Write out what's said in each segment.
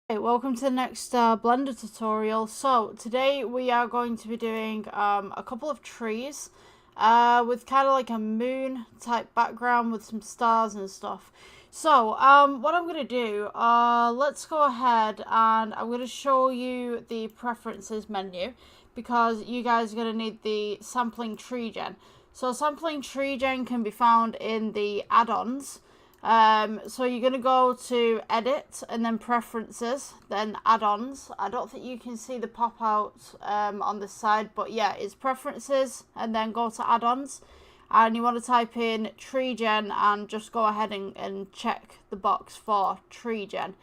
Hey, welcome to the next Blender tutorial. So today we are going to be doing a couple of trees with kind of like a moon type background with some stars and stuff. So what I'm going to do, let's go ahead and I'm going to show you the preferences menu because you guys are going to need the sampling tree gen. So sampling tree gen can be found in the add-ons. So you're going to go to edit and then preferences, then add-ons. I don't think you can see the pop-out on this side, but yeah, it's preferences and then go to add-ons. And you want to type in tree gen and just go ahead and check the box for tree gen.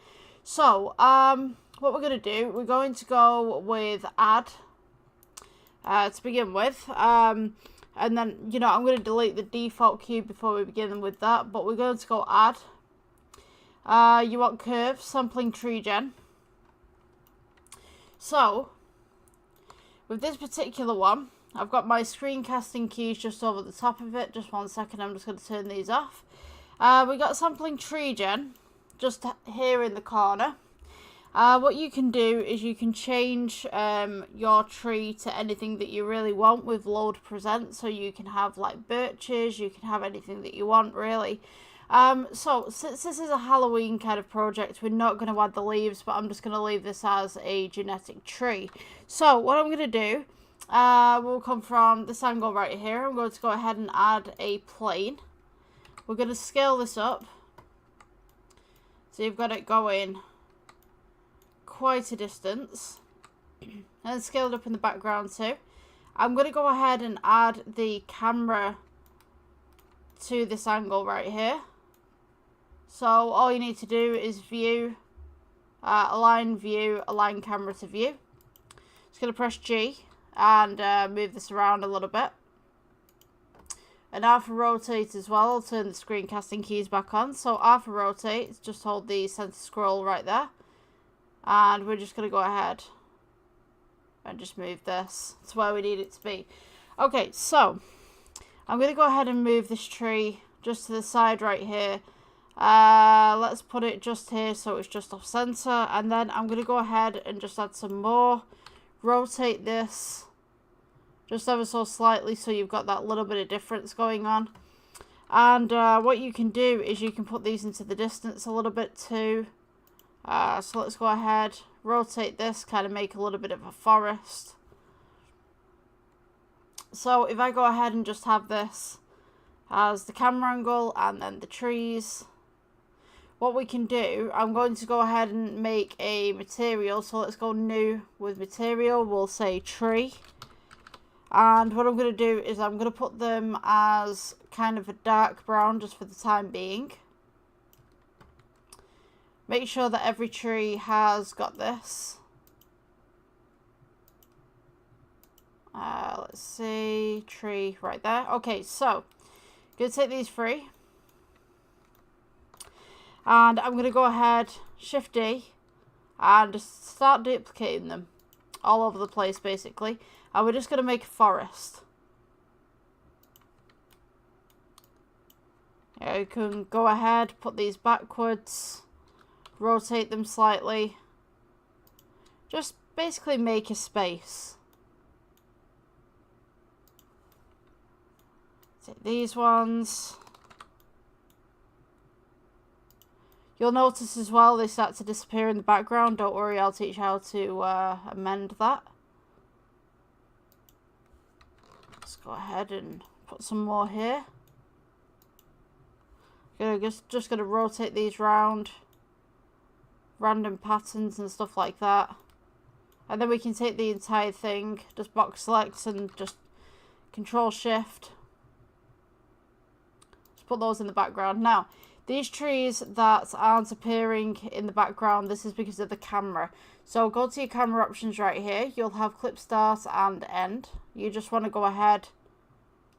So what we're going to do, we're going to go with add to begin with. And then, you know, I'm going to delete the default cube before we begin with that. But we're going to go add. You want curve, sampling tree gen. So, with this particular one, I've got my screencasting keys just over the top of it. Just 1 second, I'm just going to turn these off. We got sampling tree gen just here in the corner. What you can do is you can change your tree to anything that you really want with load present. So you can have like birches, you can have anything that you want really. So since this is a Halloween kind of project, we're not going to add the leaves, but I'm just going to leave this as a genetic tree. So what I'm going to do, we'll come from this angle right here. I'm going to go ahead and add a plane. We're going to scale this up. So you've got it going quite a distance and scaled up in the background too. I'm going to go ahead and add the camera to this angle right here. So all you need to do is view, align view, align camera to view. Just going to press G and move this around a little bit. And R for rotate as well. I'll turn the screencasting keys back on. So R for rotate, just hold the center scroll right there. And we're just going to go ahead and just move this to where we need it to be. Okay, so I'm going to go ahead and move this tree just to the side right here. Let's put it just here so it's just off center. And then I'm going to go ahead and just add some more. Rotate this just ever so slightly so you've got that little bit of difference going on. And what you can do is you can put these into the distance a little bit too. So let's go ahead, rotate this, kind of make a little bit of a forest. So if I go ahead and just have this as the camera angle and then the trees, what we can do, I'm going to go ahead and make a material. So let's go new with material, we'll say tree. And what I'm going to do is I'm going to put them as kind of a dark brown just for the time being. Make sure that every tree has got this. Let's see, tree right there. Okay, so I'm going to take these three. And I'm going to go ahead, Shift D, and just start duplicating them all over the place basically. And we're just going to make a forest. Yeah, you can go ahead, put these backwards. Rotate them slightly. Just basically make a space. Take these ones. You'll notice as well they start to disappear in the background. Don't worry, I'll teach you how to amend that. Let's go ahead and put some more here. Just going to rotate these round. Random patterns and stuff like that. And then we can take the entire thing, just box select and just Control Shift. Just put those in the background. Now, these trees that aren't appearing in the background, this is because of the camera. So go to your camera options right here. You'll have clip start and end. You just want to go ahead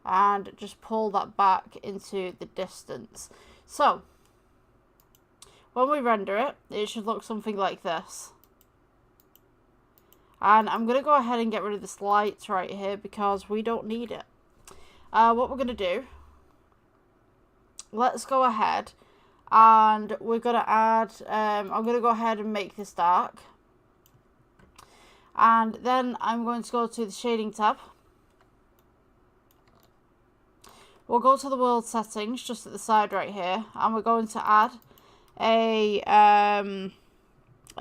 and just pull that back into the distance. So when we render it, it should look something like this. And I'm going to go ahead and get rid of this light right here because we don't need it. What we're going to do, let's go ahead And we're going to add, I'm going to go ahead and make this dark. And then I'm going to go to the shading tab. We'll go to the world settings just at the side right here, and we're going to add a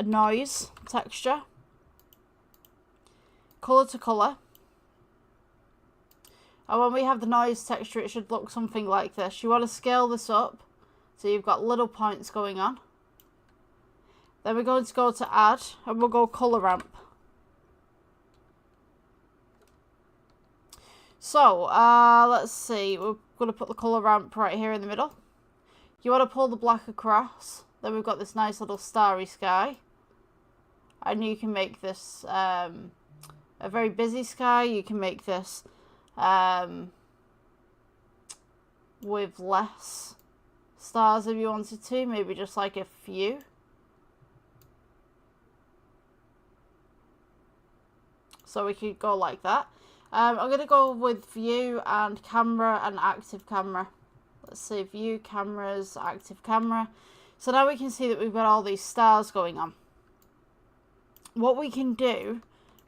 noise texture, color to color. And when we have the noise texture, it should look something like this. You want to scale this up so you've got little points going on. Then we're going to go to add, and we'll go color ramp. So, let's see, we're going to put the colour ramp right here in the middle. You want to pull the black across, then we've got this nice little starry sky. And you can make this a very busy sky, you can make this with less stars if you wanted to, maybe just like a few. So we could go like that. I'm going to go with view and camera and active camera. Let's see, view, cameras, active camera. So now we can see that we've got all these stars going on. What we can do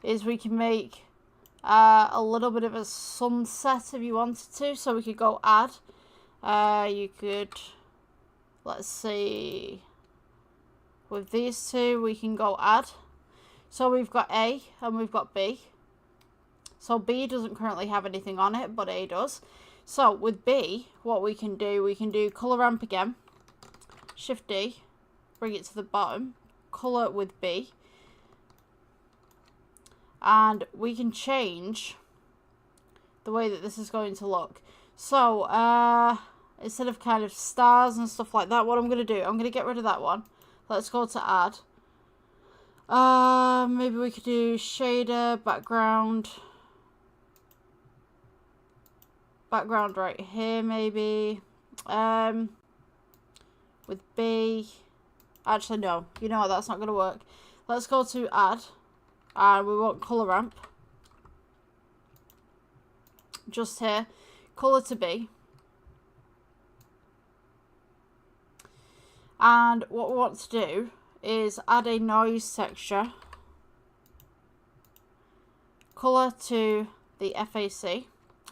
is we can make a little bit of a sunset if you wanted to. So we could go add. You could, let's see, with these two we can go add. So we've got A and we've got B. So B doesn't currently have anything on it, but A does. So with B, what we can do color ramp again, Shift D, bring it to the bottom, color with B, and we can change the way that this is going to look. So instead of kind of stars and stuff like that, what I'm going to do, I'm going to get rid of that one. Let's go to add. Maybe we could do shader, background right here maybe. With B, actually no, you know what, that's not going to work. Let's go to add, and we want color ramp just here, color to B, and what we want to do is add a noise texture, color to the FAC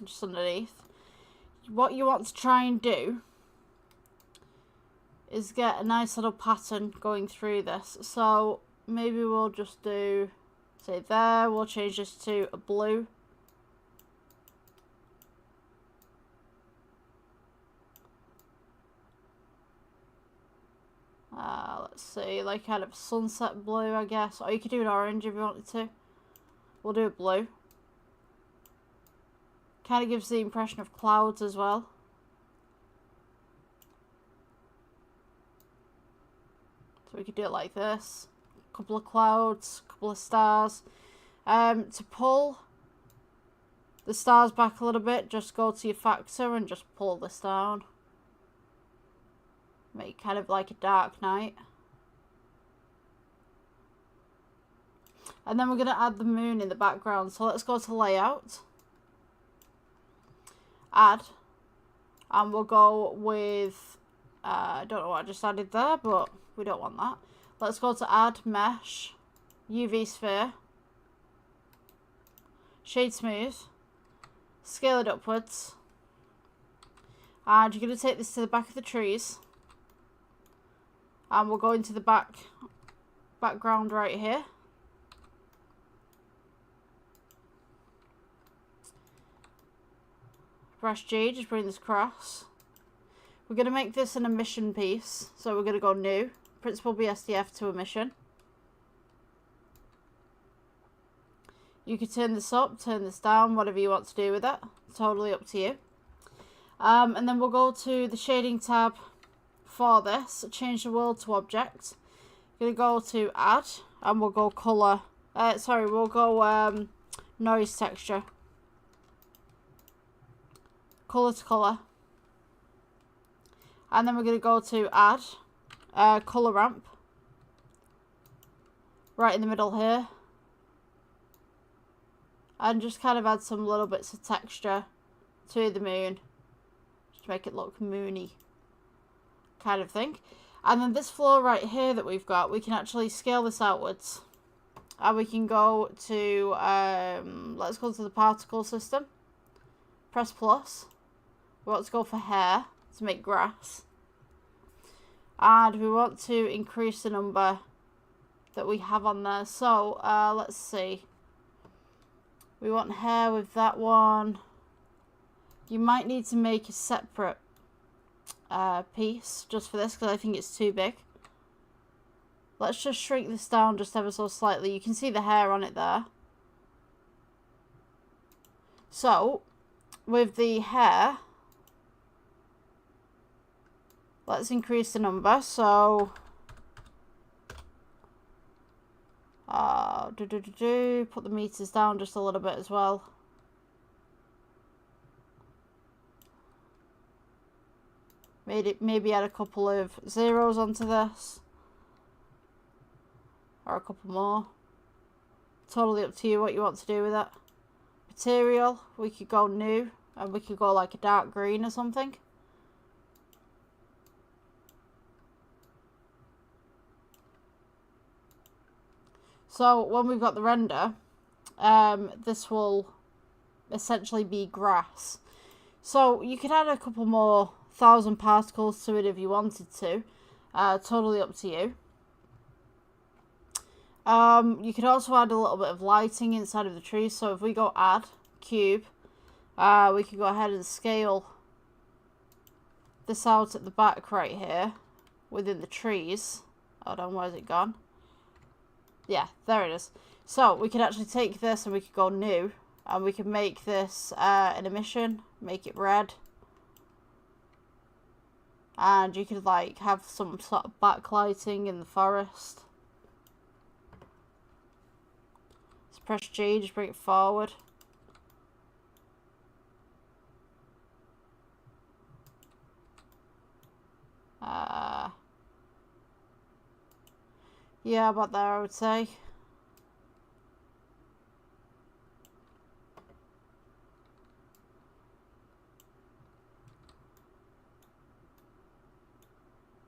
just underneath. What you want to try and do is get a nice little pattern going through this. So maybe we'll just do, say there, we'll change this to a blue. Let's see, like kind of sunset blue, I guess. Or you could do an orange if you wanted to. We'll do a blue. Kind of gives the impression of clouds as well. So we could do it like this. A couple of clouds, a couple of stars. To pull the stars back a little bit, just go to your factor and just pull this down. Make kind of like a dark night. And then we're going to add the moon in the background. So let's go to layout. Add. And we'll go with, I don't know what I just added there, but we don't want that. Let's go to add, mesh, UV sphere, shade smooth, scale it upwards. And you're going to take this to the back of the trees. And we'll go into the background right here. Press G, just bring this across. We're going to make this an emission piece. So we're going to go new, principal BSDF to emission. You can turn this up, turn this down, whatever you want to do with it. Totally up to you. And then we'll go to the shading tab for this. Change the world to object. We're going to go to add, and we'll go color. We'll go noise texture. Color to color. And then we're going to go to add, color ramp. Right in the middle here. And just kind of add some little bits of texture to the moon. Just make it look moony. kind of thing. And then this floor right here that we've got, we can actually scale this outwards. And we can go to, let's go to the particle system. Press plus. We want to go for hair to make grass. And we want to increase the number that we have on there. So, let's see. We want hair with that one. You might need to make a separate piece just for this because I think it's too big. Let's just shrink this down just ever so slightly. You can see the hair on it there. So, with the hair, let's increase the number. So, put the meters down just a little bit as well. Maybe add a couple of zeros onto this. Or a couple more. Totally up to you what you want to do with it. Material, we could go new. And we could go like a dark green or something. So when we've got the render, this will essentially be grass. So you could add a couple more 1,000 particles to it if you wanted to. Totally up to you. You could also add a little bit of lighting inside of the tree. So if we go add cube, we could go ahead and scale this out at the back right here within the trees. Hold on, where's it gone? Yeah, there it is. So we could actually take this and we could go new, and we could make this an emission, make it red. And you could like have some sort of backlighting in the forest. Let's press G, just bring it forward. Yeah, about there I would say.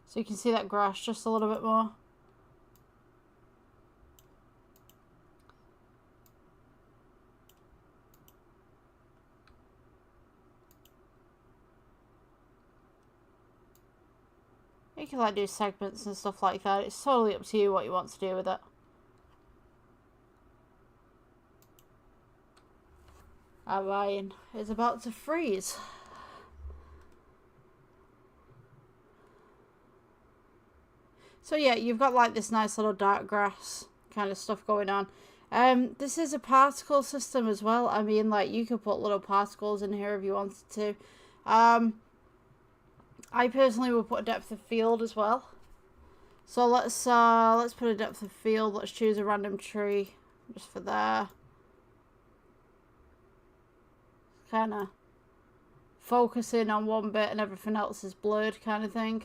So you can see that grass just a little bit more. You can like do segments and stuff like that. It's totally up to you what you want to do with it. Our Ryan is about to freeze. So yeah, you've got like this nice little dark grass kind of stuff going on. This is a particle system as well. I mean, like you could put little particles in here if you wanted to. I personally will put a depth of field as well. So let's put a depth of field. Let's choose a random tree just for there. Kind of focusing on one bit and everything else is blurred kind of thing.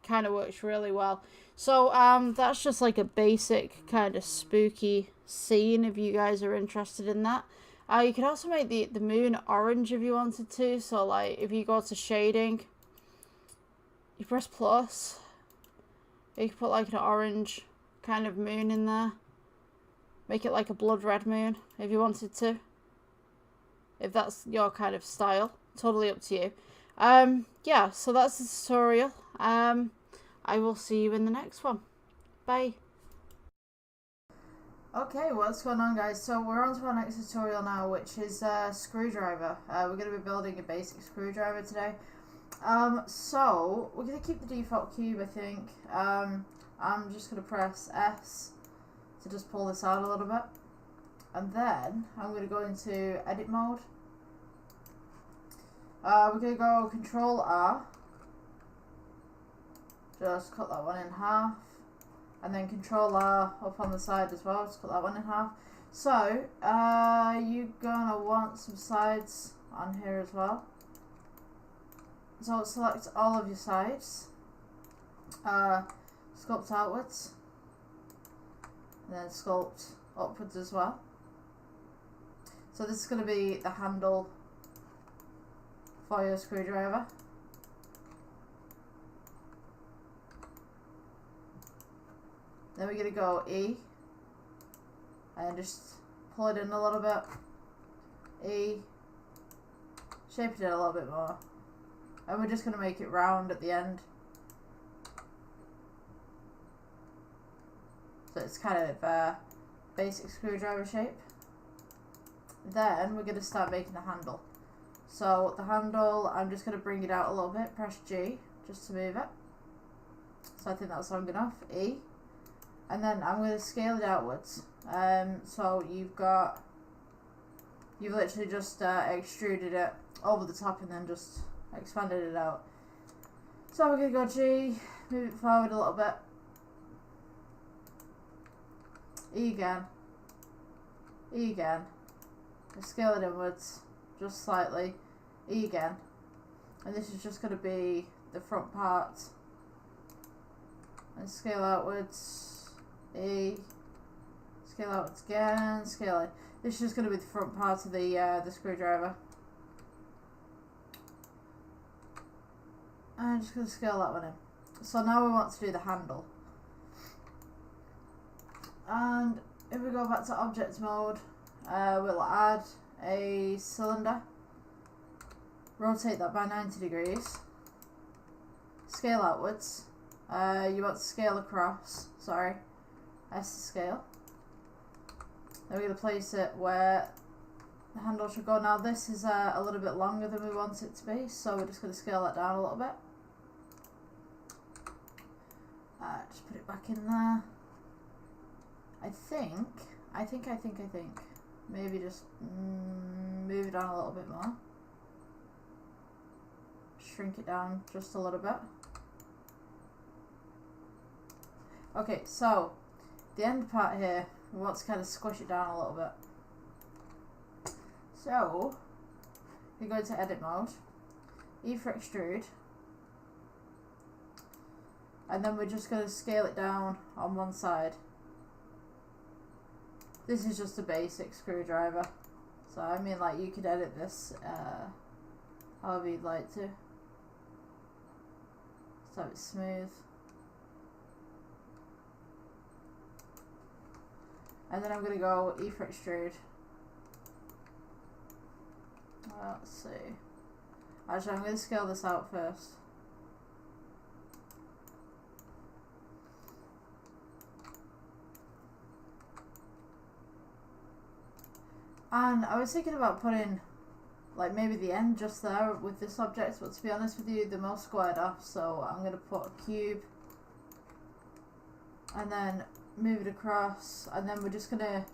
Kind of works really well. So that's just like a basic kind of spooky scene if you guys are interested in that. You could also make the moon orange if you wanted to. So like if you go to shading, you press plus, you can put like an orange kind of moon in there. Make it like a blood red moon if you wanted to. If that's your kind of style. Totally up to you. Yeah, so that's the tutorial. I will see you in the next one. Bye. Okay, what's going on guys? So we're on to our next tutorial now, which is screwdriver. We're going to be building a basic screwdriver today. So we're going to keep the default cube, I think. I'm just going to press S to just pull this out a little bit. And then I'm going to go into edit mode. We're going to go Control R. Just cut that one in half. And then Control R up on the side as well, just cut that one in half. So, you're gonna want some sides on here as well. So select all of your sides. Sculpt outwards. And then sculpt upwards as well. So this is gonna be the handle for your screwdriver. Then we're going to go E. And just pull it in a little bit. E. Shape it in a little bit more. And we're just going to make it round at the end. So it's kind of a basic screwdriver shape. Then we're going to start making the handle. So the handle, I'm just going to bring it out a little bit. Press G just to move it. So I think that's long enough. E. And then I'm going to scale it outwards. So you've literally just extruded it over the top and then just expanded it out. So we're going to go G, move it forward a little bit. E again. E again. Scale it inwards, just slightly. E again. And this is just going to be the front part. And scale outwards. E. Scale outwards again. Scale it. This is just going to be the front part of the screwdriver. And I'm just going to scale that one in. So now we want to do the handle. And if we go back to object mode, we'll add a cylinder. Rotate that by 90 degrees. Scale outwards. You want to scale across. Sorry. S to scale. Then we're going to place it where the handle should go. Now this is a little bit longer than we want it to be, so we're just going to scale that down a little bit. Just put it back in there. I think. Maybe just move it down a little bit more. Shrink it down just a little bit. Okay, so the end part here, we want to kind of squish it down a little bit. So we go to edit mode, E for extrude, and then we're just going to scale it down on one side. This is just a basic screwdriver, so I mean, like, you could edit this however you'd like to. So it's smooth. And then I'm going to go E for extrude. Let's see. Actually, I'm going to scale this out first. And I was thinking about putting, like, maybe the end just there with this object, but to be honest with you, they're more squared off, so I'm going to put a cube. And then move it across, and then we're just going to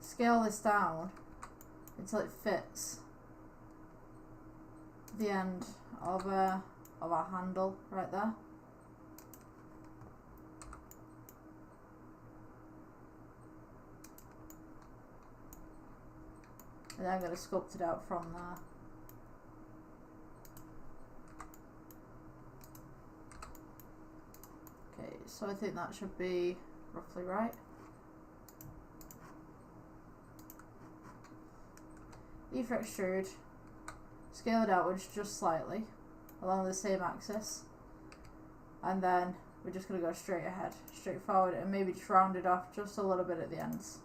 scale this down until it fits the end of our handle right there. And then I'm going to sculpt it out from there. Okay, so I think that should be roughly right. E for extrude, scale it outwards just slightly along the same axis, and then we're just going to go straight ahead, straight forward, and maybe just round it off just a little bit at the ends.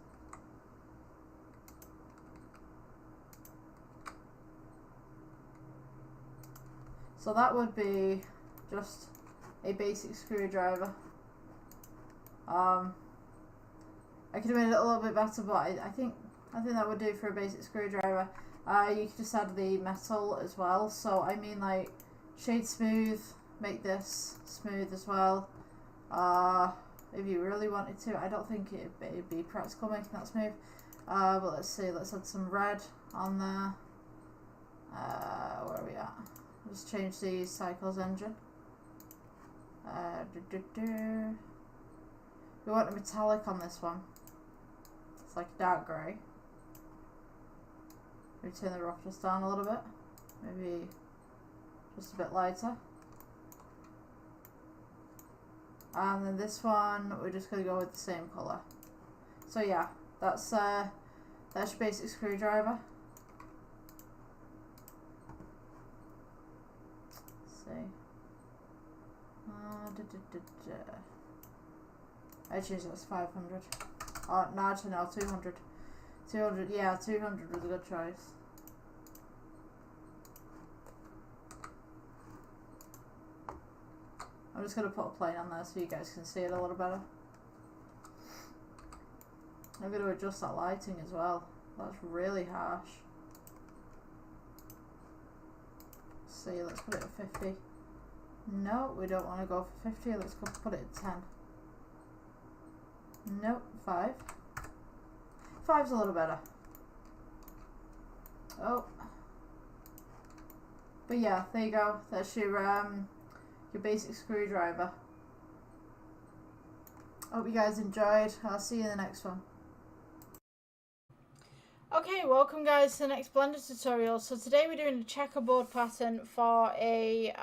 So that would be just a basic screwdriver. I could have made it a little bit better, but I think that would do for a basic screwdriver. You could just add the metal as well. So I mean, like, shade smooth, make this smooth as well. If you really wanted to, I don't think it'd be practical making that smooth. But let's see, let's add some red on there. Where are we at? Just change the cycles engine. We want a metallic on this one. It's like dark grey. Maybe turn the roughness down a little bit. Maybe just a bit lighter. And then this one, we're just going to go with the same colour. So yeah, that's your basic screwdriver. Let's see. Actually, that's 500. Oh, no, actually, no, 200. 200, yeah, 200 was a good choice. I'm just going to put a plane on there so you guys can see it a little better. I'm going to adjust that lighting as well. That's really harsh. See, let's put it at 50. No, we don't want to go for 50. Let's go put it at 10. Nope, 5. 5's a little better. Oh. But yeah, there you go. That's your basic screwdriver. Hope you guys enjoyed. I'll see you in the next one. Okay, welcome guys to the next Blender tutorial. So today we're doing a checkerboard pattern for a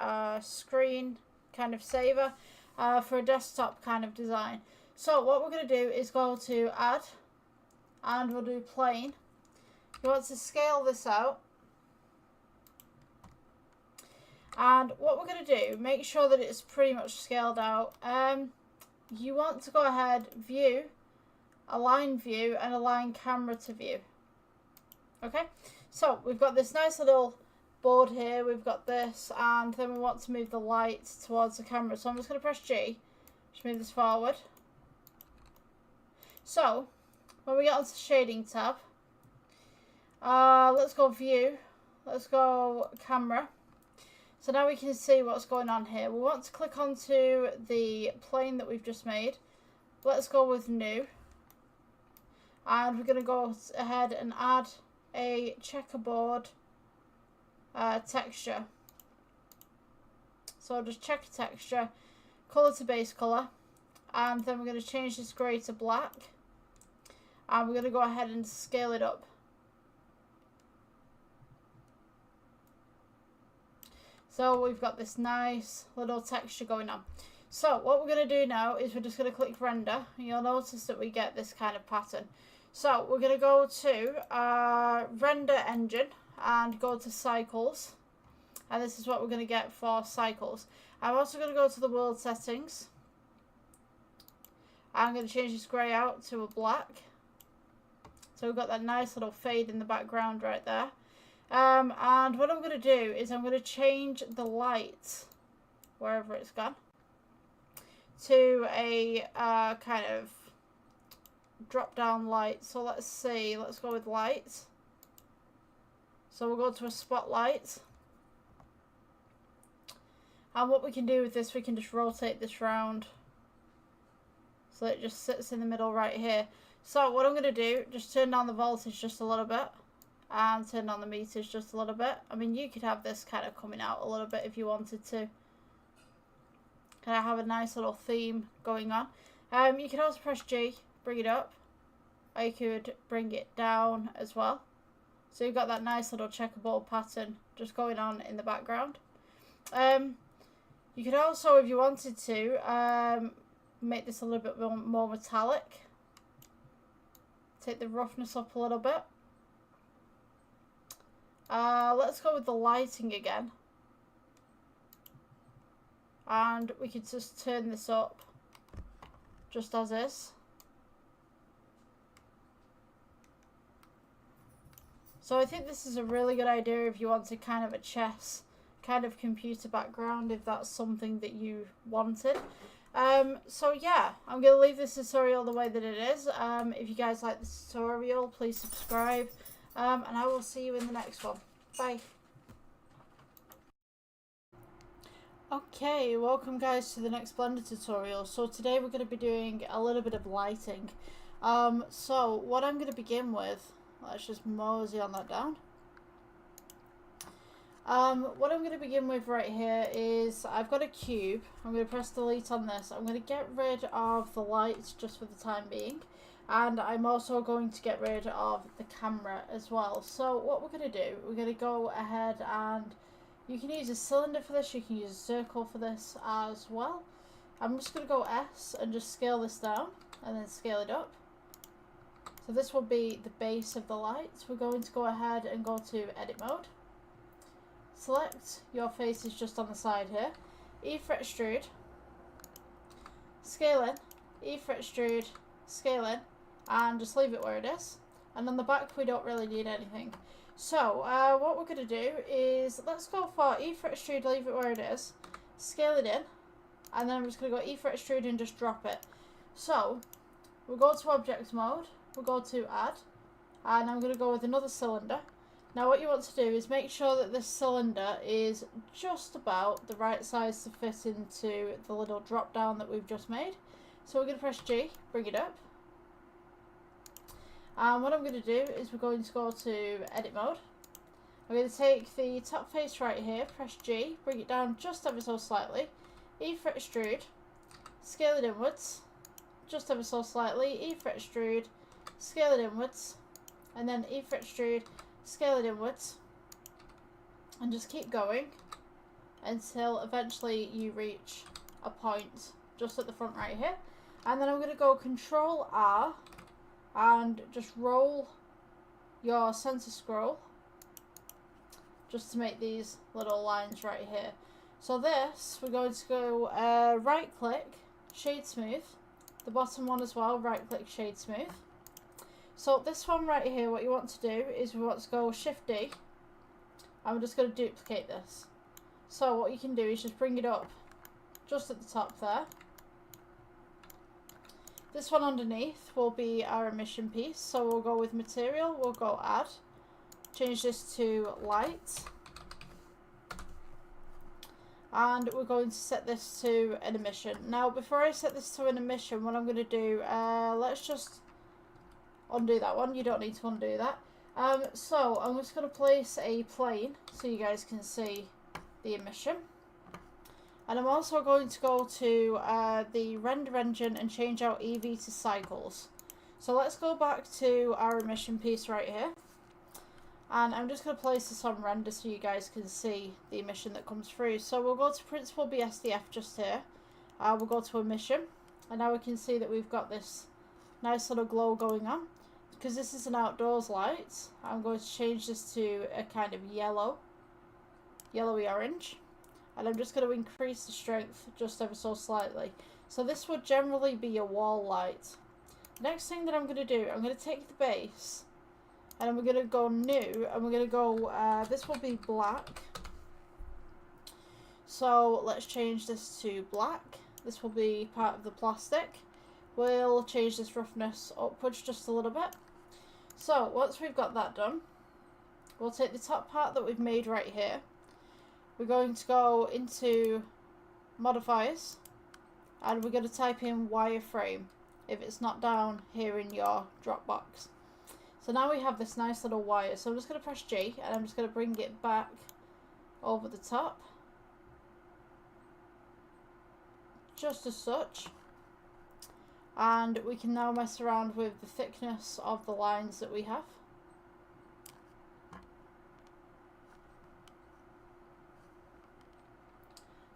screen kind of saver for a desktop kind of design. So what we're going to do is go to add and we'll do plane. You want to scale this out. And what we're going to do, make sure that it's pretty much scaled out. You want to go ahead, view, align view, and align camera to view. Okay, so we've got this nice little board here, we've got this, and then we want to move the light towards the camera. So I'm just going to press G, just move this forward. So, when we get onto the shading tab, let's go view, let's go camera. So now we can see what's going on here. We want to click onto the plane that we've just made. Let's go with new. And we're going to go ahead and add a checkerboard texture. So just checker texture, color to base color. And then we're going to change this grey to black. And we're going to go ahead and scale it up. So we've got this nice little texture going on. So what we're going to do now is we're just going to click render. And you'll notice that we get this kind of pattern. So we're going to go to render engine and go to cycles. And this is what we're going to get for cycles. I'm also going to go to the world settings. I'm going to change this grey out to a black. So we've got that nice little fade in the background right there. And what I'm going to do is I'm going to change the light, wherever it's gone, to a kind of drop down light. So let's see, let's go with light. So we'll go to a spotlight. And what we can do with this, we can just rotate this round. So it just sits in the middle right here. So what I'm going to do, just turn down the voltage just a little bit. And turn on the meters just a little bit. I mean, you could have this kind of coming out a little bit if you wanted to. Kind of have a nice little theme going on. You can also press G, bring it up. Or you could bring it down as well. So you've got that nice little checkerboard pattern just going on in the background. You could also, if you wanted to, make this a little bit more metallic. Take the roughness up a little bit. Let's go with the lighting again. And we could just turn this up just as is. So I think this is a really good idea if you want to kind of a chess kind of computer background, if that's something that you wanted. So yeah, I'm going to leave this tutorial the way that it is. If you guys like this tutorial, please subscribe. And I will see you in the next one. Bye. Okay, welcome guys to the next Blender tutorial. So today we're going to be doing a little bit of lighting. So what I'm going to begin with, let's just mosey on that down. What I'm going to begin with right here is I've got a cube. I'm going to press delete on this. I'm going to get rid of the lights just for the time being. And I'm also going to get rid of the camera as well. So what we're going to do, we're going to go ahead and you can use a cylinder for this, you can use a circle for this as well. I'm just going to go S and just scale this down and then scale it up. So this will be the base of the lights. We're going to go ahead and go to edit mode. Select your faces just on the side here. E for extrude. Scale in. E for extrude, scale in, and just leave it where it is. And on the back we don't really need anything. So what we're going to do is, let's go for E for extrude, leave it where it is, scale it in, and then I'm just going to go E for extrude and just drop it. So we'll go to object mode, we'll go to add, and I'm going to go with another cylinder. Now what you want to do is make sure that this cylinder is just about the right size to fit into the little drop down that we've just made. So we're going to press G, bring it up. And what I'm going to do is we're going to go to edit mode. I'm going to take the top face right here, press G, bring it down just ever so slightly. E for extrude, scale it inwards, just ever so slightly. E for extrude, scale it inwards, and then E for extrude, scale it inwards, and just keep going until eventually you reach a point just at the front right here. And then I'm going to go Control R and just roll your center scroll just to make these little lines right here. So this, we're going to go right click, shade smooth, the bottom one as well, right click, shade smooth. So this one right here, what you want to do is we want to go Shift D, and we're just going to duplicate this. So what you can do is just bring it up just at the top there. This one underneath will be our emission piece, so we'll go with material, we'll go add, change this to light, and we're going to set this to an emission. Now before I set this to an emission, what I'm going to do, let's just undo that one, you don't need to undo that. So I'm just going to place a plane so you guys can see the emission. And I'm also going to go to the render engine and change out EV to cycles. So let's go back to our emission piece right here. And I'm just going to place this on render so you guys can see the emission that comes through. So we'll go to Principal BSDF just here. We'll go to emission. And now we can see that we've got this nice little glow going on. Because this is an outdoors light, I'm going to change this to a kind of yellowy orange. And I'm just going to increase the strength just ever so slightly. So this would generally be a wall light. Next thing that I'm going to do, I'm going to take the base and we're going to go new, and we're going to go, this will be black. So let's change this to black. This will be part of the plastic. We'll change this roughness upwards just a little bit. So once we've got that done, we'll take the top part that we've made right here. We're going to go into modifiers and we're going to type in wireframe if it's not down here in your Dropbox. So now we have this nice little wire. So I'm just going to press G and I'm just going to bring it back over the top. Just as such. And we can now mess around with the thickness of the lines that we have.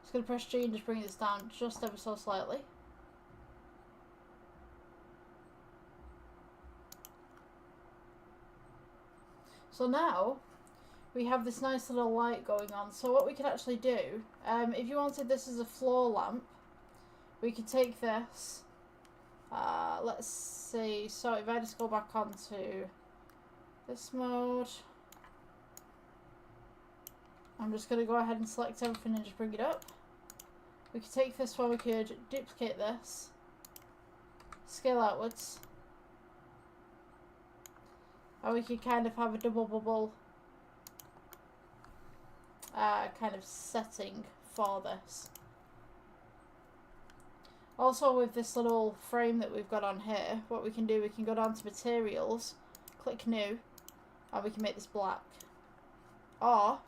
Just going to press G and just bring this down just ever so slightly. So now we have this nice little light going on. So what we could actually do, if you wanted this as a floor lamp, we could take this, let's see, so if I just go back onto this mode, I'm just going to go ahead and select everything and just bring it up. We could take this one, we could duplicate this, scale outwards, and we could kind of have a double bubble kind of setting for this. Also with this little frame that we've got on here, what we can do, we can go down to materials, click new, and we can make this black. Or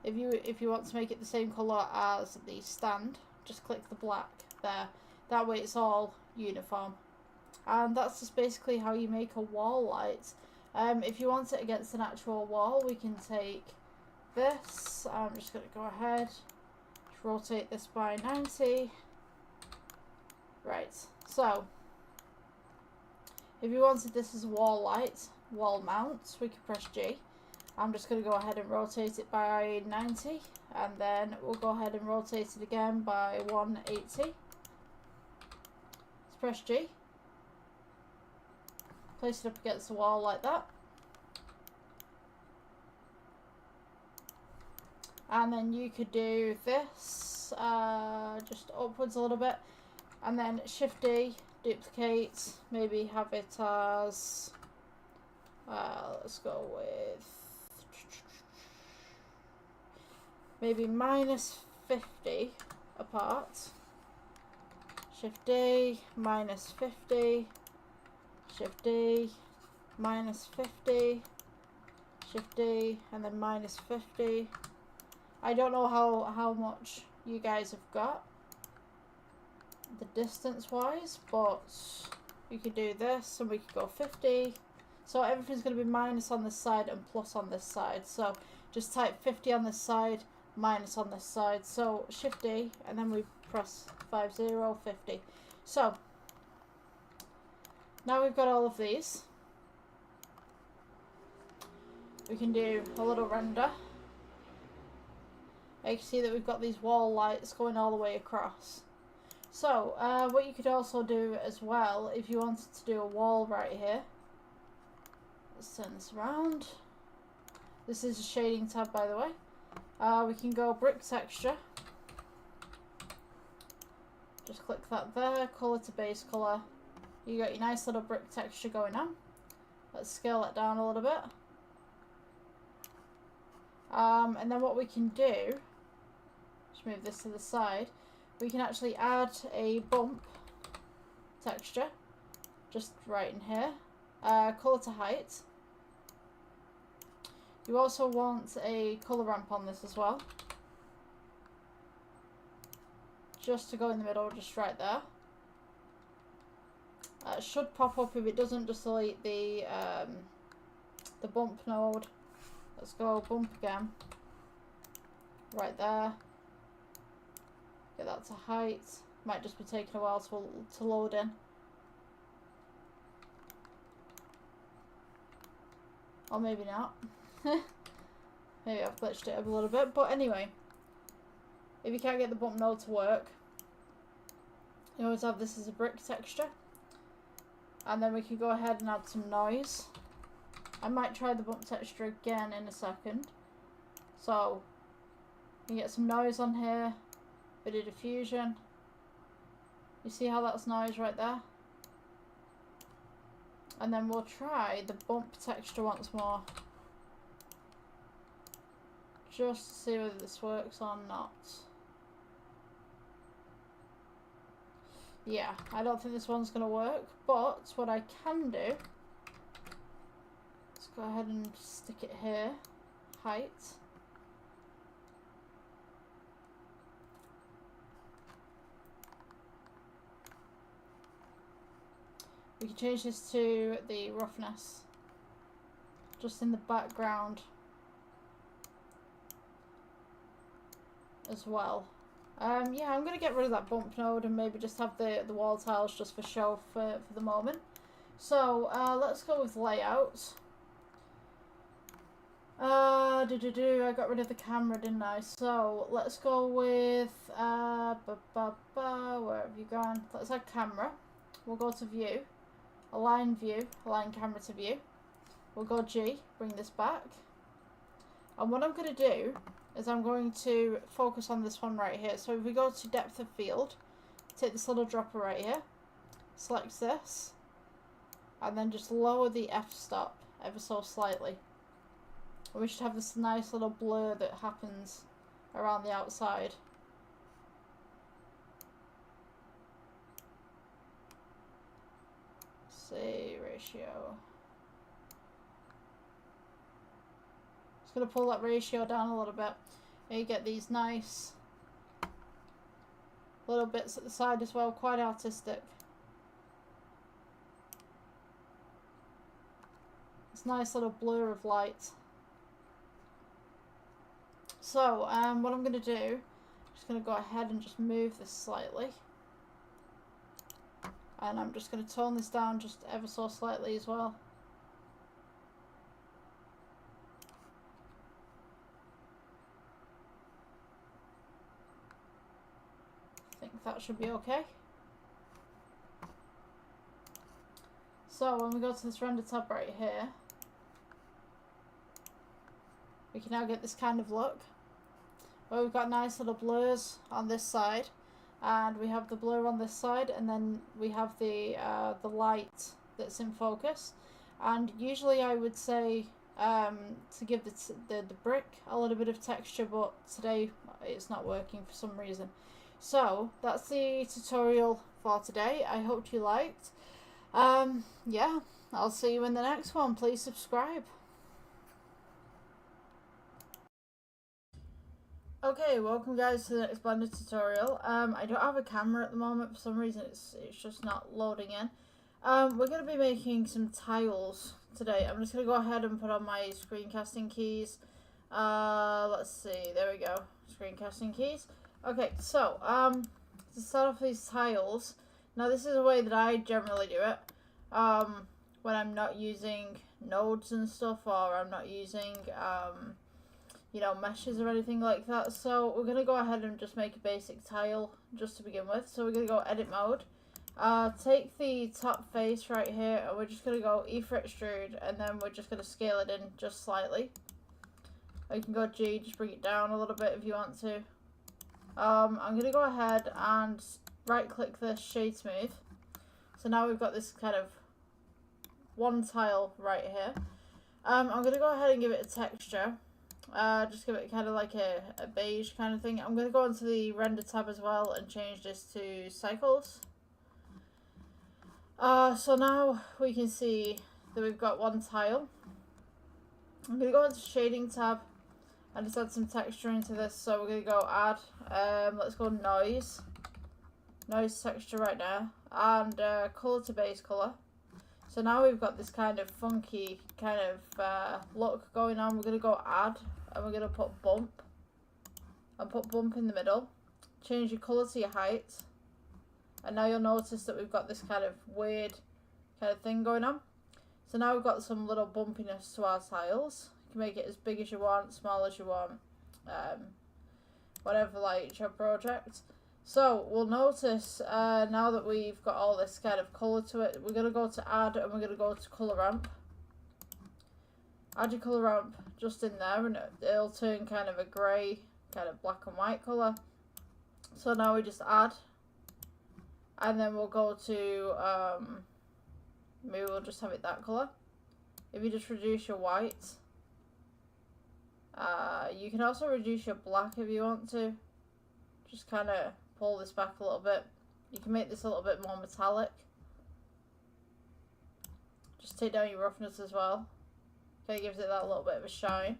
if you want to make it the same colour as the stand, just click the black there. That way it's all uniform. And that's just basically how you make a wall light. If you want it against an actual wall, we can take this. I'm just going to go ahead, just rotate this by 90. Right, so if you wanted this as a wall light, wall mount, we could press G. I'm just going to go ahead and rotate it by 90, and then we'll go ahead and rotate it again by 180. Let's press G. Place it up against the wall like that. And then you could do this, just upwards a little bit. And then Shift D, duplicate, maybe have it as, let's go with, maybe -50 apart. Shift D, -50, Shift D, -50, Shift D, and then -50. I don't know how much you guys have got the distance wise, but you could do this and we could go 50. So everything's going to be minus on this side and plus on this side. So just type 50 on this side, minus on this side. So Shift D, and then we press 50. So now we've got all of these. We can do a little render. You can see that we've got these wall lights going all the way across. So what you could also do as well, if you wanted to do a wall right here, let's turn this around. This is a shading tab, by the way. We can go brick texture. Just click that there, color to base color. You got your nice little brick texture going on. Let's scale that down a little bit. And then what we can do, just move this to the side, we can actually add a bump texture, just right in here. Color to height. You also want a color ramp on this as well. Just to go in the middle, just right there. It should pop up. If it doesn't, just delete the bump node. Let's go bump again. Right there. Get that to height. Might just be taking a while to load in. Or maybe not. Maybe I've glitched it up a little bit. But anyway, if you can't get the bump node to work, you always have this as a brick texture. And then we can go ahead and add some noise. I might try the bump texture again in a second. So, you can get some noise on here. Bit of diffusion. You see how that's noise right there? And then we'll try the bump texture once more. Just to see whether this works or not. Yeah, I don't think this one's going to work. But what I can do, let's go ahead and stick it here. Height. We can change this to the roughness, just in the background as well. Yeah, I'm going to get rid of that bump node and maybe just have the wall tiles just for show for the moment. So let's go with layout. I got rid of the camera, didn't I? So let's go with where have you gone? Let's add camera. We'll go to view. Align view, align camera to view. We'll go G, bring this back. And what I'm going to do is I'm going to focus on this one right here. So if we go to depth of field, take this little dropper right here, select this, and then just lower the f-stop ever so slightly. And we should have this nice little blur that happens around the outside. See, ratio. Just going to pull that ratio down a little bit. And you get these nice little bits at the side as well, quite artistic. This nice little blur of light. So, what I'm going to do, I'm just going to go ahead and just move this slightly. And I'm just going to tone this down just ever so slightly as well. I think that should be okay. So when we go to this render tab right here, we can now get this kind of look where we've got nice little blurs on this side, and we have the blur on this side, and then we have the light that's in focus. And usually I would say to give the brick a little bit of texture, but today it's not working for some reason. So that's the tutorial for today. I hope you liked. Yeah, I'll see you in the next one. Please subscribe. Okay, welcome guys to the next Blender tutorial. I don't have a camera at the moment for some reason. It's just not loading in. We're going to be making some tiles today. I'm just going to go ahead and put on my screencasting keys. Let's see, there we go, screencasting keys. Okay, so to start off these tiles, now this is a way that I generally do it when I'm not using nodes and stuff, or I'm not using you know, meshes or anything like that. So we're going to go ahead and just make a basic tile just to begin with. So we're going to go edit mode. Take the top face right here, and we're just going to go E for extrude, and then we're just going to scale it in just slightly. Or you can go G, just bring it down a little bit if you want to. I'm going to go ahead and right click this, shade smooth. So now we've got this kind of one tile right here. I'm going to go ahead and give it a texture. Just give it kind of like a beige kind of thing. I'm going to go into the render tab as well and change this to cycles. So now we can see that we've got one tile. I'm going to go into shading tab and just add some texture into this. So we're going to go add, let's go noise texture right now, and color to base color. So now we've got this kind of funky kind of look going on. We're going to go add, and we're going to put bump, and put bump in the middle. Change your color to your height, and now you'll notice that we've got this kind of weird kind of thing going on. So now we've got some little bumpiness to our tiles. You can make it as big as you want, small as you want, whatever like your project. So we'll notice now that we've got all this kind of colour to it, we're going to go to add, and we're going to go to colour ramp. Add your colour ramp just in there, and it'll turn kind of a grey, kind of black and white colour. So now we just add, and then we'll go to, maybe we'll just have it that colour. If you just reduce your white, you can also reduce your black if you want to. Just kind of pull this back a little bit. You can make this a little bit more metallic. Just take down your roughness as well. Okay, gives it that little bit of a shine.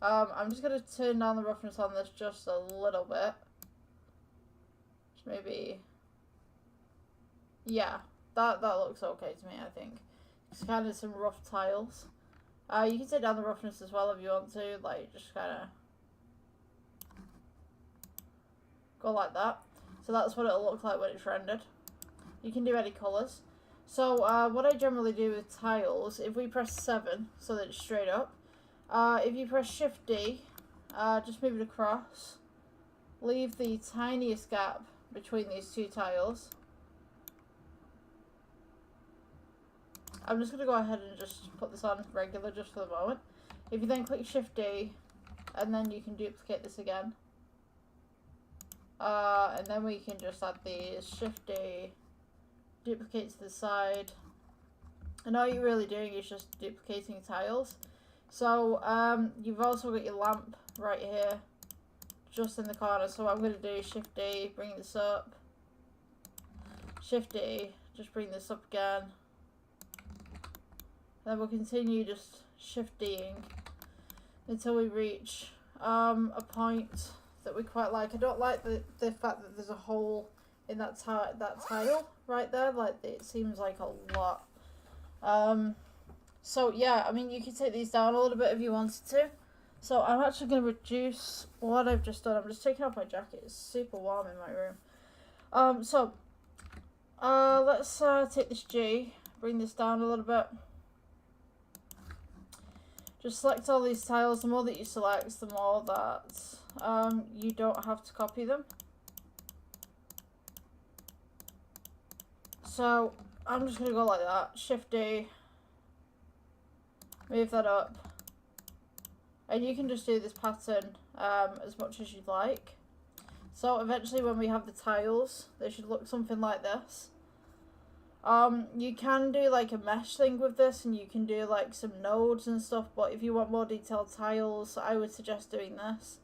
I'm just going to turn down the roughness on this just a little bit. Just maybe, yeah, that looks okay to me, I think. It's kind of some rough tiles. You can take down the roughness as well if you want to, like just kind of go like that. So that's what it'll look like when it's rendered. You can do any colours. So what I generally do with tiles, if we press 7 so that it's straight up, if you press Shift D, just move it across, leave the tiniest gap between these two tiles. I'm just going to go ahead and just put this on regular just for the moment. If you then click Shift D, and then you can duplicate this again. And then we can just add these, Shift D, duplicate to the side. And all you're really doing is just duplicating tiles. So you've also got your lamp right here, just in the corner. So what I'm going to do is Shift D, bring this up. Shift D, just bring this up again. Then we'll continue just Shift D-ing until we reach a point that we quite like. I don't like the fact that there's a hole in that tile right there. Like, it seems like a lot. So yeah, I mean, you can take these down a little bit if you wanted to. So I'm actually going to reduce what I've just done. I'm just taking off my jacket. It's super warm in my room. Let's take this G, bring this down a little bit. Just select all these tiles. The more that you select, the more that you don't have to copy them. So I'm just going to go like that. Shift D. Move that up. And you can just do this pattern as much as you'd like. So eventually when we have the tiles, they should look something like this. You can do like a mesh thing with this, and you can do like some nodes and stuff, but if you want more detailed tiles, I would suggest doing this.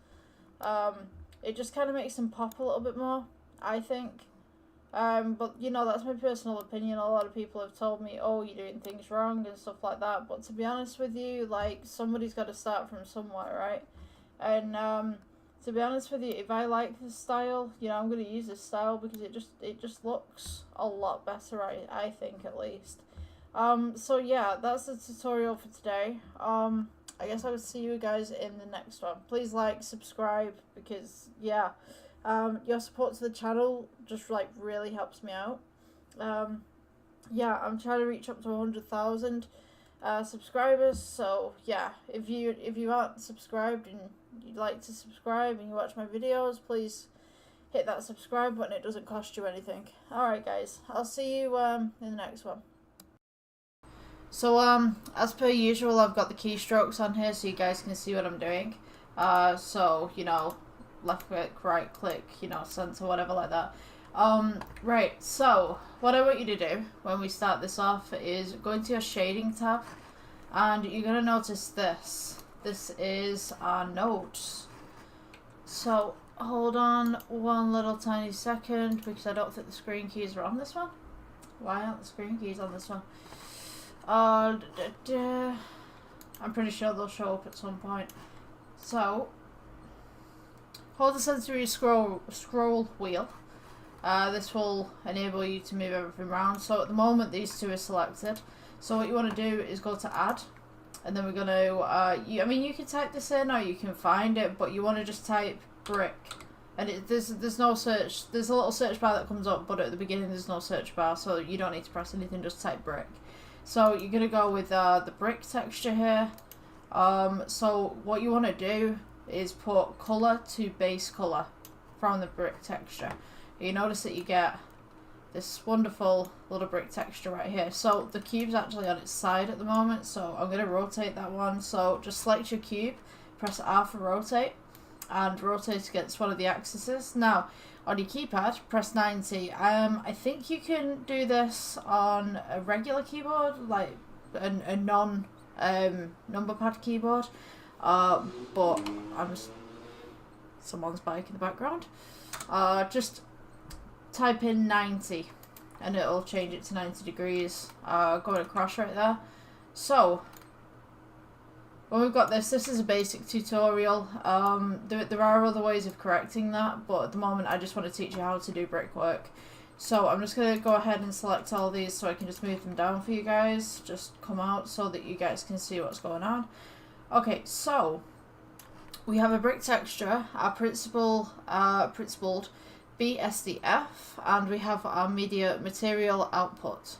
It just kind of makes them pop a little bit more, I think. But you know, that's my personal opinion. A lot of people have told me, oh, you're doing things wrong and stuff like that, but to be honest with you, like, somebody's got to start from somewhere, right? And to be honest with you, if I like this style, you know, I'm going to use this style because it just looks a lot better, I think, at least. So yeah, that's the tutorial for today. I guess I will see you guys in the next one. Please like, subscribe, because yeah, your support to the channel just like really helps me out. Yeah, I'm trying to reach up to 100,000 subscribers. So yeah, if you aren't subscribed and you'd like to subscribe and you watch my videos, please hit that subscribe button. It doesn't cost you anything. Alright guys, I'll see you in the next one. So as per usual, I've got the keystrokes on here so you guys can see what I'm doing. So, you know, left click, right click, you know, center, whatever like that. Right, so what I want you to do when we start this off is go into your shading tab, and you're going to notice this. This is our nodes. So hold on one little tiny second, because I don't think the screen keys are on this one. Why aren't the screen keys on this one? I'm pretty sure they'll show up at some point. So hold the sensory scroll wheel. This will enable you to move everything around. So at the moment these two are selected. So what you want to do is go to add, and then we're going to, I mean, you can type this in or you can find it, but you want to just type brick. And there's no search, there's a little search bar that comes up, but at the beginning there's no search bar, so you don't need to press anything, just type brick. So you're going to go with the brick texture here. So what you want to do is put color to base color from the brick texture. You notice that you get this wonderful little brick texture right here. So the cube's actually on its side at the moment, so I'm going to rotate that one. So just select your cube, press R for rotate, and rotate against one of the axes. Now on your keypad, press 90. I think you can do this on a regular keyboard, like a non number pad keyboard, but someone's bike in the background. Just type in 90 and it'll change it to 90 degrees. Going across right there. So when we've got this is a basic tutorial. There are other ways of correcting that, but at the moment I just want to teach you how to do brickwork. So I'm just going to go ahead and select all these so I can just move them down for you guys. Just come out so that you guys can see what's going on. Okay, so we have a brick texture, our principled BSDF, and we have our media material output.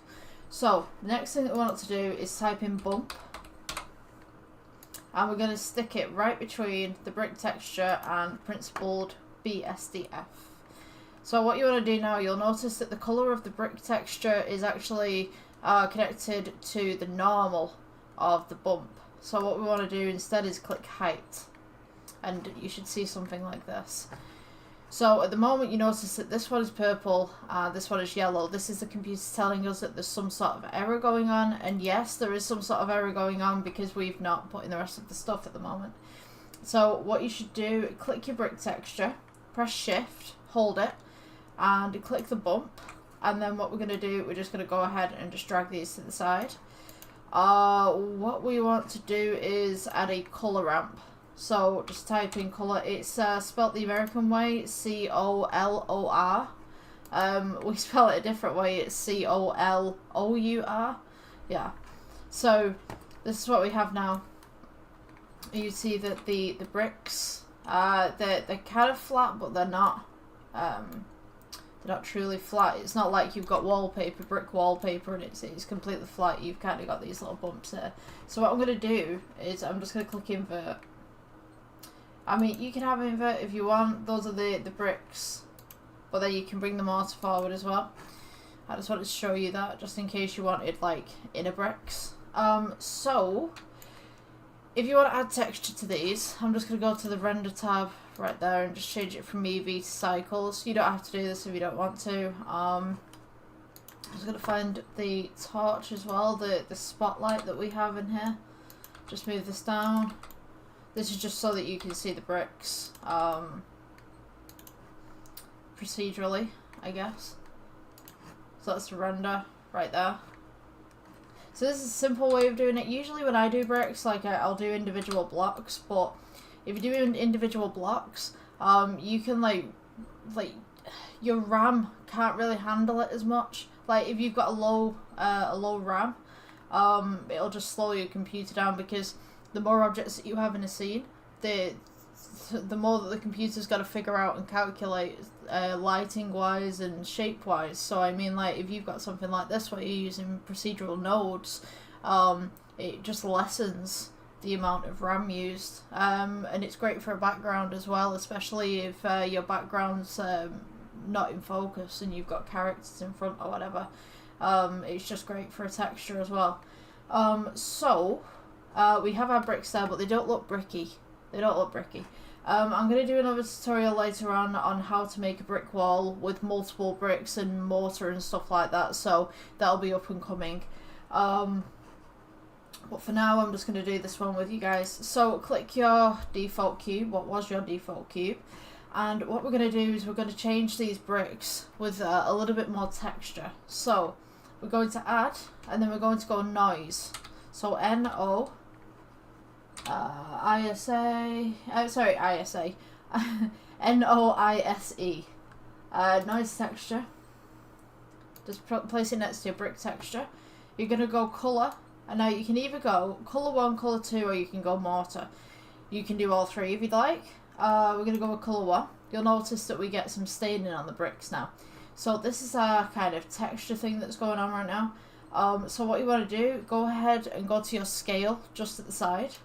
So the next thing that we want to do is type in bump, and we're going to stick it right between the brick texture and principled BSDF. So what you want to do now, you'll notice that the colour of the brick texture is actually connected to the normal of the bump. So what we want to do instead is click height, and you should see something like this. So at the moment you notice that this one is purple, this one is yellow. This is the computer telling us that there's some sort of error going on, and yes, there is some sort of error going on because we've not put in the rest of the stuff at the moment. So what you should do, click your brick texture, press shift, hold it, and click the bump, and then what we're going to do, we're just going to go ahead and just drag these to the side. What we want to do is add a color ramp. So just type in color. It's spelt the American way, C-O-L-O-R. We spell it a different way, it's C-O-L-O-U-R. Yeah. So this is what we have now. You see that the bricks, they're kind of flat, but they're not truly flat. It's not like you've got wallpaper, brick wallpaper, and it's completely flat. You've kind of got these little bumps there. So what I'm going to do is I'm just going to click invert. I mean, you can have invert if you want. Those are the bricks, but then you can bring the mortar forward as well. I just wanted to show you that, just in case you wanted, like, inner bricks. So, if you want to add texture to these, I'm just going to go to the render tab right there and just change it from Eevee to cycles. You don't have to do this if you don't want to. I'm just going to find the torch as well, the spotlight that we have in here. Just move this down. This is just so that you can see the bricks procedurally, I guess. So that's the render right there. So this is a simple way of doing it. Usually when I do bricks, like I'll do individual blocks, but if you're doing individual blocks, you can like your RAM can't really handle it as much. Like if you've got a low RAM, it'll just slow your computer down, because the more objects that you have in a scene, the more that the computer's got to figure out and calculate lighting wise and shape wise. So I mean, like if you've got something like this where you're using procedural nodes, it just lessens the amount of RAM used, and it's great for a background as well, especially if your background's not in focus and you've got characters in front or whatever. It's just great for a texture as well. So we have our bricks there, but they don't look bricky. They don't look bricky. I'm going to do another tutorial later on how to make a brick wall with multiple bricks and mortar and stuff like that, so that'll be up and coming. But for now, I'm just going to do this one with you guys. So click your default cube, what was your default cube, and what we're going to do is we're going to change these bricks with a little bit more texture. So we're going to add, and then we're going to go noise. So N-O ISA, ISA, N-O-I-S-E, noise texture. Just place it next to your brick texture. You're going to go colour, and now you can either go colour 1, colour 2, or you can go mortar. You can do all three if you'd like. We're going to go with colour 1. You'll notice that we get some staining on the bricks now. So this is our kind of texture thing that's going on right now. So what you want to do, go ahead and go to your scale just at the side.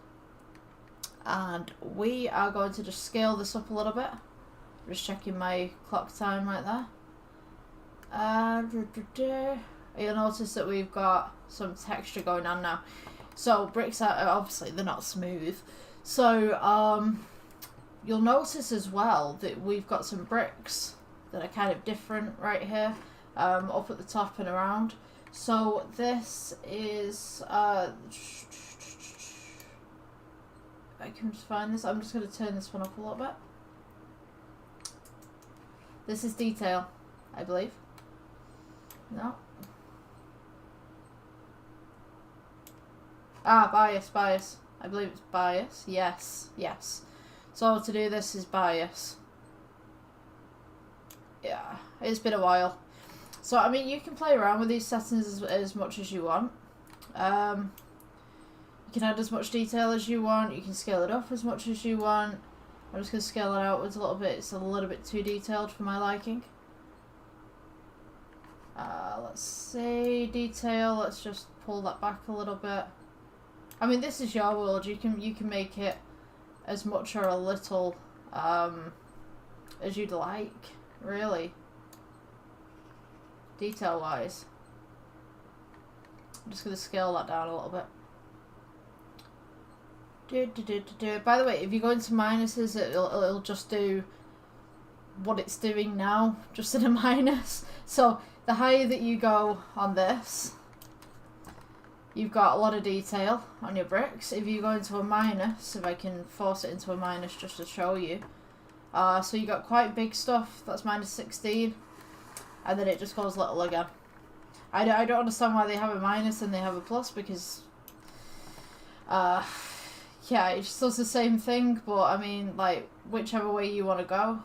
And we are going to just scale this up a little bit. Just checking my clock time right there. You'll notice that we've got some texture going on now. So bricks are obviously, they're not smooth. So you'll notice as well that we've got some bricks that are kind of different right here, up at the top and around. So this is I can just find this. I'm just going to turn this one up a little bit. This is detail, I believe. No. Bias. I believe it's bias. Yes. So to do this is bias. Yeah, it's been a while. So, I mean, you can play around with these settings as much as you want. You can add as much detail as you want. You can scale it up as much as you want. I'm just going to scale it outwards a little bit. It's a little bit too detailed for my liking. Let's see, detail. Let's just pull that back a little bit. I mean, this is your world. You can make it as much or a little as you'd like, really. Detail wise, I'm just going to scale that down a little bit. By the way, if you go into minuses, it'll just do what it's doing now, just in a minus. So the higher that you go on this, you've got a lot of detail on your bricks. If you go into a minus, if I can force it into a minus just to show you, so you got quite big stuff, that's minus 16, and then it just goes little again. I don't understand why they have a minus and they have a plus, because yeah, it just does the same thing, but I mean, like, whichever way you want to go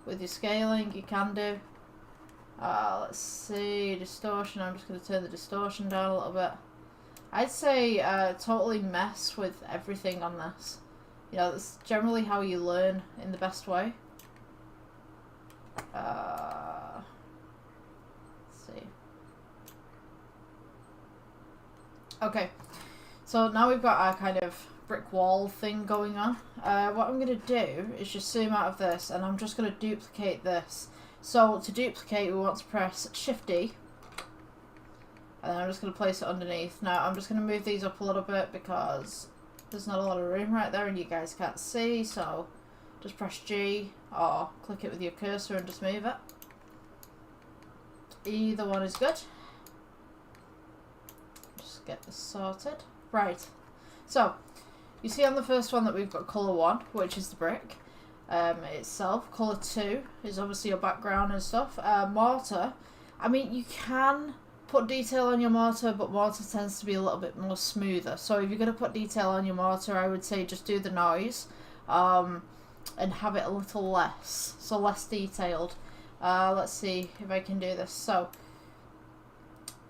with your scaling, you can do. Let's see, distortion. I'm just going to turn the distortion down a little bit. I'd say totally mess with everything on this. You know, that's generally how you learn in the best way. Let's see. Okay, so now we've got our kind of brick wall thing going on. What I'm going to do is just zoom out of this, and I'm just going to duplicate this. So to duplicate, we want to press Shift D, And then I'm just going to place it underneath. Now I'm just going to move these up a little bit because there's not a lot of room right there and you guys can't see, so just press G or click it with your cursor and just move it. Either one is good. Just get this sorted. Right, so you see on the first one that we've got colour 1, which is the brick itself. Colour 2 is obviously your background and stuff. Mortar, I mean, you can put detail on your mortar, but mortar tends to be a little bit more smoother. So if you're going to put detail on your mortar, I would say just do the noise and have it a little less, so less detailed. Let's see if I can do this. So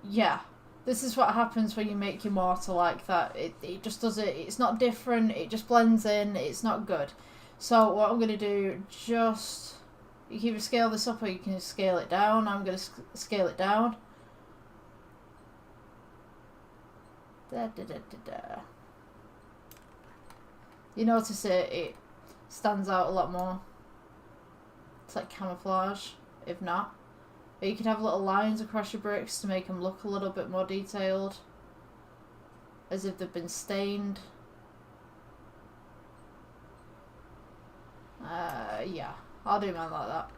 yeah, this is what happens when you make your mortar like that. It just does it. It's not different. It just blends in. It's not good. So what I'm going to do, just, you can either scale this up or you can scale it down. I'm going to scale it down. You notice it stands out a lot more. It's like camouflage, if not. But you can have little lines across your bricks to make them look a little bit more detailed, as if they've been stained. Yeah, I'll do mine like that.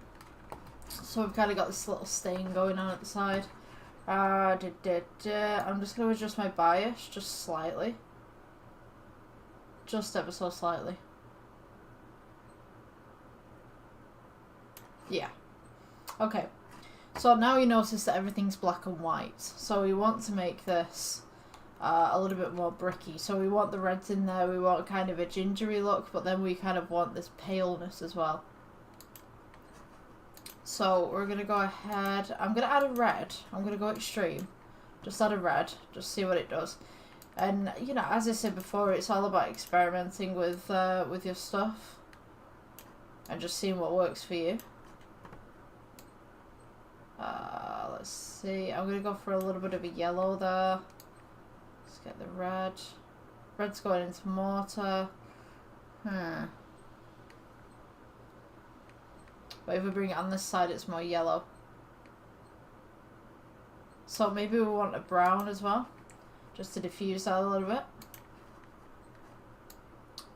So we've kind of got this little stain going on at the side. I'm just going to adjust my bias just slightly. Just ever so slightly. Yeah. Okay. So now you notice that everything's black and white. So we want to make this a little bit more bricky. So we want the reds in there. We want kind of a gingery look, but then we kind of want this paleness as well. So we're going to go ahead, I'm going to add a red, I'm going to go extreme, just add a red, just see what it does. And you know, as I said before, it's all about experimenting with your stuff and just seeing what works for you. Let's see, I'm going to go for a little bit of a yellow there. Let's get the red. Red's going into mortar. But if we bring it on this side, it's more yellow. So maybe we want a brown as well, just to diffuse that a little bit.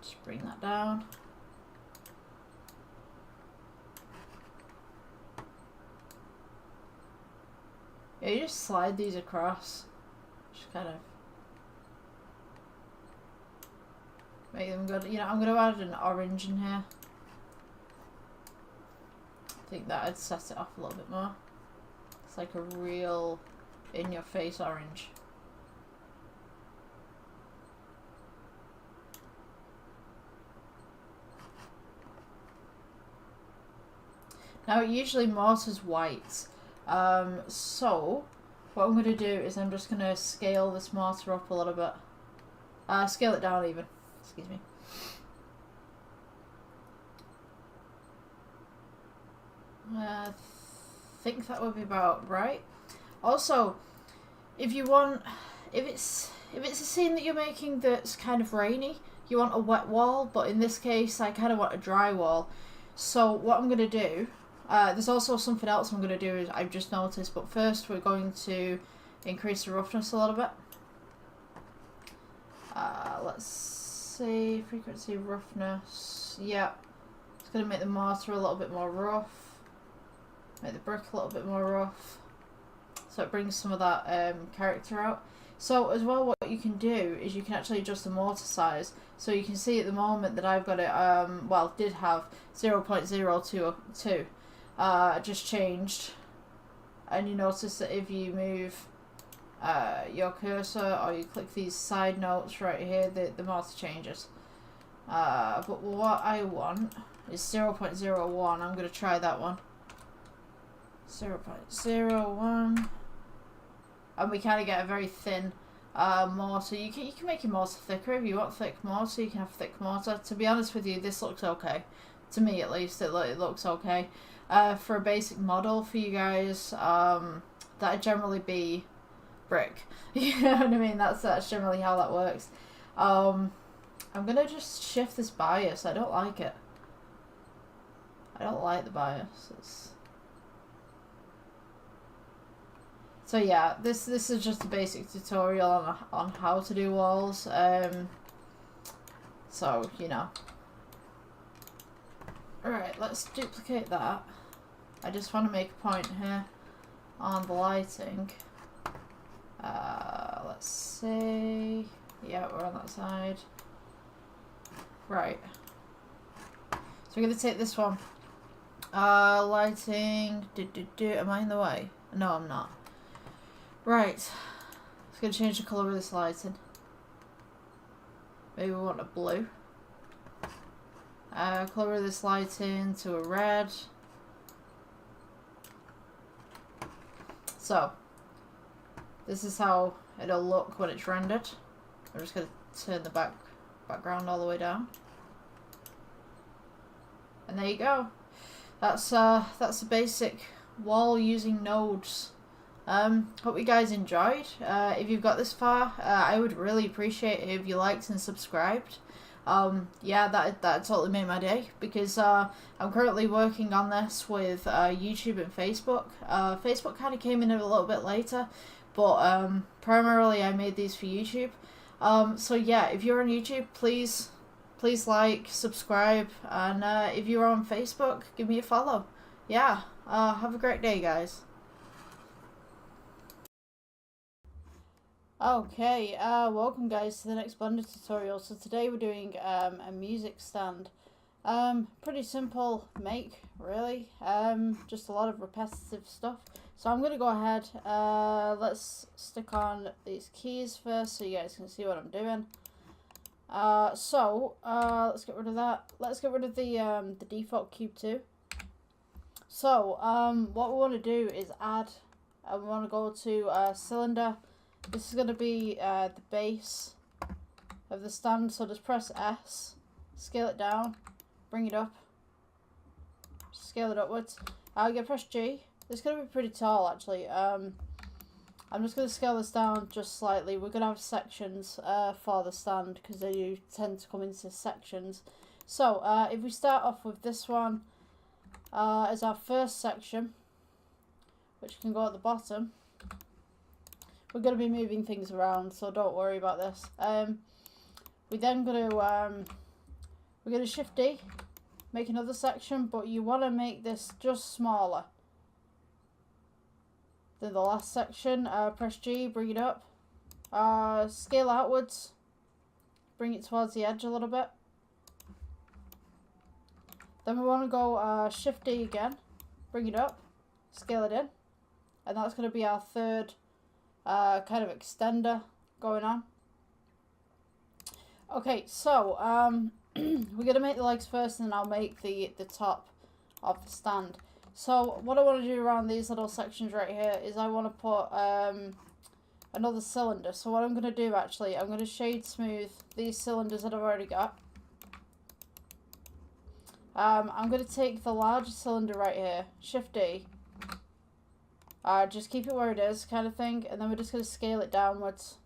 Just bring that down. Yeah, you just slide these across. Just kind of make them good. You know, I'm going to add an orange in here. I think that I'd set it off a little bit more. It's like a real in-your-face orange. Now usually mortar's white, so what I'm going to do is I'm just going to scale this mortar up a little bit. Scale it down even, excuse me. I think that would be about right. Also, if you want, if it's a scene that you're making that's kind of rainy, you want a wet wall, but in this case I kind of want a dry wall. So what I'm going to do, there's also something else I'm going to do, is I've just noticed, but first we're going to increase the roughness a little bit. Let's see, frequency, roughness, yeah. It's going to make the mortar a little bit more rough. Make the brick a little bit more rough, so it brings some of that character out. So as well, what you can do is you can actually adjust the mortar size. So you can see at the moment that I've got it, well, did have 0.022. Just changed, and you notice that if you move your cursor or you click these side notes right here, the mortar changes. But what I want is 0.01. I'm going to try that one. 0.01, and we kind of get a very thin mortar. You can make your mortar thicker if you want thick mortar. You can have thick mortar. To be honest with you, this looks okay. To me, at least, it looks okay. For a basic model for you guys, that'd generally be brick. You know what I mean? That's generally how that works. I'm gonna just shift this bias. I don't like it. I don't like the bias. So yeah, this is just a basic tutorial on how to do walls. So, you know. Alright, let's duplicate that. I just want to make a point here on the lighting. Let's see. Yeah, we're on that side. Right. So we're going to take this one. Lighting. Am I in the way? No, I'm not. Right. It's going to change the colour of this lighting. Maybe we want a blue. Colour of this lighting to a red. So, this is how it'll look when it's rendered. I'm just going to turn the background all the way down. And there you go. That's a basic wall using nodes. Hope you guys enjoyed. If you've got this far, I would really appreciate it if you liked and subscribed. Yeah, that totally made my day, because I'm currently working on this with YouTube and Facebook. Facebook kind of came in a little bit later, but primarily I made these for YouTube. So yeah, if you're on YouTube, please like, subscribe, and if you're on Facebook, give me a follow. Yeah, have a great day, guys. Okay, welcome guys to the next Blender tutorial. So today we're doing a music stand. Pretty simple make, really. Just a lot of repetitive stuff. So I'm going to go ahead, let's stick on these keys first so you guys can see what I'm doing. Let's get rid of that. Let's get rid of the default cube too. So, what we want to do is add, we want to go to cylinder. This is going to be the base of the stand, so just press S, scale it down, bring it up, scale it upwards. I'm going to press G. It's going to be pretty tall actually. I'm just going to scale this down just slightly. We're going to have sections for the stand because they do tend to come into sections. So if we start off with this one as our first section, which can go at the bottom. We're going to be moving things around, so don't worry about this. We're going to Shift D, make another section, but you want to make this just smaller than the last section. Press G, bring it up, scale outwards, bring it towards the edge a little bit. Then we want to go Shift D again, bring it up, scale it in, and that's going to be our third kind of extender going on. Okay, so we're going to make the legs first, and then I'll make the top of the stand. So what I want to do around these little sections right here is I want to put another cylinder. So what I'm going to do actually, I'm going to shade smooth these cylinders that I've already got. I'm going to take the larger cylinder right here, Shift D, just keep it where it is kind of thing, and then we're just going to scale it downwards.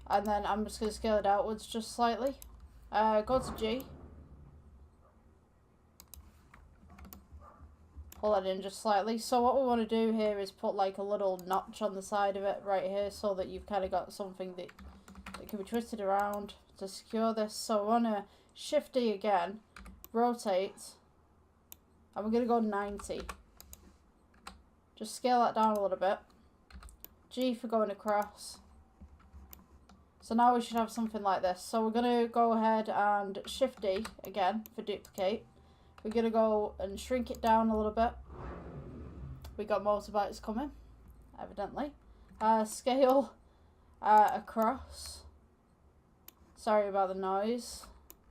And then I'm just going to scale it outwards just slightly. Go to G. Pull that in just slightly. So what we want to do here is put like a little notch on the side of it right here, so that you've kind of got something that can be twisted around to secure this. So we want to Shift D again, rotate, and we're going to go 90. Just scale that down a little bit. G for going across. So now we should have something like this. So we're going to go ahead and Shift D again for duplicate. We're going to go and shrink it down a little bit. We got motorbikes coming, evidently. Scale across. Sorry about the noise.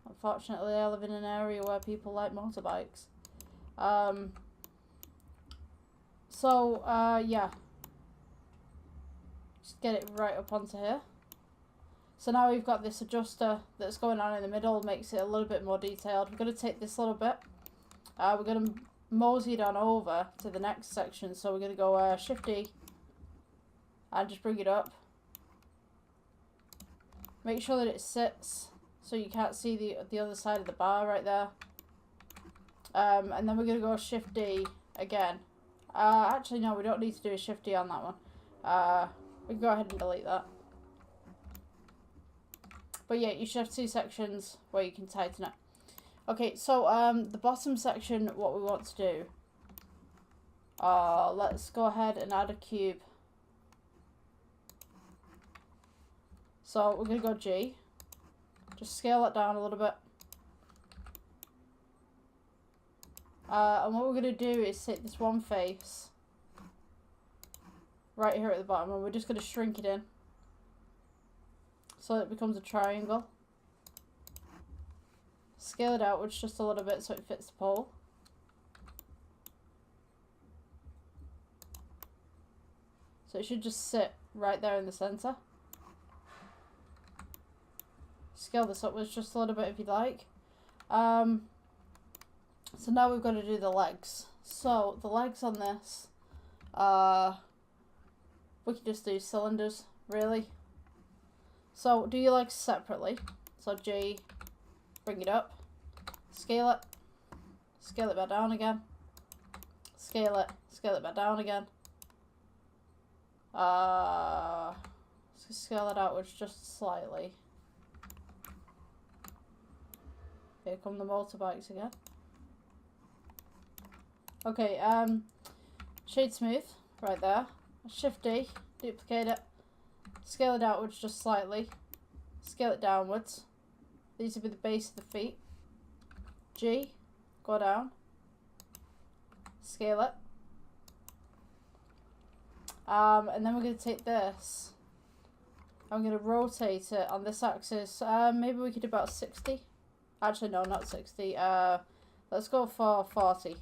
Unfortunately, I live in an area where people like motorbikes. Yeah. Just get it right up onto here. So now we've got this adjuster that's going on in the middle, makes it a little bit more detailed. We're going to take this little bit. We're going to mosey it on over to the next section. So we're going to go Shift D and just bring it up. Make sure that it sits so you can't see the other side of the bar right there. And then we're going to go Shift D again Actually, no, we don't need to do a Shift D on that one. We can go ahead and delete that. But yeah, you should have two sections where you can tighten it. Okay, so the bottom section, what we want to do, let's go ahead and add a cube. So we're going to go G. Just scale it down a little bit. And what we're going to do is take this one face right here at the bottom, and we're just going to shrink it in so it becomes a triangle. Scale it outwards just a little bit so it fits the pole. So it should just sit right there in the center. Scale this upwards just a little bit if you'd like. So now we've got to do the legs. So the legs on this, we can just do cylinders, really. So do your legs separately. So G, bring it up, scale it back down again, scale it back down again. Scale it outwards just slightly. Here come the motorbikes again. Okay, shade smooth, right there. Shift D, duplicate it. Scale it outwards just slightly. Scale it downwards. These will be the base of the feet. G, go down. Scale it. And then we're going to take this. I'm going to rotate it on this axis. Maybe we could do about 60. Actually, no, not 60. Let's go for 40.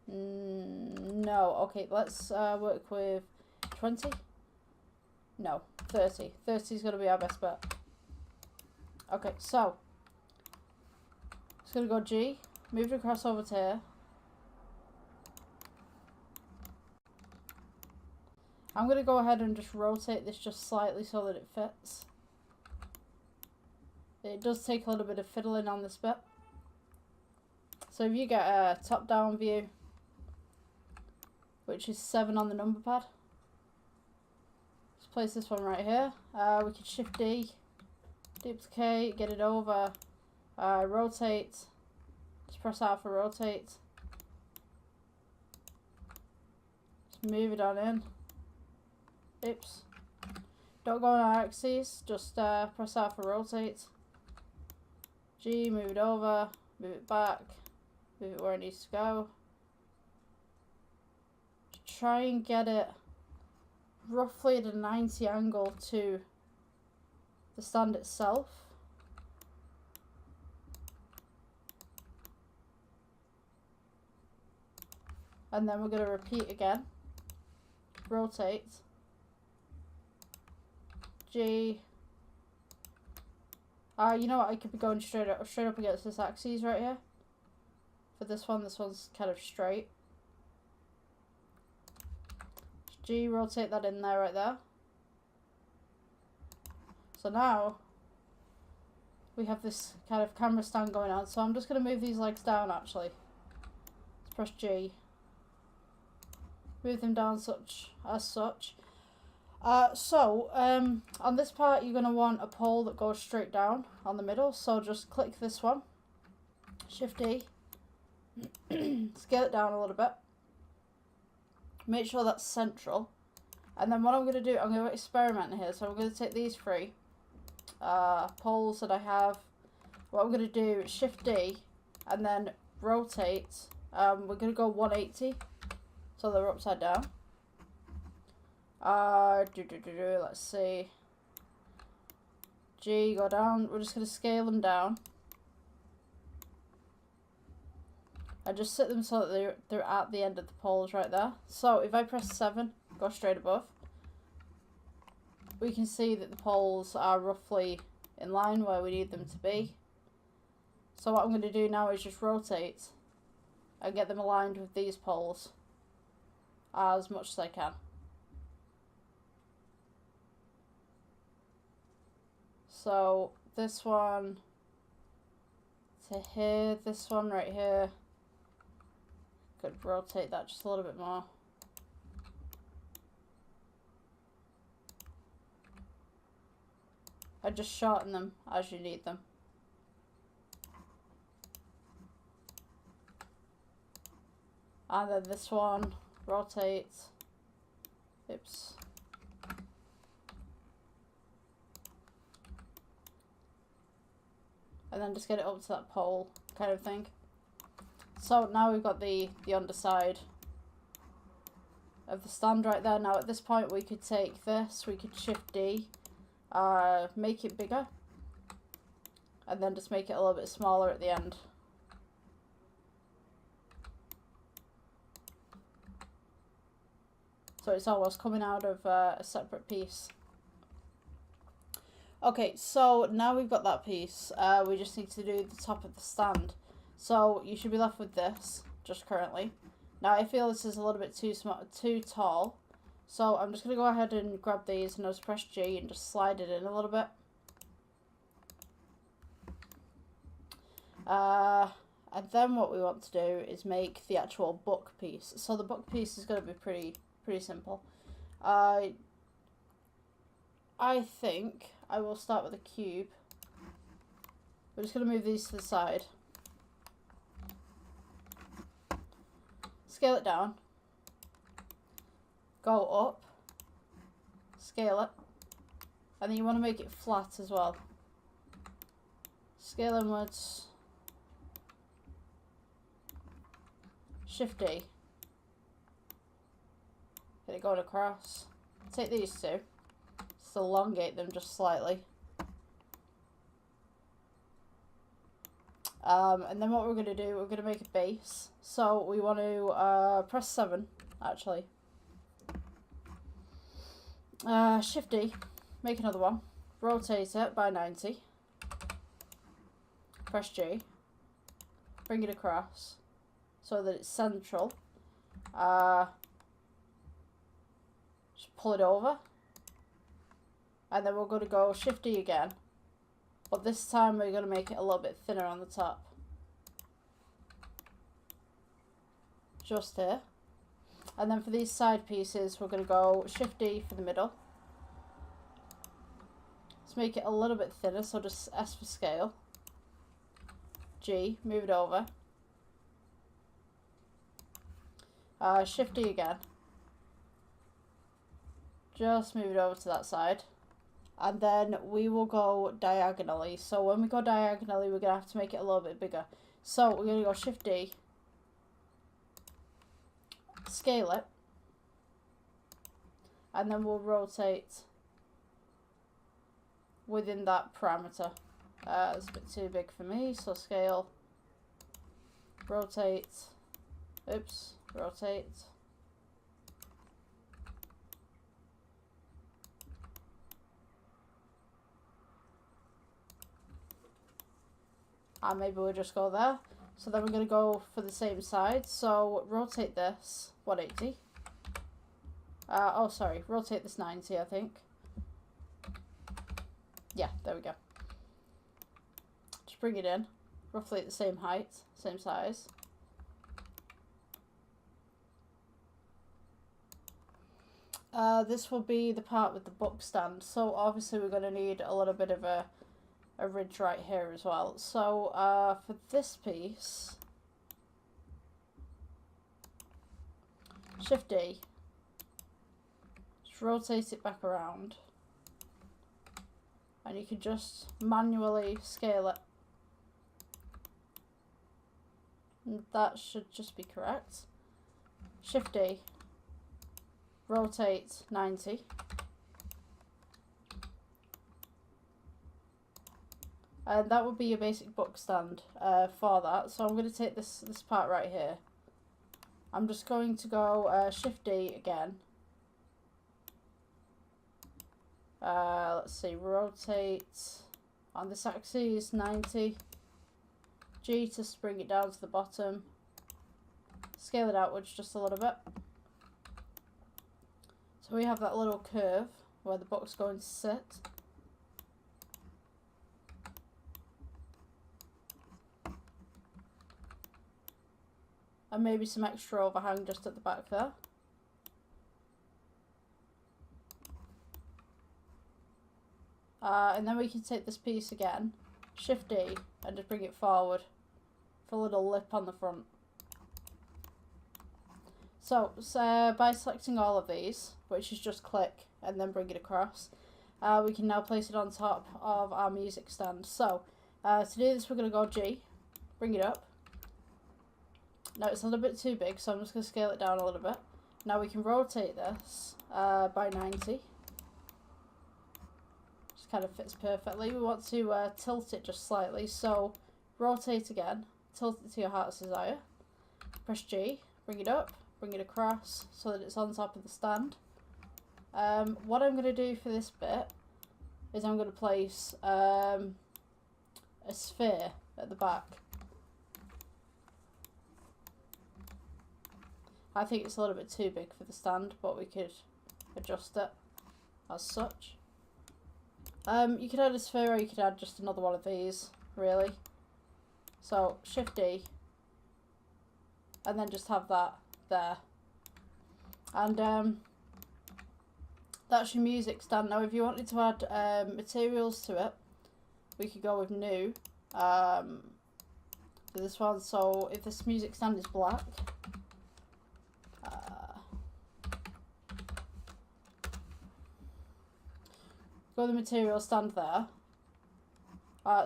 No, okay, let's work with 20. No, 30. 30 is going to be our best bet. Okay, so it's going to go G, move it across over to here. I'm going to go ahead and just rotate this just slightly so that it fits. It does take a little bit of fiddling on this bit. So if you get a top-down view, which is 7 on the number pad, let's place this one right here. We can Shift D, duplicate, get it over, rotate, just press R for rotate, just move it on in. Oops, don't go on our axes, just press R for rotate. G, move it over, move it back, move it where it needs to go. Try and get it roughly at a 90 angle to the stand itself. And then we're going to repeat again. Rotate. G. You know what? I could be going straight up against this axis right here. For this one's kind of straight. G, rotate that in there, right there. So now we have this kind of camera stand going on. So I'm just going to move these legs down actually. Let's press G. Move them down as such. On this part you're going to want a pole that goes straight down on the middle. So just click this one. Shift D. Scale it down a little bit. Make sure that's central. And then what I'm going to do, I'm going to experiment here. So I'm going to take these three poles that I have. What I'm going to do is Shift D and then rotate. We're going to go 180 so they're upside down. Let's see. G, go down. We're just going to scale them down. I just set them so that they're at the end of the poles right there. So if I press 7, go straight above, we can see that the poles are roughly in line where we need them to be. So what I'm going to do now is just rotate and get them aligned with these poles as much as I can. So this one to here, this one right here. Could rotate that just a little bit more. and just shorten them as you need them. And then this one, rotate, oops. And then just get it up to that pole kind of thing. So now we've got the underside of the stand right there. Now at this point we could take this, we could shift D, make it bigger, and then just make it a little bit smaller at the end. So it's almost coming out of a separate piece. Okay, so now we've got that piece, we just need to do the top of the stand. So you should be left with this, just currently. Now I feel this is a little bit too tall, so I'm just going to go ahead and grab these and just press G and just slide it in a little bit. And then what we want to do is make the actual book piece. So the book piece is going to be pretty simple. I think I will start with a cube. We're just going to move these to the side. Scale it down. Go up. Scale it. And then you want to make it flat as well. Scale inwards. Shift D. Get it going across. Take these two. Just elongate them just slightly. And then what we're going to do, we're going to make a base. So we want to press 7, actually. Shift D, make another one. Rotate it by 90. Press G. Bring it across so that it's central. Just pull it over. And then we're going to go Shift D again. But this time we're going to make it a little bit thinner on the top. Just here. And then for these side pieces, we're going to go Shift D for the middle. Let's make it a little bit thinner, so just S for scale. G, move it over. Shift D again. Just move it over to that side. And then we will go diagonally. So when we go diagonally, we're going to have to make it a little bit bigger. So we're going to go Shift D. Scale it. And then we'll rotate within that parameter. It's a bit too big for me, so scale. Rotate. Oops. Rotate. And maybe we'll just go there. So then we're going to go for the same side. So rotate this 180. Oh, sorry. Rotate this 90, I think. Yeah, there we go. Just bring it in. Roughly at the same height, same size. This will be the part with the book stand. So obviously we're going to need a little bit of a ridge right here as well. So for this piece, Shift D, just rotate it back around, and you can just manually scale it. And that should just be correct. Shift D, rotate 90. And that would be your basic book stand for that. So I'm going to take this part right here. I'm just going to go Shift D again. Let's see, rotate on this axis 90. G to bring it down to the bottom. Scale it outwards just a little bit. So we have that little curve where the book's going to sit. And maybe some extra overhang just at the back there. And then we can take this piece again, Shift D, and just bring it forward for a little lip on the front. So by selecting all of these, which is just click and then bring it across, we can now place it on top of our music stand. So to do this, we're going to go G, bring it up. Now it's a little bit too big, so I'm just going to scale it down a little bit. Now we can rotate this by 90. Just kind of fits perfectly. We want to tilt it just slightly, so rotate again, tilt it to your heart's desire. Press G, bring it up, bring it across so that it's on top of the stand. What I'm going to do for this bit is I'm going to place a sphere at the back. I think it's a little bit too big for the stand, but we could adjust it as such. You could add a sphere, or you could add just another one of these, really. So Shift D, and then just have that there. And that's your music stand. Now if you wanted to add materials to it, we could go with new for this one. So if this music stand is black, go to the material stand there.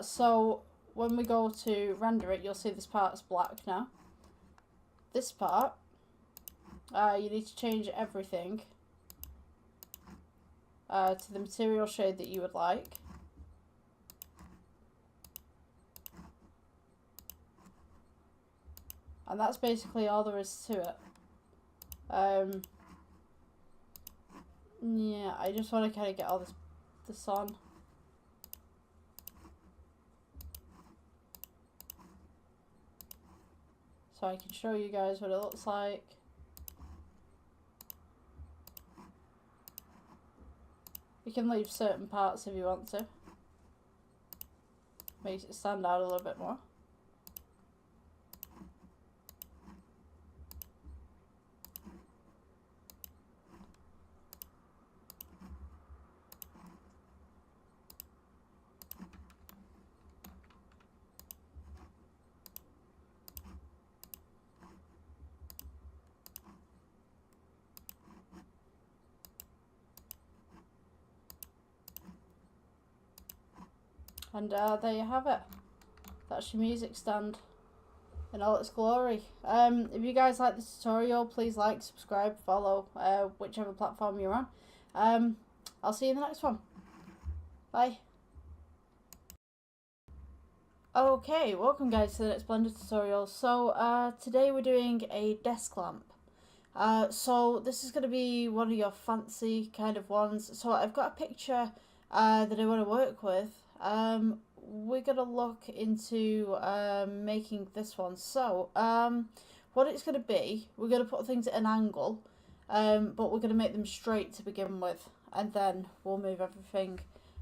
So when we go to render it, you'll see this part's black now. This part, you need to change everything to the material shade that you would like. And that's basically all there is to it. Yeah, I just want to kind of get all this on. So I can show you guys what it looks like. You can leave certain parts if you want to. Makes it stand out a little bit more. And there you have it. That's your music stand in all its glory. If you guys like this tutorial, please like, subscribe, follow, whichever platform you're on. I'll see you in the next one. Bye. Okay, welcome guys to the next Blender tutorial. So today we're doing a desk lamp. So this is going to be one of your fancy kind of ones. So I've got a picture that I want to work with. We're going to look into making this one. So what it's going to be, we're going to put things at an angle, but we're going to make them straight to begin with, and then we'll move everything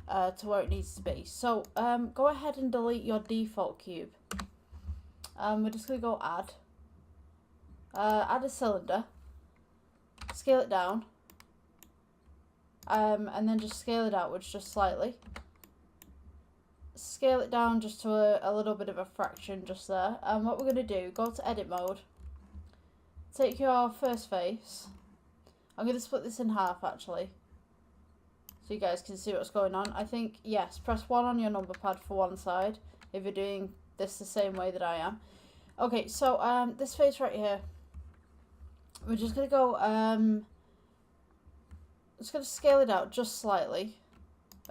to where it needs to be. So go ahead and delete your default cube. We're just going to go add a cylinder, scale it down, and then just scale it outwards just slightly. Scale it down just to a little bit of a fraction just there. And what we're going to do, go to edit mode, take your first face. I'm going to split this in half actually, so you guys can see what's going on. I think, yes, press 1 on your number pad for one side if you're doing this the same way that I am. Okay, so this face right here, we're just going to go, just going to scale it out just slightly.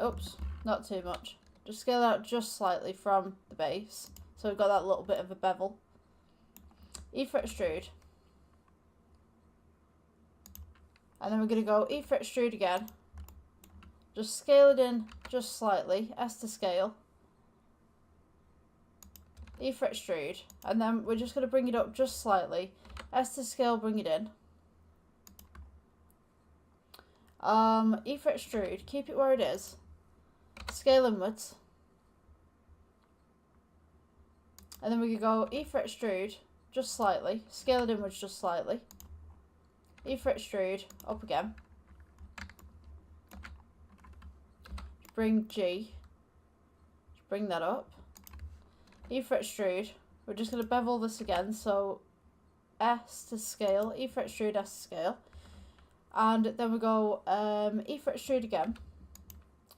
Oops, not too much. Just scale it out just slightly from the base, so we've got that little bit of a bevel. E for extrude. And then we're going to go E for extrude again. Just scale it in just slightly, S to scale. E for extrude. And then we're just going to bring it up just slightly. S to scale, bring it in. E for extrude, keep it where it is. Scale inwards. And then we could go E for extrude, just slightly. Scale it inwards just slightly. E for extrude, up again. bring G, just bring that up. E for extrude, we're just going to bevel this again, so S to scale, E for extrude, S to scale. And then we go E for extrude again,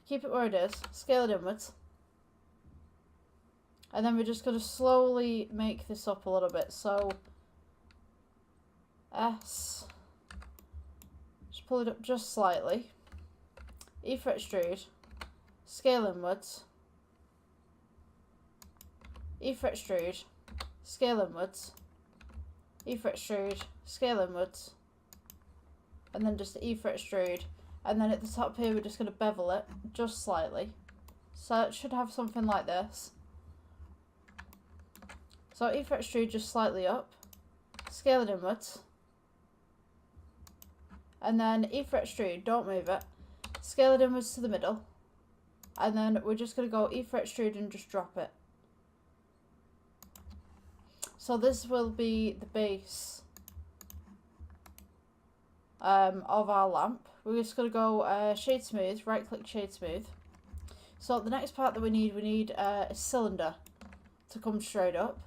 keep it where it is, scale it inwards. And then we're just going to slowly make this up a little bit, so S, just pull it up just slightly, E for extrude, scale inwards, E for extrude, scale inwards, E for extrude, scale inwards, and then just E for extrude, and then at the top here we're just going to bevel it just slightly. So it should have something like this. So E for extrude just slightly up, scale it inwards, and then E for extrude, don't move it, scale it inwards to the middle, and then we're just going to go E for extrude and just drop it. So this will be the base of our lamp. We're just going to go shade smooth, right click shade smooth. So the next part that we need a cylinder to come straight up.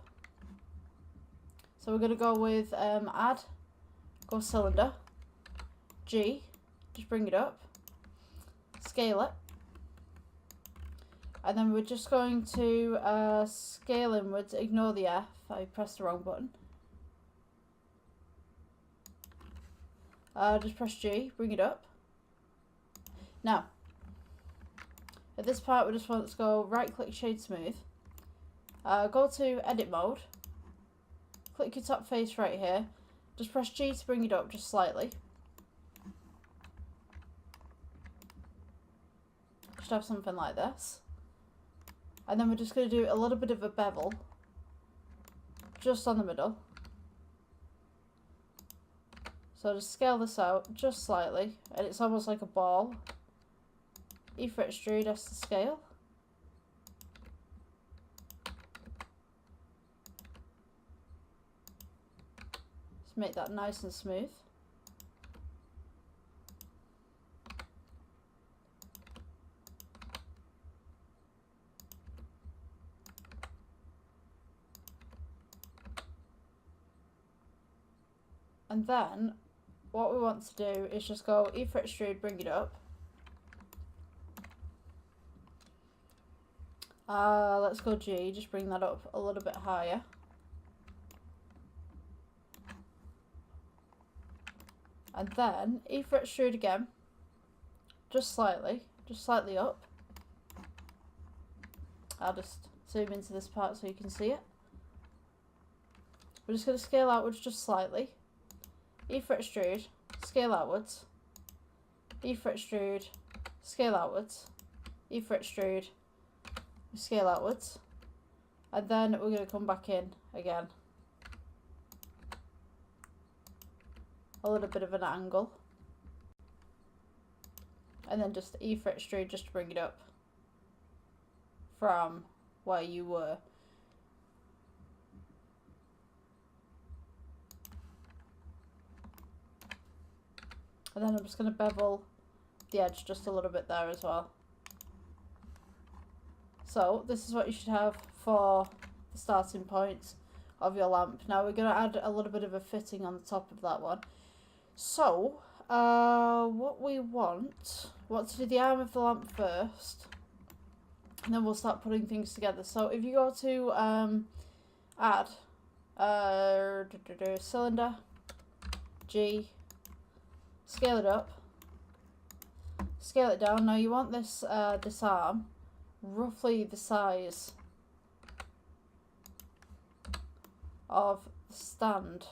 So we're going to go with add, go cylinder, G, just bring it up, scale it, and then we're just going to scale inwards, ignore the F, I pressed the wrong button. Just press G, bring it up. Now, at this part we just want to go right click shade smooth, go to edit mode, click your top face right here, just press G to bring it up just slightly. Should have something like this. And then we're just going to do a little bit of a bevel just on the middle. So just scale this out just slightly, and it's almost like a ball. E for extrude, S to scale. Just make that nice and smooth. And then what we want to do is just go E for extrude, bring it up. Let's go G, just bring that up a little bit higher. And then E for extrude again, just slightly up. I'll just zoom into this part so you can see it. We're just going to scale outwards just slightly. E for extrude, scale outwards, E for extrude, scale outwards, E for extrude, scale outwards, and then we're going to come back in again. A little bit of an angle, and then just E for extrude just to bring it up from where you were. And then I'm just going to bevel the edge just a little bit there as well. So this is what you should have for the starting point of your lamp. Now we're going to add a little bit of a fitting on the top of that one. So what we want to do the arm of the lamp first, and then we'll start putting things together. So if you go to add cylinder, G, scale it up, scale it down. Now you want this this arm roughly the size of the stand.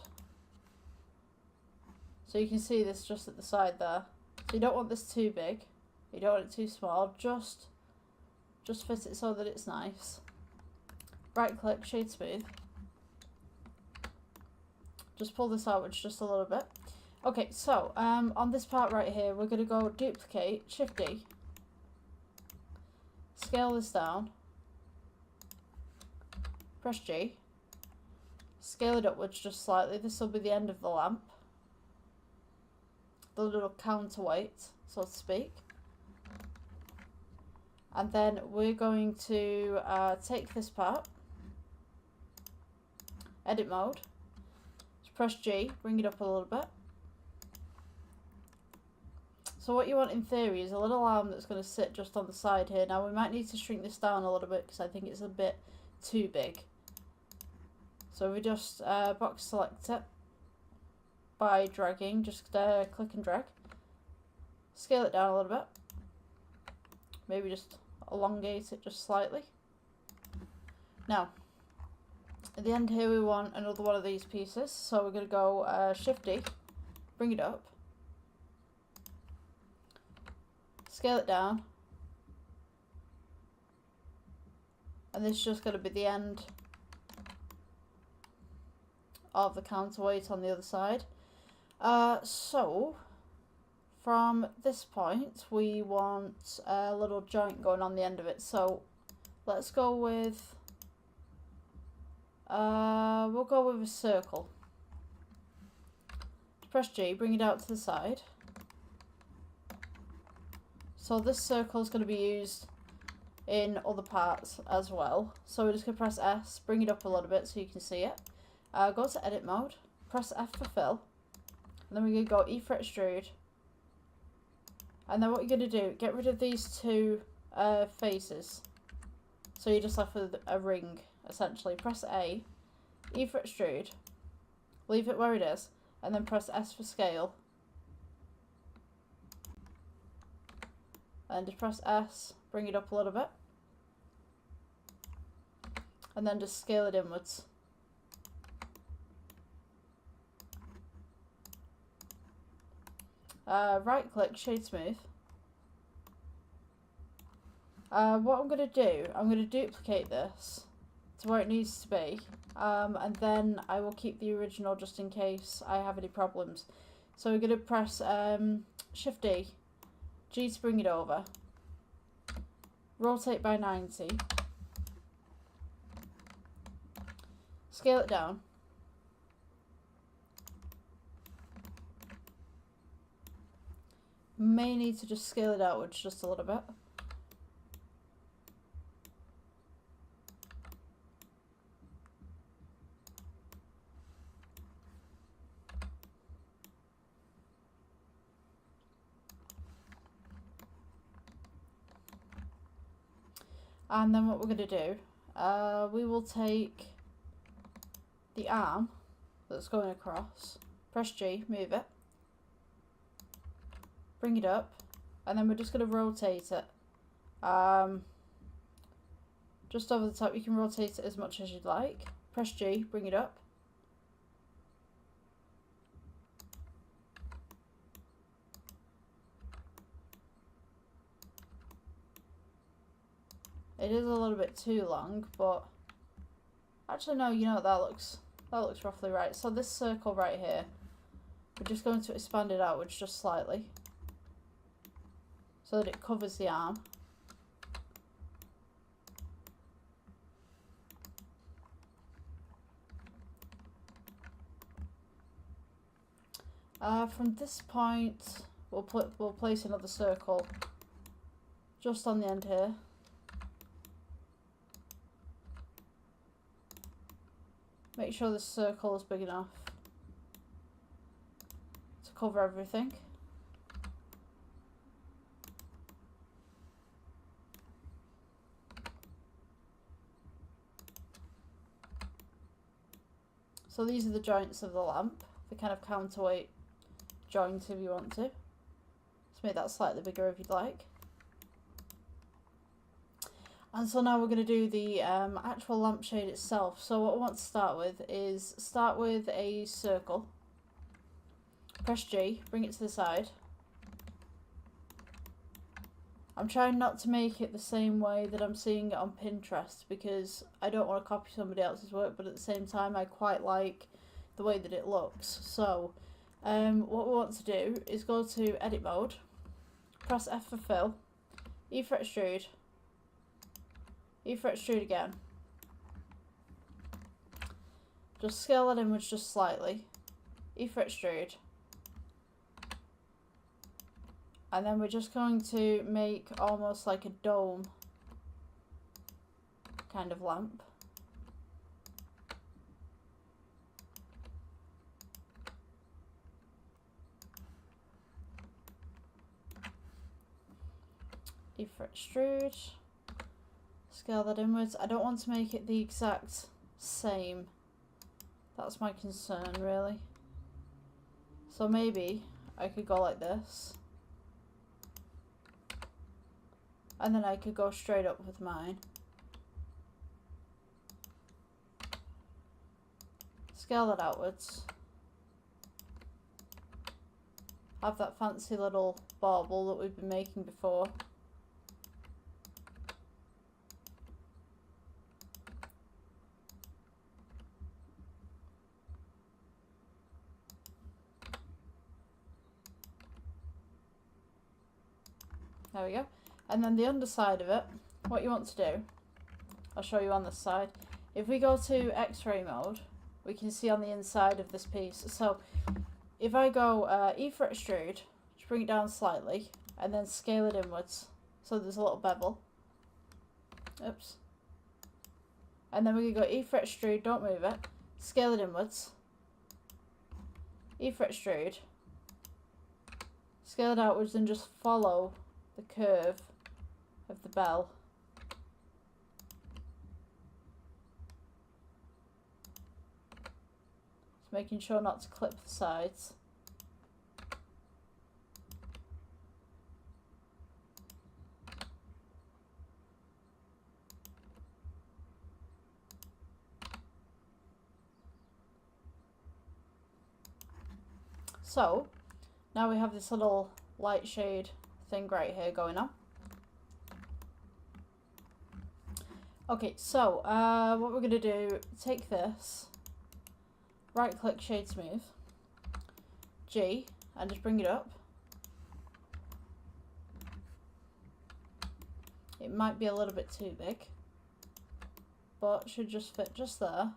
So you can see this just at the side there. So you don't want this too big, you don't want it too small, just fit it so that it's nice. Right click, shade smooth. Just pull this outwards just a little bit. Okay, so on this part right here, we're going to go duplicate, Shift D, scale this down, press G, scale it upwards just slightly. This will be the end of the lamp, the little counterweight, so to speak. And then we're going to take this part, edit mode, just press G, bring it up a little bit. So what you want in theory is a little arm that's going to sit just on the side here. Now we might need to shrink this down a little bit because I think it's a bit too big. So we just box select it by dragging, just click and drag. Scale it down a little bit. Maybe just elongate it just slightly. Now, at the end here we want another one of these pieces. So we're going to go Shift D, bring it up, scale it down, and this is just going to be the end of the counterweight on the other side. So from this point we want a little joint going on the end of it, so let's go with we'll go with a circle. Press G, bring it out to the side. So this circle is going to be used in other parts as well, so we're just going to press S, bring it up a little bit so you can see it. Go to edit mode, press F for fill, and then we're going to go E for extrude. And then what you're going to do, get rid of these two faces. So you're just left with a ring, essentially. Press A, E for extrude, leave it where it is, and then press S for scale. And just press S, bring it up a little bit. And then just scale it inwards. Right click, shade smooth. What I'm going to do, I'm going to duplicate this to where it needs to be, and then I will keep the original just in case I have any problems. So we're going to press Shift D, G to bring it over, rotate by 90, scale it down, may need to just scale it outwards just a little bit. And then what we're going to do, we will take the arm that's going across, press G, move it, bring it up, and then we're just going to rotate it just over the top. You can rotate it as much as you'd like. Press G, bring it up. It is a little bit too long, but actually no, you know what, that looks roughly right. So this circle right here, we're just going to expand it outwards just slightly so that it covers the arm. From this point, we'll place another circle just on the end here. Make sure this circle is big enough to cover everything. So these are the joints of the lamp, the kind of counterweight joint if you want to. Let's make that slightly bigger if you'd like. And so now we're going to do the actual lampshade itself. So what I want to start with is a circle. Press G, bring it to the side. I'm trying not to make it the same way that I'm seeing it on Pinterest because I don't want to copy somebody else's work, but at the same time I quite like the way that it looks. So what we want to do is go to edit mode, press F for fill, E for extrude, E for extrude again. Just scale that inwards just slightly. E for extrude. And then we're just going to make almost like a dome kind of lamp. E for extrude. Scale that inwards. I don't want to make it the exact same. That's my concern, really. So maybe I could go like this. And then I could go straight up with mine. Scale that outwards. Have that fancy little bauble that we've been making before. There we go. And then the underside of it, what you want to do, I'll show you on this side. If we go to X-ray mode, we can see on the inside of this piece. So if I go E for extrude, just bring it down slightly, and then scale it inwards. So there's a little bevel. Oops. And then we can go E for extrude, don't move it, scale it inwards. E for extrude, scale it outwards and just follow the curve of the bell. Just making sure not to clip the sides. So now we have this little light shade thing right here going on. Okay, so what we're going to do, take this, right click shade smooth, G, and just bring it up. It might be a little bit too big, but should just fit just there.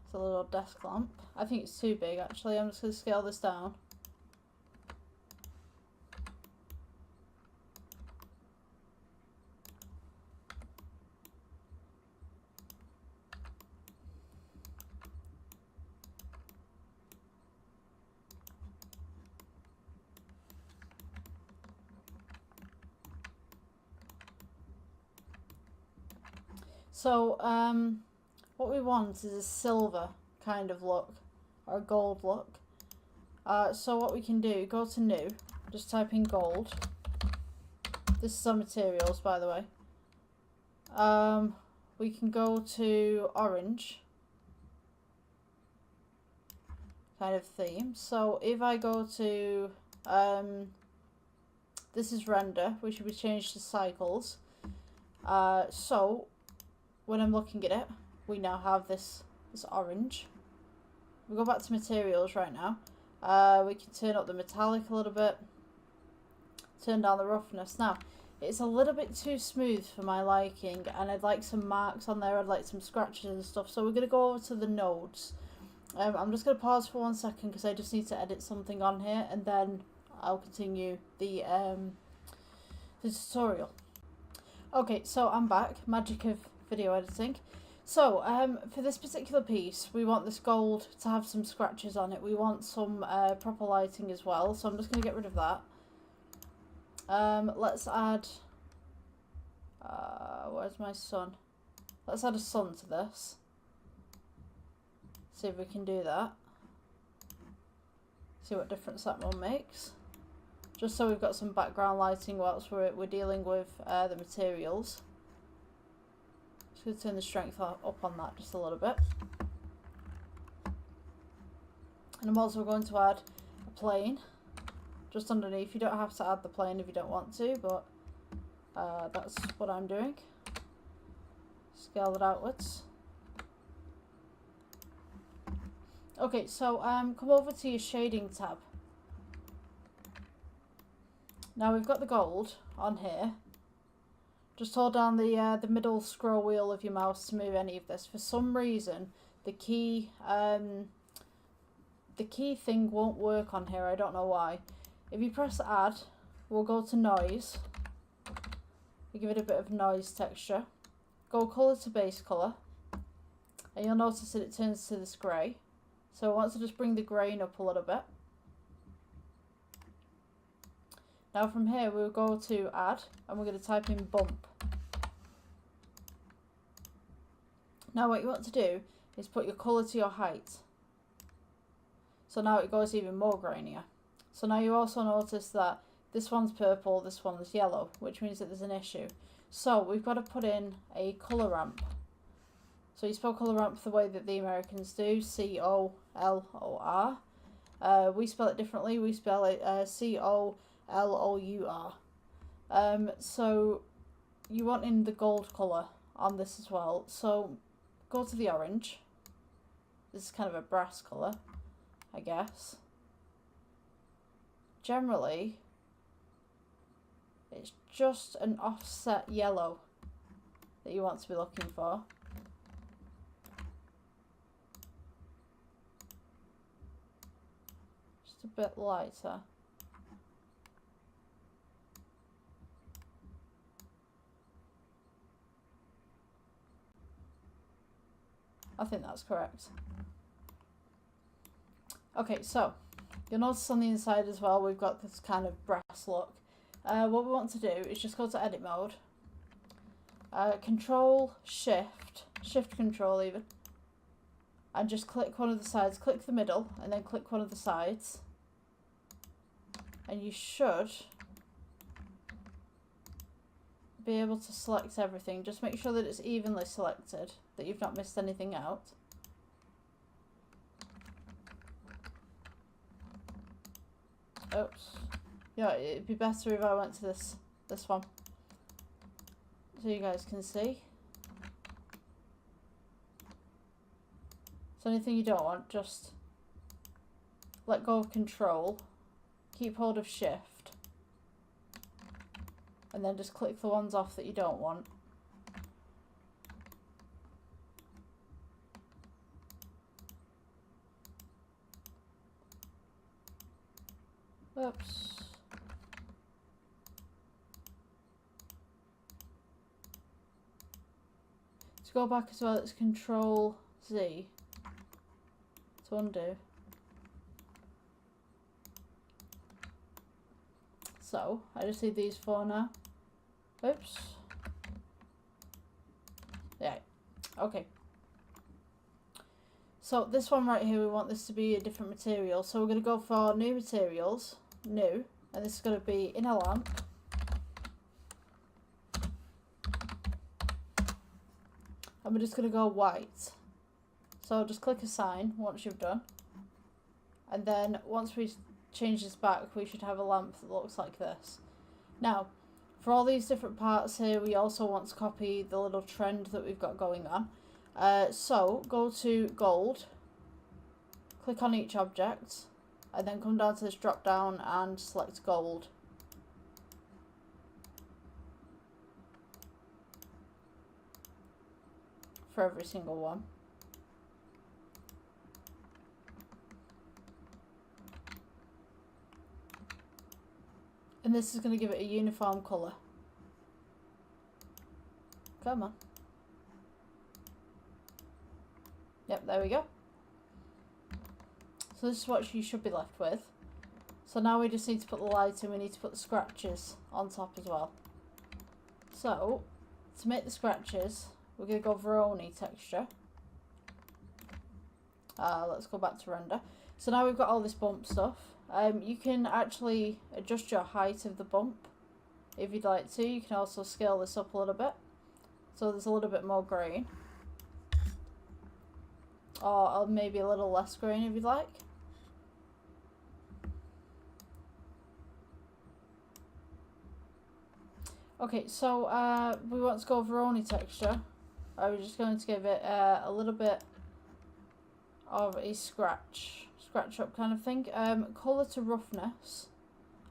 It's a little desk lamp. I think it's too big actually. I'm just going to scale this down. So what we want is a silver kind of look, or a gold look. So what we can do, go to new, just type in gold. This is on materials, by the way. We can go to orange kind of theme. So if I go to, this is render, which should be changed to cycles. So when I'm looking at it, we now have this orange. We go back to materials right now. We can turn up the metallic a little bit, turn down the roughness. Now, it's a little bit too smooth for my liking, and I'd like some marks on there, I'd like some scratches and stuff. So we're going to go over to the nodes. I'm just going to pause for 1 second because I just need to edit something on here, and then I'll continue the tutorial. Okay, so I'm back. Magic of video editing. So for this particular piece, we want this gold to have some scratches on it. We want some proper lighting as well, so I'm just going to get rid of that. Let's add, where's my sun? Let's add a sun to this. See if we can do that. See what difference that one makes. Just so we've got some background lighting whilst we're dealing with the materials. Just going to turn the strength up on that just a little bit. And I'm also going to add a plane just underneath. You don't have to add the plane if you don't want to, but that's what I'm doing. Scale it outwards. Okay, so come over to your shading tab. Now we've got the gold on here. Just hold down the middle scroll wheel of your mouse to move any of this. For some reason, the key thing won't work on here. I don't know why. If you press add, we'll go to noise. to give it a bit of noise texture. Go colour to base colour, and you'll notice that it turns to this grey. So I want to just bring the grain up a little bit. Now from here we'll go to add, and we're going to type in bump. Now what you want to do is put your colour to your height. So now it goes even more grainier. So now you also notice that this one's purple, this one's yellow, which means that there's an issue. So we've got to put in a colour ramp. So you spell colour ramp the way that the Americans do, C-O-L-O-R. We spell it differently, we spell it C-O-L-O-U-R. So you want in the gold colour on this as well. So go to the orange. This is kind of a brass colour, I guess. Generally, it's just an offset yellow that you want to be looking for. Just a bit lighter. I think that's correct. Okay, so you'll notice on the inside as well we've got this kind of brass look. What we want to do is just go to edit mode, control shift control even, and just click one of the sides, click the middle and then click one of the sides, and you should be able to select everything. Just make sure that it's evenly selected, that you've not missed anything out. Oops. Yeah, it'd be better if I went to this one, so you guys can see. So anything you don't want, just let go of control, keep hold of shift, and then just click the ones off that you don't want. Oops. To go back as well, it's Control Z to undo. So I just need these four now. Oops. Yeah. Okay. So this one right here, we want this to be a different material. So we're going to go for new materials, new, and this is going to be inner lamp. And we're just going to go white. So just click assign once you've done. And then once we change this back, we should have a lamp that looks like this. Now, for all these different parts here, we also want to copy the little trend that we've got going on. So go to gold, click on each object, and then come down to this drop down and select gold. For every single one. And this is going to give it a uniform colour. Come on. Yep, there we go. So this is what you should be left with. So now we just need to put the light in, we need to put the scratches on top as well. So, to make the scratches, we're going to go Veroni texture. Let's go back to render. So now we've got all this bump stuff. You can actually adjust your height of the bump if you'd like to. You can also scale this up a little bit, so there's a little bit more grain. Or maybe a little less grain if you'd like. Okay, so we want to go Veroni texture. We're just going to give it a little bit of a scratch up kind of thing. Colour to roughness.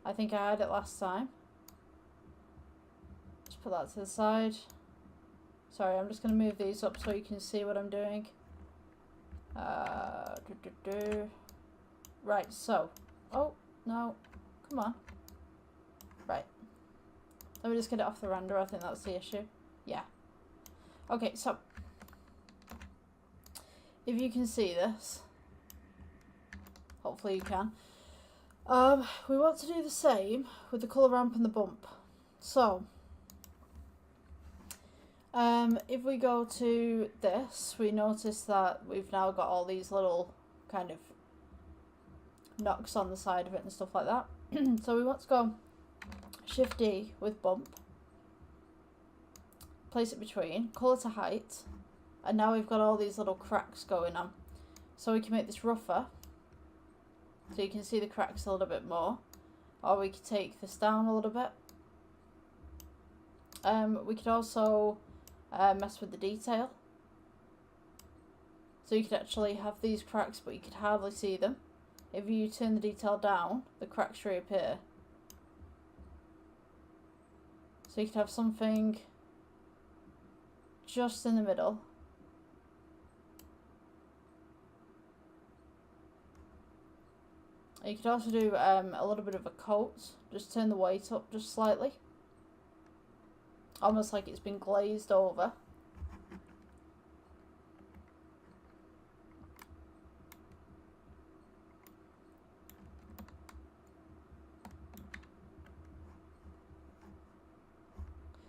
I think I had it last time. Just put that to the side. Sorry, I'm just going to move these up so you can see what I'm doing. Right, so. Oh, no. Come on. Right. Let me just get it off the render. I think that's the issue. Yeah. Okay, so if you can see this, hopefully you can. We want to do the same with the colour ramp and the bump. So, if we go to this, we notice that we've now got all these little kind of knocks on the side of it and stuff like that. So we want to go Shift D with bump, place it between, colour to height, and now we've got all these little cracks going on. So we can make this rougher, so you can see the cracks a little bit more, or we could take this down a little bit. We could also mess with the detail, so you could actually have these cracks but you could hardly see them. If you turn the detail down, the cracks reappear. So you could have something just in the middle. You could also do a little bit of a coat, just turn the weight up just slightly. Almost like it's been glazed over.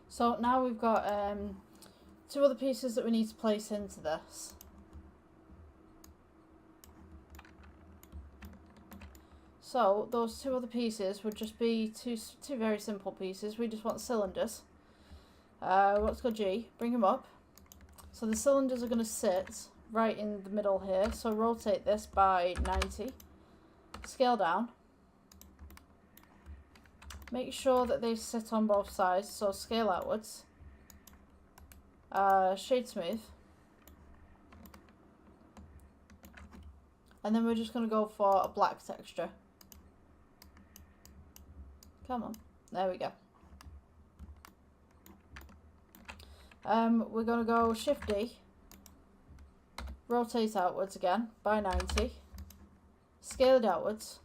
So now we've got two other pieces that we need to place into this. So those two other pieces would just be two very simple pieces. We just want cylinders. Let's go G, bring them up. So the cylinders are going to sit right in the middle here. So rotate this by 90. Scale down. Make sure that they sit on both sides, so scale outwards. Shade smooth. And then we're just going to go for a black texture. Come on. There we go. We're going to go Shift D. Rotate outwards again by 90. Scale it outwards.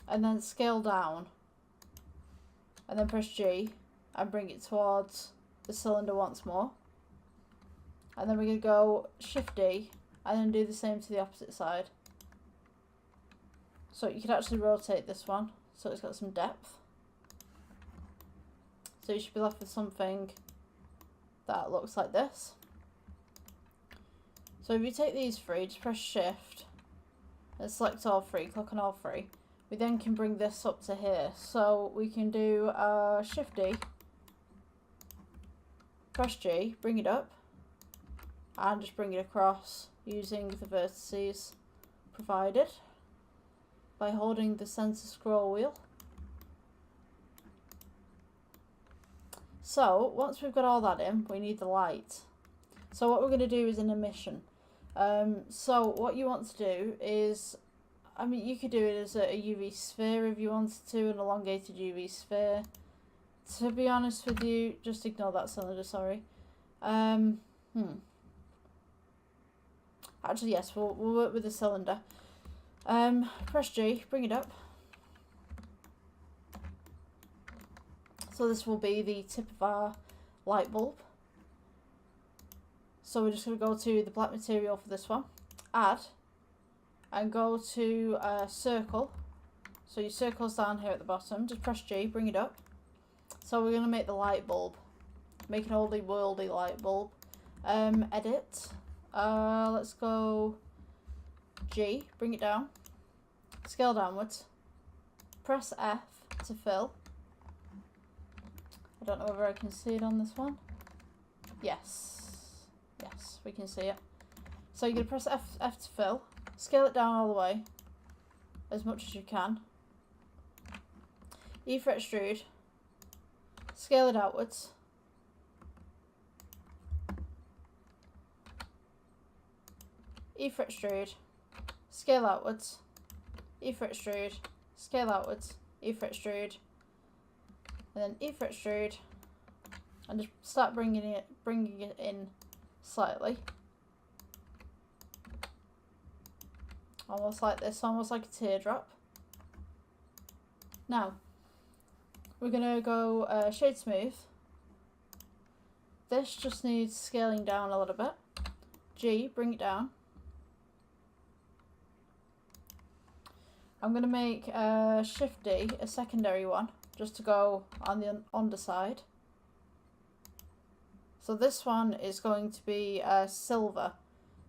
And then scale down. And then press G and bring it towards the cylinder once more. And then we're going to go Shift D and then do the same to the opposite side. So you could actually rotate this one so it's got some depth. So you should be left with something that looks like this. So if you take these three, just press Shift and select all three, click on all three. We then can bring this up to here. So we can do Shift D, press G, bring it up, and just bring it across using the vertices provided by holding the center scroll wheel. So once we've got all that in, we need the light. So what we're going to do is an emission. So what you want to do is, I mean, you could do it as a UV sphere if you wanted to, an elongated UV sphere. To be honest with you, just ignore that cylinder, sorry. Actually, yes, we'll work with the cylinder. Press G, bring it up. So this will be the tip of our light bulb. So we're just going to go to the black material for this one, add, and go to circle. So your circle's down here at the bottom, just press G, bring it up. So we're going to make the light bulb, make an oldie worldy light bulb. Edit, let's go G, bring it down, scale downwards, press F to fill. I don't know whether I can see it on this one. Yes, we can see it. So you're going to press F to fill, scale it down all the way, as much as you can. E for extrude, scale it outwards. E for extrude, scale outwards. E for extrude, scale outwards. E for extrude, and then E for extrude, and just start bringing it in slightly, almost like this, almost like a teardrop. Now we're going to go shade smooth. This just needs scaling down a little bit. G, bring it down. I'm going to make Shift D a secondary one, just to go on the underside. So this one is going to be silver.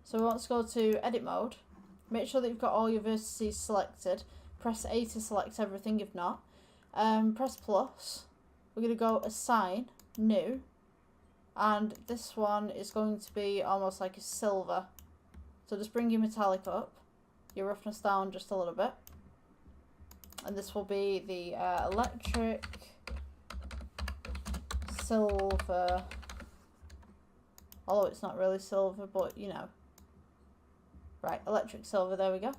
So we want to go to edit mode. Make sure that you've got all your vertices selected. Press A to select everything if not. Press plus. We're going to go assign, new. And this one is going to be almost like a silver. So just bring your metallic up. Your roughness down just a little bit. And this will be the electric silver. Although it's not really silver, but you know. Right, electric silver, there we go.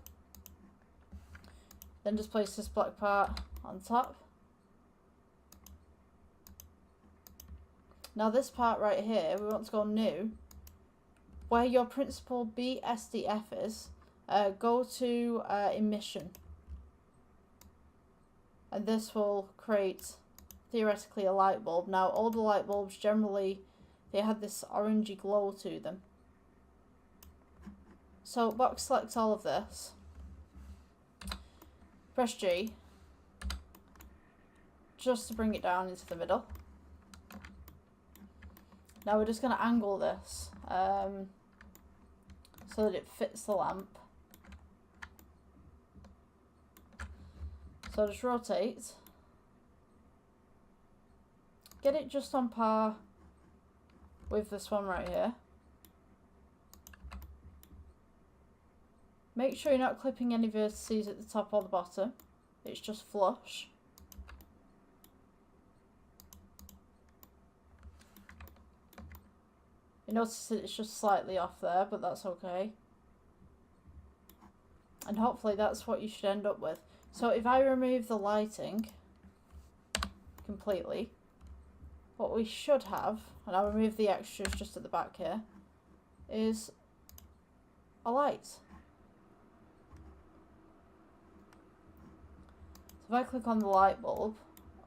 Then just place this black part on top. Now this part right here, we want to go new. Where your principal BSDF is, go to emission. And this will create, theoretically, a light bulb. Now all the light bulbs generally, they have this orangey glow to them. So box select all of this. Press G. Just to bring it down into the middle. Now we're just going to angle this so that it fits the lamp. So just rotate. Get it just on par with this one right here. Make sure you're not clipping any vertices at the top or the bottom. It's just flush. You notice that it's just slightly off there, but that's okay. And hopefully that's what you should end up with. So if I remove the lighting completely, what we should have, and I'll remove the extras just at the back here, is a light. If I click on the light bulb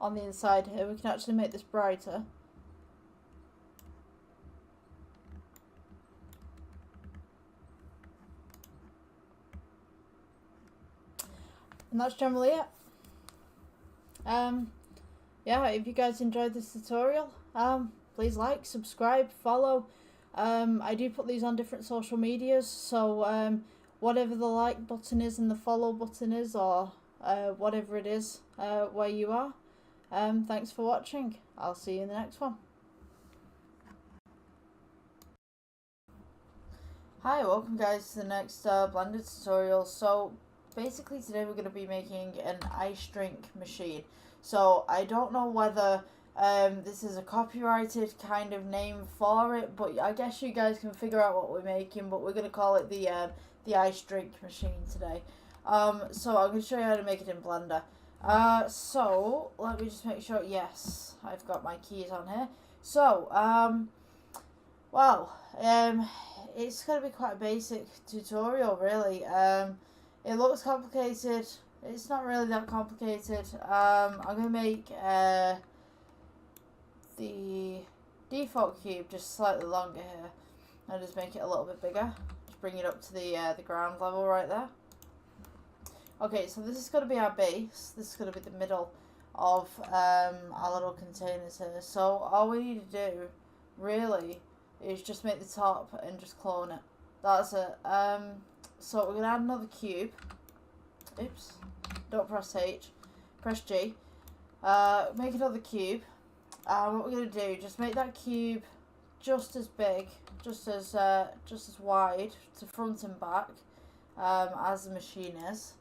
on the inside here, we can actually make this brighter. And that's generally it. Yeah, if you guys enjoyed this tutorial, please like, subscribe, follow. I do put these on different social medias, so whatever the like button is and the follow button is, or whatever it is where you are. Thanks for watching. I'll see you in the next one. Hi, welcome guys to the next Blender tutorial. So basically today we're going to be making an ice drink machine. So I don't know whether this is a copyrighted kind of name for it, but I guess you guys can figure out what we're making, but we're going to call it the ice drink machine today. So I'm going to show you how to make it in Blender. So let me just make sure, yes, I've got my keys on here. So, well, it's going to be quite a basic tutorial really. It looks complicated. It's not really that complicated. I'm going to make the default cube just slightly longer here. I'll just make it a little bit bigger. Just bring it up to the ground level right there. Okay, so this is going to be our base. This is going to be the middle of our little containers here. So all we need to do really is just make the top and just clone it. That's it. So we're going to add another cube. Oops. Don't press H. Press G. Make another cube. What we're going to do, just make that cube just as big, just as wide to front and back as the machine is.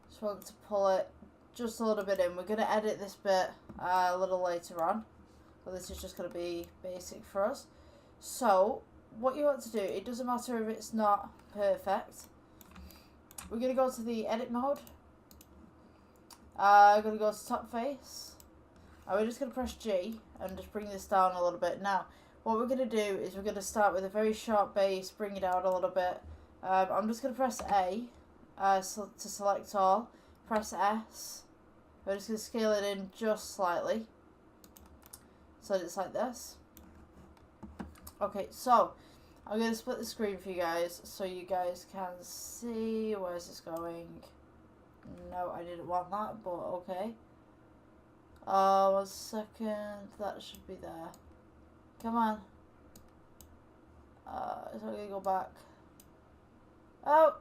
Just want to pull it just a little bit in. We're going to edit this bit a little later on, but this is just going to be basic for us. So what you want to do, it doesn't matter if it's not perfect. We're going to go to the edit mode. We're going to go to top face. And we're just going to press G and just bring this down a little bit. Now, what we're going to do is we're going to start with a very sharp base, bring it out a little bit. I'm just going to press A to select all. Press S. We're just going to scale it in just slightly, so that it's like this. Okay, so I'm going to split the screen for you guys, so you guys can see. Where's this going? No, I didn't want that, but okay. 1 second, that should be there. Come on. So I'm going to go back. Oh!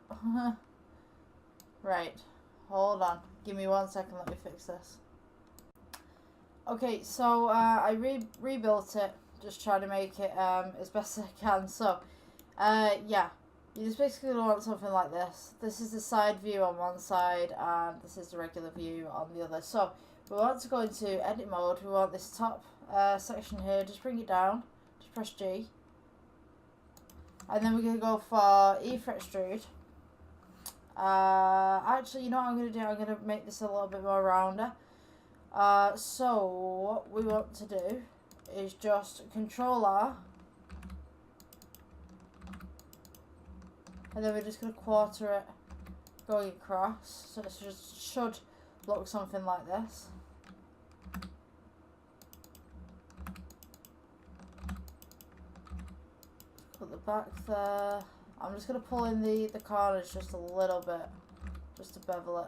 Right, hold on. Give me 1 second, let me fix this. Okay, so I rebuilt it, just trying to make it as best as I can. So, yeah, you just basically want something like this. This is the side view on one side, and this is the regular view on the other. So, we want to go into edit mode. We want this top section here, just bring it down, just press G. And then we're going to go for E for extrude. Actually, you know what I'm going to do? I'm going to make this a little bit more rounder. So what we want to do is just Control R. And then we're just going to quarter it going across. So it just should look something like this. Put the back there. I'm just going to pull in the corners just a little bit, just to bevel it.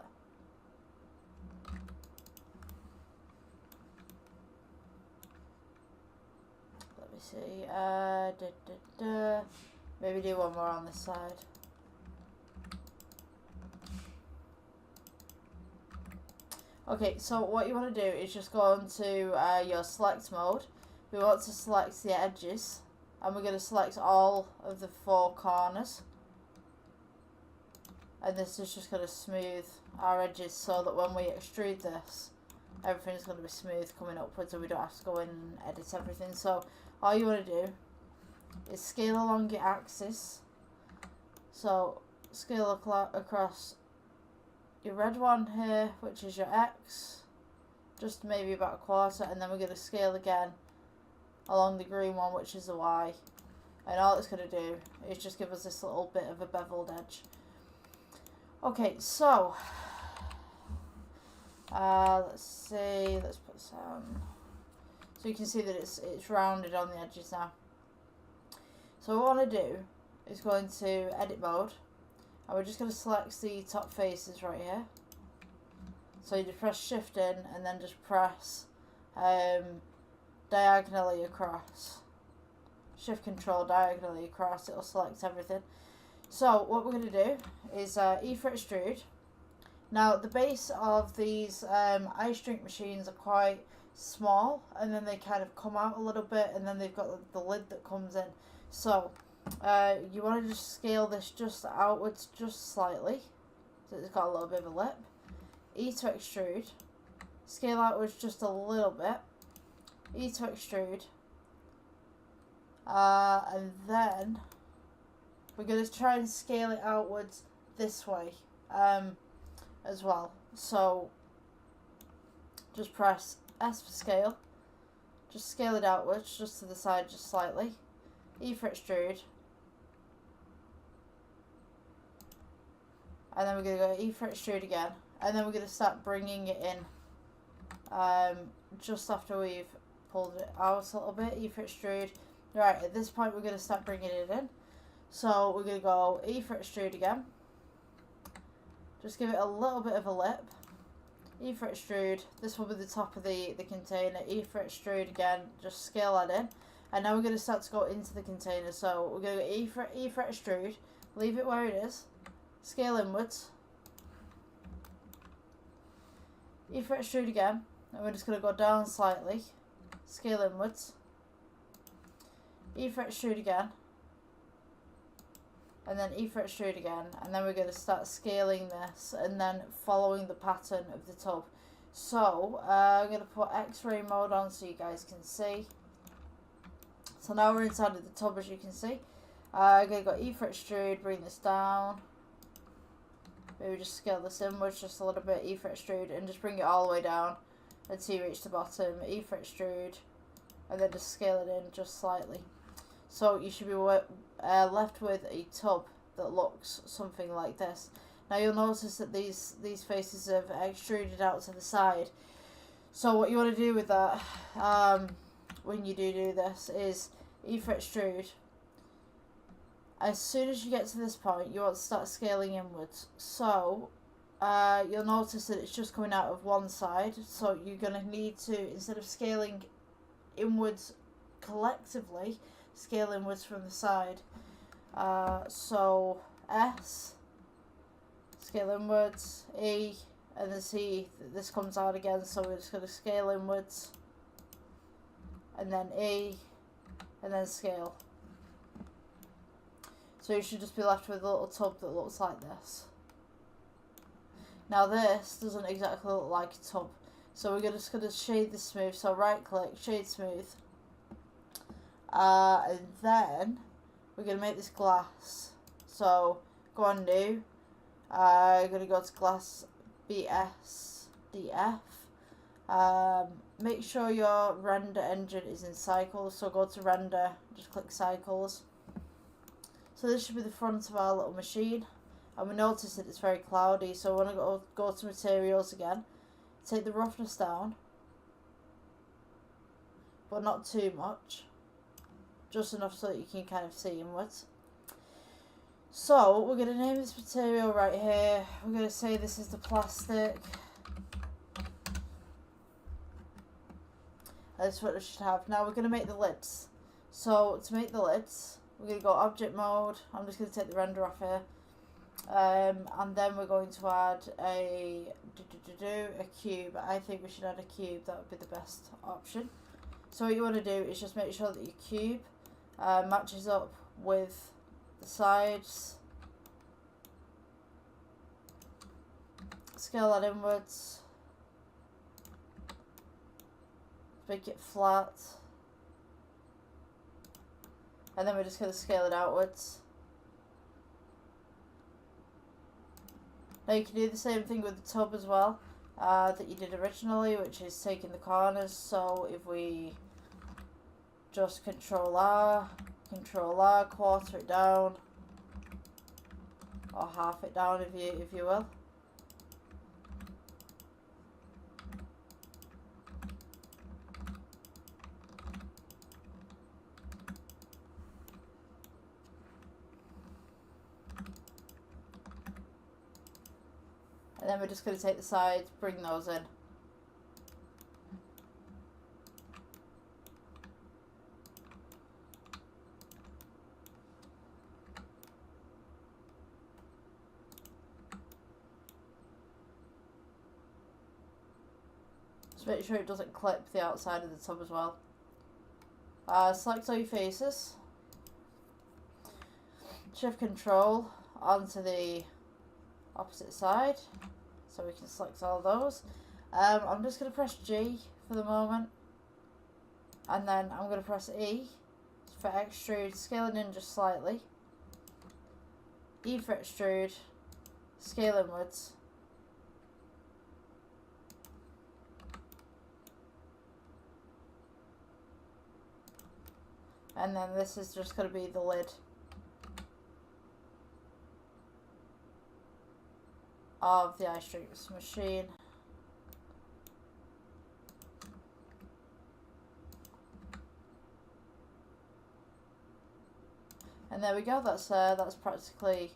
Let me see. Maybe do one more on this side. Okay, so what you want to do is just go into your select mode. We want to select the edges. And we're going to select all of the 4 corners. And this is just going to smooth our edges so that when we extrude this, everything's going to be smooth coming upwards and we don't have to go in and edit everything. So all you want to do is scale along your axis. So scale across your red one here, which is your X, just maybe about a quarter, and then we're going to scale again along the green one, which is the Y, and all it's going to do is just give us this little bit of a beveled edge. Okay, so let's see, let's put some, so you can see that it's rounded on the edges now. So what I want to do is go into edit mode, and we're just going to select the top faces right here. So you just press shift in and then just press diagonally across. Shift control diagonally across, it'll select everything. So what we're going to do is E for extrude. Now the base of these ice drink machines are quite small, and then they kind of come out a little bit, and then they've got the lid that comes in. So you want to just scale this just outwards just slightly, so it's got a little bit of a lip. E to extrude, scale outwards just a little bit. E to extrude, and then we're going to try and scale it outwards this way as well. So just press S for scale, just scale it outwards just to the side just slightly. E for extrude, and then we're going to go E for extrude again, and then we're going to start bringing it in just after we've pulled it out a little bit. E for extrude. Right, at this point we're going to start bringing it in. So we're going to go E for extrude again. Just give it a little bit of a lip. E for extrude. This will be the top of the container. E for extrude again. Just scale that in. And now we're going to start to go into the container. So we're going to go E for extrude. Leave it where it is. Scale inwards. E for extrude again. And we're just going to go down slightly. Scale inwards. E for extrude again. And then E for extrude again. And then we're going to start scaling this and then following the pattern of the tub. So I'm going to put X-ray mode on so you guys can see. So now we're inside of the tub, as you can see. I'm going to go E for extrude, bring this down. Maybe just scale this inwards just a little bit. E for extrude, and just bring it all the way down until you reach the bottom. E for extrude, and then just scale it in just slightly. So you should be left with a tub that looks something like this. Now you'll notice that these faces have extruded out to the side. So what you want to do with that, when you do this, is E for extrude. As soon as you get to this point, you want to start scaling inwards. So you'll notice that it's just coming out of one side. So you're going to need to, instead of scaling inwards collectively, scale inwards from the side. So S, scale inwards, E, and then see this comes out again, so we're just going to scale inwards, and then E, and then scale. So you should just be left with a little tub that looks like this. Now this doesn't exactly look like a tub, so we're just going to shade this smooth. So right click, shade smooth, and then we're going to make this glass. So go on new, you're going to go to glass BSDF. Make sure your render engine is in cycles, so go to render, just click cycles. So this should be the front of our little machine, and we notice that it's very cloudy, so we want to go to materials again, take the roughness down, but not too much, just enough so that you can kind of see inwards. So we're going to name this material right here. We're going to say this is the plastic. That's what it should have. Now we're going to make the lids. So to make the lids, we're going to go object mode. I'm just going to take the render off here. And then we're going to add a cube. I think we should add a cube. That would be the best option. So what you want to do is just make sure that your cube matches up with the sides. Scale that inwards. Make it flat. And then we're just going to scale it outwards. Now you can do the same thing with the tub as well, that you did originally, which is taking the corners. So if we just Control R, quarter it down, or half it down if you will. And then we're just going to take the sides, bring those in. Just make sure it doesn't clip the outside of the tub as well. Select all your faces. Shift Control onto the opposite side, so we can select all those. I'm just going to press G for the moment, and then I'm going to press E for extrude, scaling in just slightly. E for extrude, scale inwards. And then this is just going to be the lid of the ice streams machine. And there we go. That's practically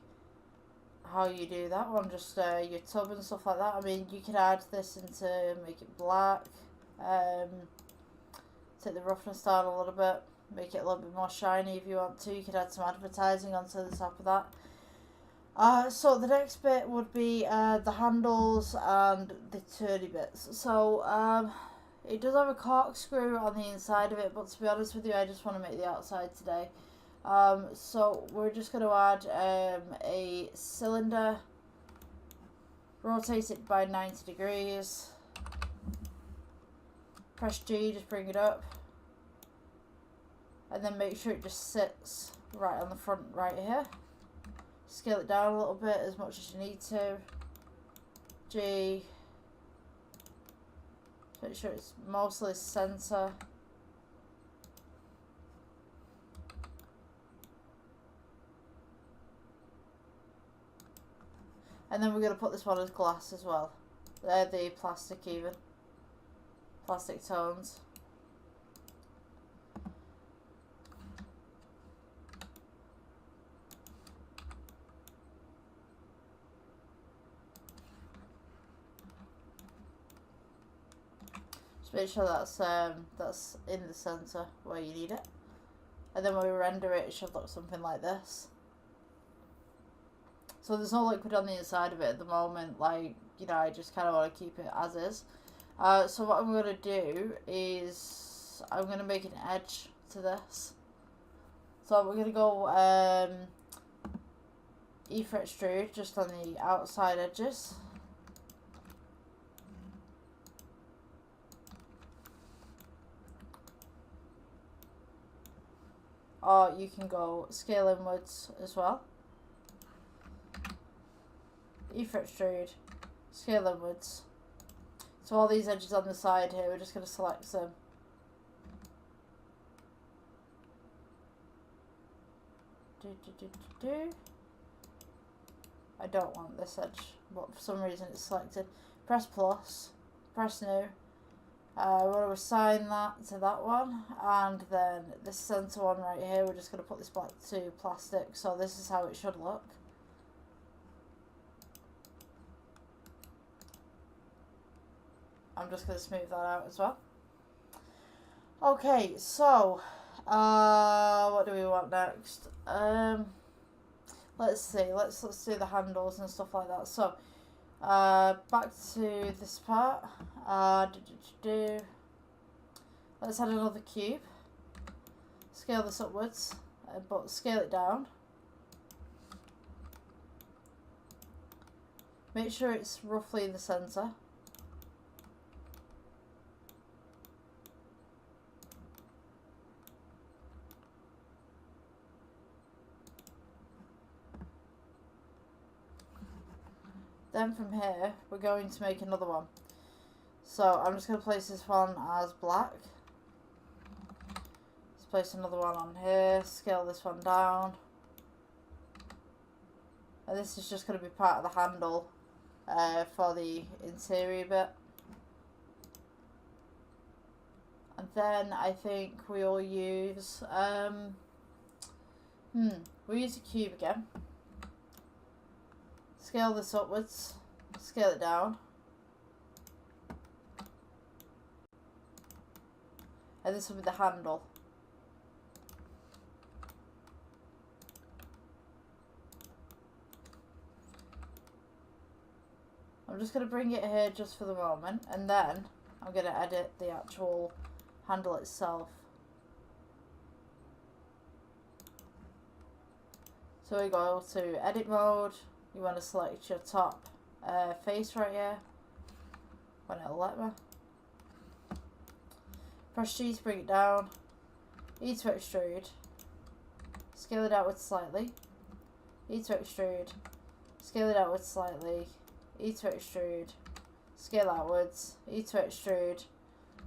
how you do that one. Just your tub and stuff like that. I mean, you could add this into make it black. Take the roughness down a little bit. Make it a little bit more shiny if you want to. You could add some advertising onto the top of that. So the next bit would be the handles and the turny bits. So it does have a corkscrew on the inside of it, but to be honest with you, I just want to make the outside today. So we're just going to add a cylinder, rotate it by 90 degrees, press G, just bring it up, and then make sure it just sits right on the front right here. Scale it down a little bit as much as you need to. G. Make sure it's mostly center. And then we're going to put this one as glass as well. They're the plastic even. Plastic tones. Just make sure that's in the center where you need it. And then when we render it, it should look something like this. So there's no liquid on the inside of it at the moment, like, you know, I just kind of want to keep it as is. So what I'm going to do is, I'm going to make an edge to this. So we're going to go ether extrude just on the outside edges. Or you can go scale inwards as well. Ether extrude, scale inwards. So all these edges on the side here, we're just going to select them. I don't want this edge, but for some reason it's selected. Press plus, press new. We want to assign that to that one, and then this center one right here, we're just going to put this back to plastic, so this is how it should look. I'm just going to smooth that out as well. Okay, so what do we want next? Let's see. Let's do the handles and stuff like that. So back to this part. Let's add another cube. Scale this upwards, but scale it down. Make sure it's roughly in the center. Then from here, we're going to make another one. So I'm just going to place this one as black. Let's place another one on here, scale this one down. And this is just going to be part of the handle for the interior bit. And then I think we'll use, we'll use a cube again. Scale this upwards, scale it down. And this will be the handle. I'm just going to bring it here just for the moment, and then I'm going to edit the actual handle itself. So we go to edit mode. You want to select your top face right here, when it'll let me. Press G to bring it down. E to extrude. Scale it outwards slightly. E to extrude. Scale it outwards slightly. E to extrude. Scale outwards. E to extrude.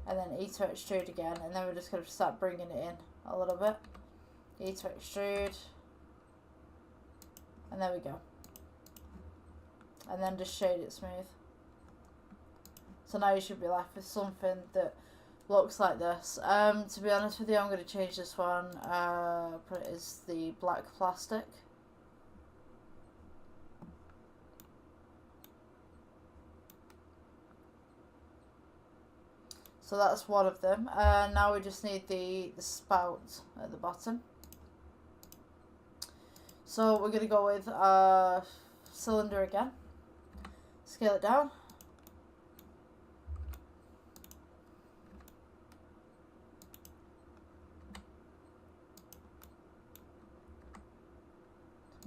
And then E to extrude again. And then we're just going to start bringing it in a little bit. E to extrude. And there we go. And then just shade it smooth. So now you should be left with something that looks like this. To be honest with you, I'm going to change this one. Put it as the black plastic. So that's one of them. Now we just need the spout at the bottom. So we're going to go with cylinder again. Scale it down.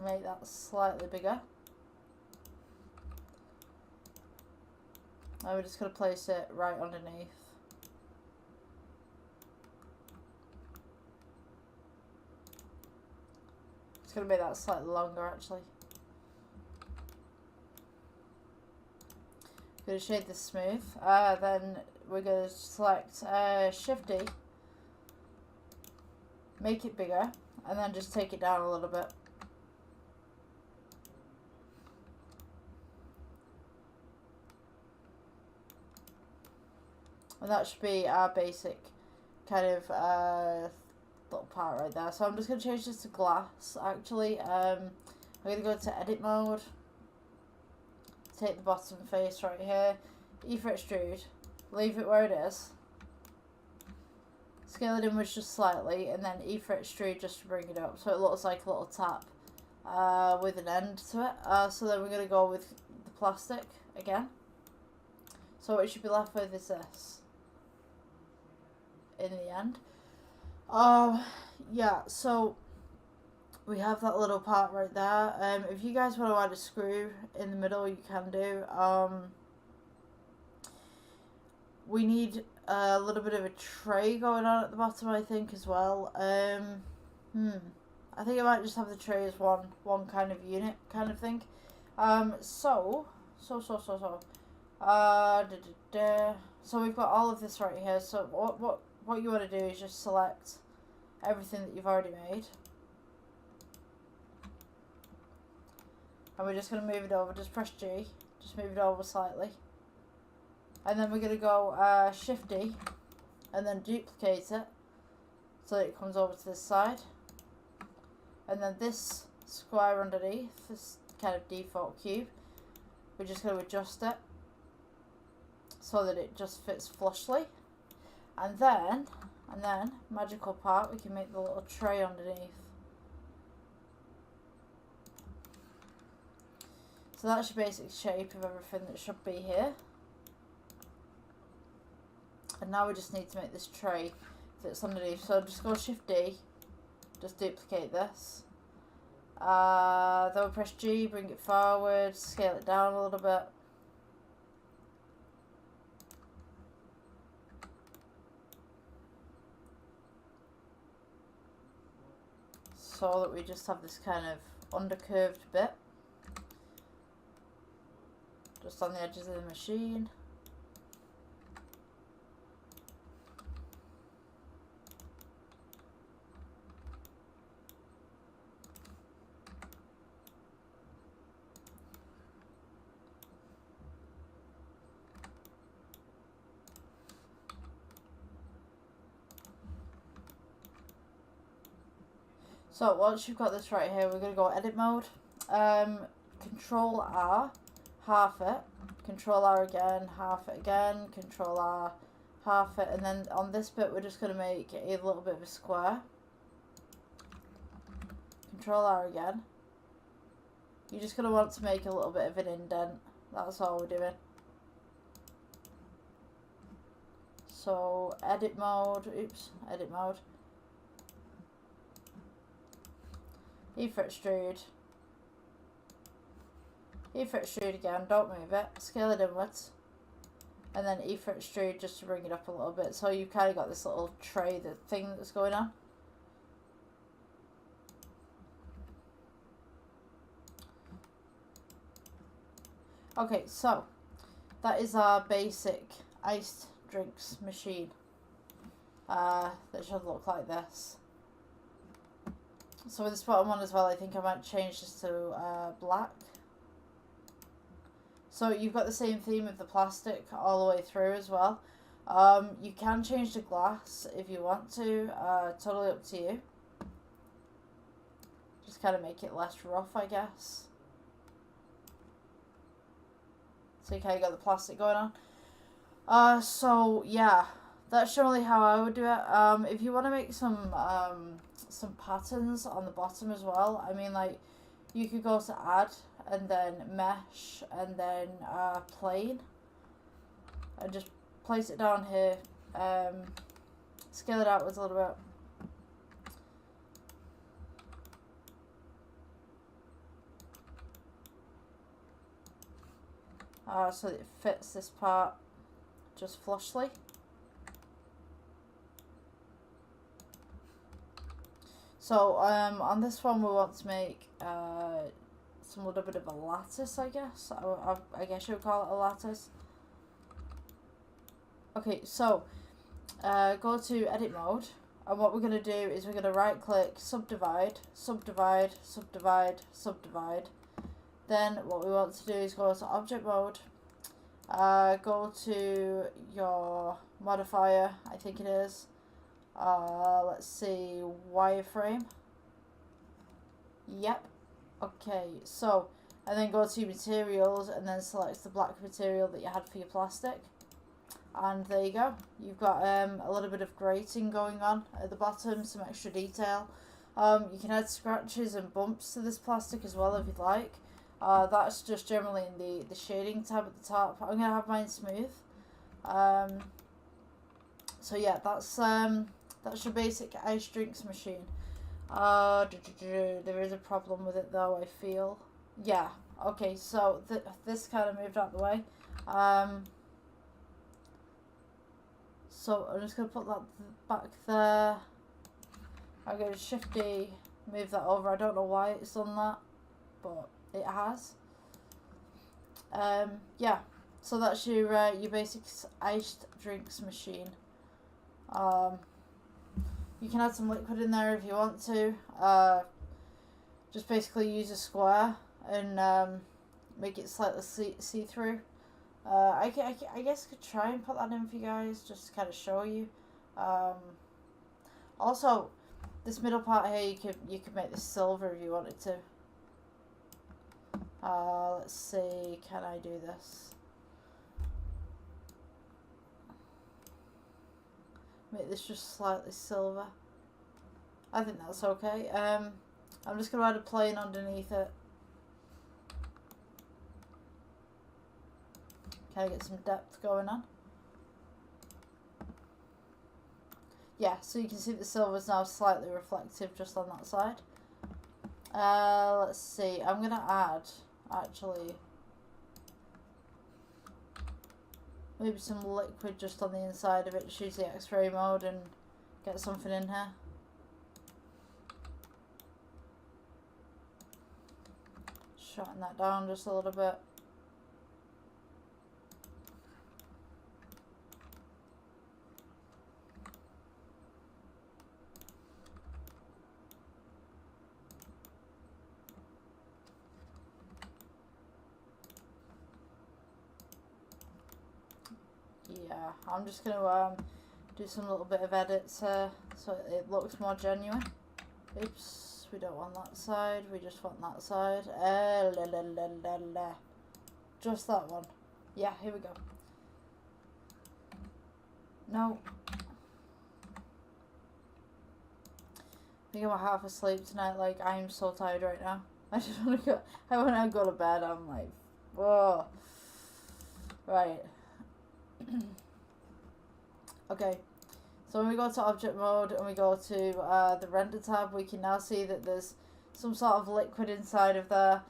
Make that slightly bigger. Now we're just going to place it right underneath. It's going to make that slightly longer actually. Going to shade this smooth. Then we're going to select Shift D, make it bigger, and then just take it down a little bit. And that should be our basic kind of little part right there. So I'm just going to change this to glass, actually. I'm going to go to edit mode. Take the bottom face right here. E for extrude. Leave it where it is. Scale it inwards just slightly. And then E for extrude just to bring it up. So it looks like a little tap with an end to it. So then we're going to go with the plastic again. So what you should be left with is this. In the end. Yeah, so we have that little part right there. If you guys want to add a screw in the middle, you can do. We need a little bit of a tray going on at the bottom, I think, as well. I think I might just have the tray as one kind of unit kind of thing. So we've got all of this right here. So what you want to do is just select everything that you've already made. And we're just going to move it over. Just press G. Just move it over slightly. And then we're going to go Shift D. And then duplicate it. So that it comes over to this side. And then this square underneath. This kind of default cube. We're just going to adjust it. So that it just fits flushly. And then, magical part, we can make the little tray underneath. So that's your basic shape of everything that should be here. And now we just need to make this tray that's underneath. So just go Shift D, just duplicate this. Then we'll press G, bring it forward, scale it down a little bit. So that we just have this kind of undercurved bit just on the edges of the machine. So once you've got this right here, we're going to go edit mode. Control R, half it. Control R again, half it again. Control R, half it. And then on this bit, we're just going to make a little bit of a square. Control R again. You're just going to want to make a little bit of an indent. That's all we're doing. So edit mode. Oops, edit mode. E for extrude. E for extrude again, don't move it. Scale it inwards. And then E for extrude just to bring it up a little bit. So you've kind of got this little tray thing that's going on. Okay, so that is our basic iced drinks machine. That should look like this. So with this bottom one as well, I think I might change this to black. So you've got the same theme of the plastic all the way through as well. You can change the glass if you want to, totally up to you. Just kind of make it less rough, I guess. So you kind of got the plastic going on. So yeah, that's generally how I would do it. If you want to make some patterns on the bottom as well, I mean, like, you could go to add and then mesh and then plane and just place it down here, scale it outwards a little bit. So that it fits this part just flushly. So on this one we want to make some little bit of a lattice, I guess. I guess you would call it a lattice. Okay, so go to edit mode, and what we're going to do is we're going to right click, subdivide, subdivide, subdivide, subdivide. Then what we want to do is go to object mode, go to your modifier, I think it is. Let's see, wireframe. Yep. Okay, so, and then go to materials and then select the black material that you had for your plastic. And there you go. You've got a little bit of grating going on at the bottom, some extra detail. You can add scratches and bumps to this plastic as well if you'd like. That's just generally in the shading tab at the top. I'm going to have mine smooth. So yeah, that's your basic ice drinks machine. There is a problem with it though, I feel. Yeah, okay, so this kind of moved out the way. So I'm just going to put that back there. I'm going to Shift D, move that over. I don't know why it's done that, but it has. Yeah, so that's your basic iced drinks machine. You can add some liquid in there if you want to. Just basically use a square and make it slightly see-through. I guess I could try and put that in for you guys, just to kind of show you. Also, this middle part here, you could make this silver if you wanted to. Let's see, can I do this? Make this just slightly silver. I think that's okay. I'm just going to add a plane underneath it. Can I get some depth going on? Yeah, so you can see the silver is now slightly reflective just on that side. Let's see, I'm going to add, actually, maybe some liquid just on the inside of it. Just use the X-ray mode and get something in here. Shorten that down just a little bit. Yeah, I'm just going to do some little bit of edits so it looks more genuine. Oops, we don't want that side, we just want that side. Just that one. Yeah, here we go. No. I think I'm half asleep tonight, like I'm so tired right now. I just want to go, when I go to bed I'm like, whoa. Right. Okay, so when we go to object mode and we go to the render tab, we can now see that there's some sort of liquid inside of there.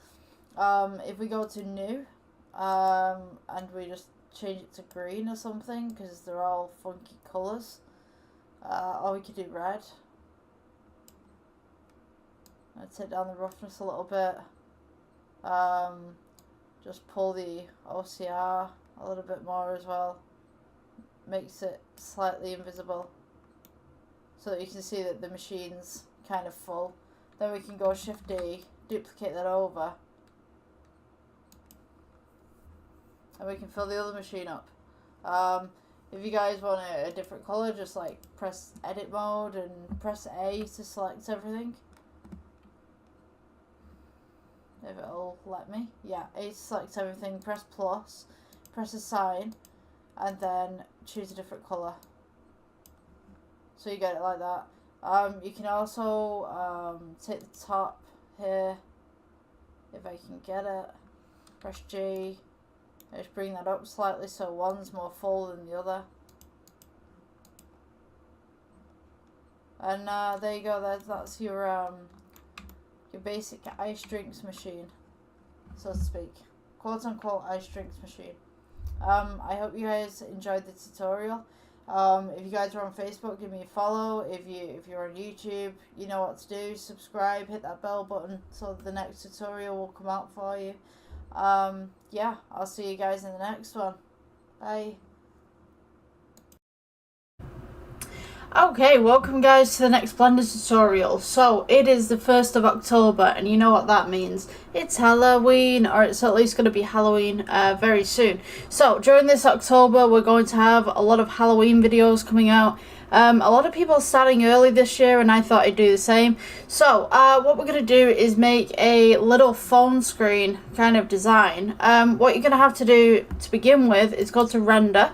If we go to new and we just change it to green or something, because they're all funky colours, or we could do red. I'd take down the roughness a little bit. Just pull the OCR a little bit more as well. Makes it slightly invisible so that you can see that the machine's kind of full. Then we can go Shift D, duplicate that over, and we can fill the other machine up. If you guys want a different colour, just like press edit mode and press A to select everything. If it'll let me. Yeah, A to select everything, press plus, press a sign, and then choose a different colour. So you get it like that. You can also take the top here, if I can get it, press G, just bring that up slightly so one's more full than the other. And there you go, that's your basic ice drinks machine, so to speak. Quote unquote ice drinks machine. I hope you guys enjoyed the tutorial. If you guys are on Facebook, give me a follow. If you're on YouTube, you know what to do. Subscribe, hit that bell button so the next tutorial will come out for you. Yeah, I'll see you guys in the next one. Bye. Okay, welcome guys to the next Blender tutorial. So, it is the 1st of October, and you know what that means. It's Halloween, or it's at least going to be Halloween very soon. So, during this October, we're going to have a lot of Halloween videos coming out. A lot of people are starting early this year, and I thought I'd do the same. So, what we're going to do is make a little phone screen kind of design. What you're going to have to do to begin with is go to render.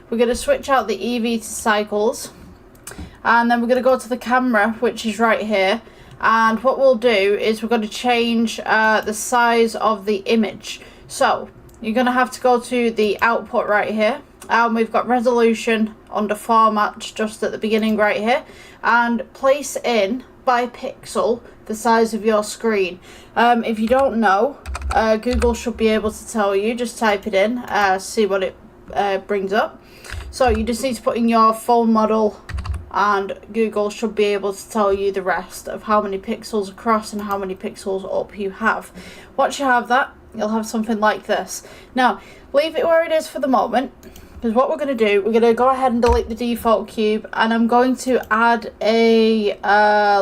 We're going to switch out the EV to cycles. And then we're going to go to the camera, which is right here. And what we'll do is we're going to change the size of the image. So you're going to have to go to the output right here. And we've got resolution under format just at the beginning right here. And place in by pixel the size of your screen. If you don't know, Google should be able to tell you. Just type it in, see what it brings up. So you just need to put in your phone model, and Google should be able to tell you the rest of how many pixels across and how many pixels up you have. Once you have that, you'll have something like this. Now, leave it where it is for the moment, because what we're going to do, we're going to go ahead and delete the default cube, and I'm going to add a,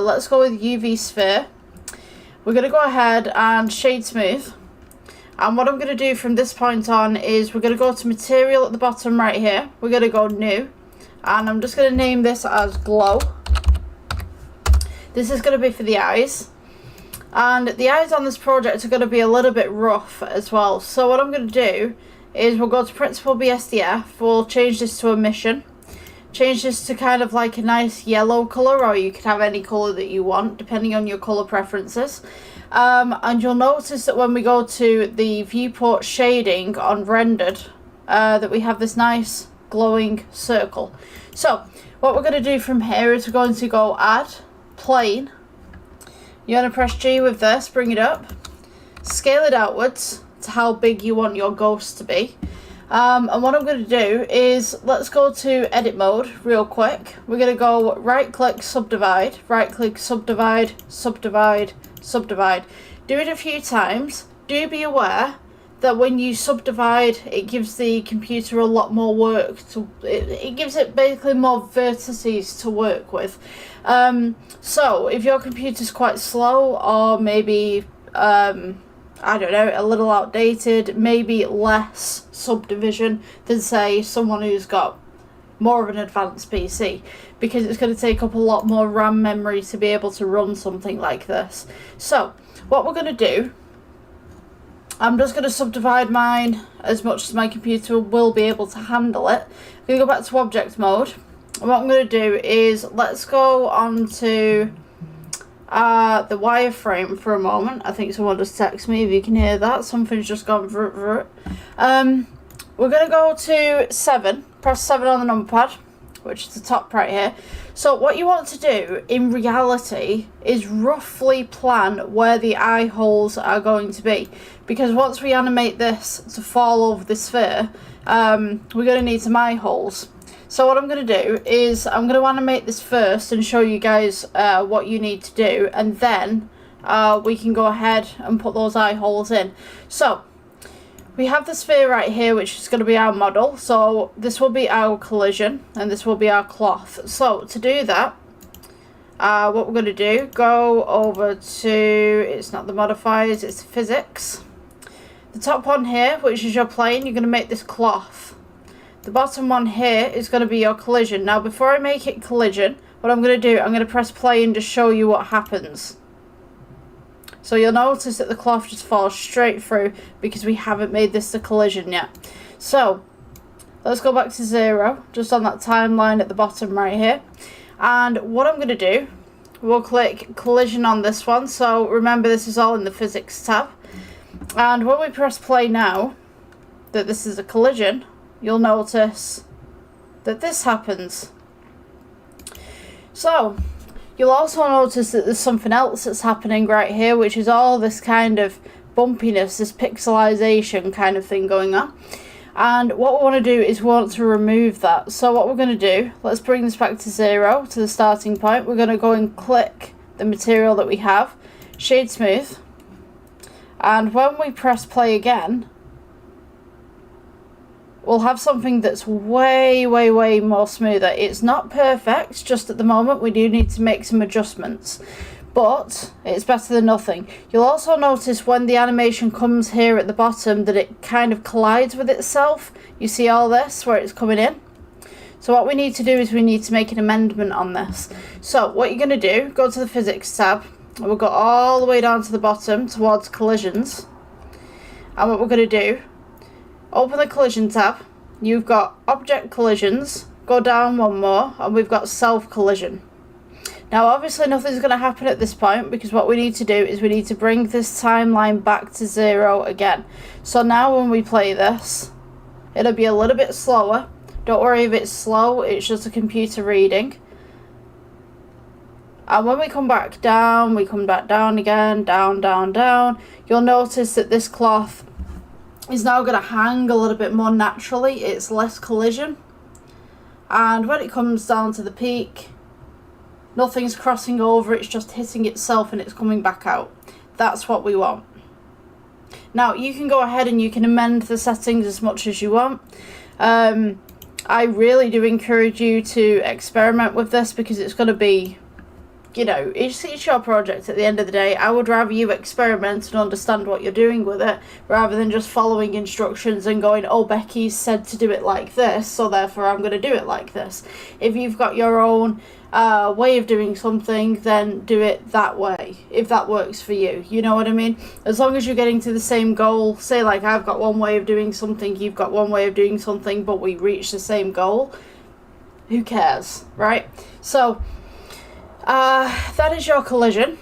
let's go with UV sphere. We're going to go ahead and shade smooth. And what I'm going to do from this point on is we're going to go to material at the bottom right here. We're going to go new. And I'm just going to name this as glow. This is going to be for the eyes. And the eyes on this project are going to be a little bit rough as well. So what I'm going to do is we'll go to Principled BSDF. We'll change this to emission. Change this to kind of like a nice yellow colour, or you can have any colour that you want depending on your colour preferences. And you'll notice that when we go to the viewport shading on rendered, that we have this nice glowing circle. So what we're going to do from here is we're going to go add plane. You're going to press G with this, bring it up, scale it outwards to how big you want your ghost to be. And what I'm going to do is let's go to edit mode real quick. We're going to go right click subdivide, right click subdivide, subdivide, subdivide. Do it a few times. Do be aware that when you subdivide, it gives the computer a lot more work to, it gives it basically more vertices to work with. So if your computer's quite slow, or maybe I don't know, a little outdated, maybe less subdivision than say someone who's got more of an advanced PC, because it's going to take up a lot more RAM memory to be able to run something like this. So what we're going to do, I'm just going to subdivide mine as much as my computer will be able to handle it. I'm going to go back to object mode. And what I'm going to do is let's go on to the wireframe for a moment. I think someone just texted me, if you can hear that. Something's just gone through. We're going to go to 7. Press 7 on the number pad, which is the top right here. So what you want to do in reality is roughly plan where the eye holes are going to be, because once we animate this to fall over the sphere, we're going to need some eye holes. So what I'm going to do is I'm going to animate this first and show you guys what you need to do, and then we can go ahead and put those eye holes in. So we have the sphere right here, which is going to be our model. So this will be our collision, and this will be our cloth. So to do that, what we're going to do, go over to, it's not the modifiers, it's physics. The top one here, which is your plane, you're going to make this cloth. The bottom one here is going to be your collision. Now before I make it collision, what I'm going to do, I'm going to press play and just show you what happens. So you'll notice that the cloth just falls straight through because we haven't made this the collision yet. So let's go back to 0, just on that timeline at the bottom right here. And what I'm going to do, we'll click collision on this one. So remember, this is all in the physics tab. And when we press play now, that this is a collision, you'll notice that this happens. So you'll also notice that there's something else that's happening right here, which is all this kind of bumpiness, this pixelization kind of thing going on. And what we want to do is we want to remove that. So what we're going to do, let's bring this back to 0, to the starting point. We're going to go and click the material that we have, shade smooth. And when we press play again, we'll have something that's way, way, way more smoother. It's not perfect, just at the moment we do need to make some adjustments, but it's better than nothing. You'll also notice when the animation comes here at the bottom that it kind of collides with itself. You see all this where it's coming in? So what we need to do is we need to make an amendment on this. So what you're going to do, go to the physics tab, and we'll go all the way down to the bottom towards collisions. And what we're going to do, open the collision tab, you've got object collisions, go down one more, and we've got self collision. Now obviously nothing's going to happen at this point, because what we need to do is we need to bring this timeline back to 0 again. So now when we play this, it'll be a little bit slower. Don't worry if it's slow, it's just a computer reading. And when we come back down, we come back down again, down, down, down. You'll notice that this cloth is now going to hang a little bit more naturally. It's less collision. And when it comes down to the peak, nothing's crossing over, it's just hitting itself and it's coming back out. That's what we want. Now, you can go ahead and you can amend the settings as much as you want. I really do encourage you to experiment with this, because it's going to be, you know, it's your project at the end of the day. I would rather you experiment and understand what you're doing with it, rather than just following instructions and going, oh, Becky said to do it like this, so therefore I'm going to do it like this. If you've got your own way of doing something, then do it that way, if that works for you. You know what I mean? As long as you're getting to the same goal. Say like I've got one way of doing something, you've got one way of doing something, but we reach the same goal, who cares, right? So that is your collision.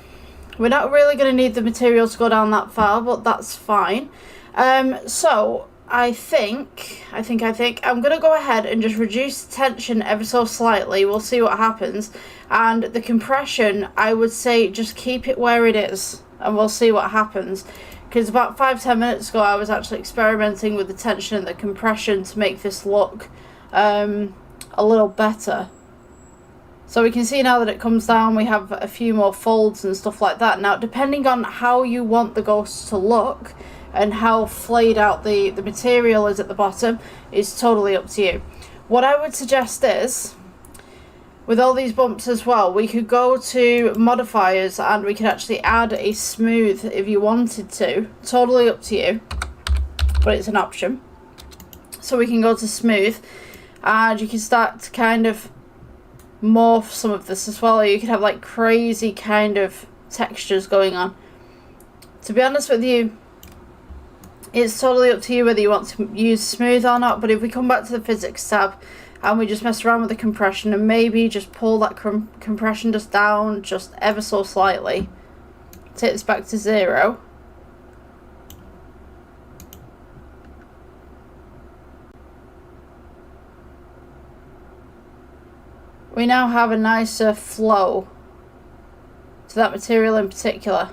We're not really going to need the material to go down that far, but that's fine. So I think I'm going to go ahead and just reduce the tension ever so slightly. We'll see what happens. And the compression, I would say just keep it where it is, and we'll see what happens. Because about 5-10 minutes ago I was actually experimenting with the tension and the compression to make this look a little better. So we can see now that it comes down, we have a few more folds and stuff like that. Now, depending on how you want the ghost to look and how flayed out the material is at the bottom, is totally up to you. What I would suggest is, with all these bumps as well, we could go to modifiers and we could actually add a smooth if you wanted to. Totally up to you, but it's an option. So we can go to smooth, and you can start to kind of morph some of this as well. Or you could have like crazy kind of textures going on. To be honest with you, it's totally up to you whether you want to use smooth or not. But if we come back to the physics tab and we just mess around with the compression and maybe just pull that compression just down just ever so slightly, take this back to 0. We now have a nicer flow to that material in particular.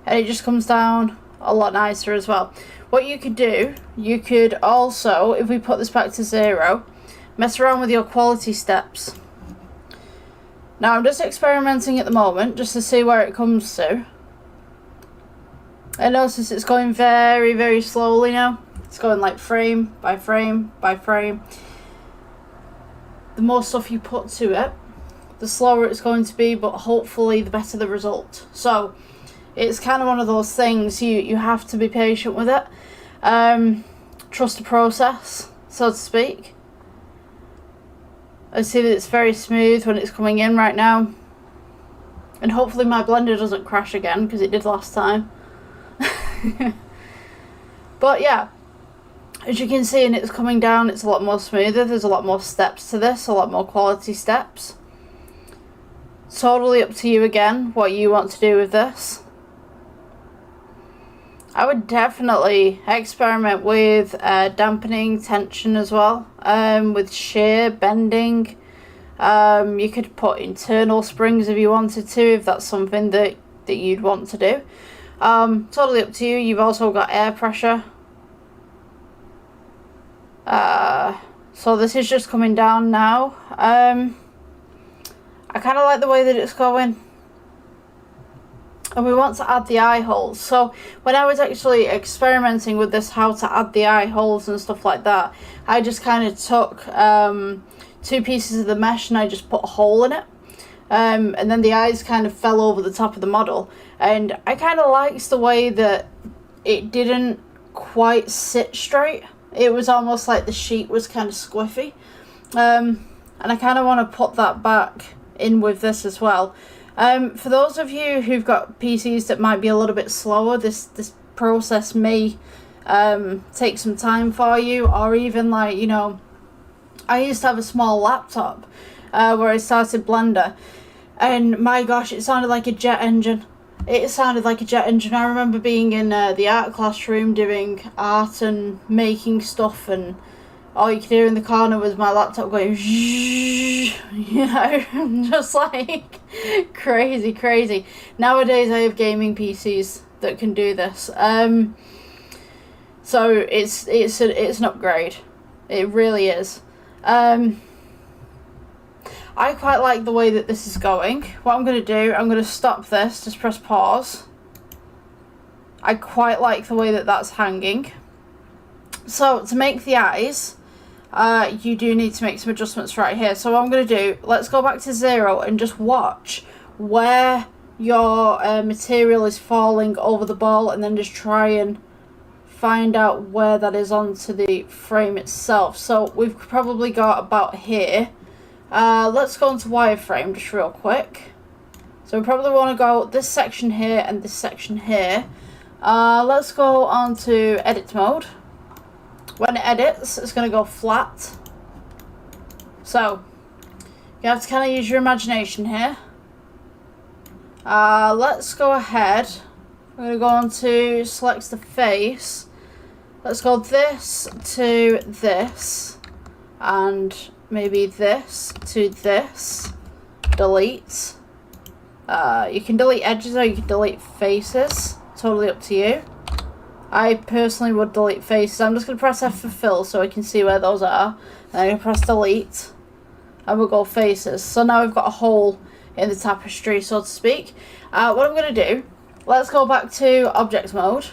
And it just comes down a lot nicer as well. What you could do, you could also, if we put this back to 0, mess around with your quality steps. Now I'm just experimenting at the moment just to see where it comes to. I notice it's going very, very slowly now. It's going like frame by frame by frame. The more stuff you put to it, the slower it's going to be, but hopefully the better the result. So it's kind of one of those things, you have to be patient with it. Trust the process, so to speak. I see that it's very smooth when it's coming in right now. And hopefully my Blender doesn't crash again, because it did last time. But yeah, as you can see, and it's coming down, it's a lot more smoother. There's a lot more steps to this, a lot more quality steps. Totally up to you again what you want to do with this. I would definitely experiment with dampening tension as well, with shear, bending. You could put internal springs if you wanted to, if that's something that you'd want to do. Totally up to you. You've also got air pressure. So this is just coming down now. I kind of like the way that it's going. and we want to add the eye holes. So when I was actually experimenting with this, how to add the eye holes and stuff like that, I just kind of took 2 pieces of the mesh and I just put a hole in it, and then the eyes kind of fell over the top of the model, and I kind of liked the way that it didn't quite sit straight. It was almost like the sheet was kind of squiffy, and I kind of want to put that back in with this as well. For those of you who've got PCs that might be a little bit slower, this process may take some time for you, or even like, you know, I used to have a small laptop where I started Blender, and my gosh, it sounded like a jet engine. It sounded like a jet engine. I remember being in the art classroom doing art and making stuff, and all you could hear in the corner was my laptop going, you know, just like crazy. Nowadays I have gaming PCs that can do this. So it's an upgrade. It really is. I quite like the way that this is going. What I'm going to do, I'm going to stop this, just press pause. I quite like the way that that's hanging. So to make the eyes, you do need to make some adjustments right here. So what I'm going to do, let's go back to 0 and just watch where your material is falling over the ball, and then just try and find out where that is onto the frame itself. So we've probably got about here. Let's go into wireframe just real quick. So we probably want to go this section here and this section here. Let's go on to edit mode. When it edits, it's going to go flat. So you have to kind of use your imagination here. Let's go ahead. We're going to go on to select the face. Let's go this to this, and maybe this to this. Delete. You can delete edges or you can delete faces. Totally up to you. I personally would delete faces. I'm just going to press F for fill so I can see where those are. And I'm going to press delete. And we'll go faces. So now we've got a hole in the tapestry, so to speak. What I'm going to do, let's go back to object mode.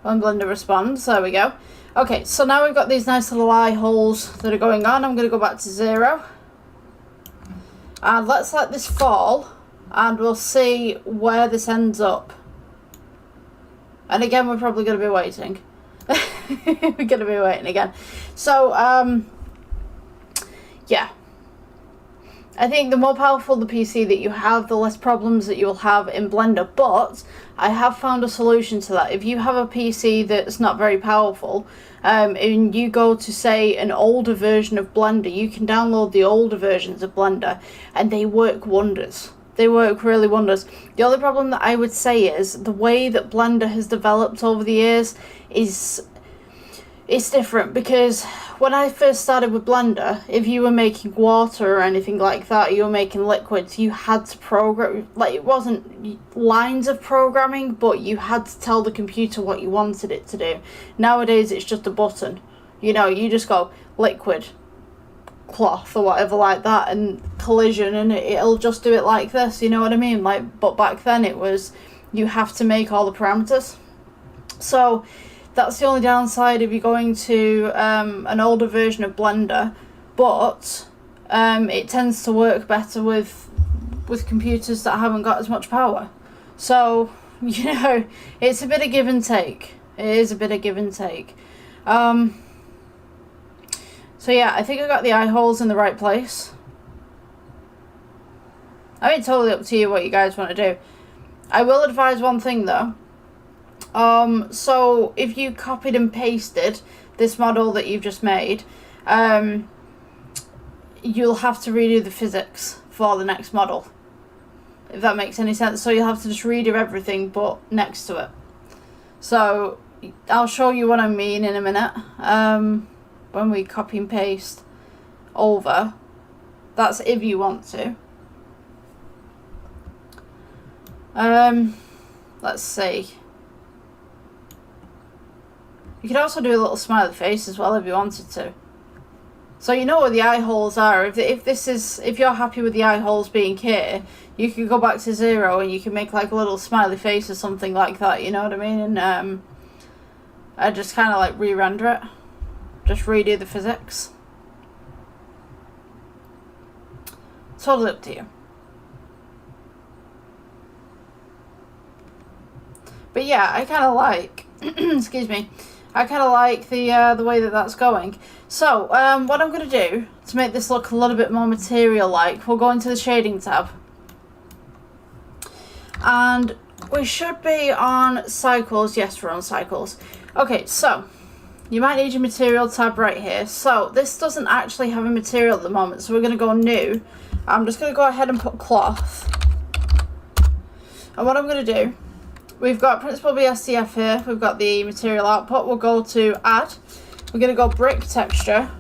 When Blender responds, there we go. Okay, so now we've got these nice little eye holes that are going on. I'm going to go back to 0. And let's let this fall, and we'll see where this ends up. And again, we're probably going to be waiting. We're going to be waiting again. So, yeah. I think the more powerful the PC that you have, the less problems that you'll have in Blender. But I have found a solution to that. If you have a PC that's not very powerful, and you go to, say, an older version of Blender, you can download the older versions of Blender, and they work wonders. They work really wonders. The only problem that I would say is the way that Blender has developed over the years is it's different, because when I first started with Blender, if you were making water or anything like that, you were making liquids, you had to program, like, it wasn't lines of programming, but you had to tell the computer what you wanted it to do. Nowadays it's just a button, you know, you just go liquid, cloth or whatever like that, and collision, and it'll just do it like this, you know what I mean? Like, but back then it was, you have to make all the parameters. So that's the only downside if you're going to an older version of Blender, but it tends to work better with computers that haven't got as much power. So, you know, it's a bit of give and take. It is a bit of give and take. So yeah, I think I got the eye holes in the right place. I mean, totally up to you what you guys want to do. I will advise one thing though. So if you copied and pasted this model that you've just made, you'll have to redo the physics for the next model, if that makes any sense. So you'll have to just redo everything but next to it. So I'll show you what I mean in a minute. When we copy and paste over, that's if you want to. Let's see. You could also do a little smiley face as well if you wanted to. So you know where the eye holes are. If you're happy with the eye holes being here, you can go back to 0 and you can make like a little smiley face or something like that, you know what I mean? And I just kind of like re-render it. Just redo the physics. Totally up to you. But yeah, I kind of like, excuse me, I kind of like the way that that's going. So, what I'm going to do to make this look a little bit more material-like, we'll go into the shading tab. And we should be on cycles. Yes, we're on cycles. Okay, so you might need your material tab right here. So this doesn't actually have a material at the moment, so we're going to go new. I'm just going to go ahead and put cloth. And what I'm going to do, we've got Principled BSDF here. We've got the material output. We'll go to add. We're going to go brick texture.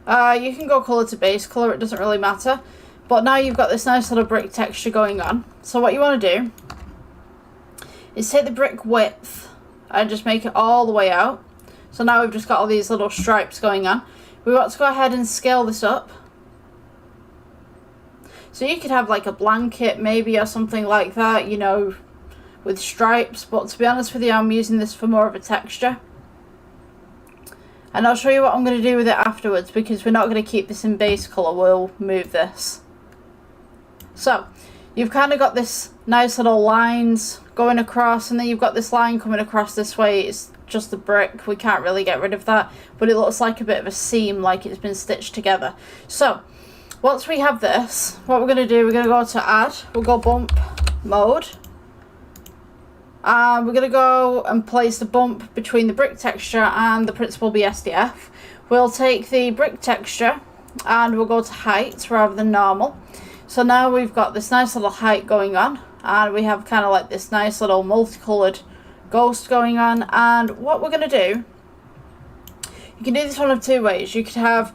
You can go color to base color. It doesn't really matter. But now you've got this nice little brick texture going on. So what you want to do is take the brick width and just make it all the way out. So now we've just got all these little stripes going on. We want to go ahead and scale this up. So you could have like a blanket maybe or something like that, you know, with stripes. But to be honest with you, I'm using this for more of a texture. And I'll show you what I'm going to do with it afterwards, because we're not going to keep this in base colour. We'll move this. So you've kind of got this nice little lines going across, and then you've got this line coming across this way. It's just the brick. We can't really get rid of that, but it looks like a bit of a seam, like it's been stitched together. So once we have this, what we're going to do, we're going to go to add. We'll go bump mode. We're going to go and place the bump between the brick texture and the Principled BSDF. We'll take the brick texture and we'll go to height rather than normal. So now we've got this nice little height going on, and we have kind of like this nice little multicoloured ghost going on. And what we're going to do, you can do this one of two ways. You could have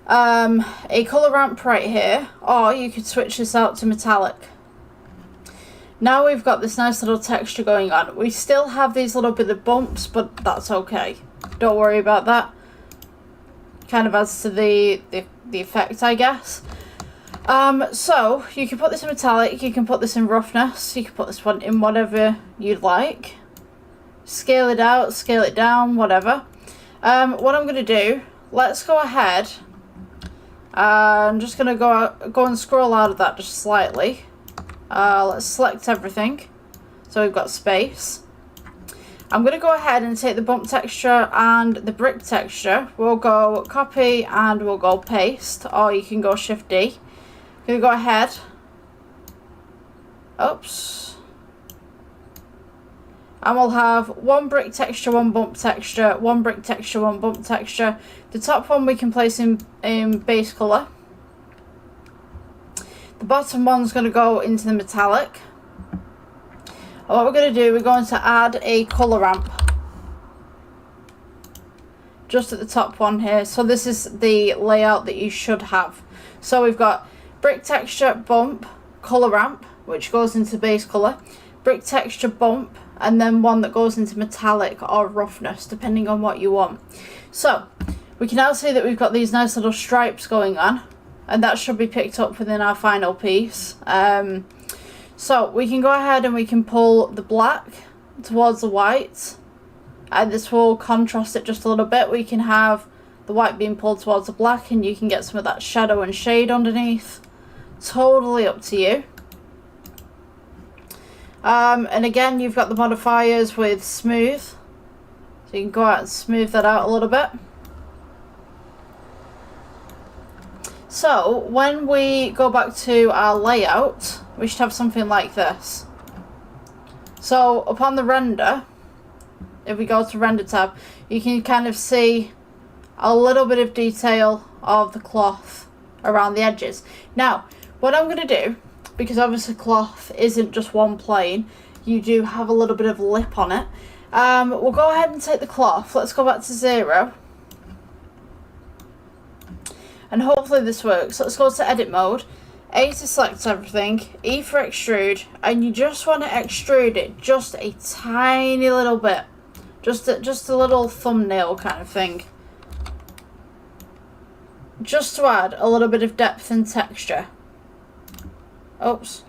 a colour ramp right here, or you could switch this out to metallic. Now we've got this nice little texture going on. We still have these little bit of bumps, but that's okay. Don't worry about that. Kind of adds to the effect, I guess. So you can put this in metallic, you can put this in roughness, you can put this one in whatever you'd like. Scale it out, scale it down, whatever. What I'm going to do, let's go ahead. I'm just going to go and scroll out of that just slightly. Let's select everything. So we've got space. I'm going to go ahead and take the bump texture and the brick texture. We'll go copy and we'll go paste, or you can go Shift D. I'm going to go ahead. Oops. And we'll have one brick texture, one bump texture, one brick texture, one bump texture. The top one we can place in base colour. The bottom one's going to go into the metallic. And what we're going to do, we're going to add a colour ramp. Just at the top one here. So this is the layout that you should have. So we've got brick texture, bump, colour ramp, which goes into base colour. Brick texture, bump, and then one that goes into metallic or roughness, depending on what you want. So we can now see that we've got these nice little stripes going on, and that should be picked up within our final piece. So we can go ahead and we can pull the black towards the white, and this will contrast it just a little bit. We can have the white being pulled towards the black, and you can get some of that shadow and shade underneath. Totally up to you. And again, you've got the modifiers with smooth, so you can go out and smooth that out a little bit. So when we go back to our layout, we should have something like this. So upon the render, if we go to render tab, you can kind of see a little bit of detail of the cloth around the edges. Now, what I'm going to do, because obviously cloth isn't just one plane, you do have a little bit of lip on it. We'll go ahead and take the cloth. Let's go back to 0. And hopefully this works. Let's go to edit mode. A to select everything. E for extrude. And you just want to extrude it just a tiny little bit. Just a little thumbnail kind of thing. just to add a little bit of depth and texture. Oops.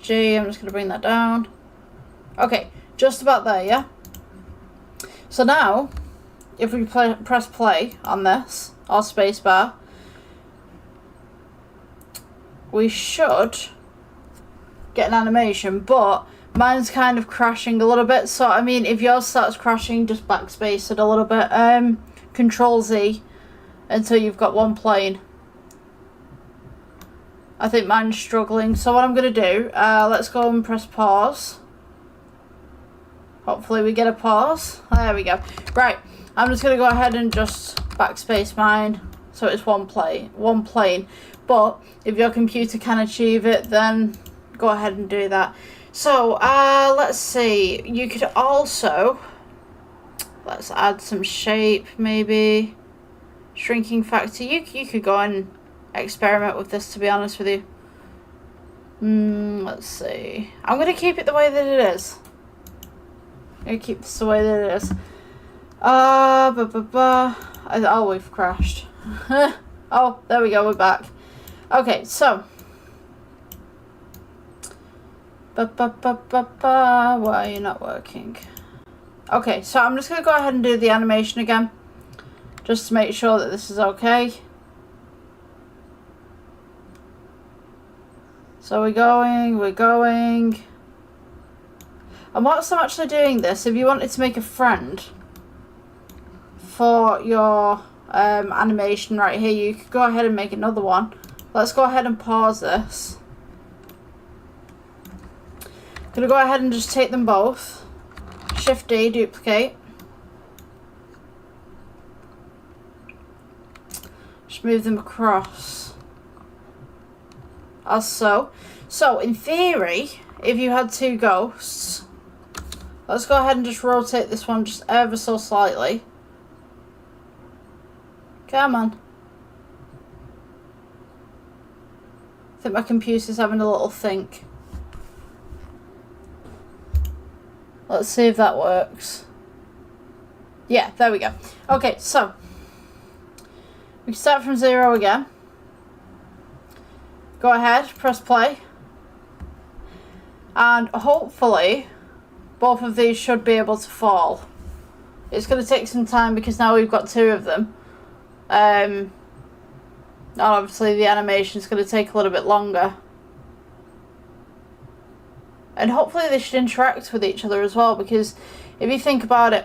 G, I'm just going to bring that down. Okay, just about there, yeah? So now, if we press play on this, or spacebar, we should get an animation, but mine's kind of crashing a little bit. So, I mean, if yours starts crashing, just backspace it a little bit. Control Z until you've got one plane. I think mine's struggling. So what I'm going to do, let's go and press pause. Hopefully we get a pause. There we go. Right, I'm just going to go ahead and just backspace mine so it's one plane. But if your computer can achieve it, then go ahead and do that. So, let's see. You could also, let's add some shape, maybe. Shrinking factor. You could go and experiment with this, to be honest with you. Let's see. I'm going to keep it the way that it is. I'm going to keep this the way that it is. Oh, we've crashed. Oh, there we go, we're back. Okay, so. Why are you not working? Okay, so I'm just going to go ahead and do the animation again. Just to make sure that this is okay. So we're going. And whilst I'm actually doing this, if you wanted to make a friend for your animation right here, you could go ahead and make another one. Let's go ahead and pause this. I'm going to go ahead and just take them both. Shift D, duplicate. Just move them across. As so. So, in theory, if you had two ghosts, let's go ahead and just rotate this one just ever so slightly. Come on. I think my computer's having a little think. Let's see if that works. Yeah, there we go. Okay, so we can start from 0 again. Go ahead, press play. And hopefully both of these should be able to fall. It's going to take some time because now we've got two of them. And obviously the animation is going to take a little bit longer. And hopefully they should interact with each other as well, because if you think about it,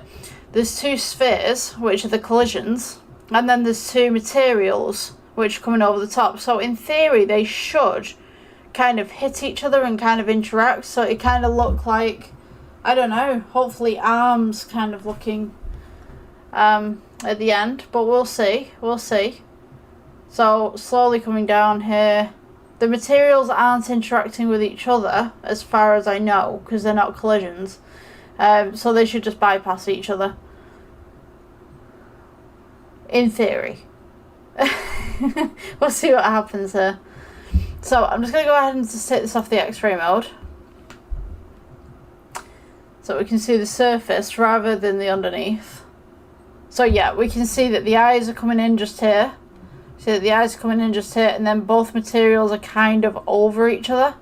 there's two spheres, which are the collisions, and then there's two materials, which are coming over the top. So in theory, they should kind of hit each other and kind of interact. So it kind of look like, I don't know, hopefully arms kind of looking at the end. But we'll see. We'll see. So slowly coming down here. The materials aren't interacting with each other, as far as I know, because they're not collisions. So they should just bypass each other. In theory. We'll see what happens here. So I'm just going to go ahead and just take this off the X-ray mode. So we can see the surface rather than the underneath. So yeah, we can see that the eyes are coming in just here. See that the eyes are coming in just here, and then both materials are kind of over each other.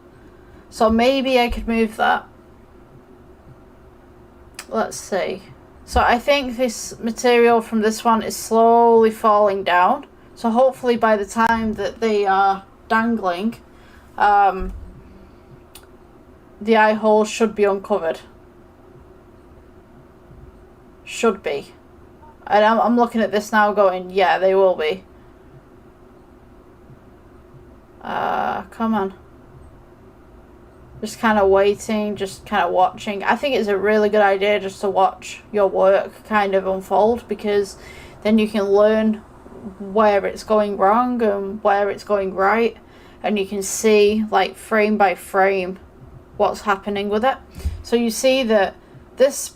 So maybe I could move that. Let's see. So I think this material from this one is slowly falling down. So hopefully by the time that they are dangling, the eye holes should be uncovered. Should be. And I'm looking at this now going, yeah, they will be. Come on. Just kind of waiting, just kind of watching. I think it's a really good idea just to watch your work kind of unfold, because then you can learn where it's going wrong and where it's going right, and you can see like frame by frame what's happening with it. So you see that this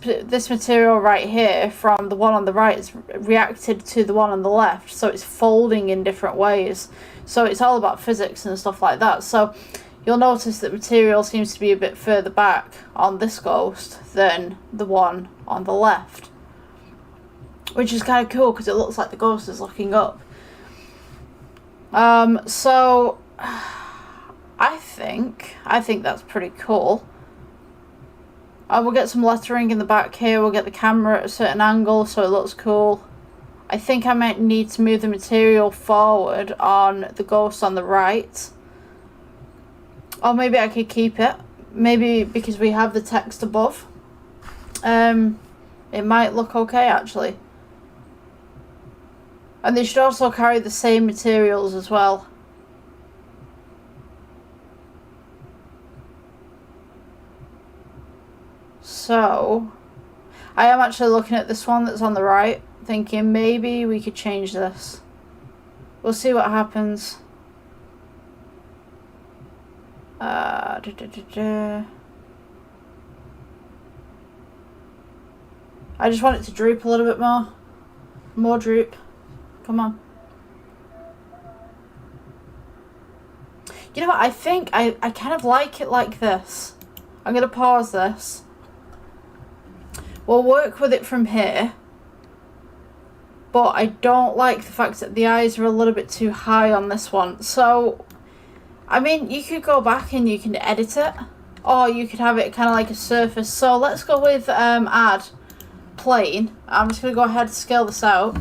material right here from the one on the right is reacted to the one on the left, so it's folding in different ways. So it's all about physics and stuff like that. So you'll notice that material seems to be a bit further back on this ghost than the one on the left, which is kind of cool because it looks like the ghost is looking up. So I think that's pretty cool. We'll get some lettering in the back here. We'll get the camera at a certain angle so it looks cool. I think I might need to move the material forward on the ghost on the right. Or maybe I could keep it. Maybe because we have the text above. It might look okay actually. And they should also carry the same materials as well. So, I am actually looking at this one that's on the right, thinking maybe we could change this. We'll see what happens. I just want it to droop a little bit more. More droop. Come on. You know what? I think I kind of like it like this. I'm going to pause this. We'll work with it from here. But I don't like the fact that the eyes are a little bit too high on this one. So, I mean, you could go back and you can edit it. Or you could have it kind of like a surface. So let's go with add plane. I'm just going to go ahead and scale this out.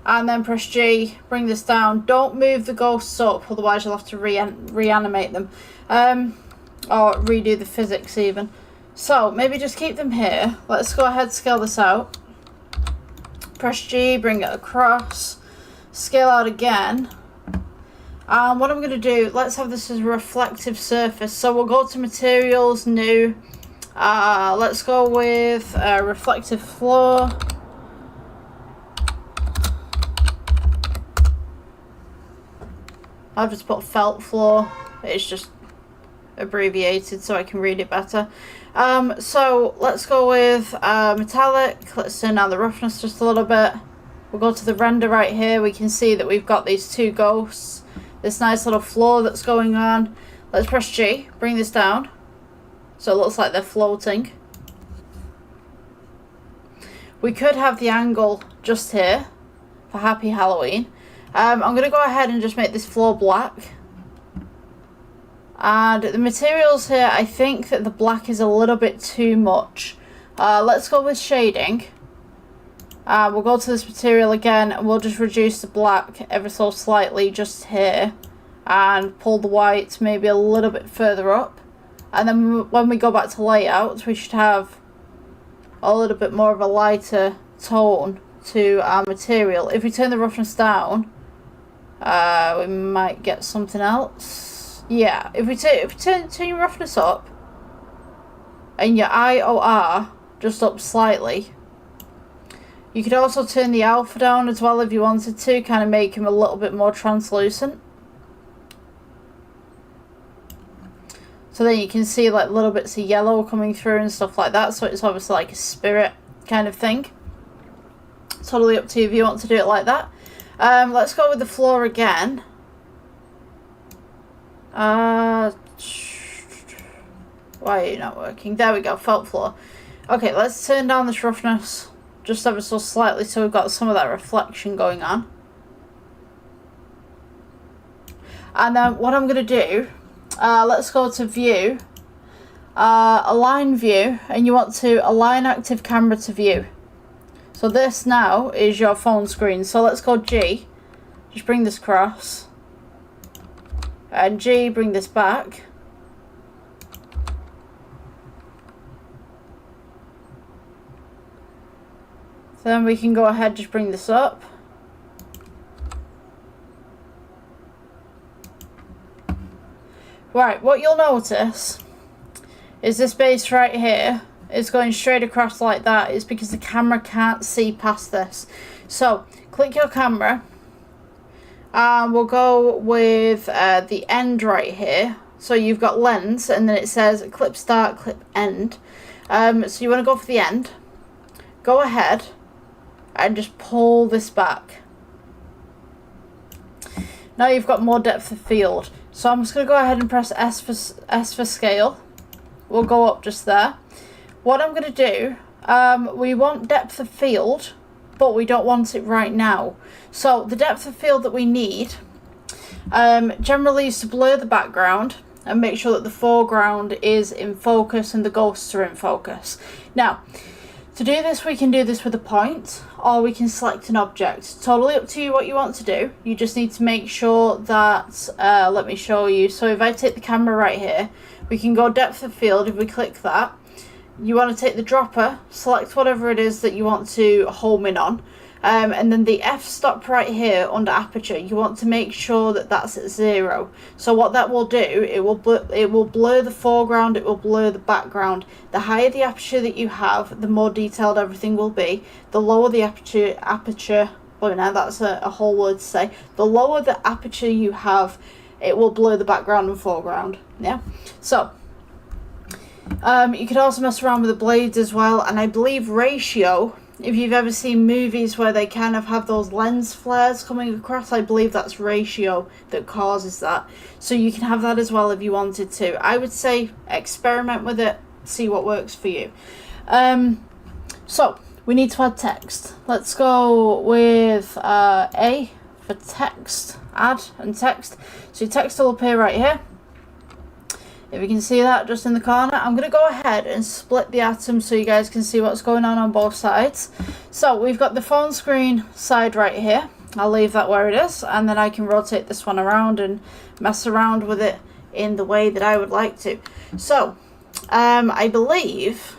And then press G, bring this down. Don't move the ghosts up, otherwise you'll have to reanimate them. Or redo the physics even. So, maybe just keep them here. Let's go ahead and scale this out. Press G, bring it across. Scale out again. And what I'm going to do, let's have this as a reflective surface. So we'll go to materials, new. Let's go with reflective floor. I've just put felt floor. It's just abbreviated so I can read it better. So let's go with metallic. Let's turn down the roughness just a little bit. We'll go to the render right here. We can see that we've got these two ghosts. This nice little floor that's going on. Let's press G, bring this down. So it looks like they're floating. We could have the angle just here for Happy Halloween. I'm going to go ahead and just make this floor black. And the materials here, I think that the black is a little bit too much. Let's go with shading. We'll go to this material again and we'll just reduce the black ever so slightly just here. And pull the white maybe a little bit further up. And then when we go back to layouts, we should have a little bit more of a lighter tone to our material. If we turn the roughness down, we might get something else. Yeah, if we turn your roughness up and your IOR just up slightly, you could also turn the alpha down as well if you wanted to, kind of make him a little bit more translucent. So then you can see like little bits of yellow coming through and stuff like that, so it's obviously like a spirit kind of thing. Totally up to you if you want to do it like that. Let's go with the floor again. Why are you not working? There we go, felt floor. Okay, let's turn down this roughness just ever so slightly so we've got some of that reflection going on. And then what I'm going to do, let's go to view, align view, and you want to align active camera to view. So this now is your phone screen. So let's go G, just bring this across. And G, bring this back. Then we can go ahead, just bring this up. Right, what you'll notice is this base right here is going straight across like that. It's because the camera can't see past this. So, click your camera. We'll go with the end right here. So you've got lens and then it says clip start, clip end. So you want to go for the end. Go ahead and just pull this back. Now you've got more depth of field. So I'm just going to go ahead and press S for scale. We'll go up just there. What I'm going to do, we want depth of field, but we don't want it right now. So the depth of field that we need generally is to blur the background and make sure that the foreground is in focus and the ghosts are in focus. Now, to do this, we can do this with a point, or we can select an object. Totally up to you what you want to do. You just need to make sure that, let me show you. So if I take the camera right here, we can go depth of field. If we click that, you want to take the dropper, select whatever it is that you want to home in on, and then the f-stop right here under aperture, you want to make sure that that's at 0. So what that will do, it will blur the foreground, it will blur the background. The higher the aperture that you have, the more detailed everything will be. The lower the aperture, well, now that's a whole word to say. The lower the aperture you have, it will blur the background and foreground. Yeah. So you could also mess around with the blades as well, and I believe ratio, if you've ever seen movies where they kind of have those lens flares coming across, I believe that's ratio that causes that. So you can have that as well if you wanted to. I would say experiment with it, see what works for you. So we need to add text. Let's go with A for text, add and text. So your text will appear right here. If you can see that just in the corner, I'm going to go ahead and split the atom so you guys can see what's going on both sides. So we've got the phone screen side right here. I'll leave that where it is, and then I can rotate this one around and mess around with it in the way that I would like to. So I believe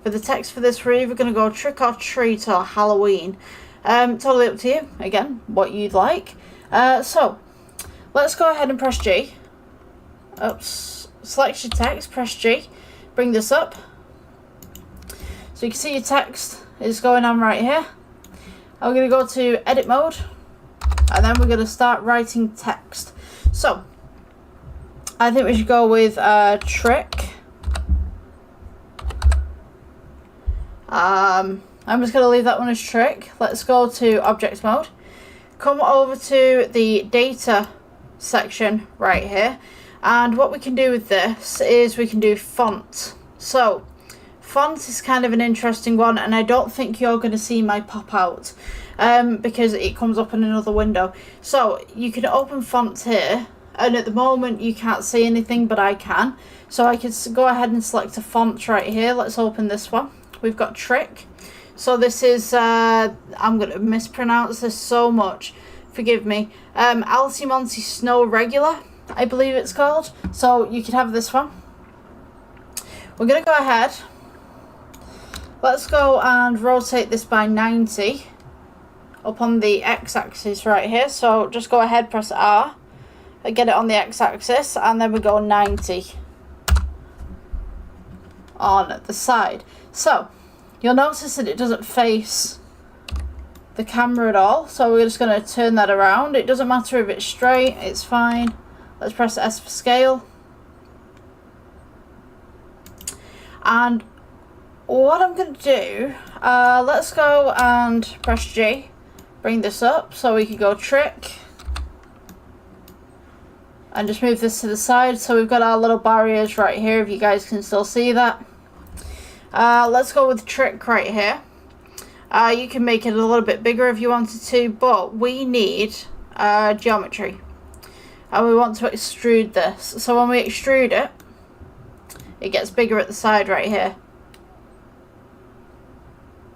for the text for this, we're either going to go trick or treat or Halloween. Totally up to you, again, what you'd like. So let's go ahead and press G. Oops, select your text, press G, bring this up. So you can see your text is going on right here. I'm going to go to edit mode, and then we're going to start writing text. So I think we should go with trick. I'm just going to leave that one as trick. Let's go to object mode. Come over to the data section right here. And what we can do with this is we can do font. So font is kind of an interesting one, and I don't think you're going to see my pop out because it comes up in another window. So you can open font here, and at the moment you can't see anything, but I can. So I can go ahead and select a font right here. Let's open this one. We've got trick. So this is, I'm going to mispronounce this so much, forgive me, Alti Snow Regular, I believe it's called. So you could have this one. We're going to go ahead. Let's go and rotate this by 90 up on the x-axis right here. So just go ahead, press R, and get it on the x-axis, and then we go 90 on the side. So you'll notice that it doesn't face the camera at all. So we're just going to turn that around. It doesn't matter if it's straight, it's fine. Let's press S for scale. And what I'm going to do, let's go and press G. Bring this up so we can go trick. And just move this to the side. So we've got our little barriers right here, if you guys can still see that. Let's go with trick right here. You can make it a little bit bigger if you wanted to, but we need geometry. And we want to extrude this. So when we extrude it, it gets bigger at the side right here.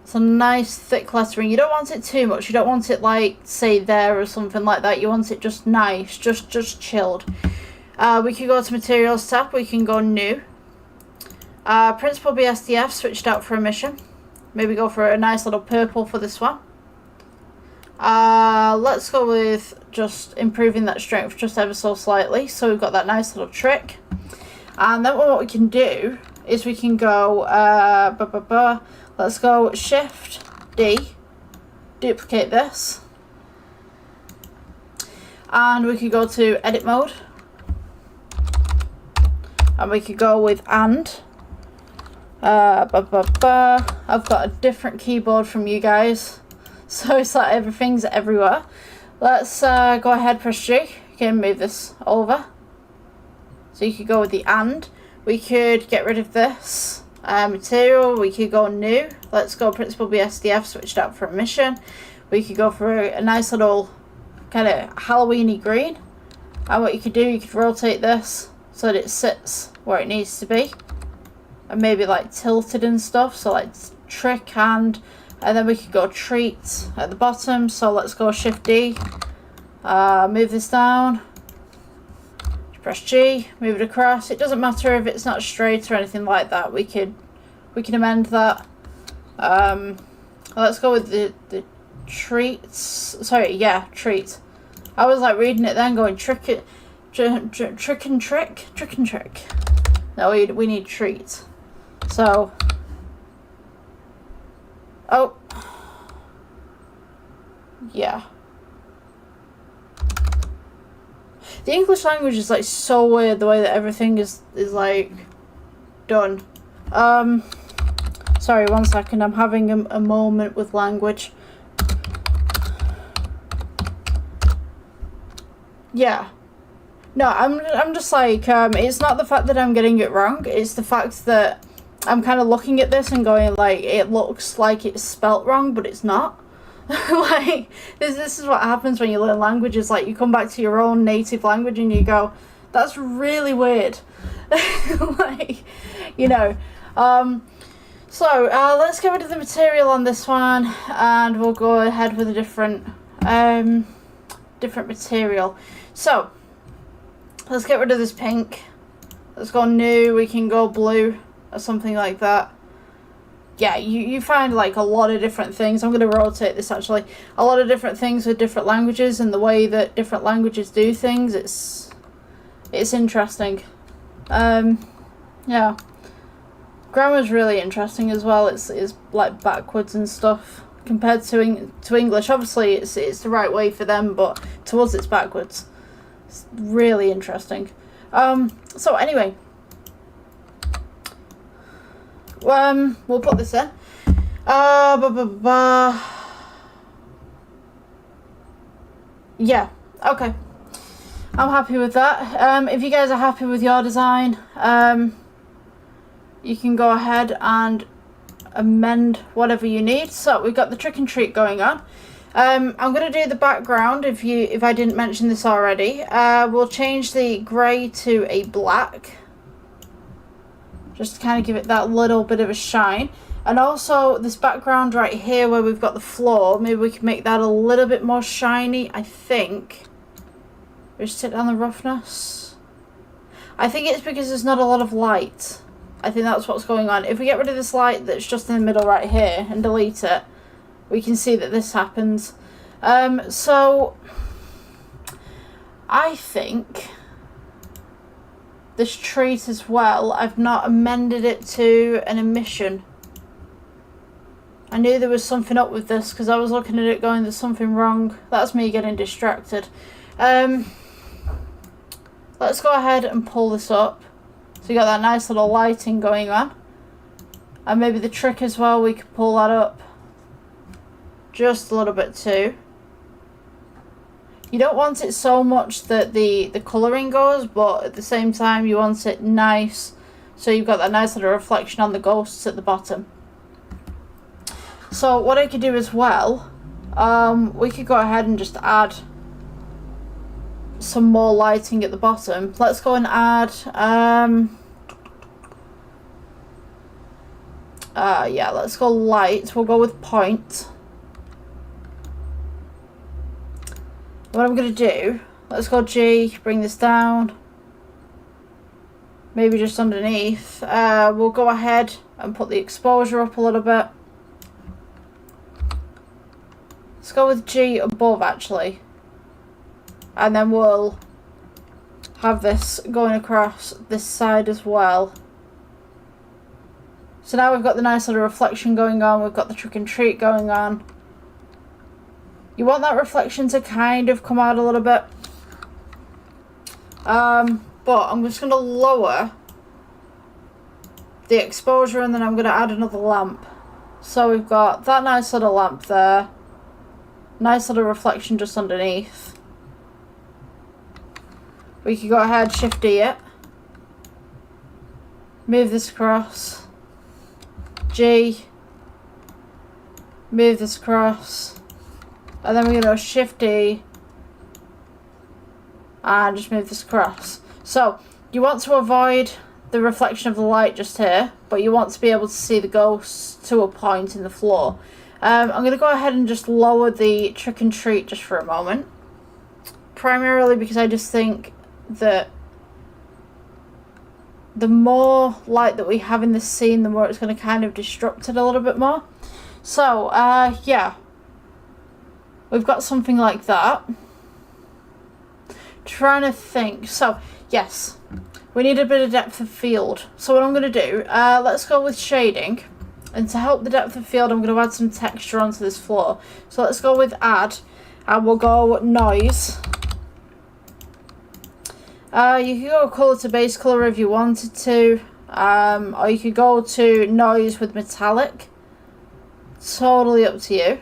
It's a nice thick lettering. You don't want it too much. You don't want it like, say, there or something like that. You want it just nice, just chilled. We can go to Materials tab. We can go New. Principal BSDF switched out for emission. Maybe go for a nice little purple for this one. Let's go with just improving that strength just ever so slightly. So we've got that nice little trick. And then what we can do is we can go, let's go Shift D, duplicate this. And we could go to edit mode. And we could go with and. I've got a different keyboard from you guys. So it's like everything's everywhere. Let's go ahead, press G. You can move this over. So you could go with the and. We could get rid of this material. We could go new. Let's go Principal BSDF switched out for emission. We could go for a nice little kind of Halloweeny green. And what you could do, you could rotate this so that it sits where it needs to be. And maybe like tilted and stuff. So like trick and then we could go treat at the bottom. So let's go Shift D. Move this down. Press G, move it across. It doesn't matter if it's not straight or anything like that. We can amend that. Let's go with the treats. Sorry, yeah, treat. I was like reading it then going trick and trick. No, we need treat. So, oh, yeah. The English language is like so weird, the way that everything is like done. Sorry, 1 second. I'm having a moment with language. Yeah. No, I'm just like it's not the fact that I'm getting it wrong. It's the fact that I'm kind of looking at this and going like it looks like it's spelt wrong, but it's not. Like this is what happens when you learn languages. Like you come back to your own native language and you go, that's really weird. Like, you know. So let's get rid of the material on this one, and we'll go ahead with a different material. So let's get rid of this pink. Let's go new. We can go blue or something like that. Yeah, you find like a lot of different things. I'm going to rotate this actually. A lot of different things with different languages and the way that different languages do things. It's interesting. Yeah. Grammar's really interesting as well. It's like backwards and stuff compared to English. Obviously, it's the right way for them, but to us it's backwards. It's really interesting. So anyway. We'll put this in. Yeah, okay. I'm happy with that. If you guys are happy with your design, you can go ahead and amend whatever you need. So we've got the trick and treat going on. I'm going to do the background if I didn't mention this already. We'll change the grey to a black. Just to kind of give it that little bit of a shine. And also this background right here where we've got the floor, maybe we can make that a little bit more shiny, I think. Just take down the roughness. I think it's because there's not a lot of light. I think that's what's going on. If we get rid of this light that's just in the middle right here and delete it, we can see that this happens. So I think this treat as well, I've not amended it to an emission. I knew there was something up with this because I was looking at it going, there's something wrong. That's me getting distracted. Let's go ahead and pull this up. So you got that nice little lighting going on. And maybe the trick as well, we could pull that up just a little bit too. You don't want it so much that the colouring goes, but at the same time you want it nice. So you've got that nice little reflection on the ghosts at the bottom. So what I could do as well, we could go ahead and just add some more lighting at the bottom. Let's go and add, yeah, let's go light. We'll go with point. What I'm going to do, let's go G, bring this down, maybe just underneath. We'll go ahead and put the exposure up a little bit. Let's go with G above actually, and then we'll have this going across this side as well. So now we've got the nice little reflection going on, we've got the trick and treat going on. You want that reflection to kind of come out a little bit. But I'm just going to lower the exposure and then I'm going to add another lamp. So we've got that nice little lamp there. Nice little reflection just underneath. We can go ahead, Shift D it. Move this across. G. Move this across. And then we're going to Shift D, and just move this across. So you want to avoid the reflection of the light just here, but you want to be able to see the ghosts to a point in the floor. I'm going to go ahead and just lower the trick and treat just for a moment. Primarily because I just think that the more light that we have in this scene, the more it's going to kind of disrupt it a little bit more. So, yeah. We've got something like that. Trying to think. So, yes. We need a bit of depth of field. So what I'm going to do, let's go with shading. And to help the depth of field, I'm going to add some texture onto this floor. So let's go with add. And we'll go noise. You could go colour to base colour if you wanted to. Or you could go to noise with metallic. Totally up to you.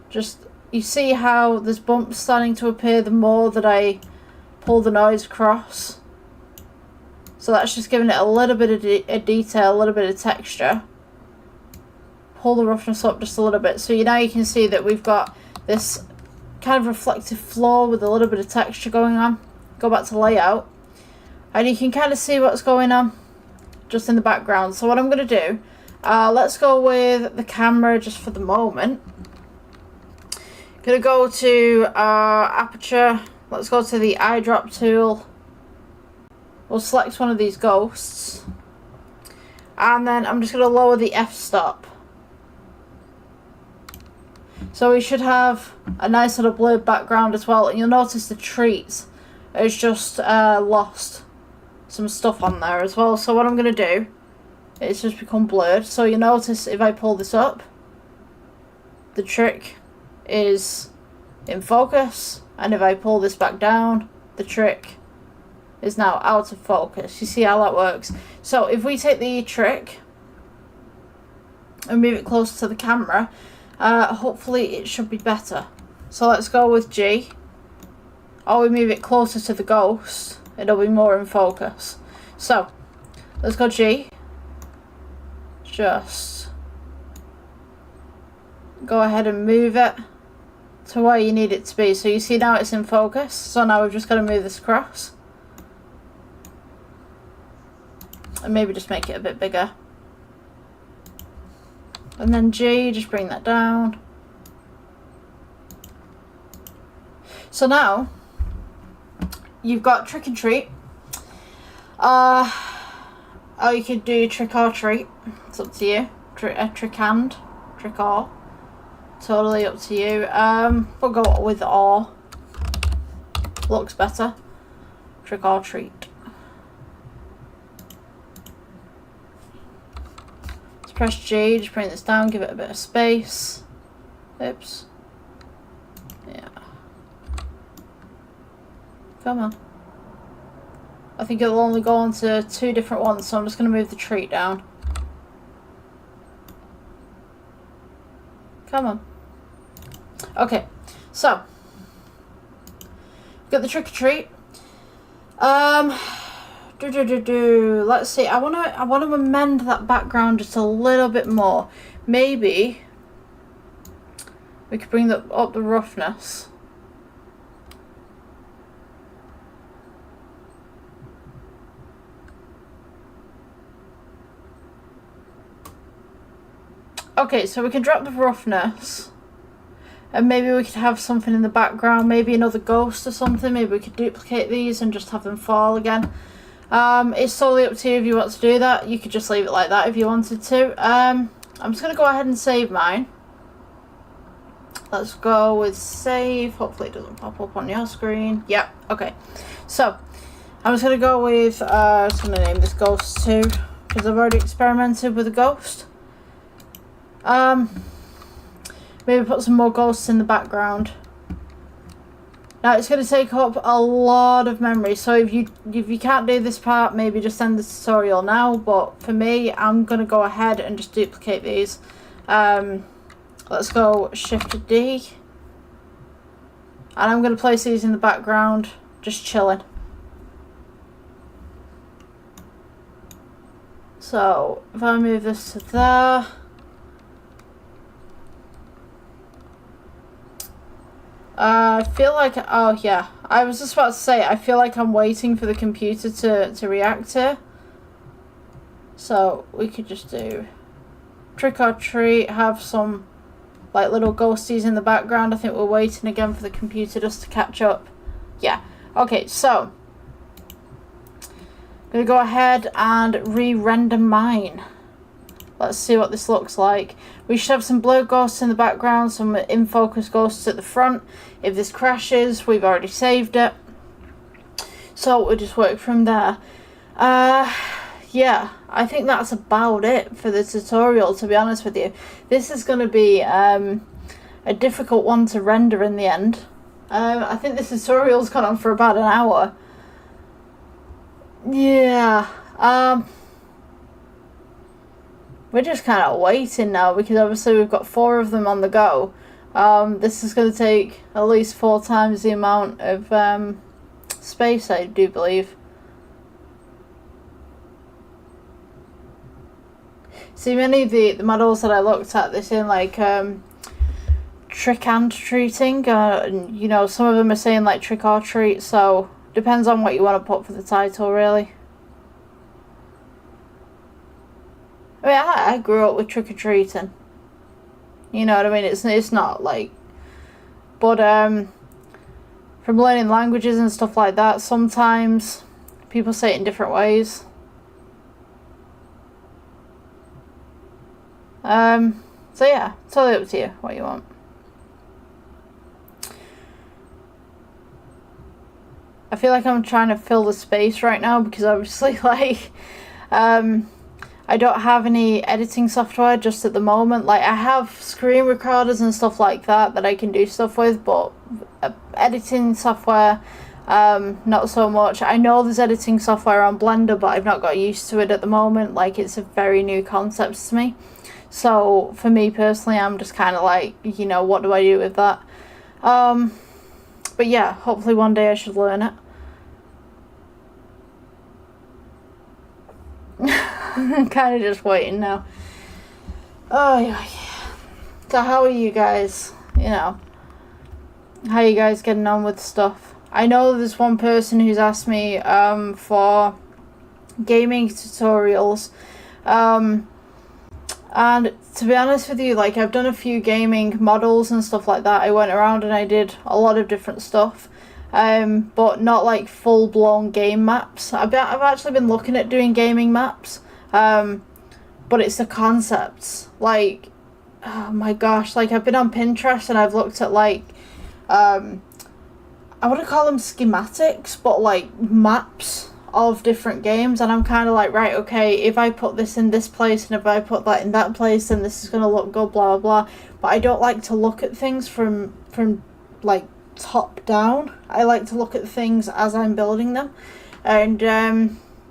Just, you see how there's bumps starting to appear the more that I pull the noise across. So that's just giving it a little bit of detail, a little bit of texture. Pull the roughness up just a little bit. So now you can see that we've got this kind of reflective floor with a little bit of texture going on. Go back to layout. And you can kind of see what's going on just in the background. So what I'm going to do, let's go with the camera just for the moment. Going to go to aperture. Let's go to the eyedrop tool. We'll select one of these ghosts. And then I'm just going to lower the f-stop. So we should have a nice little blurred background as well. And you'll notice the trees has just lost some stuff on there as well. So what I'm going to do is just become blurred. So you notice if I pull this up, the trick is in focus. And if I pull this back down, the trick is now out of focus. You see how that works? So if we take the trick and move it closer to the camera, hopefully it should be better. So let's go with G. Or we move it closer to the ghost, it'll be more in focus. So let's go G. Just go ahead and move it to where you need it to be. So you see now it's in focus. So now we've just got to move this across. And maybe just make it a bit bigger. And then G, just bring that down. So now you've got trick and treat. Or you could do trick or treat. It's up to you. Trick and trick or. Totally up to you. We'll go with or. Looks better. Trick or treat. Press G, just bring this down, give it a bit of space. Oops. Yeah. Come on. I think it'll only go on to 2 different ones, so I'm just going to move the treat down. Come on. Okay, so we've got the trick or treat. Let's see. I want to amend that background just a little bit more. Maybe we could bring up the roughness. Okay, so we can drop the roughness. And maybe we could have something in the background, maybe another ghost or something. Maybe we could duplicate these and just have them fall again. It's totally up to you if you want to do that. You could just leave it like that if you wanted to. I'm just going to go ahead and save mine. Let's go with save. Hopefully it doesn't pop up on your screen. Yeah, okay. So, I'm just going to go with, I'm just going to name this Ghost 2, because I've already experimented with a ghost. Maybe put some more ghosts in the background. Now it's going to take up a lot of memory, so if you can't do this part, maybe just end the tutorial now. But for me, I'm going to go ahead and just duplicate these. Let's go Shift D, and I'm going to place these in the background, just chilling. So if I move this to there. I feel like, oh yeah, I was just about to say, I feel like I'm waiting for the computer to react here. So we could just do trick or treat, have some like little ghosties in the background. I think we're waiting again for the computer just to catch up. Yeah, okay, so I'm gonna go ahead and re-render mine. Let's see what this looks like. We should have some blur ghosts in the background, some in focus ghosts at the front. If this crashes, we've already saved it. So we'll just work from there. Yeah, I think that's about it for the tutorial, to be honest with you. This is going to be a difficult one to render in the end. I think this tutorial's gone on for about an hour. Yeah, we're just kind of waiting now because obviously we've got 4 of them on the go. This is going to take at least 4 times the amount of space, I do believe. See, many of the models that I looked at, they're saying like trick and treating. You know, some of them are saying like trick or treat, so depends on what you want to put for the title, really. I mean, I grew up with trick or treating. You know what I mean? It's not like, but from learning languages and stuff like that, sometimes people say it in different ways. So yeah, totally up to you what you want. I feel like I'm trying to fill the space right now because obviously like I don't have any editing software just at the moment. Like I have screen recorders and stuff like that I can do stuff with, but editing software, not so much. I know there's editing software on Blender, but I've not got used to it at the moment. Like it's a very new concept to me. So for me personally, I'm just kind of like, you know, what do I do with that? But yeah, hopefully one day I should learn it. I'm kind of just waiting now. Oh yeah. So how are you guys? You know, how are you guys getting on with stuff? I know there's one person who's asked me for gaming tutorials. And to be honest with you, like I've done a few gaming models and stuff like that. I went around and I did a lot of different stuff, but not like full-blown game maps. I've actually been looking at doing gaming maps, but it's the concepts. Like, oh my gosh, like I've been on Pinterest and I've looked at like, I want to call them schematics, but like maps of different games, and I'm kind of like, right, okay, if I put this in this place and if I put that in that place, then this is going to look good, blah blah blah. But I don't like to look at things from like top down. I like to look at things as I'm building them, and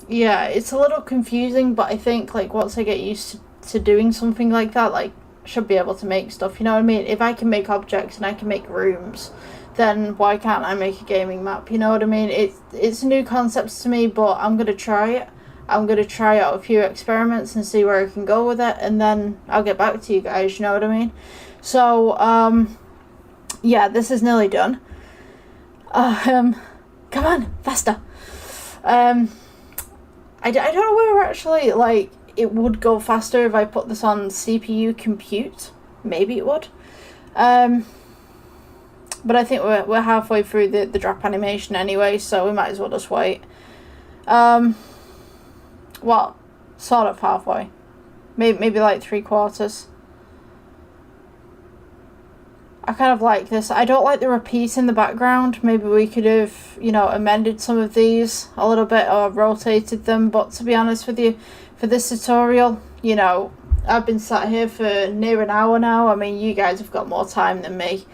yeah, it's a little confusing, but I think like once I get used to doing something like that, like I should be able to make stuff, you know what I mean? If I can make objects and I can make rooms, then why can't I make a gaming map? You know what I mean? It's new concepts to me, but I'm going to try it. I'm going to try out a few experiments and see where I can go with it, and then I'll get back to you guys, you know what I mean? So, yeah, this is nearly done. Come on, faster. I don't know whether actually, like, it would go faster if I put this on CPU compute. Maybe it would. But I think we're halfway through the drop animation anyway, so we might as well just wait. Well, sort of halfway. Maybe like 3/4. I kind of like this. I don't like the repeat in the background. Maybe we could have, you know, amended some of these a little bit or rotated them. But to be honest with you, for this tutorial, you know, I've been sat here for near an hour now. I mean, you guys have got more time than me.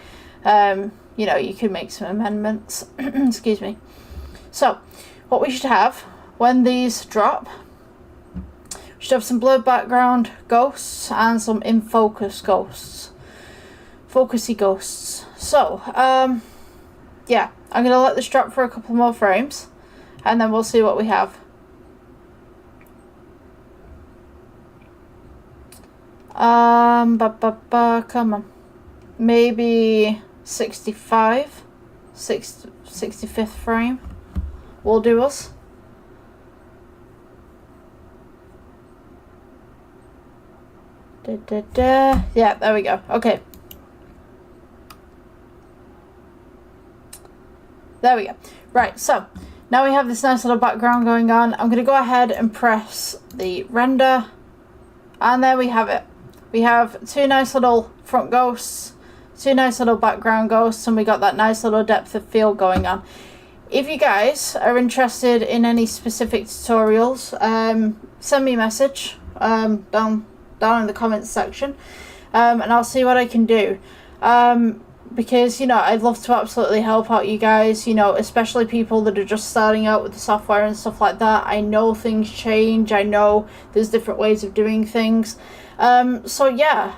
You know, you could make some amendments. Excuse me. So, what we should have when these drop, we should have some blurred background ghosts and some in focus ghosts. Focusy ghosts. So, yeah, I'm going to let this drop for a couple more frames, and then we'll see what we have. Come on. Maybe 65th frame will do us. Yeah, there we go. Okay. There we go. Right, so now we have this nice little background going on. I'm going to go ahead and press the render. And there we have it. We have two nice little front ghosts, two nice little background ghosts, and we got that nice little depth of field going on. If you guys are interested in any specific tutorials, send me a message down in the comments section, and I'll see what I can do. Because, you know, I'd love to absolutely help out you guys, you know, especially people that are just starting out with the software and stuff like that. I know things change. I know there's different ways of doing things. So yeah,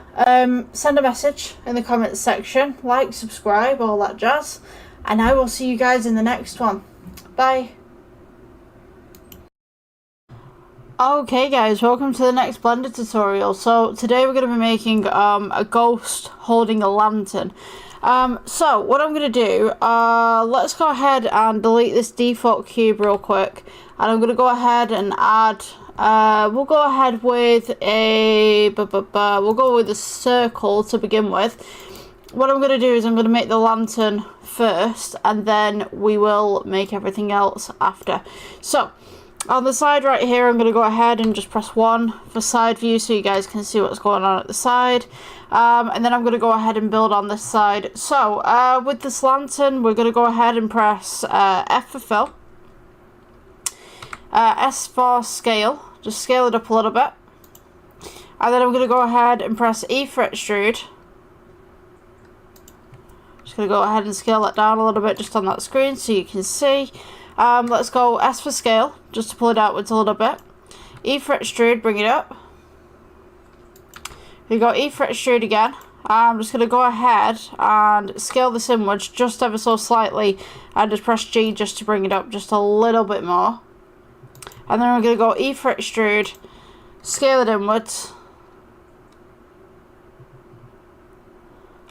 send a message in the comments section, like, subscribe, all that jazz, and I will see you guys in the next one. Bye. Okay guys, welcome to the next Blender tutorial. So today we're going to be making a ghost holding a lantern. So what I'm going to do, let's go ahead and delete this default cube real quick, and I'm going to go ahead and add, we'll go ahead with we'll go with a circle to begin with. What I'm going to do is I'm going to make the lantern first, and then we will make everything else after. So on the side right here, I'm going to go ahead and just press 1 for side view so you guys can see what's going on at the side. And then I'm going to go ahead and build on this side. So with this lantern, we're going to go ahead and press F for fill, S for scale, just scale it up a little bit. And then I'm going to go ahead and press E for extrude. Just going to go ahead and scale that down a little bit just on that screen so you can see. Let's go S for scale, just to pull it outwards a little bit. E for extrude, bring it up. We got E for extrude again. I'm just going to go ahead and scale this inwards just ever so slightly, and just press G just to bring it up just a little bit more. And then we're going to go E for extrude, scale it inwards.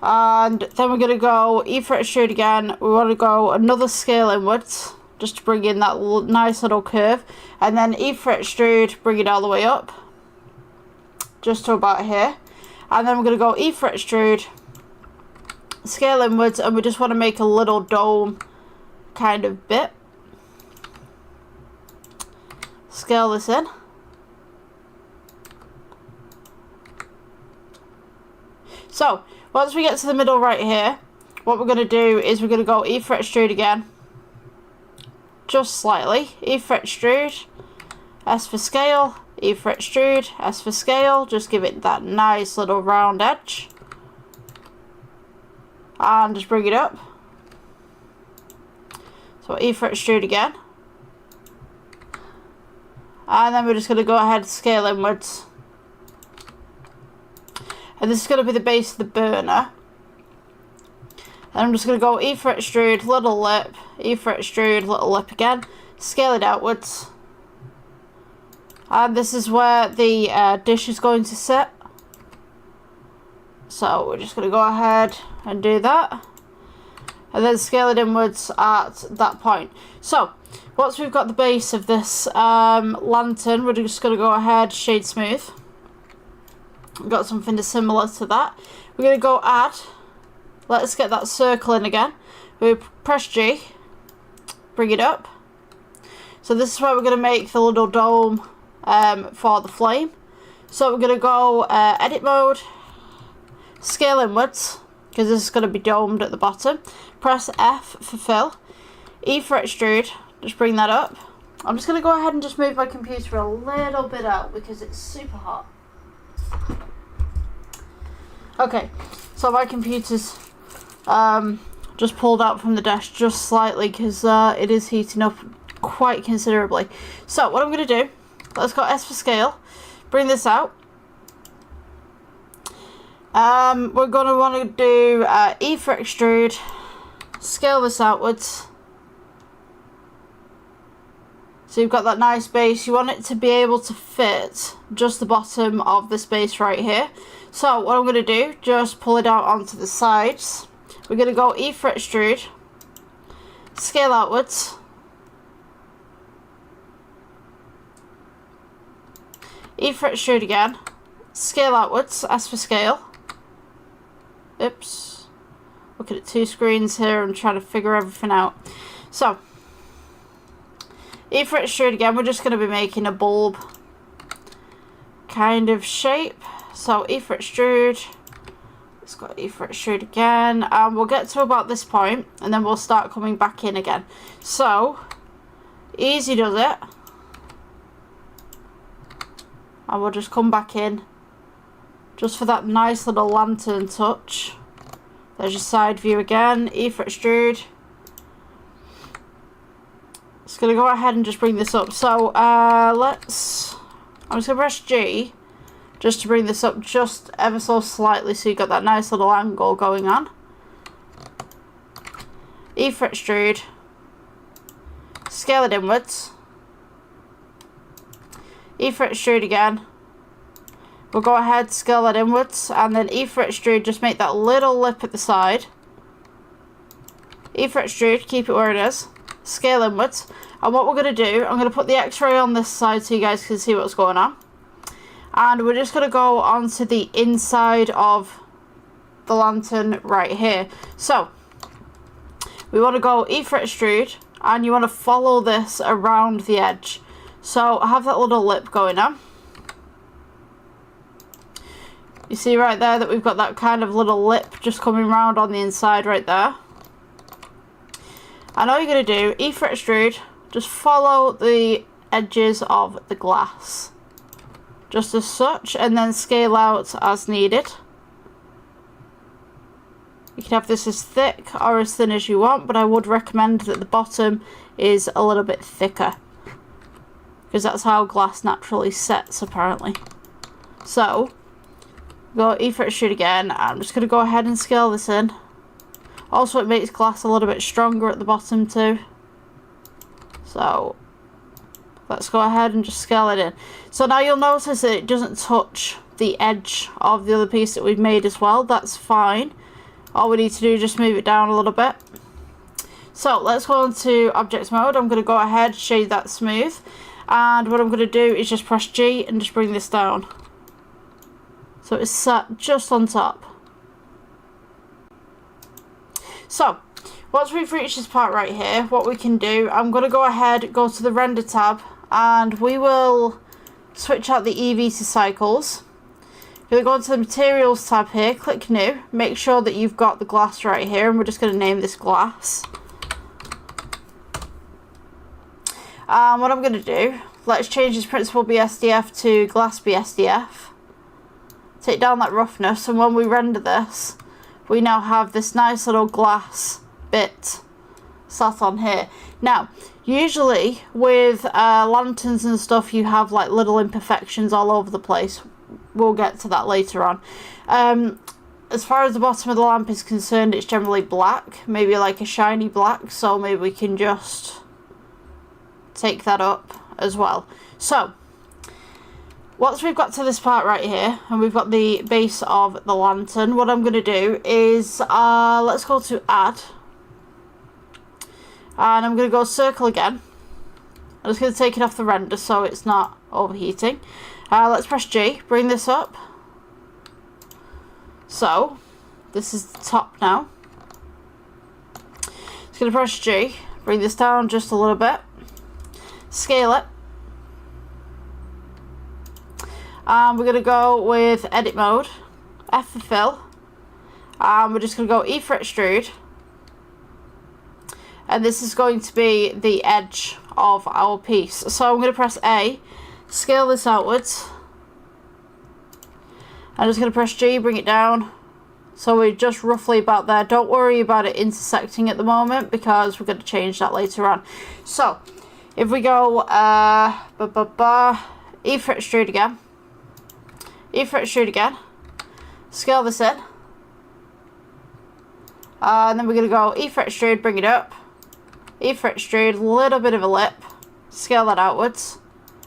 And then we're going to go E for extrude again. We want to go another scale inwards, just to bring in that nice little curve. And then E for extrude, bring it all the way up, just to about here. And then we're going to go E for extrude, scale inwards, and we just want to make a little dome kind of bit. Scale this in. So once we get to the middle right here, what we're going to do is we're going to go E for extrude again, just slightly. E for extrude, S for scale, E for extrude, S for scale, just give it that nice little round edge. And just bring it up. So E for extrude again. And then we're just going to go ahead and scale inwards. And this is going to be the base of the burner. And I'm just going to go E for extrude, little lip, E for extrude, little lip again, scale it outwards. And this is where the dish is going to sit. So we're just going to go ahead and do that. And then scale it inwards at that point. So once we've got the base of this lantern, we're just going to go ahead, shade smooth. We've got something similar to that. We're going to go add. Let's get that circle in again. We press G, bring it up. So this is where we're going to make the little dome for the flame. So we're going to go edit mode, scale inwards, because this is going to be domed at the bottom. Press F for fill, E for extrude, just bring that up. I'm just going to go ahead and just move my computer a little bit out because it's super hot. Okay, so my computer's just pulled out from the desk just slightly because it is heating up quite considerably. So what I'm going to do, let's go S for scale, bring this out. We're going to want to do E for extrude, scale this outwards. So you've got that nice base. You want it to be able to fit just the bottom of the space right here. So what I'm going to do, just pull it out onto the sides. we're going to go E for extrude, scale outwards, E for extrude again, scale outwards, S for scale. Oops, looking at two screens here and trying to figure everything out. So, E for extrude again, we're just going to be making a bulb kind of shape. So E for extrude, let's go E for extrude again, and we'll get to about this point and then we'll start coming back in again. So easy does it, and we'll just come back in just for that nice little lantern touch. There's your side view again, E for extrude. Just going to go ahead and just bring this up. So I'm just going to press G just to bring this up just ever so slightly so you got that nice little angle going on. E for extrude, scale it inwards, E for extrude again, we'll go ahead, scale that inwards, and then E for extrude, just make that little lip at the side. E for extrude, keep it where it is, scale inwards, and what we're going to do, I'm going to put the x-ray on this side so you guys can see what's going on. And we're just going to go onto the inside of the lantern right here. So, we want to go E for extrude, and you want to follow this around the edge. So, I have that little lip going on. You see right there that we've got that kind of little lip just coming around on the inside right there. And all you're going to do, E for extrude, just follow the edges of the glass. Just as such, and then scale out as needed. You can have this as thick or as thin as you want, but I would recommend that the bottom is a little bit thicker, because that's how glass naturally sets apparently. So, go E for extrude again, and I'm just going to go ahead and scale this in. Also, it makes glass a little bit stronger at the bottom too. So, let's go ahead and just scale it in. So now you'll notice that it doesn't touch the edge of the other piece that we've made as well. That's fine. All we need to do is just move it down a little bit. So let's go into object mode. I'm going to go ahead, shade that smooth. And what I'm going to do is just press G and just bring this down. So it's sat just on top. So, once we've reached this part right here, what we can do, I'm going to go ahead, go to the render tab, and we will switch out the EV to cycles. You're going to go into the materials tab here, click new, make sure that you've got the glass right here, and we're just going to name this glass. And what I'm going to do, let's change this principal BSDF to glass BSDF. Take down that roughness, and when we render this, we now have this nice little glass bit sat on here. Now, usually with lanterns and stuff, you have like little imperfections all over the place. We'll get to that later on. As far as the bottom of the lamp is concerned, it's generally black, maybe like a shiny black, so maybe we can just take that up as well. So, once we've got to this part right here, and we've got the base of the lantern, what I'm going to do is, let's go to add, and I'm going to go circle again. I'm just going to take it off the render so it's not overheating. Let's press G, bring this up. So, this is the top now. Just going to press G, bring this down just a little bit, scale it. And we're going to go with edit mode, F for fill, and we're just going to go E for extrude, and this is going to be the edge of our piece. So I'm going to press A, scale this outwards, I'm just going to press G, bring it down, so we're just roughly about there. Don't worry about it intersecting at the moment, because we're going to change that later on. So if we go E for extrude again, E for extrude again, scale this in, and then we're going to go E for extrude, bring it up, E for extrude, little bit of a lip, scale that outwards,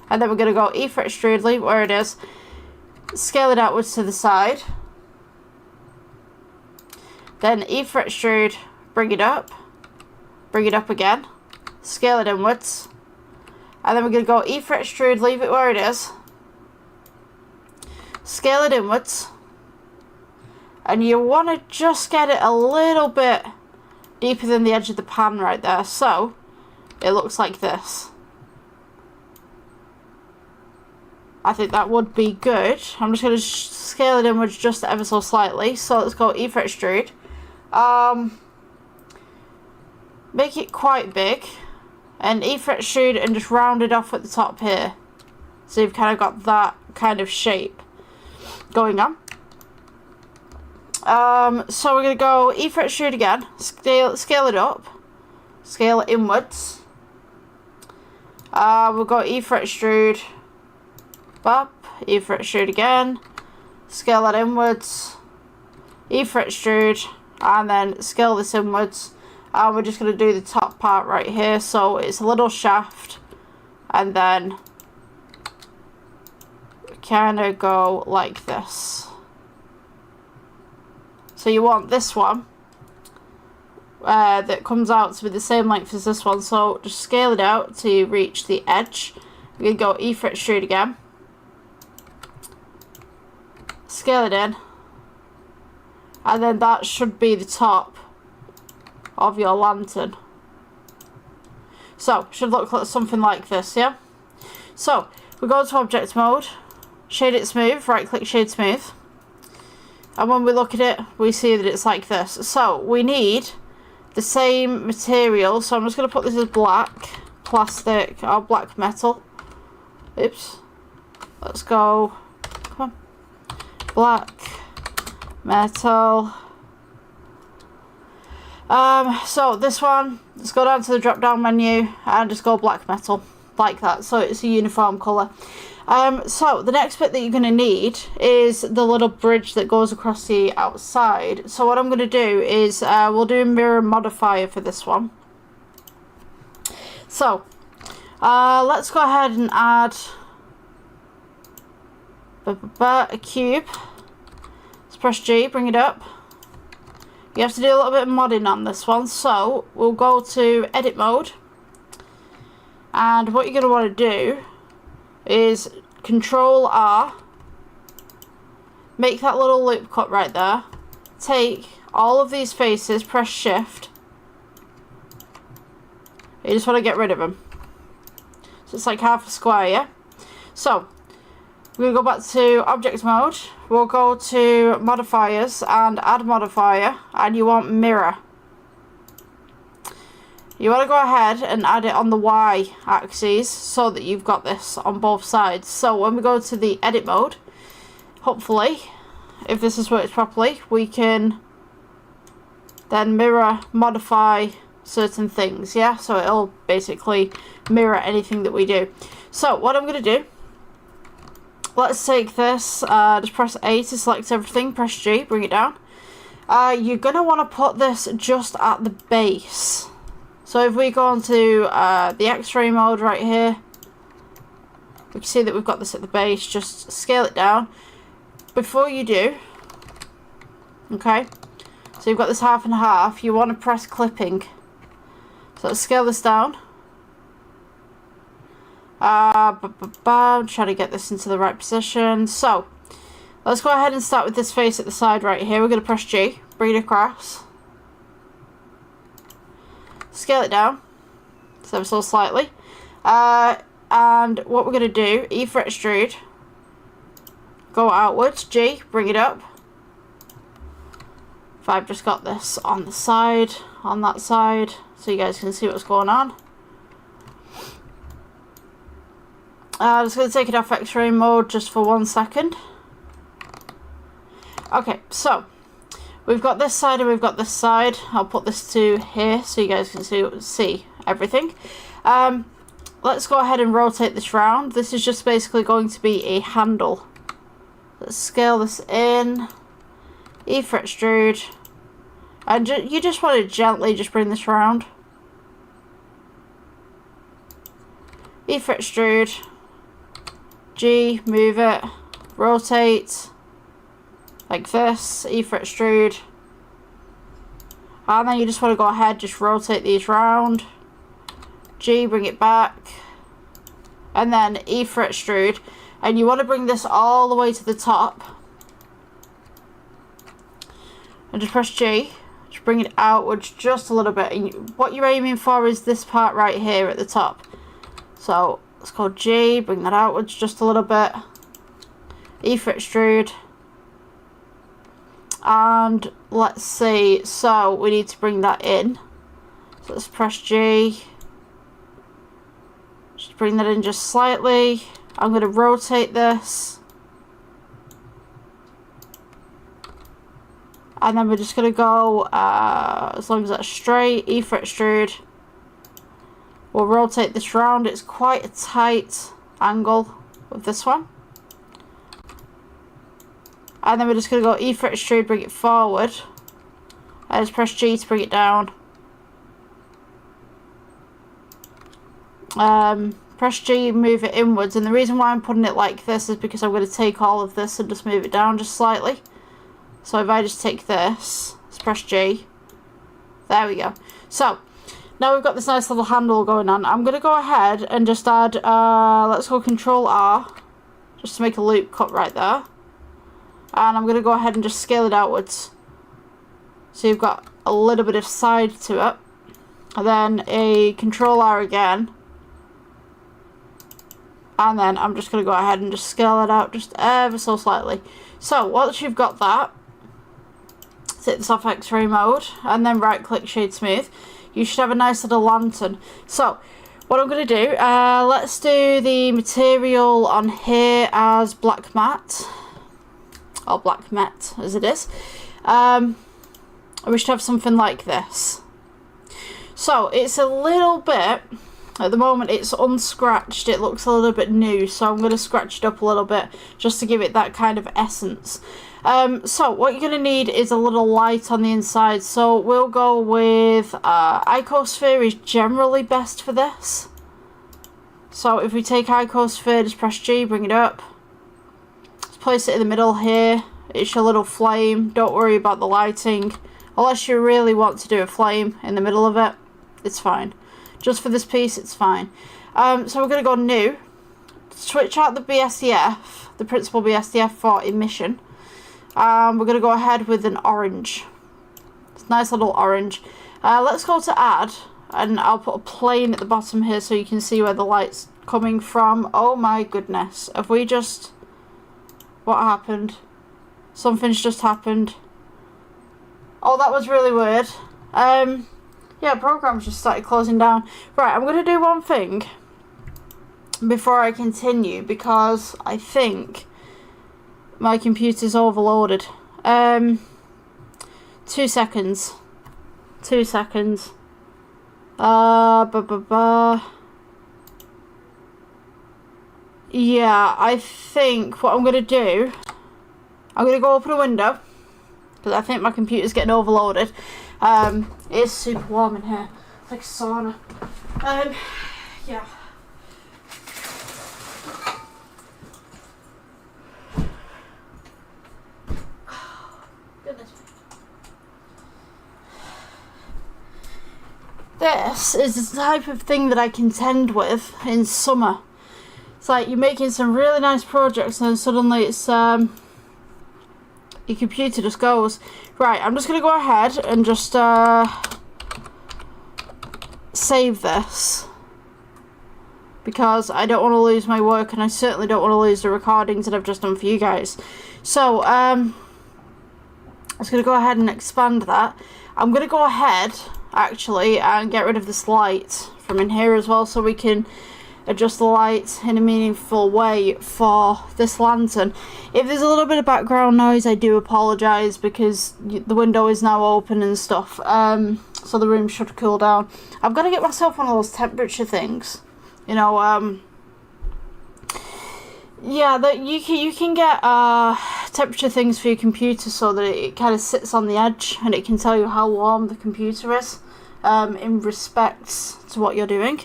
and then we're going to go E for extrude, leave it where it is, scale it outwards to the side, Then E-fret extrude, bring it up again, scale it inwards, and then we're going to go E-fret extrude, leave it where it is, scale it inwards, and you want to just get it a little bit deeper than the edge of the pan right there, so it looks like this. I think that would be good. I'm just going to scale it inwards just ever so slightly. So let's go E-fret extrude. Make it quite big, and E-fret extrude and just round it off at the top here. So you've kind of got that kind of shape going on. So we're going to go E-fret extrude again, scale it up, scale it inwards. We'll go E-fret extrude, up, E-fret extrude again, scale that inwards, E-fret extrude, and then scale this inwards. And we're just going to do the top part right here, so it's a little shaft, and then kind of go like this. So you want this one that comes out to be the same length as this one, so just scale it out to reach the edge. We're going to go E-fret extrude again, scale it in, and then that should be the top of your lantern. So should look like something like this, yeah? So we go to object mode, shade it smooth, right click shade smooth, and when we look at it we see that it's like this. So we need the same material, so I'm just going to put this as black plastic or black metal. Oops, let's go, come on, black metal. So this one, let's go down to the drop down menu and just go black metal like that, so it's a uniform colour. So the next bit that you're going to need is the little bridge that goes across the outside. So what I'm going to do is we'll do a mirror modifier for this one. So let's go ahead and add a cube. Let's press G, bring it up. You have to do a little bit of modding on this one, so we'll go to edit mode, and what you're going to want to do is Control R, make that little loop cut right there, take all of these faces, press shift, you just want to get rid of them, so it's like half a square, yeah? So we're going to go back to object mode, we'll go to modifiers and add modifier, and you want mirror. You want to go ahead and add it on the Y axis so that you've got this on both sides. So when we go to the edit mode, hopefully, if this has worked properly, we can then mirror modify certain things, yeah? So it'll basically mirror anything that we do. So what I'm going to do, let's take this, just press A to select everything, press G, bring it down. You're going to want to put this just at the base. So if we go on to the X-ray mode right here, we can see that we've got this at the base. Just scale it down. Before you do, okay, so you've got this half and half, you want to press clipping. So let's scale this down. I'm trying to get this into the right position. So let's go ahead and start with this face at the side right here. We're going to press G, bring it across, scale it down so slightly, and what we're going to do, E-fret extrude, go outwards, G, bring it up. If I've just got this on the side, on that side, so you guys can see what's going on. I'm just going to take it off X-ray mode just for 1 second. Okay, so we've got this side and we've got this side. I'll put this to here so you guys can see everything. Let's go ahead and rotate this round. This is just basically going to be a handle. Let's scale this in. E-fret extrude. And you just want to gently just bring this round. E-fret extrude. G, move it. Rotate. Like this. E-fret extrude. And then you just want to go ahead, just rotate these round. G, bring it back. And then E for extrude. And you want to bring this all the way to the top. And just press G. Just bring it outwards just a little bit. And what you're aiming for is this part right here at the top. So let's go G, bring that outwards just a little bit. E for extrude. And let's see, so we need to bring that in. So let's press G. Just bring that in just slightly. I'm going to rotate this. And then we're just going to go, as long as that's straight, E for extrude. We'll rotate this round. It's quite a tight angle with this one. And then we're just going to go E for extrude, bring it forward. And just press G to bring it down. Press G, move it inwards. And the reason why I'm putting it like this is because I'm going to take all of this and just move it down just slightly. So if I just take this, let's press G. There we go. So now we've got this nice little handle going on. I'm going to go ahead and just add, let's go Control R, just to make a loop cut right there. And I'm going to go ahead and just scale it outwards. So you've got a little bit of side to it. And then a Control R again. And then I'm just going to go ahead and just scale it out just ever so slightly. So once you've got that, take this off X-ray mode. And then right click Shade Smooth. You should have a nice little lantern. So what I'm going to do, let's do the material on here as black matte. Or black matte as it is. We should have something like this. So it's a little bit, at the moment it's unscratched, it looks a little bit new, so I'm going to scratch it up a little bit just to give it that kind of essence. So what you're going to need is a little light on the inside, so we'll go with Icosphere is generally best for this. So if we take Icosphere, just press G, bring it up. Place it in the middle here. It's your little flame. Don't worry about the lighting. Unless you really want to do a flame in the middle of it, it's fine. Just for this piece, it's fine. So we're going to go new. Switch out the BSDF, the principal BSDF for emission. We're going to go ahead with an orange. It's a nice little orange. Let's go to add. And I'll put a plane at the bottom here so you can see where the light's coming from. Oh my goodness. Have we just... What happened? Something's just happened. Oh, that was really weird. Yeah, program's just started closing down. Right, I'm going to do one thing before I continue because I think my computer's overloaded. 2 seconds. 2 seconds. Yeah, I think what I'm going to do, I'm going to go open a window, because I think my computer's getting overloaded. It's super warm in here. It's like a sauna. Yeah. Goodness. This is the type of thing that I contend with in summer. It's like you're making some really nice projects and then suddenly it's your computer just goes. Right, I'm just going to go ahead and just save this because I don't want to lose my work and I certainly don't want to lose the recordings that I've just done for you guys. So I'm just going to go ahead and expand that. I'm going to go ahead actually and get rid of this light from in here as well so we can adjust the light in a meaningful way for this lantern. If there's a little bit of background noise, I do apologise because the window is now open and stuff, so the room should cool down. I've got to get myself one of those temperature things, you know, yeah, that you can get temperature things for your computer so that it kind of sits on the edge and it can tell you how warm the computer is in respects to what you're doing.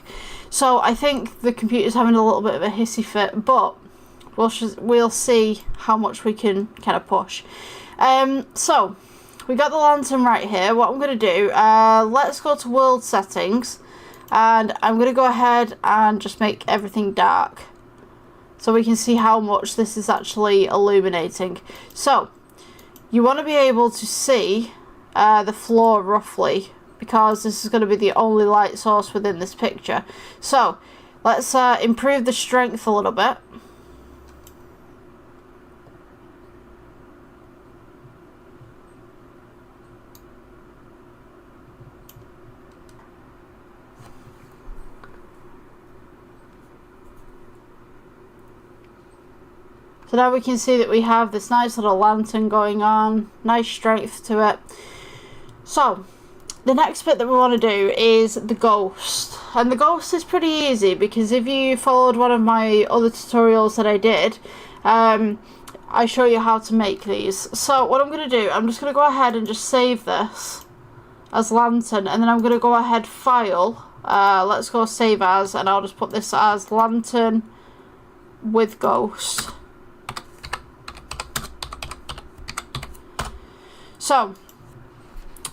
So I think the computer's having a little bit of a hissy fit, but we'll see how much we can kind of push. So we got the lantern right here. What I'm going to do, let's go to world settings, and I'm going to go ahead and just make everything dark so we can see how much this is actually illuminating. So you want to be able to see the floor roughly, because this is going to be the only light source within this picture. So let's improve the strength a little bit. So now we can see that we have this nice little lantern going on, nice strength to it. So the next bit that we want to do is the ghost. And the ghost is pretty easy, because if you followed one of my other tutorials that I did, I show you how to make these. So what I'm going to do, I'm just going to go ahead and just save this as lantern, and then I'm going to go ahead, file, let's go save as, and I'll just put this as lantern with ghost. So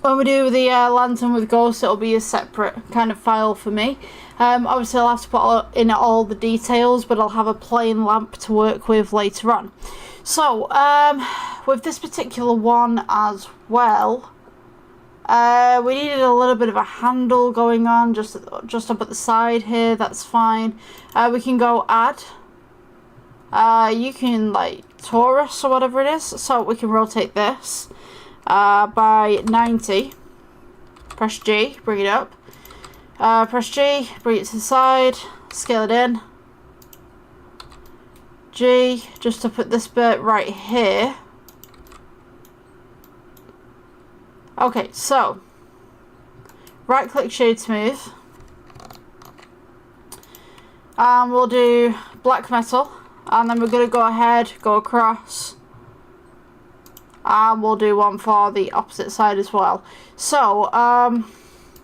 when we do the lantern with ghost, it'll be a separate kind of file for me. Obviously I'll have to put in all the details, but I'll have a plain lamp to work with later on. So with this particular one as well, we needed a little bit of a handle going on just up at the side here. That's fine. We can go add. You can like torus or whatever it is, so we can rotate this by 90. Press G, bring it up. Press G, bring it to the side, scale it in. G, just to put this bit right here. Okay, so right click, shade smooth, and we'll do black metal, and then we're going to go ahead, go across, and we'll do one for the opposite side as well. So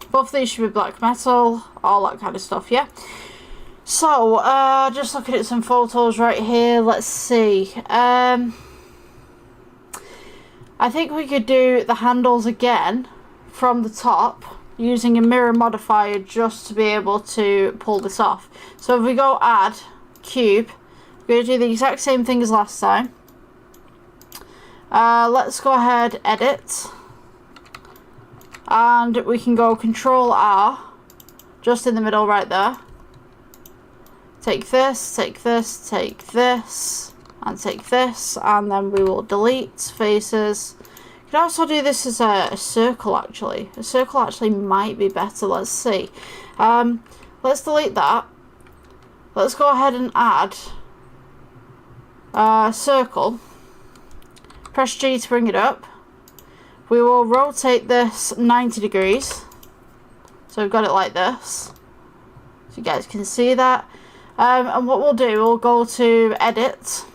both of these should be black metal, all that kind of stuff, yeah. So just looking at some photos right here, let's see. I think we could do the handles again from the top using a mirror modifier just to be able to pull this off. So if we go add cube, we're going to do the exact same thing as last time. Let's go ahead, edit, and we can go Control R just in the middle right there. Take this, take this, take this, and take this, and then we will delete faces. You can also do this as a circle actually. A circle actually might be better, let's see. Let's delete that. Let's go ahead and add circle. Press G to bring it up. We will rotate this 90 degrees. So we've got it like this. So you guys can see that. And what we'll do, we'll go to edit,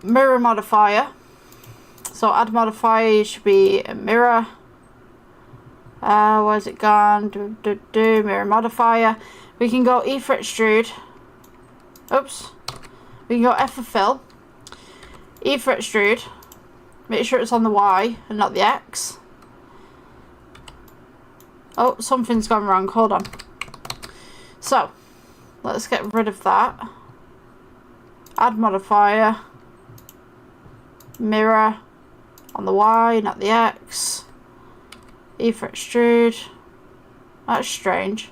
mirror modifier. So add modifier should be a mirror. Where's it gone? Mirror modifier. We can go E for extrude. Oops. We can go F for fill. E for extrude. Make sure it's on the Y and not the X. Oh, something's gone wrong. Hold on. So, let's get rid of that. Add modifier. Mirror on the Y, not the X. E for extrude. That's strange.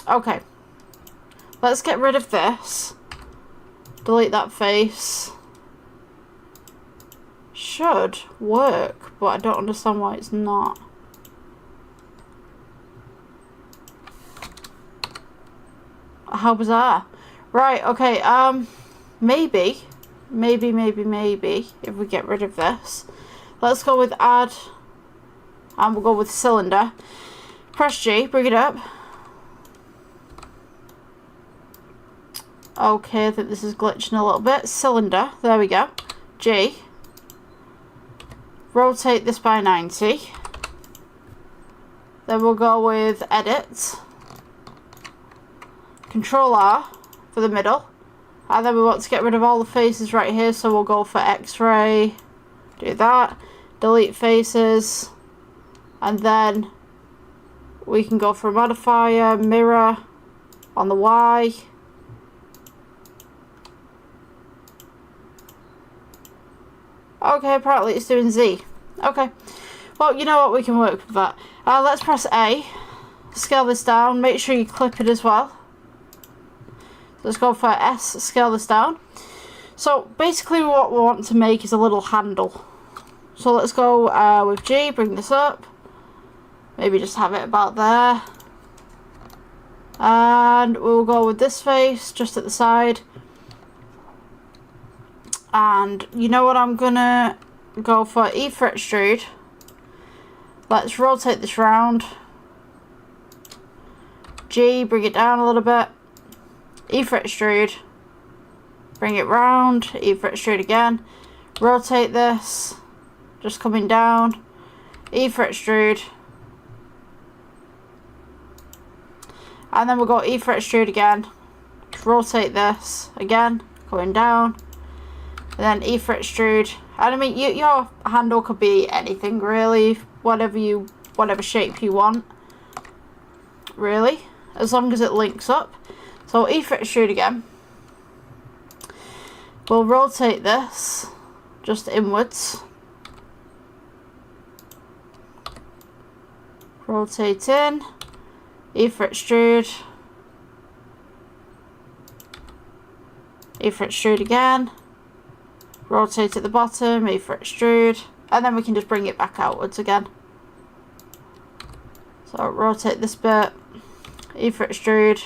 Okay. Let's get rid of this. Delete that face. Should work, but I don't understand why it's not. How bizarre. Right, okay, maybe if we get rid of this. Let's go with add, and we'll go with cylinder. Press G, bring it up. Okay, I think this is glitching a little bit. Cylinder, there we go. G. Rotate this by 90. Then we'll go with edit. Control R for the middle. And then we want to get rid of all the faces right here, so we'll go for X-ray, do that, delete faces, and then we can go for a modifier, mirror on the Y. Okay, apparently it's doing Z. Okay, well, you know what, we can work with that. Let's press A, scale this down, make sure you clip it as well. Let's go for S, scale this down. So basically what we want to make is a little handle. So let's go with G, bring this up. Maybe just have it about there. And we'll go with this face just at the side. And you know what, I'm gonna go for E for extrude. Let's rotate this round. G, bring it down a little bit. E for extrude, bring it round, E for extrude again, rotate this, just coming down, E for extrude, and then we'll go E for extrude again, rotate this again, going down, and then E for extrude. And I mean, your handle could be anything really, whatever shape you want, really, as long as it links up. So E for extrude again. We'll rotate this just inwards. Rotate in. E for extrude. E for extrude again. Rotate at the bottom. E for extrude. And then we can just bring it back outwards again. So rotate this bit. E for extrude.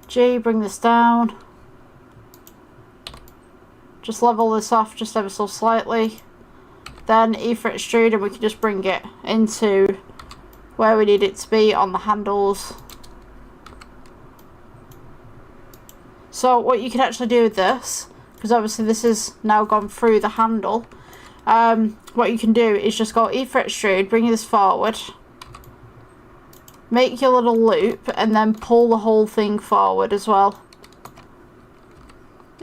G, bring this down. Just level this off just ever so slightly. Then E for extrude, and we can just bring it into where we need it to be on the handles. So what you can actually do with this, because obviously this is now gone through the handle, what you can do is just go E for extrude, bring this forward, make your little loop, and then pull the whole thing forward as well.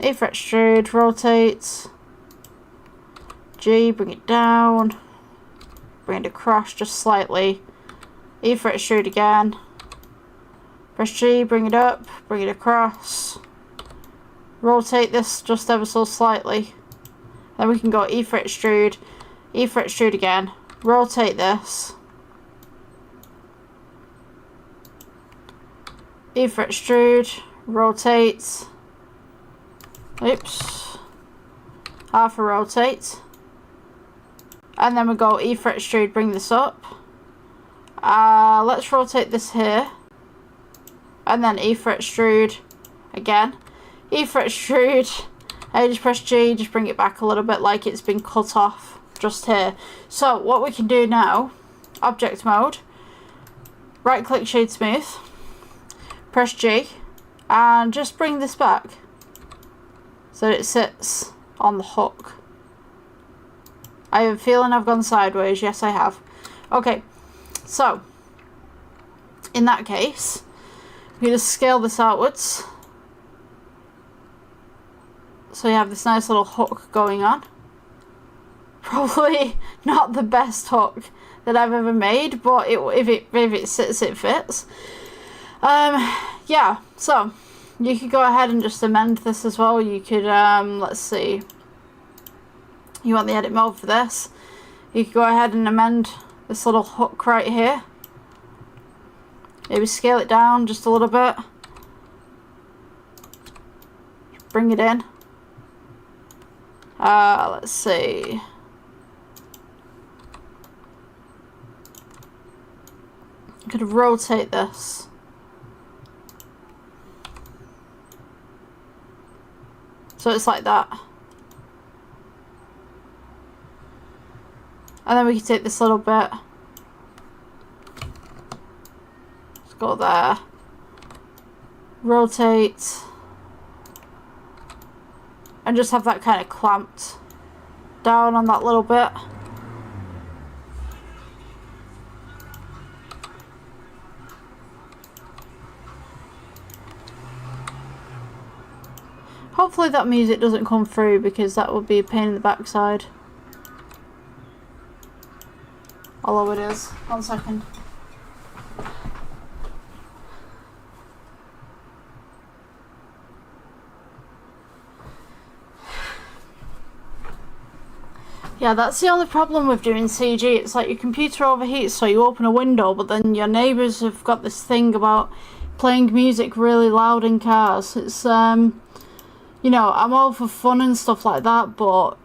E for extrude, rotate, G, bring it down, bring it across just slightly, E for extrude again, press G, bring it up, bring it across, rotate this just ever so slightly, then we can go E for extrude again, rotate this, E for extrude, rotate, oops, half a rotate, and then we go E for extrude, bring this up, let's rotate this here, and then E for extrude again, E for extrude, and just press G, just bring it back a little bit like it's been cut off just here. So what we can do now, object mode, right click shade smooth, press G, and just bring this back so that it sits on the hook. I have a feeling I've gone sideways. Yes, I have. Okay, so in that case, we just scale this outwards. So you have this nice little hook going on. Probably not the best hook that I've ever made, but if it sits, it fits. Yeah, so you could go ahead and just amend this as well. You could, let's see, you want the edit mode for this. You could go ahead and amend this little hook right here. Maybe scale it down just a little bit. Bring it in. Let's see. I could rotate this. So it's like that. And then we can take this little bit. Let's go there. rotate, and just have that kind of clamped down on that little bit. Hopefully that music doesn't come through, because that would be a pain in the backside. Although it is. 1 second. Yeah, that's the only problem with doing CG. It's like your computer overheats, so you open a window, but then your neighbours have got this thing about playing music really loud in cars. It's, you know, I'm all for fun and stuff like that, but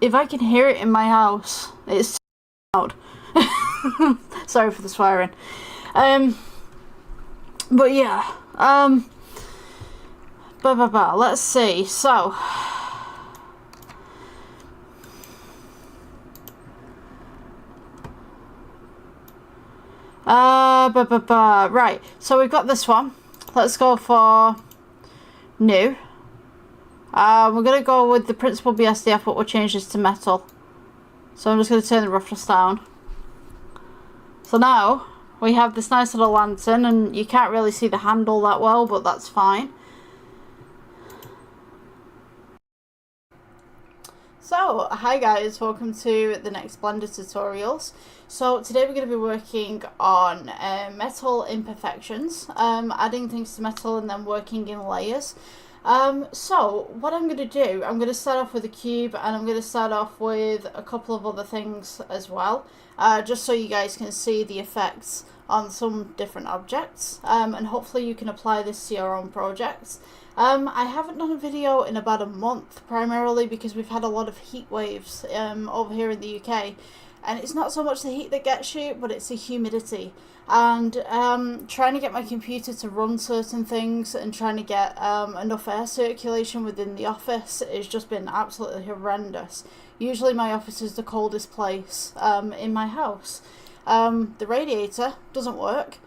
if I can hear it in my house, it's too loud. Sorry for the swearing. But yeah, let's see. So, right, so we've got this one. Let's go for new. We're going to go with the principal BSDF, but we'll change this to metal. So I'm just going to turn the roughness down. So now we have this nice little lantern, and you can't really see the handle that well, but that's fine. So, hi guys, welcome to the next Blender tutorials. So today we're going to be working on metal imperfections, adding things to metal and then working in layers. So what I'm going to do, I'm going to start off with a cube, and I'm going to start off with a couple of other things as well, just so you guys can see the effects on some different objects, and hopefully you can apply this to your own projects. I haven't done a video in about a month, primarily because we've had a lot of heat waves over here in the UK, and it's not so much the heat that gets you, but it's the humidity. And trying to get my computer to run certain things and trying to get enough air circulation within the office has just been absolutely horrendous. Usually my office is the coldest place in my house. The radiator doesn't work,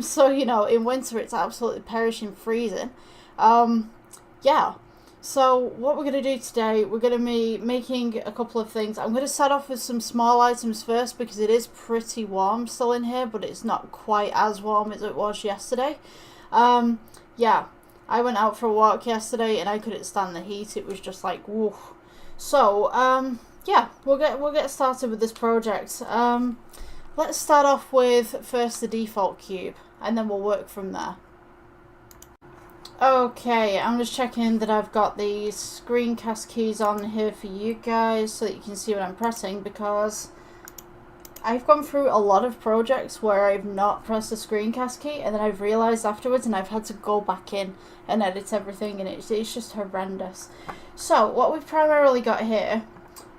so you know, in winter it's absolutely perishing freezing. Yeah, so what we're going to do today, we're going to be making a couple of things. I'm going to start off with some small items first, because it is pretty warm still in here, but it's not quite as warm as it was yesterday. Yeah, I went out for a walk yesterday and I couldn't stand the heat. It was just like, woof. So, yeah, we'll get started with this project. Let's start off with first the default cube, and then we'll work from there. Okay, I'm just checking that I've got the screencast keys on here for you guys so that you can see what I'm pressing, because I've gone through a lot of projects where I've not pressed the screencast key, and then I've realised afterwards, and I've had to go back in and edit everything, and it's just horrendous. So what we've primarily got here,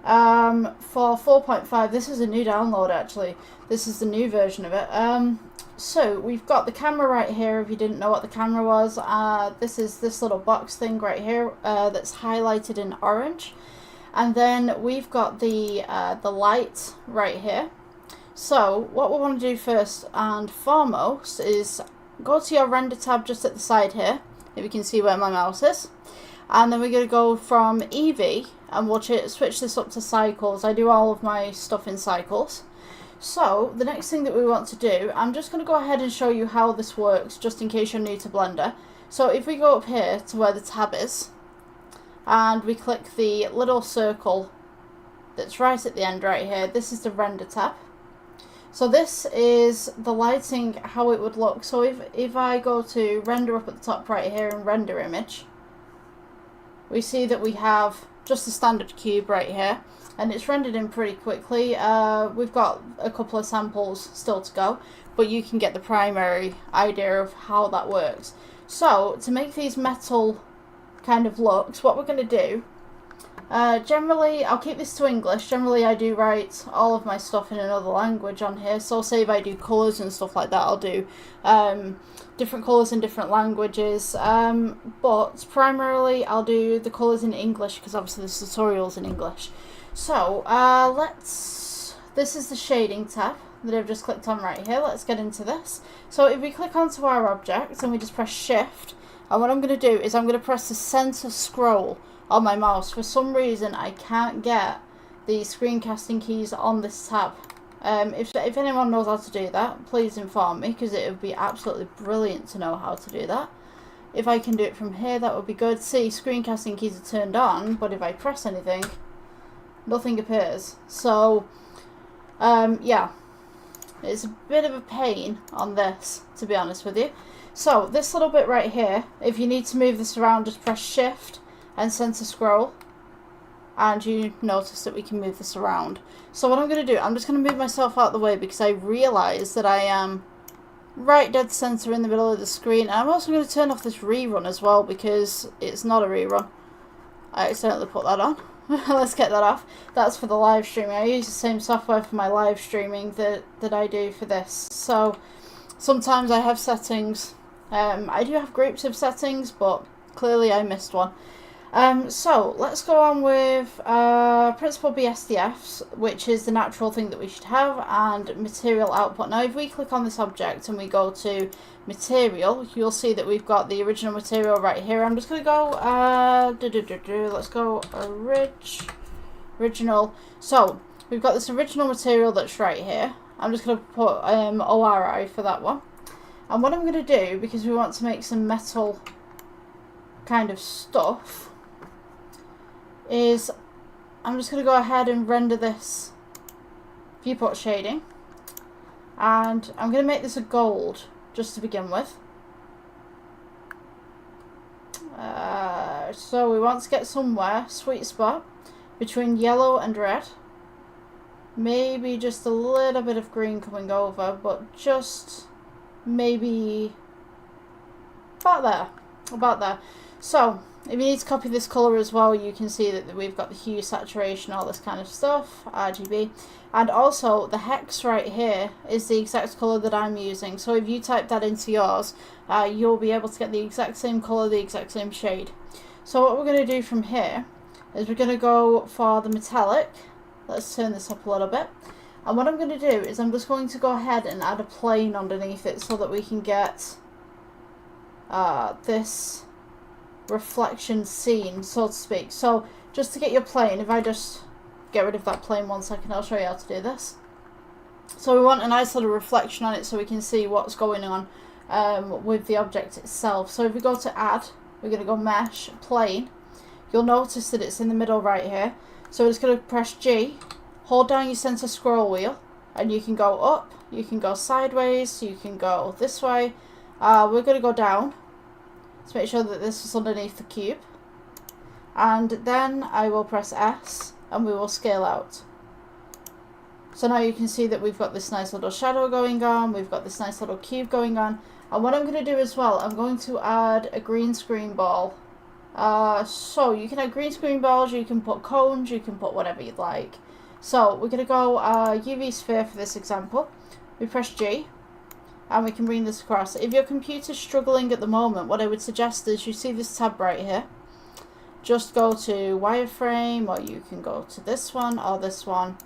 for 4.5, this is a new download actually, this is the new version of it. So we've got the camera right here, if you didn't know what the camera was. This is this little box thing right here that's highlighted in orange. And then we've got the light right here. So what we want to do first and foremost is go to your render tab just at the side here, if you can see where my mouse is. And then we're going to go from Eevee, and we'll switch this up to cycles. I do all of my stuff in cycles. So the next thing that we want to do, I'm just going to go ahead and show you how this works, just in case you're new to Blender. So if we go up here to where the tab is, and we click the little circle that's right at the end right here, this is the render tab. So this is the lighting, how it would look. So if I go to render up at the top right here and render image, we see that we have just a standard cube right here, and it's rendered in pretty quickly. We've got a couple of samples still to go, but you can get the primary idea of how that works. So to make these metal kind of looks, what we're going to do, generally I'll keep this to English. Generally I do write all of my stuff in another language on here, so say if I do colours and stuff like that, I'll do different colours in different languages, but primarily I'll do the colours in English, because obviously this tutorial's in English. So this is the shading tab. that I've just clicked on right here. Let's get into this. So if we click onto our object and we just press shift, and what I'm going to do is I'm going to press the center scroll on my mouse. For some reason I can't get the screencasting keys on this tab. If anyone knows how to do that, please inform me, because it would be absolutely brilliant to know how to do that. If I can do it from here, that would be good. See, screencasting keys are turned on, but if I press anything, nothing appears. So, yeah, it's a bit of a pain on this, to be honest with you. So, this little bit right here, if you need to move this around, just press shift and center scroll. And you notice that we can move this around. So what I'm going to do, I'm just going to move myself out of the way, because I realise that I am right dead centre in the middle of the screen. And I'm also going to turn off this rerun as well, because it's not a rerun. I accidentally put that on. Let's get that off. That's for the live streaming. I use the same software for my live streaming that I do for this. So sometimes I have settings. I do have groups of settings, but clearly I missed one. So let's go on with principal BSDFs, which is the natural thing that we should have, and material output. Now if we click on this object and we go to material, you'll see that we've got the original material right here. I'm just going to go, let's go original. So we've got this original material that's right here. I'm just going to put ORI for that one. And what I'm going to do, because we want to make some metal kind of stuff, is I'm just going to go ahead and render this viewport shading, and I'm going to make this a gold just to begin with. So we want to get somewhere, sweet spot, between yellow and red. Maybe just a little bit of green coming over, but just maybe about there. So if you need to copy this colour as well, you can see that we've got the hue, saturation, all this kind of stuff, RGB. And also the hex right here is the exact colour that I'm using. So if you type that into yours, you'll be able to get the exact same colour, the exact same shade. So what we're going to do from here is we're going to go for the metallic. Let's turn this up a little bit. And what I'm going to do is I'm just going to go ahead and add a plane underneath it so that we can get this reflection scene, so to speak. So just to get your plane, if I just get rid of that plane 1 second, I'll show you how to do this. So we want a nice little reflection on it so we can see what's going on with the object itself. So if we go to add, we're going to go mesh, plane. You'll notice that it's in the middle right here. So we're just going to press G, hold down your center scroll wheel, and you can go up, you can go sideways, you can go this way. We're going to go down to make sure that this is underneath the cube, and then I will press S and we will scale out. So now you can see that we've got this nice little shadow going on, we've got this nice little cube going on, and what I'm going to do as well, I'm going to add a green screen ball. So you can add green screen balls, you can put cones, you can put whatever you'd like. So we're going to go UV sphere for this example. We press G, and we can bring this across. If your computer's struggling at the moment, what I would suggest is you see this tab right here. Just go to wireframe, or you can go to this one or this one,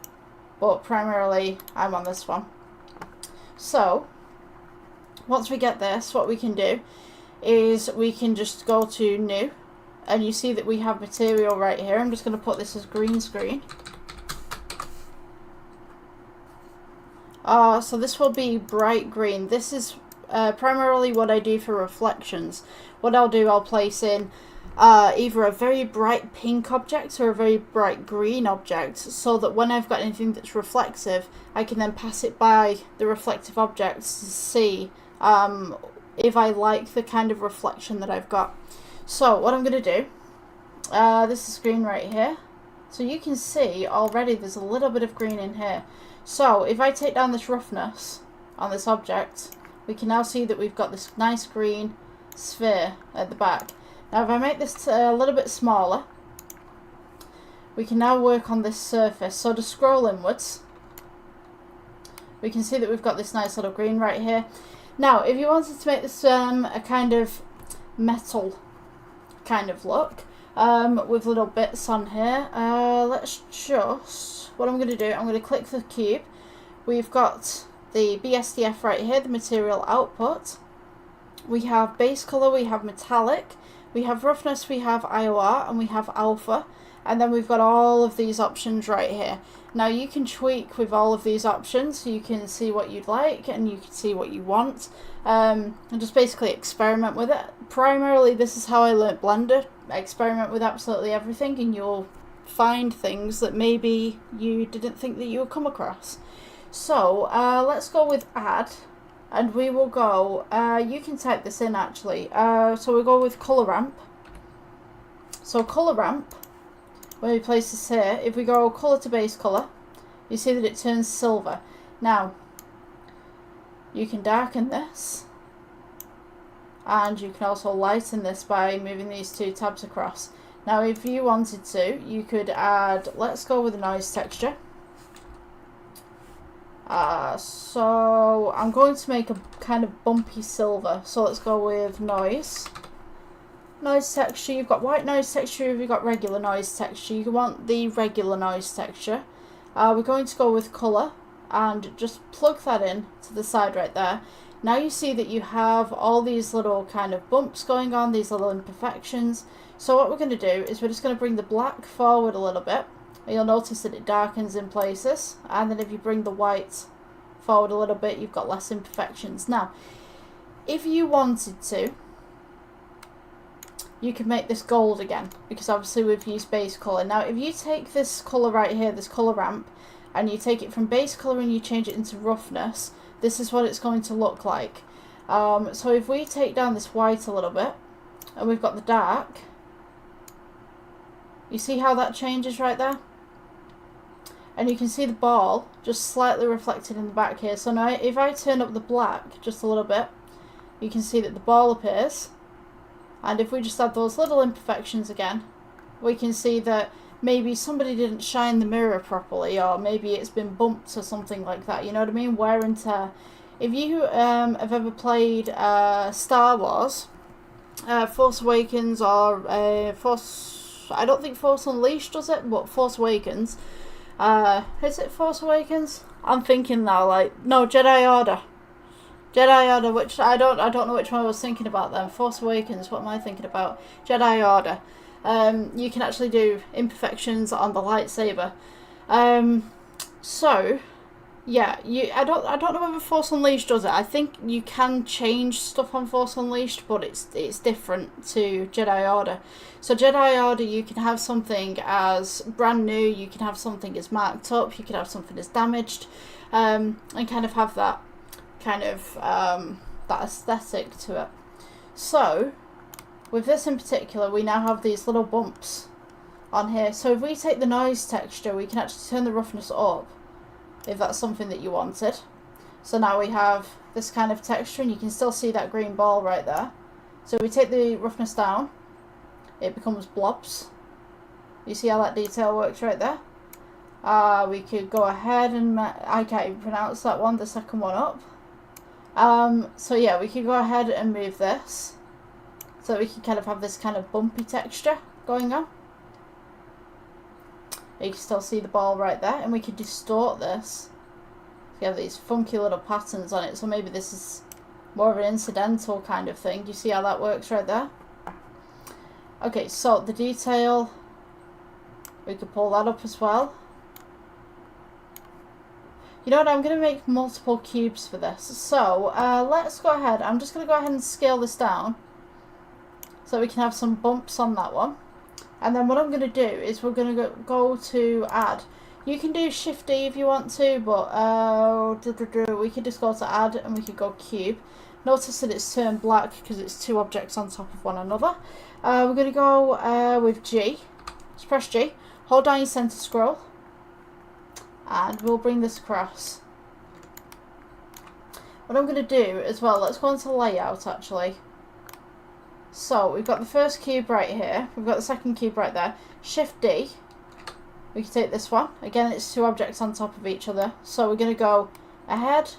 but primarily I'm on this one. So once we get this, what we can do is we can just go to new, and you see that we have material right here. I'm just going to put this as green screen. So this will be bright green. This is primarily what I do for reflections. What I'll do, I'll place in either a very bright pink object or a very bright green object, so that when I've got anything that's reflective, I can then pass it by the reflective objects to see if I like the kind of reflection that I've got. So what I'm going to do, this is green right here. So you can see already there's a little bit of green in here. So if I take down this roughness on this object, we can now see that we've got this nice green sphere at the back. Now if I make this a little bit smaller, we can now work on this surface. So to scroll inwards, we can see that we've got this nice little green right here. Now if you wanted to make this a kind of metal kind of look, with little bits on here, let's just, what I'm going to do, I'm going to click the cube, we've got the BSDF right here, the material output. We have base color, we have metallic, we have roughness, we have IOR, and we have alpha. And then we've got all of these options right here. Now you can tweak with all of these options. You can see what you'd like and you can see what you want. And just basically experiment with it. Primarily, this is how I learnt Blender. Experiment with absolutely everything and you'll find things that maybe you didn't think that you would come across. So let's go with add, and we will go, you can type this in actually, so we'll go with color ramp. So color ramp, when we place this here, if we go color to base color, you see that it turns silver. Now you can darken this, and you can also lighten this by moving these two tabs across. Now if you wanted to, you could add, let's go with a noise texture. So I'm going to make a kind of bumpy silver, so let's go with noise. Noise texture, you've got white noise texture, you've got regular noise texture. You want the regular noise texture. We're going to go with colour and just plug that in to the side right there. Now you see that you have all these little kind of bumps going on, these little imperfections. So what we're going to do is we're just going to bring the black forward a little bit. You'll notice that it darkens in places, and then if you bring the white forward a little bit, you've got less imperfections. Now, if you wanted to, you could make this gold again, because obviously we've used base colour. Now, if you take this colour right here, this colour ramp, and you take it from base colour and you change it into roughness, this is what it's going to look like. So if we take down this white a little bit, and we've got the dark, you see how that changes right there? And you can see the ball just slightly reflected in the back here. So now if I turn up the black just a little bit, you can see that the ball appears. And if we just add those little imperfections again, we can see that maybe somebody didn't shine the mirror properly, or maybe it's been bumped or something like that. You know what I mean? Wear and tear. If you have ever played Star Wars, Force Awakens, or I don't think Force Unleashed does it, but Force Awakens. Is it Force Awakens? I'm thinking now, like, no, Jedi Order. Jedi Order, which I don't know which one I was thinking about then. Force Awakens, what am I thinking about? Jedi Order. You can actually do imperfections on the lightsaber. So yeah, I don't know whether Force Unleashed does it. I think you can change stuff on Force Unleashed, but it's different to Jedi Order. So Jedi Order, you can have something as brand new, you can have something as marked up, you can have something as damaged, and kind of have that kind of that aesthetic to it. So with this in particular, we now have these little bumps on here. So if we take the noise texture, we can actually turn the roughness up, if that's something that you wanted. So now we have this kind of texture, and you can still see that green ball right there. So if we take the roughness down, it becomes blobs. You see how that detail works right there? We could go ahead and, I can't even pronounce that one, the second one up. So yeah, we could go ahead and move this, so we can kind of have this kind of bumpy texture going on. You can still see the ball right there, and we could distort this. We have these funky little patterns on it, so maybe this is more of an incidental kind of thing. You see how that works right there? Okay, so the detail, we could pull that up as well. You know what, I'm going to make multiple cubes for this. So let's go ahead, I'm just going to go ahead and scale this down, so we can have some bumps on that one. And then what I'm going to do is we're going to go to add. You can do Shift D if you want to, but we could just go to add and we could go cube. Notice that it's turned black because it's two objects on top of one another. We're going to go with G. Just press G, hold down your center scroll, and we'll bring this across. What I'm going to do as well, let's go into layout actually. So we've got the first cube right here, we've got the second cube right there. Shift D, we can take this one. Again, it's two objects on top of each other. So we're going to go ahead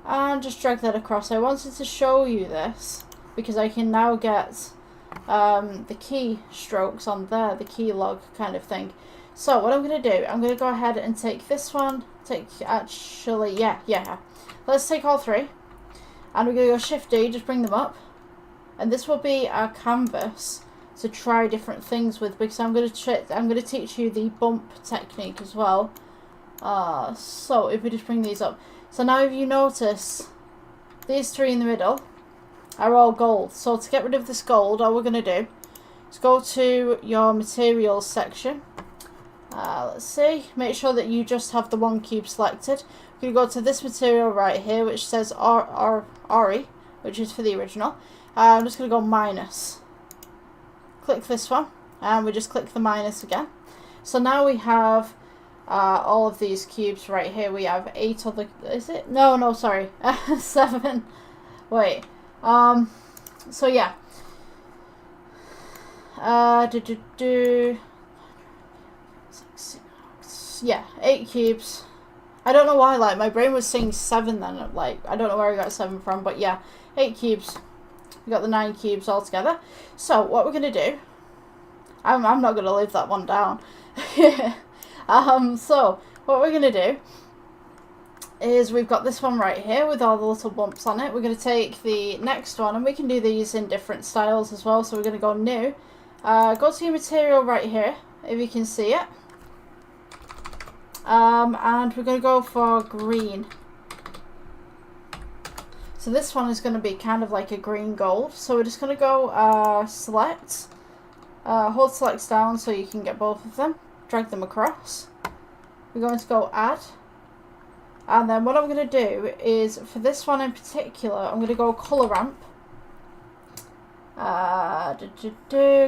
and just drag that across. I wanted to show you this because I can now get the key strokes on there, the key log kind of thing. So what I'm going to do, I'm going to go ahead and take this one, let's take all three, and we're going to go Shift D, just bring them up, and this will be our canvas to try different things with, because I'm going to teach you the bump technique as well. So if we just bring these up, so now if you notice, these three in the middle are all gold. So to get rid of this gold, all we're going to do is go to your materials section. Let's see, make sure that you just have the one cube selected. We're going to go to this material right here, which says RE, which is for the original. I'm just going to go minus. Click this one, and we just click the minus again. So now we have all of these cubes right here. We have 8 other, is it? No, sorry, 7. Wait, so yeah. Yeah, 8 cubes. I don't know why, like, my brain was saying 7 then, like, I don't know where I got 7 from, but yeah, 8 cubes. We got the 9 cubes all together. So, what we're going to do, I'm not going to leave that one down. So, what we're going to do is we've got this one right here with all the little bumps on it. We're going to take the next one, and we can do these in different styles as well. So, we're going to go new. Go to your material right here, if you can see it. And we're going to go for green. So this one is going to be kind of like a green gold. So we're just going to go select, hold select down so you can get both of them, drag them across. We're going to go add, and then what I'm going to do is for this one in particular, I'm going to go color ramp.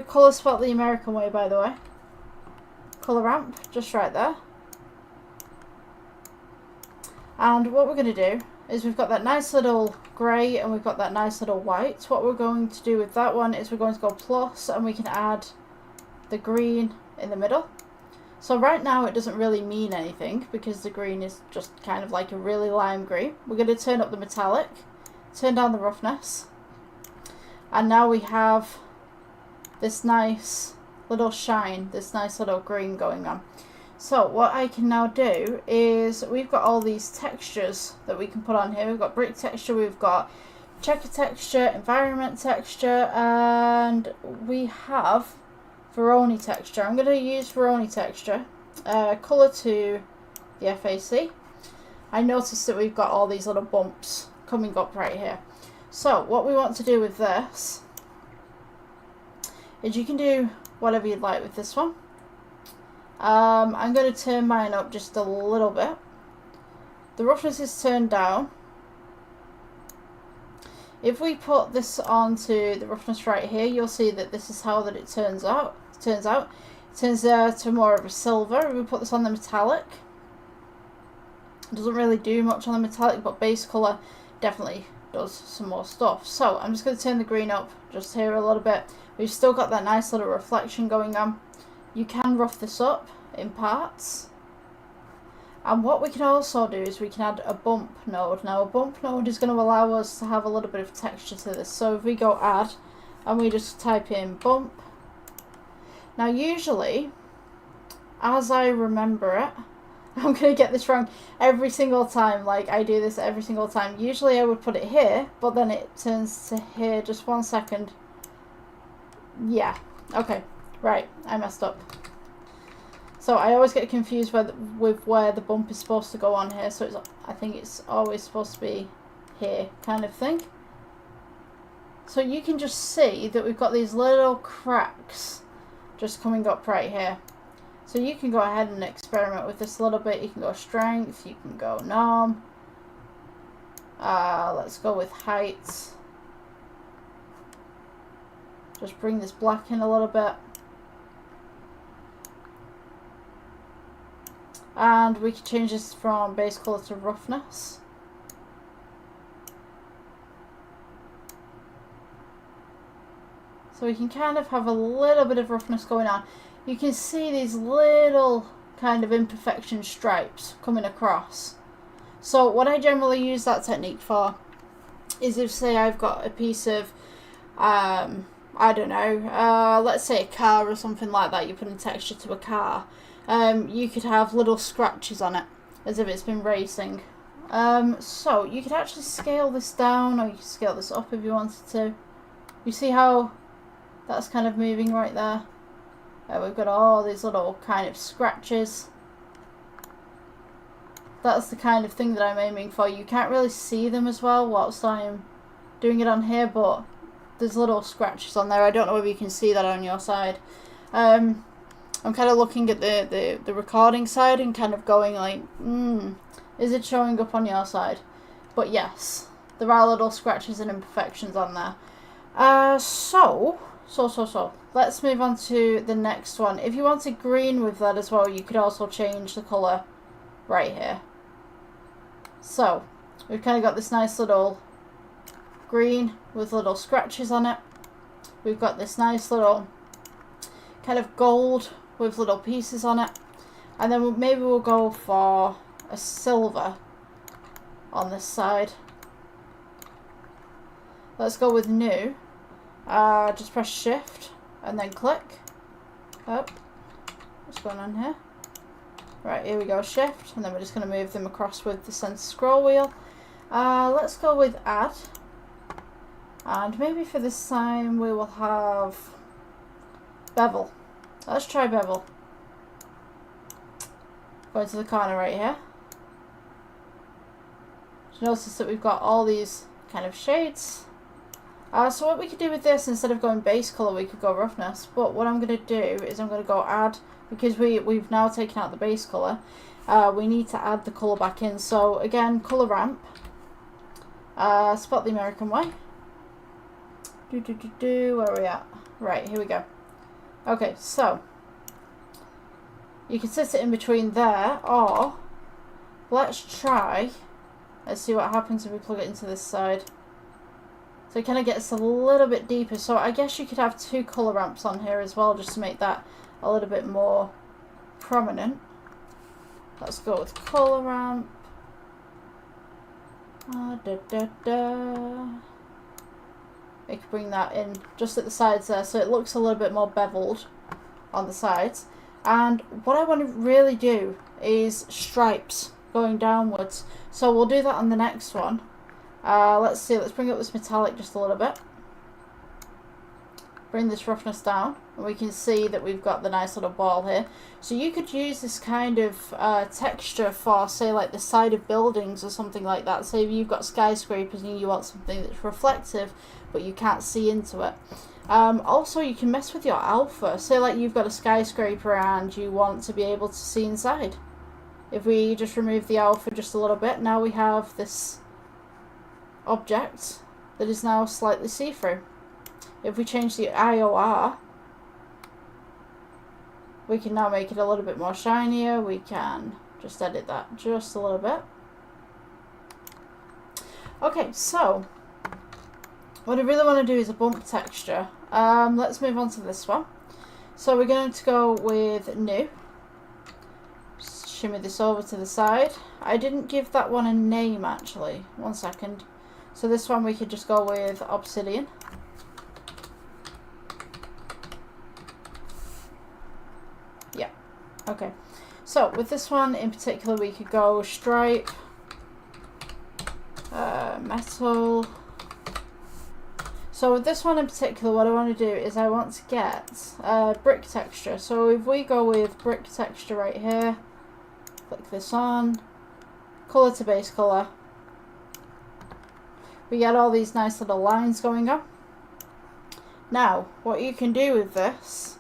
Color spelled the American way, by the way. Color ramp, just right there. And what we're going to do is we've got that nice little grey and we've got that nice little white. What we're going to do with that one is we're going to go plus, and we can add the green in the middle. So right now it doesn't really mean anything because the green is just kind of like a really lime green. We're going to turn up the metallic, turn down the roughness, and now we have this nice little shine, this nice little green going on. So what I can now do is we've got all these textures that we can put on here. We've got brick texture, we've got checker texture, environment texture, and we have Veroni texture. I'm going to use Veroni texture, color to the FAC. I noticed that we've got all these little bumps coming up right here. So what we want to do with this is you can do whatever you'd like with this one. I'm going to turn mine up just a little bit. The roughness is turned down. If we put this onto the roughness right here, you'll see that this is how that it turns out. It turns to more of a silver. If we put this on the metallic, it doesn't really do much on the metallic, but base colour definitely does some more stuff. So I'm just going to turn the green up just here a little bit. We've still got that nice little reflection going on. You can rough this up in parts. And what we can also do is we can add a bump node. Now a bump node is going to allow us to have a little bit of texture to this. So if we go add and we just type in bump. Now usually, as I remember it, I'm going to get this wrong every single time. Like I do this every single time. Usually I would put it here, but then it turns to here. Just 1 second. Yeah. Okay. Right, I messed up. So I always get confused with where the bump is supposed to go on here. So I think it's always supposed to be here, kind of thing. So you can just see that we've got these little cracks just coming up right here. So you can go ahead and experiment with this a little bit. You can go strength, you can go norm. Let's go with height. Just bring this black in a little bit. And we can change this from base color to roughness. So we can kind of have a little bit of roughness going on. You can see these little kind of imperfection stripes coming across. So what I generally use that technique for is if, say, I've got a piece of, I don't know, let's say a car or something like that. You put in texture to a car. you could have little scratches on it, as if it's been racing. So you could actually scale this down, or you could scale this up if you wanted to. You see how that's kind of moving right there? We've got all these little kind of scratches. That's the kind of thing that I'm aiming for. You can't really see them as well whilst I'm doing it on here, but there's little scratches on there. I don't know if you can see that on your side. I'm kind of looking at the recording side and kind of going like, is it showing up on your side? But yes, there are little scratches and imperfections on there. So let's move on to the next one. If you wanted green with that as well, you could also change the colour right here. So we've kind of got this nice little green with little scratches on it. We've got this nice little kind of gold with little pieces on it, and then maybe we'll go for a silver on this side. Let's go with new. Just press shift and then click. Up. What's going on here? Right, here we go, shift, and then we're just going to move them across with the center scroll wheel. Let's go with add, and maybe for this time we will have bevel. Let's try bevel. Go into the corner right here. Notice that we've got all these kind of shades. So what we could do with this, instead of going base color, we could go roughness. But what I'm going to do is I'm going to go add, because we've now taken out the base color. We need to add the color back in. So again, color ramp. Spot the American way. Where are we at? Right, here we go. Okay, so you can sit it in between there, or let's try. Let's see what happens if we plug it into this side. So it kind of gets a little bit deeper. So I guess you could have two color ramps on here as well, just to make that a little bit more prominent. Let's go with color ramp. We can bring that in just at the sides there, so it looks a little bit more beveled on the sides. And what I want to really do is stripes going downwards. So we'll do that on the next one. Let's see, let's bring up this metallic just a little bit. Bring this roughness down, and we can see that we've got the nice little ball here. So you could use this kind of texture for, say, like the side of buildings or something like that. Say if you've got skyscrapers and you want something that's reflective, but you can't see into it. Also, you can mess with your alpha. Say like you've got a skyscraper and you want to be able to see inside. If we just remove the alpha just a little bit, now we have this object that is now slightly see-through. If we change the IOR, we can now make it a little bit more shinier. We can just edit that just a little bit. Okay, so what I really want to do is a bump texture. Let's move on to this one. So we're going to go with new. Shimmy this over to the side. I didn't give that one a name actually. 1 second. So this one we could just go with obsidian. Yeah. Okay. So with this one in particular we could go stripe, metal. So with this one in particular, what I want to do is I want to get brick texture. So if we go with brick texture right here, click this on, color to base color, we get all these nice little lines going on. Now, what you can do with this,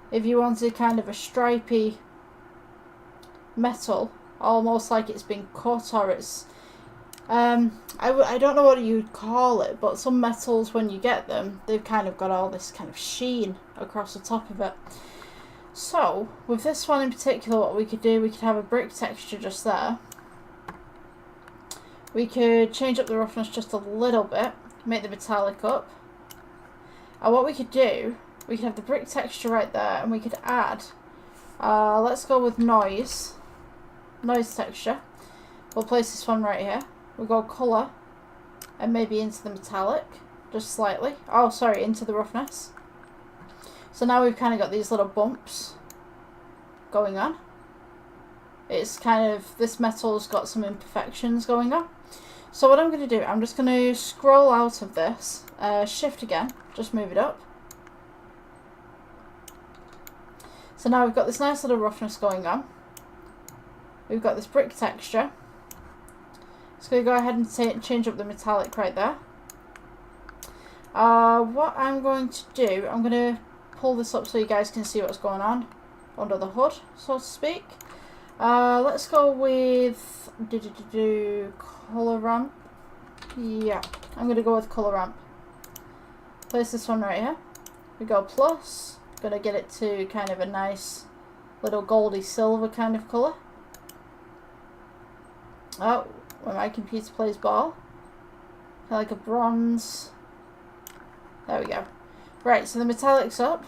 if you wanted kind of a stripy metal, almost like it's been cut or it's I don't know what you'd call it, but some metals, when you get them, they've kind of got all this kind of sheen across the top of it. So with this one in particular, what we could do, we could have a brick texture just there. We could change up the roughness just a little bit, make the metallic up. And what we could do, we could have the brick texture right there, and we could add, let's go with noise texture. We'll place this one right here. We'll go colour, and maybe into the metallic, just slightly. Oh, sorry, into the roughness. So now we've kind of got these little bumps going on. It's kind of, this metal's got some imperfections going on. So what I'm going to do, I'm just going to scroll out of this, shift again, just move it up. So now we've got this nice little roughness going on. We've got this brick texture. Just going to go ahead and change up the metallic right there. What I'm going to do, I'm going to pull this up so you guys can see what's going on under the hood, so to speak. Let's go with color ramp. Yeah, I'm going to go with color ramp. Place this one right here. We go plus. Going to get it to kind of a nice little goldy silver kind of colour. Oh, when my computer plays ball. Kind of like a bronze. There we go. Right, so the metallic's up.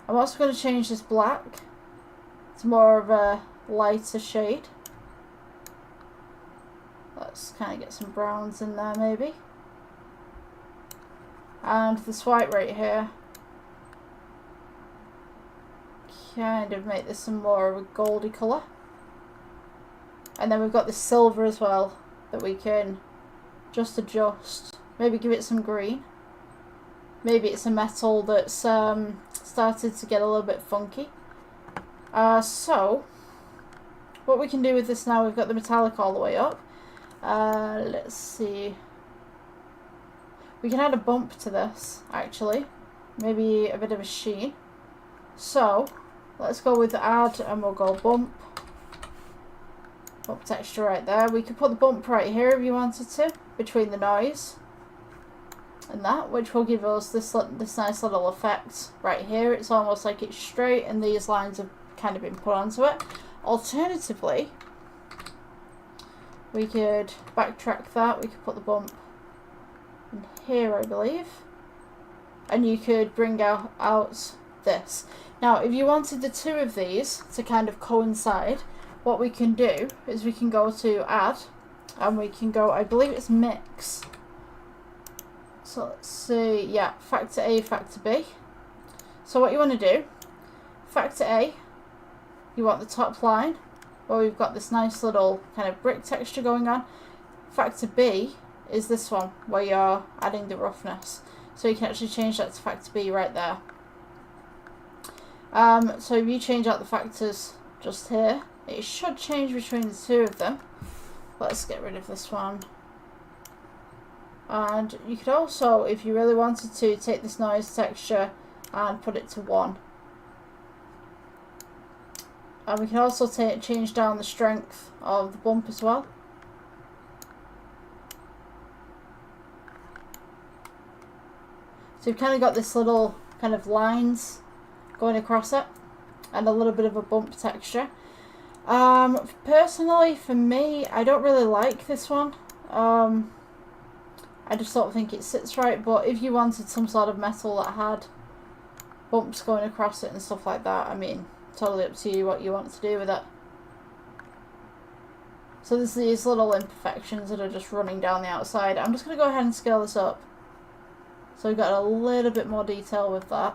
I'm also going to change this black. It's more of a lighter shade. Let's kind of get some browns in there maybe. And this white right here. Kind of make this some more of a goldy colour. And then we've got the silver as well that we can just adjust. Maybe give it some green. Maybe it's a metal that's started to get a little bit funky. So what we can do with this now, we've got the metallic all the way up. Let's see. We can add a bump to this actually. Maybe a bit of a sheen. So let's go with add and we'll go bump. Bump texture right there. We could put the bump right here if you wanted to, between the noise and that, which will give us this nice little effect right here. It's almost like it's straight and these lines have kind of been put onto it. Alternatively, we could backtrack that. We could put the bump in here, I believe. And you could bring out this. Now, if you wanted the two of these to kind of coincide, what we can do is we can go to add and we can go, I believe it's mix. So let's see, yeah, factor A, factor B. So what you want to do, factor A, you want the top line where we've got this nice little kind of brick texture going on. Factor B is this one where you're adding the roughness. So you can actually change that to factor B right there. So if you change out the factors just here, it should change between the two of them. Let's get rid of this one. And you could also, if you really wanted to, take this noise texture and put it to 1. And we can also change down the strength of the bump as well. So you've kind of got this little kind of lines going across it and a little bit of a bump texture. Personally, for me, I don't really like this one. I just don't think it sits right, but if you wanted some sort of metal that had bumps going across it and stuff like that, I mean, totally up to you what you want to do with it. So there's these little imperfections that are just running down the outside. I'm just going to go ahead and scale this up. So we've got a little bit more detail with that.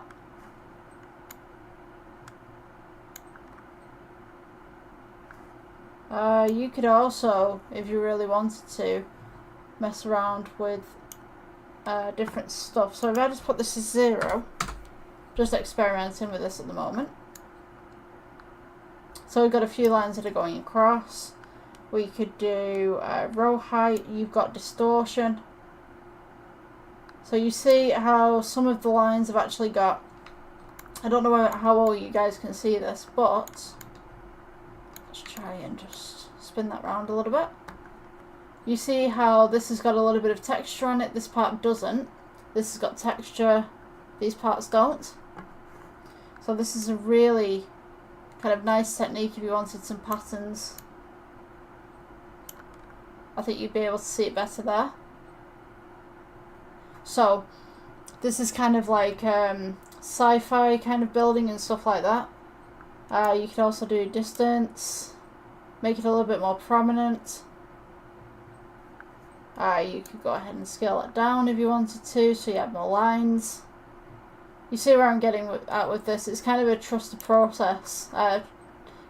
You could also, if you really wanted to, mess around with different stuff. So if I just put this as 0, just experimenting with this at the moment. So we've got a few lines that are going across. We could do row height. You've got distortion. So you see how some of the lines have actually got, I don't know how well you guys can see this, but let's try and just spin that round a little bit. You see how this has got a little bit of texture on it, this part doesn't. This has got texture, these parts don't. So this is a really kind of nice technique if you wanted some patterns. I think you'd be able to see it better there. So this is kind of like sci-fi kind of building and stuff like that. You can also do distance, make it a little bit more prominent. You could go ahead and scale it down if you wanted to, so you have more lines. You see where I'm getting at with this? It's kind of a trust the process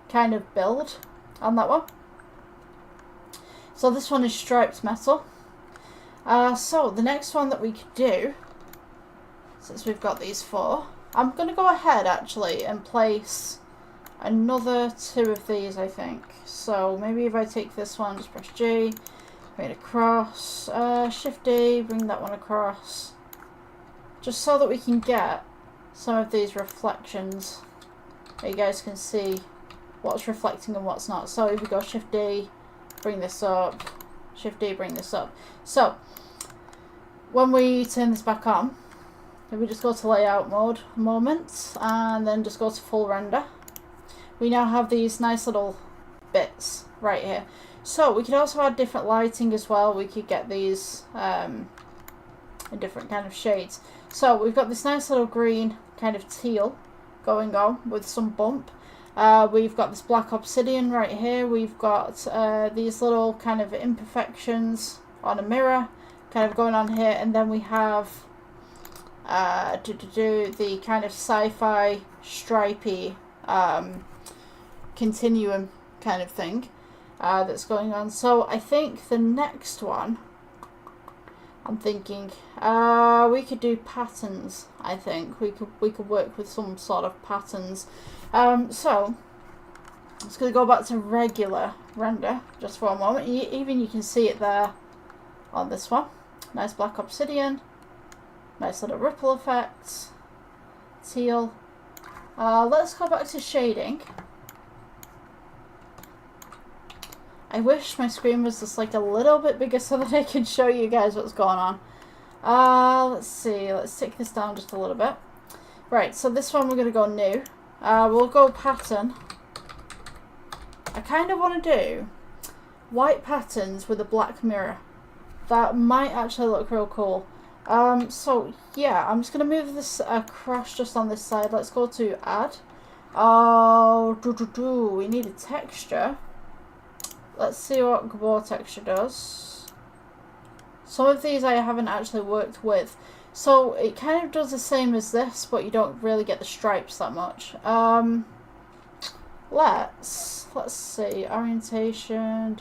kind of build on that one. So this one is striped metal. So the next one that we could do, since we've got these 4, I'm going to go ahead actually and place another 2 of these, I think. So maybe if I take this one, just press G, bring it across, Shift D, bring that one across, just so that we can get some of these reflections. You guys can see what's reflecting and what's not. So if we go Shift D, bring this up, Shift D, bring this up. So when we turn this back on, if we just go to layout mode a moment and then just go to full render, we now have these nice little bits right here. So we could also add different lighting as well. We could get these in different kind of shades. So we've got this nice little green kind of teal going on with some bump. We've got this black obsidian right here. We've got these little kind of imperfections on a mirror kind of going on here. And then we have the kind of sci-fi stripy continuum kind of thing that's going on. So I think the next one, I'm thinking we could do patterns. I think we could work with some sort of patterns. So I'm just going to go back to regular render just for a moment. Even you can see it there on this one. Nice black obsidian, nice little ripple effects, teal. Let's go back to shading. I wish my screen was just like a little bit bigger so that I can show you guys what's going on. Let's see, let's take this down just a little bit. Right, so this one we're going to go new. We'll go pattern. I kind of want to do white patterns with a black mirror. That might actually look real cool. So yeah, I'm just going to move this across just on this side. Let's go to add. We need a texture. Let's see what Gabor texture does. Some of these I haven't actually worked with. So it kind of does the same as this, but you don't really get the stripes that much. Let's see, orientation.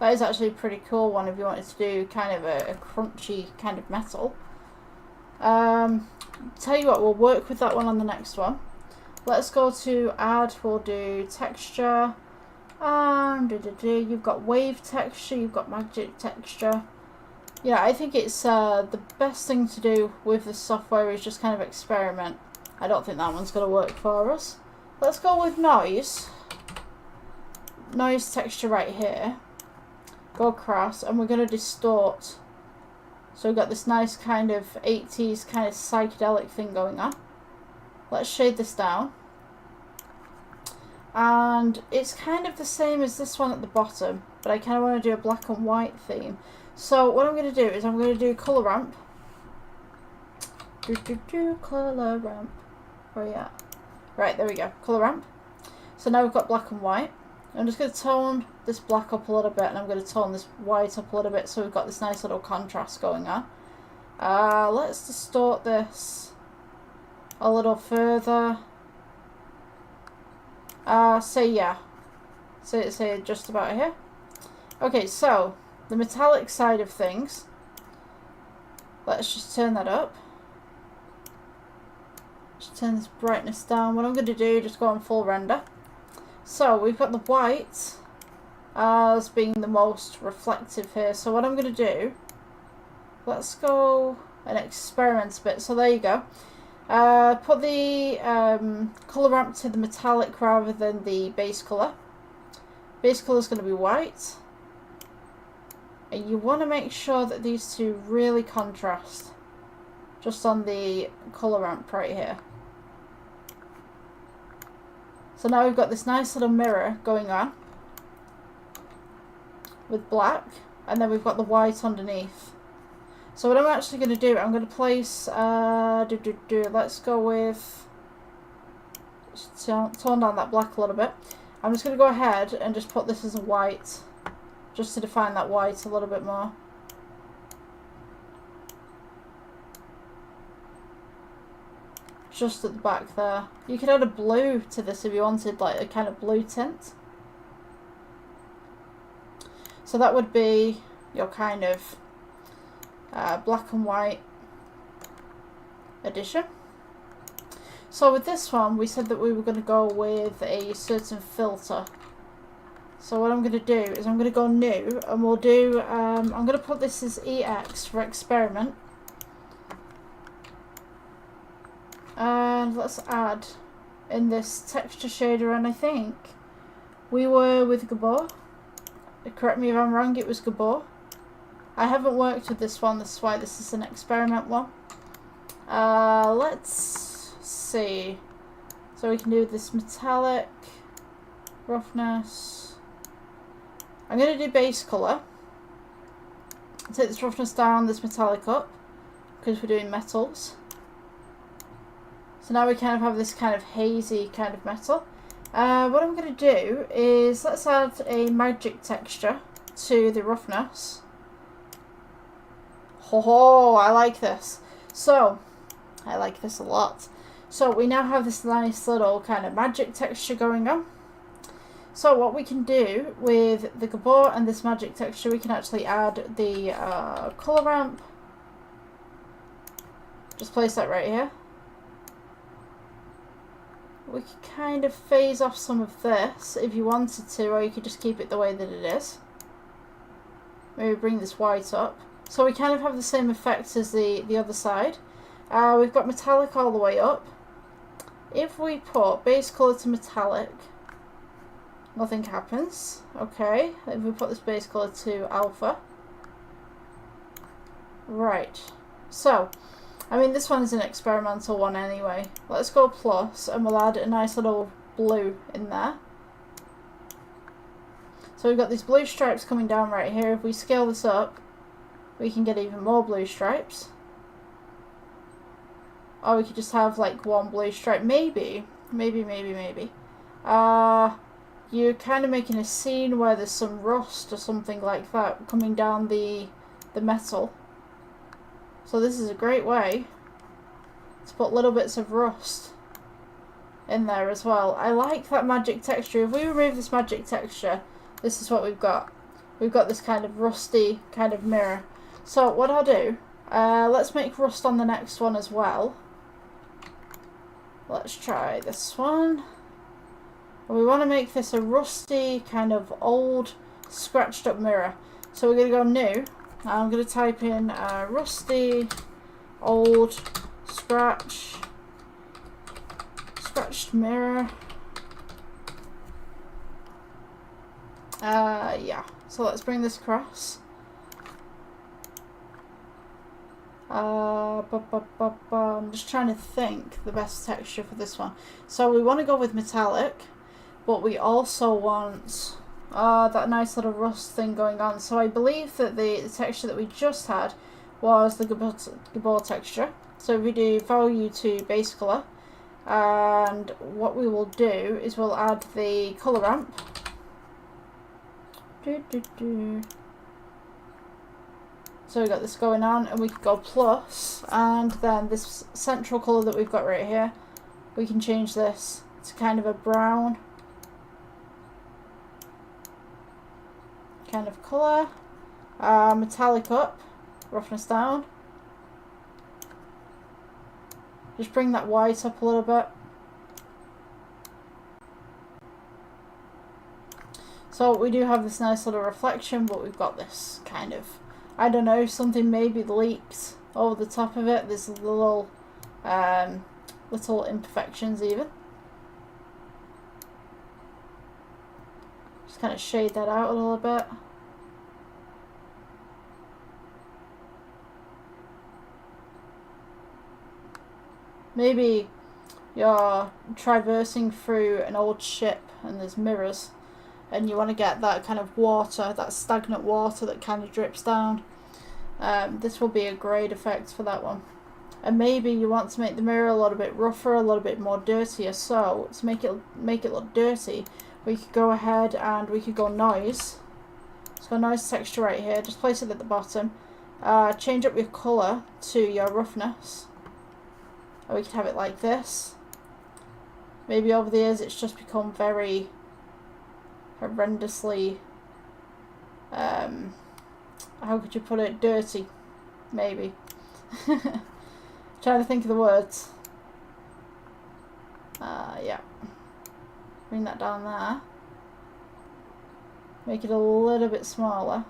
That is actually a pretty cool one if you wanted to do kind of a crunchy kind of metal. Tell you what, we'll work with that one on the next one. Let's go to add, we'll do texture. You've got wave texture, you've got magic texture. Yeah, I think it's the best thing to do with this software is just kind of experiment. I don't think that one's going to work for us. Let's go with noise. Noise texture right here. Go across and we're going to distort. So we've got this nice kind of 80s kind of psychedelic thing going on. Let's shade this down. And it's kind of the same as this one at the bottom, but I kind of want to do a black and white theme. So what I'm going to do is I'm going to do color ramp. Color ramp. Where are you at? Right, there we go. Color ramp. So now we've got black and white. I'm just going to tone this black up a little bit, and I'm going to tone this white up a little bit, so we've got this nice little contrast going on. Let's distort this a little further. Say just about here. Okay, so the metallic side of things, let's just turn that up. Just turn this brightness down. What I'm going to do, just go on full render. So we've got the white as being the most reflective here. So what I'm going to do, let's go and experiment a bit. So there you go. Put the colour ramp to the metallic rather than the base colour. Base colour is going to be white. And you want to make sure that these two really contrast. Just on the colour ramp right here. So now we've got this nice little mirror going on. With black. And then we've got the white underneath. So what I'm actually going to do, I'm going to place, let's go with, tone down that black a little bit. I'm just going to go ahead and just put this as a white, just to define that white a little bit more. just at the back there. You could add a blue to this if you wanted, like a kind of blue tint. So that would be your kind of black and white edition. So with this one, we said that we were going to go with a certain filter. So what I'm going to do is I'm going to go new, and we'll do, I'm going to put this as EX for experiment. And let's add in this texture shader, and I think we were with Gabor. Correct me if I'm wrong, it was Gabor. I haven't worked with this one, this is why this is an experiment one. Let's see. So we can do this metallic, roughness. I'm going to do base colour. Take this roughness down, this metallic up, because we're doing metals. So now we kind of have this kind of hazy kind of metal. What I'm going to do is let's add a magic texture to the roughness. Oh, I like this. So, I like this a lot. So we now have this nice little kind of magic texture going on. So what we can do with the Gabor and this magic texture, we can actually add the colour ramp. Just place that right here. We could kind of phase off some of this if you wanted to, or you could just keep it the way that it is. Maybe bring this white up. So we kind of have the same effect as the other side. We've got metallic all the way up. If we put base colour to metallic, nothing happens. Okay, if we put this base colour to alpha. Right, so I mean, this one is an experimental one anyway. Let's go plus, and we'll add a nice little blue in there. So we've got these blue stripes coming down right here. If we scale this up, we can get even more blue stripes. Or we could just have like one blue stripe. Maybe. You're kind of making a scene where there's some rust or something like that coming down the metal. So this is a great way to put little bits of rust in there as well. I like that magic texture. If we remove this magic texture, this is what we've got. We've got this kind of rusty kind of mirror. So what I'll do, let's make rust on the next one as well. Let's try this one. We want to make this a rusty kind of old scratched up mirror. So we're going to go new. I'm going to type in rusty, old, scratched mirror. Yeah, so let's bring this across. I'm just trying to think the best texture for this one. So we want to go with metallic, but we also want that nice little rust thing going on. So I believe that the texture that we just had was the Gabor texture. So if we do value to base colour, and what we will do is we'll add the colour ramp. So we've got this going on, and we can go plus, and then this central colour that we've got right here, we can change this to kind of a brown kind of colour. Metallic up, roughness down. Just bring that white up a little bit. So we do have this nice little reflection, but we've got this kind of, I don't know, something maybe leaked over the top of it. There's little little imperfections even. Just kind of shade that out a little bit. Maybe you're traversing through an old ship and there's mirrors, and you want to get that kind of water, that stagnant water that kind of drips down. This will be a great effect for that one. And maybe you want to make the mirror a little bit rougher, a little bit more dirtier. So to make it look dirty, we could go ahead and we could go noise. Let's go noise texture right here. Just place it at the bottom. Change up your colour to your roughness. Or we could have it like this. Maybe over the years it's just become very horrendously, how could you put it, dirty, maybe. Trying to think of the words. Yeah. Bring that down there. Make it a little bit smaller.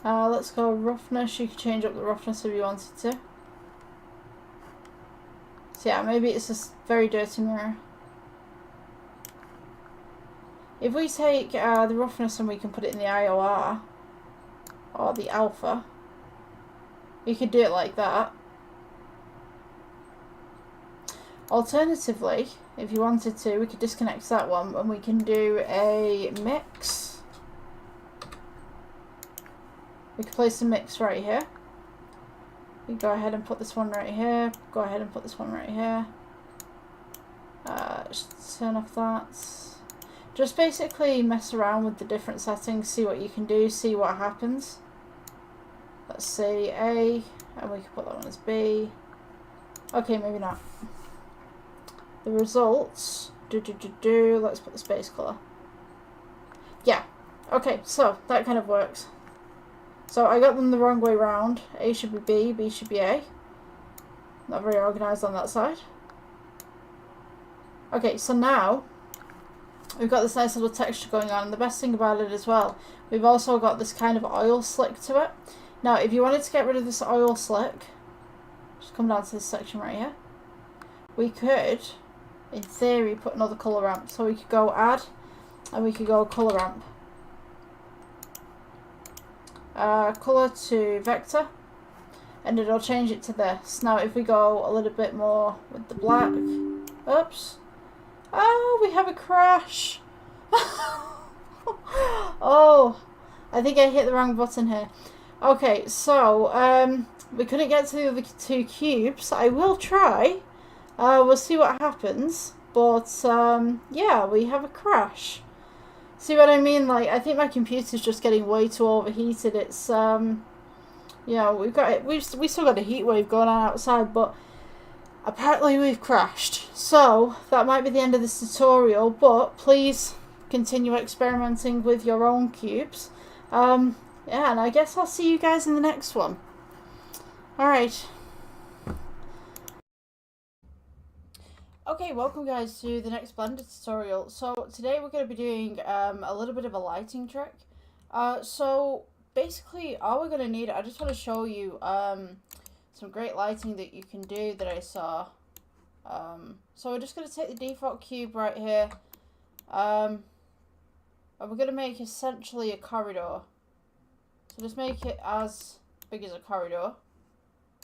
Let's go roughness. You could change up the roughness if you wanted to. So yeah, maybe it's a very dirty mirror. If we take the roughness and we can put it in the IOR or the alpha, you could do it like that. Alternatively, if you wanted to, we could disconnect that one and we can do a mix. We could place a mix right here. We go ahead and put this one right here. Go ahead and put this one right here. Just turn off that. Just basically mess around with the different settings, see what you can do, see what happens. Let's see A, and we can put that one as B. Okay, maybe not. The results, let's put the space color. Yeah, okay, so that kind of works. So I got them the wrong way round. A should be B, B should be A. Not very organised on that side. Okay, so now we've got this nice little texture going on, and the best thing about it as well, we've also got this kind of oil slick to it. Now, if you wanted to get rid of this oil slick, just come down to this section right here. We could, in theory, put another colour ramp. So we could go add, and we could go colour ramp. Colour to vector, and it'll change it to this. Now, if we go a little bit more with the black, oops. Oh, we have a crash. Oh, I think I hit the wrong button here. Okay, so we couldn't get to the two cubes. I will try. We'll see what happens. But yeah, we have a crash. See what I mean? Like, I think my computer's just getting way too overheated. It's yeah, we've got it. We still got a heat wave going on outside, but apparently we've crashed. So that might be the end of this tutorial, but please continue experimenting with your own cubes. Yeah, and I guess I'll see you guys in the next one. Alright. Okay, welcome guys to the next Blender tutorial. So today we're going to be doing a little bit of a lighting trick. So basically all we're going to need, I just want to show you some great lighting that you can do that I saw. So we're just going to take the default cube right here, and we're going to make essentially a corridor. So just make it as big as a corridor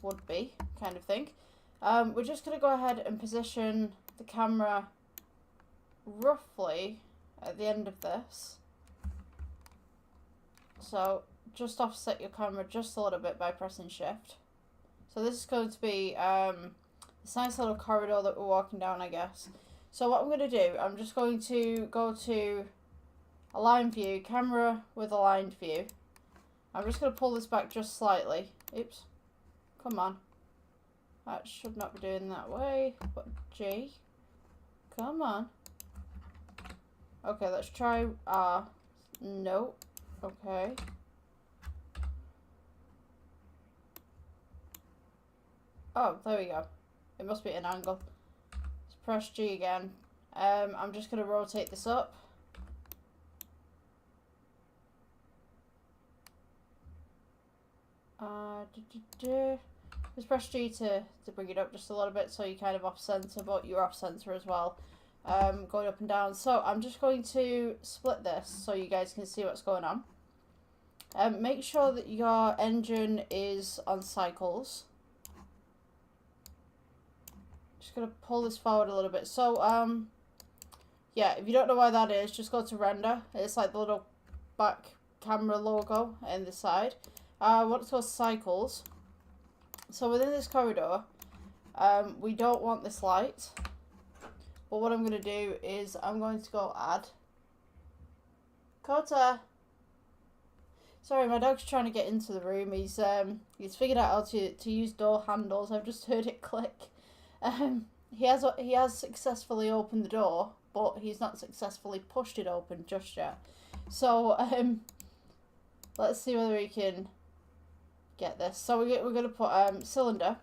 would be, kind of thing. We're just going to go ahead and position the camera roughly at the end of this. So just offset your camera just a little bit by pressing shift. So this is going to be this nice little corridor that we're walking down, I guess. So what I'm going to do, I'm just going to go to align view, camera with aligned view. I'm just going to pull this back just slightly. Oops. Come on. That should not be doing that way. But G. Come on. Okay, let's try R. No. Okay. Oh, there we go. It must be an angle. Let's press G again. I'm just going to rotate this up. Just press G to bring it up just a little bit so you kind of off center, but you're off center as well. Going up and down. So I'm just going to split this so you guys can see what's going on. Make sure that your engine is on cycles. Just gonna pull this forward a little bit. So yeah, if you don't know why that is, just go to render. It's like the little back camera logo in the side. Want to go cycles. So within this corridor, we don't want this light. But what I'm going to do is I'm going to go add. Kota. Sorry, my dog's trying to get into the room. He's figured out how to use door handles. I've just heard it click. He has successfully opened the door, but he's not successfully pushed it open just yet. So let's see whether we can get this. So we're gonna put cylinder,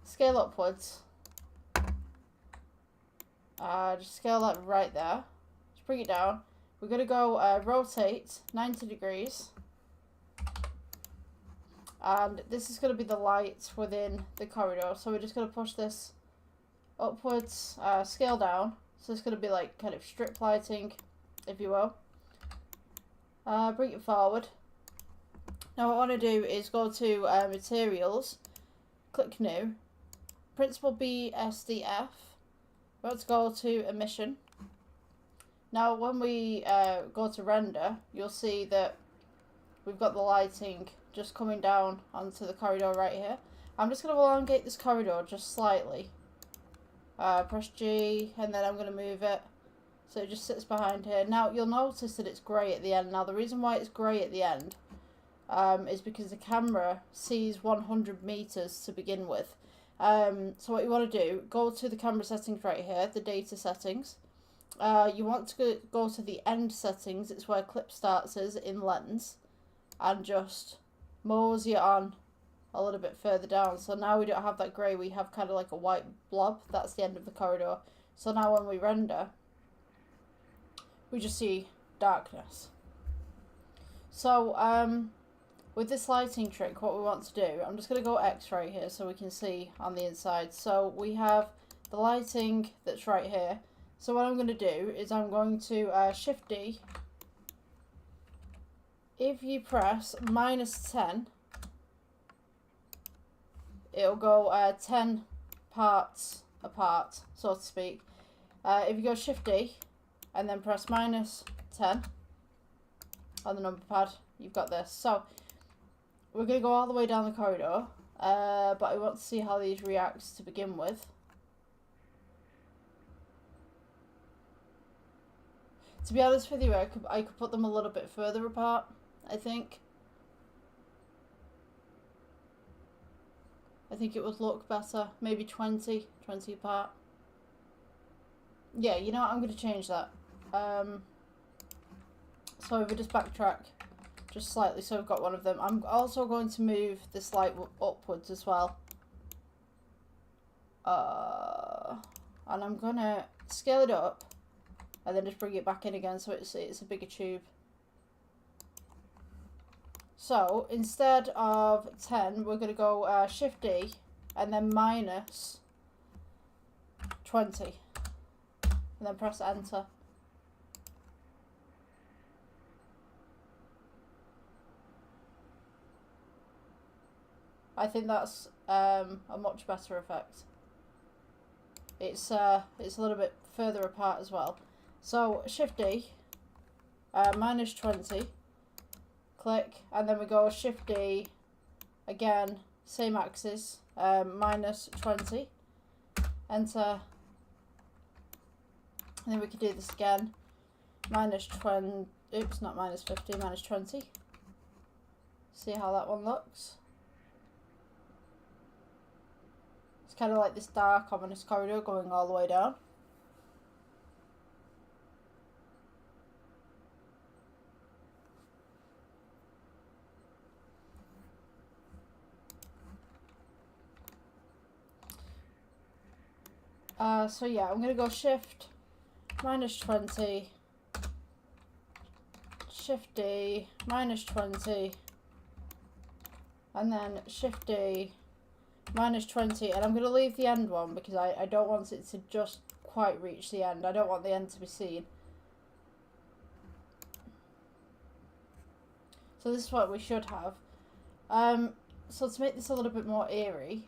scale upwards. Just scale that right there. Just bring it down. We're going to go rotate 90 degrees. And this is going to be the light within the corridor. So we're just going to push this upwards, scale down. So it's going to be like kind of strip lighting, if you will. Bring it forward. Now what I want to do is go to materials, click new, principal BSDF. We want to go to emission. Now when we go to render, you'll see that we've got the lighting just coming down onto the corridor right here. I'm just going to elongate this corridor just slightly. Press G and then I'm going to move it so it just sits behind here. Now you'll notice that it's grey at the end. Now the reason why it's grey at the end is because the camera sees 100 meters to begin with. So what you want to do, go to the camera settings right here, the data settings. You want to go to the end settings, it's where clip starts is in lens, and just mosey it on a little bit further down. So now we don't have that grey, we have kind of like a white blob. That's the end of the corridor. So now when we render, we just see darkness. So with this lighting trick, what we want to do, I'm just going to go X right here so we can see on the inside. So we have the lighting that's right here. So what I'm going to do is I'm going to Shift D. If you press -10, it'll go 10 parts apart, so to speak. If you go Shift D and then press -10 on the number pad, you've got this. So we're going to go all the way down the corridor, but I want to see how these react to begin with. To be honest with you, I could put them a little bit further apart, I think. I think it would look better. Maybe 20 apart. Yeah, you know what, I'm going to change that. So if we just backtrack just slightly so we've got one of them. I'm also going to move this light upwards as well. And I'm going to scale it up. And then just bring it back in again so it's a bigger tube. So instead of 10, we're going to go Shift D and then -20. And then press Enter. I think that's a much better effect. It's a little bit further apart as well. So Shift D, -20, click, and then we go Shift D, again, same axis, -20, enter, and then we can do this again, -20, oops, not -50, -20, see how that one looks. It's kind of like this dark, ominous corridor going all the way down. So yeah, I'm going to go Shift, -20, Shift D, -20, and then Shift D, -20, and I'm going to leave the end one because I don't want it to just quite reach the end. I don't want the end to be seen. So this is what we should have. So to make this a little bit more eerie,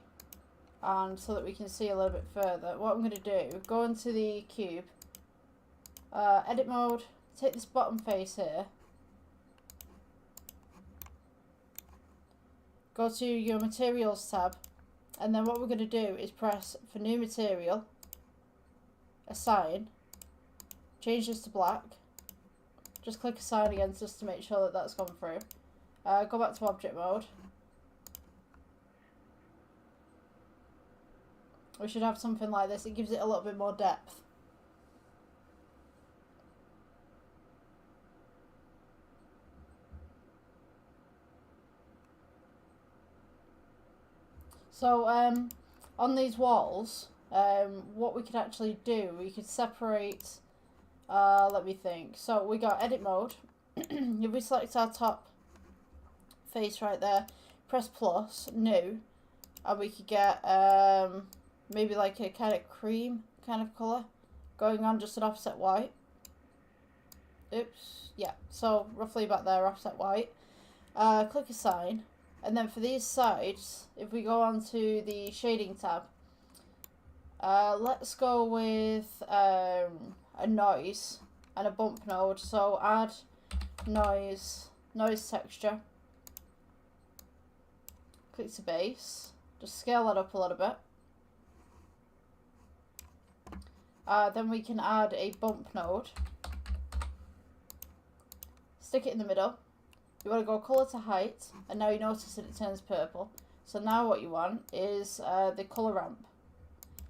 and so that we can see a little bit further, what I'm going to do, go into the cube, edit mode, take this bottom face here, go to your materials tab, and then what we're going to do is press for new material, assign, change this to black, Just click assign again just to make sure that that's gone through. Go back to object mode. We should have something like this. It gives it a little bit more depth. So on these walls, what we could actually do, we could separate, let me think. So we got edit mode. If we select our top face right there, press plus, new, and we could get maybe like a kind of cream kind of colour going on, just an offset white. Oops, yeah, so roughly about there, offset white. Click assign, and then for these sides, if we go on to the shading tab, let's go with a noise and a bump node. So add noise texture, click to base, just scale that up a little bit. Then we can add a bump node, stick it in the middle. You want to go colour to height, and now you notice that it turns purple. So now what you want is the colour ramp.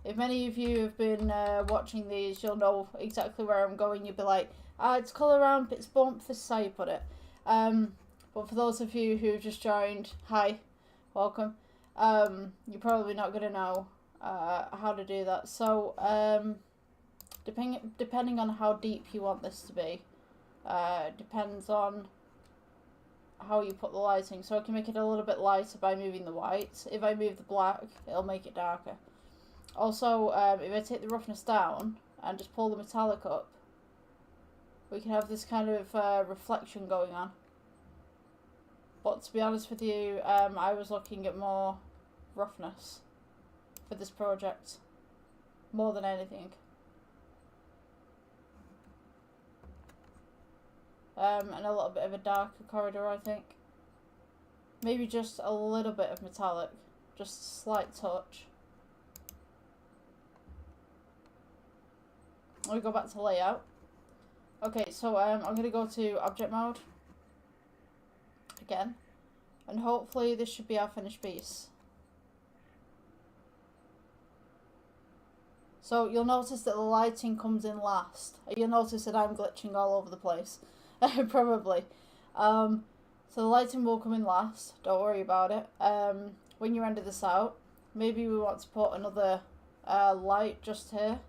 If many of you have been watching these, you'll know exactly where I'm going. You'll be like, it's colour ramp, it's bump, this is how you put it. But for those of you who just joined, hi, welcome. You're probably not going to know how to do that. So depending on how deep you want this to be, depends on how you put the lighting. So I can make it a little bit lighter by moving the white. If I move the black, it'll make it darker. Also, if I take the roughness down and just pull the metallic up, we can have this kind of reflection going on. But to be honest with you, I was looking at more roughness for this project, more than anything. And a little bit of a darker corridor, I think. Maybe just a little bit of metallic, just a slight touch. We go back to layout. Okay, so I'm going to go to object mode again, and hopefully this should be our finished piece. So you'll notice that the lighting comes in last. You'll notice that I'm glitching all over the place. Probably. So the lighting will come in last, don't worry about it. When you render this out, maybe we want to put another light just here,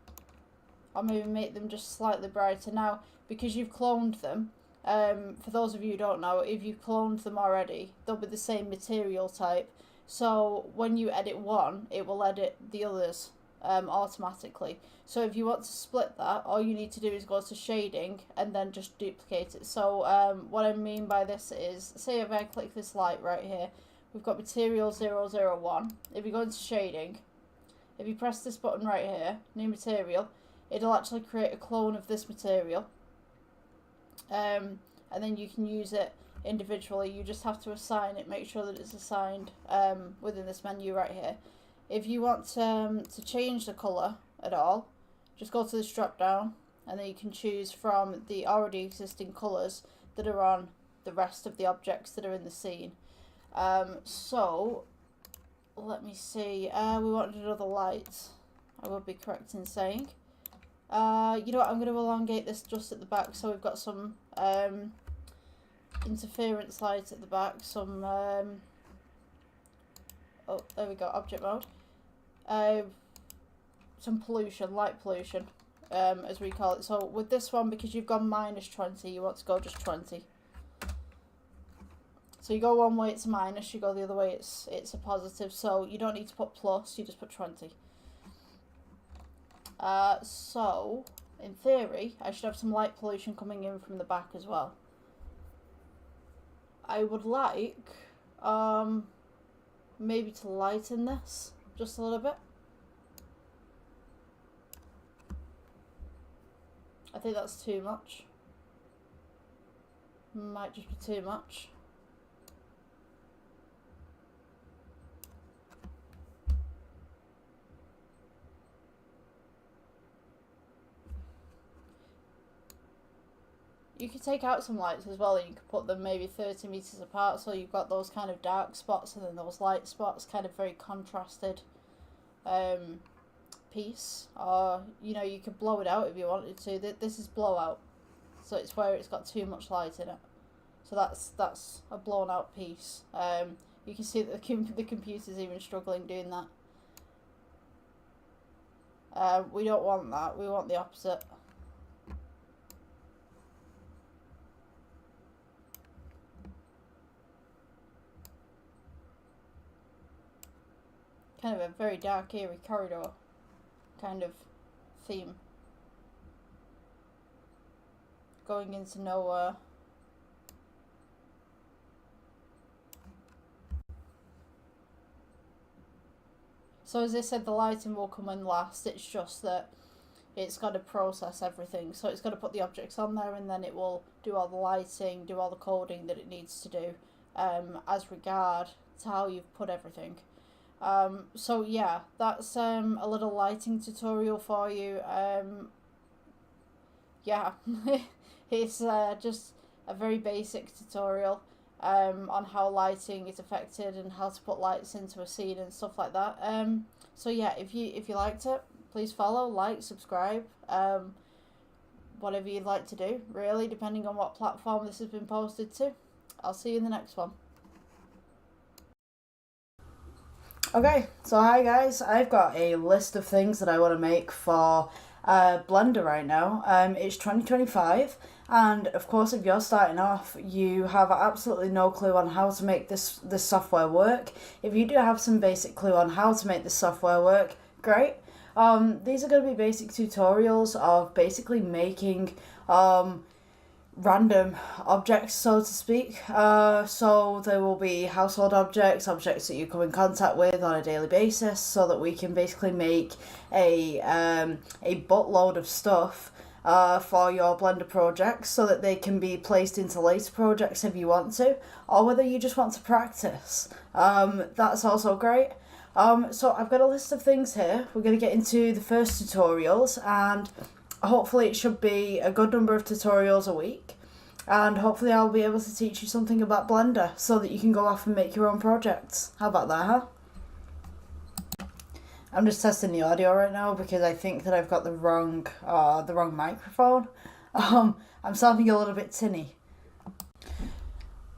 or maybe make them just slightly brighter. Now, because you've cloned them, for those of you who don't know, if you've cloned them already, they'll be the same material type. So when you edit one, it will edit the others automatically. So if you want to split that, all you need to do is go to shading and then just duplicate it. So what I mean by this is, say if I click this light right here, we've got material 001. If you go into shading, if you press this button right here, new material, it'll actually create a clone of this material, and then you can use it individually. You just have to assign it, make sure that it's assigned within this menu right here. If you want to change the colour at all, just go to this drop down, and then you can choose from the already existing colours that are on the rest of the objects that are in the scene. So let me see, we wanted another light, I would be correct in saying. You know what, I'm going to elongate this just at the back, so we've got some interference light at the back, some oh, there we go, object mode. Some pollution, light pollution, as we call it. So with this one, because you've gone minus 20, you want to go just 20. So you go one way, it's a minus, you go the other way, it's a positive. So you don't need to put plus, you just put 20. So in theory, I should have some light pollution coming in from the back as well. I would like maybe to lighten this just a little bit. I think that's too much. Might just be too much. you could take out some lights as well, and you could put them maybe 30 meters apart, so you've got those kind of dark spots and then those light spots, kind of very contrasted piece. Or, you know, you could blow it out if you wanted to. This is blowout, so it's where it's got too much light in it. So that's a blown out piece. You can see that the computer's even struggling doing that. We don't want that, we want the opposite. Kind of a very dark, eerie corridor kind of theme. Going into nowhere. So as I said, the lighting will come in last. It's just that it's got to process everything. So it's got to put the objects on there, and then it will do all the lighting, do all the coding that it needs to do as regard to how you've put everything. So yeah, that's a little lighting tutorial for you. Yeah, it's just a very basic tutorial on how lighting is affected and how to put lights into a scene and stuff like that. So yeah, if you liked it, please follow, like, subscribe, whatever you'd like to do, really, depending on what platform this has been posted to. I'll see you in the next one. Okay, so hi guys, I've got a list of things that I want to make for Blender right now. It's 2025, and of course if you're starting off, you have absolutely no clue on how to make this software work. If you do have some basic clue on how to make this software work, great. These are going to be basic tutorials of basically making random objects, so to speak. So there will be household objects that you come in contact with on a daily basis, so that we can basically make a buttload of stuff for your Blender projects, so that they can be placed into later projects if you want to, or whether you just want to practice. That's also great. So I've got a list of things here. We're going to get into the first tutorials, and hopefully it should be a good number of tutorials a week, and hopefully I'll be able to teach you something about Blender so that you can go off and make your own projects. How about that, huh? I'm just testing the audio right now because I think that I've got the wrong microphone. I'm sounding a little bit tinny.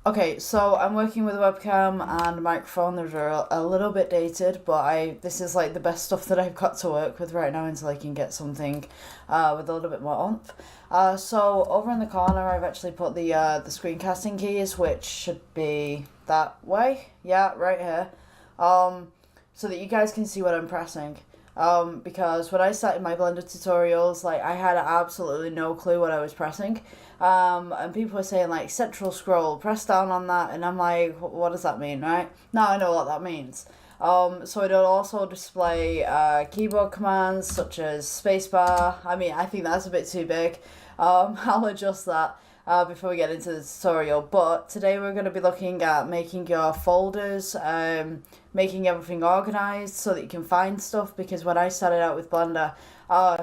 Okay, so I'm working with a webcam and a microphone. They're a little bit dated, but this is like the best stuff that I've got to work with right now until I can get something with a little bit more oomph. So over in the corner, I've actually put the screencasting keys, which should be that way. Yeah, right here. So that you guys can see what I'm pressing. Because when I started my Blender tutorials, like, I had absolutely no clue what I was pressing. And people were saying, like, central scroll, press down on that, and I'm like, what does that mean, right? Now I know what that means. So it'll also display keyboard commands such as spacebar. I mean, I think that's a bit too big. I'll adjust that before we get into the tutorial. But today we're going to be looking at making your folders, making everything organized so that you can find stuff, because when I started out with Blender,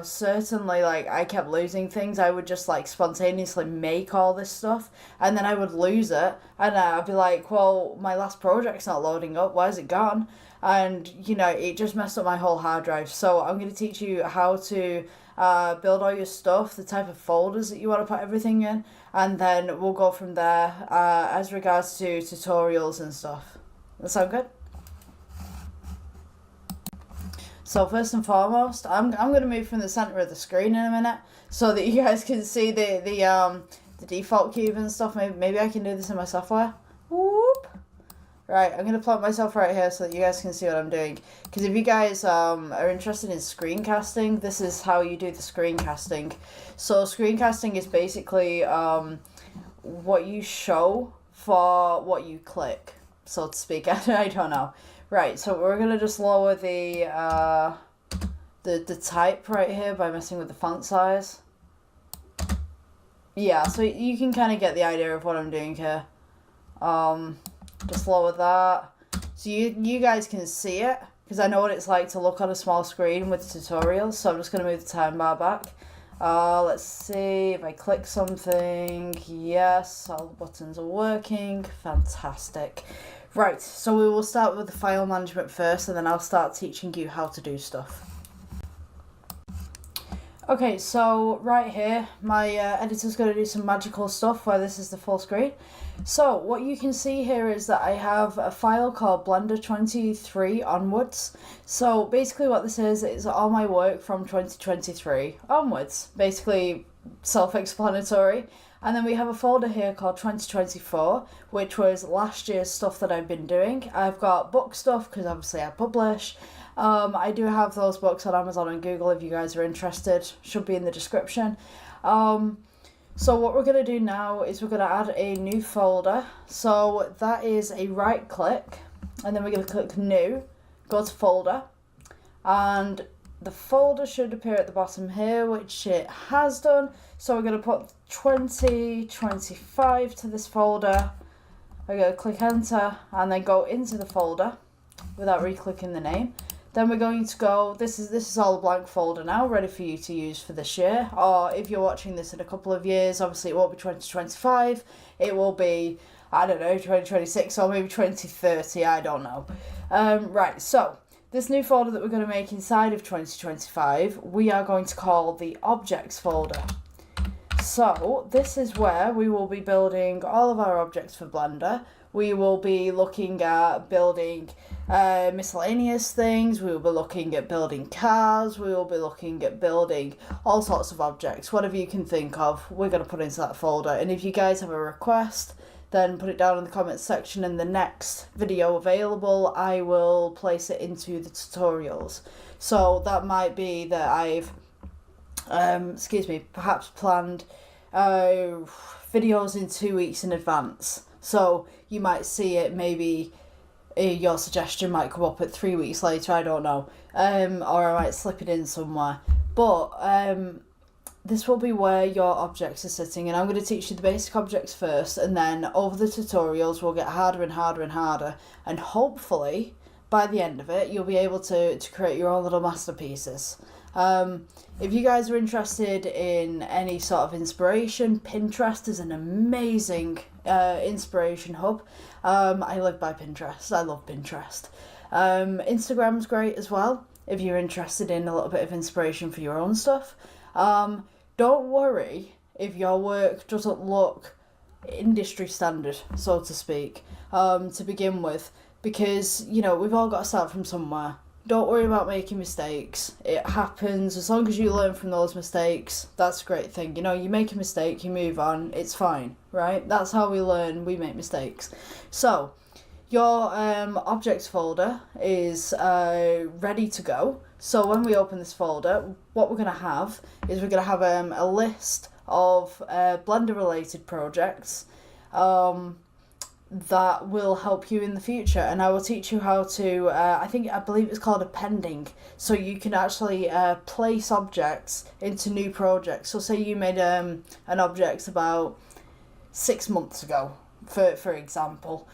certainly, like, I kept losing things. I would just, like, spontaneously make all this stuff, and then I would lose it, and I'd be like, well, my last project's not loading up, why is it gone? And, you know, it just messed up my whole hard drive. So I'm going to teach you how to build all your stuff, the type of folders that you want to put everything in, and then we'll go from there as regards to tutorials and stuff. That sound good? So first and foremost, I'm going to move from the center of the screen in a minute so that you guys can see the default cube and stuff. Maybe I can do this in my software. Whoop. Right, I'm going to plot myself right here so that you guys can see what I'm doing. Because if you guys are interested in screencasting, this is how you do the screencasting. So screencasting is basically what you show for what you click, so to speak. I don't know. Right, so we're going to just lower the type right here by messing with the font size. Yeah, so you can kind of get the idea of what I'm doing here. Just lower that so you guys can see it, because I know what it's like to look on a small screen with tutorials. So I'm just going to move the time bar back. Let's see if I click something. Yes, all the buttons are working. Fantastic. Right, so we will start with the file management first, and then I'll start teaching you how to do stuff. Okay, so right here, my editor's going to do some magical stuff where this is the full screen. So what you can see here is that I have a file called Blender 23 onwards. So basically what this is all my work from 2023 onwards. Basically self-explanatory. And then we have a folder here called 2024, which was last year's stuff that I've been doing. I've got book stuff because obviously I publish. I do have those books on Amazon and Google if you guys are interested. Should be in the description. So what we're going to do now is we're going to add a new folder. So that is a right click, and then we're going to click new, go to folder, and the folder should appear at the bottom here, which it has done. So we're going to put 2025 to this folder. I'm going to click enter and then go into the folder without re-clicking the name. Then we're going to go, this is all a blank folder now, ready for you to use for this year. Or if you're watching this in a couple of years, obviously it won't be 2025, it will be, I don't know, 2026 or maybe 2030, I don't know. Right, so this new folder that we're going to make inside of 2025, we are going to call the objects folder. So this is where we will be building all of our objects for Blender. We will be looking at building miscellaneous things. We will be looking at building cars. We will be looking at building all sorts of objects. Whatever you can think of, we're going to put into that folder. And if you guys have a request, then put it down in the comments section. In the next video available, I will place it into the tutorials. So that might be that I've, perhaps planned videos in 2 weeks in advance. So you might see it, maybe your suggestion might come up at 3 weeks later, I don't know. Or I might slip it in somewhere. But this will be where your objects are sitting, and I'm going to teach you the basic objects first, and then over the tutorials we'll get harder and harder and harder, and hopefully by the end of it you'll be able to create your own little masterpieces. If you guys are interested in any sort of inspiration, Pinterest is an amazing inspiration hub. I live by Pinterest. I love Pinterest. Instagram's great as well if you're interested in a little bit of inspiration for your own stuff. Don't worry if your work doesn't look industry standard, so to speak, to begin with, because, you know, we've all got to start from somewhere. Don't worry about making mistakes. It happens. As long as you learn from those mistakes, that's a great thing. You know, you make a mistake, you move on, it's fine, right? That's how we learn, we make mistakes. So, your objects folder is ready to go. So when we open this folder, what we're going to have is we're going to have a list of Blender related projects that will help you in the future, and I will teach you how to I believe it's called appending, so you can actually place objects into new projects. So say you made an object about 6 months ago, for example,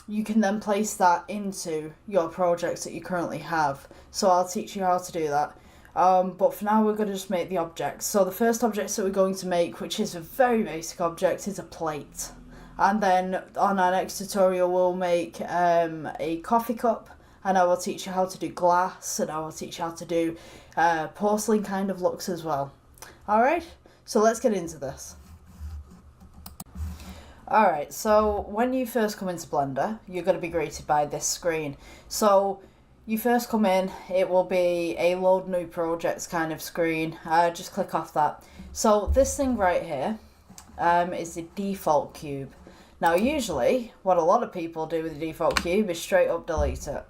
you can then place that into your projects that you currently have. So I'll teach you how to do that. But for now we're going to just make the objects. So the first object that we're going to make, which is a very basic object, is a plate. And then on our next tutorial we'll make a coffee cup, and I will teach you how to do glass, and I will teach you how to do porcelain kind of looks as well. Alright, so let's get into this. Alright, so when you first come into Blender, you're going to be greeted by this screen. So you first come in, it will be a load new projects kind of screen. Just click off that. So this thing right here is the default cube. Now usually what a lot of people do with the default cube is straight up delete it,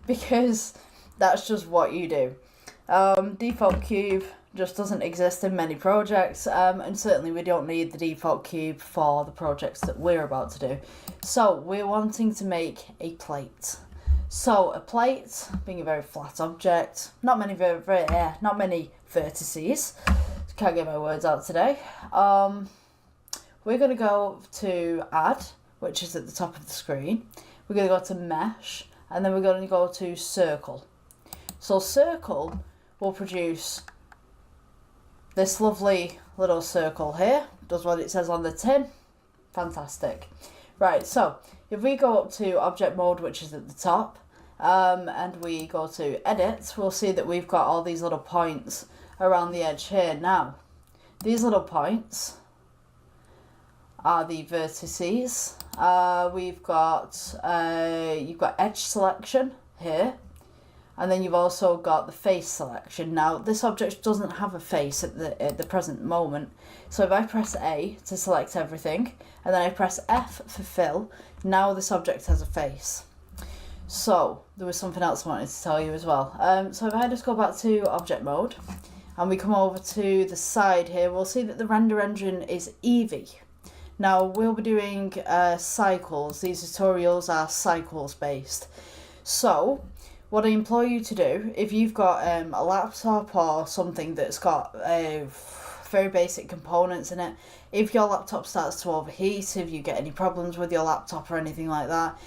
because that's just what you do. Default cube just doesn't exist in many projects, and certainly we don't need the default cube for the projects that we're about to do. So we're wanting to make a plate. So a plate being a very flat object, not many vertices. Can't get my words out today. We're going to go to add, which is at the top of the screen. We're going to go to mesh, and then we're going to go to circle. So circle will produce this lovely little circle here does what it says on the tin. Fantastic. Right, so if we go up to object mode, which is at the top, and we go to edit, we'll see that we've got all these little points around the edge here. Now, these little points are the vertices. You've got edge selection here, and then you've also got the face selection. Now, this object doesn't have a face at the present moment, so if I press A to select everything, and then I press F for fill, now this object has a face. So, there was something else I wanted to tell you as well. So if I just go back to object mode, and we come over to the side here, we'll see that the render engine is Eevee. Now, we'll be doing cycles. These tutorials are cycles based. So, what I implore you to do, if you've got a laptop or something that's got very basic components in it, if your laptop starts to overheat, if you get any problems with your laptop or anything like that,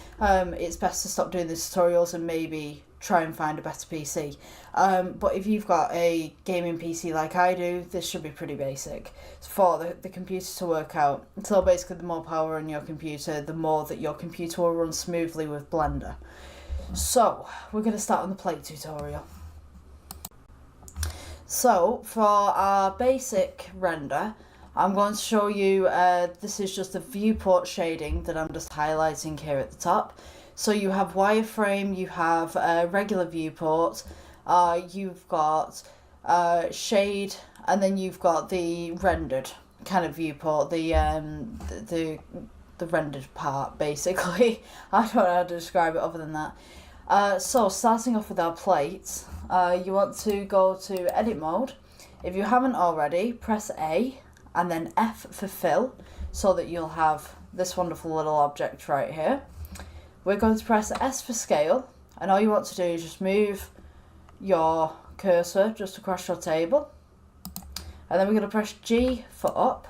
it's best to stop doing the tutorials and maybe try and find a better PC. But if you've got a gaming PC like I do, this should be pretty basic for the computer to work out. So basically, the more power on your computer, the more that your computer will run smoothly with Blender. So, we're going to start on the plate tutorial. So, for our basic render, I'm going to show you, this is just a viewport shading that I'm just highlighting here at the top. So you have wireframe, you have regular viewport, you've got shade, and then you've got the rendered kind of viewport, the rendered part, basically. I don't know how to describe it other than that. So starting off with our plate, you want to go to edit mode. If you haven't already, press A and then F for fill, so that you'll have this wonderful little object right here. We're going to press S for scale, and all you want to do is just move your cursor just across your table, and then we're going to press G for up,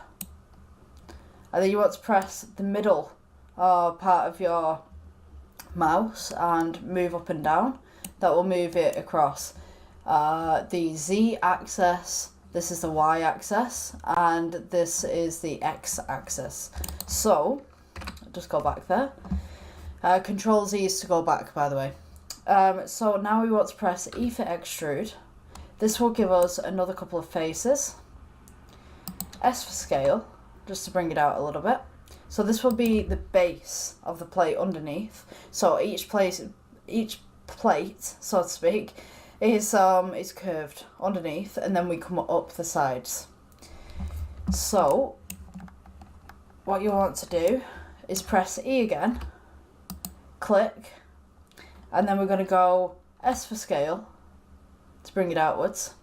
and then you want to press the middle part of your mouse and move up and down. That will move it across the Z axis. This is the Y axis, and this is the X axis. So, just go back there. Control Z is to go back, by the way. So now we want to press E for extrude. This will give us another couple of faces. S for scale, just to bring it out a little bit. So this will be the base of the plate underneath. So each plate, so to speak, is curved underneath, and then we come up the sides. So what you want to do is press E again, click, and then we're going to go S for scale to bring it outwards.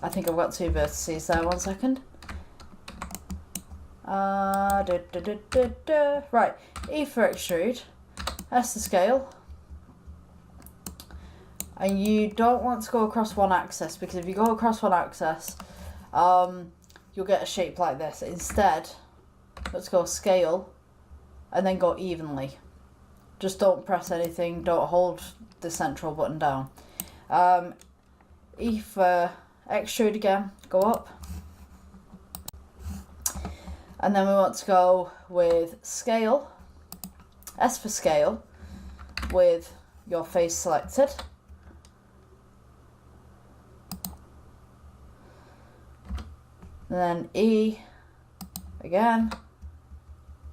I think I've got two vertices there, 1 second. Right, E for extrude, S to scale. And you don't want to go across one axis, because if you go across one axis, you'll get a shape like this. Instead, let's go scale and then go evenly. Just don't press anything, don't hold the central button down. E for extrude again, go up. And then we want to go with scale, S for scale, with your face selected. And then E again,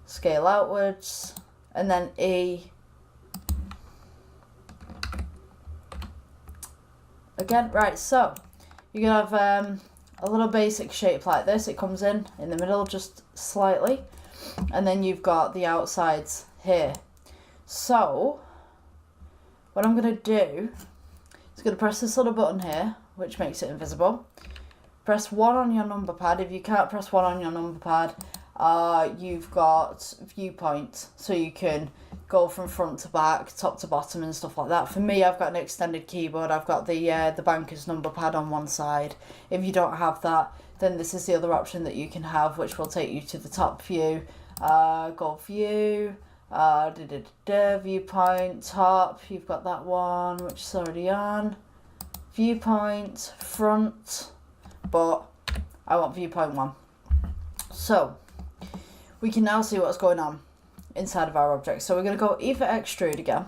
scale outwards, and then E again. Right, so you can have a little basic shape like this. It comes in the middle just slightly, and then you've got the outsides here. So what I'm going to do is going to press this little button here, which makes it invisible. Press 1 on your number pad. If you can't press 1 on your number pad, you've got viewpoint, so you can go from front to back, top to bottom, and stuff like that. For me, I've got an extended keyboard. I've got the banker's number pad on one side. If you don't have that, then this is the other option that you can have, which will take you to the top view. Go view, viewpoint, top. You've got that one, which is already on. Viewpoint, front. But I want viewpoint 1. So we can now see what's going on inside of our object. So we're going to go E for extrude again.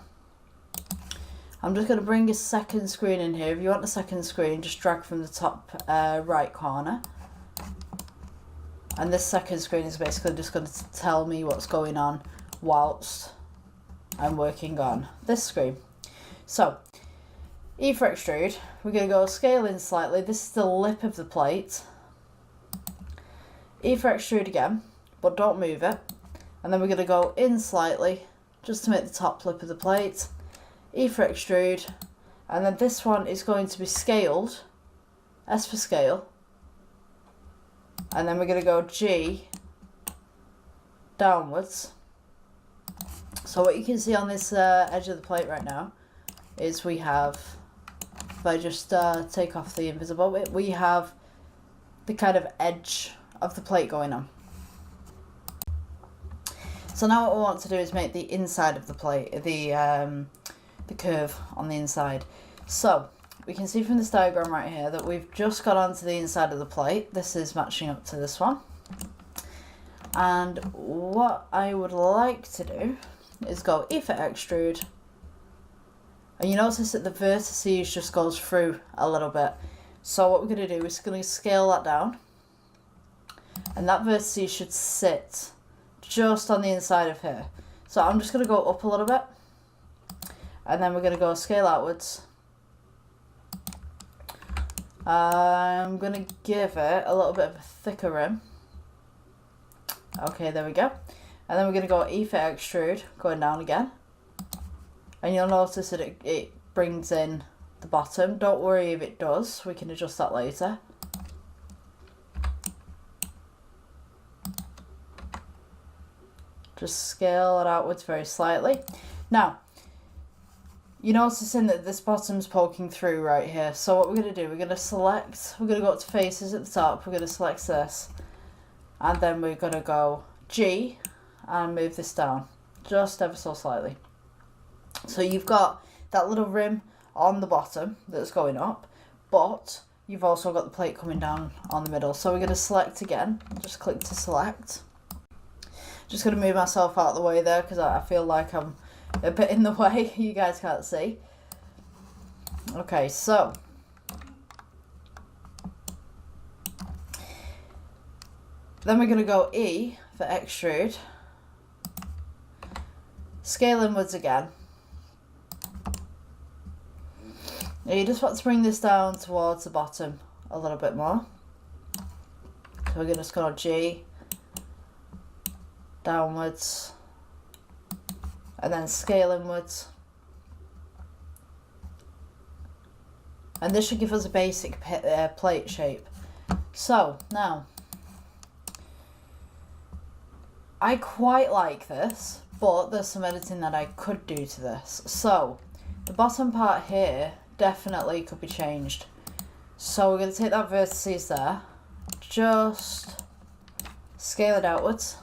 I'm just going to bring a second screen in here. If you want the second screen, just drag from the top right corner. And this second screen is basically just going to tell me what's going on whilst I'm working on this screen. So, E for extrude, we're going to go scale in slightly. This is the lip of the plate. E for extrude again, but don't move it. And then we're going to go in slightly, just to make the top lip of the plate. E for extrude, and then this one is going to be scaled, S for scale. And then we're going to go G downwards. So what you can see on this edge of the plate right now is we have, if I just take off the invisible bit, we have the kind of edge of the plate going on. So now what we want to do is make the inside of the plate, the curve on the inside. So we can see from this diagram right here that we've just got onto the inside of the plate. This is matching up to this one. And what I would like to do is go E for extrude. And you notice that the vertices just goes through a little bit. So what we're going to do is going to scale that down. And that vertices should sit just on the inside of here. So I'm just going to go up a little bit. And then we're going to go scale outwards. I'm going to give it a little bit of a thicker rim. Okay, there we go. And then we're going to go E for extrude, going down again. And you'll notice that it brings in the bottom. Don't worry if it does, we can adjust that later. Just scale it outwards very slightly. Now, you're noticing that this bottom's poking through right here. So what we're going to do, we're going to go up to faces at the top. We're going to select this. And then we're going to go G and move this down just ever so slightly. So you've got that little rim on the bottom that's going up, but you've also got the plate coming down on the middle. So we're going to select again. Just click to select. Just going to move myself out of the way there because I feel like I'm a bit in the way. You guys can't see. Okay, so then we're going to go E for extrude, scale inwards again. Now you just want to bring this down towards the bottom a little bit more. So we're going to just go G downwards and then scale inwards. And this should give us a basic plate shape. So now, I quite like this, but there's some editing that I could do to this. So the bottom part here definitely could be changed. So we're going to take that vertices there, just scale it outwards.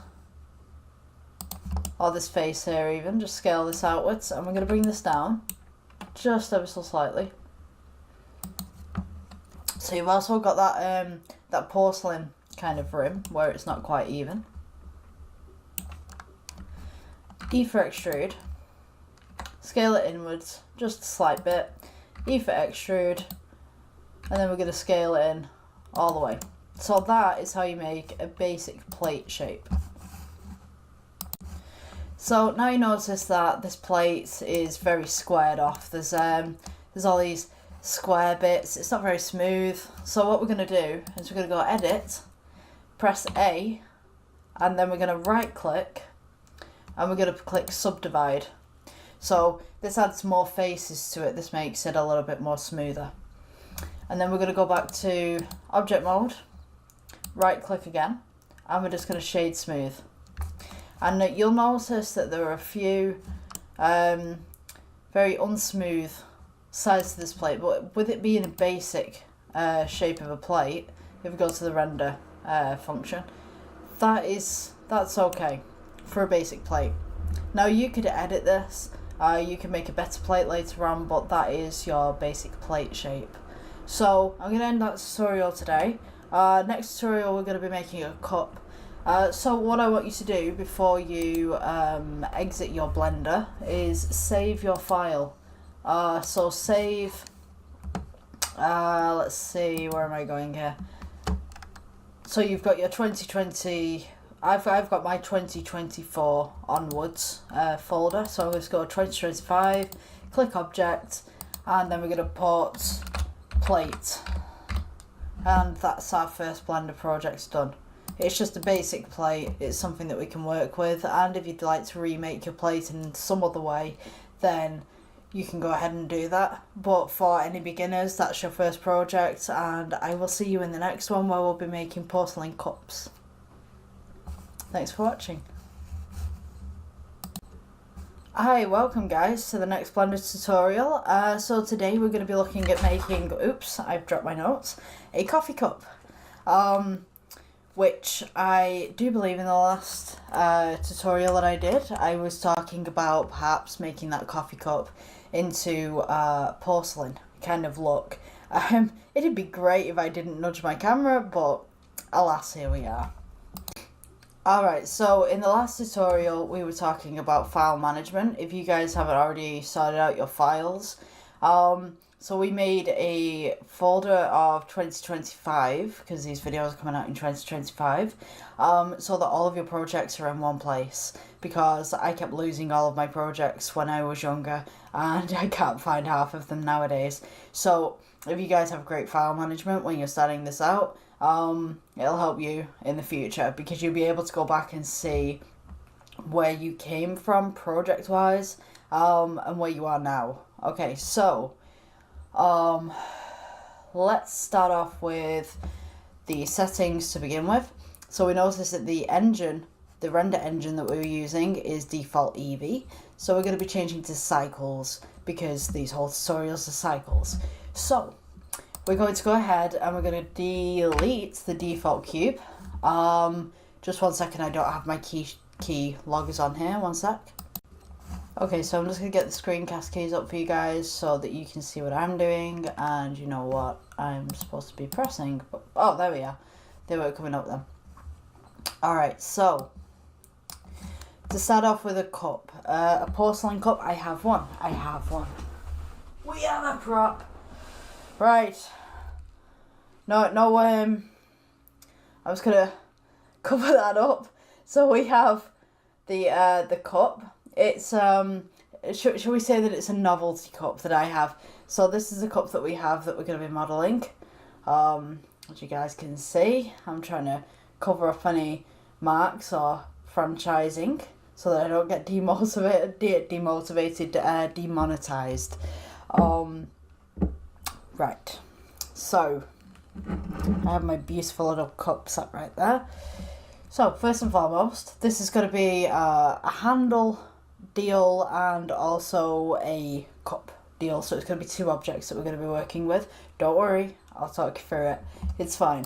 Or this face here even, just scale this outwards. And we're going to bring this down just ever so slightly. So you've also got that that porcelain kind of rim where it's not quite even. E for extrude, scale it inwards just a slight bit. E for extrude, and then we're going to scale it in all the way. So that is how you make a basic plate shape. So now you notice that this plate is very squared off. There's all these square bits. It's not very smooth. So what we're going to do is we're going to go edit, press A, and then we're going to right click and we're going to click subdivide. So this adds more faces to it. This makes it a little bit more smoother. And then we're going to go back to object mode, right click again, and we're just going to shade smooth. And you'll notice that there are a few very unsmooth sides to this plate, but with it being a basic shape of a plate, if we go to the render function, that's okay for a basic plate. Now you could edit this, you can make a better plate later on, but that is your basic plate shape. So I'm going to end that tutorial today. Next tutorial we're going to be making a cup. So what I want you to do before you exit your Blender is save your file. So save, let's see, where am I going here? So you've got your 2020, I've got my 2024 onwards folder. So let's go 2025, click object, and then we're going to put plate. And that's our first Blender project done. It's just a basic plate, it's something that we can work with, and if you'd like to remake your plate in some other way, then you can go ahead and do that. But for any beginners, that's your first project, and I will see you in the next one where we'll be making porcelain cups. Thanks for watching. Hi, welcome guys to the next Blender tutorial. So today we're going to be looking at making, oops, I've dropped my notes, a coffee cup. Which I do believe in the last tutorial that I did, I was talking about perhaps making that coffee cup into porcelain kind of look. It'd be great if I didn't nudge my camera, but alas, here we are. Alright, so in the last tutorial we were talking about file management. If you guys haven't already sorted out your files, so we made a folder of 2025, because these videos are coming out in 2025, so that all of your projects are in one place, because I kept losing all of my projects when I was younger, and I can't find half of them nowadays. So if you guys have great file management when you're starting this out, it'll help you in the future, because you'll be able to go back and see where you came from project-wise, and where you are now. Okay, so let's start off with the settings to begin with. So we notice that the engine, the render engine that we were using is default Eevee. So we're going to be changing to cycles because these whole tutorials are cycles. So we're going to go ahead and we're going to delete the default cube. Just one second, I don't have my key loggers on here, one sec. Okay, so I'm just going to get the screencast keys up for you guys so that you can see what I'm doing and you know what I'm supposed to be pressing. But, oh, there we are. They weren't coming up then. Alright, so to start off with a cup, a porcelain cup, I have one. We have a prop. Right. No, I'm just going to cover that up. So we have the cup. It's, shall we say that it's a novelty cup that I have. So this is a cup that we have that we're going to be modelling. As you guys can see, I'm trying to cover up any marks or franchising so that I don't get demonetized. Right, so I have my beautiful little cup set right there. So first and foremost, this is going to be a handle deal and also a cup deal, so it's going to be two objects that we're going to be working with. Don't worry, I'll talk you through it, it's fine.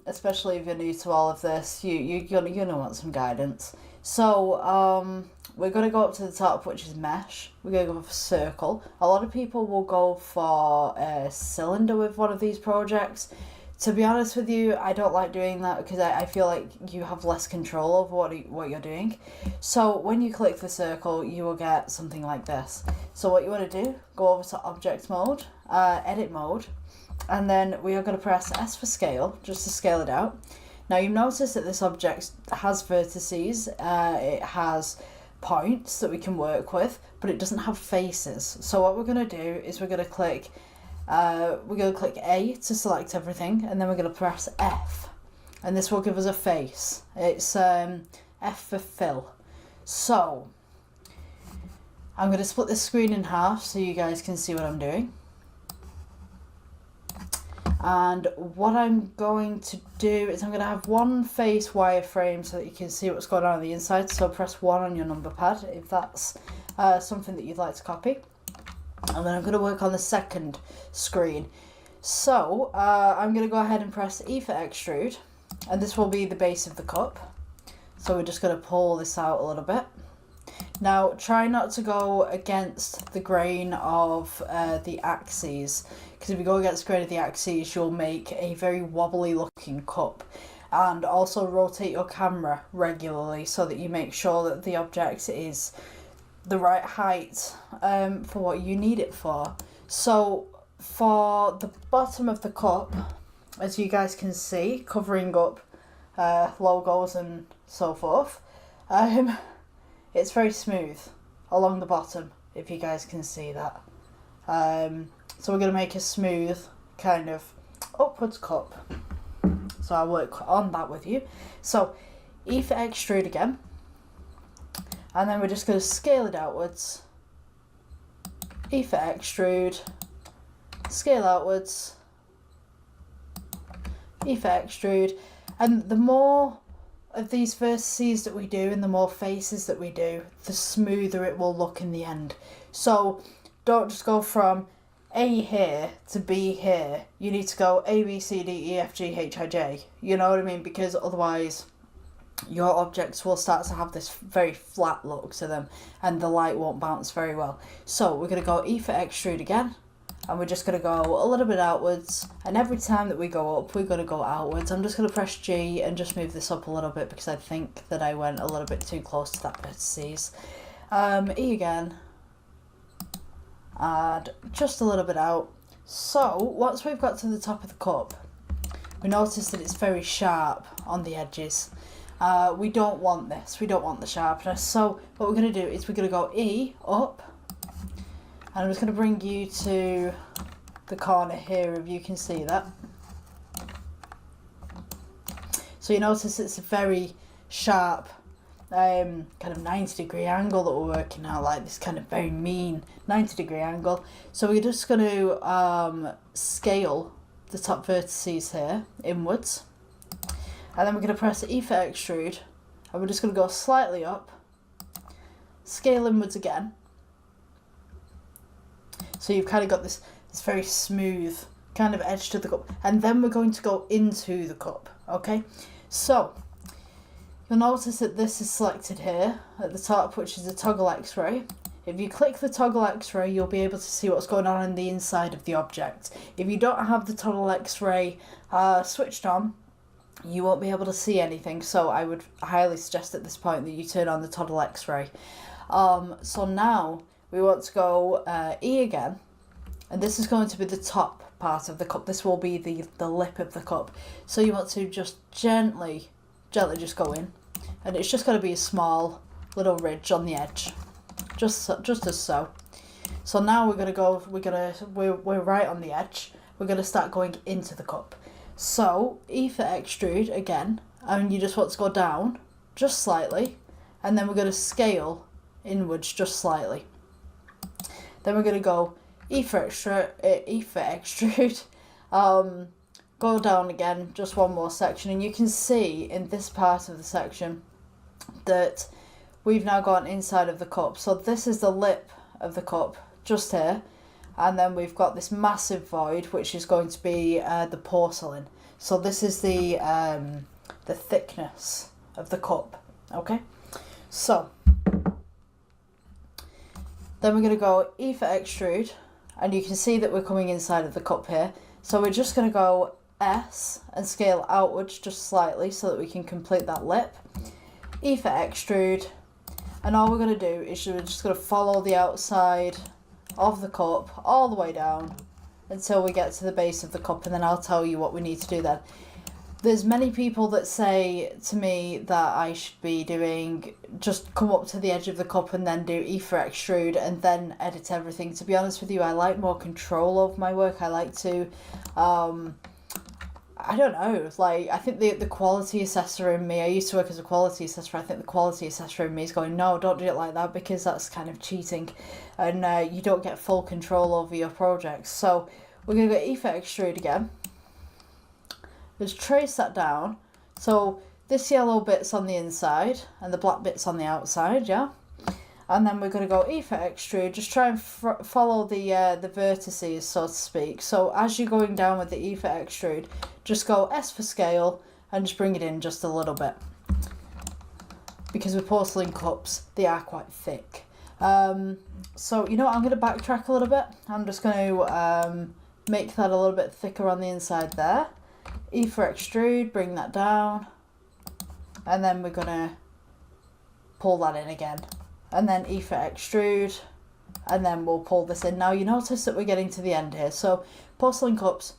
Especially if you're new to all of this, you're gonna want some guidance. So we're going to go up to the top, which is mesh. We're going to go for circle. A lot of people will go for a cylinder with one of these projects. To be honest with you, I don't like doing that because I feel like you have less control over what you're doing. So when you click the circle, you will get something like this. So what you want to do, go over to object mode, edit mode, and then we are going to press S for scale, just to scale it out. Now you've noticed that this object has vertices, it has points that we can work with, but it doesn't have faces. So what we're going to do is we're going to click A to select everything, and then we're going to press F, and this will give us a face. It's F for fill. So I'm going to split this screen in half so you guys can see what I'm doing. And what I'm going to do is I'm going to have one face wireframe so that you can see what's going on the inside. So press 1 on your number pad if that's something that you'd like to copy. And then I'm going to work on the second screen. So I'm going to go ahead and press E for extrude, and this will be the base of the cup. So we're just going to pull this out a little bit. Now try not to go against the grain of the axes, because if you go against the grain of the axes, you'll make a very wobbly looking cup. And also rotate your camera regularly so that you make sure that the object is the right height for what you need it for. So for the bottom of the cup, as you guys can see, covering up logos and so forth, it's very smooth along the bottom, if you guys can see that. So we're going to make a smooth kind of upwards cup. So I'll work on that with you. So E for extrude again. And then we're just going to scale it outwards. E for extrude. Scale outwards. E for extrude. And the more of these vertices that we do and the more faces that we do, the smoother it will look in the end. So don't just go from A here to B here. You need to go A, B, C, D, E, F, G, H, I, J. You know what I mean? Because otherwise your objects will start to have this very flat look to them and the light won't bounce very well. So we're going to go E for extrude again. And we're just going to go a little bit outwards. And every time that we go up, we're going to go outwards. I'm just going to press G and just move this up a little bit because I think that I went a little bit too close to that vertices. E again. And just a little bit out. So once we've got to the top of the cup, we notice that it's very sharp on the edges. We don't want this. We don't want the sharpness. So what we're going to do is we're going to go E up. And I'm just going to bring you to the corner here, if you can see that. So you notice it's a very sharp kind of 90-degree angle that we're working out, like this kind of very mean 90-degree angle. So we're just going to scale the top vertices here inwards. And then we're going to press E for extrude. And we're just going to go slightly up. Scale inwards again. So you've kind of got this very smooth kind of edge to the cup. And then we're going to go into the cup, okay? So you'll notice that this is selected here at the top, which is a toggle X-ray. If you click the toggle X-ray, you'll be able to see what's going on in the inside of the object. If you don't have the toggle X-ray switched on, you won't be able to see anything. So I would highly suggest at this point that you turn on the toggle X-ray. So now we want to go E again, and this is going to be the top part of the cup. This will be the lip of the cup. So you want to just gently just go in, and it's just going to be a small little ridge on the edge, just as so. So now we're gonna go. We're right on the edge. We're gonna start going into the cup. So E for extrude again, and you just want to go down just slightly, and then we're going to scale inwards just slightly. Then we're going to go E for extrude, go down again, just one more section. And you can see in this part of the section that we've now gone inside of the cup. So this is the lip of the cup, just here. And then we've got this massive void, which is going to be the porcelain. So this is the thickness of the cup, okay? So then we're going to go E for extrude, and you can see that we're coming inside of the cup here. So we're just going to go S and scale outwards just slightly so that we can complete that lip. E for extrude, and all we're going to do is we're just going to follow the outside of the cup all the way down until we get to the base of the cup, and then I'll tell you what we need to do then. There's many people that say to me that I should be doing, just come up to the edge of the cup and then do E for extrude and then edit everything. To be honest with you, I like more control of my work. I like to, I don't know, like, I think the quality assessor in me, I used to work as a quality assessor, I think the quality assessor in me is going, no, don't do it like that, because that's kind of cheating, and you don't get full control over your projects. So we're going to go E for extrude again. Just trace that down. So this yellow bit's on the inside and the black bit's on the outside, yeah? And then we're going to go E for extrude, just try and follow the vertices, so to speak. So as you're going down with the E for extrude, just go S for scale and just bring it in just a little bit. Because with porcelain cups, they are quite thick. So, you know what, I'm going to backtrack a little bit. I'm just going to make that a little bit thicker on the inside there. E for extrude, bring that down. And then we're going to pull that in again. And then E for extrude. And then we'll pull this in. Now you notice that we're getting to the end here. So porcelain cups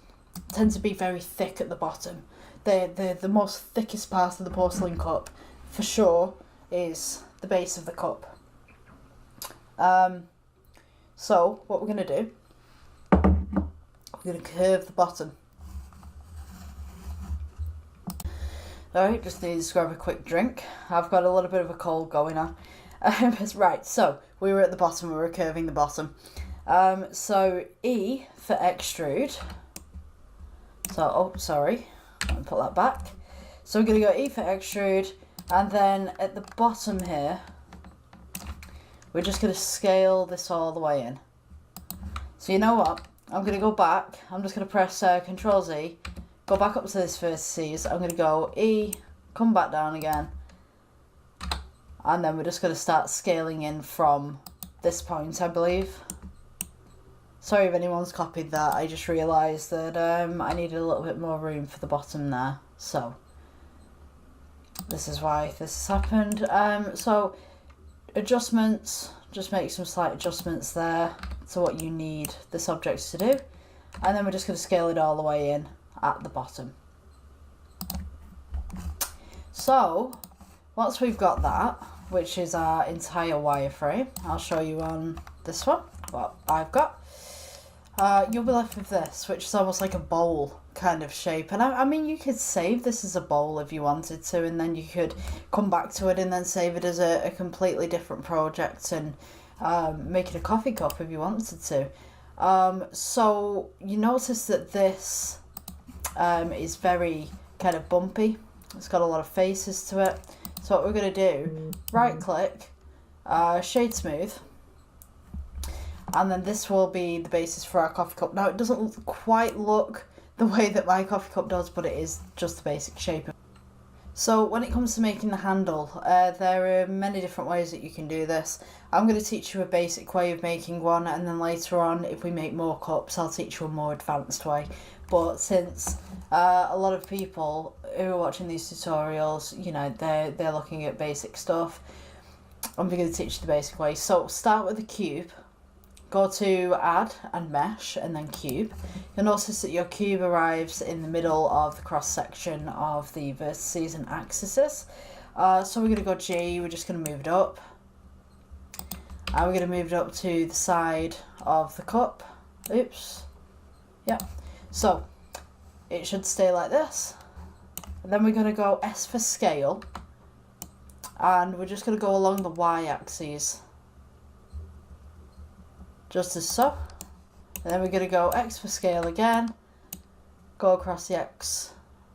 tend to be very thick at the bottom. The most thickest part of the porcelain cup, for sure, is the base of the cup. So what we're going to do, we're going to curve the bottom. Alright, just need to grab a quick drink. I've got a little bit of a cold going on. Right, so we were at the bottom, we were curving the bottom. So E for extrude. So, oh, sorry, let me put that back. So we're going to go E for extrude, and then at the bottom here, we're just going to scale this all the way in. So you know what? I'm going to go back. I'm just going to press Control Z, go back up to this vertices. I'm going to go E, come back down again. And then we're just going to start scaling in from this point, I believe. Sorry if anyone's copied that. I just realised that I needed a little bit more room for the bottom there. So this is why this has happened. So adjustments, just make some slight adjustments there to what you need this object to do. And then we're just going to scale it all the way in at the bottom. So once we've got that, which is our entire wireframe, I'll show you on this one what I've got. You'll be left with this, which is almost like a bowl kind of shape. And I mean, you could save this as a bowl if you wanted to, and then you could come back to it and then save it as a completely different project and make it a coffee cup if you wanted to. So you notice that this is very kind of bumpy. It's got a lot of faces to it. So what we're going to do, right click, shade smooth, and then this will be the basis for our coffee cup. Now it doesn't quite look the way that my coffee cup does, but it is just the basic shape. So when it comes to making the handle, there are many different ways that you can do this. I'm going to teach you a basic way of making one, and then later on, if we make more cups, I'll teach you a more advanced way. But since a lot of people who are watching these tutorials, you know, they're looking at basic stuff, I'm going to teach you the basic way. So start with a cube. Go to add and mesh and then cube. You'll notice that your cube arrives in the middle of the cross section of the vertices and axes. So we're going to go G, we're just going to move it up. And we're going to move it up to the side of the cup. Oops. Yep. So it should stay like this. And then we're going to go S for scale. And we're just going to go along the Y axis. Just as so. And then we're going to go X for scale again, go across the X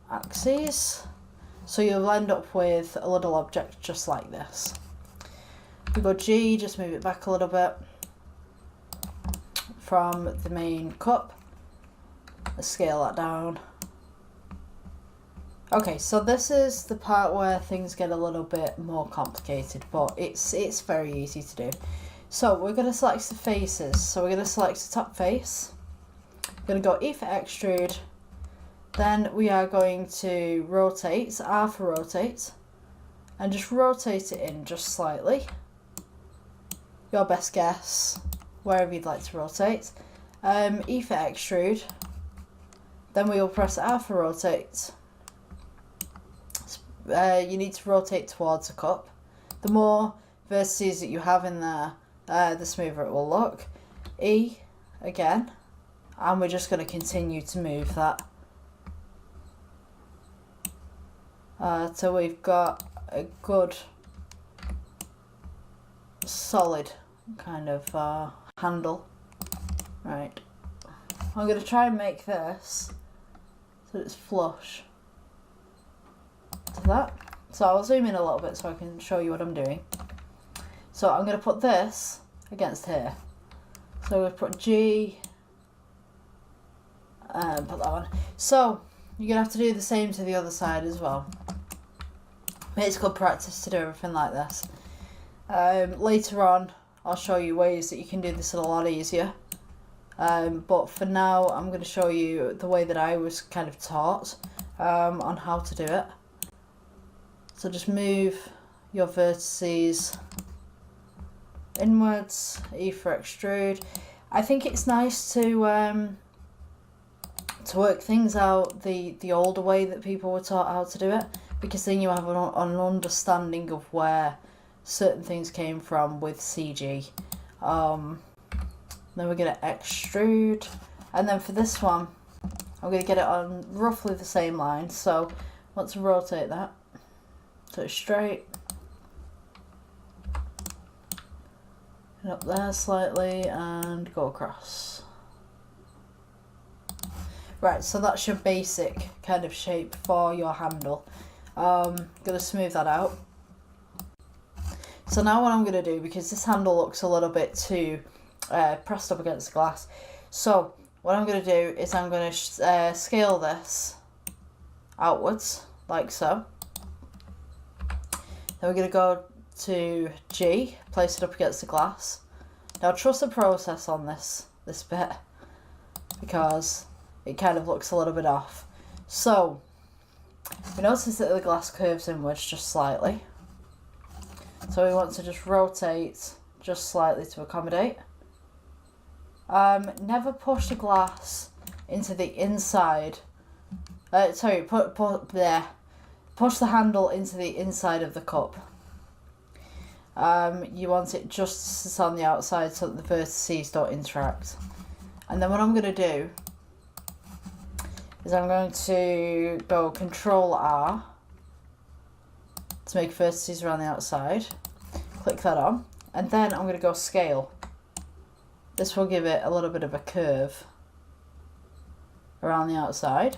axis. So you'll end up with a little object just like this. We go G, just move it back a little bit from the main cup. Let's scale that down. Okay, so this is the part where things get a little bit more complicated, but it's very easy to do. So we're going to select the faces. So we're going to select the top face. We're going to go E for extrude. Then we are going to rotate, R for rotate. And just rotate it in just slightly. Your best guess, wherever you'd like to rotate. E for extrude. Then we will press R for rotate. You need to rotate towards the cup. The more vertices that you have in there, the smoother it will look. E again, and we're just going to continue to move that till we've got a good solid kind of handle. Right, I'm going to try and make this so it's flush to that. So I'll zoom in a little bit so I can show you what I'm doing. So I'm going to put this against here. So we'll put G and put that one. So you're going to have to do the same to the other side as well. It's good practice to do everything like this. Later on I'll show you ways that you can do this a lot easier. But for now, I'm going to show you the way that I was kind of taught on how to do it. So just move your vertices inwards, E for extrude. I think it's nice to work things out the older way that people were taught how to do it, because then you have an understanding of where certain things came from with CG. Then we're going to extrude, and then for this one I'm going to get it on roughly the same line, so I want to rotate that so it's straight and up there slightly and go across. Right, so that's your basic kind of shape for your handle. Going to smooth that out. So now what I'm going to do, because this handle looks a little bit too pressed up against the glass, so what I'm going to do is I'm going to scale this outwards like so. Then we're going to go to G, place it up against the glass. Now trust the process on this bit, because it kind of looks a little bit off. So we notice that the glass curves inwards just slightly, so we want to just rotate just slightly to accommodate. Never push the glass into the inside. Push the handle into the inside of the cup. You want it just to sit on the outside so that the vertices don't interact. And then what I'm going to do is I'm going to go Control R to make vertices around the outside. Click that on, and then I'm going to go Scale. This will give it a little bit of a curve around the outside.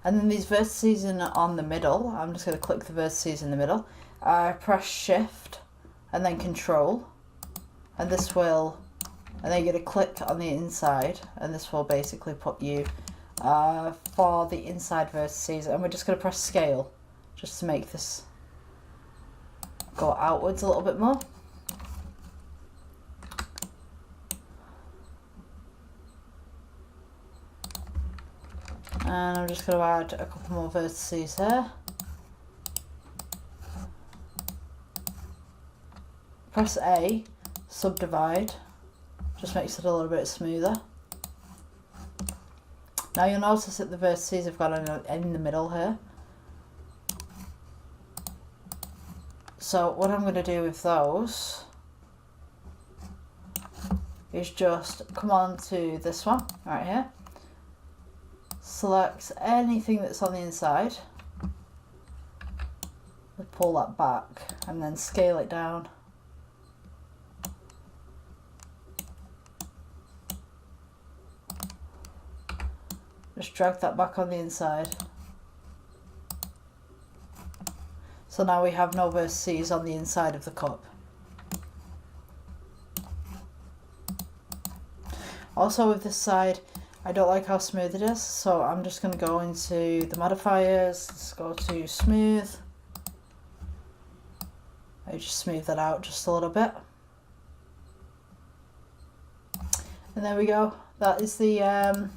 And then these vertices on the middle, I'm just going to click the vertices in the middle. Press Shift and then Control, and this will, and then you're going to click on the inside, and this will basically put you for the inside vertices. And we're just going to press Scale just to make this go outwards a little bit more. And I'm just going to add a couple more vertices here. Press A, subdivide, just makes it a little bit smoother. Now you'll notice that the vertices have got in the middle here. So what I'm going to do with those is just come on to this one right here. Select anything that's on the inside, pull that back and then scale it down. Just drag that back on the inside. So now we have no vertices on the inside of the cup. Also with this side, I don't like how smooth it is, so I'm just going to go into the modifiers, let's go to smooth. I just smooth that out just a little bit. And there we go. That is the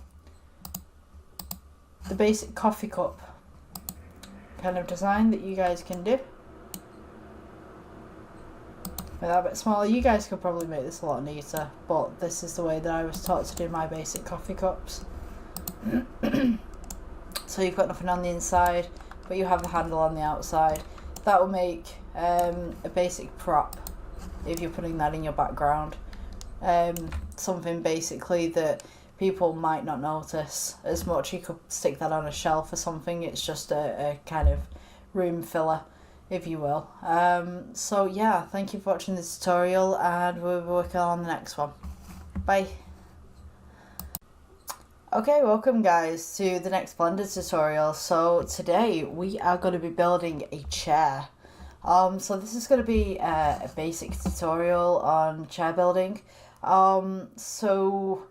basic coffee cup kind of design that you guys can do. With that bit smaller, you guys could probably make this a lot neater, but this is the way that I was taught to do my basic coffee cups. So you've got nothing on the inside, but you have the handle on the outside. That will make a basic prop if you're putting that in your background. Something basically that people might not notice as much. You could stick that on a shelf or something. It's just a kind of room filler, if you will. So yeah, thank you for watching this tutorial, and we'll be working on the next one. Bye. Okay, welcome guys to the next Blender tutorial. So today we are going to be building a chair. So this is going to be a basic tutorial on chair building. So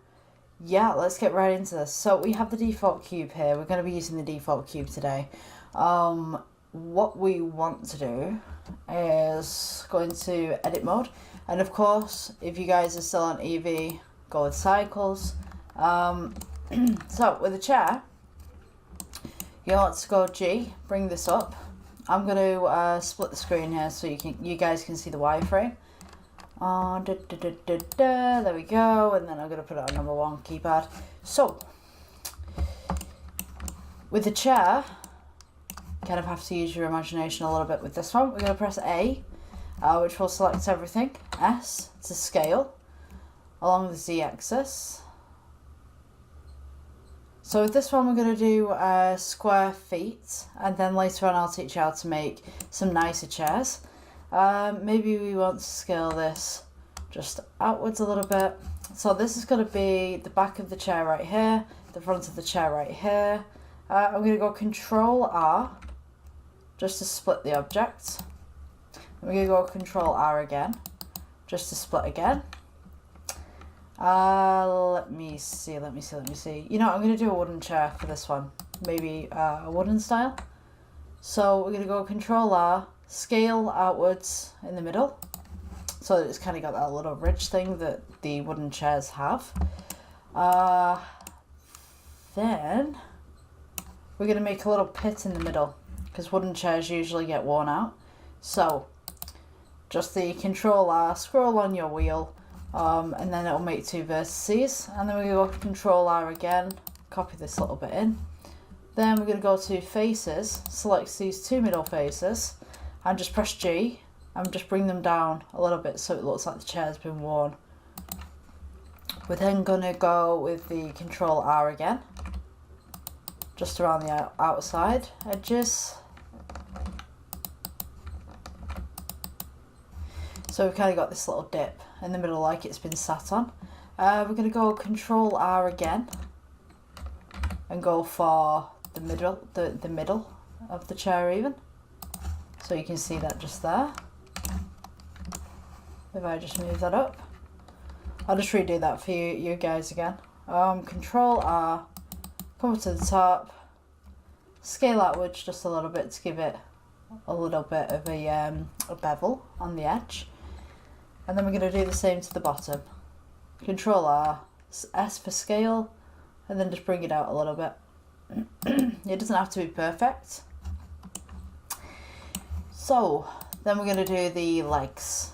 yeah, let's get right into this. So we have the default cube here. We're going to be using the default cube today. What we want to do is go into edit mode, And of course, if you guys are still on EV, go with cycles. So with the chair, you want to go G, bring this up. I'm going to split the screen here so you guys can see the wireframe. There we go, and then I'm going to put it on number 1 keypad. So with the chair, you kind of have to use your imagination a little bit with this one. We're going to press A, which will select everything. S to scale along the Z axis. So with this one we're going to do square feet, and then later on I'll teach you how to make some nicer chairs. Maybe we want to scale this just outwards a little bit. So this is going to be the back of the chair right here, the front of the chair right here. I'm going to go Control R just to split the object. We're going to go Control R again just to split again. Let me see. You know, I'm going to do a wooden chair for this one. Maybe a wooden style. So we're going to go Control R, scale outwards in the middle. So it's kind of got that little ridge thing that the wooden chairs have. Then we're going to make a little pit in the middle because wooden chairs usually get worn out. So just the Control R, scroll on your wheel. And then it'll make 2 vertices, and then we go Control R again, copy this little bit in. Then we're going to go to faces, select these 2 middle faces, and just press G and just bring them down a little bit so it looks like the chair's been worn. We're then going to go with the Control R again, just around the outside edges. So we've kind of got this little dip in the middle like it's been sat on. We're going to go Control R again and go for the middle, the middle of the chair even. So you can see that just there. If I just move that up, I'll just redo that for you guys again. Control R, come up to the top, scale outwards just a little bit to give it a little bit of a bevel on the edge. And then we're going to do the same to the bottom. Control R, S for scale, and then just bring it out a little bit. It doesn't have to be perfect. So then we're going to do the legs.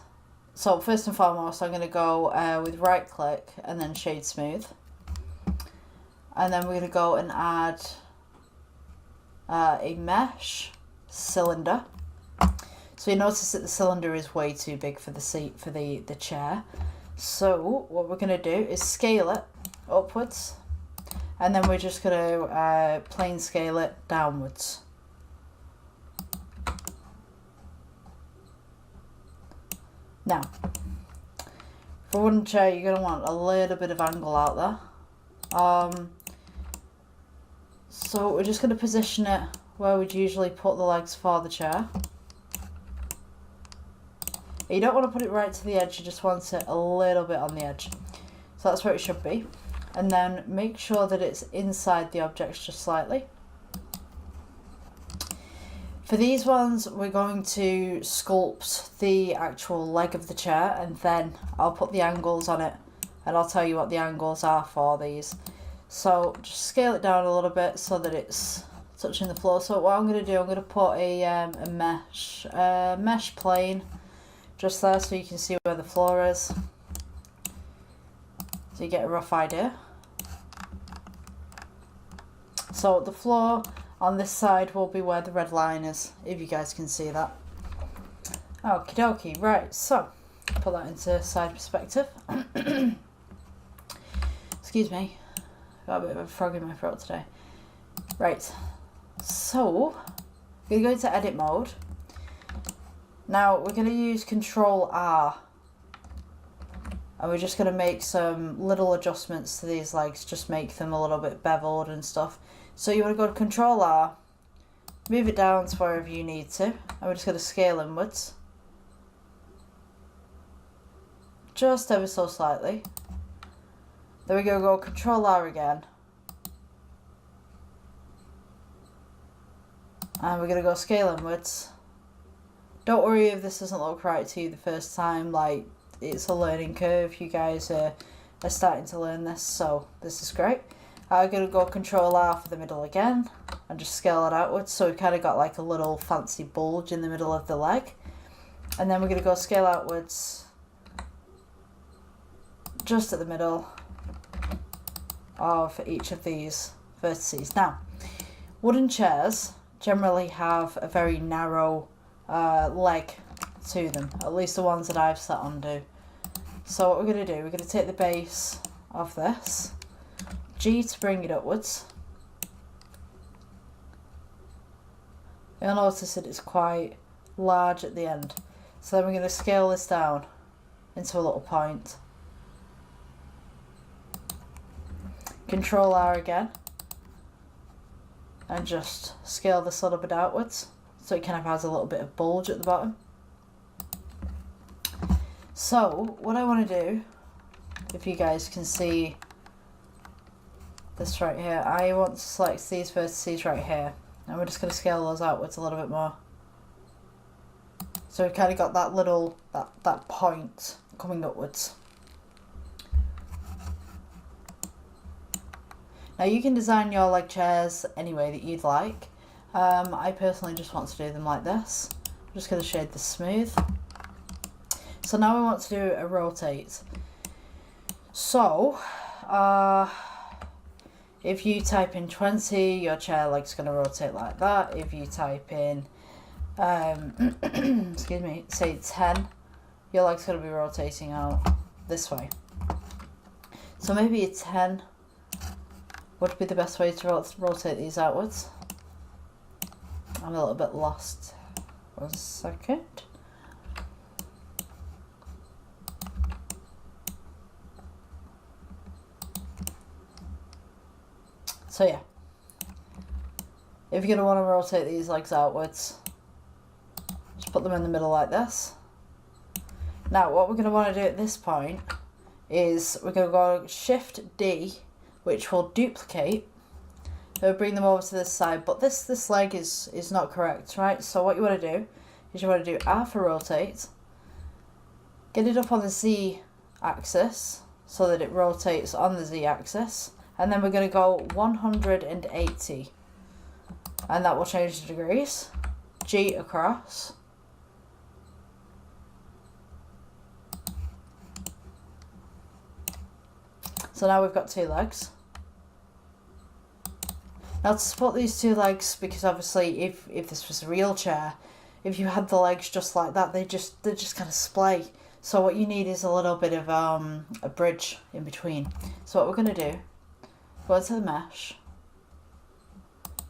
So first and foremost, I'm going to go with right click and then shade smooth. And then we're going to go and add a mesh cylinder. So you notice that the cylinder is way too big for the seat, for the chair. So what we're going to do is scale it upwards, and then we're just going to plane scale it downwards. Now, for a wooden chair, you're going to want a little bit of angle out there. So we're just going to position it where we'd usually put the legs for the chair. You don't want to put it right to the edge, you just want it a little bit on the edge. So that's where it should be. And then make sure that it's inside the objects just slightly. For these ones, we're going to sculpt the actual leg of the chair, and then I'll put the angles on it, and I'll tell you what the angles are for these. So just scale it down a little bit so that it's touching the floor. So what I'm going to do, I'm going to put a mesh plane just there so you can see where the floor is, so you get a rough idea. So the floor on this side will be where the red line is, if you guys can see that. Okie dokie, right, so put that into side perspective. Excuse me, got a bit of a frog in my throat today. Right, so we're going to go into edit mode. Now we're going to use Control R, and we're just going to make some little adjustments to these legs, just make them a little bit beveled and stuff. So you want to go to Control R, move it down to wherever you need to, and we're just going to scale inwards. Just ever so slightly. Then we're going to go Control R again. And we're going to go scale inwards. Don't worry if this doesn't look right to you the first time, like, it's a learning curve. You guys are starting to learn this, so this is great. I'm going to go Control R for the middle again and just scale it outwards. So we've kind of got like a little fancy bulge in the middle of the leg. And then we're going to go scale outwards just at the middle of each of these vertices. Now, wooden chairs generally have a very narrow leg to them, at least the ones that I've sat on do. So what we're going to do, we're going to take the base of this, G to bring it upwards. You'll notice that it's quite large at the end. So then we're going to scale this down into a little point. Control R again. And just scale this a little bit outwards. So it kind of has a little bit of bulge at the bottom. So what I want to do, if you guys can see this right here, I want to select these vertices right here. And we're just going to scale those outwards a little bit more. So we've kind of got that little, that point coming upwards. Now you can design your leg chairs any way that you'd like. I personally just want to do them like this. I'm just going to shade this smooth. So now we want to do a rotate. So, if you type in 20, your chair leg's going to rotate like that. If you type in, excuse me, say 10, your leg's going to be rotating out this way. So maybe a 10 would be the best way to rotate these outwards. I'm a little bit lost. 1 second. So yeah, if you're going to want to rotate these legs outwards, just put them in the middle like this. Now what we're going to want to do at this point is we're going to go Shift D, which will duplicate. So we'll bring them over to this side, but this leg is not correct, right? So what you want to do is you want to do R for rotate, get it up on the Z axis so that it rotates on the Z axis. And then we're going to go 180, and that will change the degrees. G across. So now we've got two legs. Now to support these two legs, because obviously if this was a real chair, if you had the legs just like that, they just kind of splay. So what you need is a little bit of a bridge in between. So what we're going to do, go to the mesh,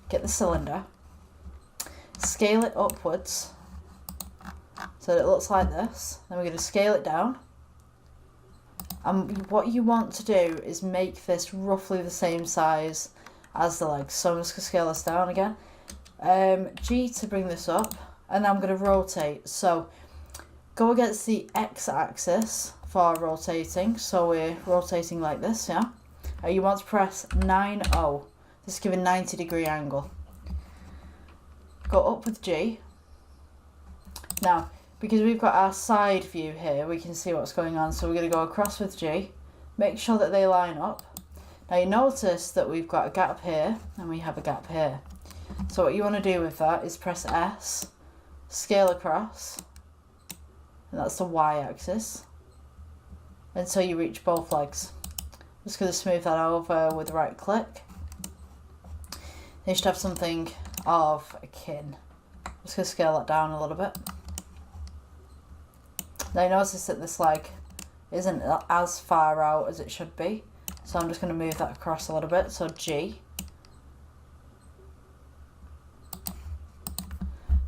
get the cylinder, scale it upwards so that it looks like this. Then we're going to scale it down. And what you want to do is make this roughly the same size as the legs. So I'm just going to scale this down again. G to bring this up, and I'm going to rotate. So go against the X axis for rotating. So we're rotating like this, yeah? You want to press 90. This is giving 90-degree angle. Go up with G. Now, because we've got our side view here, we can see what's going on. So we're going to go across with G. Make sure that they line up. Now you notice that we've got a gap here and we have a gap here. So what you want to do with that is press S, scale across, and that's the Y axis, until you reach both legs. Just going to smooth that over with right click. You should have something of akin. Just going to scale that down a little bit. Now you notice that this leg isn't as far out as it should be. So I'm just going to move that across a little bit. So G.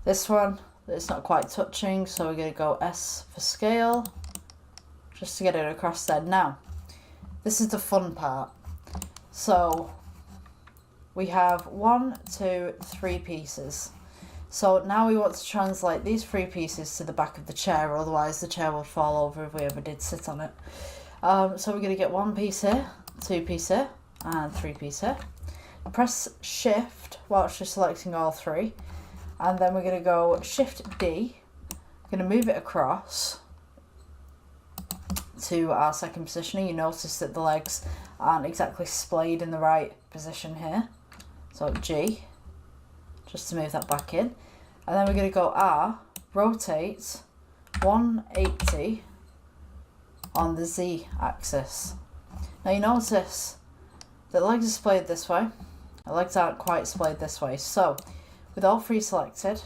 This one, it's not quite touching, so we're going to go S for scale, just to get it across there. Now, this is the fun part. So we have 1, 2, 3 pieces. So now we want to translate these 3 pieces to the back of the chair, otherwise the chair would fall over if we ever did sit on it. So we're going to get 1 piece here, 2 piece here, and 3 piece here. Press Shift whilst you're selecting all 3, and then we're going to go Shift D. We're going to move it across, to our second position. You notice that the legs aren't exactly splayed in the right position here. So G, just to move that back in. And then we're going to go R, rotate 180 on the Z axis. Now you notice that the legs are splayed this way. The legs aren't quite splayed this way. So with all three selected,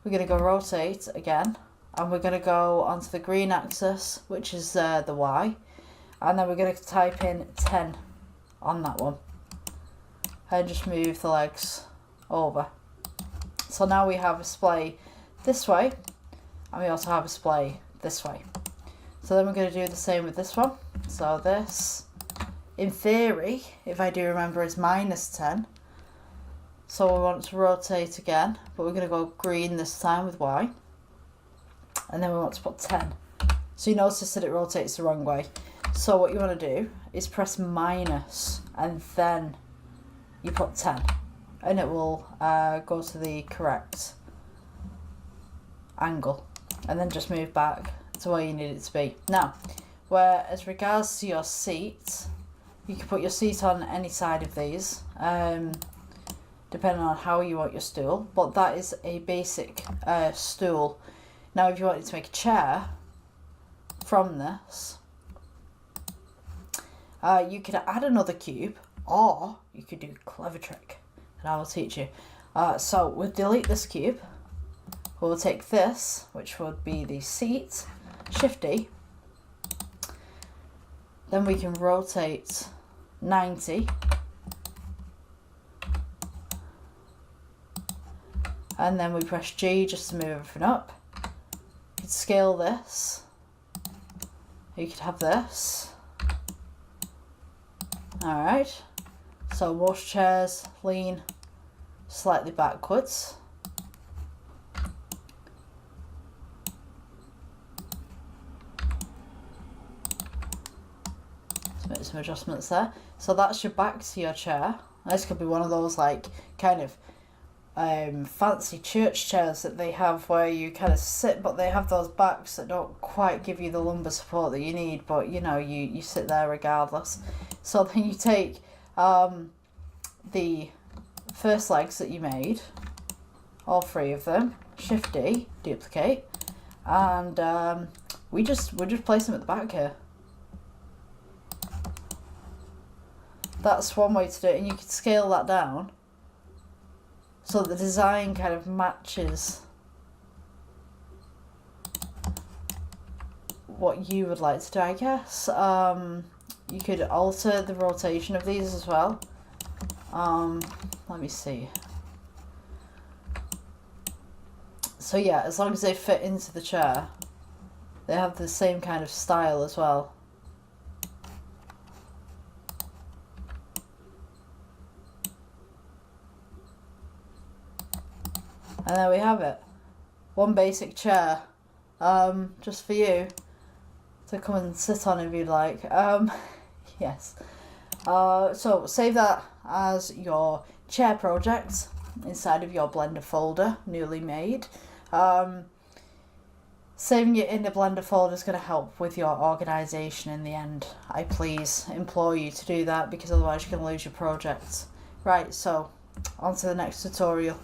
we're going to go rotate again. And we're going to go onto the green axis, which is the Y. And then we're going to type in 10 on that one. And just move the legs over. So now we have a splay this way, and we also have a splay this way. So then we're going to do the same with this one. So this, in theory, if I do remember, is -10. So we want to rotate again, but we're going to go green this time with Y. And then we want to put 10. So you notice that it rotates the wrong way. So what you want to do is press minus, and then you put 10. And it will go to the correct angle. And then just move back to where you need it to be. Now, as regards to your seat, you can put your seat on any side of these, depending on how you want your stool. But that is a basic stool. Now, if you wanted to make a chair from this, you could add another cube, or you could do a clever trick. And I will teach you. So we'll delete this cube. We'll take this, which would be the seat, Shift D. Then we can rotate 90. And then we press G just to move everything up. You could scale this. You could have this. Alright. So most chairs lean slightly backwards. Let's make some adjustments there. So that's your back to your chair. This could be one of those like kind of fancy church chairs that they have where you kind of sit, but they have those backs that don't quite give you the lumbar support that you need, but you know, you sit there regardless. So then you take the first legs that you made, all three of them, Shift D, duplicate, and we just place them at the back here. That's one way to do it, and you can scale that down so that the design kind of matches what you would like to do, I guess. You could alter the rotation of these as well. Let me see. So yeah, as long as they fit into the chair, they have the same kind of style as well. And there we have it. One basic chair, just for you to come and sit on if you'd like. Yes. So save that as your chair project inside of your Blender folder, newly made. Saving it in the Blender folder is going to help with your organisation in the end. I please implore you to do that, because otherwise you're going to lose your project. Right, so on to the next tutorial.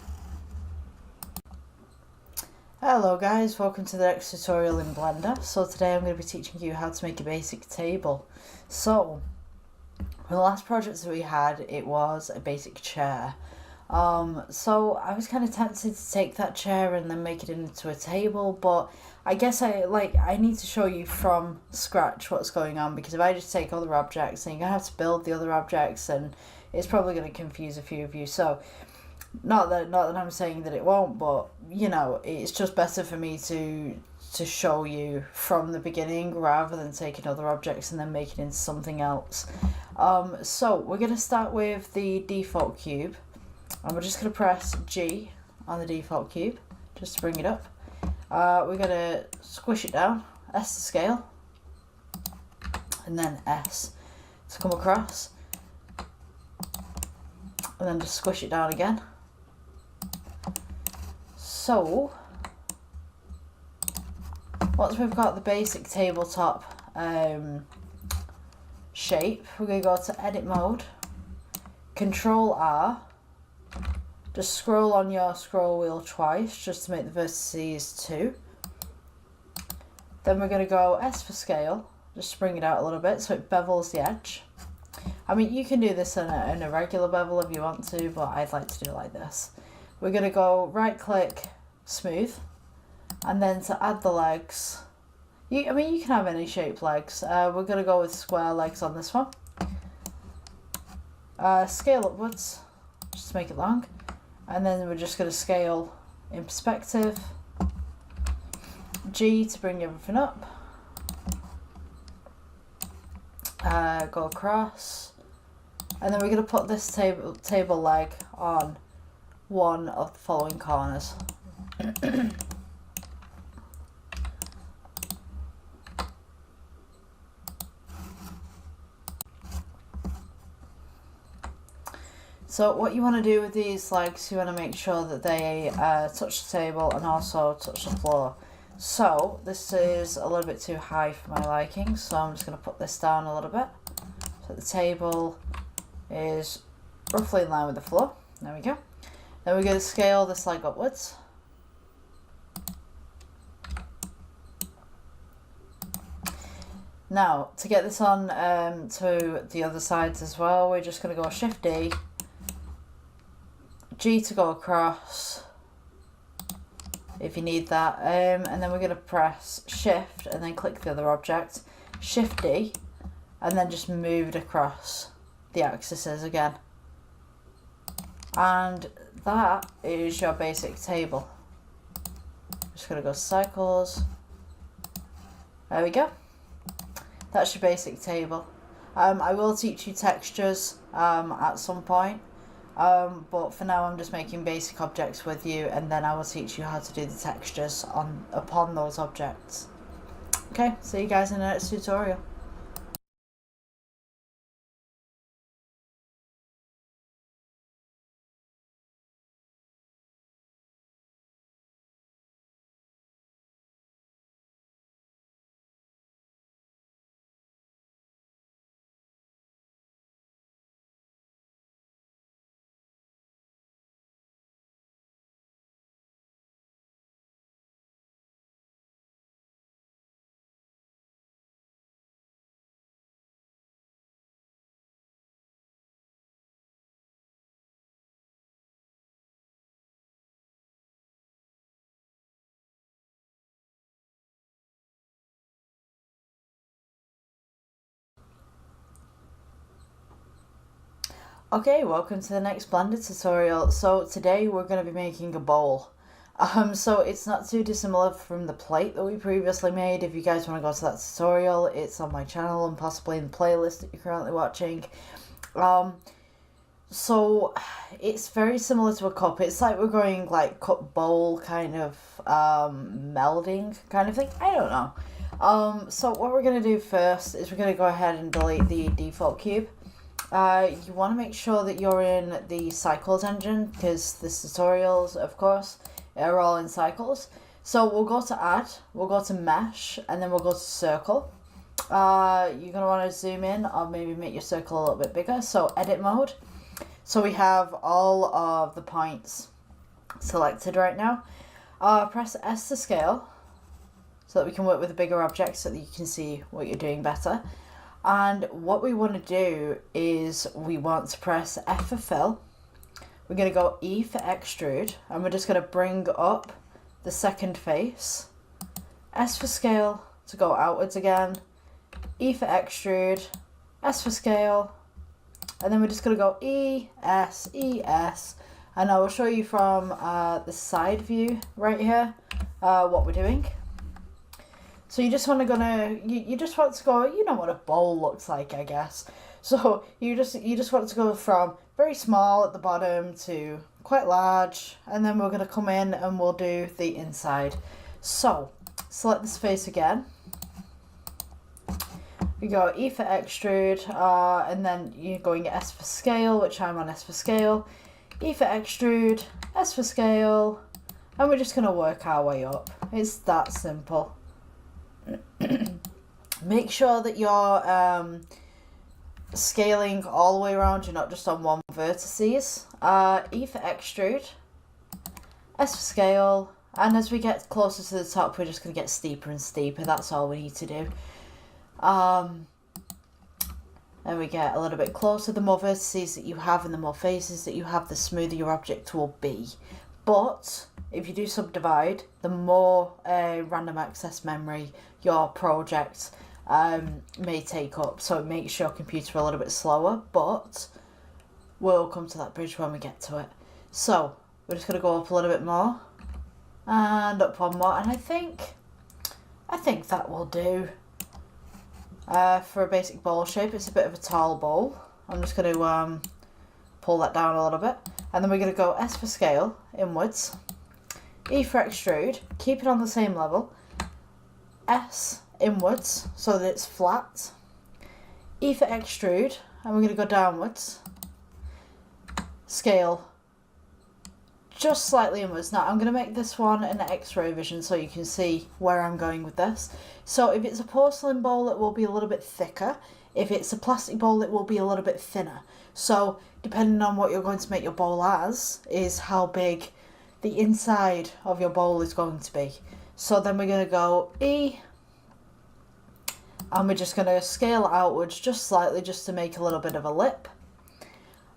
Hello guys, welcome to the next tutorial in Blender. So today I'm going to be teaching you how to make a basic table. So, the last project that we had, it was a basic chair. So I was kind of tempted to take that chair and then make it into a table, but I guess I need to show you from scratch what's going on, because if I just take other objects, then you're going to have to build the other objects, and it's probably going to confuse a few of you. So not that I'm saying that it won't, but you know, it's just better for me to show you from the beginning rather than taking other objects and then making it into something else. So we're going to start with the default cube, and we're just going to press G on the default cube just to bring it up. We're going to squish it down, S to scale, and then S to come across, and then just squish it down again. So once we've got the basic tabletop shape, we're going to go to edit mode, Control R, just scroll on your scroll wheel twice just to make the vertices 2. Then we're going to go S for scale, just bring it out a little bit so it bevels the edge. I mean, you can do this in a regular bevel if you want to, but I'd like to do it like this. We're going to go right click, smooth, and then to add the legs, you can have any shaped legs. We're going to go with square legs on this one. Scale upwards, just to make it long. And then we're just going to scale in perspective. G to bring everything up. Go across. And then we're going to put this table leg on one of the following corners. So what you want to do with these legs, you want to make sure that they touch the table and also touch the floor. So this is a little bit too high for my liking, so I'm just going to put this down a little bit. So the table is roughly in line with the floor. There we go. Then we're going to scale this leg upwards. Now, to get this on to the other sides as well, we're just going to go Shift D, G to go across, if you need that, and then we're going to press Shift and then click the other object, Shift D, and then just move it across the axes again. And that is your basic table. Just going to go cycles. There we go. That's your basic table. I will teach you textures at some point. But for now I'm just making basic objects with you, and then I will teach you how to do the textures upon those objects. Okay, see you guys in the next tutorial. Okay, welcome to the next Blender tutorial. So today we're going to be making a bowl. So it's not too dissimilar from the plate that we previously made. If you guys want to go to that tutorial, it's on my channel and possibly in the playlist that you're currently watching. So it's very similar to a cup. It's like we're going like cup bowl kind of melding kind of thing. I don't know. So what we're going to do first is we're going to go ahead and delete the default cube. You want to make sure that you're in the cycles engine, because this tutorials, of course, are all in cycles. So we'll go to add, we'll go to mesh, and then we'll go to circle. You're going to want to zoom in or maybe make your circle a little bit bigger. So edit mode. So we have all of the points selected right now. Press S to scale so that we can work with a bigger object so that you can see what you're doing better. And what we want to do is we want to press F for fill. We're going to go E for extrude, and we're just going to bring up the second face. S for scale to go outwards again. E for extrude. S for scale. And then we're just going to go E, S, E, S. And I will show you from the side view right here what we're doing. So you just want to you just want to go, you know what a bowl looks like, I guess. So you just want to go from very small at the bottom to quite large, and then we're going to come in and we'll do the inside. So select this face again. We go E for extrude, and then you're going S for scale, which I'm on S for scale. E for extrude, S for scale, and we're just going to work our way up. It's that simple. Make sure that you're scaling all the way around, you're not just on one vertices. E for extrude, S for scale, and as we get closer to the top, we're just going to get steeper and steeper. That's all we need to do. Then we get a little bit closer. The more vertices that you have and the more faces that you have, the smoother your object will be. But if you do subdivide, the more random access memory your project may take up. So it makes your computer a little bit slower, but we'll come to that bridge when we get to it. So we're just going to go up a little bit more and up one more, and I think that will do. For a basic bowl shape, it's a bit of a tall bowl. I'm just going to pull that down a little bit, and then we're going to go S for scale, inwards, E for extrude, keep it on the same level, S inwards so that it's flat, E for extrude, and we're going to go downwards, scale just slightly inwards. Now I'm going to make this one an X-ray vision so you can see where I'm going with this. So if it's a porcelain bowl, it will be a little bit thicker. If it's a plastic bowl, it will be a little bit thinner. So depending on what you're going to make your bowl as is how big the inside of your bowl is going to be. So then we're going to go E, and we're just going to scale outwards just slightly just to make a little bit of a lip.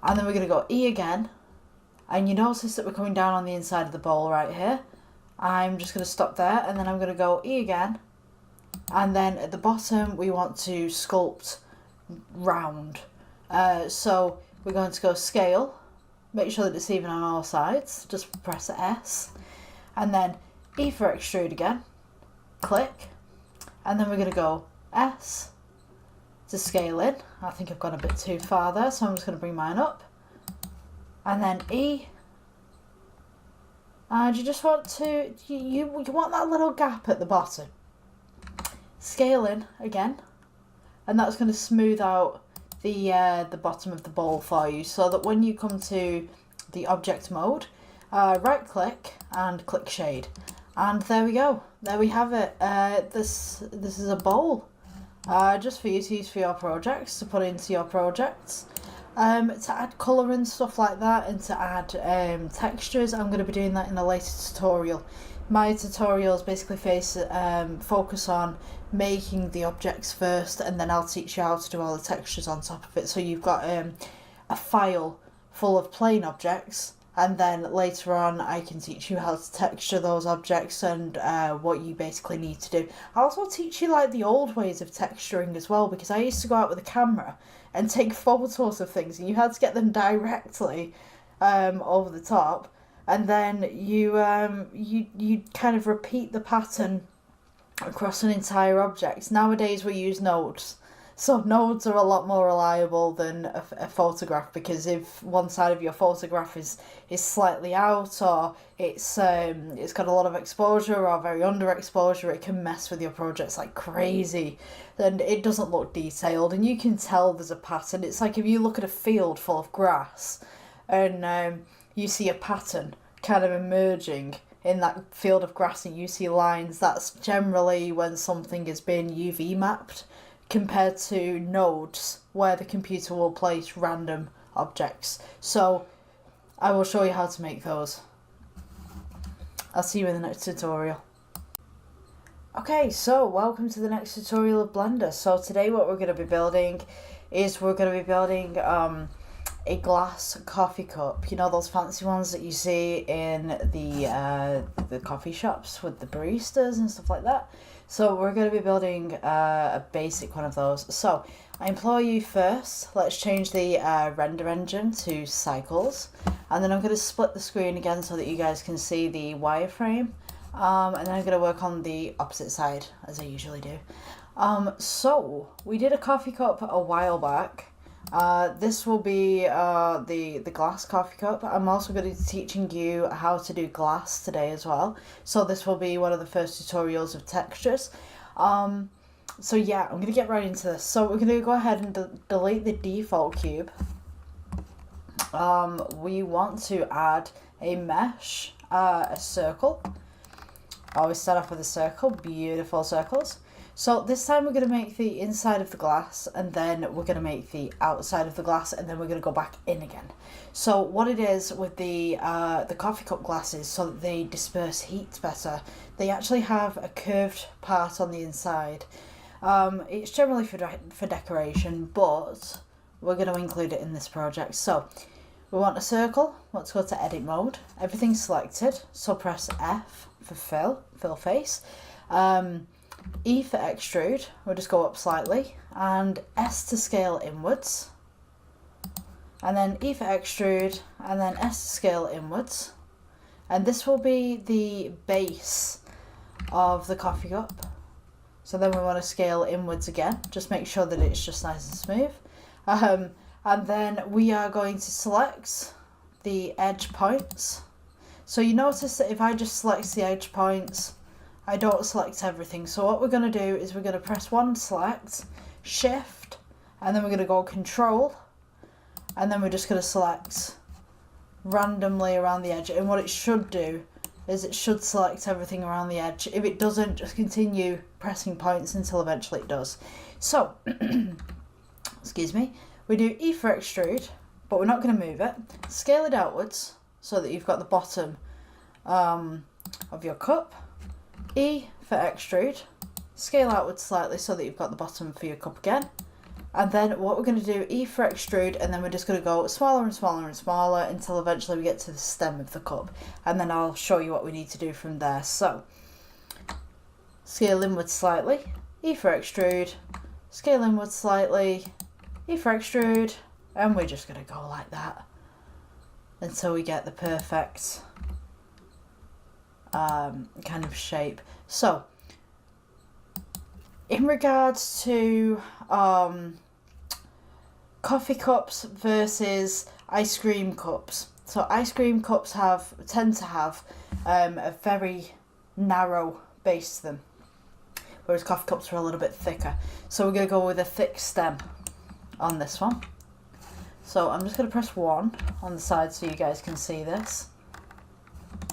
And then we're going to go E again. And you notice that we're coming down on the inside of the bowl right here. I'm just going to stop there, and then I'm going to go E again. And then at the bottom, we want to sculpt round. So we're going to go scale, make sure that it's even on all sides, just press S. And then E for extrude again, click. And then we're going to go S to scale in. I think I've gone a bit too far there, so I'm just going to bring mine up. And then E, and you just want to, you want that little gap at the bottom. Scale in again, and that's going to smooth out the bottom of the bowl for you, so that when you come to the object mode, right click and click shade, and there we go. There we have it. This is a bowl, just for you to use for your projects, to put into your projects. To add colour and stuff like that, and to add textures. I'm going to be doing that in a later tutorial. My tutorials basically focus on making the objects first, and then I'll teach you how to do all the textures on top of it. So you've got a file full of plain objects, and then later on I can teach you how to texture those objects and what you basically need to do. I'll also teach you like the old ways of texturing as well, because I used to go out with a camera and take photos of things, and you had to get them directly over the top, and then you kind of repeat the pattern across an entire object. Nowadays we use nodes, so nodes are a lot more reliable than a photograph, because if one side of your photograph is slightly out, or it's got a lot of exposure or very underexposure, it can mess with your projects like crazy, and it doesn't look detailed, and you can tell there's a pattern. It's like if you look at a field full of grass and you see a pattern kind of emerging in that field of grass, and you see lines, that's generally when something has been UV mapped, compared to nodes where the computer will place random objects. So I will show you how to make those. I'll see you in the next tutorial. Okay, so welcome to the next tutorial of Blender. So today what we're going to be building is a glass coffee cup. You know those fancy ones that you see in the coffee shops with the baristas and stuff like that? So we're going to be building a basic one of those. So I implore you first, let's change the render engine to cycles, and then I'm going to split the screen again so that you guys can see the wireframe, and then I'm going to work on the opposite side as I usually do. So we did a coffee cup a while back. This will be the glass coffee cup. I'm also going to be teaching you how to do glass today as well. So this will be one of the first tutorials of textures. So yeah, I'm going to get right into this. So we're going to go ahead and delete the default cube. We want to add a mesh, a circle. Always start off with a circle, beautiful circles. So this time we're going to make the inside of the glass, and then we're going to make the outside of the glass, and then we're going to go back in again. So what it is with the coffee cup glasses, so that they disperse heat better, they actually have a curved part on the inside. It's generally for decoration, but we're going to include it in this project. So we want a circle. Let's go to edit mode. Everything's selected, so press F for fill face. E for extrude, we'll just go up slightly, and S to scale inwards, and then E for extrude, and then S to scale inwards, and this will be the base of the coffee cup. So then we want to scale inwards again, just make sure that it's just nice and smooth, and then we are going to select the edge points. So you notice that if I just select the edge points, I don't select everything. So what we're going to do is we're going to press 1 select, shift, and then we're going to go control, and then we're just going to select randomly around the edge. And what it should do is it should select everything around the edge. If it doesn't, just continue pressing points until eventually it does. So, excuse me, we do E for extrude, but we're not going to move it. Scale it outwards so that you've got the bottom of your cup. E for extrude, scale outwards slightly so that you've got the bottom for your cup again. And then what we're going to do, E for extrude, and then we're just going to go smaller and smaller and smaller until eventually we get to the stem of the cup. And then I'll show you what we need to do from there. So, scale inwards slightly, E for extrude, scale inwards slightly, E for extrude, and we're just going to go like that until we get the perfect kind of shape. So in regards to coffee cups versus ice cream cups, so ice cream cups tend to have a very narrow base to them, whereas coffee cups are a little bit thicker. So we're going to go with a thick stem on this one. So I'm just going to press 1 on the side so you guys can see this.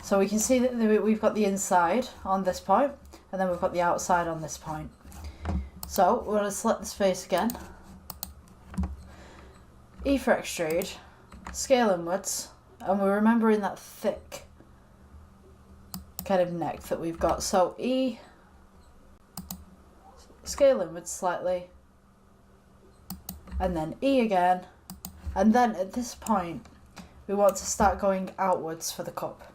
So we can see that we've got the inside on this point, and then we've got the outside on this point. So we're going to select this face again. E for extrude, scale inwards, and we're remembering that thick kind of neck that we've got. So E, scale inwards slightly, and then E again. And then at this point, we want to start going outwards for the cup.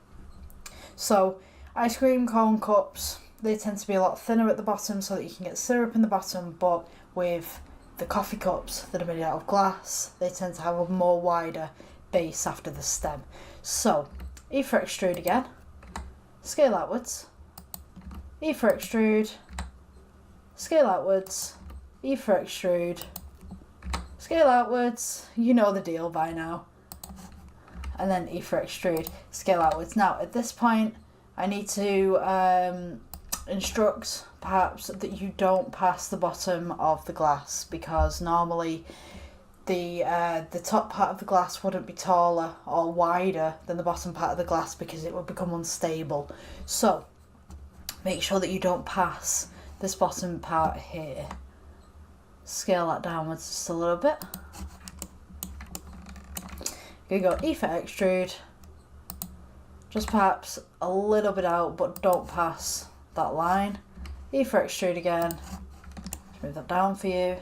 So ice cream cone cups, they tend to be a lot thinner at the bottom so that you can get syrup in the bottom, but with the coffee cups that are made out of glass, they tend to have a more wider base after the stem. So E for extrude again, scale outwards, E for extrude, scale outwards, E for extrude, scale outwards, you know the deal by now. And then E for extrude, scale outwards. Now at this point I need to instruct perhaps that you don't pass the bottom of the glass, because normally the top part of the glass wouldn't be taller or wider than the bottom part of the glass because it would become unstable. So make sure that you don't pass this bottom part here. Scale that downwards just a little bit. You go E for extrude, just perhaps a little bit out, but don't pass that line. E for extrude again, just move that down for you.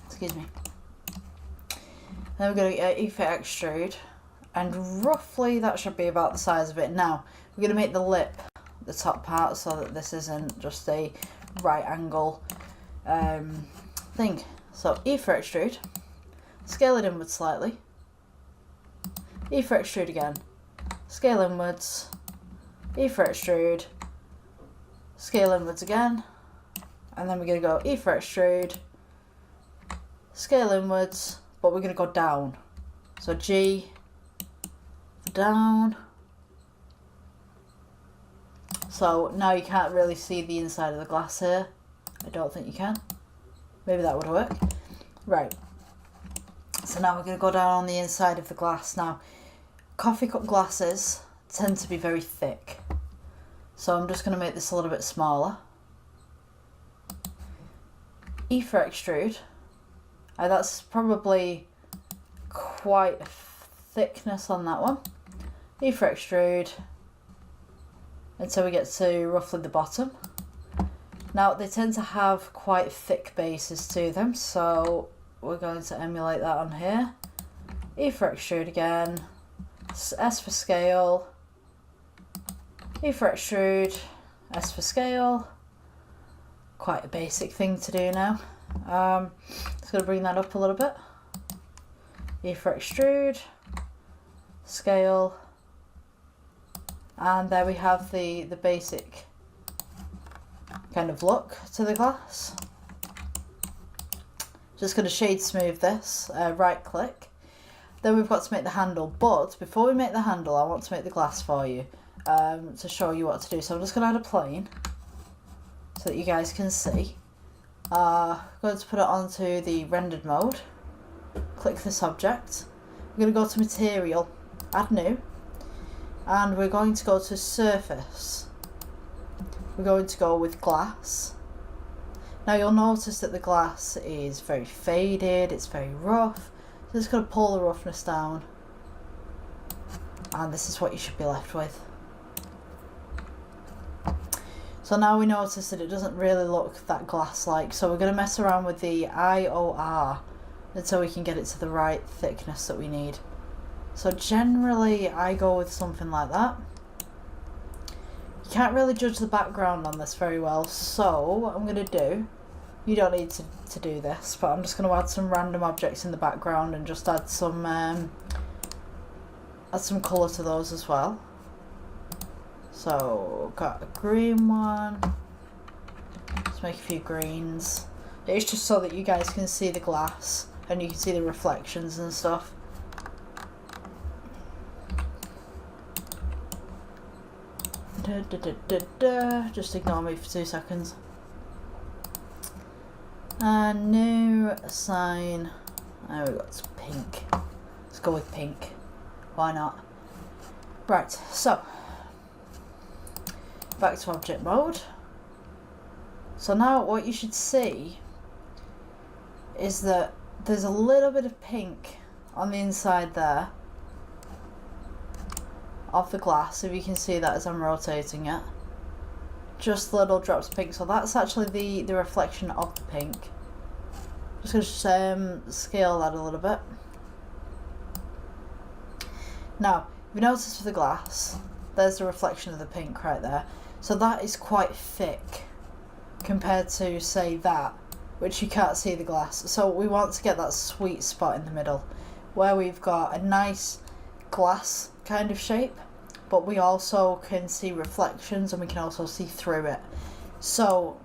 Excuse me. Then we're going to get E for extrude, and roughly that should be about the size of it. Now we're going to make the lip the top part so that this isn't just a right angle thing. So E for extrude, scale it inwards slightly, E for extrude again, scale inwards, E for extrude, scale inwards again, and then we're going to go E for extrude, scale inwards, but we're going to go down. So G, down. So now you can't really see the inside of the glass here. I don't think you can. Maybe that would work. Right. So now we're going to go down on the inside of the glass. Now, coffee cup glasses tend to be very thick. So I'm just going to make this a little bit smaller. E for extrude. That's probably quite a thickness on that one. E for extrude until we get to roughly the bottom. Now they tend to have quite thick bases to them, so we're going to emulate that on here. E for extrude again, S for scale, E for extrude, S for scale. Quite a basic thing to do now. Just going to bring that up a little bit. E for extrude, scale, and there we have the basic kind of look to the glass. Just going to shade smooth this, right click. Then we've got to make the handle, but before we make the handle I want to make the glass for you, to show you what to do. So I'm just going to add a plane so that you guys can see. I'm going to put it onto the rendered mode, click this object, we're going to go to material, add new, and we're going to go to surface. We're going to go with glass. Now you'll notice that the glass is very faded, it's very rough, so just going to pull the roughness down, and this is what you should be left with. So now we notice that it doesn't really look that glass-like, so we're going to mess around with the IOR until we can get it to the right thickness that we need. So generally I go with something like that. You can't really judge the background on this very well, so what I'm going to do, you don't need to do this, but I'm just going to add some random objects in the background and just add some colour to those as well. So got a green one, let's make a few greens. It's just so that you guys can see the glass and you can see the reflections and stuff. Just ignore me for 2 seconds. And new sign. There we go, it's pink. Let's go with pink. Why not? Right, so back to object mode. So now what you should see is that there's a little bit of pink on the inside there of the glass, if you can see that as I'm rotating it. Just little drops of pink, so that's actually the reflection of the pink. Just going to scale that a little bit. Now, if you notice for the glass, there's the reflection of the pink right there. So that is quite thick compared to, say, that, which you can't see the glass. So we want to get that sweet spot in the middle, where we've got a nice glass kind of shape, but we also can see reflections and we can also see through it. So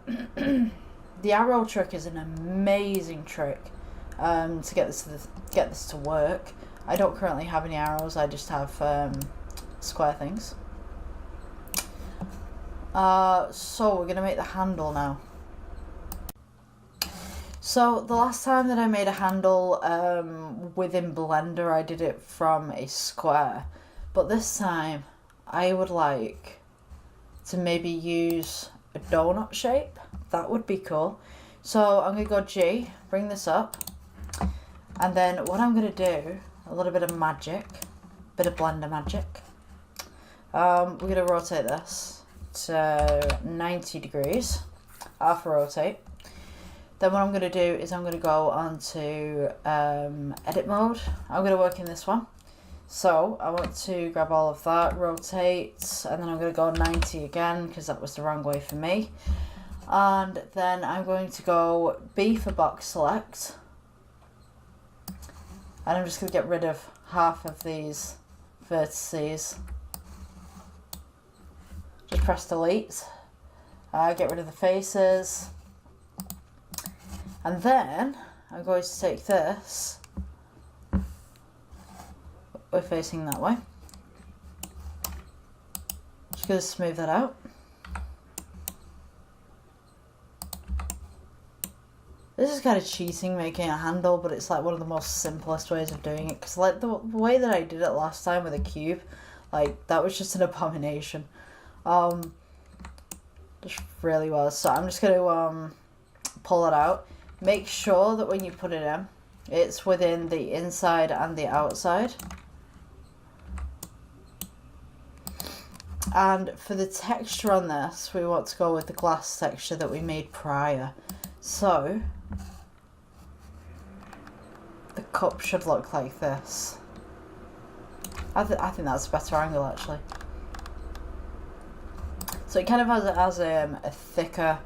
the arrow trick is an amazing trick to get this to work. I don't currently have any arrows, I just have square things. So we're going to make the handle now. So the last time that I made a handle within Blender, I did it from a square, but this time I would like to maybe use a donut shape. That would be cool. So I'm going to go G, bring this up, and then what I'm going to do, a little bit of magic, bit of Blender magic. We're going to rotate this to 90 degrees, half a rotate. Then what I'm going to do is I'm going to go on to edit mode. I'm going to work in this one. So I want to grab all of that, rotate, and then I'm going to go 90 again because that was the wrong way for me. And then I'm going to go B for box select. And I'm just going to get rid of half of these vertices. Just press delete, get rid of the faces, and then I'm going to take this, we're facing that way, just going to smooth that out. This is kind of cheating making a handle, but it's like one of the most simplest ways of doing it, because like the way that I did it last time with a cube, like that was just an abomination. Just really was. So I'm just going to pull it out. make sure that when you put it in, it's within the inside and the outside. And for the texture on this, we want to go with the glass texture that we made prior. So the cup should look like this. I think that's a better angle actually. So it kind of has a thicker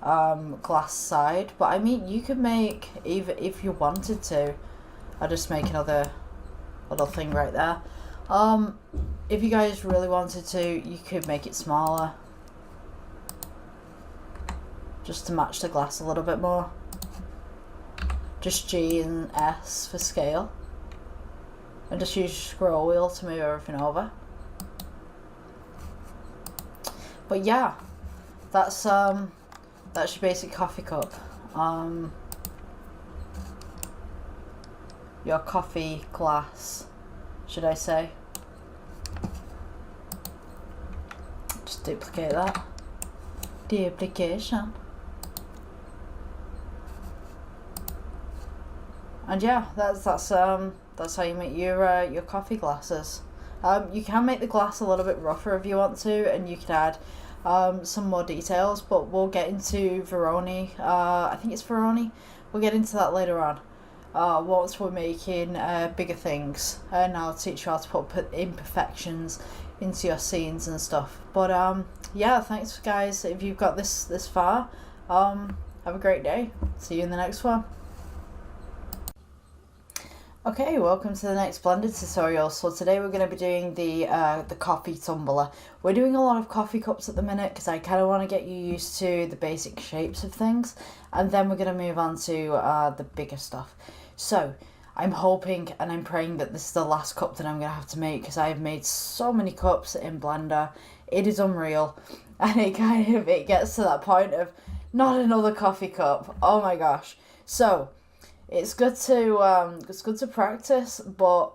glass side, but I mean you could make, even if you wanted to, I'll just make another little thing right there. If you guys really wanted to, you could make it smaller, just to match the glass a little bit more. Just G and S for scale, and just use your scroll wheel to move everything over. But yeah, that's your basic coffee cup. Your coffee glass, should I say. Just duplicate that. Duplication. And yeah, that's how you make your coffee glasses. You can make the glass a little bit rougher if you want to, and you can add some more details, but we'll get into Veroni. I think it's Veroni. We'll get into that later on. Once we're making bigger things, and I'll teach you how to put imperfections into your scenes and stuff. But yeah, thanks guys if you've got this far. Have a great day. See you in the next one. Okay, welcome to the next Blender tutorial. So today we're going to be doing the coffee tumbler. We're doing a lot of coffee cups at the minute because I kind of want to get you used to the basic shapes of things, and then we're going to move on to the bigger stuff. So I'm hoping and I'm praying that this is the last cup that I'm going to have to make, because I've made so many cups in Blender. It is unreal, and it gets to that point of not another coffee cup. Oh my gosh. So it's good to practice, but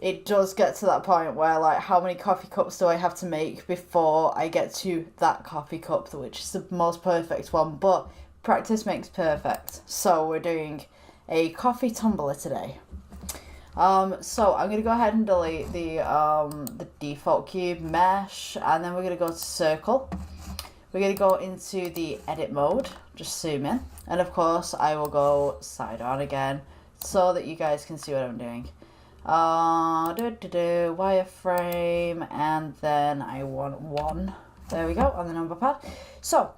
it does get to that point where, like, how many coffee cups do I have to make before I get to that coffee cup, which is the most perfect one? But practice makes perfect. So we're doing a coffee tumbler today. So I'm gonna go ahead and delete the default cube mesh, and then we're gonna go to circle. We're going to go into the edit mode, just zoom in, and of course I will go side on again so that you guys can see what I'm doing. Wireframe, and then I want 1. There we go, on the number pad. So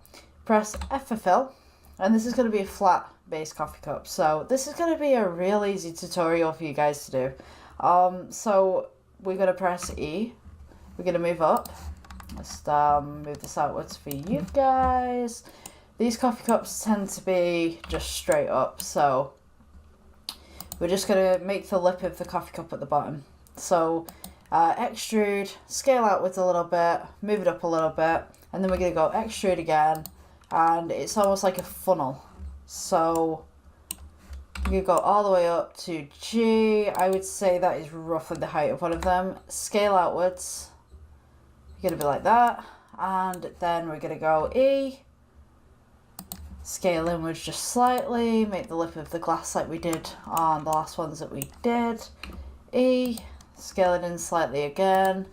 press F for fill, and this is going to be a flat base coffee cup. So this is going to be a real easy tutorial for you guys to do. So we're going to press E, we're going to move up. Let's move this outwards for you guys. These coffee cups tend to be just straight up, so we're just going to make the lip of the coffee cup at the bottom. So extrude, scale outwards a little bit, move it up a little bit, and then we're going to go extrude again, and it's almost like a funnel. So you go all the way up to G. I would say that is roughly the height of one of them. Scale outwards. Going to be like that, and then we're going to go E, scale inwards just slightly, make the lip of the glass like we did on the last ones that we did. E, scale it in slightly again,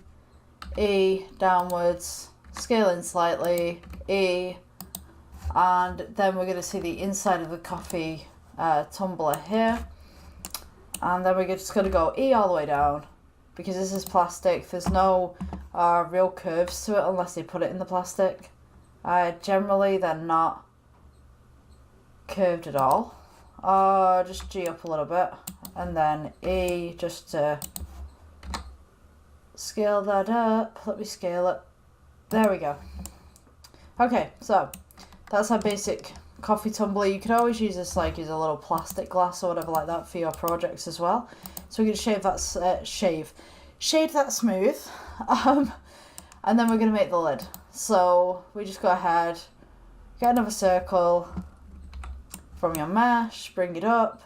E, downwards, scale in slightly, E, and then we're going to see the inside of the coffee tumbler here, and then we're just going to go E all the way down. Because this is plastic, there's no real curves to it unless they put it in the plastic. Generally, they're not curved at all. Just G up a little bit, and then E just to scale that up. Let me scale it. There we go. Okay, so that's our basic coffee tumbler. You could always use this like as a little plastic glass or whatever like that for your projects as well. So we're going to shade that smooth, and then we're going to make the lid. So we just go ahead, get another circle from your mesh, bring it up,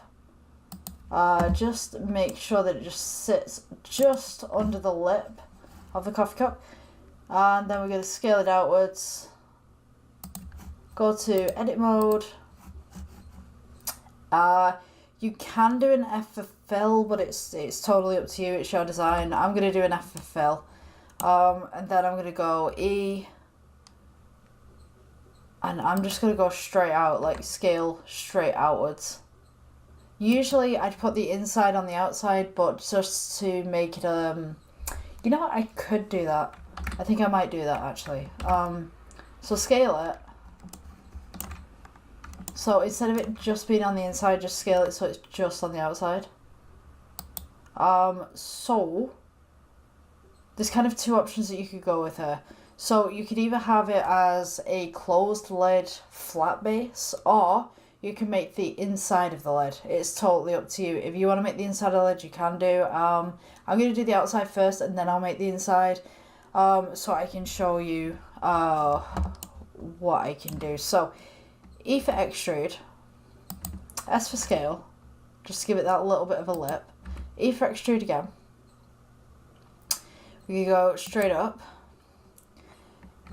just make sure that it just sits just under the lip of the coffee cup, and then we're going to scale it outwards, go to edit mode, You can do an F for fill, but it's totally up to you. It's your design. I'm going to do an F for fill. And then I'm going to go E. And I'm just going to go straight out, like scale straight outwards. Usually I'd put the inside on the outside, but just to make it, you know what, I could do that. I think I might do that actually. So scale it. So instead of it just being on the inside, just scale it so it's just on the outside. So there's kind of two options that you could go with here. So you could either have it as a closed lid flat base, or you can make the inside of the lid. It's totally up to you. If you want to make the inside of the lid, you can do. I'm going to do the outside first and then I'll make the inside, so I can show you what I can do. So E for extrude, S for scale, just give it that little bit of a lip. E for extrude again. We go straight up.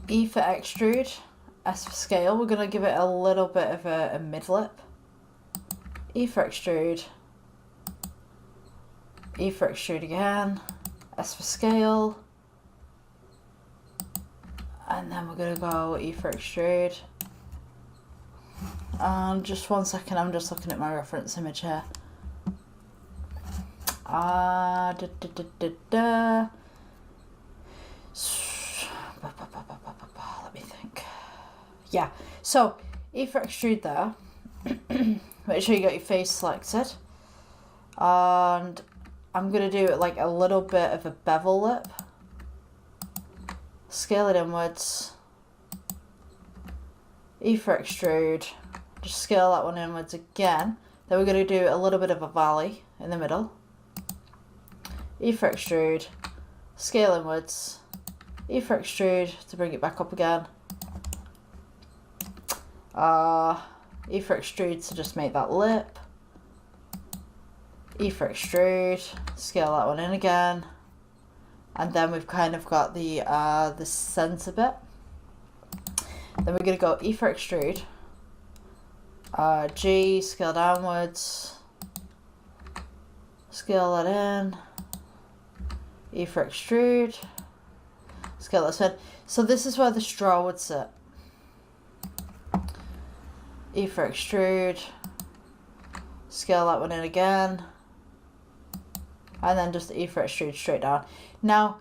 E for extrude, S for scale. We're going to give it a little bit of a mid lip. E for extrude. E for extrude again. S for scale. And then we're going to go E for extrude. And just one second, I'm just looking at my reference image here. Let me think. Yeah, so E for extrude there. Make sure you got your face selected. And I'm going to do it like a little bit of a bevel lip. Scale it inwards. E for extrude. Just scale that one inwards again. Then we're going to do a little bit of a valley in the middle. E for extrude. Scale inwards. E for extrude to bring it back up again. E for extrude to just make that lip. E for extrude. Scale that one in again. And then we've kind of got the center bit. Then we're going to go E for extrude. G, scale downwards. Scale that in. E for extrude. Scale this in. So this is where the straw would sit. E for extrude. Scale that one in again. And then just E for extrude straight down. Now,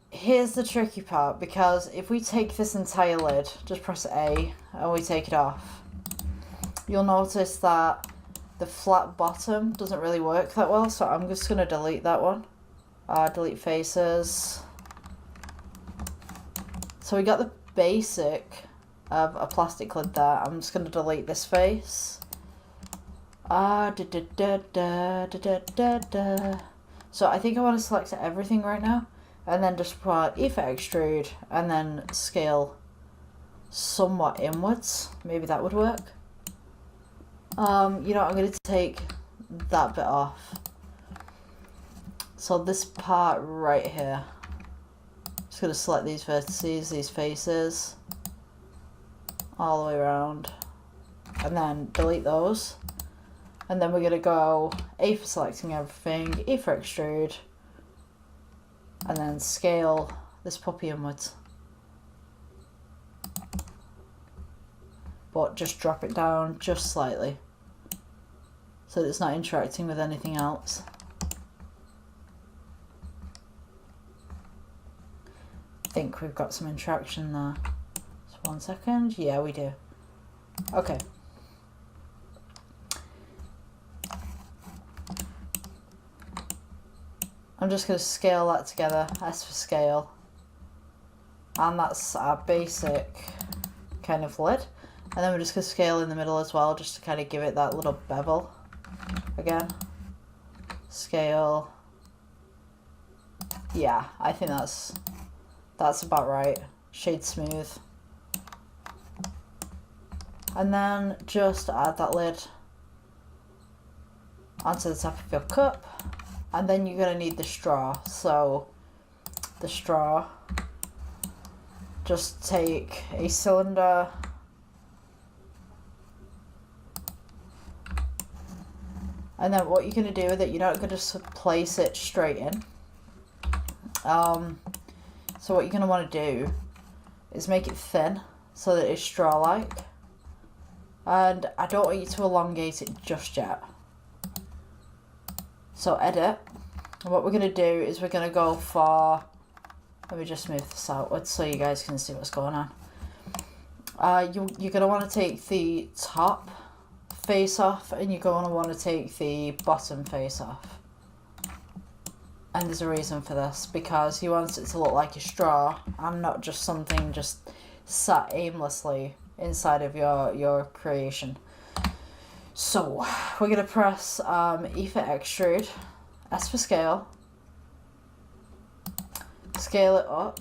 here's the tricky part, because if we take this entire lid, just press A and we take it off, you'll notice that the flat bottom doesn't really work that well. So I'm just going to delete that one. Delete faces. So we got the basic of a plastic lid there. I'm just going to delete this face. So I think I want to select everything right now, and then just put E for extrude, and then scale somewhat inwards. Maybe that would work. You know, I'm going to take that bit off. So this part right here, just going to select these vertices, these faces, all the way around, and then delete those. And then we're going to go A for selecting everything, E for extrude, and then scale this puppy inwards. But just drop it down just slightly, so that it's not interacting with anything else. I think we've got some interaction there. Just one second. Yeah, we do. Okay. I'm just going to scale that together, S for scale. And that's our basic kind of lid. And then we're just going to scale in the middle as well, just to kind of give it that little bevel. Again. Scale. Yeah, I think that's about right. Shade smooth. And then just add that lid onto the top of your cup. And then you're going to need the straw. So the straw, just take a cylinder, And then what you're going to do with it, you're not going to just place it straight in. So what you're going to want to do is make it thin so that it's straw-like. And I don't want you to elongate it just yet. So edit. And what we're going to do is we're going to go for... Let me just move this outwards so you guys can see what's going on. You're going to want to take the top face off, and you're going to want to take the bottom face off. And there's a reason for this, because you want it to look like a straw and not just something just sat aimlessly inside of your creation. So we're going to press E for extrude, S for scale, scale it up,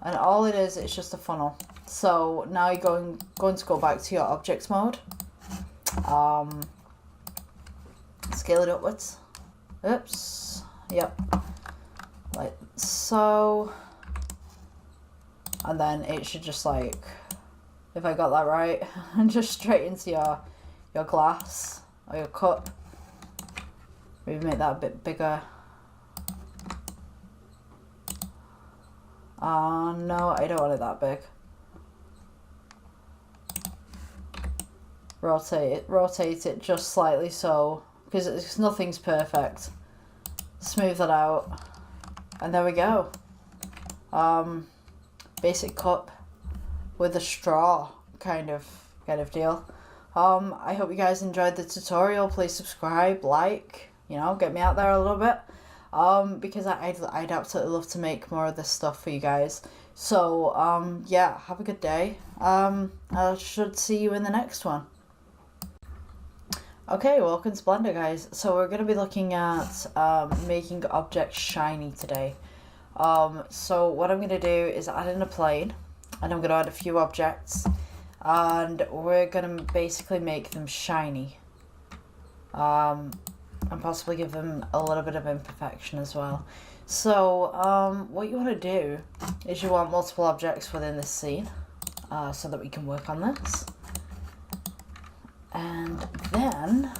and all it is, it's just a funnel. So now you're going to go back to your object mode. Scale it upwards. Oops. Yep. Like so. And then it should just like, if I got that right, and just straight into your glass or your cup. Maybe make that a bit bigger. No, I don't want it that big. Rotate it just slightly, so, because nothing's perfect. Smooth that out, and there we go. Basic cup with a straw kind of deal. I hope you guys enjoyed the tutorial. Please subscribe, like, you know, get me out there a little bit. Because I'd absolutely love to make more of this stuff for you guys. So yeah, have a good day. I should see you in the next one. Okay, welcome to Blender, guys. So we're going to be looking at making objects shiny today. So what I'm going to do is add in a plane, and I'm going to add a few objects, and we're going to basically make them shiny. And possibly give them a little bit of imperfection as well. So what you want to do is you want multiple objects within this scene, so that we can work on this. And then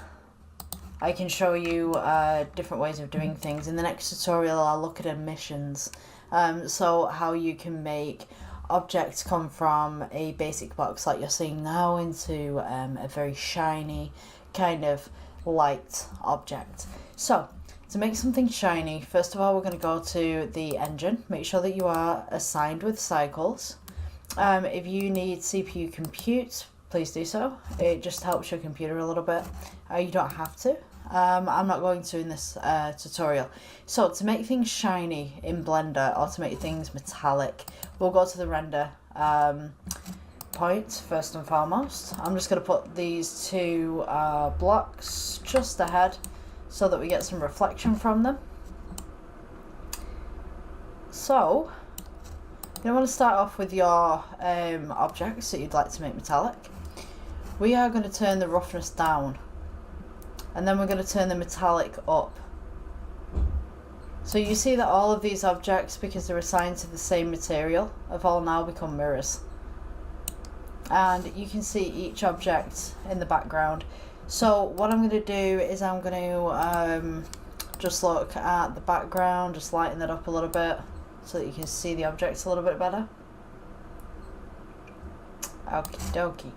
I can show you different ways of doing things. In the next tutorial, I'll look at emissions. So how you can make objects come from a basic box like you're seeing now into a very shiny kind of light object. So to make something shiny, first of all, we're going to go to the engine. Make sure that you are assigned with cycles. If you need CPU compute, please do so. It just helps your computer a little bit. You don't have to. I'm not going to in this tutorial. So to make things shiny in Blender, or to make things metallic, we'll go to the render point first and foremost. I'm just going to put these two blocks just ahead so that we get some reflection from them. So you want to start off with your objects that you'd like to make metallic. We are going to turn the roughness down, and then we're going to turn the metallic up. So you see that all of these objects, because they're assigned to the same material, have all now become mirrors. And you can see each object in the background. So what I'm going to do is I'm going to just look at the background, just lighten it up a little bit so that you can see the objects a little bit better. Okie dokie.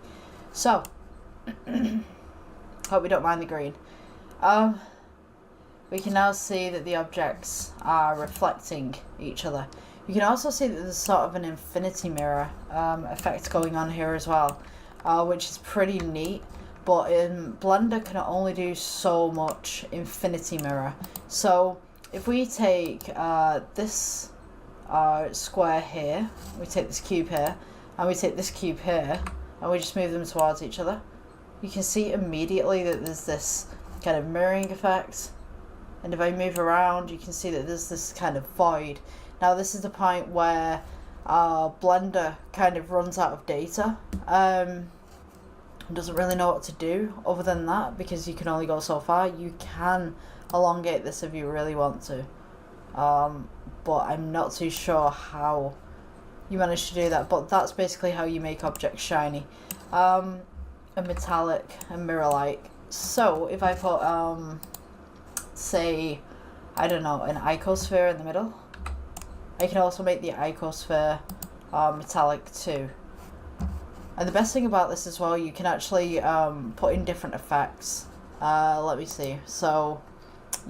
So, hope we don't mind the green. We can now see that the objects are reflecting each other. You can also see that there's sort of an infinity mirror effect going on here as well, which is pretty neat. But in Blender can only do so much infinity mirror. So if we take this square here, we take this cube here, and we take this cube here, and we just move them towards each other, you can see immediately that there's this kind of mirroring effect. And if I move around, you can see that there's this kind of void. Now this is the point where Blender kind of runs out of data. Doesn't really know what to do other than that, because you can only go so far. You can elongate this if you really want to. But I'm not too sure how you manage to do that. But that's basically how you make objects shiny. And metallic and mirror-like. So if I put, say, I don't know, an icosphere in the middle, I can also make the icosphere metallic too. And the best thing about this as well, you can actually put in different effects. Let me see. So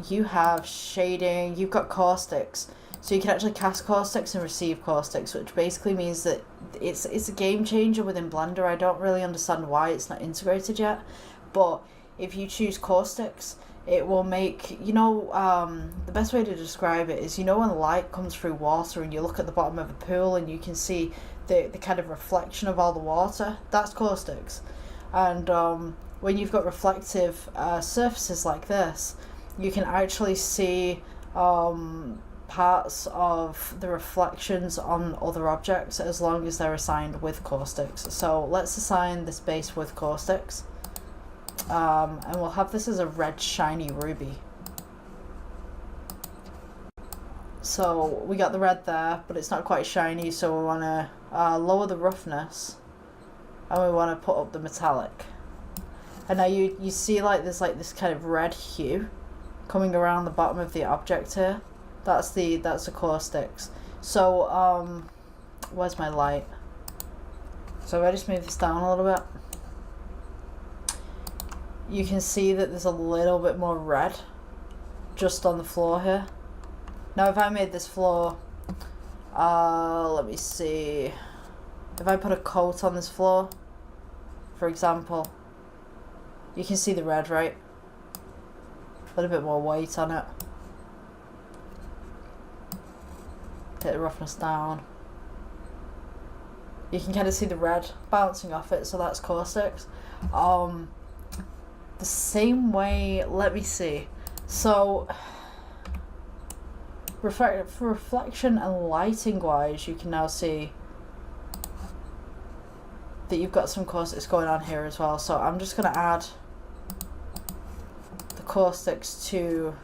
you have shading, you've got caustics. So you can actually cast caustics and receive caustics, which basically means that it's a game changer within Blender. I don't really understand why it's not integrated yet. But if you choose caustics, it will make, you know, the best way to describe it is, you know, when light comes through water and you look at the bottom of a pool and you can see the kind of reflection of all the water, that's caustics. And when you've got reflective surfaces like this, you can actually see parts of the reflections on other objects as long as they're assigned with caustics. So let's assign this base with caustics. And we'll have this as a red shiny ruby. So we got the red there, but it's not quite shiny, so we want to lower the roughness, and we want to put up the metallic. And now you see like there's like this kind of red hue coming around the bottom of the object here. That's the caustics. So where's my light? So if I just move this down a little bit, you can see that there's a little bit more red just on the floor here. Now if I made this floor, let me see, if I put a coat on this floor, for example, you can see the red, right? A little bit more weight on it. Take the roughness down. You can kind of see the red bouncing off it, so that's caustics. The same way, let me see. So, for reflection and lighting wise, you can now see that you've got some caustics going on here as well. So I'm just going to add the caustics to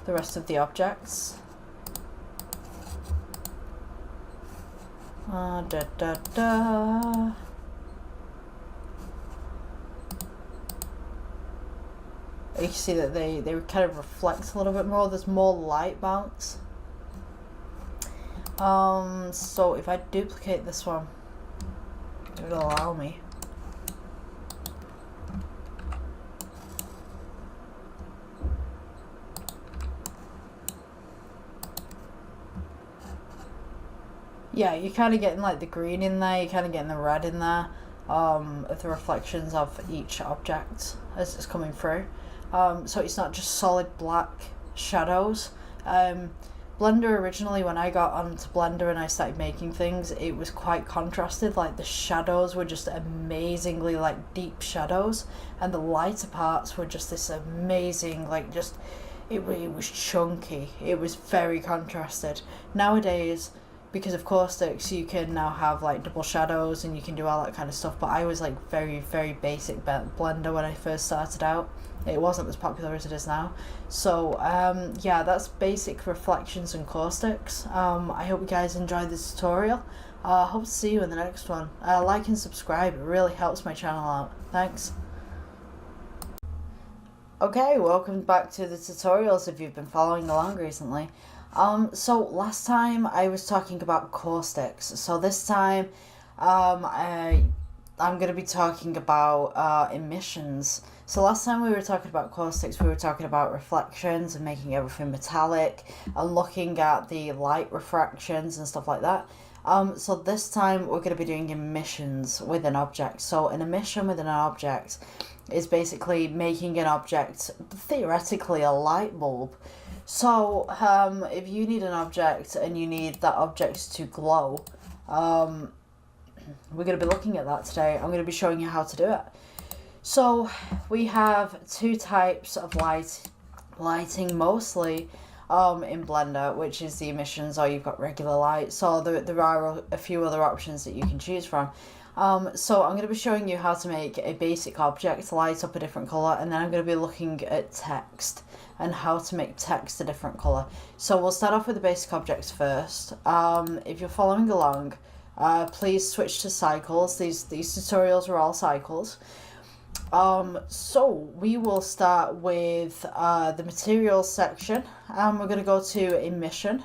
the rest of the objects. You can see that they kind of reflect a little bit more. There's more light bounce. So if I duplicate this one, it'll allow me. Yeah, you're kind of getting like the green in there, you're kind of getting the red in there, of the reflections of each object as it's coming through. So it's not just solid black shadows. Blender originally, when I got onto Blender and I started making things, it was quite contrasted. Like the shadows were just amazingly like deep shadows, and the lighter parts were just this amazing, like just, it was chunky. It was very contrasted. Nowadays, because of caustics, you can now have like double shadows and you can do all that kind of stuff, but I was like very, very basic Blender when I first started out. It wasn't as popular as it is now. So yeah, that's basic reflections and caustics. I hope you guys enjoyed this tutorial. Hope to see you in the next one. Like and subscribe, it really helps my channel out. Thanks. Okay, welcome back to the tutorials if you've been following along recently. So last time I was talking about caustics, so this time I'm going to be talking about emissions. So last time we were talking about caustics, we were talking about reflections and making everything metallic and looking at the light refractions and stuff like that. So this time we're going to be doing emissions with an object. So an emission within an object is basically making an object, theoretically a light bulb. So if you need an object and you need that object to glow, we're going to be looking at that today. I'm going to be showing you how to do it. So we have two types of lighting mostly in Blender, which is the emissions, or you've got regular light. So there are a few other options that you can choose from. So I'm going to be showing you how to make a basic object light up a different color, and then I'm going to be looking at text and how to make text a different color. So we'll start off with the basic objects first. If you're following along, please switch to cycles. These tutorials are all cycles. So we will start with the materials section, and we're going to go to emission.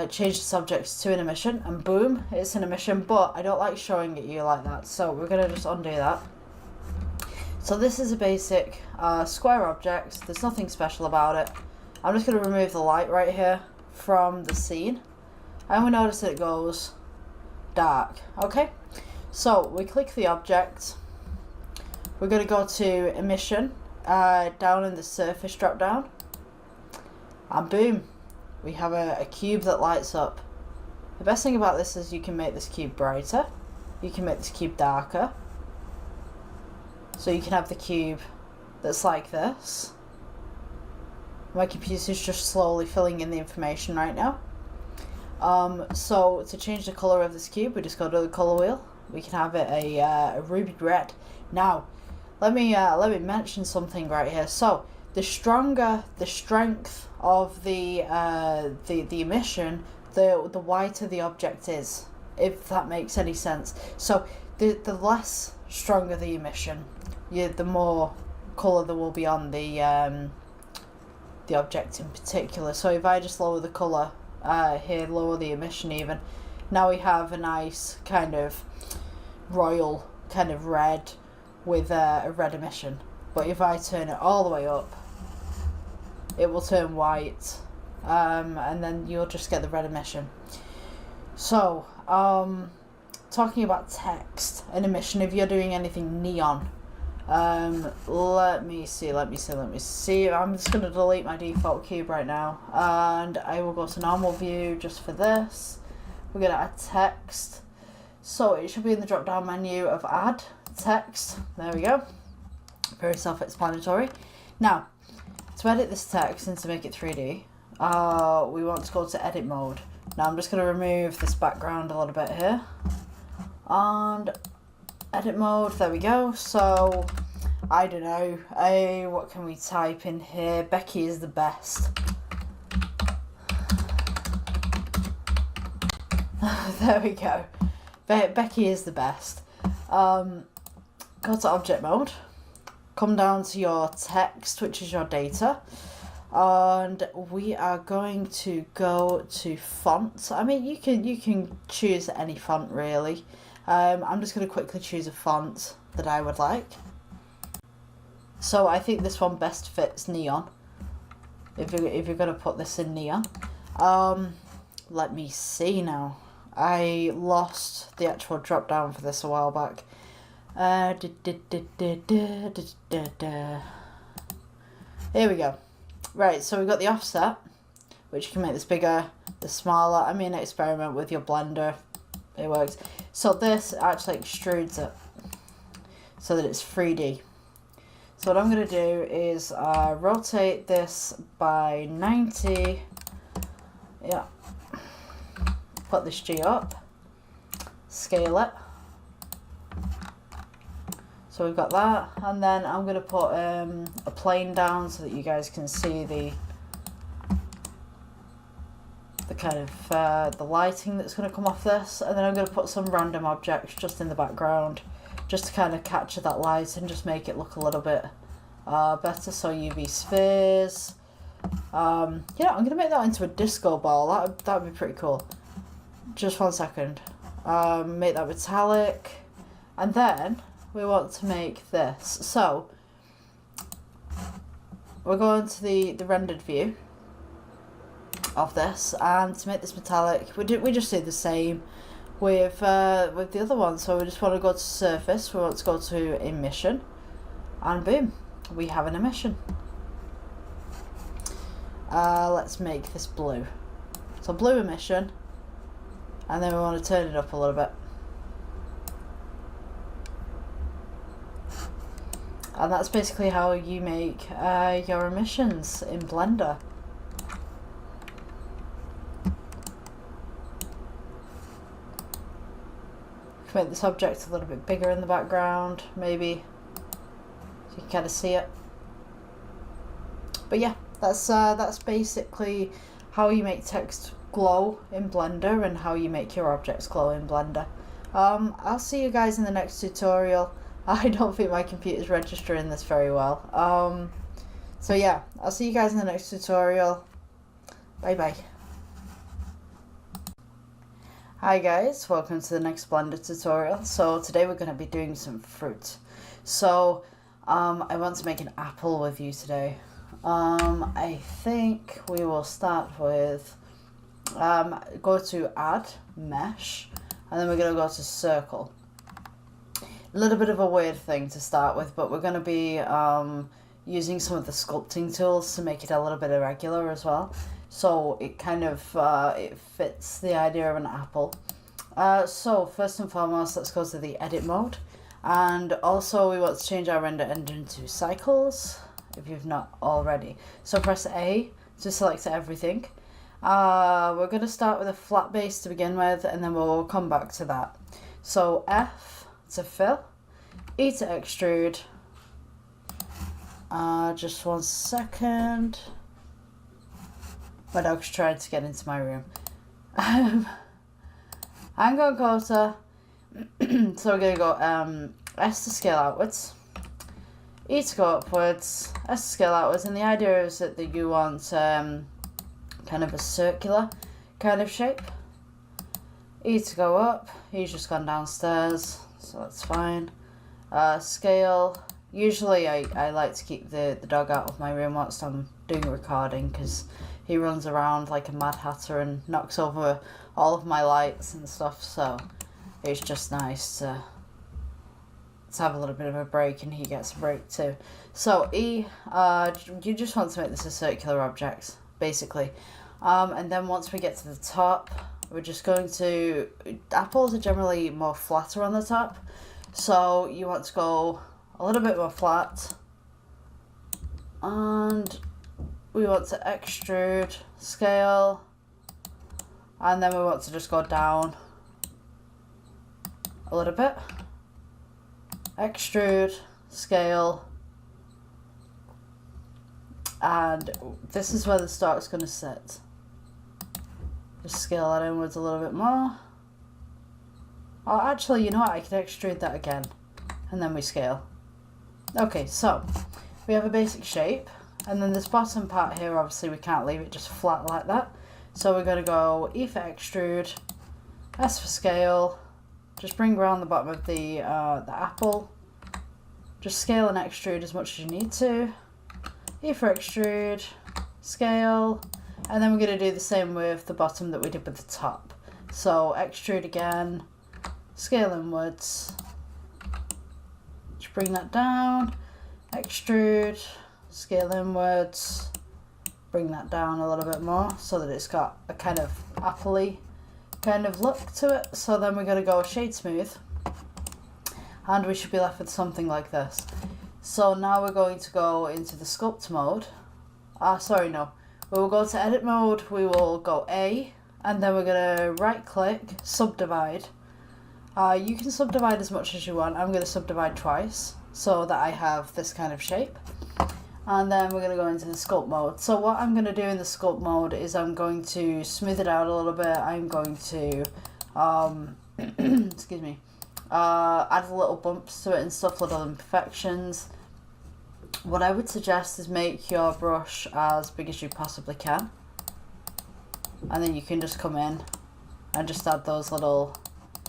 Change the subjects to an emission, and boom, it's an emission, but I don't like showing it you like that, so we're going to just undo that. So this is a basic square object. There's nothing special about it. I'm just going to remove the light right here from the scene, and we notice that it goes dark. Okay, so we click the object. We're going to go to emission, down in the surface drop down, and boom, we have a cube that lights up. The best thing about this is you can make this cube brighter, you can make this cube darker, so you can have the cube that's like this. My computer's just slowly filling in the information right now. So to change the colour of this cube, we just go to the colour wheel. We can have it a ruby red. Now, let me mention something right here. So the stronger the strength of the emission, the whiter the object is, if that makes any sense. So the less stronger the emission, the more colour there will be on the object in particular. So if I just lower the colour here, lower the emission even, now we have a nice kind of royal kind of red with a red emission. But if I turn it all the way up, it will turn white, and then you'll just get the red emission. So talking about text and emission, if you're doing anything neon, let me see. I'm just going to delete my default cube right now, and I will go to normal view just for this. We're going to add text, so it should be in the drop down menu of add text. There we go, very self-explanatory. Now to edit this text and to make it 3D, we want to go to edit mode. Now I'm just going to remove this background a little bit here, and edit mode, there we go. So I don't know, what can we type in here? Becky is the best. There we go, Becky is the best. Go to object mode, come down to your text, which is your data, and we are going to go to font. I mean, you can choose any font really. I'm just going to quickly choose a font that I would like. So I think this one best fits neon, if you're going to put this in neon. Let me see now. I lost the actual drop down for this a while back. Here we go. Right, so we've got the offset, which you can make this bigger, this smaller. I mean, experiment with your Blender, it works. So this actually extrudes it so that it's 3D. So what I'm going to do is rotate this by 90. Yeah. Put this G up. Scale it. So we've got that, and then I'm going to put a plane down so that you guys can see the kind of the lighting that's going to come off this, and then I'm going to put some random objects just in the background, just to kind of capture that light and just make it look a little bit better. So UV spheres. I'm going to make that into a disco ball. That would be pretty cool. Just 1 second. Make that metallic, and then we want to make this. So we're going to the rendered view of this, and to make this metallic, we just do the same with the other one. So we just want to go to surface, we want to go to emission, and boom, we have an emission. Let's make this blue. So blue emission, and then we want to turn it up a little bit. And that's basically how you make your emissions in Blender. Make this object a little bit bigger in the background, maybe, so you can kind of see it. But yeah, that's basically how you make text glow in Blender and how you make your objects glow in Blender. I'll see you guys in the next tutorial. I don't think my computer's registering this very well. So yeah, I'll see you guys in the next tutorial. Bye bye. Hi guys, welcome to the next Blender tutorial. So today we're going to be doing some fruit. So I want to make an apple with you today. I think we will start with go to add mesh, and then we're going to go to circle. A little bit of a weird thing to start with, but we're going to be using some of the sculpting tools to make it a little bit irregular as well. So it kind of it fits the idea of an apple. So first and foremost, let's go to the edit mode. And also we want to change our render engine to cycles, if you've not already. So press A to select everything. We're going to start with a flat base to begin with, and then we'll come back to that. So F to fill, E to extrude. Just 1 second. My dog's trying to get into my room. I'm going to go to, so we're going to go S to scale outwards, E to go upwards, S to scale outwards, and the idea is that you want kind of a circular kind of shape. E to go up, E's just gone downstairs, so that's fine. Scale, usually I like to keep the dog out of my room whilst I'm doing a recording, because he runs around like a mad hatter and knocks over all of my lights and stuff, so it's just nice to have a little bit of a break, and he gets a break too. So E, you just want to make this a circular object, basically. And then once we get to the top, we're just going to, apples are generally more flatter on the top, so you want to go a little bit more flat, and we want to extrude, scale, and then we want to just go down a little bit, extrude, scale, and this is where the stalk's going to sit. Just scale that inwards a little bit more. Oh, actually, you know what? I could extrude that again, and then we scale. Okay, so we have a basic shape, and then this bottom part here, obviously we can't leave it just flat like that. So we're going to go E for extrude, S for scale, just bring around the bottom of the apple, just scale and extrude as much as you need to, E for extrude, scale, and then we're going to do the same with the bottom that we did with the top. So extrude again, scale inwards, just bring that down, extrude, scale inwards, bring that down a little bit more so that it's got a kind of appley kind of look to it. So then we're going to go shade smooth, and we should be left with something like this. So now we're going to go into the sculpt mode. We will go to edit mode, we will go A, and then we're going to right click, subdivide. You can subdivide as much as you want. I'm going to subdivide twice so that I have this kind of shape. And then we're going to go into the sculpt mode. So what I'm going to do in the sculpt mode is I'm going to smooth it out a little bit. I'm going to, excuse me, add little bumps to it and stuff, little imperfections. What I would suggest is make your brush as big as you possibly can. And then you can just come in and just add those little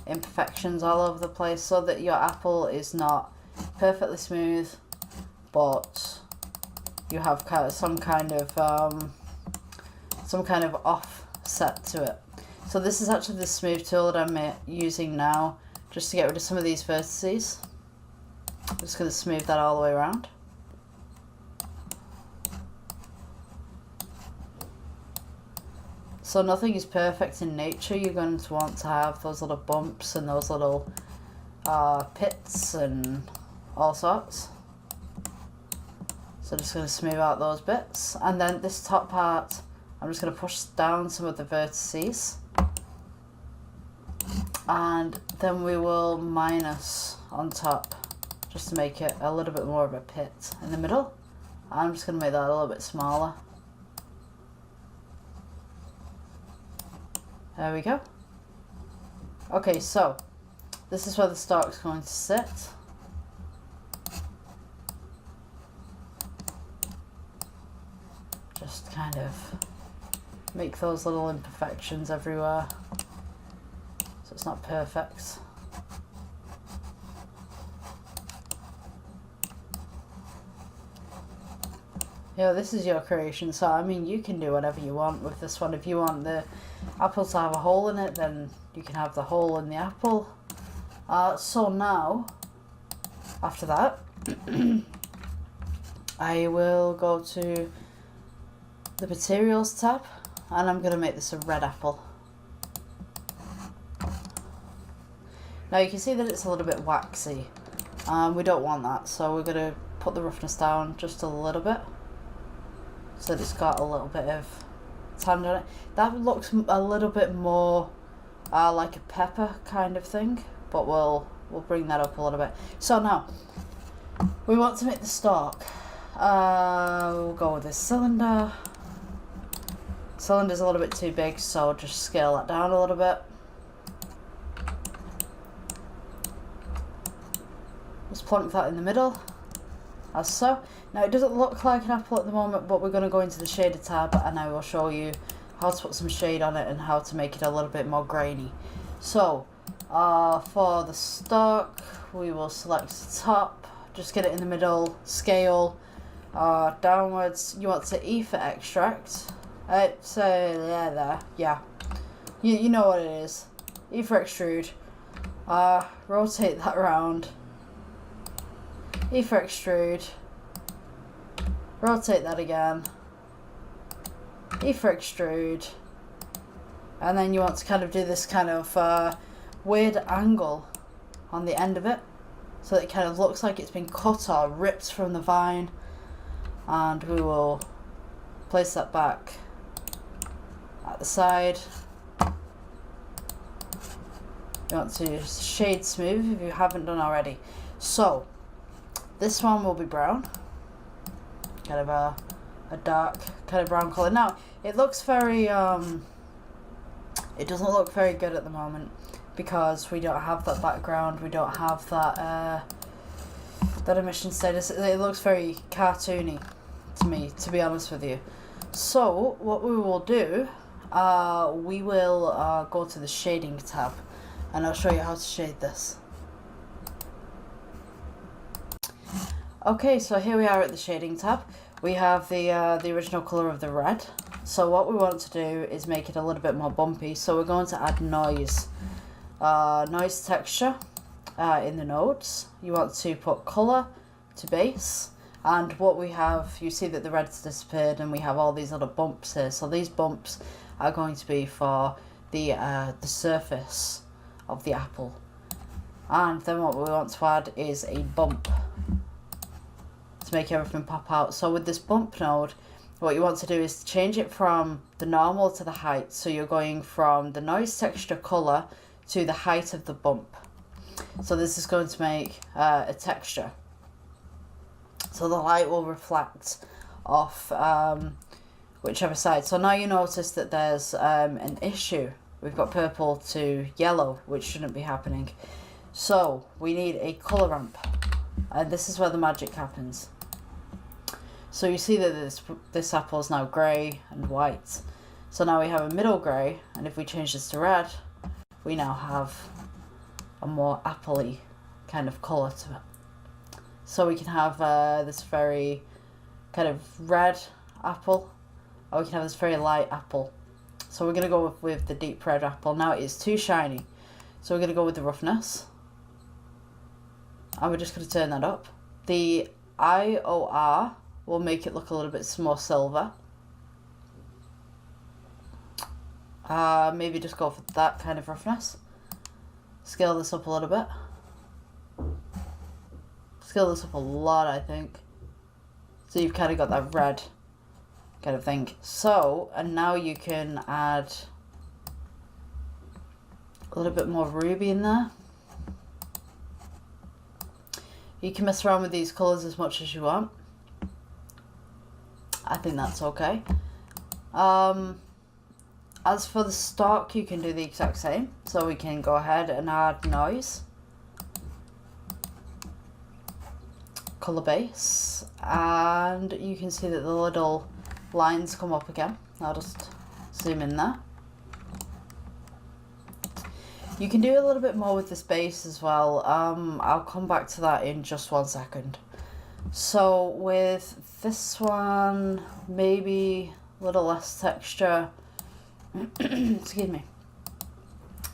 imperfections all over the place so that your apple is not perfectly smooth, but you have some kind of offset to it. So this is actually the smooth tool that I'm using now, just to get rid of some of these vertices. I'm just going to smooth that all the way around. So nothing is perfect in nature. You're going to want to have those little bumps and those little pits and all sorts. So just going to smooth out those bits. And then this top part, I'm just going to push down some of the vertices. And then we will minus on top, just to make it a little bit more of a pit in the middle. I'm just going to make that a little bit smaller. There we go. Okay, so this is where the stalk's going to sit. kind of make those little imperfections everywhere, so it's not perfect. Yeah, this is your creation, so I mean you can do whatever you want with this one. If you want the apple to have a hole in it, then you can have the hole in the apple. So now, after that, I will go to the materials tab, and I'm going to make this a red apple. Now you can see that it's a little bit waxy. We don't want that, so we're going to put the roughness down just a little bit, so that it's got a little bit of tan on it. That looks a little bit more like a pepper kind of thing, but we'll bring that up a little bit. So now we want to make the stalk. We'll go with this cylinder. Cylinder's a little bit too big, so just scale that down a little bit. Just plonk that in the middle, as so. Now it doesn't look like an apple at the moment, but we're going to go into the shader tab and I will show you how to put some shade on it and how to make it a little bit more grainy. So for the stalk, we will select the top, just get it in the middle, scale downwards. You want to E for extract. It's there, yeah. You know what it is. E for extrude. Rotate that around. E for extrude. Rotate that again. E for extrude. And then you want to kind of do this kind of weird angle on the end of it, so that it kind of looks like it's been cut or ripped from the vine. And we will place that back at the side. You want to shade smooth if you haven't done already. So this one will be brown, kind of a dark kind of brown colour. Now it looks very it doesn't look very good at the moment because we don't have that background, we don't have that that emission status. It looks very cartoony to me, to be honest with you. So what we will do, we will go to the shading tab and I'll show you how to shade this. Okay, so here we are at the shading tab. We have the original colour of the red. So what we want to do is make it a little bit more bumpy. So we're going to add noise. Noise texture in the nodes. You want to put colour to base. And what we have, you see that the red's disappeared and we have all these little bumps here. So these bumps are going to be for the surface of the apple. And then what we want to add is a bump to make everything pop out. So with this bump node, what you want to do is change it from the normal to the height. So you're going from the noise texture color to the height of the bump. So this is going to make a texture. So the light will reflect off whichever side. So now you notice that there's an issue. We've got purple to yellow, which shouldn't be happening. So we need a color ramp, and this is where the magic happens. So you see that this apple is now grey and white. So now we have a middle grey, and if we change this to red, we now have a more apple-y kind of colour to it. So we can have this very kind of red apple, or we can have this very light apple. So we're going to go with the deep red apple. Now it is too shiny, so we're going to go with the roughness. And we're just going to turn that up. The IOR will make it look a little bit more silver. Maybe just go for that kind of roughness. Scale this up a little bit. Scale this up a lot, I think. So you've kind of got that red kind of thing. So, and now you can add a little bit more ruby in there. You can mess around with these colours as much as you want. I think that's okay. As for the stalk, you can do the exact same. So we can go ahead and add noise, colour base, and you can see that the little lines come up again. I'll just zoom in there. You can do a little bit more with this base as well. I'll come back to that in just 1 second. So with this one, maybe a little less texture. Excuse me.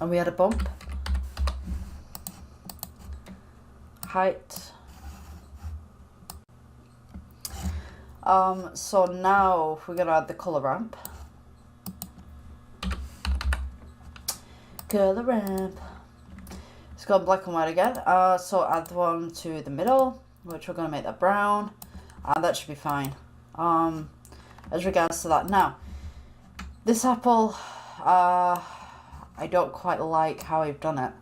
And we had a bump. Height. So now we're going to add the colour ramp. Colour ramp. It's got black and white again. So add one to the middle, which we're going to make that brown. And that should be fine. As regards to that. Now, this apple, I don't quite like how I've done it.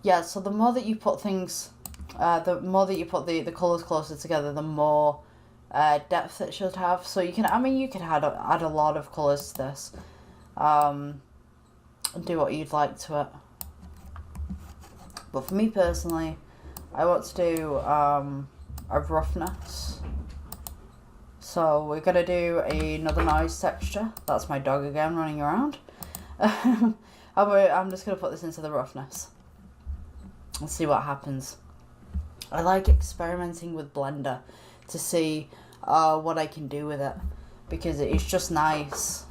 Yeah, so the more that you put things, the more that you put the colours closer together, the more depth it should have. So you can, I mean, you can add a lot of colours to this, and do what you'd like to it. But for me personally, I want to do a roughness. So we're gonna do another noise texture. That's my dog again running around. I'm just gonna put this into the roughness. Let's see what happens. I like experimenting with Blender to see what I can do with it, because it's just nice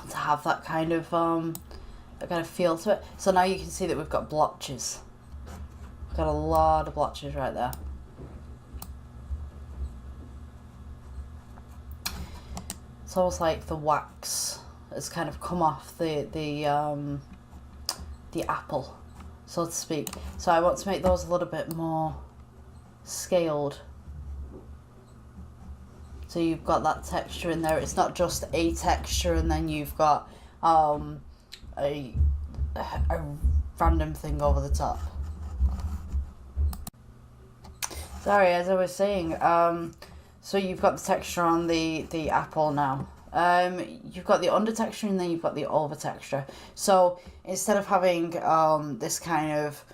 to have that kind of feel to it. So now you can see that we've got blotches. We've got a lot of blotches right there. It's almost like the wax has kind of come off the apple, so to speak. So I want to make those a little bit more scaled. So you've got that texture in there. It's not just a texture and then you've got a random thing over the top. Sorry, as I was saying, so you've got the texture on the apple now. You've got the under texture and then you've got the over texture. So instead of having this kind of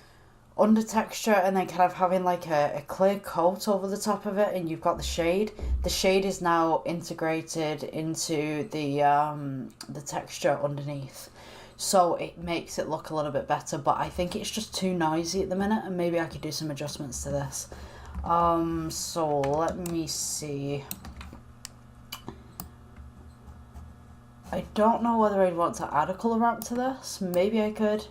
under texture and then kind of having like a clear coat over the top of it, and you've got the shade is now integrated into the texture underneath. So it makes it look a little bit better, but I think it's just too noisy at the minute, and maybe I could do some adjustments to this. So let me see. I don't know whether I'd want to add a colour ramp to this. Maybe I could.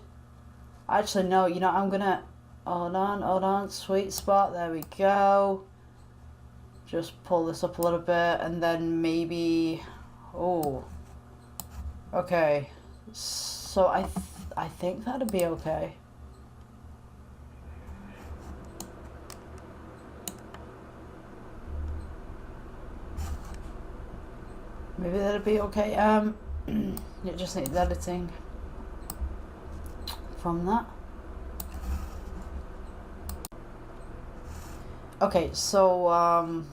Actually, no, you know, I'm gonna, hold on, sweet spot, there we go. Just pull this up a little bit, and then maybe, oh, okay. So I think that'd be okay. Maybe that'd be okay. It just needs editing from that. Okay, so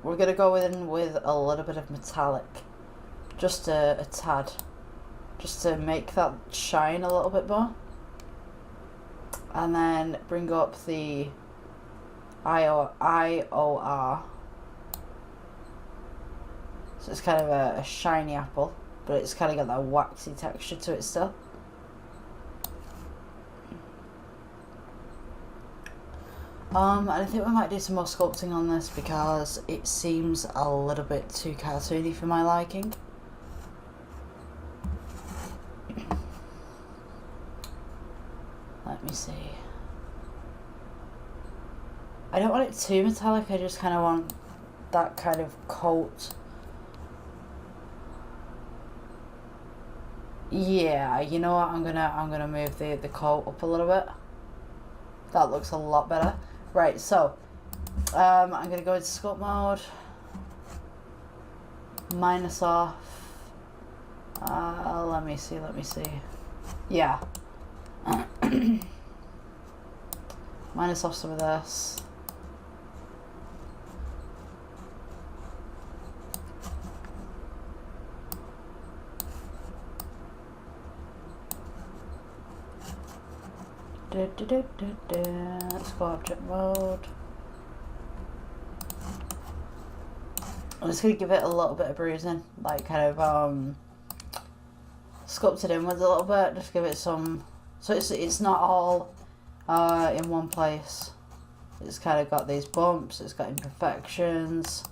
we're gonna go in with a little bit of metallic, just a tad, just to make that shine a little bit more, and then bring up the IOR. So it's kind of a shiny apple, but it's kind of got that waxy texture to it still. And I think we might do some more sculpting on this because it seems a little bit too cartoony for my liking. Let me see. I don't want it too metallic, I just kind of want that kind of coat. Yeah, you know what, I'm gonna move the coat up a little bit. That looks a lot better. Right, so I'm gonna go into sculpt mode, minus off. Let me see. Yeah. Minus off some of this. Let's go object mode. I'm just going to give it a little bit of bruising, like kind of sculpted inwards a little bit, just give it some, so it's not all in one place. It's kind of got these bumps, it's got imperfections.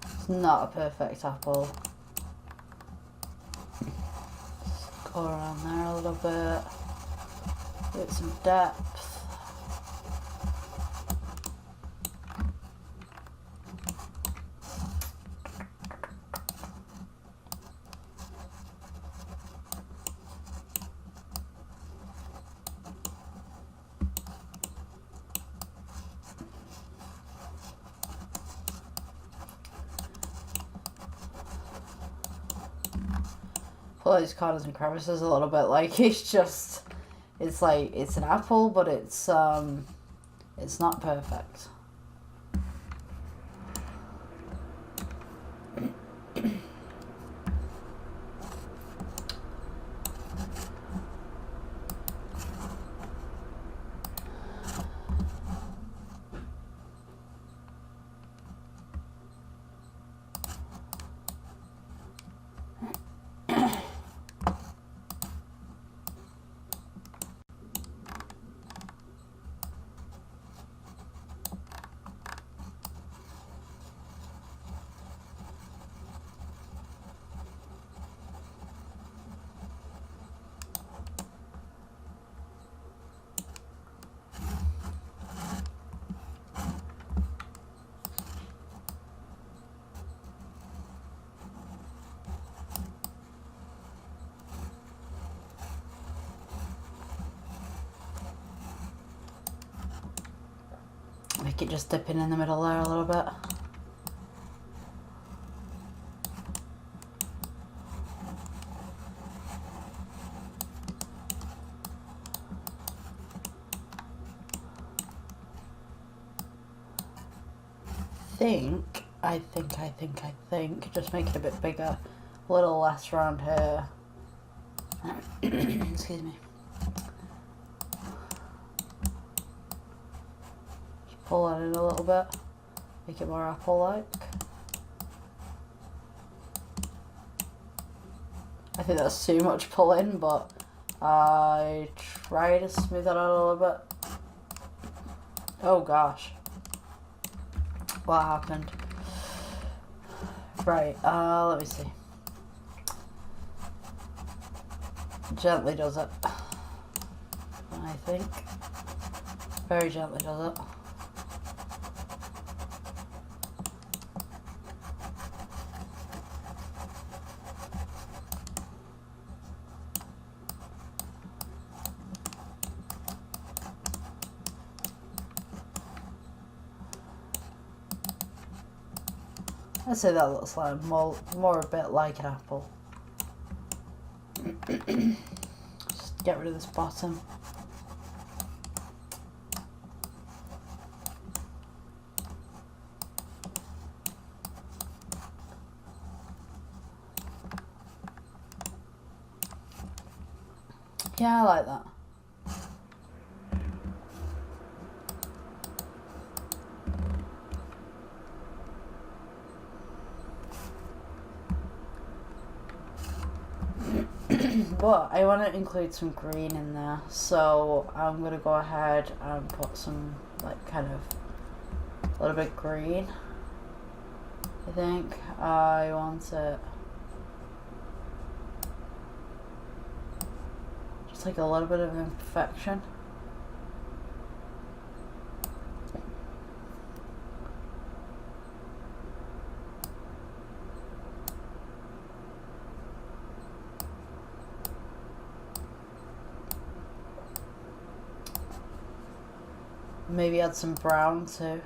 It's not a perfect apple. Just go around there a little bit, give it some depth. All these corners and crevices a little bit, like it's like it's an apple, but it's not perfect. Make it just dipping in the middle there a little bit. I think just make it a bit bigger, a little less around here. Excuse me. Just pull that in a little bit, make it more apple-like. I think that's too much pull-in, but I try to smooth that out a little bit. Oh gosh. What happened? Right, let me see. Gently does it. I think. Very gently does it. I'd say that looks like more a bit like an apple. Just get rid of this bottom. Yeah, I like that. But I want to include some green in there, so I'm going to go ahead and put some, like, kind of a little bit green. I think I want it just like a little bit of imperfection. Maybe add some brown too.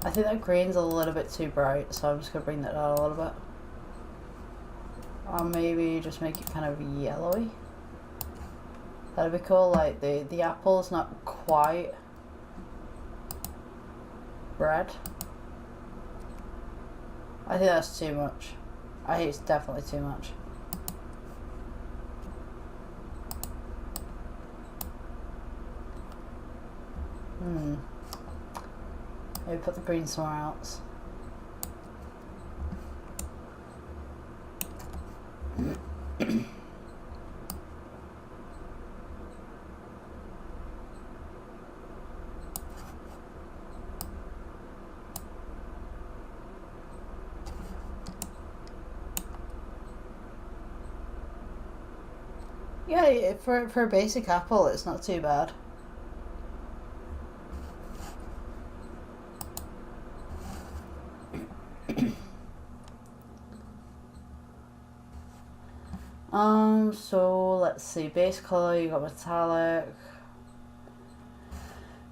I think that green's a little bit too bright, so I'm just going to bring that down a little bit. Or maybe just make it kind of yellowy. That'd be cool, like the apple's not quite red. I think that's too much. I think it's definitely too much. Maybe put the green somewhere else. Yeah, for a basic apple, it's not too bad. So let's see, base color, you got metallic,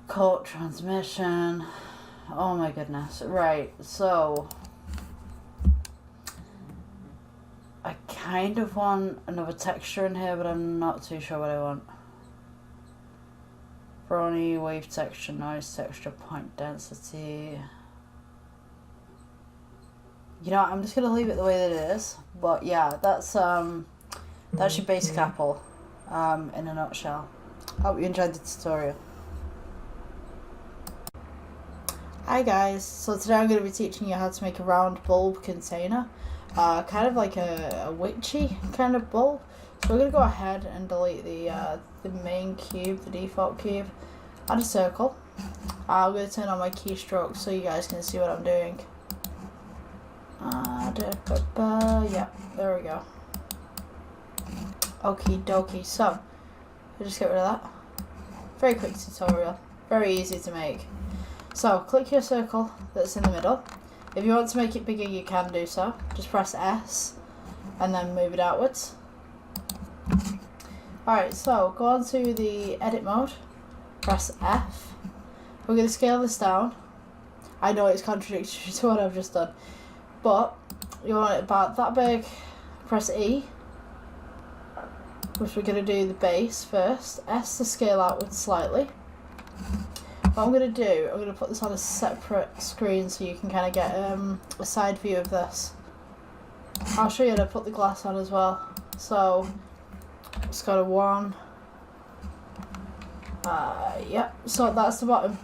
coat, transmission. Oh my goodness. Right, so I kind of want another texture in here, but I'm not too sure what I want. Brownie, wave texture, noise texture, point density. You know, I'm just gonna leave it the way that it is. But yeah, that's your basic apple in a nutshell. Hope you enjoyed the tutorial. Hi guys, so today I'm going to be teaching you how to make a round bulb container, kind of like a witchy kind of bulb. So we're going to go ahead and delete the main cube, the default cube, add a circle. I'm going to turn on my keystrokes so you guys can see what I'm doing. Yeah, there we go. Okie dokie, so we'll just get rid of that. Very quick tutorial, very easy to make. So click your circle that's in the middle. If you want to make it bigger, you can do so. Just press S and then move it outwards. Alright, so go on to the edit mode, press F. We're going to scale this down. I know it's contradictory to what I've just done, but you want it about that big. Press E, which we're going to do the base first. S to scale outwards slightly. What I'm going to do, I'm going to put this on a separate screen so you can kind of get a side view of this. I'll show you how to put the glass on as well. So, it's got a 1. Yep, so that's the bottom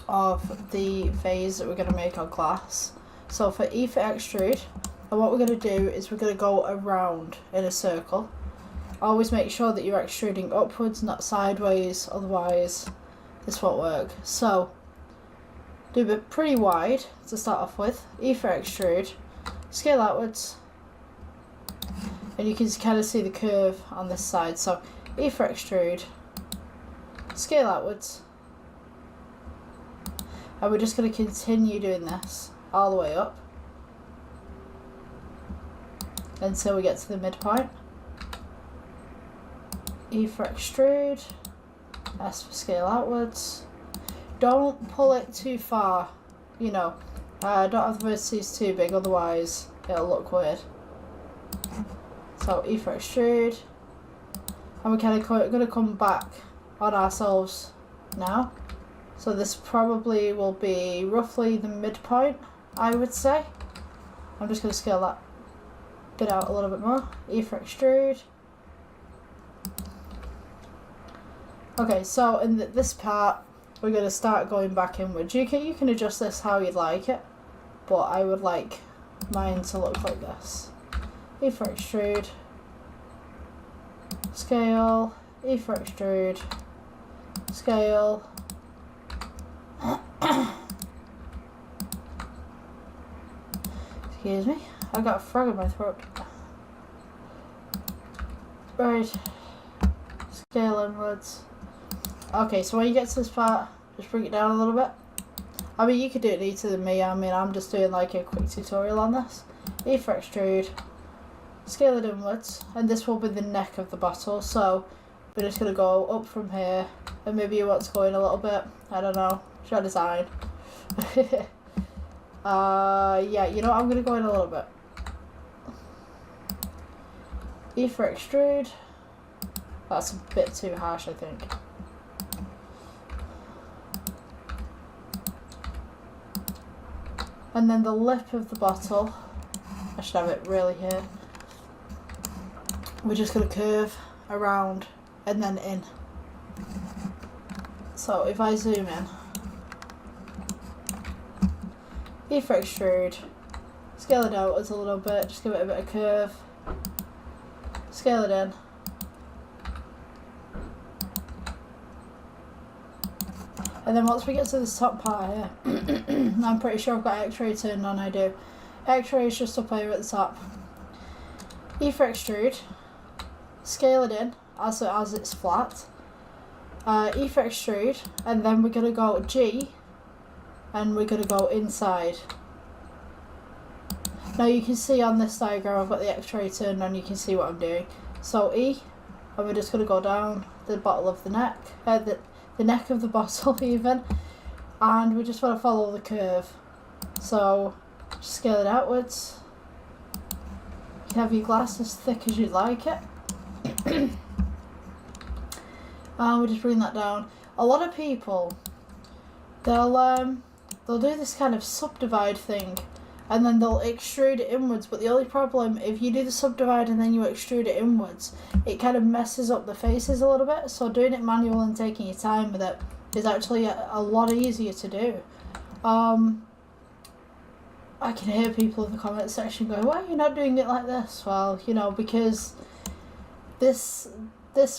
of the vase that we're going to make on glass. So for E for extrude, and what we're going to do is we're going to go around in a circle. Always make sure that you're extruding upwards, not sideways, otherwise this won't work. So do it pretty wide to start off with. E for extrude, scale outwards, and you can kind of see the curve on this side. So E for extrude, scale outwards, and we're just going to continue doing this all the way up until we get to the midpoint. E for extrude, S for scale outwards. Don't pull it too far, you know, don't have the vertices too big, otherwise it'll look weird. So E for extrude, and we're kind of going to come back on ourselves now. So this probably will be roughly the midpoint, I would say. I'm just going to scale that bit out a little bit more. E for extrude. Okay, so in this part, we're going to start going back inwards. You can adjust this how you'd like it, but I would like mine to look like this. E for extrude, scale, E for extrude, scale. Excuse me, I got a frog in my throat. Right, scale inwards. Okay, so when you get to this part, just bring it down a little bit. I mean, you could do it neater than me. I mean, I'm just doing like a quick tutorial on this. E for extrude, scale it inwards, and this will be the neck of the bottle. So we're just going to go up from here, and maybe you want to go in a little bit. I don't know, it's your design. Yeah, you know what, I'm gonna go in a little bit. E for extrude. That's a bit too harsh, I think. And then the lip of the bottle, I should have it really here. We're just going to curve around and then in. So if I zoom in, E for extrude, scale it out a little bit, just give it a bit of curve, scale it in. And then once we get to this top part here, I'm pretty sure I've got X-ray turned on, I do. X-ray is just up here at the top. E for extrude, scale it in as it's flat. E for extrude, and then we're going to go G, and we're going to go inside. Now you can see on this diagram I've got the X-ray turned on, you can see what I'm doing. So E, and we're just going to go down the bottle of the neck, the neck of the bottle even, and we just want to follow the curve. So just scale it outwards. You can have your glass as thick as you'd like it. And we just bring that down. A lot of people, they'll do this kind of subdivide thing, and then they'll extrude it inwards. But the only problem, if you do the subdivide and then you extrude it inwards, it kind of messes up the faces a little bit. So doing it manual and taking your time with it is actually a lot easier to do. I can hear people in the comment section going, why are you not doing it like this? Well, you know, because this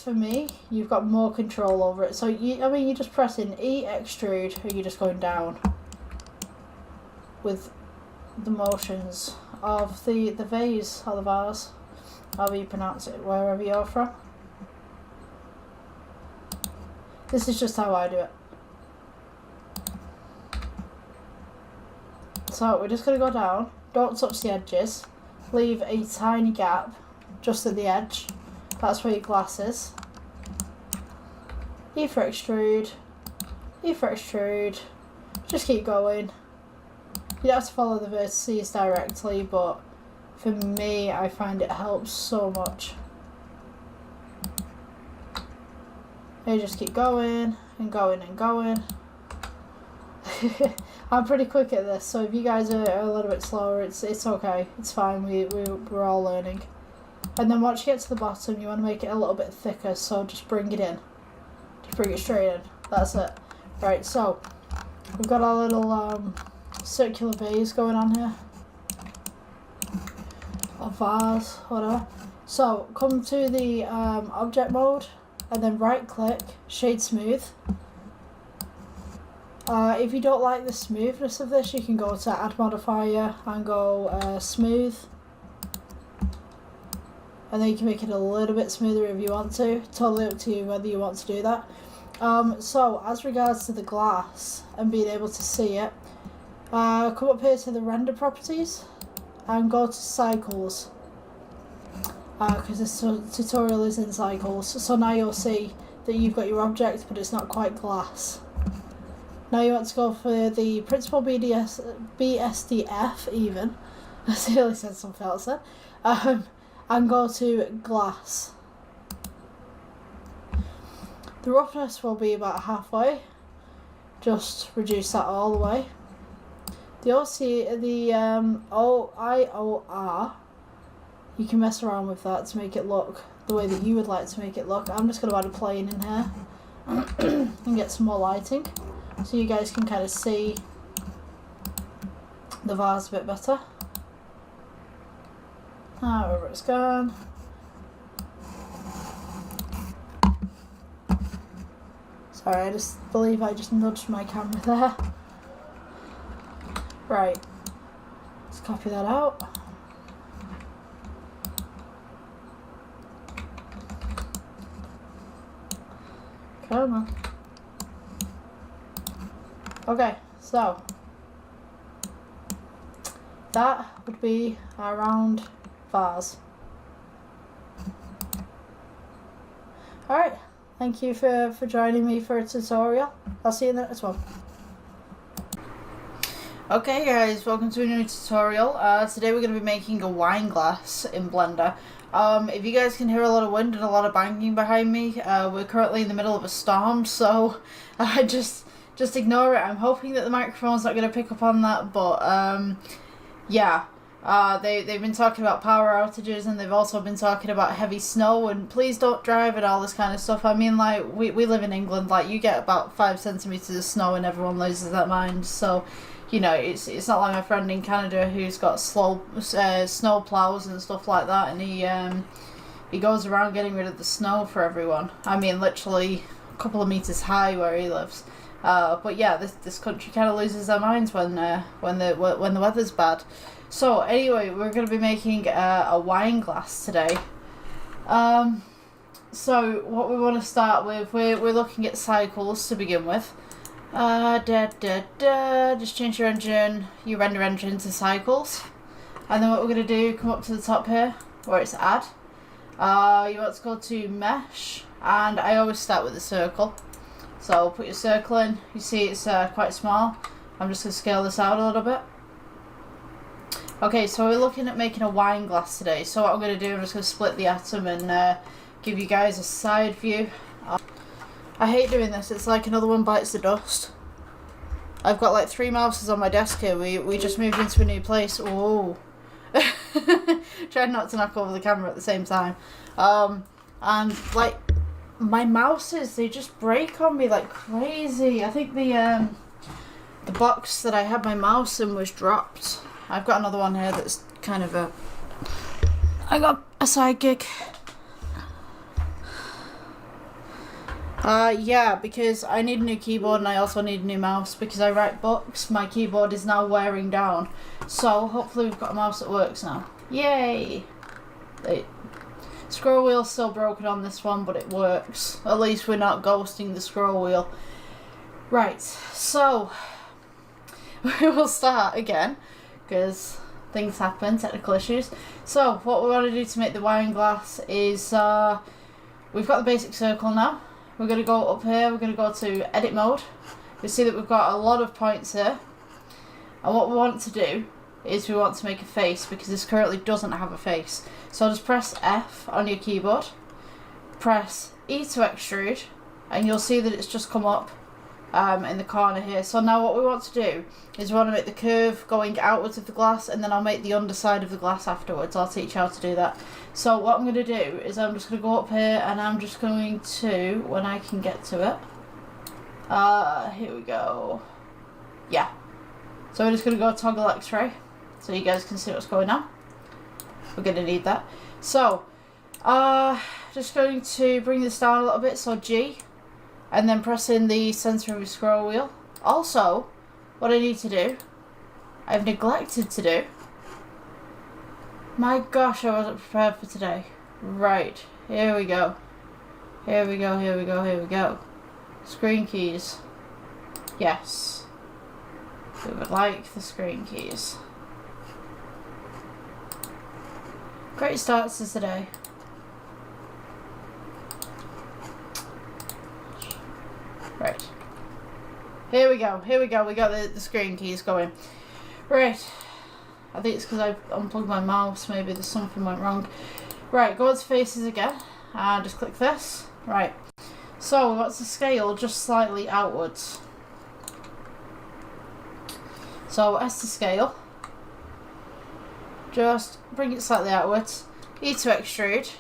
for me, you've got more control over it. So you're just pressing E extrude, or you're just going down with the motions of the vase or the vase, however you pronounce it, wherever you're from. This is just how I do it. So we're just going to go down, don't touch the edges, leave a tiny gap just at the edge, that's where your glass is. E for extrude, E for extrude, just keep going. You don't have to follow the vertices directly, but for me, I find it helps so much. You just keep going and going and going. I'm pretty quick at this, so if you guys are a little bit slower, it's okay. It's fine. We're all learning. And then once you get to the bottom, you want to make it a little bit thicker, so just bring it in. Just bring it straight in. That's it. Right, so we've got our little circular vase going on here, or vase, whatever. So come to the object mode, and then right click, shade smooth. If you don't like the smoothness of this, you can go to add modifier and go smooth, and then you can make it a little bit smoother if you want to. Totally up to you whether you want to do that. So as regards to the glass and being able to see it, come up here to the render properties and go to cycles, because this tutorial is in cycles. So now you'll see that you've got your object, but it's not quite glass. Now you want to go for the principal BSDF even, I nearly said something else then, and go to glass. The roughness will be about halfway, just reduce that all the way. The IOR, you can mess around with that to make it look the way that you would like to make it look. I'm just going to add a plane in here and get some more lighting, so you guys can kind of see the vase a bit better. Wherever it's gone. Sorry, I just believe I just nudged my camera there. Right, let's copy that out. Come on. Okay, so that would be our round vase. Alright, thank you for joining me for a tutorial. I'll see you in the next one. Okay guys, welcome to a new tutorial. Today we're going to be making a wine glass in Blender. If you guys can hear a lot of wind and a lot of banging behind me, we're currently in the middle of a storm, so just ignore it. I'm hoping that the microphone's not going to pick up on that, but yeah. They've been talking about power outages, and they've also been talking about heavy snow and please don't drive and all this kind of stuff. I mean, like, we live in England, like, you get about 5 centimeters of snow and everyone loses their mind, so you know, it's not like my friend in Canada who's got snow plows and stuff like that, and he goes around getting rid of the snow for everyone. I mean, literally a couple of meters high where he lives. But yeah, this country kind of loses their minds when the weather's bad. So anyway, we're going to be making a wine glass today. So what we want to start with, we're looking at cycles to begin with. Just change your render engine to cycles, and then what we're going to do, come up to the top here where it's add. You want to go to mesh, and I always start with a circle, so put your circle in. You see it's quite small. I'm just going to scale this out a little bit. Okay, so we're looking at making a wine glass today, so what I'm going to do, I'm just going to split the atom and give you guys a side view. I hate doing this, it's like another one bites the dust. I've got like 3 mouses on my desk here. We just moved into a new place. Whoa. Tried not to knock over the camera at the same time. And like, my mouses, they just break on me like crazy. I think the box that I had my mouse in was dropped. I've got another one here that's kind of I got a side gig. Yeah, because I need a new keyboard and I also need a new mouse because I write books. My keyboard is now wearing down, so hopefully we've got a mouse that works now. Yay! The scroll wheel's still broken on this one, but it works. At least we're not ghosting the scroll wheel. Right, so we will start again because things happen, technical issues. So what we want to do to make the wine glass is we've got the basic circle now. We're going to go up here, we're going to go to edit mode. You see that we've got a lot of points here. And what we want to do is we want to make a face because this currently doesn't have a face. So just press F on your keyboard, press E to extrude, and you'll see that it's just come up in the corner here. So now what we want to do is we want to make the curve going outwards of the glass, and then I'll make the underside of the glass afterwards. I'll teach you how to do that. So what I'm going to do is I'm just going to go up here and I'm just going to, when I can get to it, here we go. Yeah. So we're just going to go toggle X-ray so you guys can see what's going on. We're going to need that. So, just going to bring this down a little bit, so G, and then press in the center of your scroll wheel. Also, what I need to do, I've neglected to do. My gosh, I wasn't prepared for today. Right, here we go. Here we go, here we go, here we go. Screen keys. Yes. We would like the screen keys. Great start to today. Right. Here we go, here we go. We got the screen keys going. Right. I think it's because I unplugged my mouse, maybe there's something went wrong. Right, go to faces again, and just click this. Right, so we want to scale just slightly outwards. So S to scale, just bring it slightly outwards. E to extrude,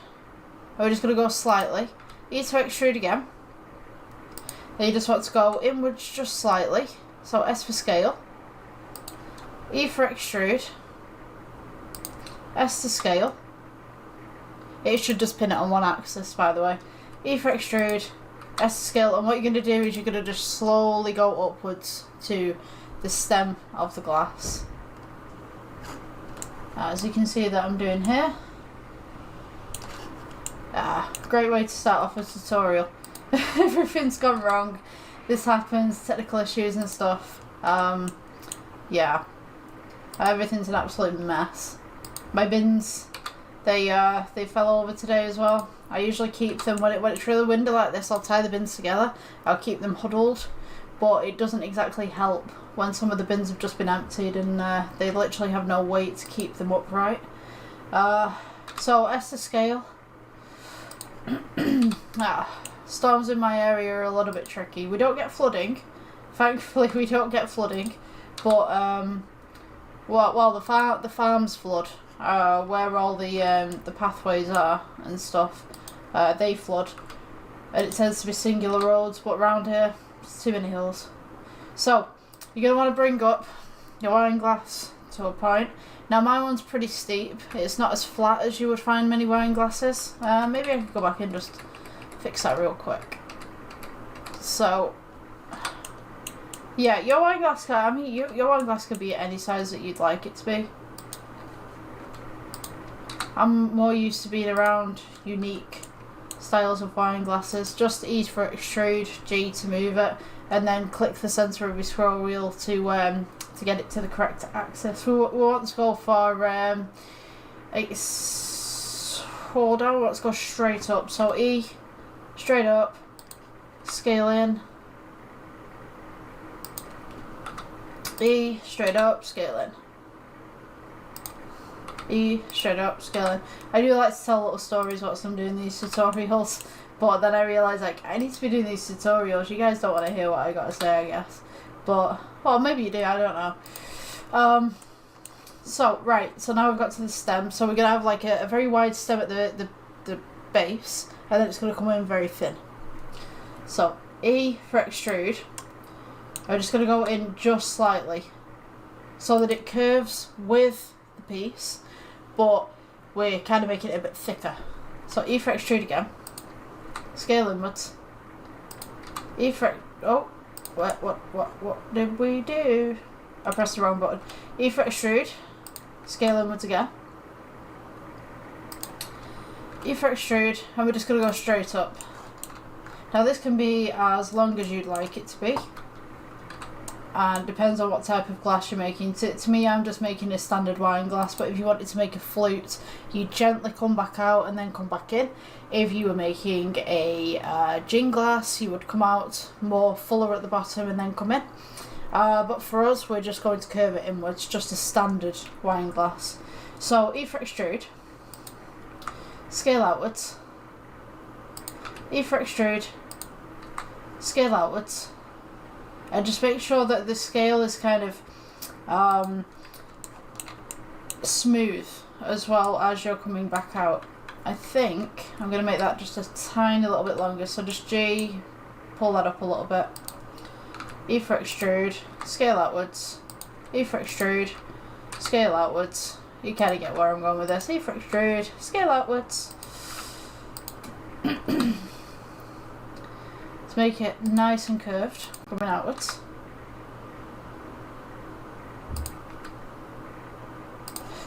and we're just going to go slightly. E to extrude again. Then you just want to go inwards just slightly, so S for scale. E for extrude, S to scale. It should just pin it on one axis, by the way. E for extrude, S to scale, and what you're going to do is you're going to just slowly go upwards to the stem of the glass. As you can see that I'm doing here. Great way to start off a tutorial. Everything's gone wrong. This happens, technical issues and stuff. Yeah. Everything's an absolute mess. My bins, they fell over today as well. I usually keep them when it's really windy like this. I'll tie the bins together. I'll keep them huddled but it doesn't exactly help when some of the bins have just been emptied and they literally have no weight to keep them upright. So S to scale. Storms in my area are a little bit tricky. We don't get flooding. Thankfully we don't get flooding, but well the farms flood, where all the pathways are and stuff, they flood, and it tends to be singular roads, but around here it's too many hills. So you're going to want to bring up your wine glass to a point. Now my one's pretty steep, it's not as flat as you would find many wine glasses. Maybe I could go back and just fix that real quick. So yeah, your wine glass your wine glass could be any size that you'd like it to be. I'm more used to being around unique styles of wine glasses. Just E for extrude, G to move it, and then click the centre of your scroll wheel to get it to the correct axis. We want to go for hold on, let's go straight up. So E, straight up, scale in. E, straight up, scale in. E, straight up, scale in. I do like to tell little stories whilst I'm doing these tutorials, but then I realise, like, I need to be doing these tutorials. You guys don't want to hear what I got to say, I guess. But, well, maybe you do, I don't know. So, right, so now we've got to the stem. So we're going to have, like, a very wide stem at the base, and then it's going to come in very thin. So, E for extrude. I'm just going to go in just slightly, so that it curves with the piece, but we're kind of making it a bit thicker. So E for extrude again. Scale inwards. E for... oh, what did we do? I pressed the wrong button. E for extrude. Scale inwards again. E for extrude, and we're just going to go straight up. Now this can be as long as you'd like it to be, and depends on what type of glass you're making. To me, I'm just making a standard wine glass, but if you wanted to make a flute, you gently come back out and then come back in. If you were making a gin glass, you would come out more fuller at the bottom and then come in. But for us, we're just going to curve it inwards, just a standard wine glass. So E for extrude, scale outwards. E for extrude, scale outwards. And just make sure that the scale is kind of smooth as well as you're coming back out. I think I'm going to make that just a tiny little bit longer. So just G, pull that up a little bit. E for extrude, scale outwards. E for extrude, scale outwards. You kind of get where I'm going with this. E for extrude, scale outwards. To make it nice and curved, coming outwards.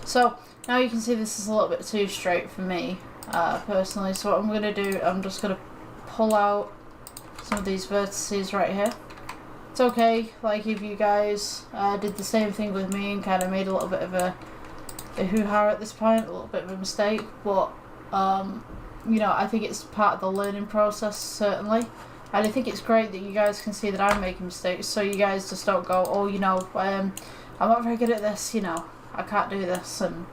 So now you can see this is a little bit too straight for me, personally. So what I'm going to do, I'm just going to pull out some of these vertices right here. It's okay, like if you guys did the same thing with me and kind of made a little bit of a hoo-ha at this point, a little bit of a mistake, but you know, I think it's part of the learning process, certainly. And I think it's great that you guys can see that I'm making mistakes, so you guys just don't go, oh, you know, I'm not very good at this, you know, I can't do this. And,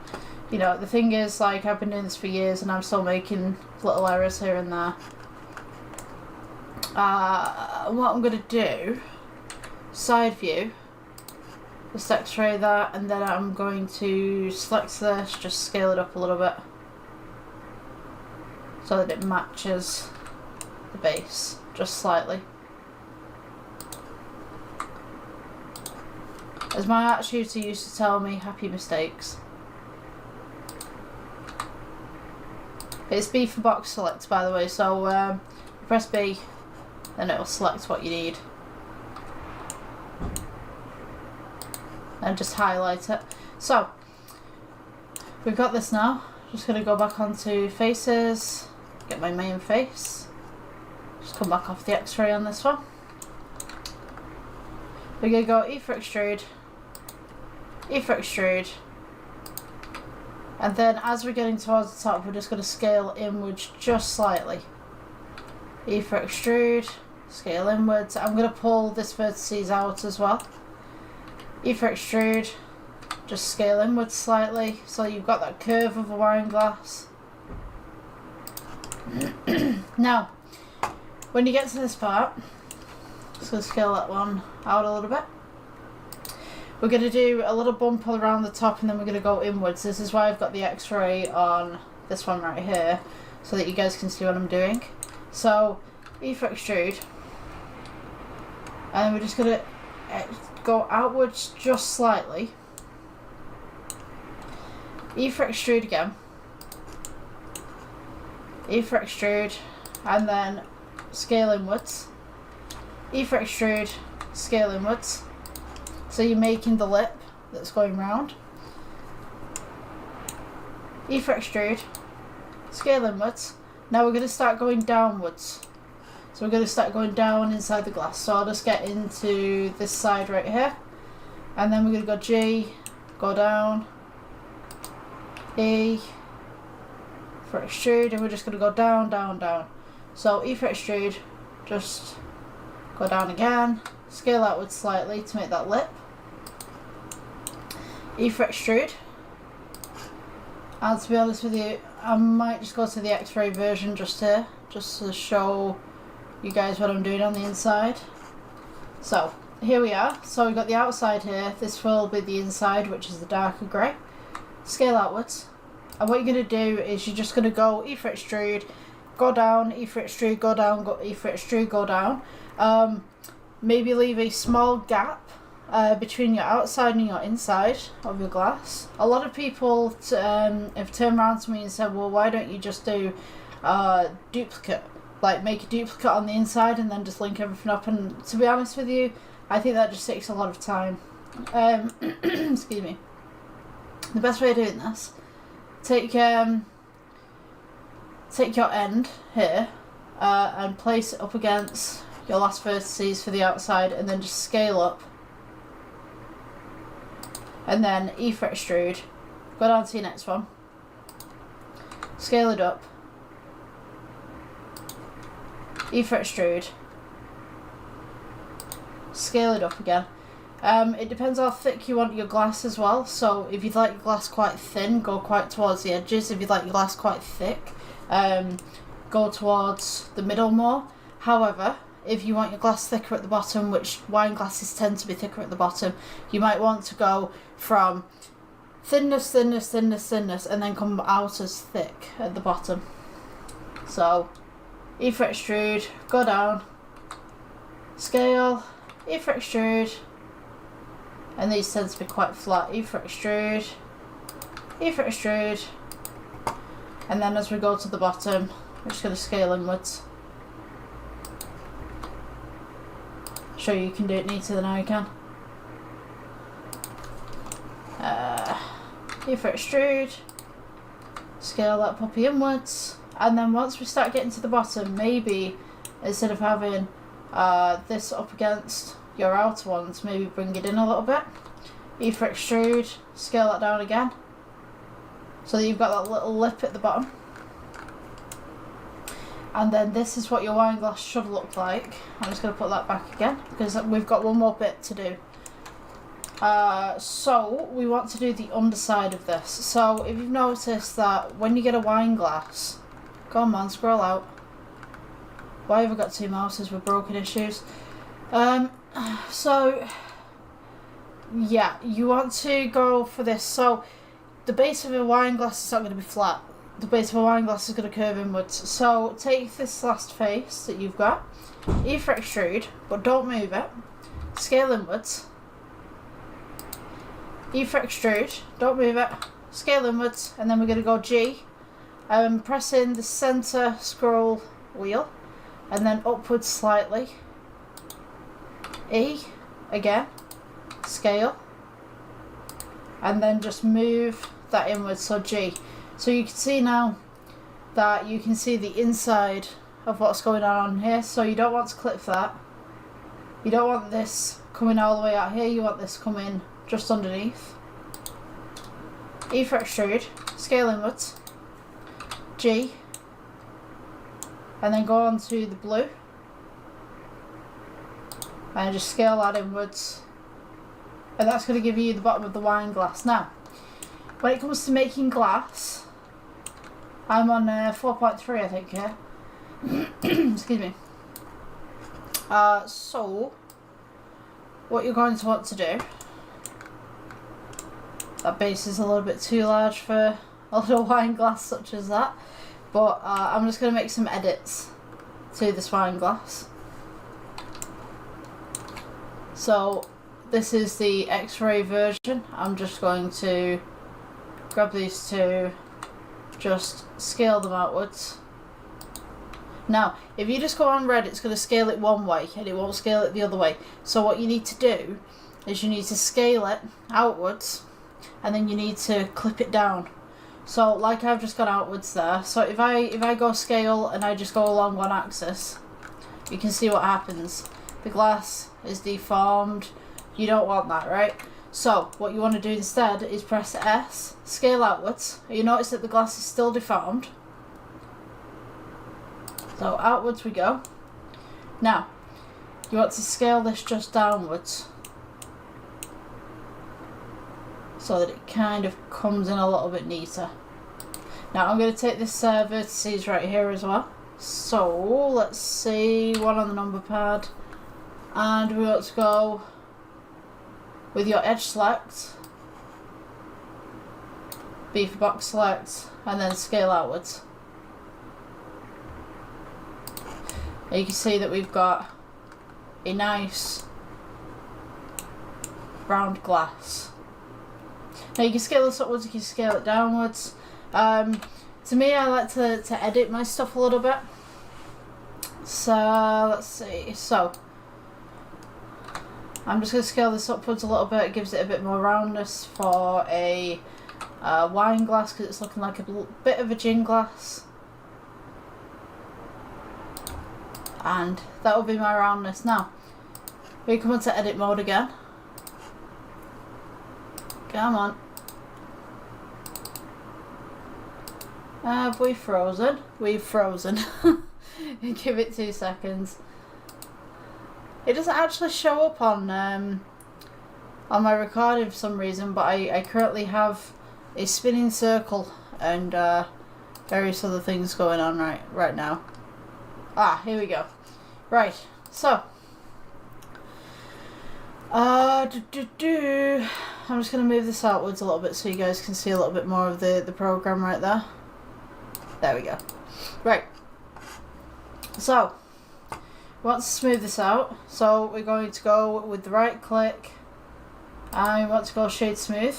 you know, the thing is, like, I've been doing this for years and I'm still making little errors here and there. What I'm going to do, side view, just x-ray that, and then I'm going to select this, just scale it up a little bit, so that it matches the base. Just slightly. As my art tutor used to tell me, happy mistakes. It's B for box select, by the way, so press B, then it'll select what you need. And just highlight it. So, we've got this now. Just going to go back onto faces, get my main face. Just come back off the x-ray on this one. We're going to go E for extrude, E for extrude, and then as we're getting towards the top, we're just going to scale inwards just slightly. E for extrude, scale inwards. I'm going to pull this vertices out as well. E for extrude, just scale inwards slightly, so you've got that curve of a wine glass. Now, when you get to this part, just going to scale that one out a little bit. We're going to do a little bump around the top and then we're going to go inwards. This is why I've got the X-ray on this one right here, so that you guys can see what I'm doing. So, E for extrude. And we're just going to go outwards just slightly. E for extrude again. E for extrude. And then scale inwards. E for extrude, scale inwards. So you're making the lip that's going round. E for extrude, scale inwards. Now we're going to start going downwards. So we're going to start going down inside the glass. So I'll just get into this side right here. And then we're going to go G, go down, E for extrude, and we're just going to go down, down, down. So E for extrude, just go down again, scale outwards slightly to make that lip. E for extrude. And to be honest with you, I might just go to the X-ray version just here, just to show you guys what I'm doing on the inside. So here we are. So we've got the outside here. This will be the inside, which is the darker grey. Scale outwards. And what you're going to do is you're just going to go E for extrude, go down, E for extrude, go down, go E for extrude, go down. Maybe leave a small gap between your outside and your inside of your glass. A lot of people have turned around to me and said, well, why don't you just do duplicate? Like make a duplicate on the inside and then just link everything up. And to be honest with you, I think that just takes a lot of time. Excuse me. The best way of doing this, take your end here and place it up against your last vertices for the outside, and then just scale up. And then E for extrude, go down to your next one, scale it up, E for extrude, scale it up again. It depends how thick you want your glass as well. So if you'd like your glass quite thin, go quite towards the edges. If you'd like your glass quite thick, go towards the middle more. However, if you want your glass thicker at the bottom, which wine glasses tend to be thicker at the bottom, you might want to go from thinness, thinness, thinness, thinness, and then come out as thick at the bottom. So, E for extrude, go down, scale, E for extrude, and these tend to be quite flat. E for extrude, E for extrude, and then as we go to the bottom, we're just going to scale inwards. Show you can do it neater than I can. E for extrude, scale that puppy inwards, and then once we start getting to the bottom, maybe instead of having this up against your outer ones, maybe bring it in a little bit. E for extrude, scale that down again, so that you've got that little lip at the bottom. And then this is what your wine glass should look like. I'm just going to put that back again because we've got one more bit to do. So we want to do the underside of this. So if you've noticed that when you get a wine glass, go on man, scroll out. Why have I got two mouses with broken issues? So yeah, you want to go for this. So the base of a wine glass is not going to be flat. The base of a wine glass is going to curve inwards. So take this last face that you've got, E for extrude, but don't move it, scale inwards, E for extrude, don't move it, scale inwards, and then we're going to go G, press in the center scroll wheel, and then upwards slightly, E, again, scale, and then just move that inwards, so G. So you can see now that you can see the inside of what's going on here. So you don't want to clip that. You don't want this coming all the way out here. You want this coming just underneath. E for extrude, scale inwards, G, and then go on to the blue. and just scale that inwards, and that's going to give you the bottom of the wine glass. Now, when it comes to making glass, I'm on 4.3 I think here. Excuse me. So what you're going to want to do, that base is a little bit too large for a little wine glass such as that, but I'm just going to make some edits to this wine glass. So this is the X-ray version. I'm just going to grab these two, just scale them outwards. Now, if you just go on red, it's going to scale it one way and it won't scale it the other way. So what you need to do is you need to scale it outwards and then you need to clip it down. So like I've just gone outwards there. So if I go scale and I just go along one axis, you can see what happens. The glass is deformed. You don't want that, right? So what you want to do instead is press S, scale outwards. You notice that the glass is still deformed. So outwards we go. Now, you want to scale this just downwards so that it kind of comes in a little bit neater. Now I'm going to take this vertices right here as well. So let's see, one on the number pad, and we want to go with your edge select, B for box select, and then scale outwards. And you can see that we've got a nice round glass. Now you can scale this upwards, you can scale it downwards. To me, I like to edit my stuff a little bit. So let's see. So I'm just going to scale this upwards a little bit. It gives it a bit more roundness for a wine glass because it's looking like a bit of a gin glass. And that will be my roundness. Now we come into edit mode again. Come on. Have we frozen? We've frozen. Give it 2 seconds. It doesn't actually show up on my recording for some reason, but I currently have a spinning circle and various other things going on right now. Ah, here we go. Right, so I'm just going to move this outwards a little bit so you guys can see a little bit more of the program right there. There we go. Right, so we want to smooth this out, so we're going to go with the right click and we want to go shade smooth.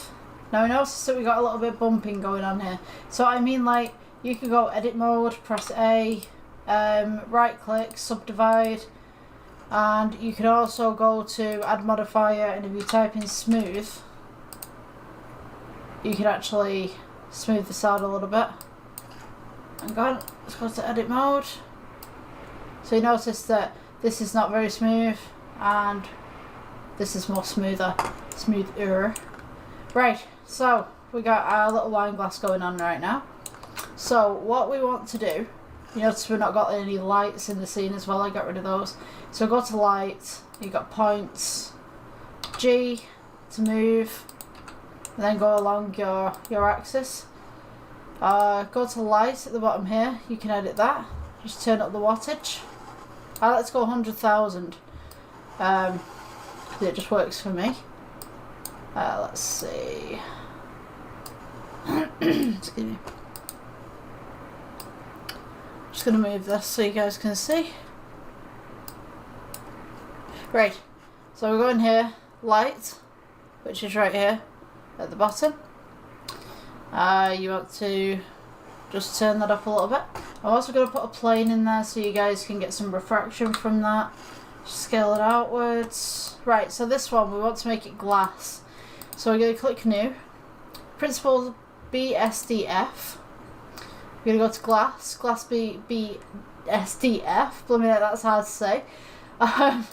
Now notice that we got a little bit of bumping going on here, so I mean, like, you can go edit mode, press A, right click, subdivide, and you can also go to add modifier, and if you type in smooth you can actually smooth this out a little bit. And let's go to edit mode. So you notice that this is not very smooth and this is more smoother. Right, so we got our little wine glass going on right now. So what we want to do, you notice we've not got any lights in the scene as well. I got rid of those. So go to light, you got points, G to move, and then go along your axis. Go to light at the bottom here, you can edit that, just turn up the wattage. Let's go 100,000, it just works for me. Let's see. Excuse me. Just going to move this so you guys can see. Right, so we're going here, light, which is right here at the bottom. You want to just turn that up a little bit. I'm also going to put a plane in there so you guys can get some refraction from that. Scale it outwards. Right, so this one we want to make it glass. So we're going to click new. Principle BSDF. We're going to go to glass. Glass BSDF. Blimey, that's hard to say. And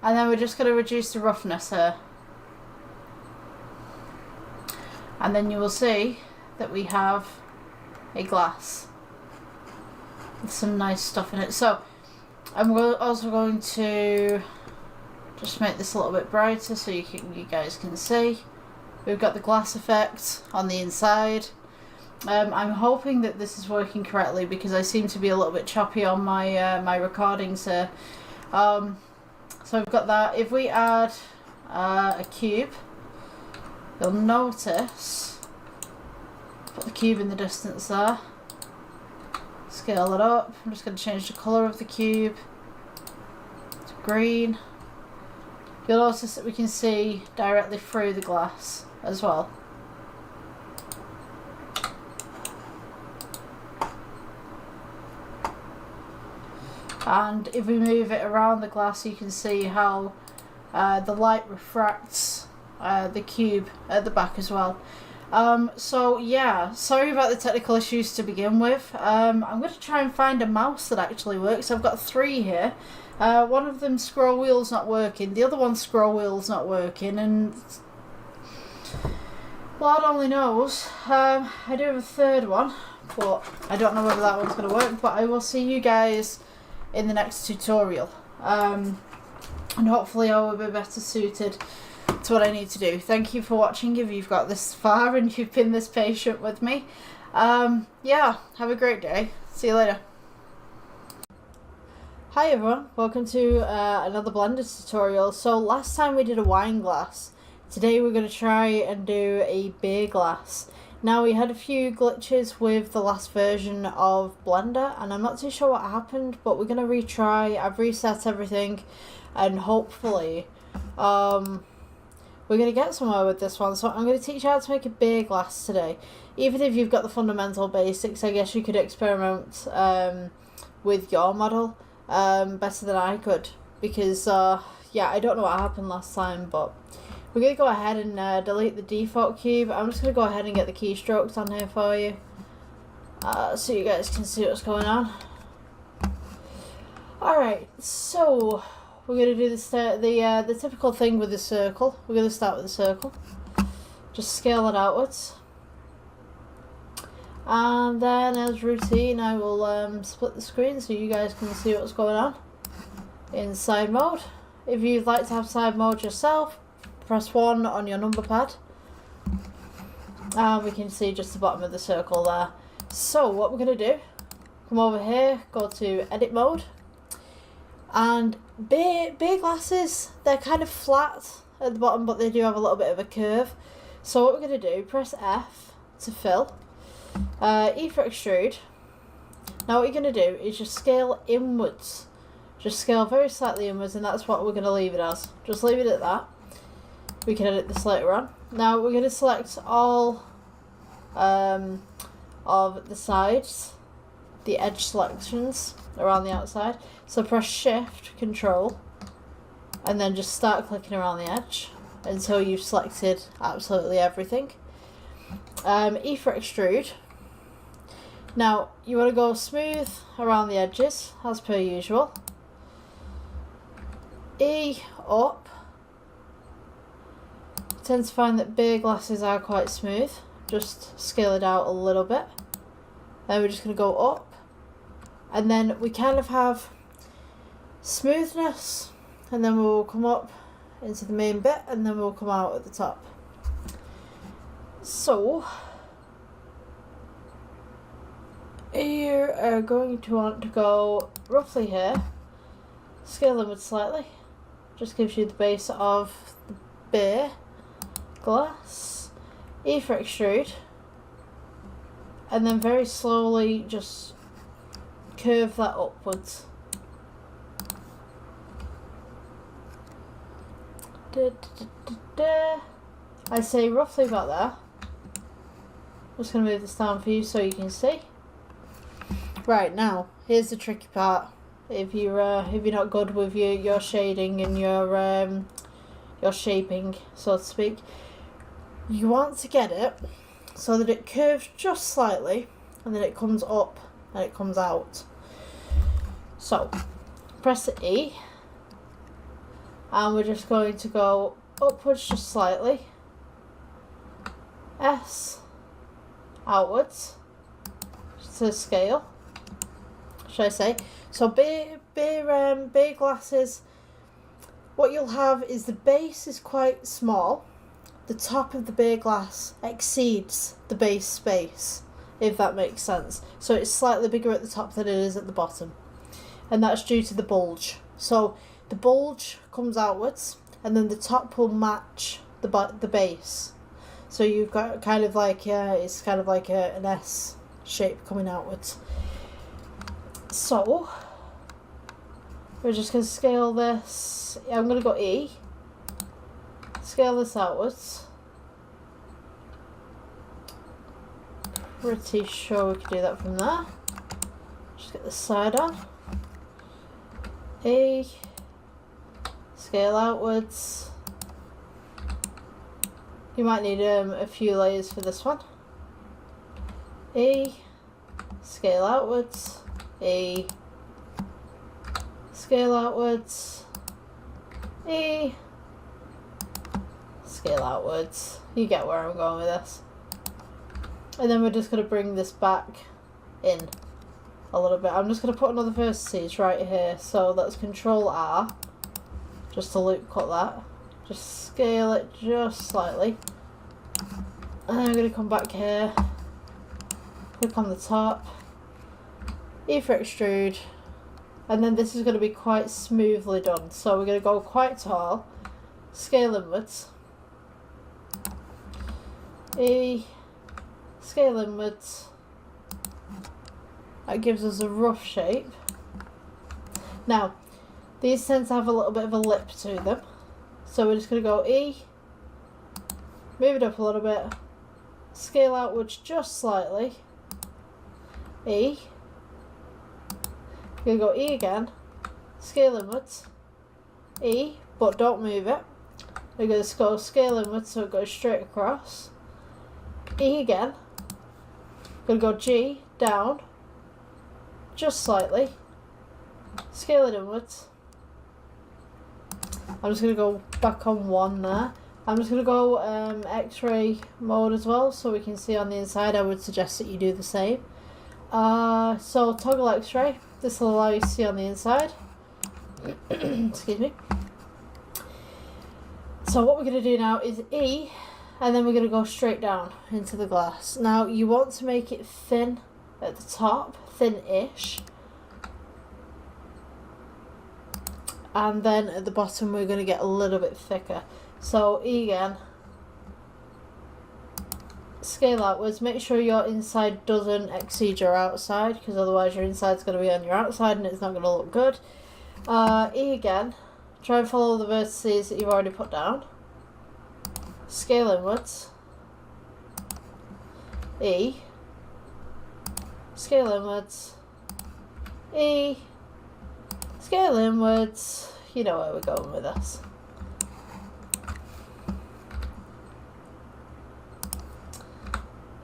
then we're just going to reduce the roughness here. And then you will see that we have a glass with some nice stuff in it. So I'm also going to Just make this a little bit brighter so you guys can see. We've got the glass effect on the inside. I'm hoping that this is working correctly because I seem to be a little bit choppy on my my recordings here. So we've got that. If we add a cube, you'll notice, put the cube in the distance there, scale it up. I'm just going to change the colour of the cube to green. You'll notice that we can see directly through the glass as well. And if we move it around the glass, you can see how the light refracts the cube at the back as well. So yeah, sorry about the technical issues to begin with. I'm going to try and find a mouse that actually works. I've got 3 here. One of them scroll wheel's not working, the other one scroll wheel's not working, and Lord only knows. I do have a 3rd one, but I don't know whether that one's going to work, but I will see you guys in the next tutorial, and hopefully I will be better suited to what I need to do. Thank you for watching if you've got this far and you've been this patient with me. Yeah, have a great day. See you later. Hi everyone, welcome to another Blender tutorial. So last time we did a wine glass. Today we're going to try and do a beer glass. Now we had a few glitches with the last version of Blender and I'm not too sure what happened, but we're going to retry. I've reset everything and hopefully we're going to get somewhere with this one. So I'm going to teach you how to make a beer glass today. Even if you've got the fundamental basics, I guess you could experiment with your model better than I could, because yeah, I don't know what happened last time, but we're going to go ahead and delete the default cube. I'm just going to go ahead and get the keystrokes on here for you so you guys can see what's going on. Alright, so we're going to do the typical thing with the circle. We're going to start with the circle. Just scale it outwards. And then as routine I will split the screen so you guys can see what's going on in side mode. If you'd like to have side mode yourself, press 1 on your number pad and we can see just the bottom of the circle there. So what we're going to do, come over here, go to edit mode, and beer glasses, they're kind of flat at the bottom but they do have a little bit of a curve. So what we're going to do, press F to fill, E for extrude. Now what you're going to do is just scale inwards, just scale very slightly inwards, and that's what we're going to leave it as. Just leave it at that. We can edit this later on. Now we're going to select all of the sides, the edge selections around the outside. So press Shift, Control, and then just start clicking around the edge until you've selected absolutely everything. E for extrude. Now you want to go smooth around the edges as per usual. E up. I tend to find that beer glasses are quite smooth. Just scale it out a little bit. Then we're just going to go up, and then we kind of have smoothness, and then we'll come up into the main bit, and then we'll come out at the top. So you are going to want to go roughly here, scale them slightly, just gives you the base of the beer glass. E for extrude, and then very slowly just curve that upwards. I'd say roughly about there. I'm just going to move this down for you so you can see. Right, now here's the tricky part. If you're not good with your shading and your shaping, so to speak, you want to get it so that it curves just slightly and then it comes up and it comes out. So press the E, and we're just going to go upwards just slightly, S outwards to scale, should I say. So beer glasses, what you'll have is the base is quite small. The top of the bare glass exceeds the base space, if that makes sense. So it's slightly bigger at the top than it is at the bottom. And that's due to the bulge. So the bulge comes outwards, and then the top will match the base. So you've got kind of like, it's kind of like an S shape coming outwards. So we're just going to scale this. I'm going to go E. Scale this outwards. Pretty sure we can do that from there. Just get the side on. E. Scale outwards. You might need a few layers for this one. E. Scale outwards. E. Scale outwards. E. Scale outwards. You get where I'm going with this. And then we're just going to bring this back in a little bit. I'm just going to put another vertices right here. So that's Control R. Just to loop cut that. Just scale it just slightly. And then I'm going to come back here. Click on the top. E for extrude. And then this is going to be quite smoothly done. So we're going to go quite tall. Scale inwards. E. Scale inwards. That gives us a rough shape. Now, these tend to have a little bit of a lip to them. So we're just going to go E. Move it up a little bit. Scale outwards just slightly. E. You're going to go E again. Scale inwards. E, but don't move it. We're going to go scale inwards so it goes straight across. E again. Going to go G, down. Just slightly. Scale it inwards. I'm just going to go back on one there. I'm just going to go X-ray mode as well so we can see on the inside. I would suggest that you do the same. So toggle X-ray. This will allow you to see on the inside. Excuse me. So what we're going to do now is E, and then we're going to go straight down into the glass. Now you want to make it thin at the top, thin-ish. And then at the bottom we're going to get a little bit thicker. So E again. Scale outwards. Make sure your inside doesn't exceed your outside, because otherwise your inside's going to be on your outside and it's not going to look good. E again. Try and follow the vertices that you've already put down. Scale inwards. E. Scale inwards. E. Scale inwards. You know where we're going with this.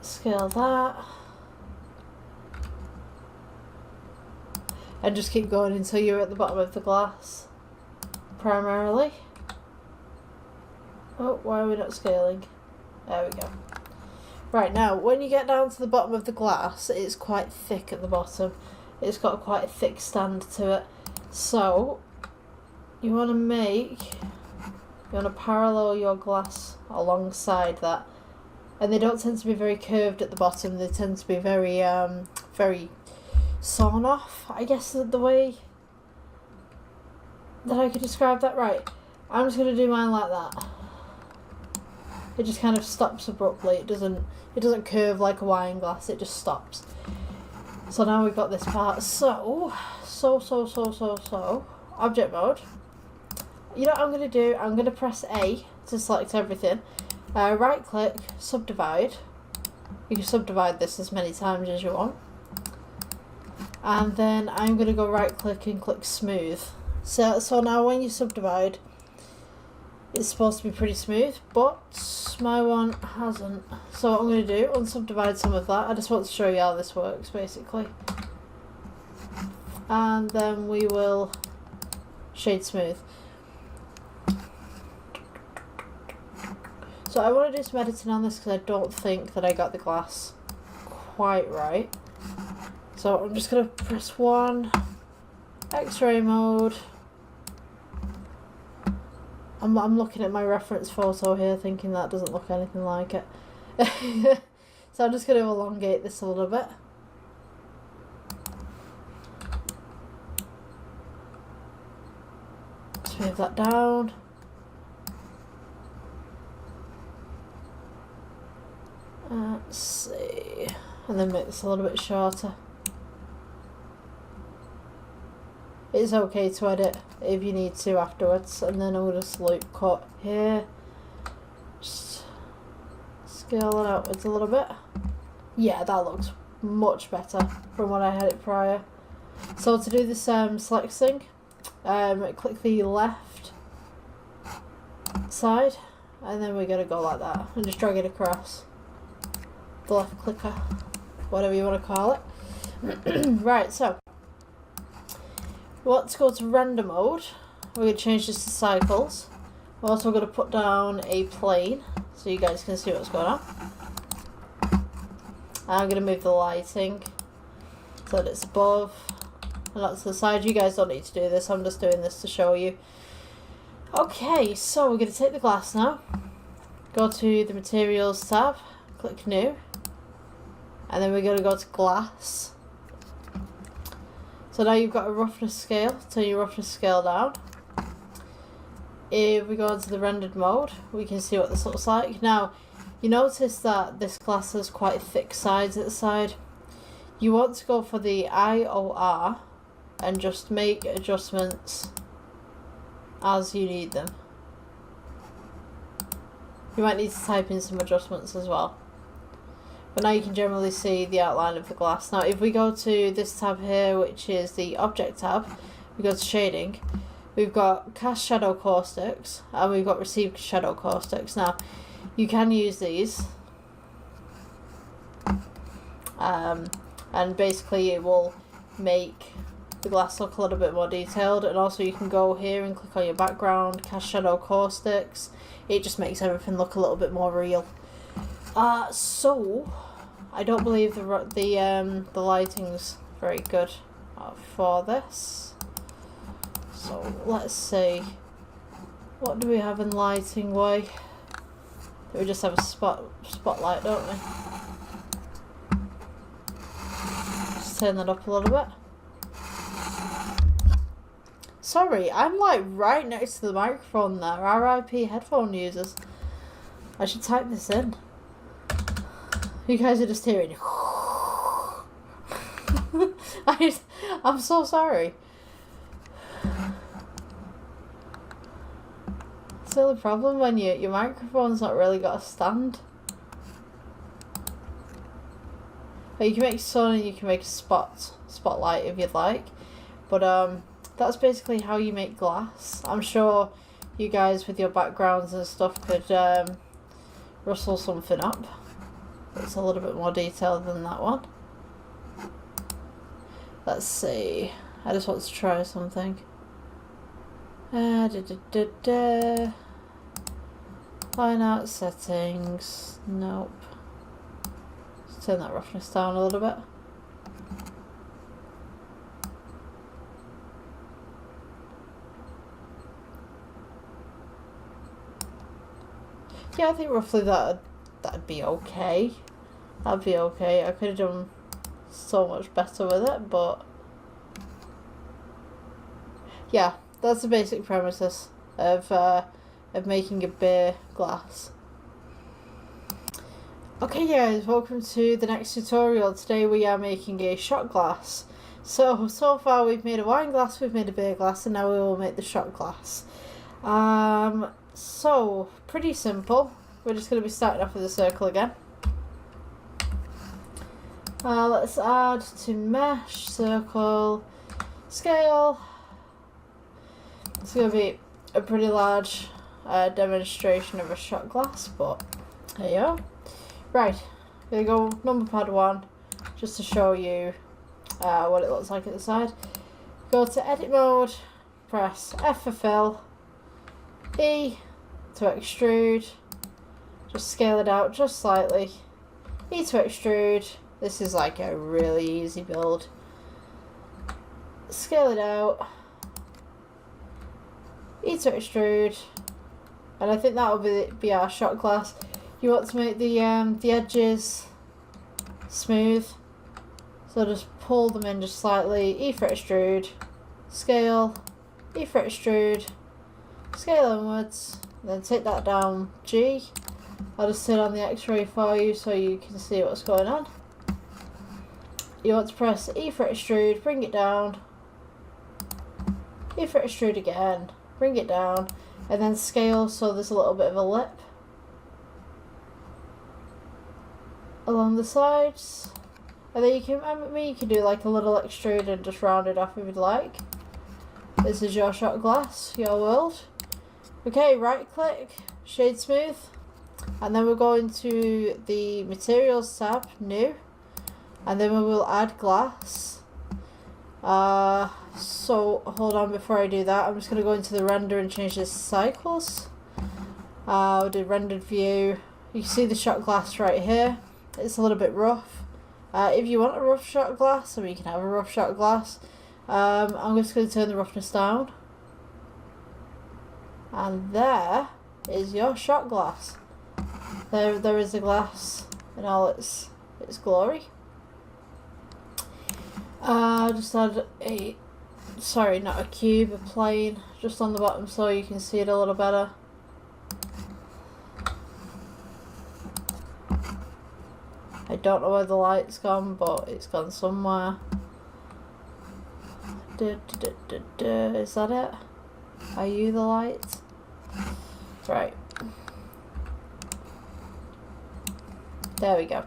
Scale that. And just keep going until you're at the bottom of the glass. Primarily. Oh, why are we not scaling? There we go. Right, now, when you get down to the bottom of the glass, it's quite thick at the bottom. It's got quite a thick stand to it. So, you want to parallel your glass alongside that. And they don't tend to be very curved at the bottom. They tend to be very, very sawn off, I guess, the way that I could describe that. Right, I'm just going to do mine like that. It just kind of stops abruptly. It doesn't curve like a wine glass. It just stops. So now we've got this part. So, object mode. You know what I'm going to do? I'm going to press A to select everything. Right click, subdivide. You can subdivide this as many times as you want. And then I'm going to go right click and click smooth. So now when you subdivide, it's supposed to be pretty smooth, but my one hasn't. So what I'm going to do, unsubdivide some of that. I just want to show you how this works basically. And then we will shade smooth. So I want to do some editing on this because I don't think that I got the glass quite right. So I'm just going to press 1, X-ray mode, I'm looking at my reference photo here thinking that doesn't look anything like it. So I'm just going to elongate this a little bit. Just move that down. Let's see. And then make this a little bit shorter. It's okay to edit if you need to afterwards, and then I'll just loop cut here. Just scale it outwards a little bit. Yeah, that looks much better from when I had it prior. So to do this select thing, click the left side, and then we're going to go like that and just drag it across. The left clicker, whatever you want to call it. Right, so let's go to render mode. We're going to change this to cycles. We're also going to put down a plane so you guys can see what's going on. I'm going to move the lighting so that it's above and that's the side. You guys don't need to do this, I'm just doing this to show you. Okay, so we're going to take the glass now. Go to the materials tab, click new, and then we're going to go to glass. So now you've got a roughness scale, turn your roughness scale down. If we go into the rendered mode, we can see what this looks like. Now, you notice that this glass has quite thick sides at the side. You want to go for the IOR and just make adjustments as you need them. You might need to type in some adjustments as well. But now you can generally see the outline of the glass. Now if we go to this tab here, which is the object tab, we go to shading, we've got cast shadow caustics and we've got receive shadow caustics. Now you can use these and basically it will make the glass look a little bit more detailed, and also you can go here and click on your background, cast shadow caustics. It just makes everything look a little bit more real. So I don't believe the lighting's very good for this. So let's see, what do we have in lighting way? We just have a spotlight, don't we? Just turn that up a little bit. Sorry, I'm like right next to the microphone there. RIP headphone users. I should type this in. You guys are just hearing. I'm so sorry. It's the only problem when your microphone's not really got a stand. But you can make sun and you can make a spotlight if you'd like. But that's basically how you make glass. I'm sure you guys with your backgrounds and stuff could rustle something up. It's a little bit more detailed than that one. Let's see. I just want to try something. Line out settings. Nope. Let's turn that roughness down a little bit. Yeah, I think roughly that'd be okay. That'd be okay. I could have done so much better with it, but yeah, that's the basic premises of making a beer glass. Okay guys, welcome to the next tutorial. Today we are making a shot glass. So far we've made a wine glass, we've made a beer glass, and now we will make the shot glass. So pretty simple. We're just going to be starting off with a circle again. Let's add to mesh, circle, scale. It's going to be a pretty large demonstration of a shot glass, but there you go. Right, here we go, number pad 1, just to show you what it looks like at the side. Go to edit mode, press F for fill, E to extrude, just scale it out just slightly, E to extrude. This is like a really easy build. Scale it out, E to extrude, and I think that will be our shot glass. You want to make the edges smooth, so just pull them in just slightly, E for extrude, scale, E for extrude, scale inwards, then take that down, G. I'll just turn on the X-ray for you so you can see what's going on. You want to press E for extrude, bring it down, E for extrude again, bring it down, and then scale so there's a little bit of a lip along the sides. And then you can do like a little extrude and just round it off if you'd like. This is your shot glass, your world. Okay, right click, shade smooth, and then we're going to the materials tab, new, and then we will add glass. So hold on, before I do that, I'm just going to go into the render and change this to cycles. We'll do rendered view. You can see the shot glass right here. It's a little bit rough. If you want a rough shot glass, I mean, you can have a rough shot glass. I'm just going to turn the roughness down. And there is your shot glass. There is the glass in all its glory. Just add a, sorry, not a cube, a plane, just on the bottom so you can see it a little better. I don't know where the light's gone, but it's gone somewhere. Is that it? Are you the light? Right. There we go.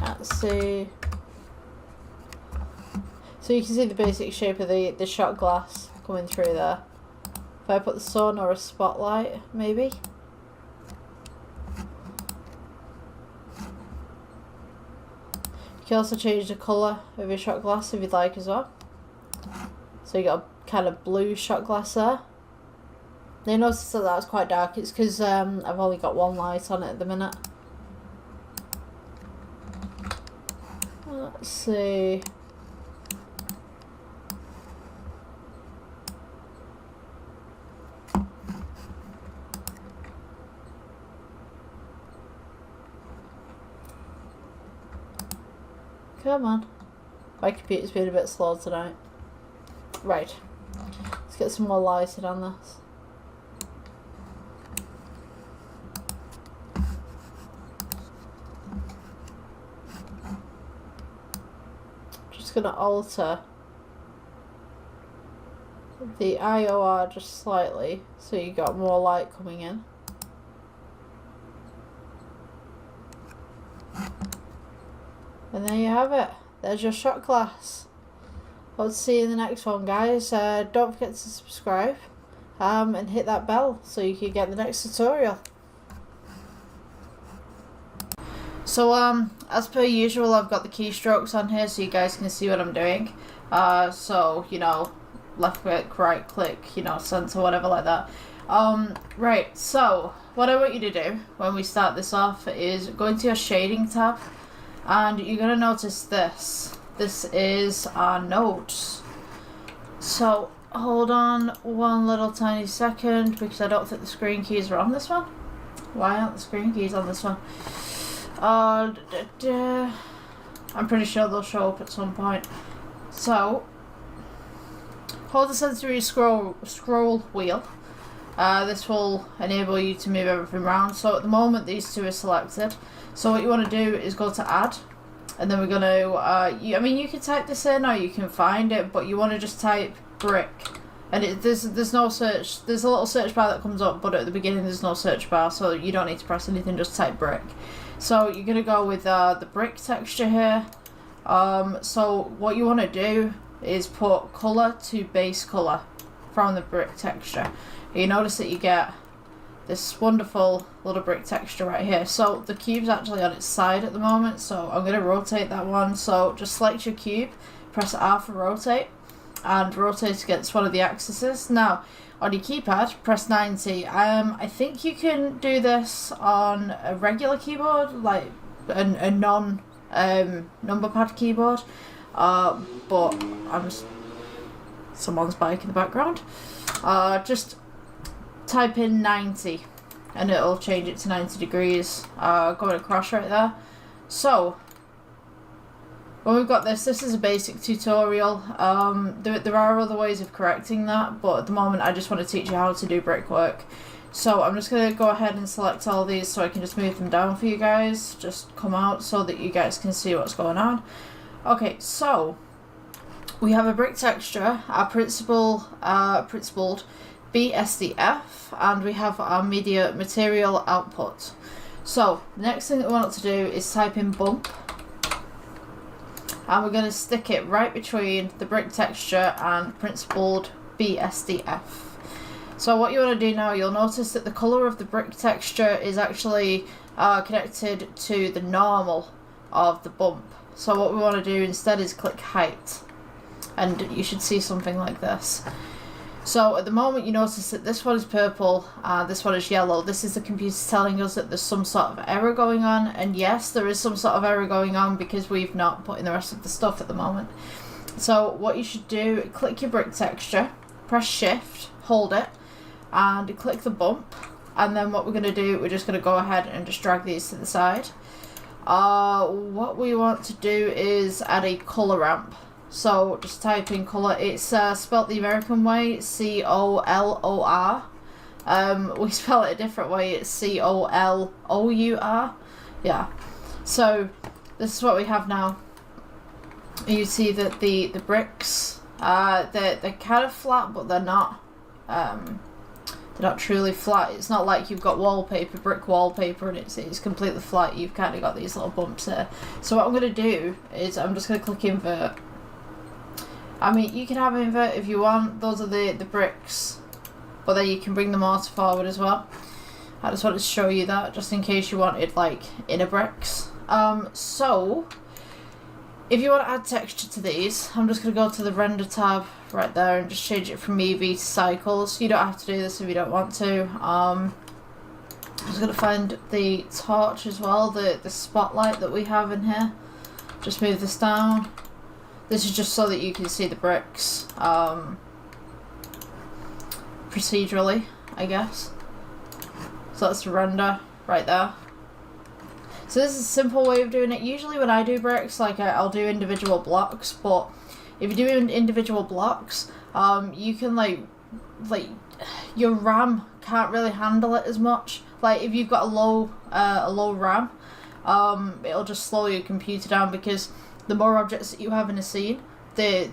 Let's see. So you can see the basic shape of the shot glass coming through there. If I put the sun or a spotlight, maybe. You can also change the colour of your shot glass if you'd like as well. So you got a kind of blue shot glass there. Now you notice that that's quite dark. It's because I've only got one light on it at the minute. Let's see. Come on. My computer's been a bit slow tonight. Right. Let's get some more lighting on this. Just gonna alter the IOR just slightly so you got more light coming in. And there you have it. There's your shot glass. Hope to see you in the next one, guys. Don't forget to subscribe and hit that bell so you can get the next tutorial. So as per usual, I've got the keystrokes on here so you guys can see what I'm doing. So, you know, left click, right click, you know, center, whatever like that. Right, so what I want you to do when we start this off is go into your shading tab. And you're going to notice this. This is our nodes. So, hold on one little tiny second because I don't think the screen keys are on this one. Why aren't the screen keys on this one? I'm pretty sure they'll show up at some point. So, hold the sensory scroll wheel. This will enable you to move everything around. So at the moment these two are selected. So what you want to do is go to add, and then we're going to, I mean you can type this in or you can find it, but you want to just type brick. And there's no search, there's a little search bar that comes up, but at the beginning there's no search bar, so you don't need to press anything, just type brick. So you're going to go with the brick texture here. So what you want to do is put colour to base colour from the brick texture. You notice that you get this wonderful little brick texture right here. So the cube's actually on its side at the moment, so I'm going to rotate that one. So just select your cube, press R for rotate, and rotate against one of the axes. Now on your keypad, press 90. I think you can do this on a regular keyboard, like a non number pad keyboard, but someone's bike in the background. just type in 90 and it'll change it to 90 degrees going across right there. So when we've got this is a basic tutorial. There are other ways of correcting that, but at the moment I just want to teach you how to do brickwork. So I'm just going to go ahead and select all these so I can just move them down for you guys. Just come out so that you guys can see what's going on. Okay, so we have a brick texture, our principled BSDF, and we have our media material output. So the next thing that we want to do is type in bump, and we're going to stick it right between the brick texture and principled BSDF. So what you want to do now, you'll notice that the colour of the brick texture is actually connected to the normal of the bump. So what we want to do instead is click height, and you should see something like this. So at the moment you notice that this one is purple, this one is yellow. This is the computer telling us that there's some sort of error going on, and yes, there is some sort of error going on because we've not put in the rest of the stuff at the moment. So what you should do, click your brick texture, press shift, hold it, and click the bump, and then what we're going to do, we're just going to go ahead and just drag these to the side. What we want to do is add a colour ramp. So just type in colour. It's spelt the American way, C-O-L-O-R. We spell it a different way, it's C-O-L-O-U-R. Yeah. So this is what we have now. You see that the bricks, they're kind of flat, but they're not truly flat. It's not like you've got wallpaper, brick wallpaper, and it's completely flat. You've kind of got these little bumps there. So what I'm going to do is I'm just going to click invert. I mean, you can have invert if you want. Those are the bricks, but then you can bring the mortar forward as well. I just wanted to show you that just in case you wanted like inner bricks. So if you want to add texture to these, I'm just going to go to the render tab right there and just change it from EV to cycles. You don't have to do this if you don't want to. I'm just going to find the torch as well, the spotlight that we have in here. Just move this down. This is just so that you can see the bricks procedurally, I guess. So that's the render right there. So this is a simple way of doing it. Usually when I do bricks, like I'll do individual blocks, but if you're doing individual blocks, you can like your RAM can't really handle it as much. Like if you've got a low RAM, it'll just slow your computer down, because the more objects that you have in a scene, the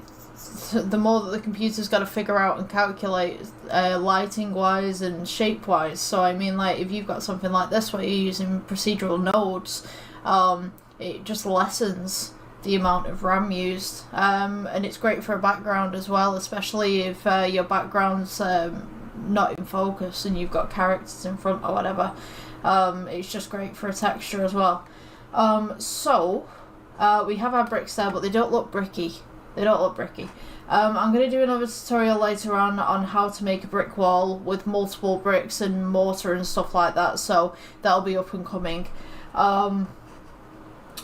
more that the computer's got to figure out and calculate lighting wise and shape wise. So I mean, like if you've got something like this where you're using procedural nodes, it just lessens the amount of RAM used, and it's great for a background as well, especially if your background's not in focus and you've got characters in front or whatever. It's just great for a texture as well. So we have our bricks there, but they don't look bricky. I'm going to do another tutorial later on how to make a brick wall with multiple bricks and mortar and stuff like that, so that'll be up and coming.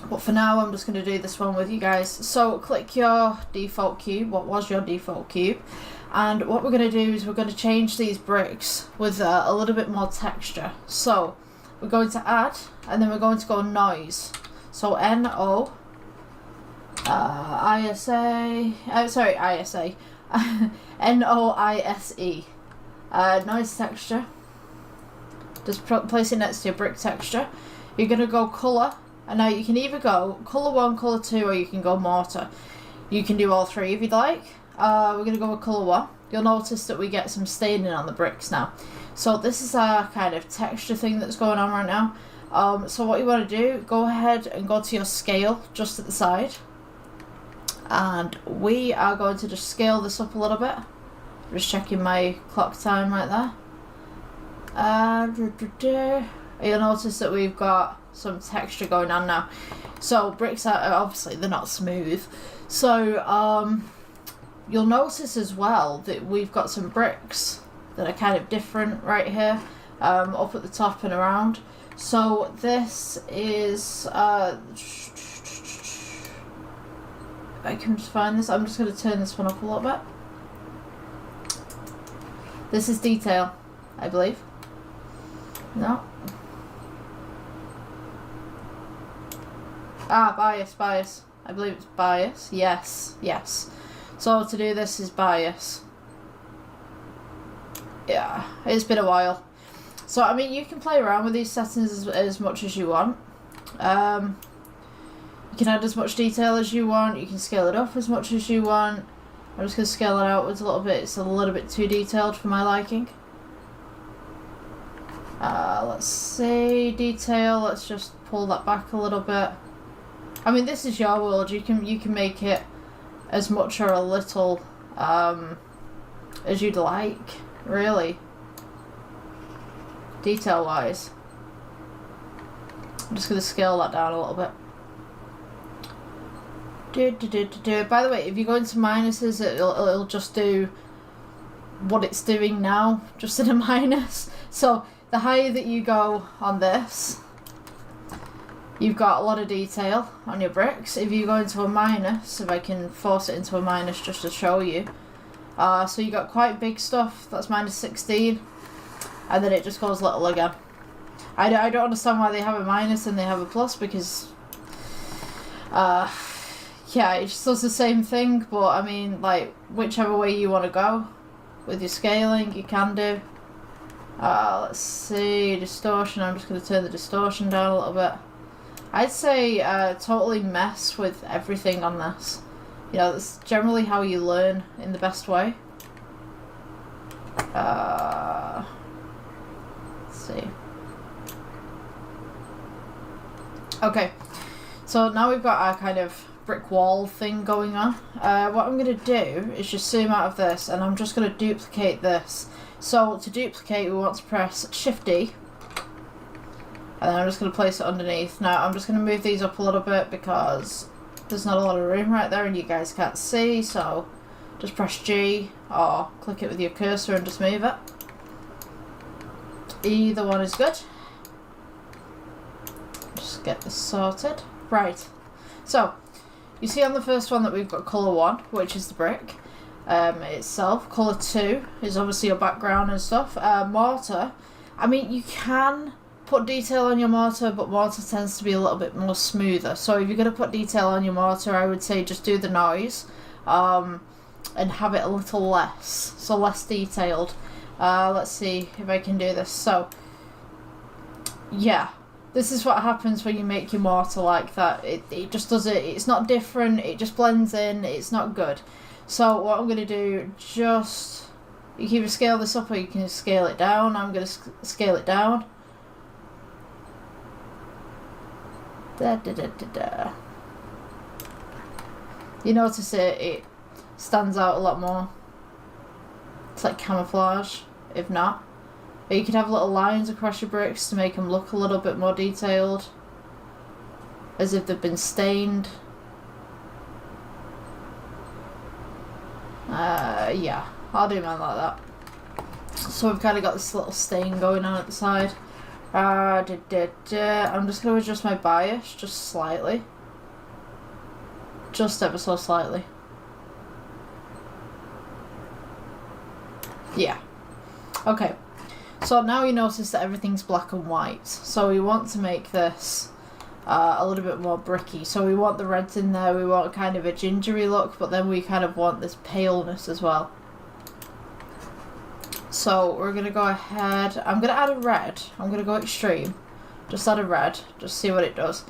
But for now I'm just going to do this one with you guys. So click your default cube, what was your default cube, and what we're going to do is we're going to change these bricks with a little bit more texture. So we're going to add, and then we're going to go noise. So ISA, NOISE, noise texture. Just place it next to your brick texture. You're going to go colour, and now you can either go colour 1, colour 2, or you can go mortar. You can do all three if you'd like. We're going to go with colour 1. You'll notice that we get some staining on the bricks now. So this is our kind of texture thing that's going on right now. So what you want to do, go ahead and go to your scale just at the side. And we are going to just scale this up a little bit. Just checking my clock time right there. You'll notice that we've got some texture going on now. So bricks are obviously, they're not smooth. So you'll notice as well that we've got some bricks that are kind of different right here, up at the top and around. So this is if I can just find this, I'm just going to turn this one up a little bit. This is detail, I believe. No. Ah, bias. I believe it's bias. Yes. So to do this is bias. Yeah, it's been a while. So, I mean, you can play around with these settings as much as you want. You can add as much detail as you want. You can scale it up as much as you want. I'm just going to scale it outwards a little bit. It's a little bit too detailed for my liking. Let's see, detail. Let's just pull that back a little bit. I mean, this is your world. You can make it as much or a little as you'd like, really. Detail wise, I'm just going to scale that down a little bit. By the way, if you go into minuses, it'll just do what it's doing now, just in a minus. So the higher that you go on this, you've got a lot of detail on your bricks. If you go into a minus, if I can force it into a minus just to show you, so you got quite big stuff, that's minus 16, and then it just goes little again. I don't understand why they have a minus and they have a plus, because yeah, it just does the same thing, but I mean, like, whichever way you want to go with your scaling, you can do. Let's see, distortion, I'm just going to turn the distortion down a little bit. I'd say totally mess with everything on this. You know, that's generally how you learn in the best way. Let's see. Okay, so now we've got our kind of brick wall thing going on. What I'm going to do is just zoom out of this, and I'm just going to duplicate this. So to duplicate, we want to press Shift-D, and then I'm just going to place it underneath. Now I'm just going to move these up a little bit because there's not a lot of room right there and you guys can't see, so just press G or click it with your cursor and just move it. Either one is good. Just get this sorted. Right, so you see on the first one that we've got colour 1, which is the brick itself. Colour 2 is obviously your background and stuff. Mortar, I mean, you can put detail on your mortar, but mortar tends to be a little bit more smoother. So if you're going to put detail on your mortar, I would say just do the noise and have it a little less, so less detailed. Let's see if I can do this. So yeah, this is what happens when you make your mortar like that. It just does it. It's not different. It just blends in. It's not good. So what I'm going to do, just, you can either scale this up or you can scale it down. I'm going to scale it down. You notice it stands out a lot more. It's like camouflage, if not. Or you could have little lines across your bricks to make them look a little bit more detailed, as if they've been stained. Yeah, I'll do mine like that. So we've kind of got this little stain going on at the side. I'm just going to adjust my bias just slightly. Just ever so slightly. Yeah. Okay. So now you notice that everything's black and white. So we want to make this a little bit more bricky. So we want the reds in there. We want kind of a gingery look, but then we kind of want this paleness as well. So we're going to go ahead. I'm going to add a red. I'm going to go extreme. Just add a red. Just see what it does.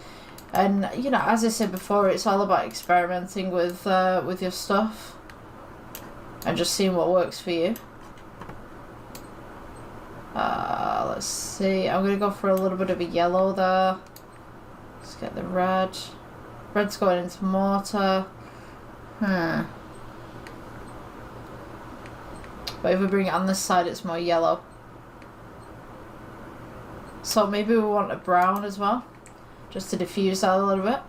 And, you know, as I said before, it's all about experimenting with your stuff. And just seeing what works for you. Let's see. I'm going to go for a little bit of a yellow there. Let's get the red. Red's going into mortar. But if we bring it on this side, it's more yellow. So maybe we want a brown as well, just to diffuse that a little bit.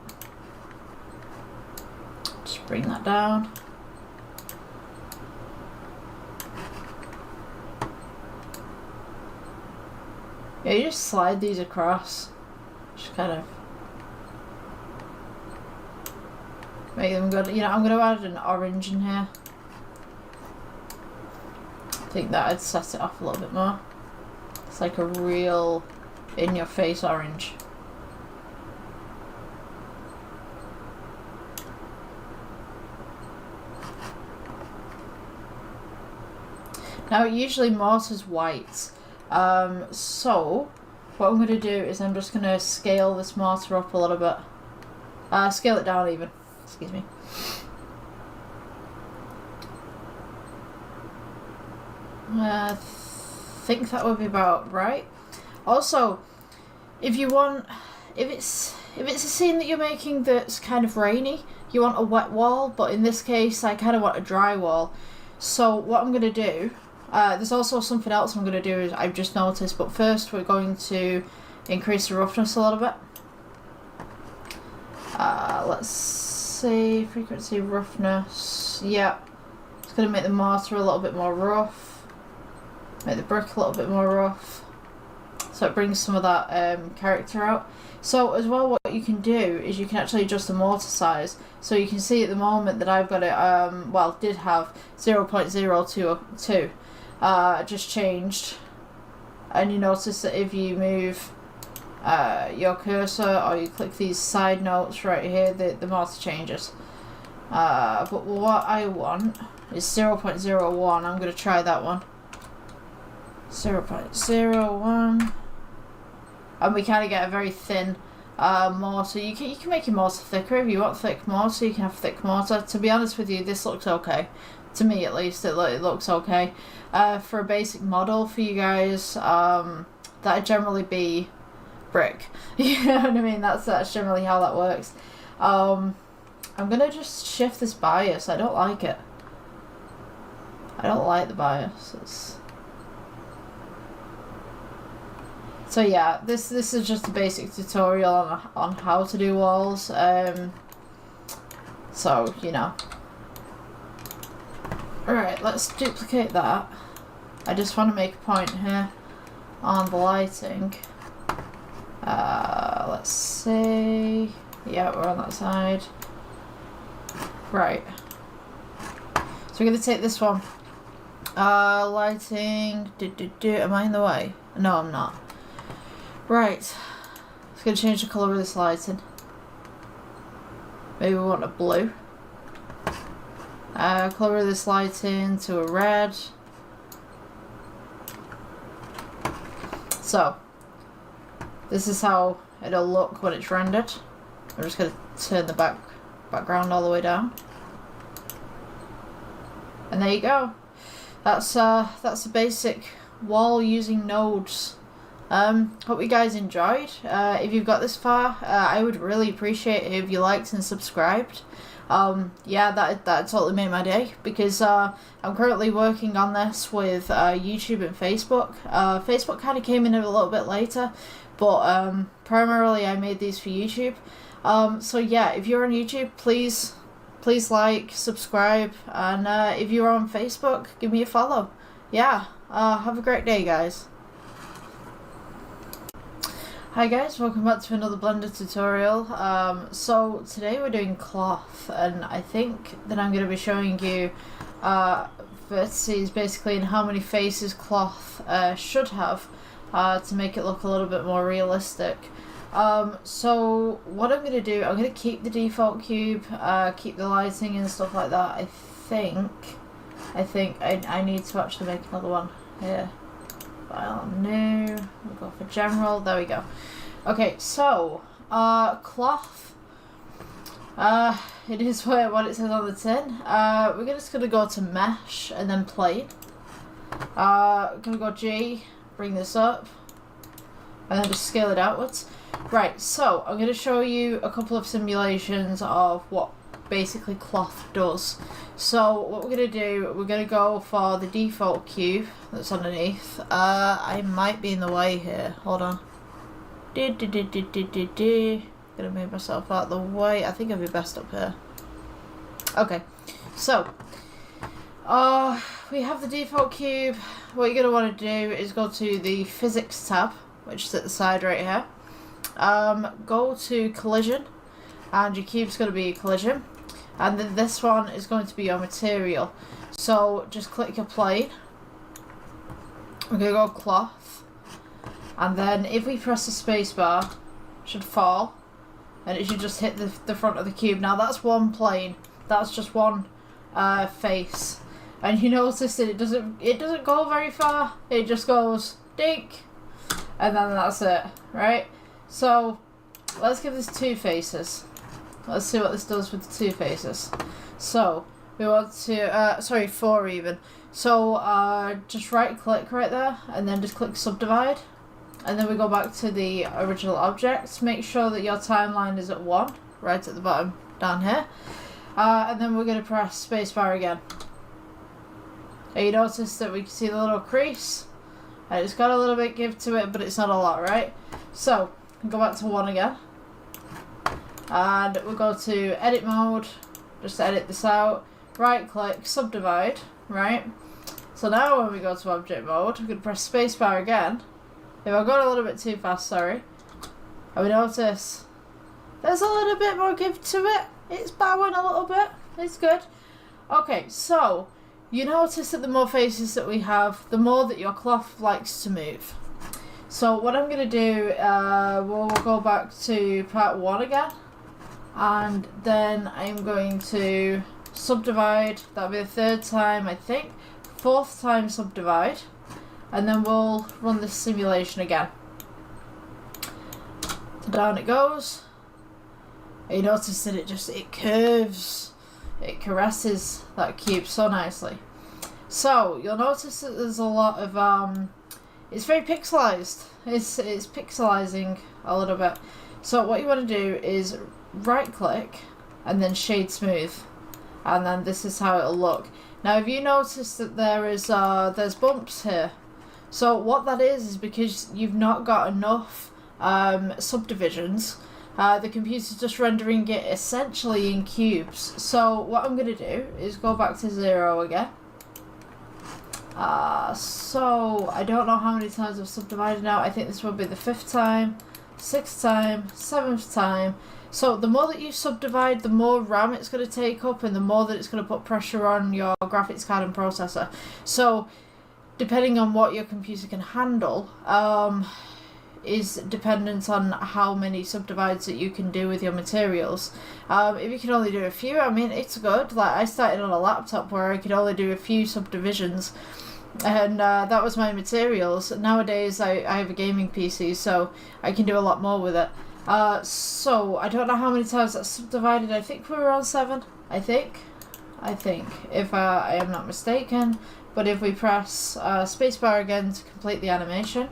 Just bring that down. Yeah, you just slide these across. Just kind of make them good. You know, I'm going to add an orange in here. I think that I'd set it off a little bit more. It's like a real in-your-face orange. Now it usually mortars white, so what I'm going to do is I'm just going to scale this mortar up a little bit. Scale it down even, excuse me. I think that would be about right. Also, if you want, if it's a scene that you're making that's kind of rainy, you want a wet wall, but in this case I kind of want a dry wall. So what I'm going to do, there's also something else I'm going to do is I've just noticed, but first we're going to increase the roughness a little bit. Let's see, frequency, roughness, yeah. It's going to make the mortar a little bit more rough. Make the brick a little bit more rough, so it brings some of that character out. So as well, what you can do is you can actually adjust the mortar size. So you can see at the moment that I've got it, well, did have 0.022, just changed. And you notice that if you move your cursor or you click these side notes right here, the mortar changes. But what I want is 0.01. I'm going to try that one. 0.01, and we kind of get a very thin mortar. You can make your mortar thicker if you want thick mortar. You can have thick mortar. To be honest with you, this looks okay. To me, at least, it looks okay. For a basic model for you guys, that'd generally be brick. You know what I mean? That's generally how that works. I'm gonna just shift this bias. I don't like it. I don't like the bias. So yeah, this is just a basic tutorial on how to do walls. So, you know. Alright, let's duplicate that. I just want to make a point here on the lighting. Let's see. Yeah, we're on that side. Right. So we're going to take this one. Lighting. Am I in the way? No, I'm not. Right, it's going to change the colour of this lighting. Maybe we want a blue. Colour of this lighting to a red. So, this is how it'll look when it's rendered. I'm just going to turn the background all the way down. And there you go. That's the basic wall using nodes. Hope you guys enjoyed. If you've got this far, I would really appreciate it if you liked and subscribed. Yeah, that totally made my day, because I'm currently working on this with YouTube and Facebook. Facebook kind of came in a little bit later, but primarily I made these for YouTube. So yeah, if you're on YouTube, please like, subscribe, and if you're on Facebook, give me a follow. Yeah, have a great day, guys. Hi guys, welcome back to another Blender tutorial. So today we're doing cloth, and I think that I'm going to be showing you vertices basically and how many faces cloth should have to make it look a little bit more realistic. So what I'm going to do, I'm going to keep the default cube, keep the lighting and stuff like that. I think I need to actually make another one here. File new, we'll go for general, there we go. Okay, so cloth, it is what it says on the tin. We're just going to go to mesh and then plain. Going to go G, bring this up, and then just scale it outwards. Right, so I'm going to show you a couple of simulations of what basically cloth does. So what we're going to do, we're going to go for the default cube that's underneath. I might be in the way here, hold on. Gonna move myself out of the way. I think I'll be best up here. Okay, so we have the default cube. What you're going to want to do is go to the physics tab, which is at the side right here. Go to collision, and your cube's going to be collision, and then this one is going to be your material. So just click your plane, we're going to go cloth, and then if we press the space bar, it should fall, and it should just hit the front of the cube. Now that's one plane, that's just one face, and you notice that it doesn't go very far, it just goes dink, and then that's it, right? So let's give this 2 faces. Let's see what this does with the 2 faces. So we want to, sorry, 4 even. So just right click right there and then just click subdivide. And then we go back to the original object. Make sure that your timeline is at 1, right at the bottom down here. And then we're going to press spacebar again. And you notice that we can see the little crease. And it's got a little bit give to it, but it's not a lot, right? So go back to 1 again. And we'll go to edit mode. Just edit this out. Right click, subdivide, right? So now when we go to object mode, we're going to press spacebar again. If I've gone a little bit too fast, sorry. And we notice there's a little bit more give to it. It's bowing a little bit. It's good. Okay, so you notice that the more faces that we have, the more that your cloth likes to move. So what I'm going to do, we'll go back to part 1 again. And then I'm going to subdivide. That'll be the 3rd time, I think. 4th time subdivide. And then we'll run this simulation again. So down it goes. And you notice that it curves. It caresses that cube so nicely. So you'll notice that there's a lot of it's very pixelized. It's pixelizing a little bit. So what you want to do is right click and then shade smooth, and then this is how it'll look. Now if you notice that there's bumps here, so what that is because you've not got enough subdivisions. The computer's just rendering it essentially in cubes. So what I'm going to do is go back to 0 again. So I don't know how many times I've subdivided now. I think this will be the 5th time, 6th time, 7th time. So the more that you subdivide, the more RAM it's going to take up, and the more that it's going to put pressure on your graphics card and processor. So depending on what your computer can handle, is dependent on how many subdivides that you can do with your materials. If you can only do a few, I mean, it's good. Like I started on a laptop where I could only do a few subdivisions, and that was my materials. Nowadays I have a gaming PC, so I can do a lot more with it. So I don't know how many times that's subdivided. I think we're on 7. I think, if I am not mistaken. But if we press spacebar again to complete the animation,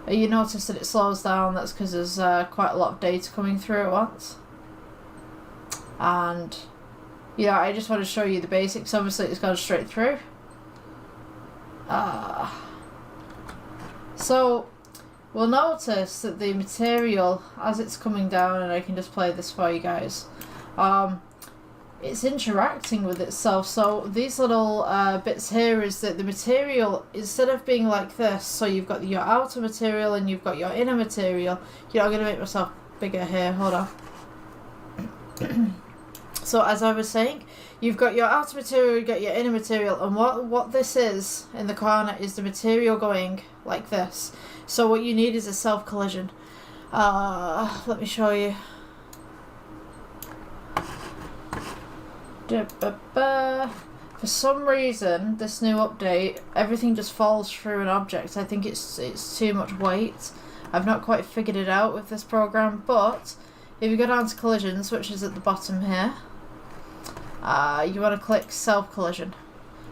you notice that it slows down. That's because there's quite a lot of data coming through at once. And yeah, I just want to show you the basics. Obviously it's gone straight through. So we'll notice that the material, as it's coming down, and I can just play this for you guys, it's interacting with itself. So these little bits here is that the material, instead of being like this, so you've got your outer material and you've got your inner material. You know, I'm going to make myself bigger here, hold on. So as I was saying, you've got your outer material, you've got your inner material, and what this is in the corner is the material going like this. So what you need is a self-collision. Let me show you. For some reason, this new update, everything just falls through an object. I think it's too much weight. I've not quite figured it out with this program, but if you go down to collisions, which is at the bottom here, you want to click self-collision,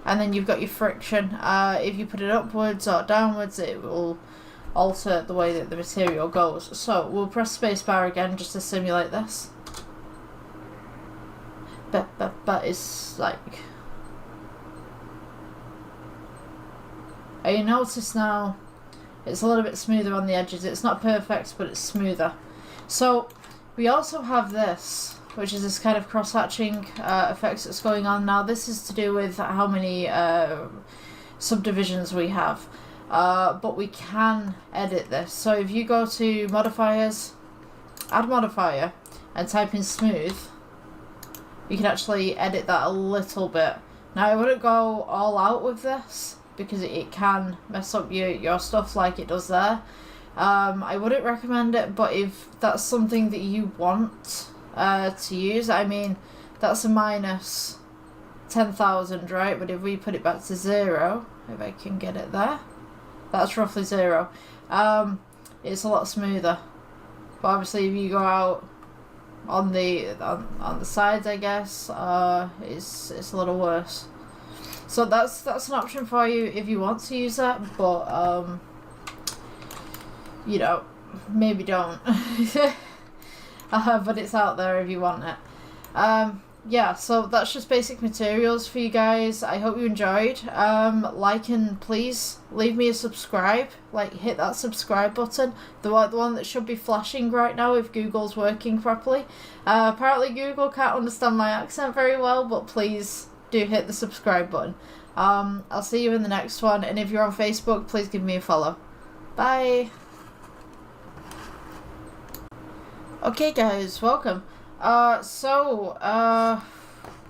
and then you've got your friction. If you put it upwards or downwards, it will alter the way that the material goes. So we'll press spacebar again just to simulate this. But it's like, and you notice now it's a little bit smoother on the edges. It's not perfect, but it's smoother. So we also have this, which is this kind of cross-hatching effects that's going on. Now this is to do with how many subdivisions we have, but we can edit this. So if you go to modifiers, add modifier, and type in smooth, you can actually edit that a little bit. Now I wouldn't go all out with this, because it can mess up your stuff like it does there. I wouldn't recommend it, but if that's something that you want to use, I mean, that's a minus 10,000, right? But if we put it back to 0, if I can get it there, that's roughly 0. It's a lot smoother. But obviously, if you go out on the sides, I guess, it's a little worse. So that's an option for you if you want to use that, but you know, maybe don't. But it's out there if you want it. Yeah, so that's just basic materials for you guys. I hope you enjoyed. Like and please leave me a subscribe. Like, hit that subscribe button. The one that should be flashing right now if Google's working properly. Apparently Google can't understand my accent very well, but please do hit the subscribe button. I'll see you in the next one, and if you're on Facebook, please give me a follow. Bye! Okay guys, welcome. We're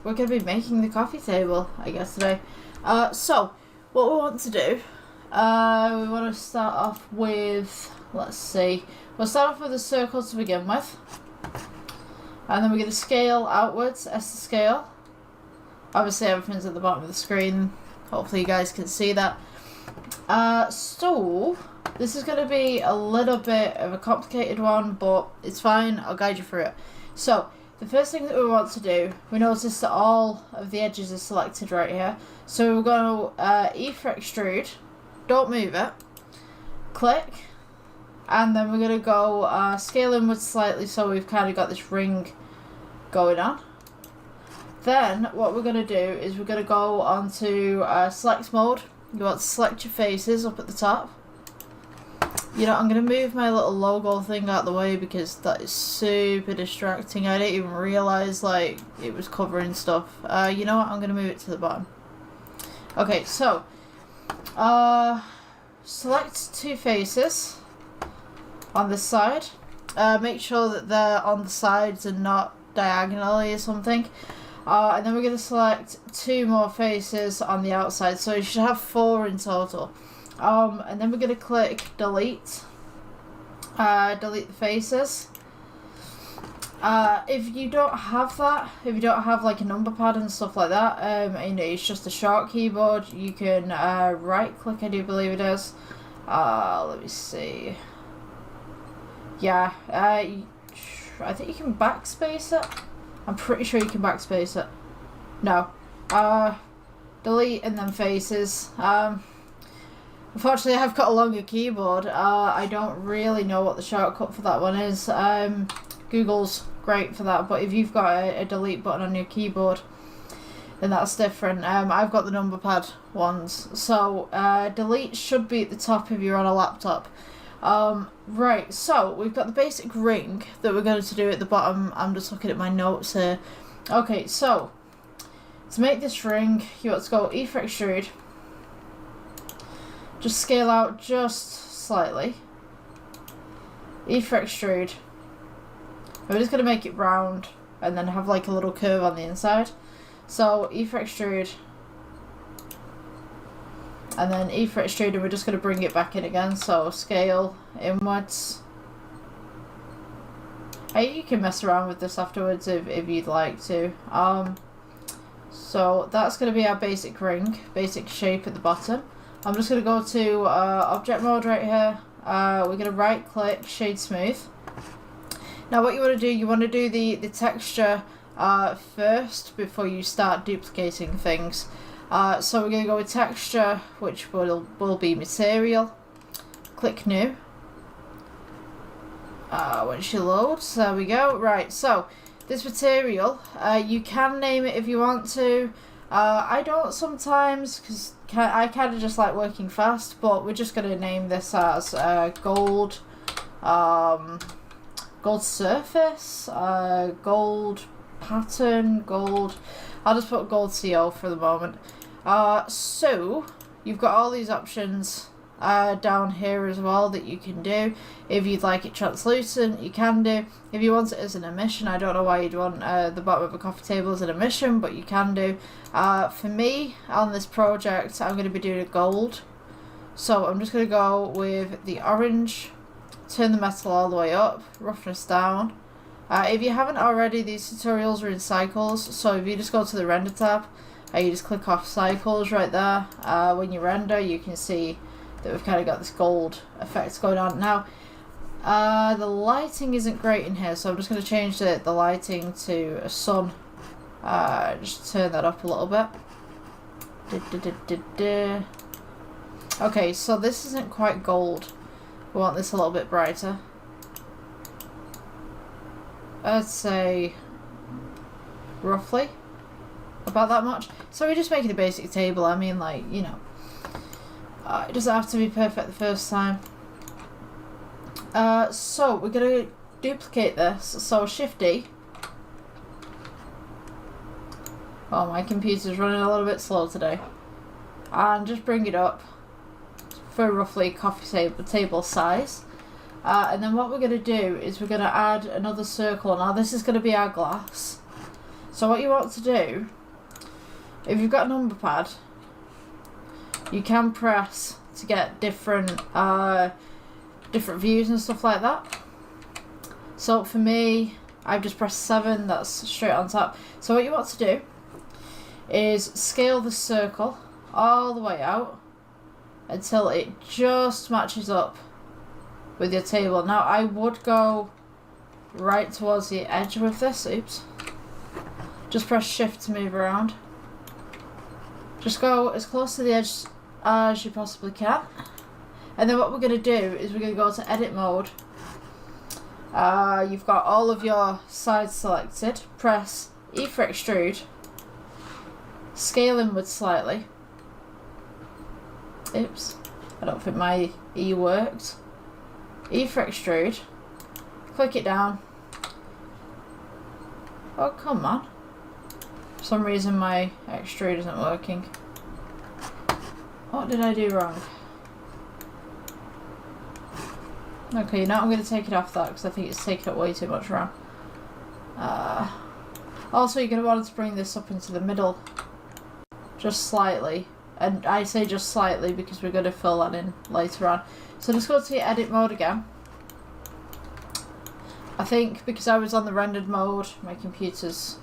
going to be making the coffee table, I guess, today. So, what we want to do, we want to start off with, let's see, we'll start off with a circle to begin with. And then we're going to scale outwards, S to scale. Obviously everything's at the bottom of the screen, hopefully you guys can see that. So, this is going to be a little bit of a complicated one, but it's fine, I'll guide you through it. So, the first thing that we want to do, we notice that all of the edges are selected right here. So we're going to E for extrude, don't move it, click, and then we're going to go scale inwards slightly so we've kind of got this ring going on. Then what we're going to do is we're going to go on to select mode. You want to select your faces up at the top. You know, I'm going to move my little logo thing out of the way because that is super distracting. I didn't even realise, like, it was covering stuff. You know what? I'm going to move it to the bottom. Okay, so, select two faces on this side. Make sure that they're on the sides and not diagonally or something. And then we're going to select two more faces on the outside. So you should have 4 in total. And then we're going to click delete. Delete the faces. If you don't have that, if you don't have like a number pad and stuff like that, and it's just a short keyboard, you can right click, I do believe it is. Let me see. Yeah, I think you can backspace it. I'm pretty sure you can backspace it. No. Delete and then faces. Unfortunately, I've got a longer keyboard. I don't really know what the shortcut for that one is. Google's great for that, but if you've got a delete button on your keyboard, then that's different. I've got the number pad ones. So, delete should be at the top if you're on a laptop. Right, so we've got the basic ring that we're going to do at the bottom. I'm just looking at my notes here. Okay, so, to make this ring, you want to go E for extrude. Just scale out just slightly. E for extrude. We're just going to make it round and then have like a little curve on the inside. So E for extrude. And then E for extrude, and we're just going to bring it back in again. So scale inwards. You can mess around with this afterwards if you'd like to. So that's going to be our basic ring, basic shape at the bottom. I'm just going to go to object mode right here. We're going to right click, shade smooth. Now what you want to do, you want to do the texture first before you start duplicating things. So we're going to go with texture, which will be material. Click new. When she loads, there we go. Right, so this material, you can name it if you want to. I don't sometimes, because I kind of just like working fast, but we're just going to name this as gold, gold surface, gold pattern, gold. I'll just put gold CO for the moment. So you've got all these options down here as well that you can do. If you'd like it translucent, you can do. If you want it as an emission, I don't know why you'd want the bottom of a coffee table as an emission, but you can do. For me, on this project, I'm going to be doing a gold. So I'm just going to go with the orange, turn the metal all the way up, roughness down. If you haven't already, these tutorials are in cycles, so if you just go to the render tab, you just click off cycles right there. When you render, you can see that we've kind of got this gold effect going on. Now, the lighting isn't great in here, so I'm just going to change the lighting to a sun. Just turn that up a little bit. Okay, so this isn't quite gold. We want this a little bit brighter. I'd say roughly about that much. So we're just making a basic table. I mean, like, you know, it doesn't have to be perfect the first time. So we're going to duplicate this. So Shift D. Oh, my computer's running a little bit slow today. And just bring it up for roughly coffee table size. And then what we're going to do is we're going to add another circle. Now this is going to be our glass. So what you want to do, if you've got a number pad, you can press to get different views and stuff like that. So for me, I've just pressed 7, that's straight on top. So what you want to do is scale the circle all the way out until it just matches up with your table. Now I would go right towards the edge with this. Oops. Just press Shift to move around. Just go as close to the edge as you possibly can. And then what we're going to do is we're going to go to edit mode. You've got all of your sides selected. Press E for extrude. Scale inwards slightly. Oops. I don't think my E worked. E for extrude. Click it down. Oh, come on. For some reason my extrude isn't working. What did I do wrong? Okay, now I'm going to take it off that because I think it's taking up way too much RAM. Also, you're going to want to bring this up into the middle. Just slightly. And I say just slightly because we're going to fill that in later on. So just go to your edit mode again. I think because I was on the rendered mode, my computer's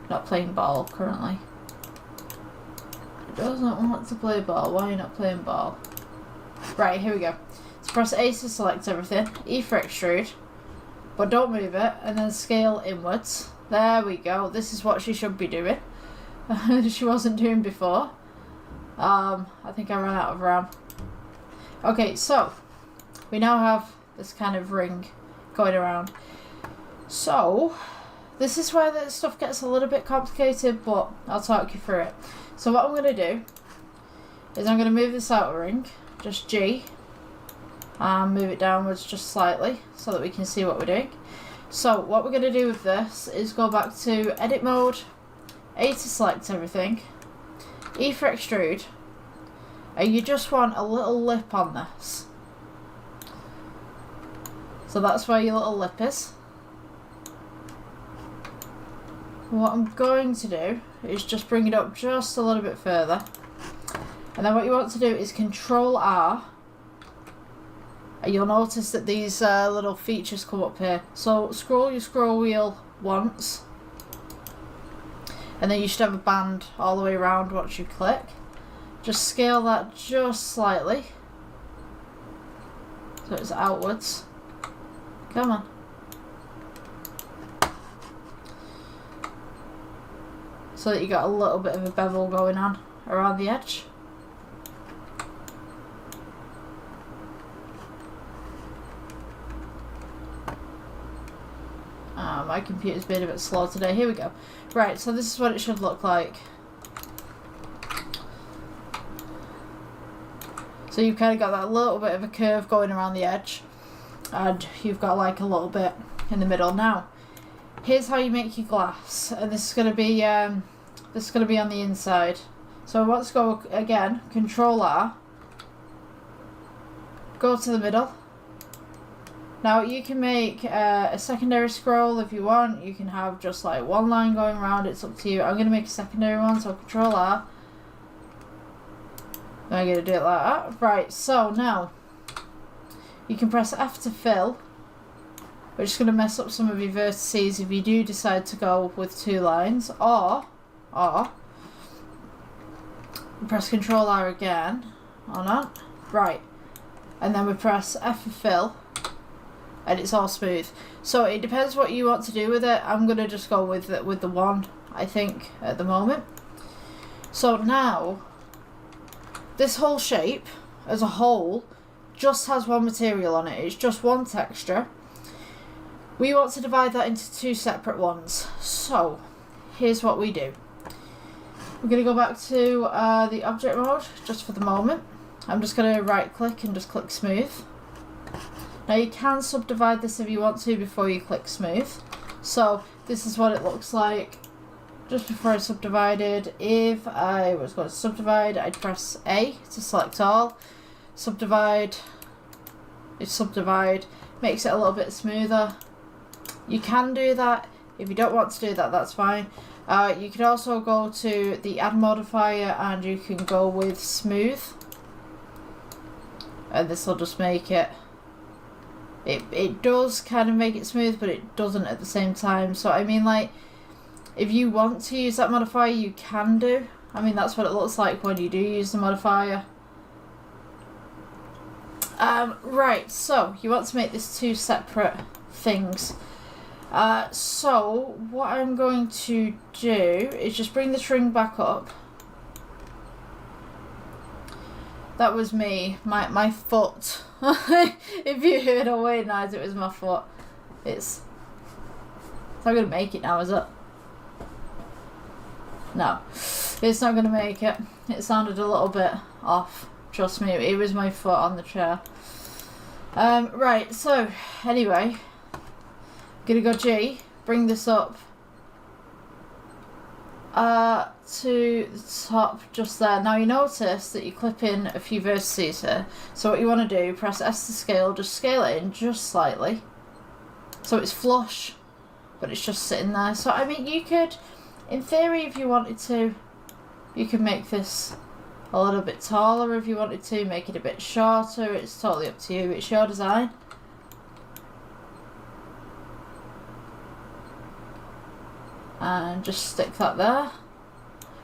not playing ball currently. It doesn't want to play ball. Why are you not playing ball? Right, here we go. So press A to select everything. E for extrude. But don't move it. And then scale inwards. There we go. This is what she should be doing. She wasn't doing before. I think I ran out of RAM. Okay, so we now have this kind of ring going around. So this is where the stuff gets a little bit complicated, but I'll talk you through it. So what I'm going to do is I'm going to move this outer ring, just G, and move it downwards just slightly so that we can see what we're doing. So what we're going to do with this is go back to edit mode, A to select everything, E for extrude, and you just want a little lip on this. So that's where your little lip is. What I'm going to do is just bring it up just a little bit further. And then what you want to do is Control R. And you'll notice that these little features come up here. So scroll your scroll wheel once. And then you should have a band all the way around once you click. Just scale that just slightly. So it's outwards. Come on. So that you got a little bit of a bevel going on around the edge. My computer's been a bit slow today. Here we go. Right, so this is what it should look like. So you've kind of got that little bit of a curve going around the edge. And you've got like a little bit in the middle. Now, here's how you make your glass. And this is going to be on the inside. So let's go again, Control R. go to the middle. Now you can make a secondary scroll if you want. You can have just like one line going around. It's up to you. I'm going to make a secondary one, so Control R. I'm going to do it like that. Right, so now you can press F to fill, which is going to mess up some of your vertices if you do decide to go with 2 lines. Or press Control R again. Or not. Right. And then we press F for fill. And it's all smooth. So it depends what you want to do with it. I'm going to just go with the 1, I think, at the moment. So now, this whole shape, as a whole, just has one material on it. It's just one texture. We want to divide that into 2 separate ones. So, here's what we do. We're going to go back to the object mode, just for the moment. I'm just going to right click and just click smooth. Now you can subdivide this if you want to before you click smooth. So this is what it looks like just before I subdivided. If I was going to subdivide, I'd press A to select all. Subdivide. If subdivide makes it a little bit smoother. You can do that. If you don't want to do that, that's fine. You can also go to the add modifier and you can go with smooth. And this will just make it. It does kind of make it smooth, but it doesn't at the same time. So I mean, like, if you want to use that modifier, you can do. I mean, that's what it looks like when you do use the modifier. Right, so you want to make this 2 separate things. So what I'm going to do is just bring the string back up. That was me, my foot. If you heard a weird noise, it was my foot. It's not going to make it now, is it? No, it's not going to make it. It sounded a little bit off. Trust me, it was my foot on the chair. Right, so anyway, I'm going to go G, bring this up to the top just there. Now you notice that you clip in a few vertices here. So what you want to do, press S to scale, just scale it in just slightly. So it's flush, but it's just sitting there. So I mean, you could, in theory, if you wanted to, you could make this a little bit taller if you wanted to, make it a bit shorter. It's totally up to you. It's your design. And just stick that there.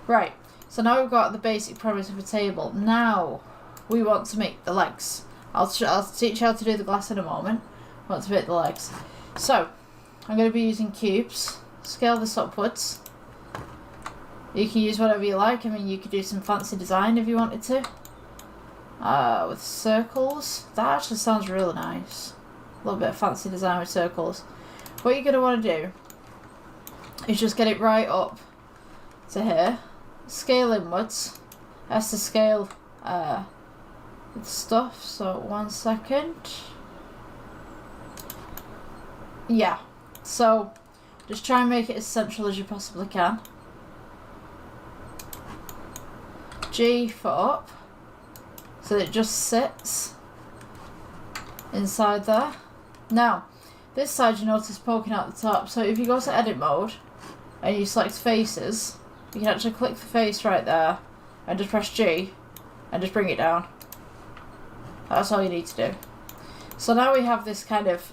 Right, so now we've got the basic premise of a table. Now we want to make the legs. I'll teach you how to do the glass in a moment. I want to make the legs. So I'm going to be using cubes. Scale this upwards. You can use whatever you like. I mean, you could do some fancy design if you wanted to. With circles. That actually sounds really nice. A little bit of fancy design with circles. What you're going to want to do is just get it right up to here. Scale inwards. S to scale with stuff. So 1 second. Yeah. So just try and make it as central as you possibly can. G for up. So it just sits inside there. Now, this side you notice poking out the top. So if you go to edit mode and you select faces, you can actually click the face right there and just press G and just bring it down. That's all you need to do. So now we have this kind of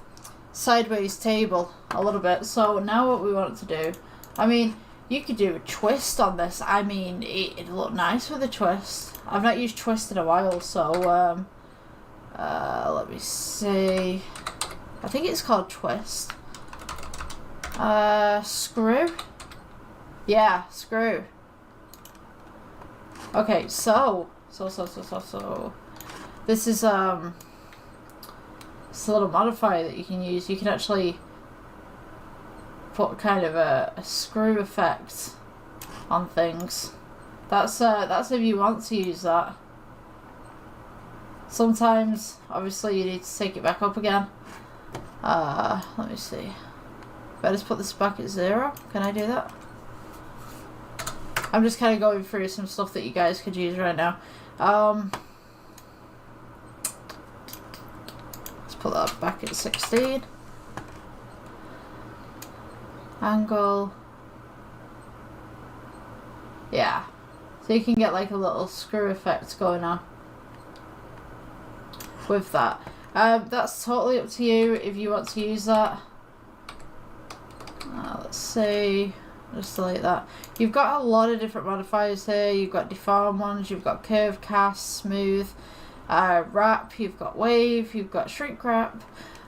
sideways table a little bit. So now what we want to do, I mean, you could do a twist on this. I mean, it'd look nice with a twist. I've not used twist in a while, so let me see. I think it's called twist. Screw? Yeah, screw. Okay, so this is it's a little modifier that you can use. You can actually put kind of a screw effect on things. That's if you want to use that. Sometimes, obviously, you need to take it back up again. Let me see. If I just put this back at 0, can I do that? I'm just kind of going through some stuff that you guys could use right now. put that back at 16. Angle. Yeah. So you can get like a little screw effect going on with that. That's totally up to you if you want to use that. Let's see. Just delete that. You've got a lot of different modifiers here. You've got deform ones, you've got curve, cast, smooth, wrap, you've got wave, you've got shrink wrap.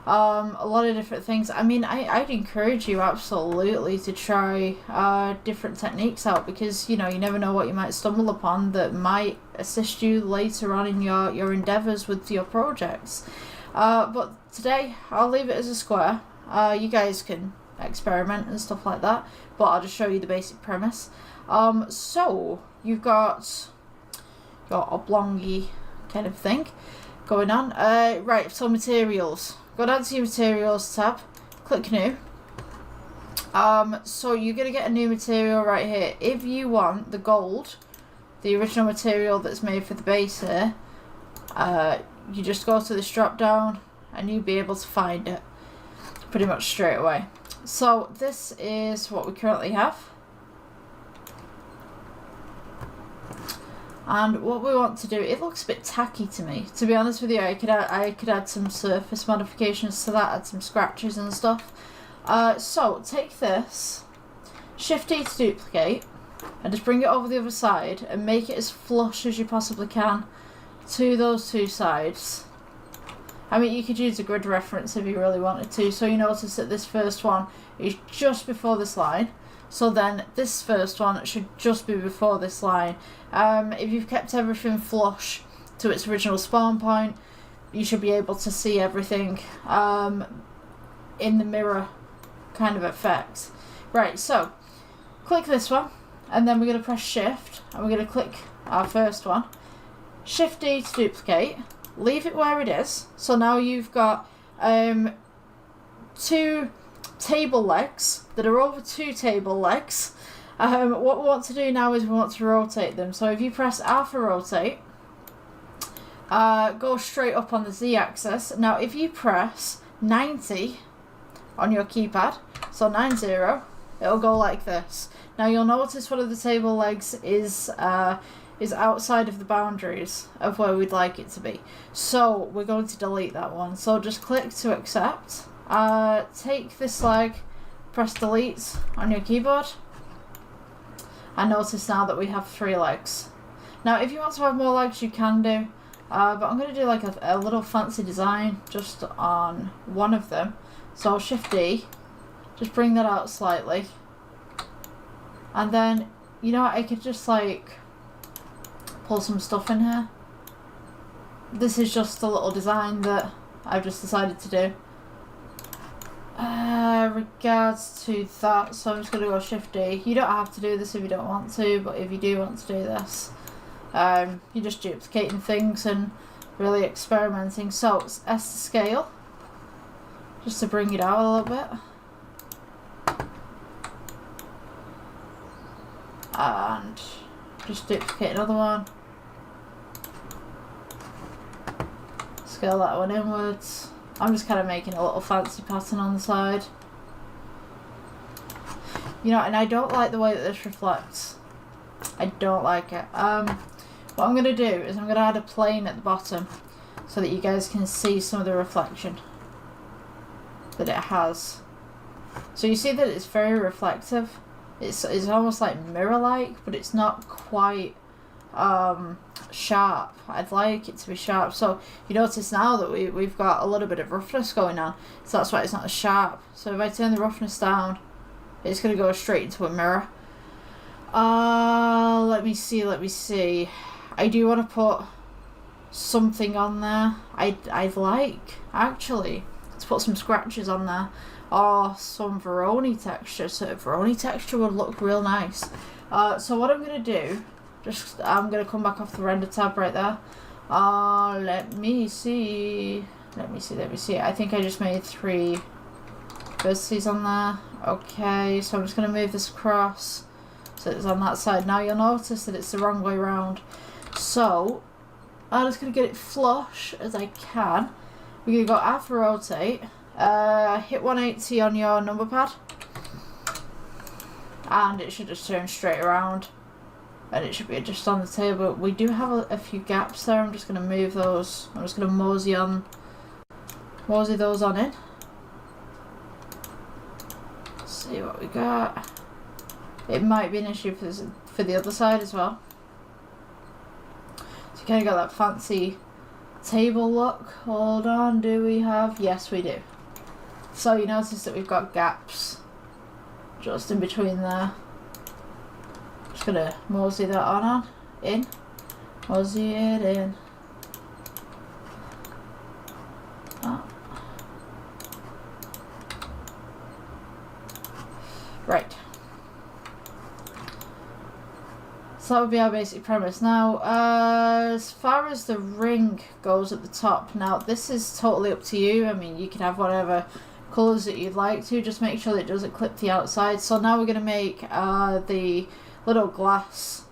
A lot of different things. I mean, I'd encourage you absolutely to try different techniques out, because you know, you never know what you might stumble upon that might assist you later on in your endeavors with your projects. But today I'll leave it as a square. You guys can experiment and stuff like that, but I'll just show you the basic premise. So you've got your oblongy kind of thing going on. Right, so materials. Go down to your materials tab, click new. So you're gonna get a new material right here. If you want the gold, the original material that's made for the base here, you just go to this drop down and you'll be able to find it pretty much straight away. So this is what we currently have. And what we want to do, it looks a bit tacky to me. To be honest with you, I could add some surface modifications to that, add some scratches and stuff. So take this, Shift D to duplicate, and just bring it over the other side and make it as flush as you possibly can to those two sides. I mean, you could use a grid reference if you really wanted to. So you notice that this first one is just before this line. So then this first one should just be before this line. If you've kept everything flush to its original spawn point, you should be able to see everything in the mirror kind of effect. Right, so click this one, and then we're going to press Shift, and we're going to click our first one. Shift D to duplicate. Leave it where it is. So now you've got two table legs that are over two table legs. What we want to do now is we want to rotate them. So if you press R for rotate, go straight up on the Z axis. Now if you press 90 on your keypad, so 90, it'll go like this. Now you'll notice one of the table legs is outside of the boundaries of where we'd like it to be. So we're going to delete that one. So just click to accept. Take this leg, press delete on your keyboard, and notice now that we have 3 legs. Now if you want to have more legs you can do, but I'm going to do like a little fancy design just on one of them. So Shift D, just bring that out slightly, and then you know what, I could just like pull some stuff in here. This is just a little design that I've just decided to do. Regards to that, so I'm just going to go Shift D. You don't have to do this if you don't want to, but if you do want to do this, you're just duplicating things and really experimenting. So it's S to scale, just to bring it out a little bit, and just duplicate another one, scale that one inwards. I'm just kind of making a little fancy pattern on the side. You know, and I don't like the way that this reflects. I don't like it. What I'm going to do is I'm going to add a plane at the bottom so that you guys can see some of the reflection that it has. So you see that it's very reflective. It's almost like mirror-like, but it's not quite sharp. I'd like it to be sharp. So you notice now that we've got a little bit of roughness going on, so that's why it's not as sharp. So if I turn the roughness down, it's going to go straight into a mirror. Let me see. I do want to put something on there. I'd like actually to put some scratches on there, or some Veroni texture. So Veroni texture would look real nice. So what I'm going to do, I'm going to come back off the render tab right there. Let me see. I think I just made 3 vertices on there. Okay, so I'm just going to move this across so it's on that side. Now you'll notice that it's the wrong way around. So I'm just going to get it flush as I can. We're going to go half rotate, hit 180 on your number pad, and it should just turn straight around, and it should be just on the table. We do have a few gaps there. I'm just going to move those. I'm just going to mosey those on in. See what we got. It might be an issue for the other side as well. So you kind of got that fancy table look. Hold on, do we have? Yes, we do. So you notice that we've got gaps just in between there. Just gonna mosey that on in. Mosey it in. Oh. Right. So that would be our basic premise. Now, as far as the ring goes at the top, now this is totally up to you. I mean, you can have whatever colours that you'd like to. Just make sure that it doesn't clip the outside. So now we're going to make the little glass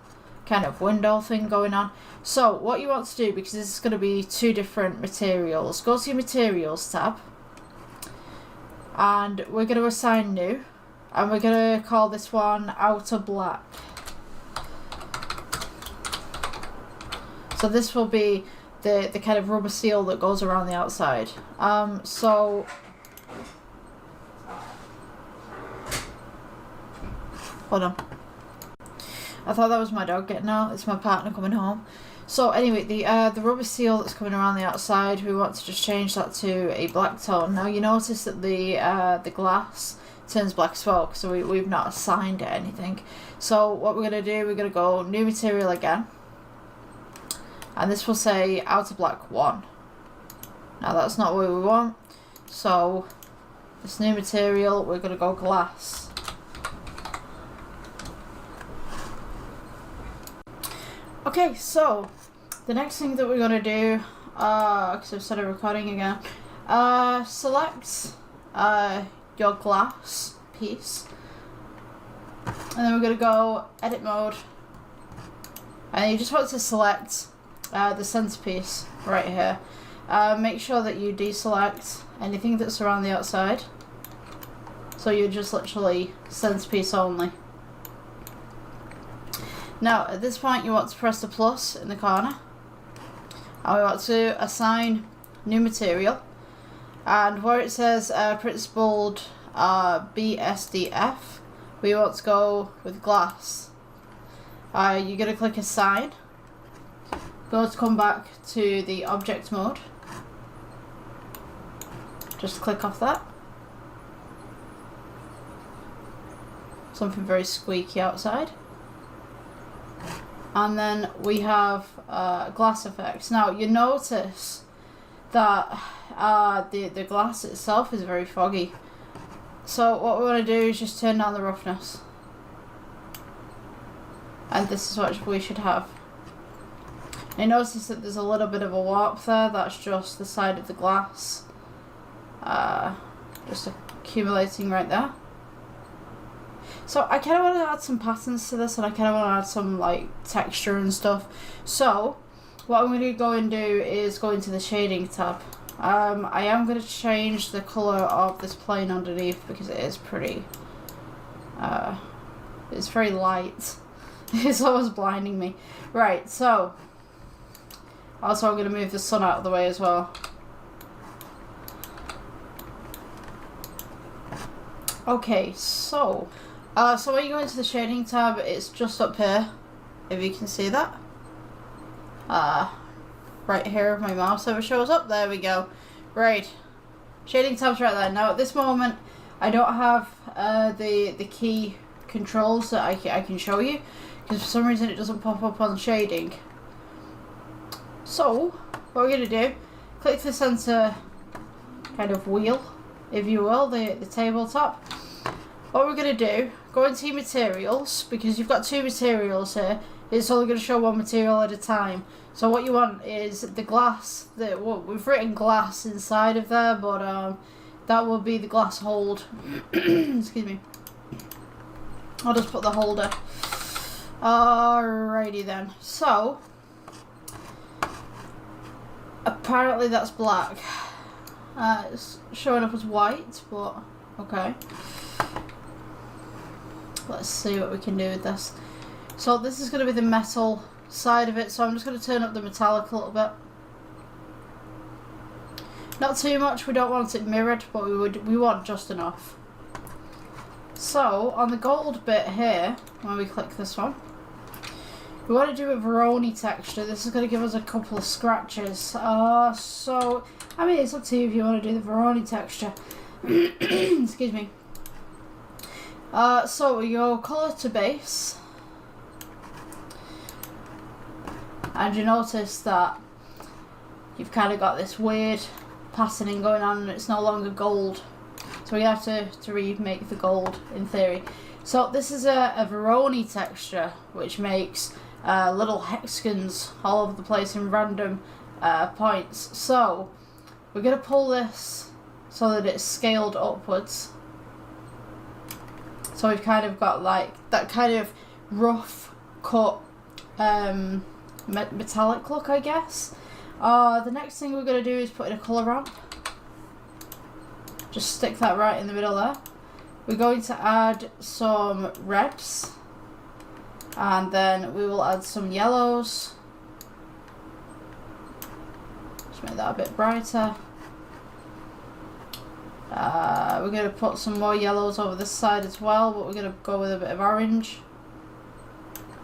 kind of window thing going on. So what you want to do, because this is going to be two different materials, go to your materials tab, and we're going to assign new, and we're going to call this one outer black. So this will be the kind of rubber seal that goes around the outside. So hold on. I thought that was my dog getting out. It's my partner coming home. So anyway, the rubber seal that's coming around the outside, we want to just change that to a black tone. Now you notice that the glass turns black as well, so we've not assigned it anything. So what we're going to do, we're going to go new material again. And this will say outer black 1. Now that's not what we want. So this new material, we're going to go glass. Okay, so the next thing that we're going to do, because I've started recording again, select your glass piece. And then we're going to go edit mode. And you just want to select the centerpiece right here. Make sure that you deselect anything that's around the outside, so you're just literally centerpiece only. Now at this point you want to press the plus in the corner, and we want to assign new material, and where it says principled BSDF, we want to go with glass. You're going to click assign. Go to come back to the object mode. Just click off that. Something very squeaky outside. And then we have glass effects. Now you notice that the glass itself is very foggy. So what we want to do is just turn down the roughness. And this is what we should have. You notice that there's a little bit of a warp there. That's just the side of the glass just accumulating right there. So I kind of want to add some patterns to this, and I kind of want to add some like texture and stuff. So what I'm going to go and do is go into the shading tab. I am going to change the colour of this plane underneath because it is pretty it's very light. It's almost blinding me. Right, so also I'm going to move the sun out of the way as well. Okay, so when you go into the shading tab, it's just up here, if you can see that. Right here, my mouse over shows up. There we go. Right, shading tab's right there. Now at this moment, I don't have the key controls that I can show you, because for some reason it doesn't pop up on shading. So what we're going to do, click the center kind of wheel, if you will, the tabletop. What we're going to do, go into your materials, because you've got two materials here. It's only going to show one material at a time. So what you want is the glass, we've written glass inside of there, but that will be the glass hold. Excuse me. I'll just put the holder. Alrighty then. So apparently that's black. It's showing up as white, but okay. Let's see what we can do with this. So this is going to be the metal side of it, so I'm just going to turn up the metallic a little bit. Not too much, we don't want it mirrored, but we want just enough. So on the gold bit here, when we click this one, we want to do a Veroni texture. This is going to give us a couple of scratches. So, I mean, it's up to you if you want to do the Veroni texture. Excuse me. So we go colour to base. And you notice that you've kind of got this weird patterning going on and it's no longer gold. So we have to remake the gold in theory. So this is a Veroni texture which makes little hexagons all over the place in random points. So we're going to pull this so that it's scaled upwards. So we've kind of got like that kind of rough cut metallic look, I guess. The next thing we're going to do is put in a colour ramp. Just stick that right in the middle there. We're going to add some reds. And then we will add some yellows. Just make that a bit brighter. We're going to put some more yellows over this side as well, but we're going to go with a bit of orange.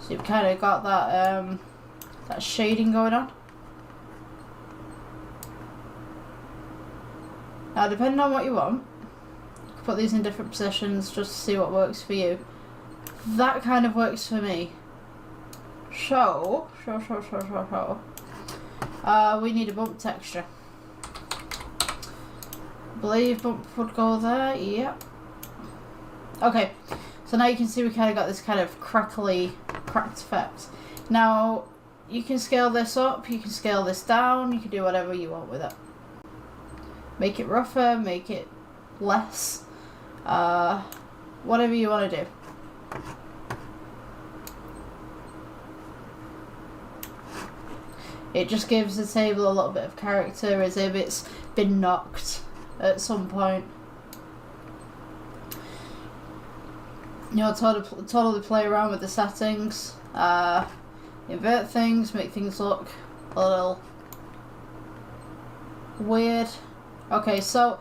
So you've kind of got that that shading going on. Now, depending on what you want, you can put these in different positions just to see what works for you. That kind of works for me. So, we need a bump texture. I believe bump would go there, yep. Okay, so now you can see we kind of got this kind of cracked effect. Now, you can scale this up, you can scale this down, you can do whatever you want with it. Make it rougher, make it less, whatever you want to do. It just gives the table a little bit of character, as if it's been knocked at some point. You know, totally play around with the settings, invert things, make things look a little weird. Okay, so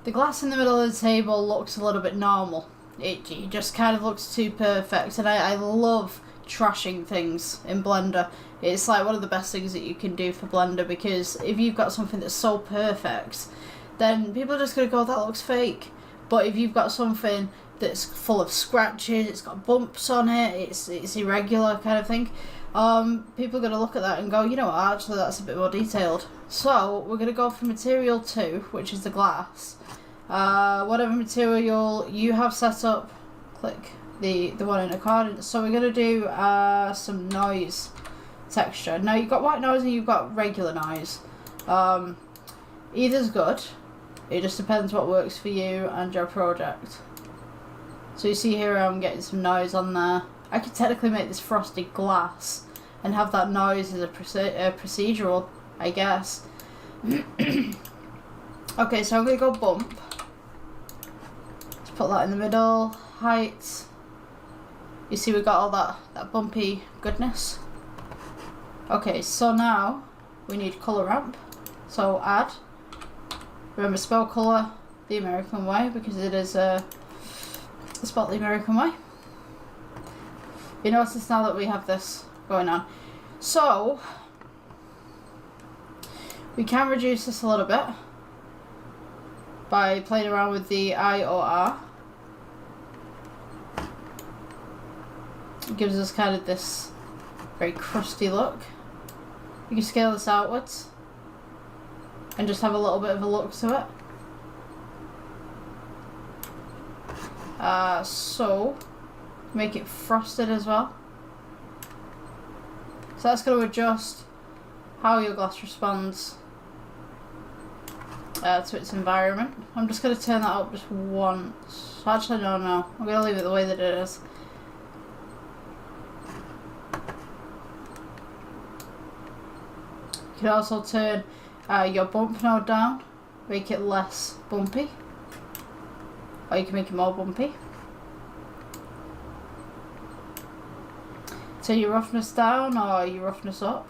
the glass in the middle of the table looks a little bit normal. It just kind of looks too perfect, and I love trashing things in Blender. It's like one of the best things that you can do for Blender, because if you've got something that's so perfect, then people are just going to go, that looks fake. But if you've got something that's full of scratches, it's got bumps on it, it's irregular kind of thing, people are going to look at that and go, you know what, actually that's a bit more detailed. So we're going to go for material 2, which is the glass. Whatever material you have set up, click the one in accordance. So we're going to do some noise texture. Now you've got white noise and you've got regular noise. Either's good. It just depends what works for you and your project. So you see here I'm getting some noise on there. I could technically make this frosted glass and have that noise as a procedural, I guess. Okay, so I'm going to go bump. Let's put that in the middle. Height. You see we got all that bumpy goodness. Okay, so now we need colour ramp. So add. Remember, spell colour the American way, because it is spelled the American way. You notice now that we have this going on. So we can reduce this a little bit by playing around with the I or R. It gives us kind of this very crusty look. You can scale this outwards and just have a little bit of a look to it. So make it frosted as well. So that's going to adjust how your glass responds to its environment. I'm just going to turn that up just once. Actually, no. I'm going to leave it the way that it is. You can also turn your bump node down make it less bumpy, or you can make it more bumpy. Turn your roughness down or your roughness up.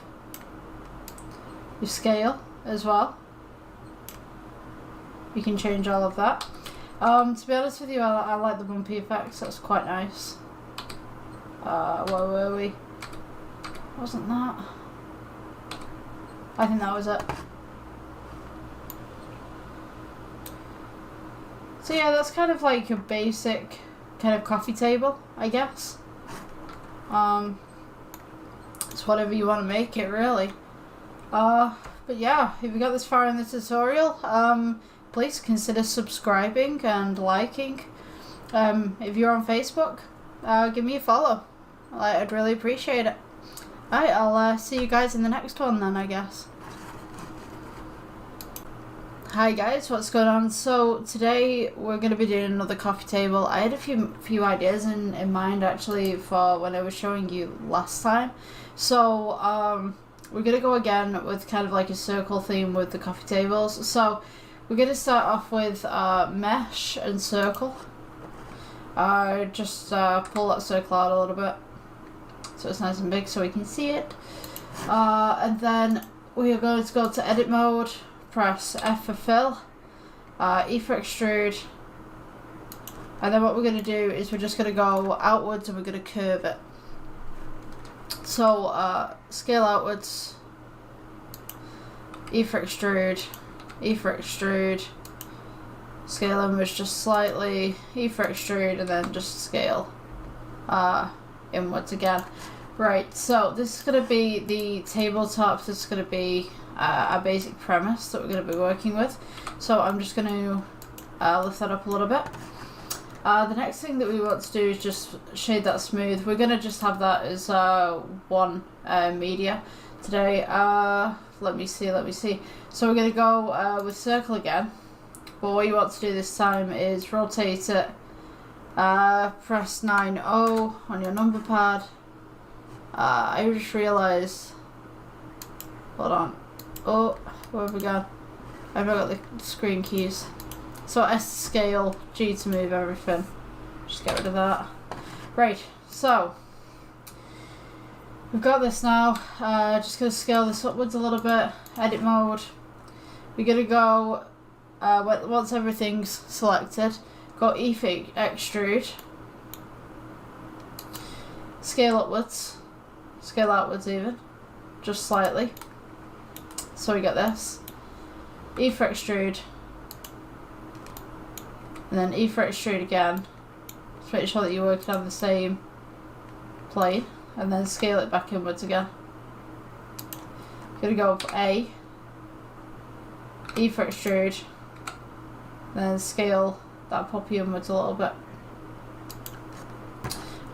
Your scale as well. You can change all of that. To be honest with you, I like the bumpy effects. That's quite nice. Where were we? Wasn't that? I think that was it. So yeah, that's kind of like your basic kind of coffee table, I guess. It's whatever you want to make it, really. But yeah, if you got this far in the tutorial, please consider subscribing and liking. If you're on Facebook, give me a follow. I'd really appreciate it. Alright, I'll see you guys in the next one then, I guess. Hi guys, what's going on? So today we're going to be doing another coffee table. I had a few ideas in mind actually for when I was showing you last time. So we're going to go again with kind of like a circle theme with the coffee tables. So we're going to start off with mesh and circle. Just pull that circle out a little bit so it's nice and big so we can see it. And then we are going to go to edit mode. Press F for fill, E for extrude, and then what we're going to do is we're just going to go outwards and we're going to curve it. So scale outwards, E for extrude, E for extrude, scale inwards just slightly, E for extrude, and then just scale inwards again. Right, so this is going to be the tabletop. This is going to be our basic premise that we're going to be working with. So I'm just going to lift that up a little bit. The next thing that we want to do is just shade that smooth. We're going to just have that as one media today. Let me see. So we're going to go with circle again. But what you want to do this time is rotate it. Press 9-0 on your number pad. I just realised. Hold on. Oh, where have we gone? I've got the screen keys. So S to scale, G to move everything. Just get rid of that. Right, so we've got this now. Just going to scale this upwards a little bit. Edit mode. We're going to go, once everything's selected, go E for extrude. Scale upwards. Scale outwards even. Just slightly. So we get this. E for extrude. And then E for extrude again. Just make sure that you're working on the same plane. And then scale it back inwards again. Gonna go up A. E for extrude. And then scale that puppy inwards a little bit.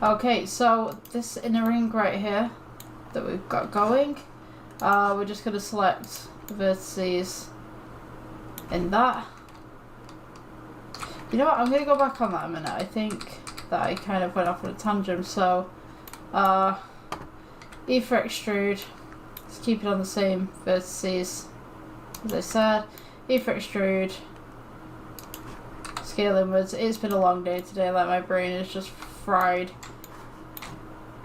Okay, so this inner ring right here that we've got going, we're just going to select the vertices in that. You know what, I'm going to go back on that a minute. I think that I kind of went off on a tangent. So E for extrude, let's keep it on the same vertices as I said. E for extrude, scale inwards. It's been a long day today, like my brain is just fried.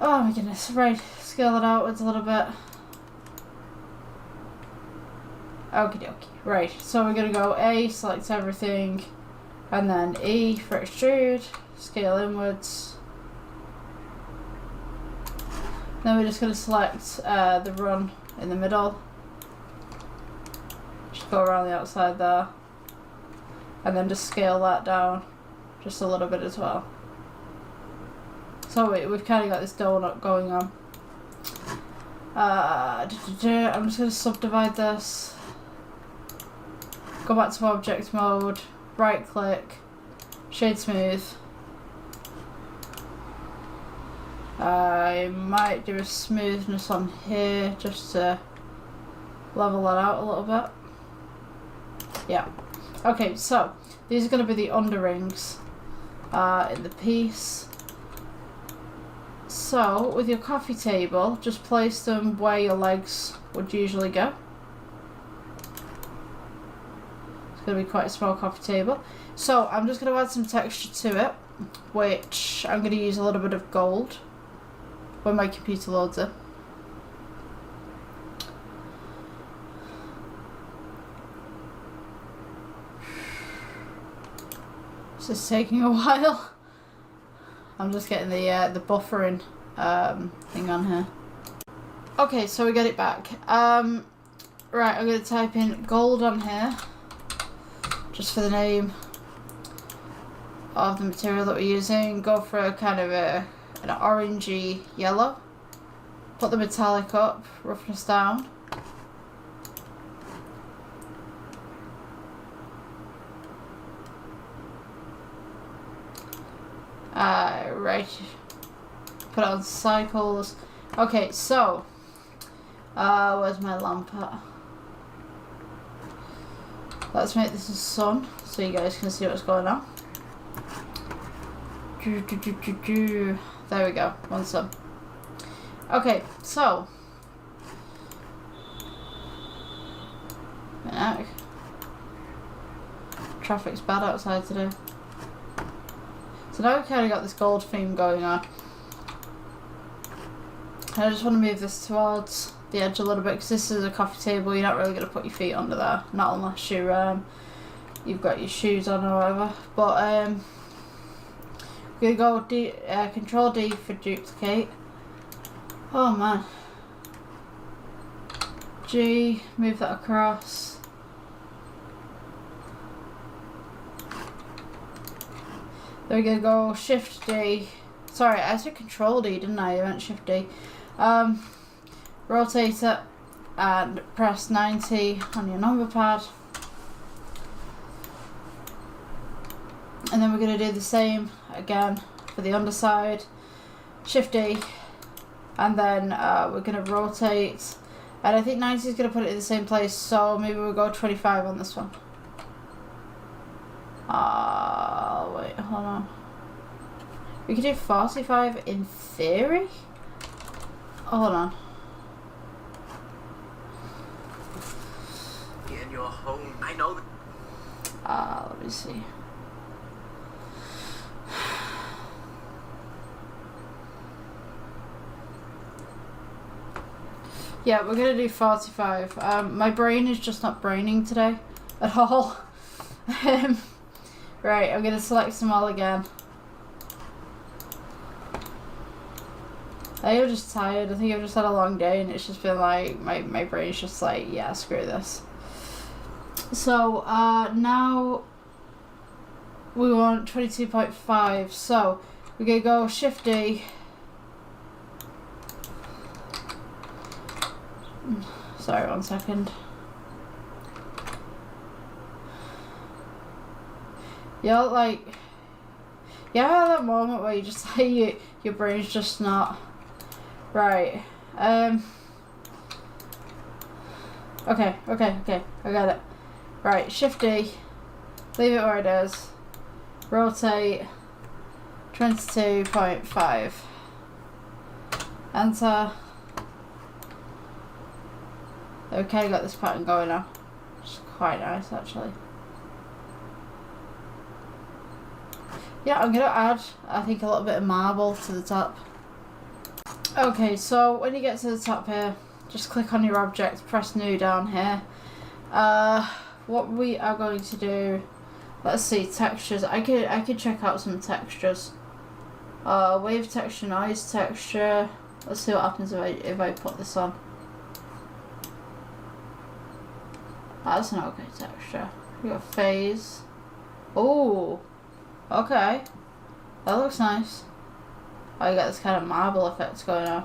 Oh my goodness, right, scale it outwards a little bit. Okie dokie. Right, so we're going to go A, select everything, and then E for extrude, scale inwards. Then we're just going to select the run in the middle. Just go around the outside there. And then just scale that down just a little bit as well. So we've kind of got this donut going on. I'm just going to subdivide this. Go back to object mode, right click, shade smooth. I might do a smoothness on here just to level that out a little bit. Yeah. Okay, so these are going to be the underrings in the piece. So with your coffee table, just place them where your legs would usually go. going to be quite a small coffee table. So I'm just going to add some texture to it, which I'm going to use a little bit of gold when my computer loads it. This is taking a while. I'm just getting the buffering thing on here. Okay, so we got it back. Right, I'm going to type in gold on here, just for the name of the material that we're using. Go for a kind of an orangey yellow. Put the metallic up, roughness down. Right, put it on cycles. Okay, so where's my lamp at? Let's make this a sun so you guys can see what's going on. There we go, one sun. Okay, so traffic's bad outside today. So now we've kind of got this gold theme going on. And I just want to move this towards the edge a little bit, because this is a coffee table. You're not really going to put your feet under there, not unless you've got your shoes on or whatever. But we're going to go Control D for duplicate. Oh man. G, move that across. Then we're going to go Shift D. Sorry, I said Control D, didn't I? I meant Shift D. Rotate it and press 90 on your number pad. And then we're going to do the same again for the underside. Shift D. And then we're going to rotate. And I think 90 is going to put it in the same place, so maybe we'll go 25 on this one. Wait, hold on. We could do 45 in theory? Hold on. In your home, I know that. Let me see. Yeah, we're gonna do 45. My brain is just not braining today at all. Right, I'm gonna select them all again. I think I'm just tired. I think I've just had a long day and it's just been like, my brain's just like, yeah, screw this. So, now we want 22.5. So, we're gonna go Shift D. Sorry, 1 second. Yeah, like, yeah, that moment where you just like, your brain's just not right. Okay, I got it. Right, Shift D, leave it where it is, rotate 22.5, enter. We've kind of got this pattern going on, which is quite nice actually. Yeah, I'm going to add, I think, a little bit of marble to the top. Okay, so when you get to the top here, just click on your object, press new down here. What we are going to do, let's see, textures. I could check out some textures. Wave texture, noise texture. Let's see what happens if I put this on. That's an okay texture. We got phase. Oh. Okay, that looks nice. Oh, you got this kind of marble effect going on.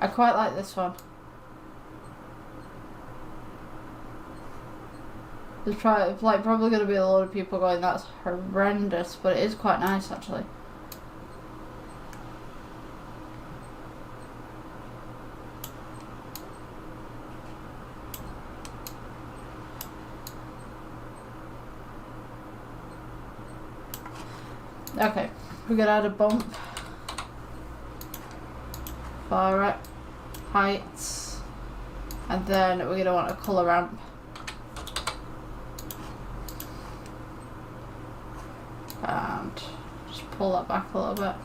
I quite like this one. There's probably going to be a lot of people going, that's horrendous, but it is quite nice actually. Okay, we're gonna add a bump, far heights, and then we're gonna want a colour ramp. And just pull that back a little bit.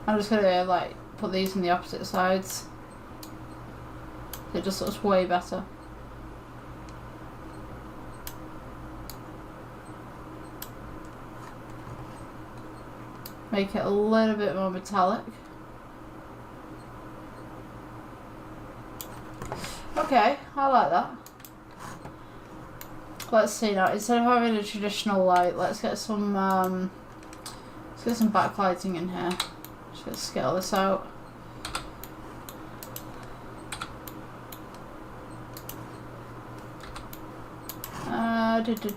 I'm just gonna like put these on the opposite sides. It just looks way better. Make it a little bit more metallic. Okay, I like that. Let's see now. Instead of having a traditional light, let's get some backlighting in here. Just gonna scale this out.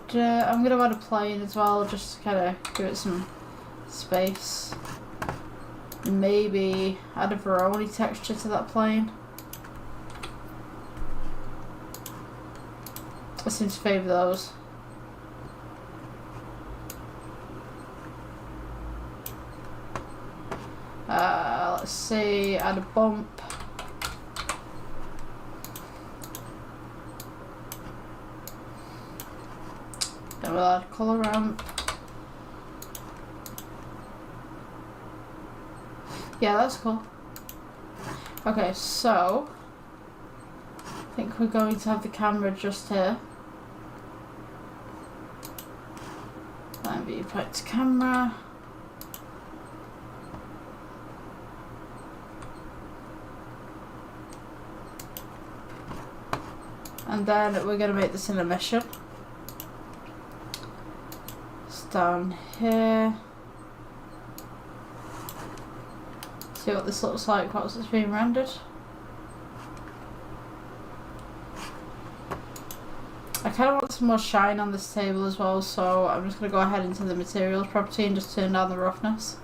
I'm gonna add a plane as well, just to kind of give it some space. Maybe add a Veroni texture to that plane. I seem to favour those. Let's see, add a bump. Then we'll add a colour ramp. Yeah, that's cool. Okay, so I think we're going to have the camera just here. Then be put to camera. And then we're going to make this in a mission. It's down here. See what this looks like once it's being rendered. I kind of want some more shine on this table as well, so I'm just going to go ahead into the materials property and just turn down the roughness.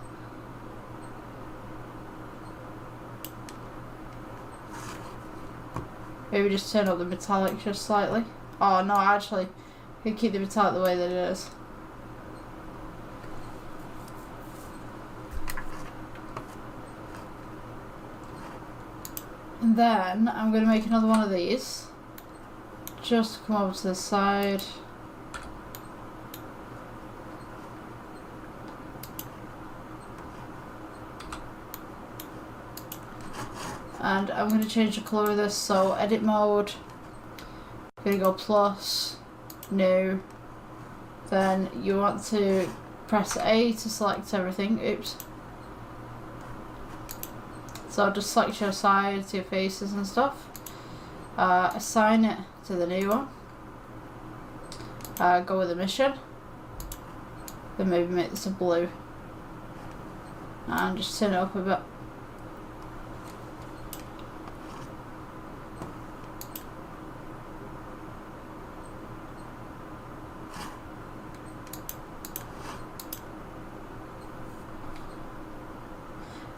Maybe just turn up the metallic just slightly. Oh no, actually, I can keep the metallic the way that it is. And then I'm going to make another one of these. Just come over to the side. And I'm going to change the colour of this, so edit mode, I'm going to go plus, new, then you want to press A to select everything, oops. So just select your sides, your faces and stuff, assign it to the new one, go with the mission, then maybe make this a blue, and just turn it up a bit.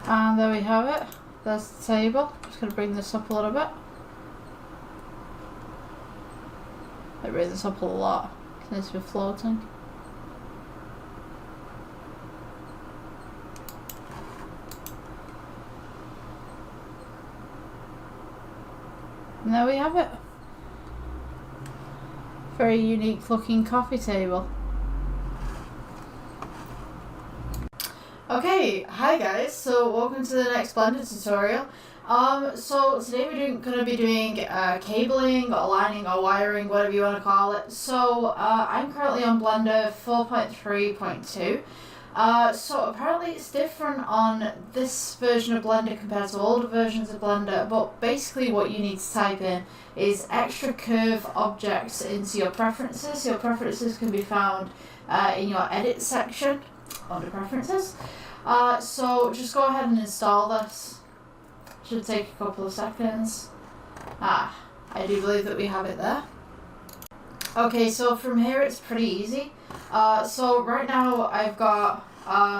And there we have it. There's the table. Just going to bring this up a little bit. I bring this up a lot. It needs to be floating. And there we have it. Very unique looking coffee table. Okay, hi guys, so welcome to the next Blender tutorial. So today we're going to be doing cabling or lining or wiring, whatever you want to call it. So I'm currently on Blender 4.3.2. So apparently it's different on this version of Blender compared to older versions of Blender, but basically what you need to type in is extra curve objects into your preferences. Your preferences can be found in your edit section under preferences. So just go ahead and install this. Should take a couple of seconds. I do believe that we have it there. Okay, so from here it's pretty easy. So right now I've got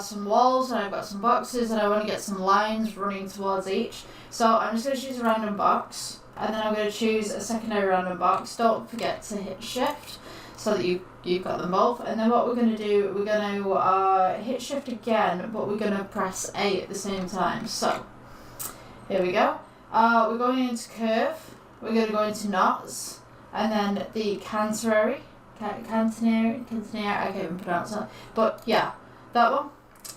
some walls and I've got some boxes and I want to get some lines running towards each. So I'm just going to choose a random box and then I'm going to choose a secondary random box. Don't forget to hit shift so that you've got them both. And then what we're going to do, we're going to hit shift again, but we're going to press A at the same time. So here we go. We're going into curve, we're going to go into knots, and then the canterary, Cantineer, I can't even pronounce that. But yeah, that one.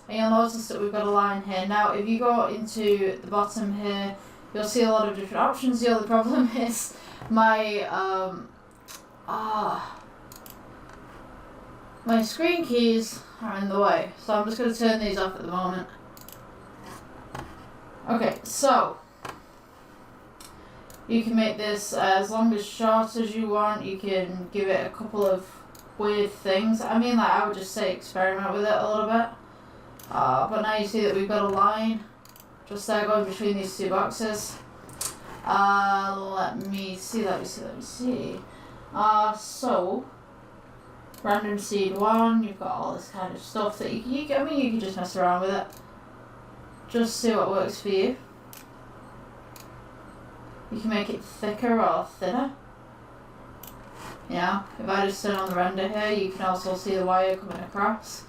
And you'll notice that we've got a line here. Now, if you go into the bottom here, you'll see a lot of different options. The only problem is my my screen keys are in the way. So I'm just going to turn these off at the moment. Okay, so you can make this as long as short as you want. You can give it a couple of weird things. I mean, like, I would just say experiment with it a little bit. But now you see that we've got a line just there going between these two boxes. Let me see. So, random seed 1, you've got all this kind of stuff that you can just mess around with it. Just see what works for you. You can make it thicker or thinner. Yeah, if I just turn on the render here, you can also see the wire coming across.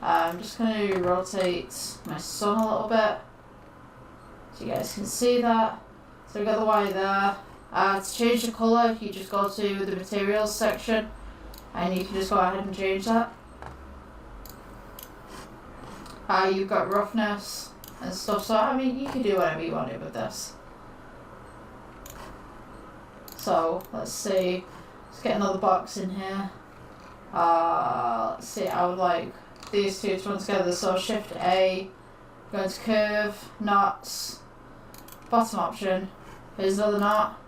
I'm just going to rotate my sun a little bit so you guys can see that. So we've got the wire there. To change the colour, you just go to the materials section and you can just go ahead and change that. You've got roughness and stuff, so I mean you can do whatever you want to with this. So let's see, let's get another box in here. Let's see, I would like these two to run together, so Shift A, go into curve, knots, bottom option, here's another knot.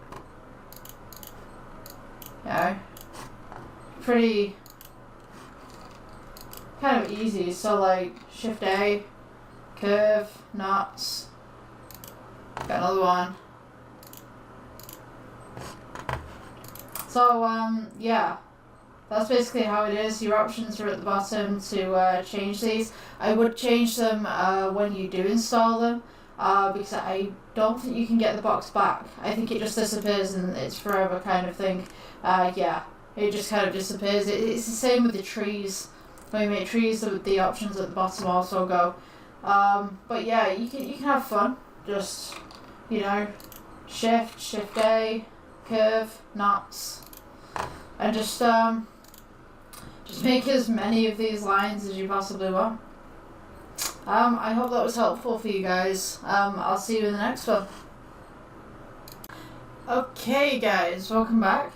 Yeah, pretty kind of easy, so like Shift A, curve, knots, got another one. So yeah, that's basically how it is. Your options are at the bottom to change these. I would change them when you do install them because I don't think you can get the box back. I think it just disappears and it's forever kind of thing. Yeah, it just kind of disappears. It's the same with the trees. When you make trees, the options at the bottom also go. But yeah, you can have fun. Just, you know, Shift A, curve, knots, and just make as many of these lines as you possibly want. I hope that was helpful for you guys. I'll see you in the next one. Okay guys, welcome back.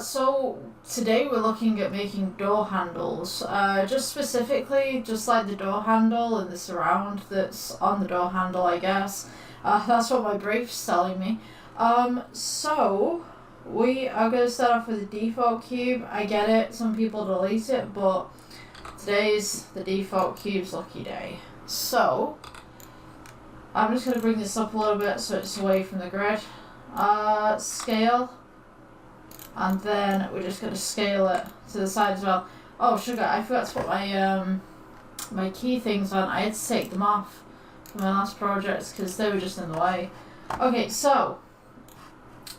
So today we're looking at making door handles. Just specifically, just like the door handle and the surround that's on the door handle, I guess. That's what my brief's telling me. So we are going to start off with the default cube. I get it, some people delete it, but today's the default cube's lucky day. So I'm just going to bring this up a little bit so it's away from the grid. Scale, and then we're just going to scale it to the side as well. Oh sugar, I forgot to put my my key things on. I had to take them off from my last projects because they were just in the way. Okay, so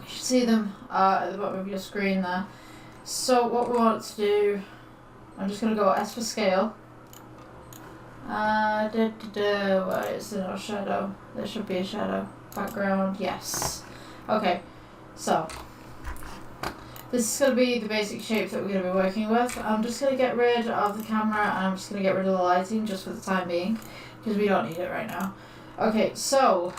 you should see them at the bottom of your screen there. So what we want to do, I'm just going to go S for scale. Where is there no shadow? There should be a shadow. Background, yes. Okay, so this is going to be the basic shape that we're going to be working with. I'm just going to get rid of the camera and I'm just going to get rid of the lighting just for the time being because we don't need it right now. Okay, so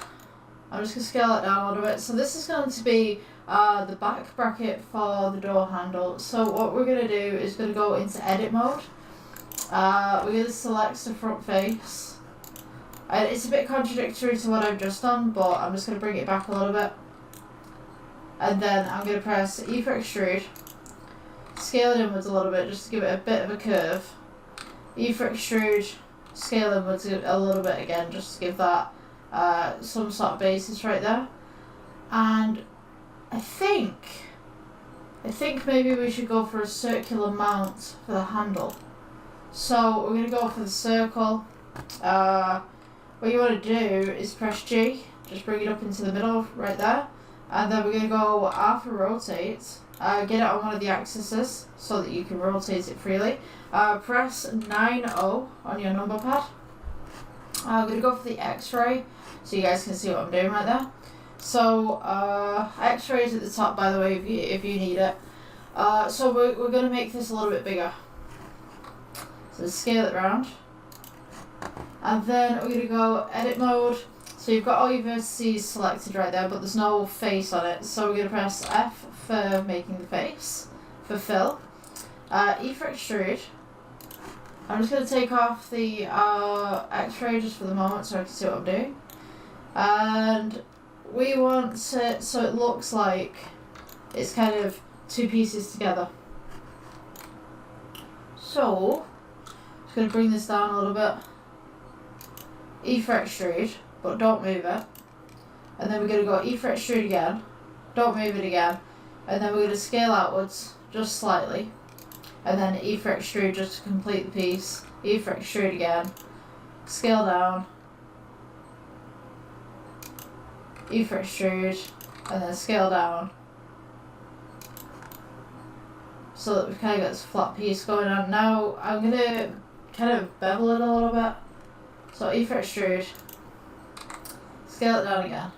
I'm just going to scale it down a little bit. So this is going to be the back bracket for the door handle. So what we're going to do is going to go into edit mode. We're going to select the front face. It's a bit contradictory to what I've just done, but I'm just going to bring it back a little bit. And then I'm going to press E for extrude, scale it inwards a little bit just to give it a bit of a curve. E for extrude, scale inwards a little bit again just to give that some sort of basis right there. And I think maybe we should go for a circular mount for the handle. So we're going to go for the circle. What you want to do is press G, just bring it up into the middle right there. And then we're going to go R for rotate, get it on one of the axes so that you can rotate it freely. Press 9-0 on your number pad. I'm going to go for the X-ray so you guys can see what I'm doing right there. So X-ray is at the top, by the way, if you need it. So we're going to make this a little bit bigger. So scale it round. And then we're going to go edit mode. So you've got all your vertices selected right there, but there's no face on it. So we're going to press F for making the face, for fill. E for extrude. I'm just going to take off the X-ray just for the moment so I can see what I'm doing. And we want it so it looks like it's kind of two pieces together. So, just going to bring this down a little bit. E for extrude, but don't move it. And then we're going to go E for extrude again. Don't move it again. And then we're going to scale outwards just slightly. And then E for extrude just to complete the piece. E for extrude again. Scale down. E for extrude. And then scale down. So that we've kind of got this flat piece going on. Now I'm going to kind of bevel it a little bit. So E for extrude. Scale it down again.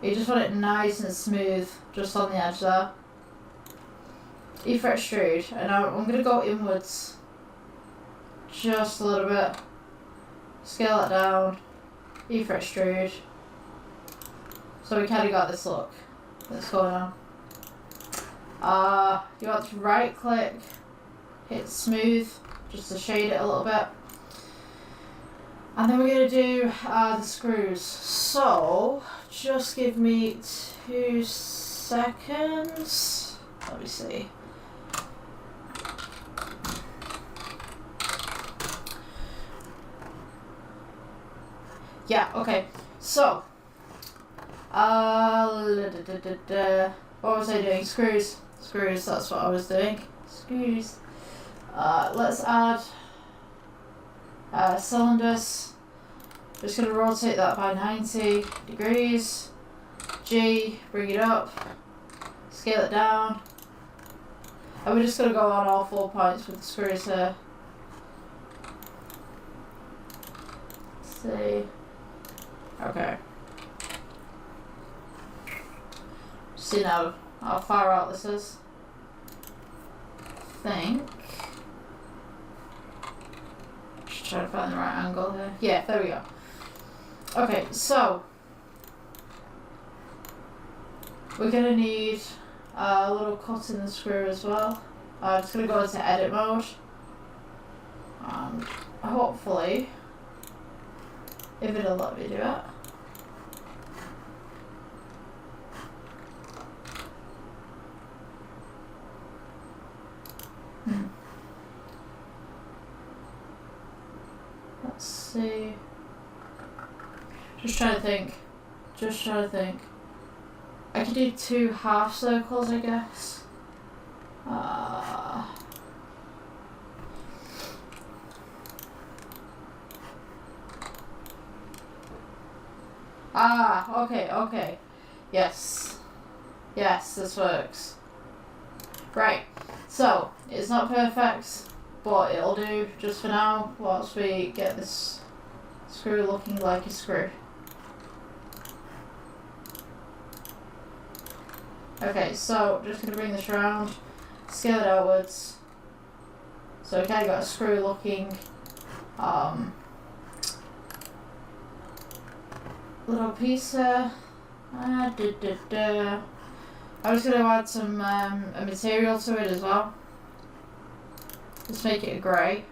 You just want it nice and smooth just on the edge there. E for extrude, and now I'm going to go inwards just a little bit. Scale it down. E for extrude. So we kind of got this look that's going on. You want to right click, hit smooth, just to shade it a little bit. And then we're going to do the screws. So, just give me 2 seconds. Let me see. Yeah, okay. So, what was I doing? Screws. Screws, that's what I was doing. Screws. Let's add cylinders. Just going to rotate that by 90 degrees. G, bring it up. Scale it down. And we're just going to go on all 4 points with the screws here. Let's see. Okay. See now how far out this is. I think. Just trying to find the right angle here. Yeah, there we go. Okay, so we're gonna need a little cut in the screw as well. I'm just gonna go into edit mode. And hopefully, if it'll let me do it. Let's see. Just trying to think. I could do 2 half circles, I guess. Okay. Yes, this works. Right, so, it's not perfect, but it'll do just for now, whilst we get this screw looking like a screw. Okay, so just going to bring this around, scale it outwards. So we kind of got a screw looking little piece here. I'm just going to add some a material to it as well. Let's make it a grey.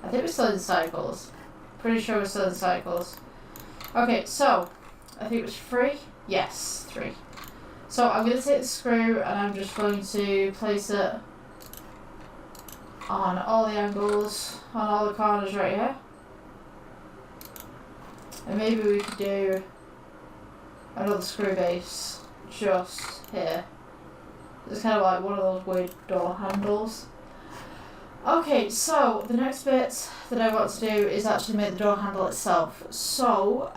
I think we're still in cycles. Pretty sure we're still in cycles. Okay, so I think it was 3. Yes, 3. So I'm going to take the screw and I'm just going to place it on all the angles, on all the corners right here. And maybe we could do another screw base just here. It's kind of like one of those weird door handles. Okay, so the next bit that I want to do is actually make the door handle itself. So,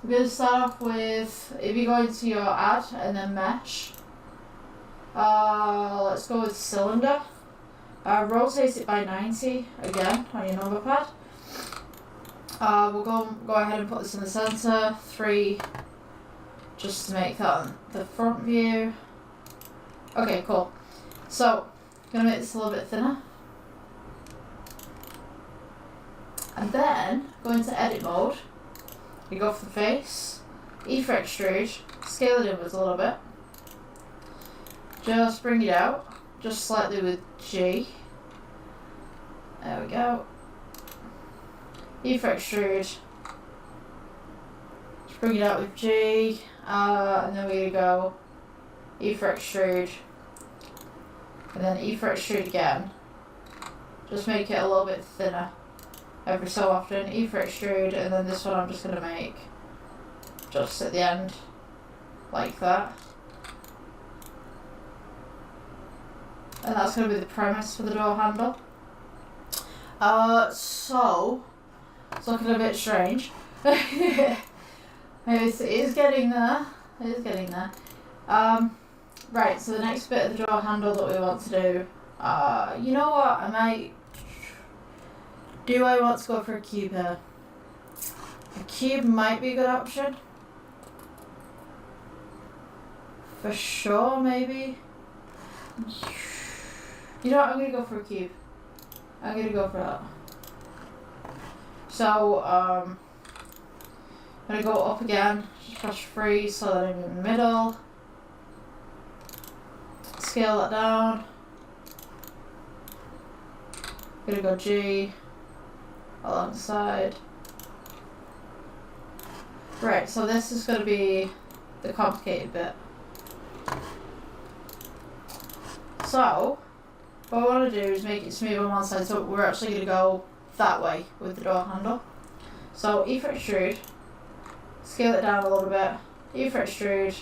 we're going to start off with, if you go into your add and then mesh, let's go with cylinder. Rotate it by 90 again on your number pad. We'll go ahead and put this in the center. 3 just to make that the front view. Okay, cool. So, I'm going to make this a little bit thinner. And then, go into edit mode. You go for the face. E for extrude. Scale it inwards a little bit. Just bring it out. Just slightly with G. There we go. E for extrude. Just bring it out with G. And then we're going to go E for extrude. And then E for extrude again. Just make it a little bit thinner every so often. E for extrude, and then this one I'm just going to make just at the end, like that. And that's going to be the premise for the door handle. So it's looking a bit strange. It is getting there. It is getting there. Right, so the next bit of the door handle that we want to do, you know what, do I want to go for a cube here? A cube might be a good option. For sure, maybe. You know what, I'm going to go for a cube. I'm going to go for that. So, I'm going to go up again, just press 3 so that I'm in the middle. Scale that down. Gonna go G along the side. Right, so this is gonna be the complicated bit. So, what I want to do is make it smooth on one side, so we're actually gonna go that way with the door handle. So E for extrude, scale it down a little bit. E for extrude,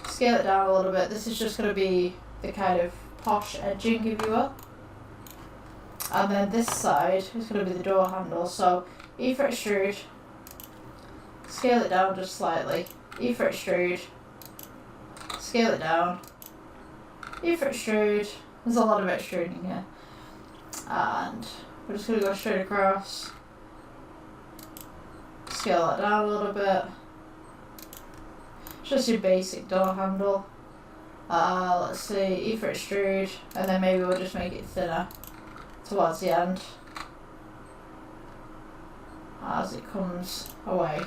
scale it down a little bit. This is just going to be the kind of posh edging, if you will. And then this side is going to be the door handle. So E for extrude, scale it down just slightly. E for extrude, scale it down. E for extrude. There's a lot of extruding here. And we're just going to go straight across. Scale that down a little bit. Just your basic door handle. Let's see, E for extrude, and then maybe we'll just make it thinner towards the end as it comes away.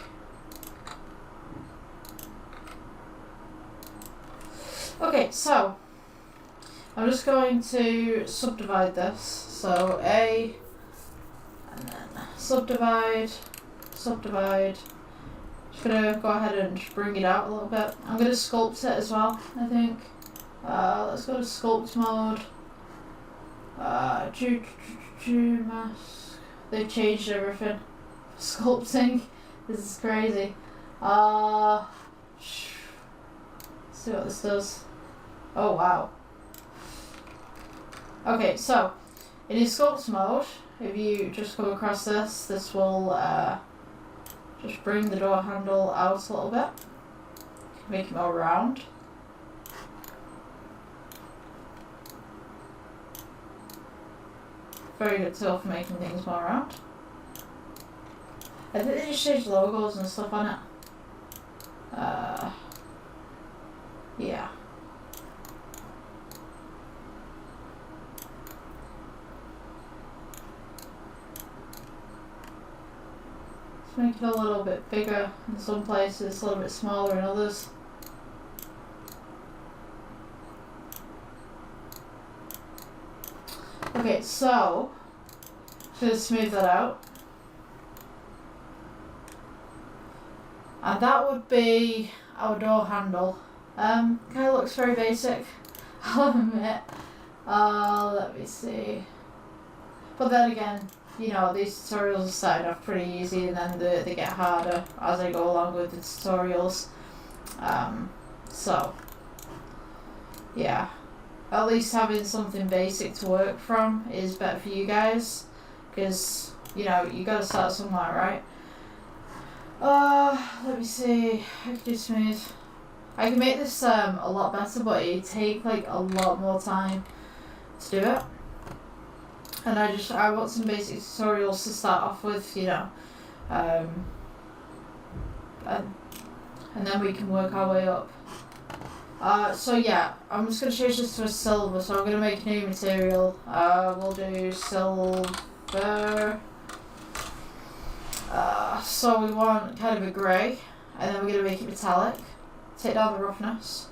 Okay, so I'm just going to subdivide this. So A, and then subdivide, subdivide. Just gonna go ahead and just bring it out a little bit. I'm gonna sculpt it as well, I think. Let's go to sculpt mode. Mask. They've changed everything. Sculpting. This is crazy. Let's see what this does. Oh wow. Okay, so in your sculpt mode, if you just come across this, this will just bring the door handle out a little bit, make it more round. Very good tool for making things more round. I think they just changed logos and stuff on it. Yeah. Make it a little bit bigger in some places, a little bit smaller in others. Okay, so just smooth that out. And that would be our door handle. Kind of looks very basic, I'll admit. Let me see. But then again, you know, these tutorials start off pretty easy and then they get harder as I go along with the tutorials. So, yeah. At least having something basic to work from is better for you guys. Because, you know, you gotta start somewhere, right? Let me see. I can do smooth. I can make this a lot better, but it'd take like a lot more time to do it. And I want some basic tutorials to start off with, you know. And and then we can work our way up. So yeah, I'm just going to change this to a silver, so I'm going to make a new material. We'll do silver. So we want kind of a grey, and then we're going to make it metallic. Take down the roughness.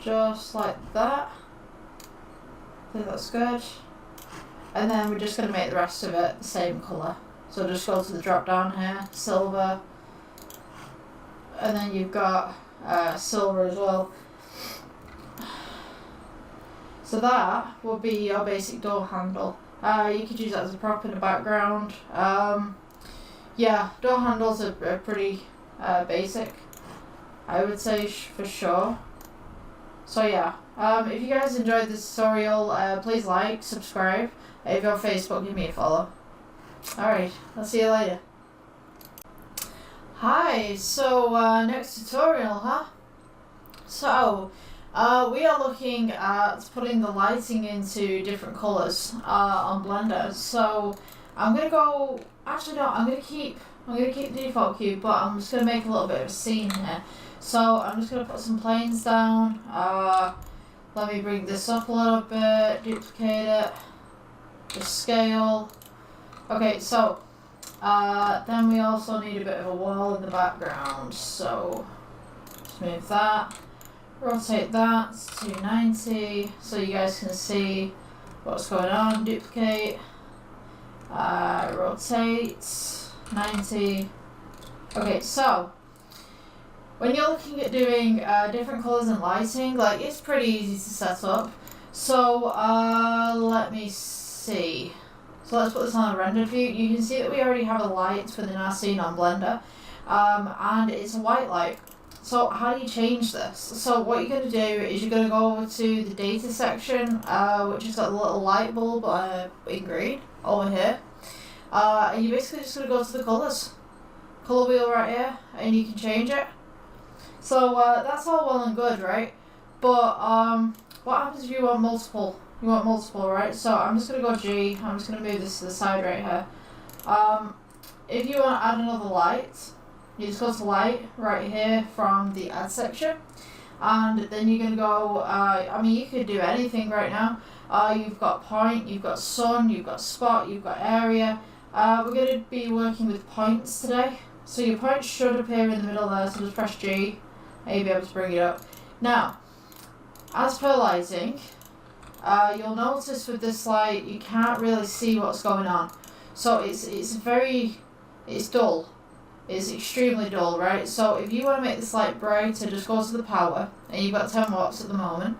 Just like that. I think that's good. And then we're just going to make the rest of it the same colour. So just go to the drop down here, silver. And then you've got silver as well. So that will be your basic door handle. You could use that as a prop in the background. Yeah, door handles are pretty basic, I would say for sure. So yeah, if you guys enjoyed this tutorial, please like, subscribe. If you're on Facebook, give me a follow. Alright, I'll see you later. Hi, so next tutorial, huh? So, we are looking at putting the lighting into different colours on Blender. So, I'm gonna go. Actually, no. I'm gonna keep the default cube, but I'm just gonna make a little bit of a scene here. So, I'm just gonna put some planes down. Let me bring this up a little bit. Duplicate it. Just scale. Okay, so then we also need a bit of a wall in the background. So, just move that. Rotate that to 90 so you guys can see what's going on. Duplicate, rotate 90. Okay, so when you're looking at doing different colors and lighting, like, it's pretty easy to set up. So let me see. So let's put this on a rendered view. You can see that we already have a light within our scene on Blender, and it's a white light. So how do you change this? So what you're going to do is you're going to go over to the data section, which has got a little light bulb in green over here. And you're basically just going to go to the colours. Colour wheel right here, and you can change it. So that's all well and good, right? But what happens if you want multiple? You want multiple, right? So I'm just going to go G. I'm just going to move this to the side right here. If you want to add another light, you just go to light right here from the add section, and then you're going to go, I mean, you could do anything right now. You've got point, you've got sun, you've got spot, you've got area. We're going to be working with points today. So your point should appear in the middle there, so just press G and you'll be able to bring it up. Now, as per lighting, you'll notice with this light, you can't really see what's going on. So it's dull. It's extremely dull, right? So if you want to make this light brighter, just go to the power, and you've got 10 watts at the moment,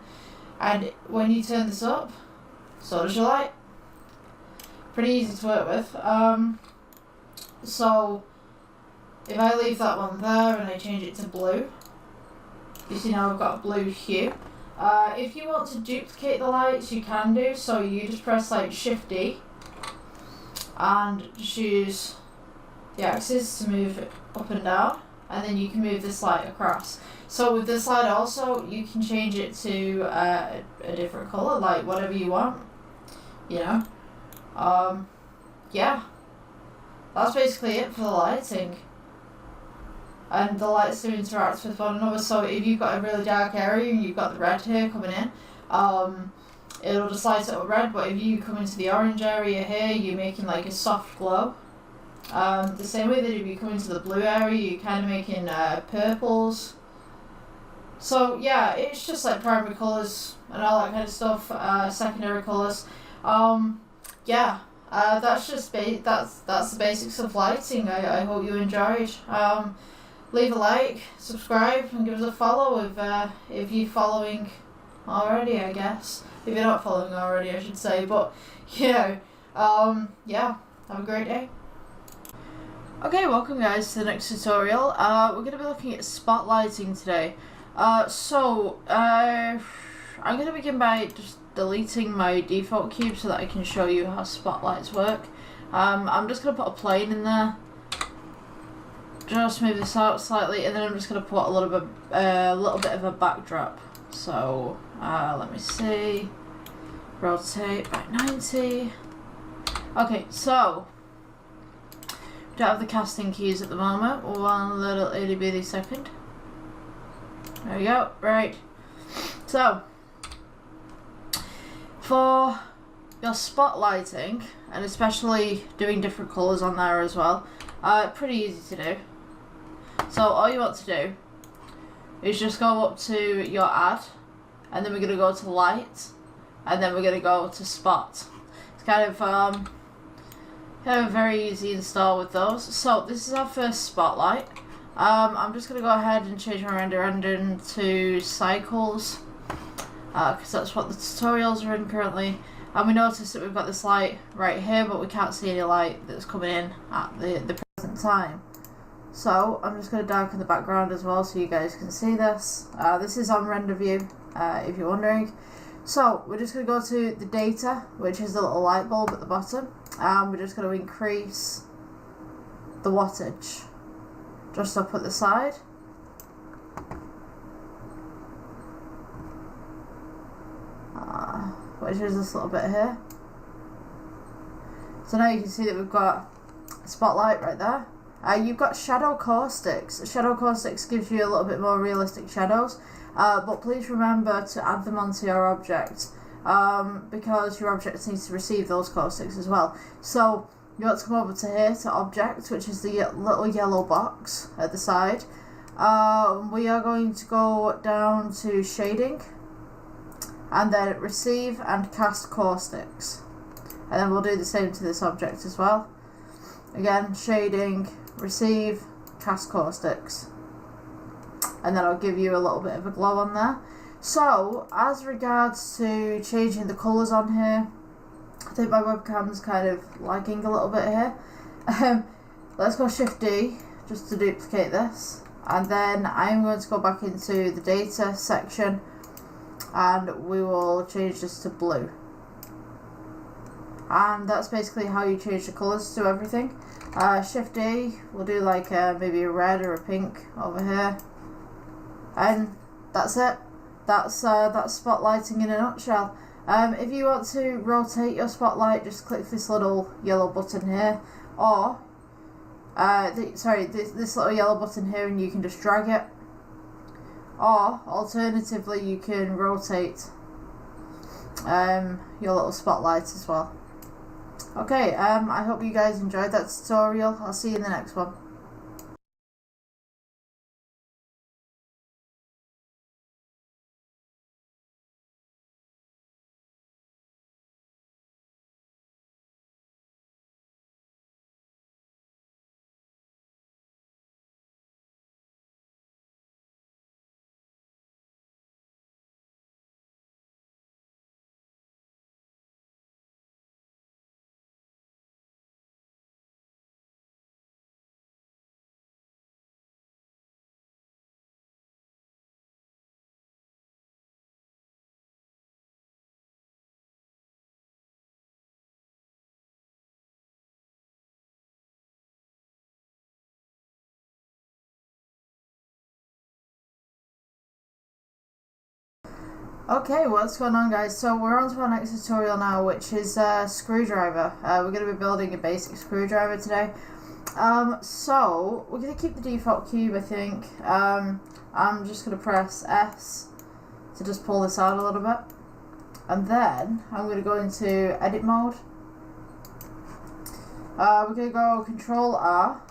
and when you turn this up, so does your light. Pretty easy to work with. So if I leave that one there and I change it to blue, you see now we've got a blue hue. If you want to duplicate the lights, you can do, so you just press like Shift D and choose the axis to move it up and down, and then you can move this light across. So with this light also, you can change it to a different colour, like whatever you want, you know. Yeah, that's basically it for the lighting. And the lights do interact with one another, so if you've got a really dark area and you've got the red here coming in, it'll just light it up red, but if you come into the orange area here, you're making like a soft glow. The same way that if you come into the blue area, you're kind of making purples. So yeah, it's just like primary colours and all that kind of stuff, secondary colours. Yeah, that's just that's the basics of lighting. I hope you enjoyed. Leave a like, subscribe, and give us a follow if you're following already, I guess. If you're not following already, I should say. But yeah, yeah, have a great day. Okay, welcome guys to the next tutorial. We're going to be looking at spotlighting today. I'm going to begin by just deleting my default cube so that I can show you how spotlights work. I'm just going to put a plane in there. Just move this out slightly, and then I'm just going to put a little bit of a backdrop. So let me see. Rotate by 90. Okay, so Don't have the casting keys at the moment. One little itty bitty second. There we go. Right. So, for your spotlighting, and especially doing different colours on there as well, pretty easy to do. So all you want to do is just go up to your add, and then we're going to go to light, and then we're going to go to spot. It's kind of very easy install with those. So this is our first spotlight. I'm just going to go ahead and change my render engine to cycles, because that's what the tutorials are in currently. And we notice that we've got this light right here, but we can't see any light that's coming in at the present time. So I'm just going to darken the background as well so you guys can see this. This is on render view, if you're wondering. So we're just going to go to the data, which is the little light bulb at the bottom. And we're just going to increase the wattage just up at the side. Which is this little bit here. So now you can see that we've got a spotlight right there. You've got shadow caustics. Shadow caustics gives you a little bit more realistic shadows, but please remember to add them onto your object, because your object needs to receive those caustics as well. So you want to come over to here to object, which is the little yellow box at the side. We are going to go down to shading, and then receive and cast caustics, and then we'll do the same to this object as well. Again, shading, receive, cast caustics, and then I'll give you a little bit of a glow on there. So as regards to changing the colours on here, I think my webcam's kind of lagging a little bit here. Let's go Shift D just to duplicate this, and then I'm going to go back into the data section, and we will change this to blue. And that's basically how you change the colours to everything. Shift D, we'll do like maybe a red or a pink over here, and that's it. That's spotlighting in a nutshell. If you want to rotate your spotlight, just click this little yellow button here, or this little yellow button here, and you can just drag it. Or alternatively, you can rotate your little spotlight as well. Okay, I hope you guys enjoyed that tutorial. I'll see you in the next one. Okay, what's going on, guys? So we're on to our next tutorial now, which is screwdriver. We're going to be building a basic screwdriver today. So we're going to keep the default cube, I think. I'm just going to press S to just pull this out a little bit, and then I'm going to go into edit mode. We're going to go Control R,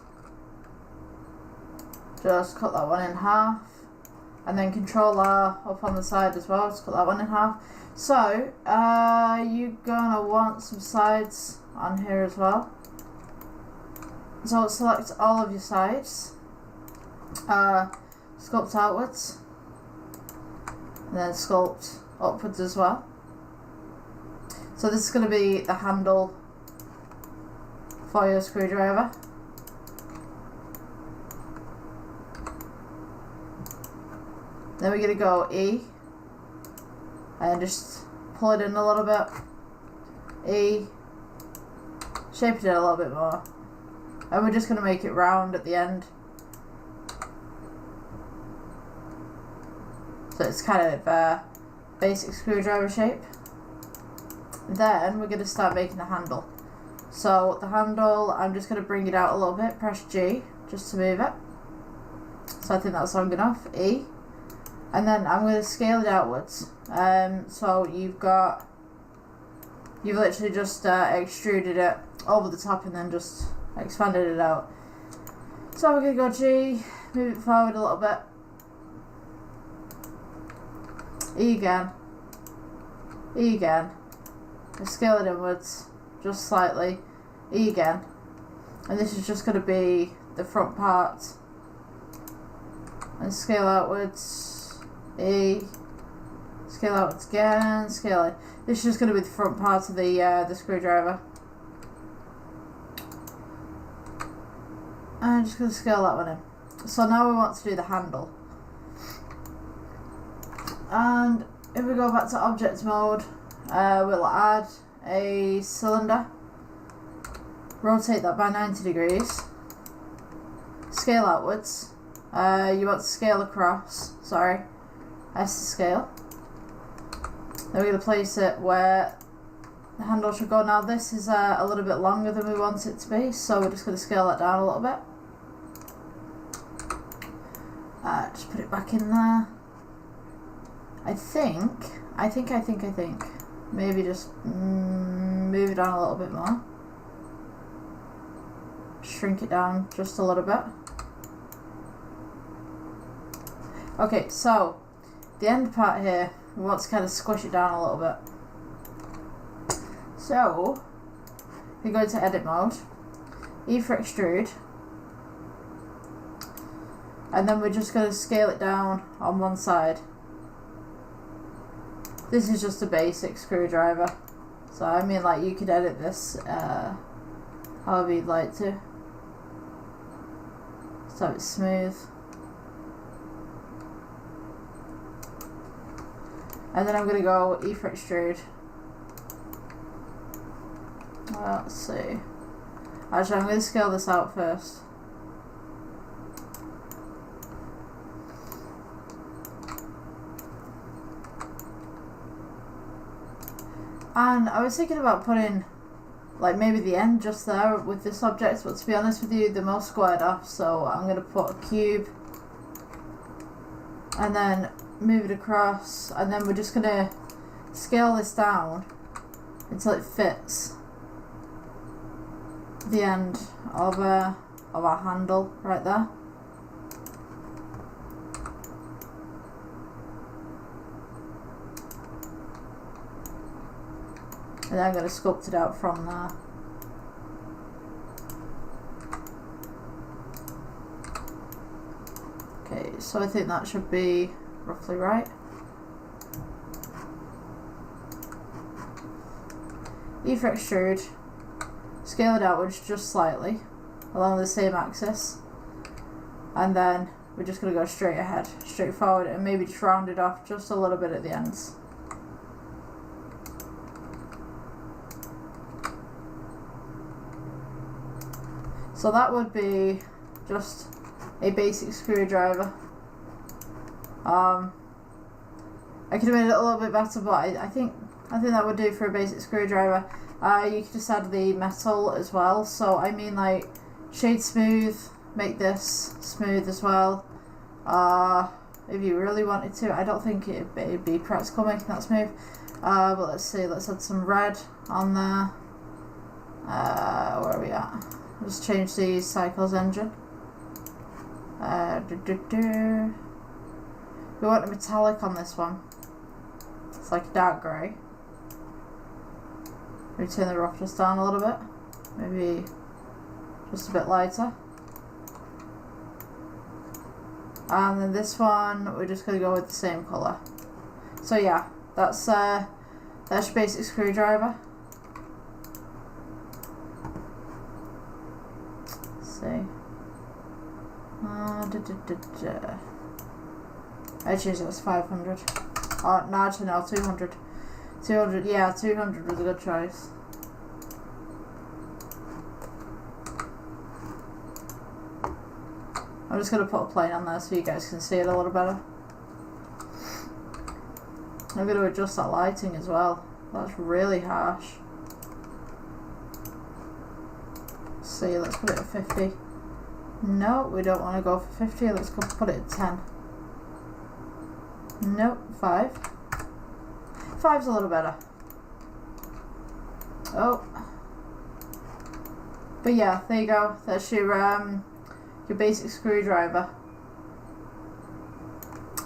just cut that one in half. And then Control R up on the side as well, just cut that one in half. So, you're gonna want some sides on here as well. So select all of your sides, sculpt outwards, and then sculpt upwards as well. So this is gonna be the handle for your screwdriver. Then we're going to go E, and just pull it in a little bit, E, shape it in a little bit more, and we're just going to make it round at the end, so it's kind of a basic screwdriver shape. Then we're going to start making the handle. So the handle, I'm just going to bring it out a little bit, press G just to move it. So I think that's long enough, E. And then I'm going to scale it outwards. So you've literally just extruded it over the top and then just expanded it out. So we're going to go G, move it forward a little bit. E again. E again. And scale it inwards, just slightly. E again. And this is just going to be the front part. And scale outwards. E. Scale outwards again. Scale it. This is just going to be the front part of the screwdriver. And I'm just going to scale that one in. So now we want to do the handle. And if we go back to object mode, we'll add a cylinder. Rotate that by 90 degrees. Scale outwards. You want to scale across. Sorry. S to scale. Then we're going to place it where the handle should go. Now this is a little bit longer than we want it to be, so we're just going to scale that down a little bit. Just put it back in there. I think. Maybe just move it down a little bit more. Shrink it down just a little bit. Okay, so the end part here, we want to kind of squish it down a little bit. So we go to edit mode, E for extrude, and then we're just going to scale it down on one side. This is just a basic screwdriver, so I mean, like, you could edit this however you'd like to, so it's smooth. And then I'm going to go E for extrude. Let's see. Actually, I'm going to scale this out first. And I was thinking about putting, like, maybe the end just there with this object, but to be honest with you, they're more squared off, so I'm going to put a cube. And then move it across, and then we're just going to scale this down until it fits the end of our handle right there. And then I'm going to sculpt it out from there. Okay, so I think that should be roughly right. E for extrude, scale it outwards just slightly along the same axis, and then we're just going to go straight ahead, straight forward, and maybe just round it off just a little bit at the ends. So that would be just a basic screwdriver. I could have made it a little bit better, but I think that would do for a basic screwdriver. You could just add the metal as well. So I mean, like, shade smooth, make this smooth as well. If you really wanted to, I don't think it'd be practical making that smooth. But let's see, let's add some red on there. Where are we at? Just change the cycles engine. We want a metallic on this one. It's like a dark grey. Maybe turn the roughness down a little bit. Maybe just a bit lighter. And then this one, we're just going to go with the same colour. So yeah, that's your basic screwdriver. Let's see. Actually, that's 500. Oh, no, actually, no, 200. 200, yeah, 200 was a good choice. I'm just going to put a plane on there so you guys can see it a little better. I'm going to adjust that lighting as well. That's really harsh. see, let's put it at 50. No, we don't want to go for 50, let's go put it at 10. Nope, 5. 5's a little better. Oh. But yeah, there you go. That's your basic screwdriver.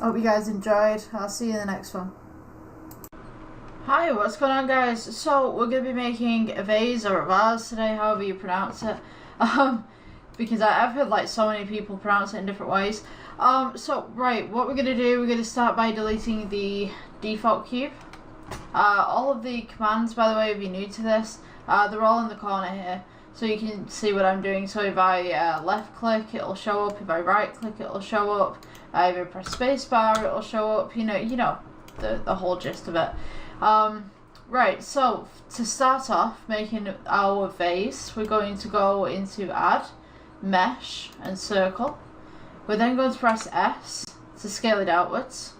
Hope you guys enjoyed. I'll see you in the next one. Hi, what's going on, guys? So we're going to be making a vase or a vase today, however you pronounce it. Because I've heard like so many people pronounce it in different ways. Right, what we're going to do, we're going to start by deleting the default cube. All of the commands, by the way, if you're new to this, they're all in the corner here. So you can see what I'm doing. So if I left click, it'll show up. If I right click, it'll show up. If I press spacebar, it'll show up. You know the whole gist of it. Right, so to start off making our vase, we're going to go into add, mesh and circle. We're then going to press S to scale it outwards.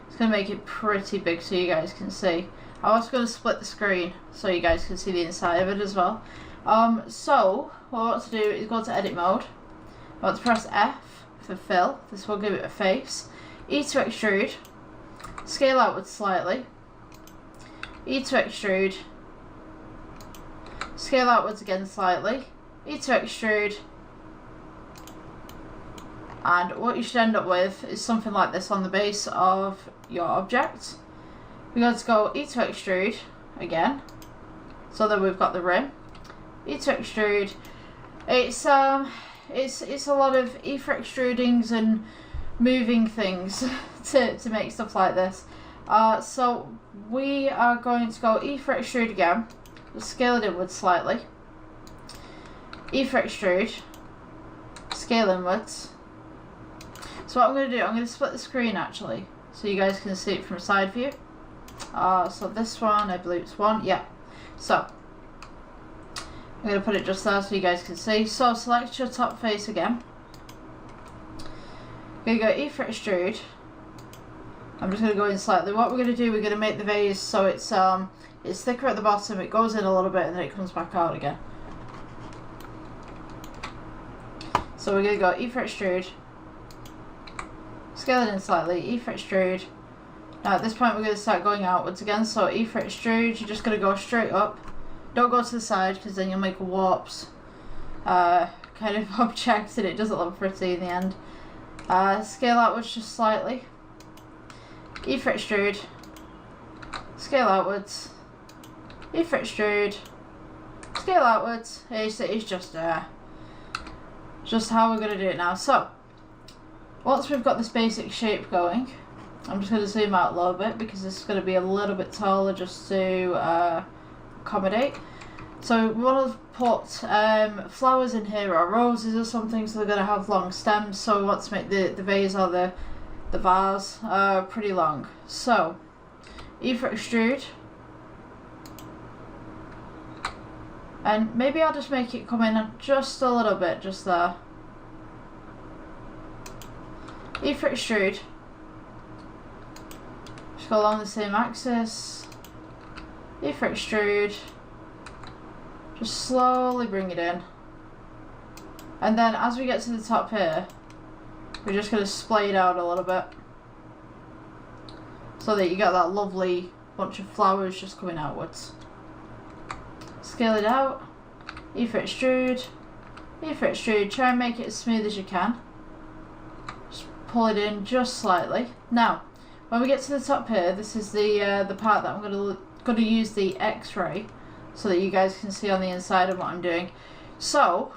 It's going to make it pretty big so you guys can see. I'm also going to split the screen so you guys can see the inside of it as well. So what I want to do is go to edit mode. I want to press F for fill. This will give it a face. E to extrude. Scale outwards slightly. E to extrude. Scale outwards again slightly. E to extrude. And what you should end up with is something like this on the base of your object. We're going to go E to extrude again, so that we've got the rim. E to extrude. It's a lot of E for extrudings and moving things to make stuff like this. So we are going to go E for extrude again. We'll scale it inwards slightly. E for extrude. Scale inwards. So what I'm going to do, I'm going to split the screen actually, so you guys can see it from side view. So this one, I believe it's 1, yeah. So I'm going to put it just there so you guys can see. So select your top face again. I'm going to go E for extrude. I'm just going to go in slightly. What we're going to do, we're going to make the vase so it's thicker at the bottom, it goes in a little bit and then it comes back out again. So we're going to go E for extrude. Scale it in slightly, E for extrude. Now at this point we're going to start going outwards again, so E for extrude, you're just going to go straight up. Don't go to the side because then you'll make a warps kind of object and it doesn't look pretty in the end. Scale outwards just slightly. E for extrude. Scale outwards. E for extrude. Scale outwards. It's just how we're going to do it now. So once we've got this basic shape going, I'm just going to zoom out a little bit because this is going to be a little bit taller just to accommodate. So we want to put flowers in here or roses or something, so they're going to have long stems. So we want to make the vase or the vase pretty long. So E for extrude. And maybe I'll just make it come in just a little bit, just there. E for extrude. Just go along the same axis. E for extrude. Just slowly bring it in. And then as we get to the top here, we're just going to splay it out a little bit. So that you get that lovely bunch of flowers just coming outwards. Scale it out. E for extrude. E for extrude. Try and make it as smooth as you can. Just pull it in just slightly. Now, when we get to the top here, this is the part that I'm going to use the X-ray so that you guys can see on the inside of what I'm doing. So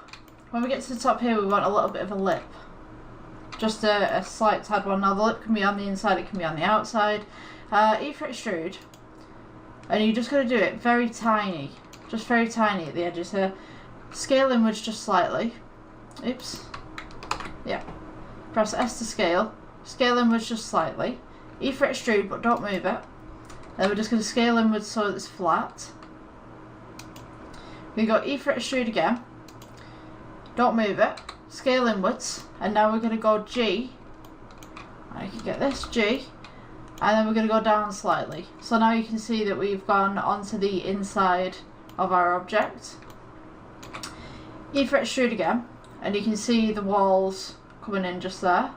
when we get to the top here, we want a little bit of a lip. Just a slight tad one. Now the lip can be on the inside, it can be on the outside. E for extrude. And you're just going to do it very tiny. Just very tiny at the edges here. Scale inwards just slightly. Oops. Yeah. Press S to scale. Scale inwards just slightly. E for extrude, but don't move it. Then we're just going to scale inwards so it's flat. We got E for extrude again. Don't move it. Scale inwards. And now we're going to go G. I can get this, G. And then we're going to go down slightly. So now you can see that we've gone onto the inside of our object. E-fret extrude again, and you can see the walls coming in just there.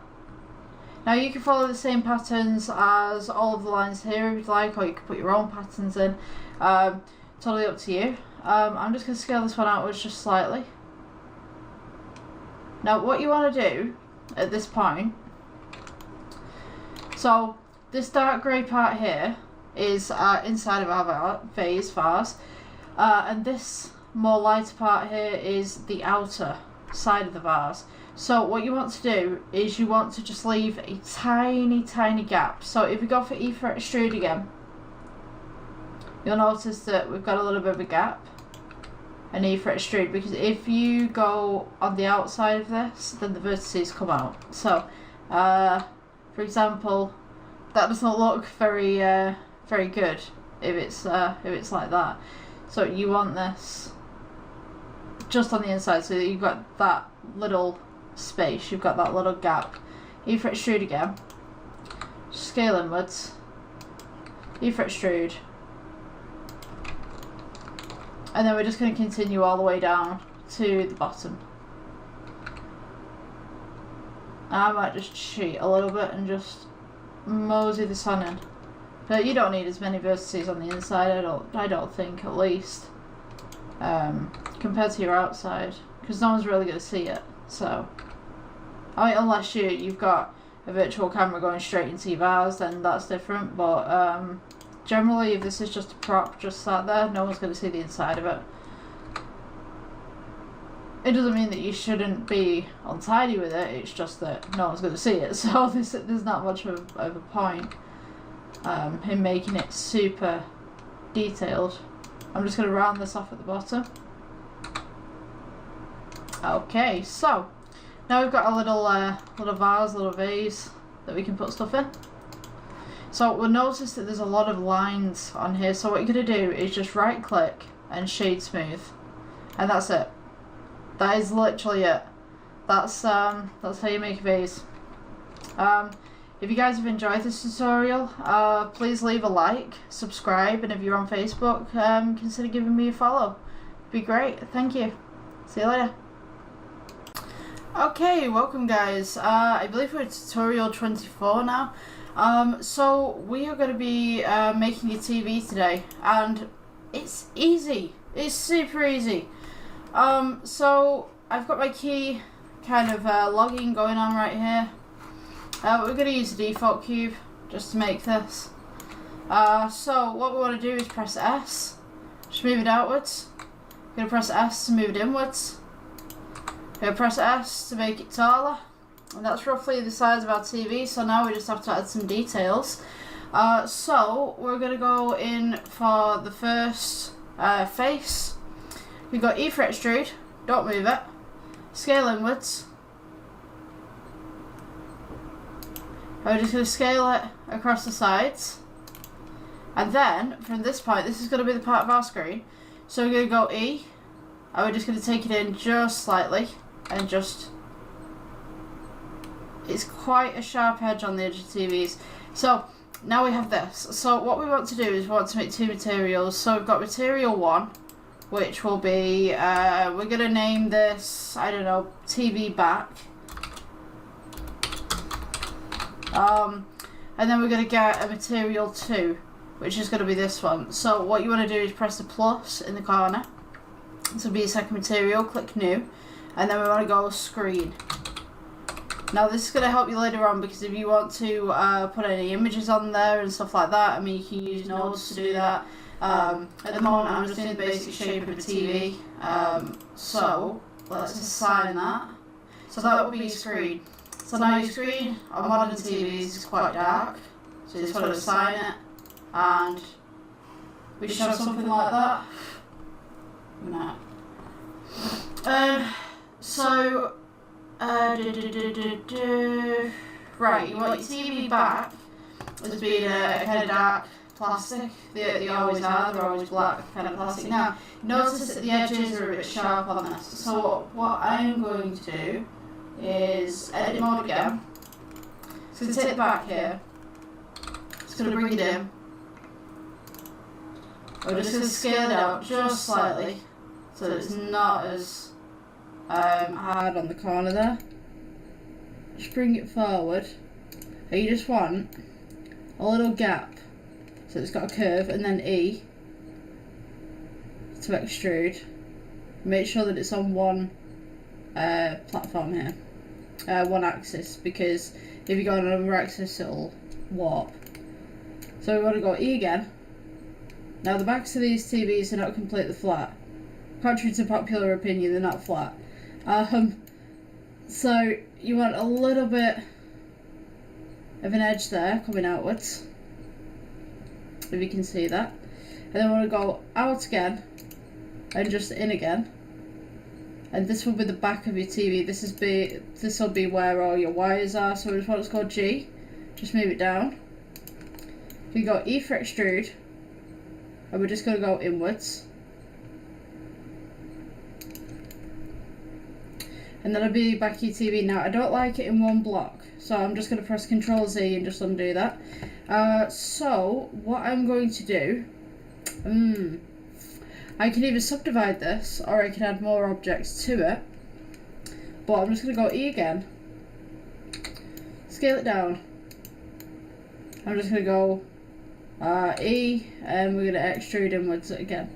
Now you can follow the same patterns as all of the lines here if you'd like, or you can put your own patterns in. Totally up to you. I'm just going to scale this one outwards just slightly. Now what you want to do at this point, so this dark grey part here is inside of our vase, and this more lighter part here is the outer side of the vase. So what you want to do is you want to just leave a tiny gap. So if we go for E-fret extrude again, you'll notice that we've got a little bit of a gap, and E-fret extrude, because if you go on the outside of this, then the vertices come out. So for example, that doesn't look very good if it's like that. So you want this just on the inside, so that you've got that little space, you've got that little gap. E-fret extrude again, scale inwards, E-fret extrude, and then we're just going to continue all the way down to the bottom. I might just cheat a little bit and just mosey this on in, but you don't need as many vertices on the inside, I don't think, at least compared to your outside, because no one's really going to see it. So I mean, unless you've got a virtual camera going straight into your vase, then that's different, but generally if this is just a prop just sat there, no one's going to see the inside of it. It doesn't mean that you shouldn't be untidy with it, it's just that no one's going to see it, so there's not much of a point in making it super detailed. I'm just going to round this off at the bottom. Okay, so now we've got a little vase that we can put stuff in. So we'll notice that there's a lot of lines on here, so what you're going to do is just right click and shade smooth, and that's it. That is literally it. That's how you make a vase. If you guys have enjoyed this tutorial, please leave a like, subscribe, and if you're on Facebook, consider giving me a follow. It'd be great. Thank you. See you later. Okay, welcome guys. I believe we're at tutorial 24 now. So we are going to be making a TV today, and it's easy. It's super easy. So I've got my key kind of logging going on right here. We're going to use a default cube just to make this. So what we want to do is press S, just move it outwards. We're going to press S to move it inwards. We're going to press S to make it taller. And that's roughly the size of our TV, so now we just have to add some details. So we're going to go in for the first face. We've got E-fret extrude, don't move it, scale inwards. We're just going to scale it across the sides. And then, from this point, this is going to be the part of our screen. So we're going to go E, and we're just going to take it in just slightly, and just... It's quite a sharp edge on the edge of TVs. So, now we have this. So what we want to do is we want to make two materials. So we've got material 1, which will be, we're going to name this, I don't know, TV back. And then we're going to get a material 2, which is going to be this one. So what you want to do is press the plus in the corner. This will be a second material, click new, and then we want to go screen. Now this is going to help you later on, because if you want to put any images on there and stuff like that, I mean, you can use nodes to do that. At the moment I'm just doing the basic shape of a TV, so let's assign that. So that will be your screen. So now your screen on modern TVs is quite dark, so you just want to assign it, and we should have something like that. No. Right, you want your TV back as being a kind of dark plastic. They always are, they're always black kind of plastic. Now, notice that the edges are a bit sharp on this. So what I'm going to do is edit mode again. It's going to take it back here. It's going to bring it in. We're just going to scale it out just slightly, so that it's not as hard on the corner there. Just bring it forward. And you just want a little gap so it's got a curve, and then E to extrude. Make sure that it's on one platform here, one axis, because if you go on another axis it'll warp. So we want to go E again. Now the backs of these TVs are not completely flat. Contrary to popular opinion, they're not flat. So you want a little bit of an edge there coming outwards, if you can see that. And then we want to go out again and just in again. And this will be the back of your TV. This will be where all your wires are. So we just want to go G, just move it down. We go E for extrude, and we're just going to go inwards. And that'll be back your TV. Now I don't like it in one block, so I'm just going to press Ctrl Z and just undo that. So what I'm going to do, I can either subdivide this or I can add more objects to it, but I'm just going to go E again, scale it down. I'm just going to go E, and we're going to extrude inwards again.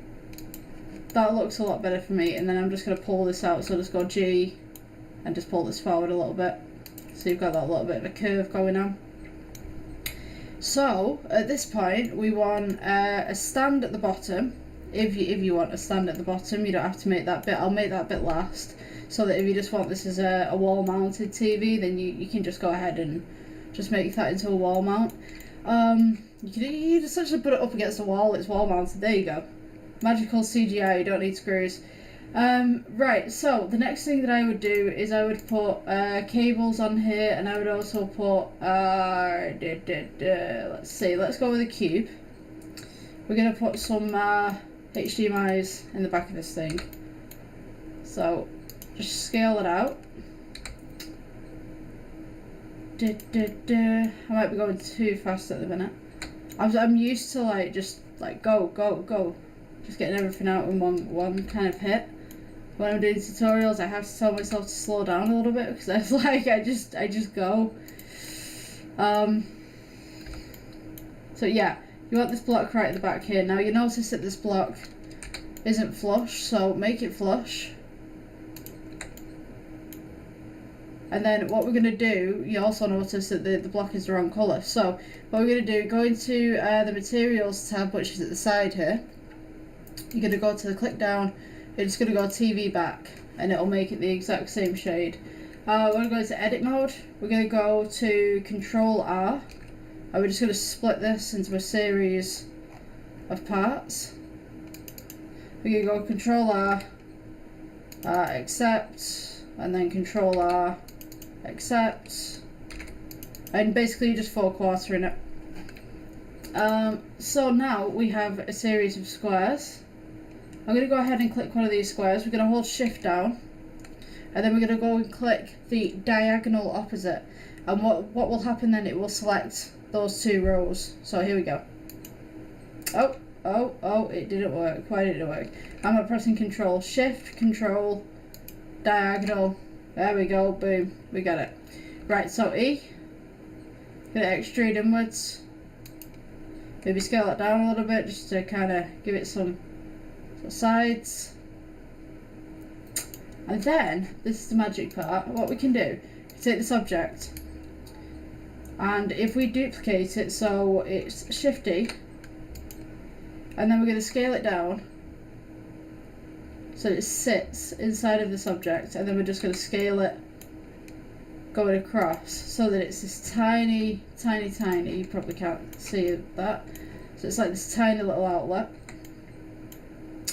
That looks a lot better for me. And then I'm just going to pull this out, so just go G and just pull this forward a little bit, so you've got that little bit of a curve going on. So at this point we want a stand at the bottom. If you want a stand at the bottom, you don't have to make that bit. I'll make that bit last, so that if you just want this as a wall mounted TV, then you can just go ahead and just make that into a wall mount. You can just actually put it up against the wall, it's wall mounted, there you go. Magical CGI, you don't need screws. Right, so the next thing that I would do is I would put cables on here, and I would also put, let's see, let's go with a cube. We're going to put some HDMIs in the back of this thing. So, just scale it out. I might be going too fast at the minute. I'm used to like just like go, just getting everything out in one kind of hit. When I'm doing tutorials, I have to tell myself to slow down a little bit, because I like I just go. So yeah, you want this block right at the back here. Now you notice that this block isn't flush, so make it flush. And then what we're going to do, you also notice that the block is the wrong colour. So what we're going to do, go into the materials tab, which is at the side here. You're going to go to the click down, you're just going to go TV back, and it'll make it the exact same shade. We're going to go to edit mode, we're going to go to Control R, and we're just going to split this into a series of parts. We're going to go Control R, accept, and then Control R, accept, and basically just 4/4 it. So now we have a series of squares. I'm going to go ahead and click one of these squares. We're going to hold shift down, and then we're going to go and click the diagonal opposite, and what will happen then, it will select those two rows. So here we go. Oh, it didn't work. Why did it work? I'm not pressing Control, Shift, Control, diagonal. There we go, boom, we got it. Right, so E, gonna extrude inwards. Maybe scale it down a little bit just to kind of give it some sides. And then, this is the magic part, what we can do, take this object, and if we duplicate it so it's Shift E, and then we're going to scale it down so it sits inside of this object, and then we're just going to scale it going across so that it's this tiny, you probably can't see that, so it's like this tiny little outlet,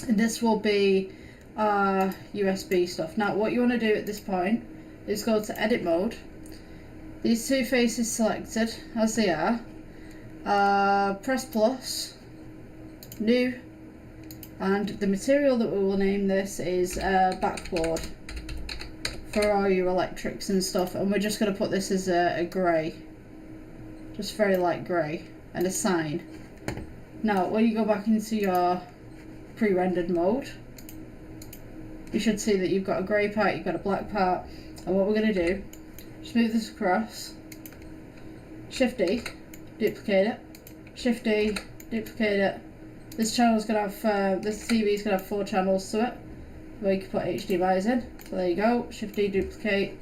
and this will be USB stuff. Now what you want to do at this point is go to edit mode, these two faces selected as they are, press plus, new, and the material that we will name this is backboard for all your electrics and stuff, and we're just going to put this as a grey, just very light grey, and a sign. Now when you go back into your pre-rendered mode, you should see that you've got a grey part, you've got a black part. And what we're going to do, just move this across, Shift D, duplicate it, Shift D, duplicate it. This channel's going to have, this TV's going to have 4 channels to it, where you can put HDMI's in. So there you go, Shift D, duplicate.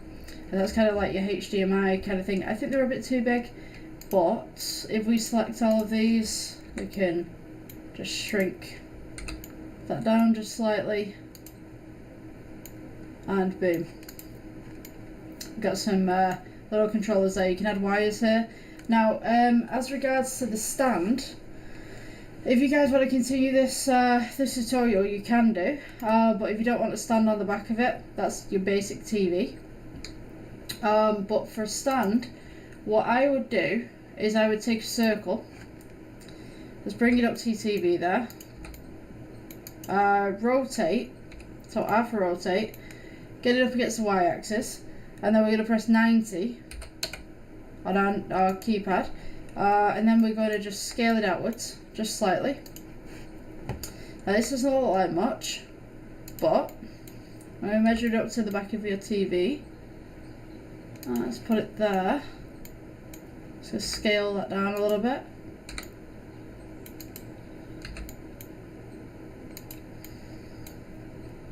And that's kind of like your HDMI kind of thing. I think they're a bit too big, but if we select all of these, we can just shrink that down just slightly, and boom. We've got some little controllers there. You can add wires here. Now, as regards to the stand, if you guys want to continue this this tutorial, you can do, but if you don't want to stand on the back of it, that's your basic TV. But for a stand, what I would do is I would take a circle, just bring it up to your TV there, rotate, so alpha rotate, get it up against the y-axis, and then we're going to press 90 on our keypad, and then we're going to just scale it outwards, just slightly. Now this doesn't look like much, but I'm going to measure it up to the back of your TV. Let's put it there. So scale that down a little bit.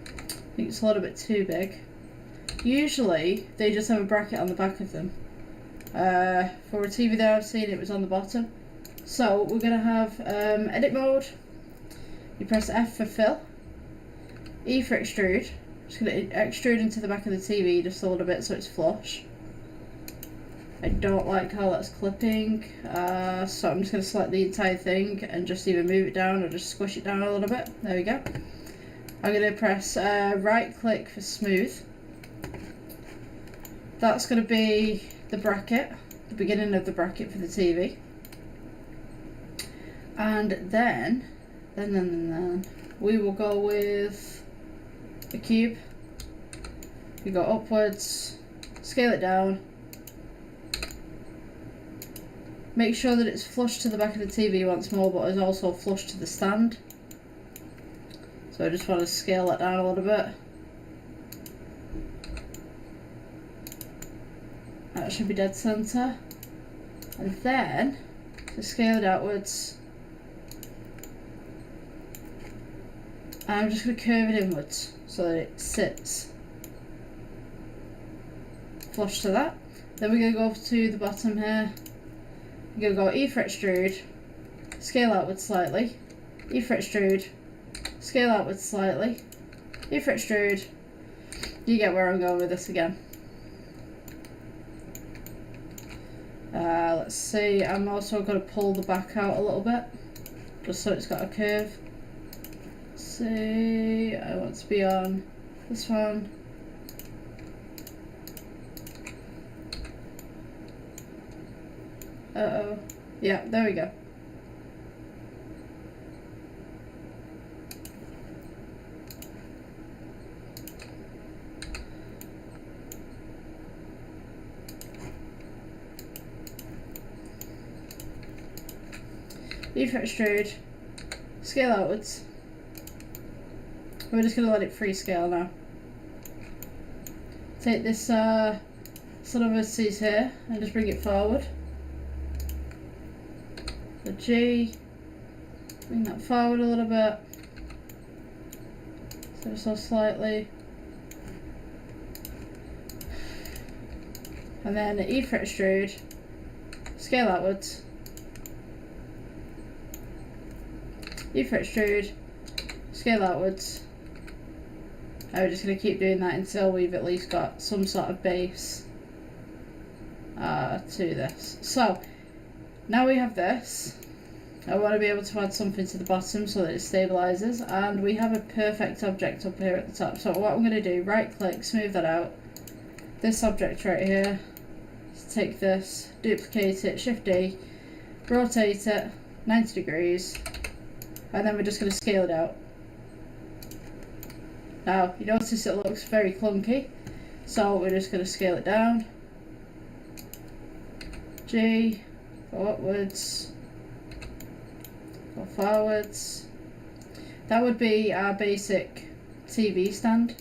I think it's a little bit too big. Usually they just have a bracket on the back of them. For a TV that I've seen, it was on the bottom. So we're going to have edit mode. You press F for fill, E for extrude. Just going to extrude into the back of the TV just a little bit so it's flush. I don't like how that's clipping, so I'm just going to select the entire thing and just either move it down or just squish it down a little bit. There we go. I'm going to press right click for smooth. That's going to be the bracket, the beginning of the bracket for the TV. And then we will go with the cube. We go upwards, scale it down. Make sure that it's flush to the back of the TV once more, but is also flush to the stand. So I just want to scale that down a little bit. That should be dead center. And then, to scale it outwards, I'm just going to curve it inwards so that it sits flush to that. Then we're going to go up to the bottom here. We're going to go E for extrude, scale outwards slightly, E for extrude, scale outwards slightly, E for extrude. You get where I'm going with this again. Let's see, I'm also going to pull the back out a little bit, just so it's got a curve. Let's see, I want to be on this one. Uh-oh. Yeah, there we go. E for extrude, scale outwards. We're just going to let it free scale now. Take this sort of vertices here and just bring it forward. The G, bring that forward a little bit, so slightly, and then the E for extrude, scale outwards, E for extrude, scale outwards. I'm just going to keep doing that until we've at least got some sort of base to this. So now we have this. I want to be able to add something to the bottom so that it stabilizes, and we have a perfect object up here at the top. So what I'm going to do, right click, smooth that out. This object right here, let's take this, duplicate it, Shift D, rotate it 90 degrees, and then we're just going to scale it out. Now you notice it looks very clunky, so we're just going to scale it down. G, go upwards, go forwards. That would be our basic TV stand.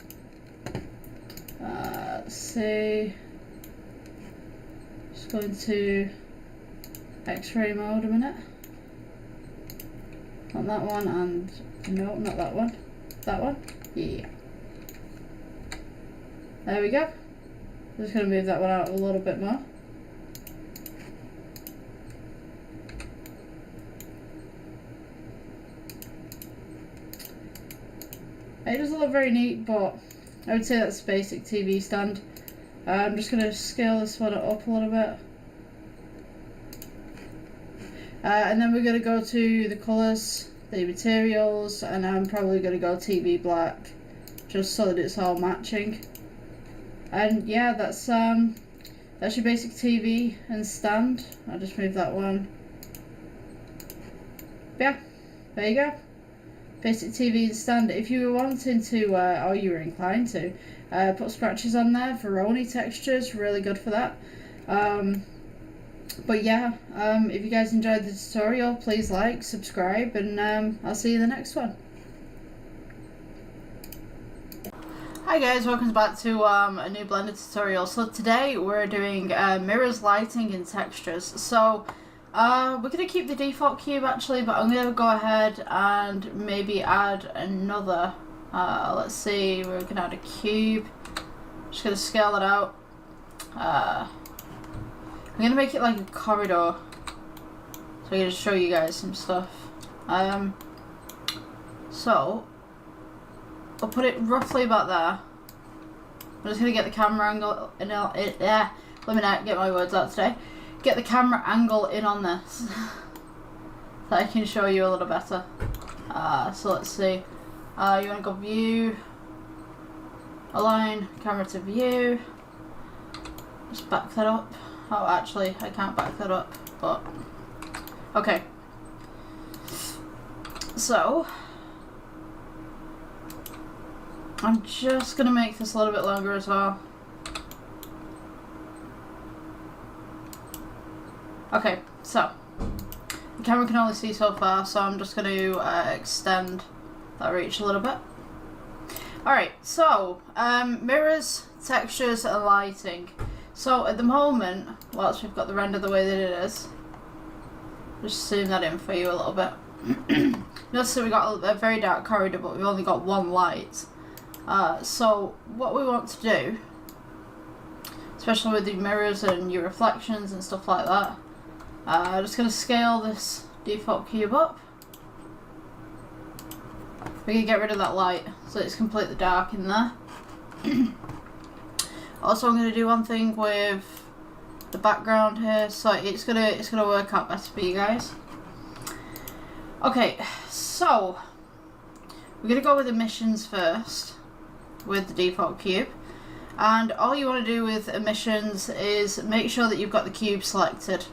Let's see. Just go into X-ray mode a minute. Not that one, and no, not that one. That one? Yeah. There we go. Just going to move that one out a little bit more. It doesn't look very neat, but I would say that's a basic TV stand. I'm just going to scale this one up a little bit. And then we're going to go to the colours, the materials, and I'm probably going to go TV black, just so that it's all matching. And yeah, that's your basic TV and stand. I'll just move that one. Yeah, there you go. Basic TV and stand. If you were wanting to, or you were inclined to, put scratches on there, Veroni textures, really good for that. But yeah, if you guys enjoyed the tutorial, please like, subscribe, and I'll see you in the next one. Hi guys, welcome back to a new Blender tutorial. So today we're doing mirrors, lighting, and textures. So we're going to keep the default cube actually, but I'm going to go ahead and maybe add another. Let's see, we're going to add a cube. Just going to scale it out. I'm going to make it like a corridor, so I'm going to show you guys some stuff. So I'll put it roughly about there. I'm just going to get the camera angle in. Let me not get my words out today. Get the camera angle in on this, so I can show you a little better. So let's see. You want to go view, align camera to view. Just back that up. Oh, actually, I can't back that up, but okay. So I'm just gonna make this a little bit longer as well. Okay, so the camera can only see so far, so I'm just gonna extend that reach a little bit. Alright, so mirrors, textures, and lighting. So at the moment, whilst we've got the render the way that it is, just zoom that in for you a little bit. Notice that we got a very dark corridor, but we've only got one light. So what we want to do, especially with the mirrors and your reflections and stuff like that, I'm just going to scale this default cube up. We can get rid of that light, so it's completely dark in there. Also, I'm going to do one thing with the background here, so it's gonna work out better for you guys. Okay, so we're going to go with emissions first with the default cube, and all you want to do with emissions is make sure that you've got the cube selected,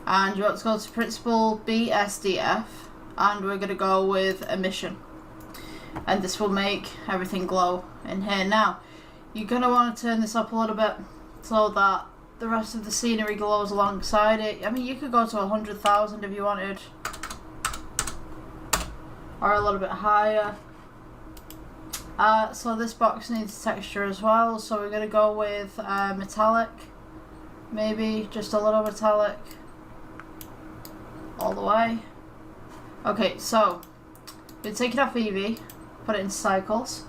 and you want to go to principal BSDF, and we're going to go with emission, and this will make everything glow in here. Now you're going to want to turn this up a little bit so that the rest of the scenery glows alongside it. I mean, you could go to 100,000 if you wanted, or a little bit higher. So this box needs texture as well, so we're going to go with metallic, maybe just a little metallic all the way. Okay, so we take it off Eevee, put it in cycles,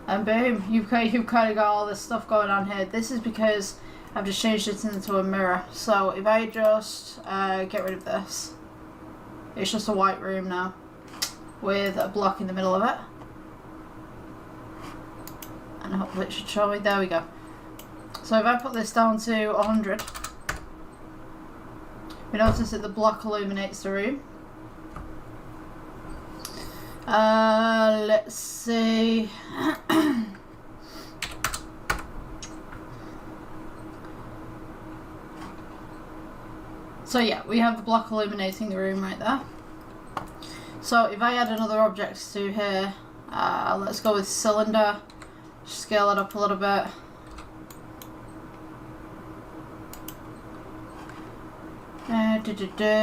and boom, you've kind of got all this stuff going on here. This is because I've just changed it into a mirror. So if I just get rid of this, it's just a white room now with a block in the middle of it, and hopefully it should show me. There we go. So if I put this down to 100, we notice that the block illuminates the room. Let's see. So yeah, we have the block illuminating the room right there. So if I add another object to here, let's go with cylinder, scale it up a little bit.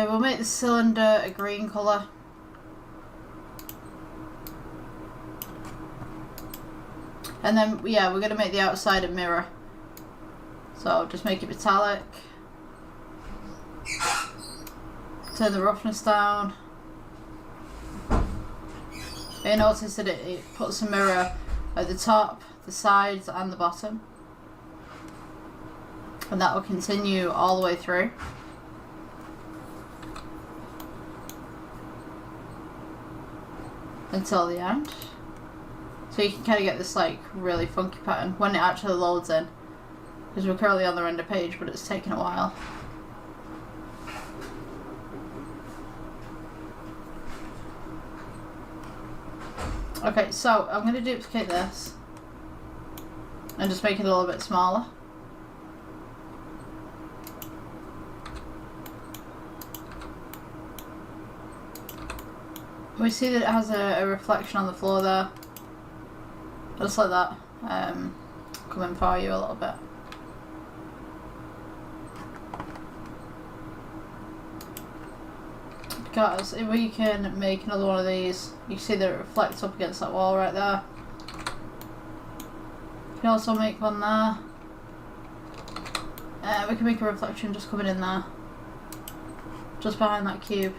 We'll make the cylinder a green colour. And then, yeah, we're going to make the outside a mirror. So just make it metallic. Turn the roughness down. You notice that it puts a mirror at the top, the sides and the bottom. And that will continue all the way through. Until the end. So you can kind of get this like really funky pattern when it actually loads in. Because we're currently on the render page, but it's taken a while. Okay, so I'm going to duplicate this and just make it a little bit smaller. We see that it has a reflection on the floor there. Just like that. Coming for you a little bit. Because if we can make another one of these, you can see that it reflects up against that wall right there. You can also make one there. We can make a reflection just coming in there. Just behind that cube.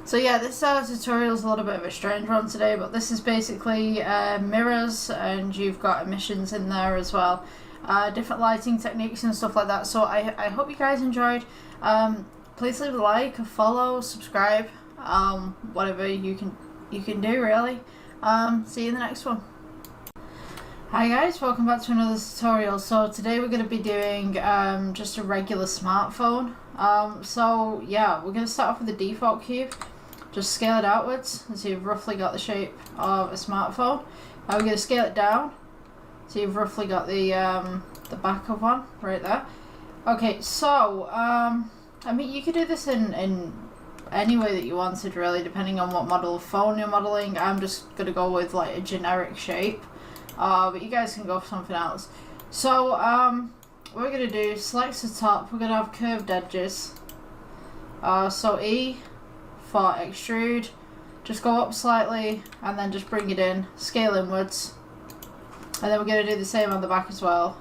So yeah, this tutorial is a little bit of a strange one today, but this is basically mirrors, and you've got emissions in there as well. Different lighting techniques and stuff like that. So I hope you guys enjoyed. Please leave a like, a follow, subscribe, whatever you can do really. See you in the next one. Hi guys, welcome back to another tutorial. So today we're going to be doing just a regular smartphone. So yeah, we're going to start off with the default cube. Just scale it outwards, and so you've roughly got the shape of a smartphone. Now we're going to scale it down, so you've roughly got the back of one right there. Okay, so I mean, you could do this in any way that you wanted, really, depending on what model of phone you're modeling. I'm just going to go with like a generic shape, but you guys can go for something else. So what we're going to do, select the top. We're going to have curved edges. So E for extrude, just go up slightly and then just bring it in, scale inwards, and then we're going to do the same on the back as well.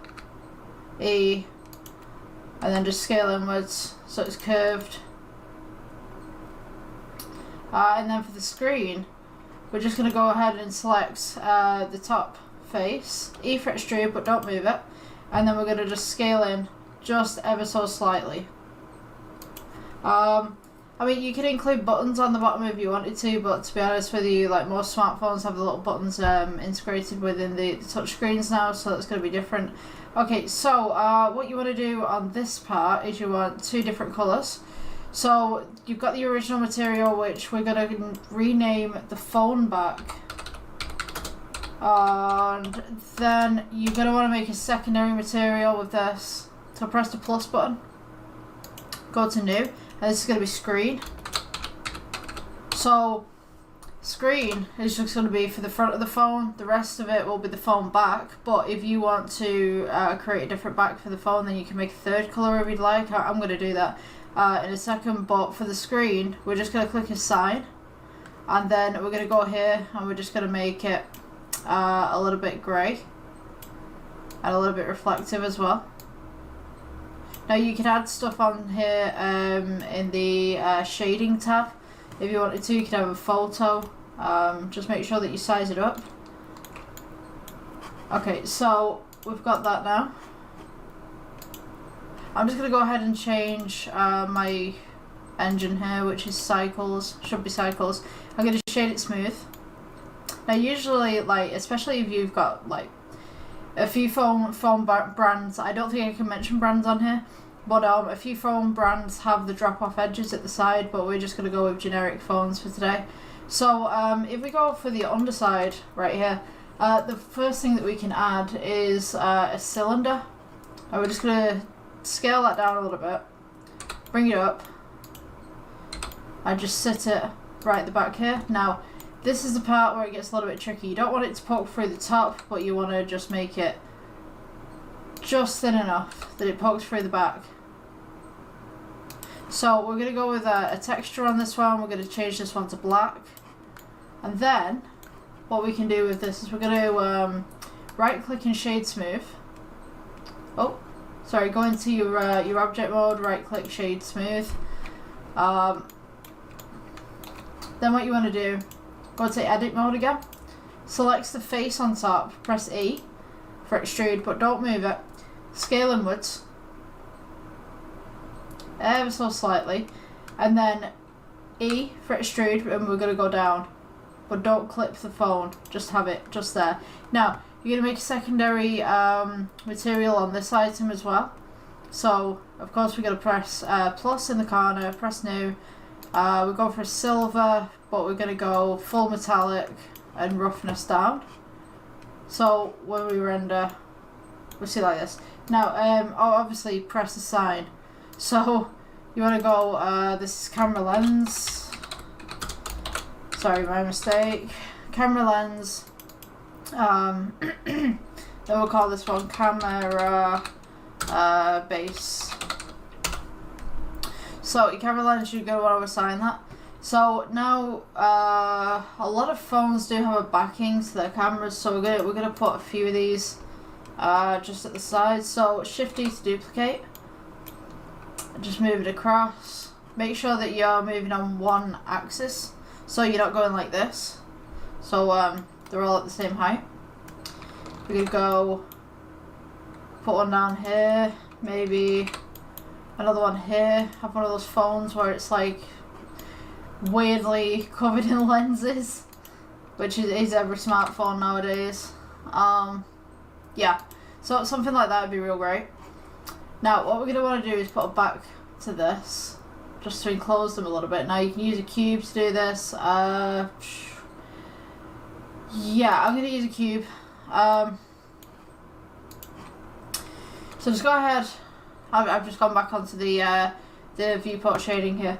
E, and then just scale inwards so it's curved. And then for the screen, we're just going to go ahead and select the top face, E for extrude, but don't move it, and then we're going to just scale in just ever so slightly. I mean, you can include buttons on the bottom if you wanted to, but to be honest with you, like most smartphones have the little buttons integrated within the touch screens now, so that's going to be different. Okay, so what you want to do on this part is you want two different colours. So you've got the original material, which we're going to rename the phone back. And then you're going to want to make a secondary material with this. So press the plus button, go to new. And this is going to be screen. So screen is just going to be for the front of the phone. The rest of it will be the phone back. But if you want to create a different back for the phone, then you can make a third colour if you'd like. I'm going to do that in a second. But for the screen, we're just going to click assign. And then we're going to go here and we're just going to make it a little bit grey. And a little bit reflective as well. Now you can add stuff on here in the shading tab if you wanted to. You could have a photo. Just make sure that you size it up. Okay, so we've got that now. I'm just going to go ahead and change my engine here, which is cycles. Should be cycles. I'm going to shade it smooth. Now usually, like, especially if you've got like a few phone brands, I don't think I can mention brands on here, but a few phone brands have the drop-off edges at the side, but we're just going to go with generic phones for today. So if we go for the underside right here, the first thing that we can add is a cylinder, and we're just going to scale that down a little bit, bring it up, and just sit it right at the back here. Now this is the part where it gets a little bit tricky. You don't want it to poke through the top, but you want to just make it just thin enough that it pokes through the back. So we're going to go with a texture on this one. We're going to change this one to black. And then what we can do with this is we're going to right click and shade smooth. Oh, sorry, go into your object mode, right click, shade smooth. Then what you want to do, go to edit mode again. Select the face on top, press E for extrude, but don't move it. Scale inwards, ever so slightly, and then E for extrude, and we're going to go down. But don't clip the phone, just have it just there. Now, you're going to make a secondary material on this item as well. So, of course, we're going to press plus in the corner, press new. We'll go for a silver, but we're going to go full metallic and roughness down. So, when we render, we'll see like this. Now, obviously, press the sign. So, you want to go, this is camera lens. Sorry, my mistake. Camera lens. Then we'll call this one camera base. So your camera lens, you're going to want to assign that. So now a lot of phones do have a backing to their cameras, so we're gonna put a few of these just at the side. So Shift D to duplicate. Just move it across. Make sure that you're moving on one axis, so you're not going like this. So they're all at the same height. We could go put one down here, maybe another one here. Have one of those phones where it's like weirdly covered in lenses, which is every smartphone nowadays. Yeah, so something like that would be real great. Now what we're going to want to do is put it back to this, just to enclose them a little bit. Now you can use a cube to do this. Yeah, I'm going to use a cube. So just go ahead. I've just gone back onto the viewport shading here.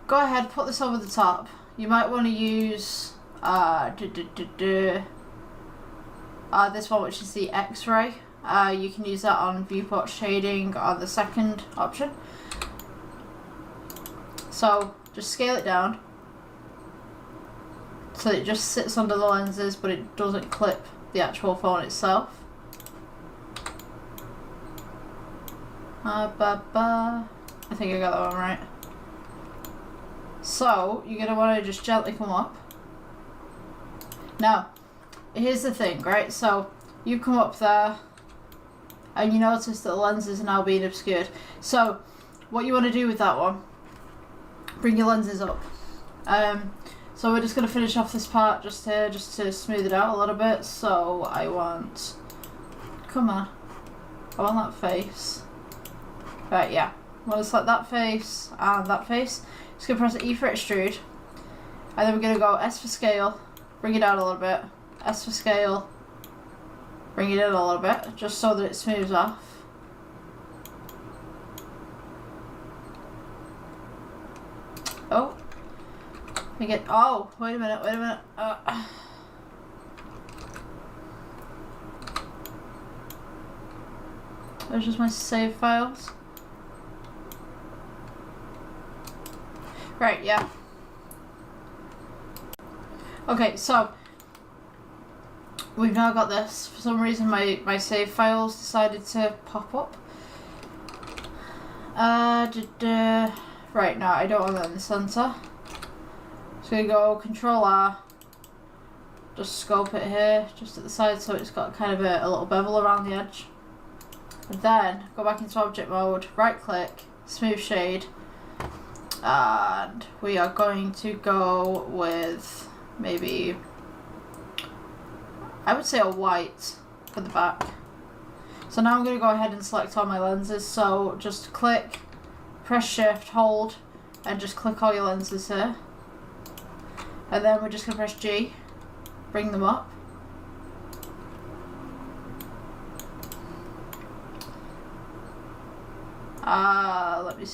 Go ahead, put this over the top. You might want to use this one, which is the X-ray. You can use that on viewport shading on the second option. So just scale it down so it just sits under the lenses, but it doesn't clip the actual phone itself. I think I got that one right. So you're going to want to just gently come up. Now, here's the thing, right? So you come up there and you notice that the lenses are now being obscured. So what you want to do with that one, bring your lenses up. So we're just going to finish off this part just here, just to smooth it out a little bit. So I want, come on, I want that face. Right, yeah. I'm going to select that face and that face. Just going to press E for extrude. And then we're going to go S for scale, bring it down a little bit. S for scale, bring it in a little bit, just so that it smooths off. Oh. Oh, wait a minute. There's just my save files. Right, yeah. Okay, so we've now got this. For some reason my save files decided to pop up. Right, now I don't want that in the center. So we go Control R, just scope it here, just at the side, so it's got kind of a little bevel around the edge. And then go back into object mode, right click, smooth shade, and we are going to go with maybe, I would say a white for the back. So now I'm going to go ahead and select all my lenses, so just click, press shift, hold, and just click all your lenses here. And then we're just going to press G, bring them up.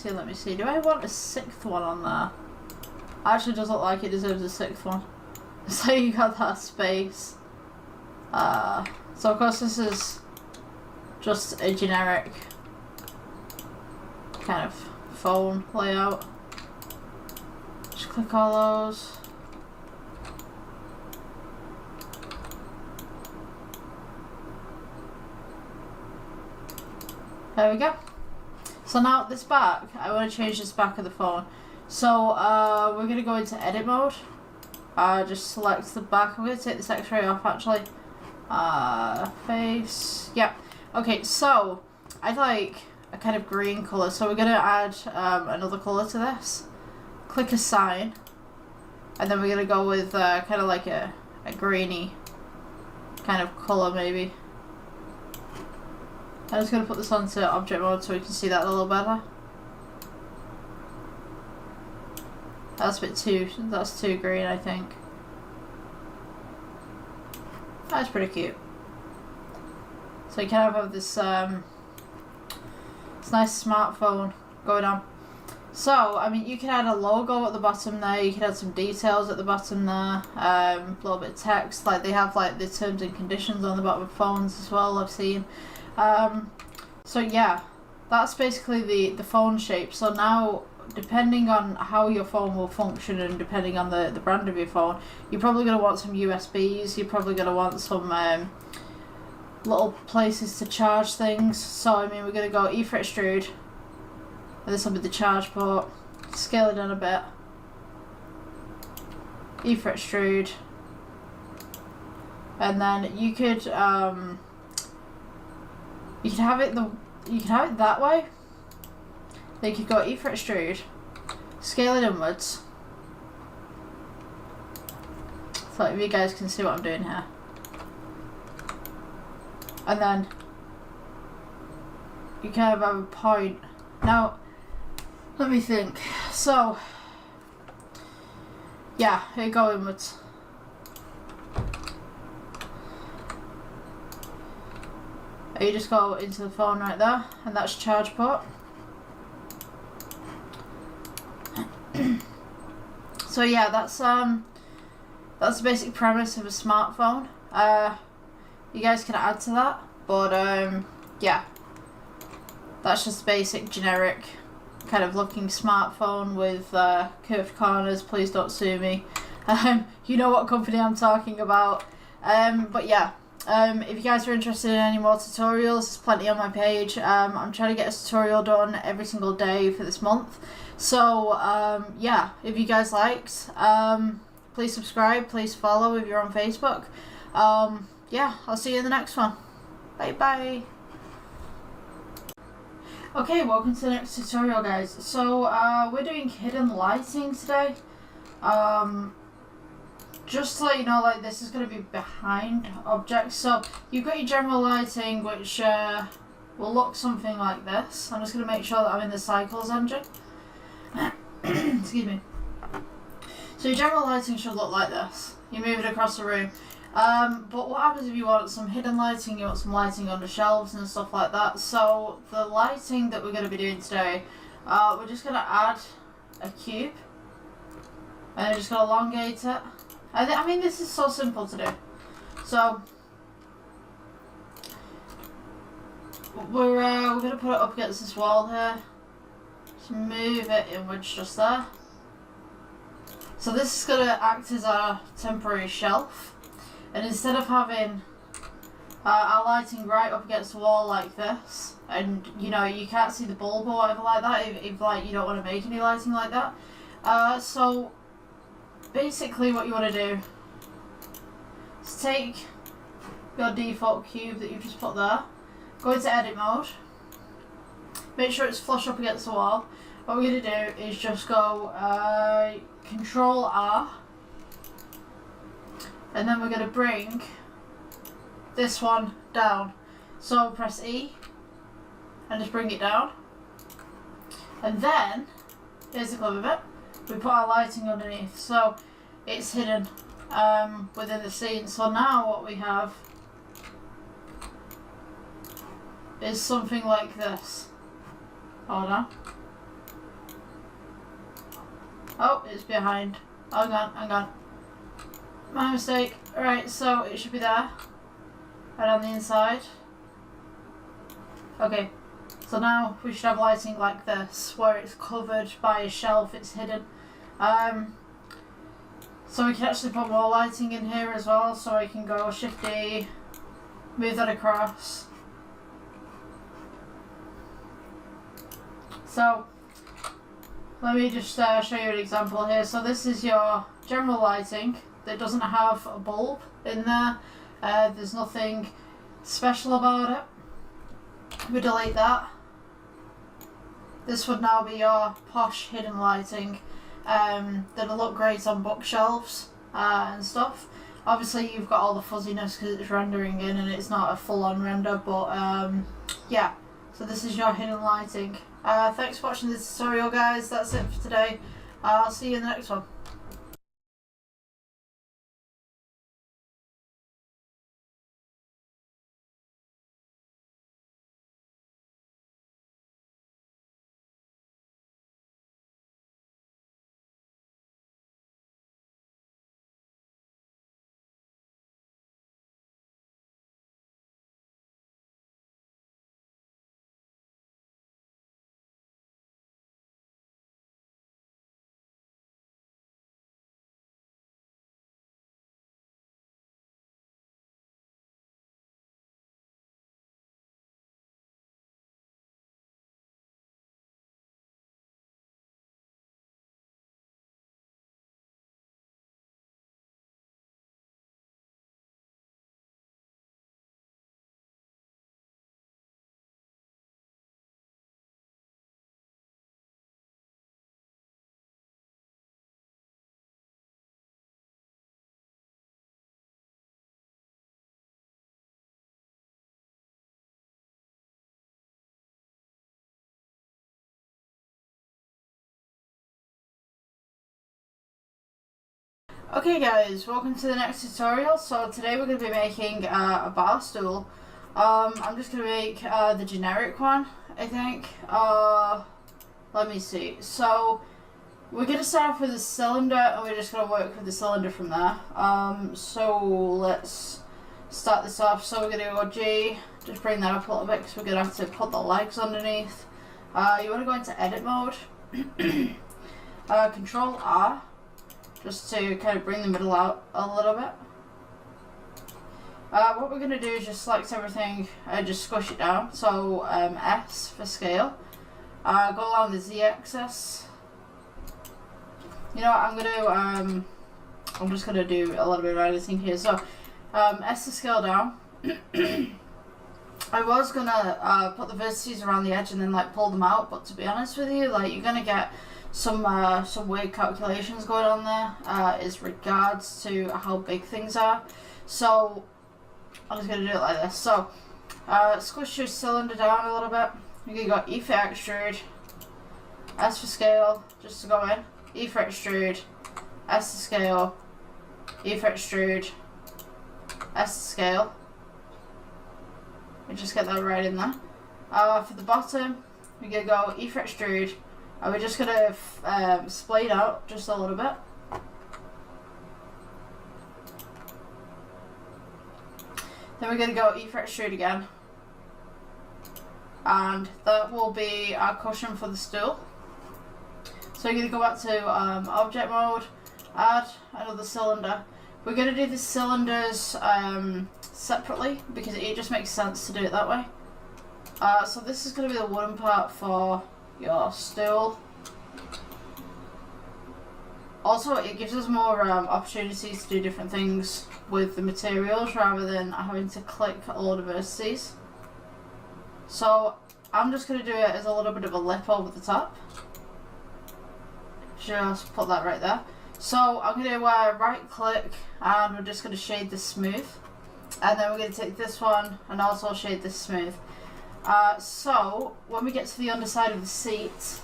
Let me see. Do I want a sixth one on there? Actually, does look like it deserves a sixth one. So you got that space. So of course this is just a generic kind of phone layout. Just click all those. There we go. So now this back, I want to change this back of the phone. So we're going to go into edit mode. Just select the back. I'm going to take this x-ray off actually. Face. Yep. Okay, so I'd like a kind of green colour. So we're going to add another colour to this. Click assign. And then we're going to go with kind of like a greeny kind of colour maybe. I'm just going to put this onto object mode so we can see that a little better. That's too green, I think. That's pretty cute. So you kind of have this it's nice smartphone going on. So, I mean, you can add a logo at the bottom there, you can add some details at the bottom there, a little bit of text, like they have like the terms and conditions on the bottom of phones as well, I've seen. So yeah, that's basically the phone shape. So now, depending on how your phone will function and depending on the brand of your phone, you're probably going to want some USBs, you're probably going to want some little places to charge things. So I mean, we're going to go E for extrude, and this will be the charge port. Scale it down a bit. E for extrude, and then you could have it that way. Then you could go E for extrude, scale it inwards. So if you guys can see what I'm doing here. And then you kind of have a point. Now, let me think. So, yeah, here you go inwards. You just go into the phone right there, and that's charge port. So yeah, that's the basic premise of a smartphone. You guys can add to that, but yeah, that's just basic generic kind of looking smartphone with curved corners. Please don't sue me. You know what company I'm talking about. But yeah. If you guys are interested in any more tutorials, there's plenty on my page. I'm trying to get a tutorial done every single day for this month. So, yeah, if you guys liked, please subscribe, please follow if you're on Facebook. Yeah, I'll see you in the next one. Bye bye. Okay, welcome to the next tutorial, guys. So, we're doing hidden lighting today. Just to let you know, like, this is going to be behind objects. So you've got your general lighting, which will look something like this. I'm just going to make sure that I'm in the cycles engine. Excuse me. So your general lighting should look like this. You move it across the room. But what happens if you want some hidden lighting, you want some lighting under shelves and stuff like that. So the lighting that we're going to be doing today, we're just going to add a cube. And I'm just going to elongate it. I mean, this is so simple to do. So we're going to put it up against this wall here. Just move it inwards just there. So this is going to act as our temporary shelf. And instead of having our lighting right up against the wall like this, and you know, you can't see the bulb or whatever like that, if like you don't want to make any lighting like that. So basically what you want to do is take your default cube that you've just put there, go into edit mode, make sure it's flush up against the wall. What we're going to do is just go Control R, and then we're going to bring this one down. So press E and just bring it down, and then here's the clever bit. We put our lighting underneath, so it's hidden within the scene. So now what we have is something like this. Hold on. Oh, it's behind. Hang on. My mistake. Alright, so it should be there. And on the inside. Okay. So So now we should have lighting like this, where it's covered by a shelf, it's hidden. So we can actually put more lighting in here as well, so I can go Shift D, move that across. So let me just show you an example here. So this is your general lighting that doesn't have a bulb in there. There's nothing special about it. We delete that. This would now be your posh hidden lighting that'll look great on bookshelves and stuff. Obviously you've got all the fuzziness because it's rendering in and it's not a full-on render, but yeah, so this is your hidden lighting. Thanks for watching this tutorial, guys. That's it for today. I'll see you in the next one. Okay guys, welcome to the next tutorial. So today we're going to be making a bar stool. I'm just going to make the generic one, I think. Let me see. So we're going to start off with a cylinder and we're just going to work with the cylinder from there. So let's start this off. So we're going to go G, just bring that up a little bit because we're going to have to put the legs underneath. You want to go into edit mode. Control R. Just to kind of bring the middle out a little bit. What we're going to do is just select everything and just squish it down. So S for scale. Go along the Z axis. You know what I'm going to I'm just going to do a little bit of editing here. So S to scale down. I was going to put the vertices around the edge and then like pull them out, but to be honest with you, like you're going to get some weird calculations going on there as regards to how big things are. So I'm just going to do it like this. So squish your cylinder down a little bit. You're going to go E for extrude, S for scale, just to go in, E for extrude, S to scale, E for extrude, S to scale. And just get that right in there. For the bottom, we're going to go E for extrude, and we're just going to split out just a little bit. Then we're going to go E for extrude again. And that will be our cushion for the stool. So you're going to go back to object mode, add another cylinder. We're going to do the cylinders separately because it just makes sense to do it that way. So this is going to be the wooden part for your stool. Also, it gives us more opportunities to do different things with the materials rather than having to click a load of vertices. So I'm just going to do it as a little bit of a lip over the top. Just put that right there. So I'm going to right click and we're just going to shade this smooth. And then we're going to take this one and also shade this smooth. So when we get to the underside of the seat,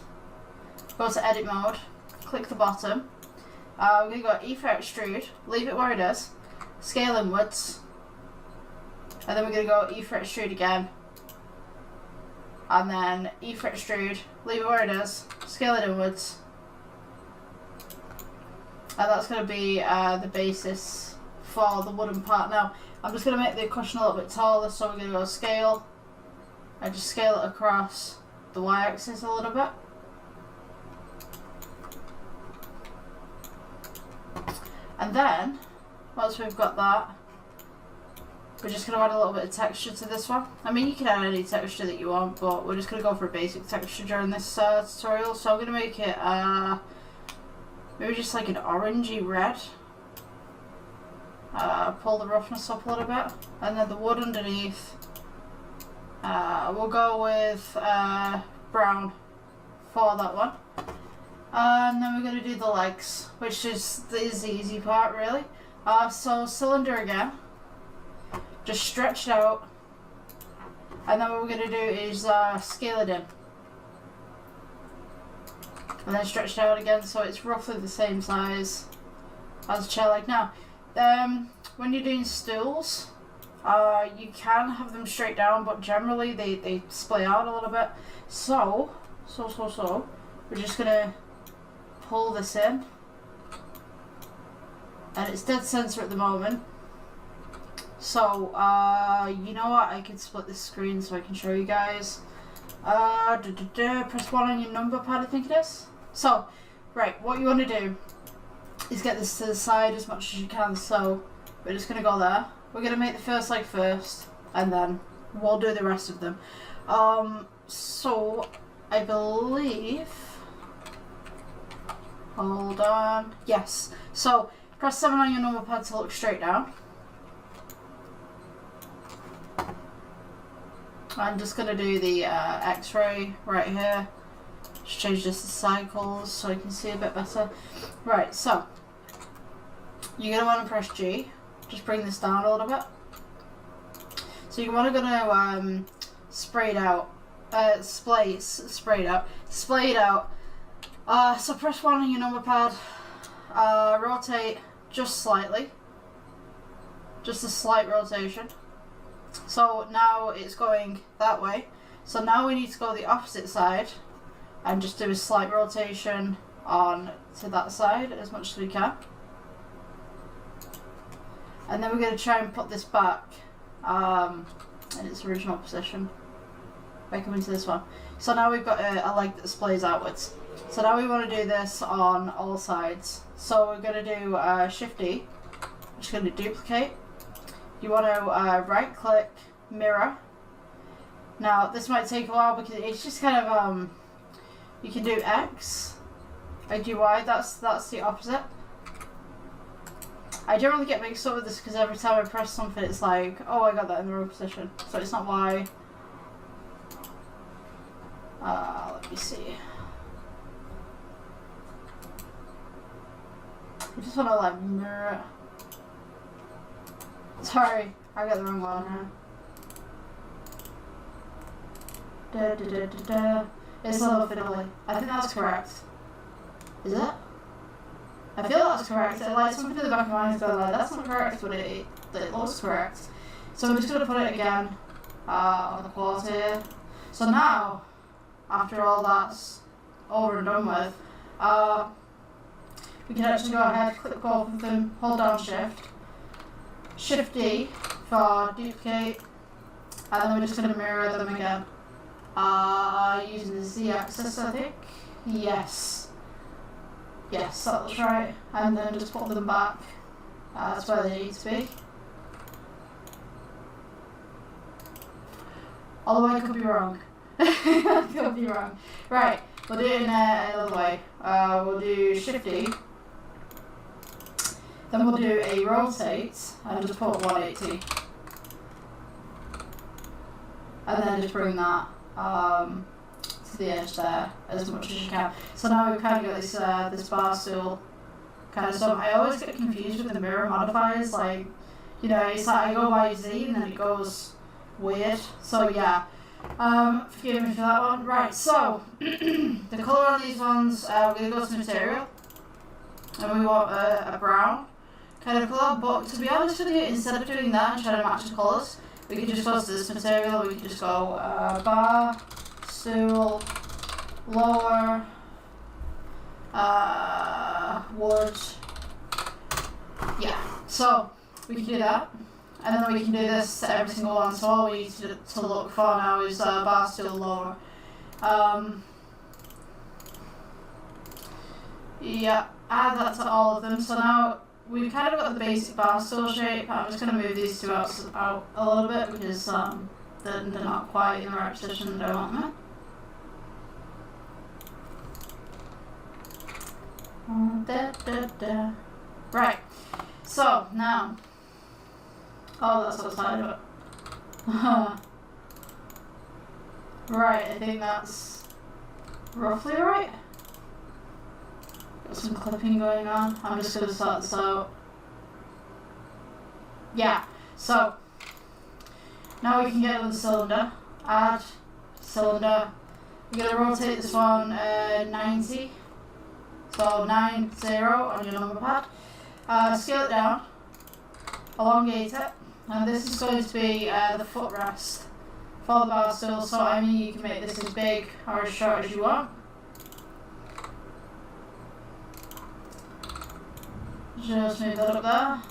go to edit mode, click the bottom. We're going to go E for extrude, leave it where it is, scale inwards, and then we're going to go E for extrude again, and then E for extrude, leave it where it is, scale it inwards, and that's going to be the basis for the wooden part. Now I'm just going to make the cushion a little bit taller, so we're going to go scale, I just scale it across the y-axis a little bit. And then, once we've got that, we're just going to add a little bit of texture to this one. I mean, you can add any texture that you want, but we're just going to go for a basic texture during this tutorial. So I'm going to make it maybe just like an orangey red. Pull the roughness up a little bit. And then the wood underneath, we'll go with brown for that one. And then we're going to do the legs, which is the easy part really. So cylinder again, just stretch it out, and then what we're going to do is scale it in, and then stretch it out again so it's roughly the same size as a chair like now. When you're doing stools, you can have them straight down, but generally they splay out a little bit. So we're just going to pull this in, and it's dead center at the moment. So you know what, I can split this screen so I can show you guys. Press 1 on your number pad, I think it is. So right, what you want to do is get this to the side as much as you can. So we're just going to go there. We're going to make the first leg first, and then we'll do the rest of them. So I believe, hold on, yes, so press 7 on your number pad to look straight down. I'm just going to do the x-ray right here. Just change this to cycles so I can see a bit better. Right, so you're going to want to press G. Just bring this down a little bit. So you want to spray it out. Splay it out. So press 1 on your number pad. Rotate just slightly. Just a slight rotation. So now it's going that way. So now we need to go the opposite side and just do a slight rotation on to that side as much as we can. And then we're going to try and put this back in its original position by coming to this one. So now we've got a leg that splays outwards. So now we want to do this on all sides. So we're going to do Shift D. I'm just going to duplicate. You want to right click, mirror. Now this might take a while because it's just kind of you can do X, I do Y, that's the opposite. I generally get mixed up with this because every time I press something it's like, oh, I got that in the wrong position. So it's not Y. Let me see. I just want to like mirror it. Sorry, I got the wrong one. It's a little fiddly. I think that's correct. Is it? I feel that's correct. Like something in the back of my mind is going like, that's not correct, but it looks correct. So we're just going to put it again on the quarter here. So now, after all that's over and done with, we can actually go ahead, click both of them, hold down Shift. Shift D for duplicate, and then we're just going to mirror them again. Using the Z-axis, I think. Yes, that looks right. And then just put them back. That's where they need to be. Although I could be wrong. I could be wrong. Right, we'll do it in another way. We'll do Shift D. Then we'll do a rotate and just put 180. And then just bring that to the edge there as much as you can. So now we've kind of got this bar stool kind of stuff. I always get confused with the mirror modifiers, like, you know, it's like I go by Z and then it goes weird. So yeah, forgive me for that one. Right, so the colour on these ones, we're going to go to material, and we want a brown kind of colour, but to be honest with you, instead of doing that and trying to match the colours, we can just go to this material, we can just go bar, stool, lower, wood, yeah, so we can do that. and then we can do this to every single one. So all we need to look for now is bar stool lower. Yeah, add that to all of them. So now we've kind of got the basic bar stool shape. I'm just going to move these two out a little bit because they're not quite in the right position that I want them. Right, so now, oh, that's outside of it. Right, I think that's roughly right. Got some clipping going on. I'm just going to sort this out. Yeah, so now we can get on the cylinder. Add cylinder. We're going to rotate this one 90. So 90 on your number pad. Scale it down, elongate it, and this is going to be the footrest for the bar stool. So I mean, you can make this as big or as short as you want. Just move that up there.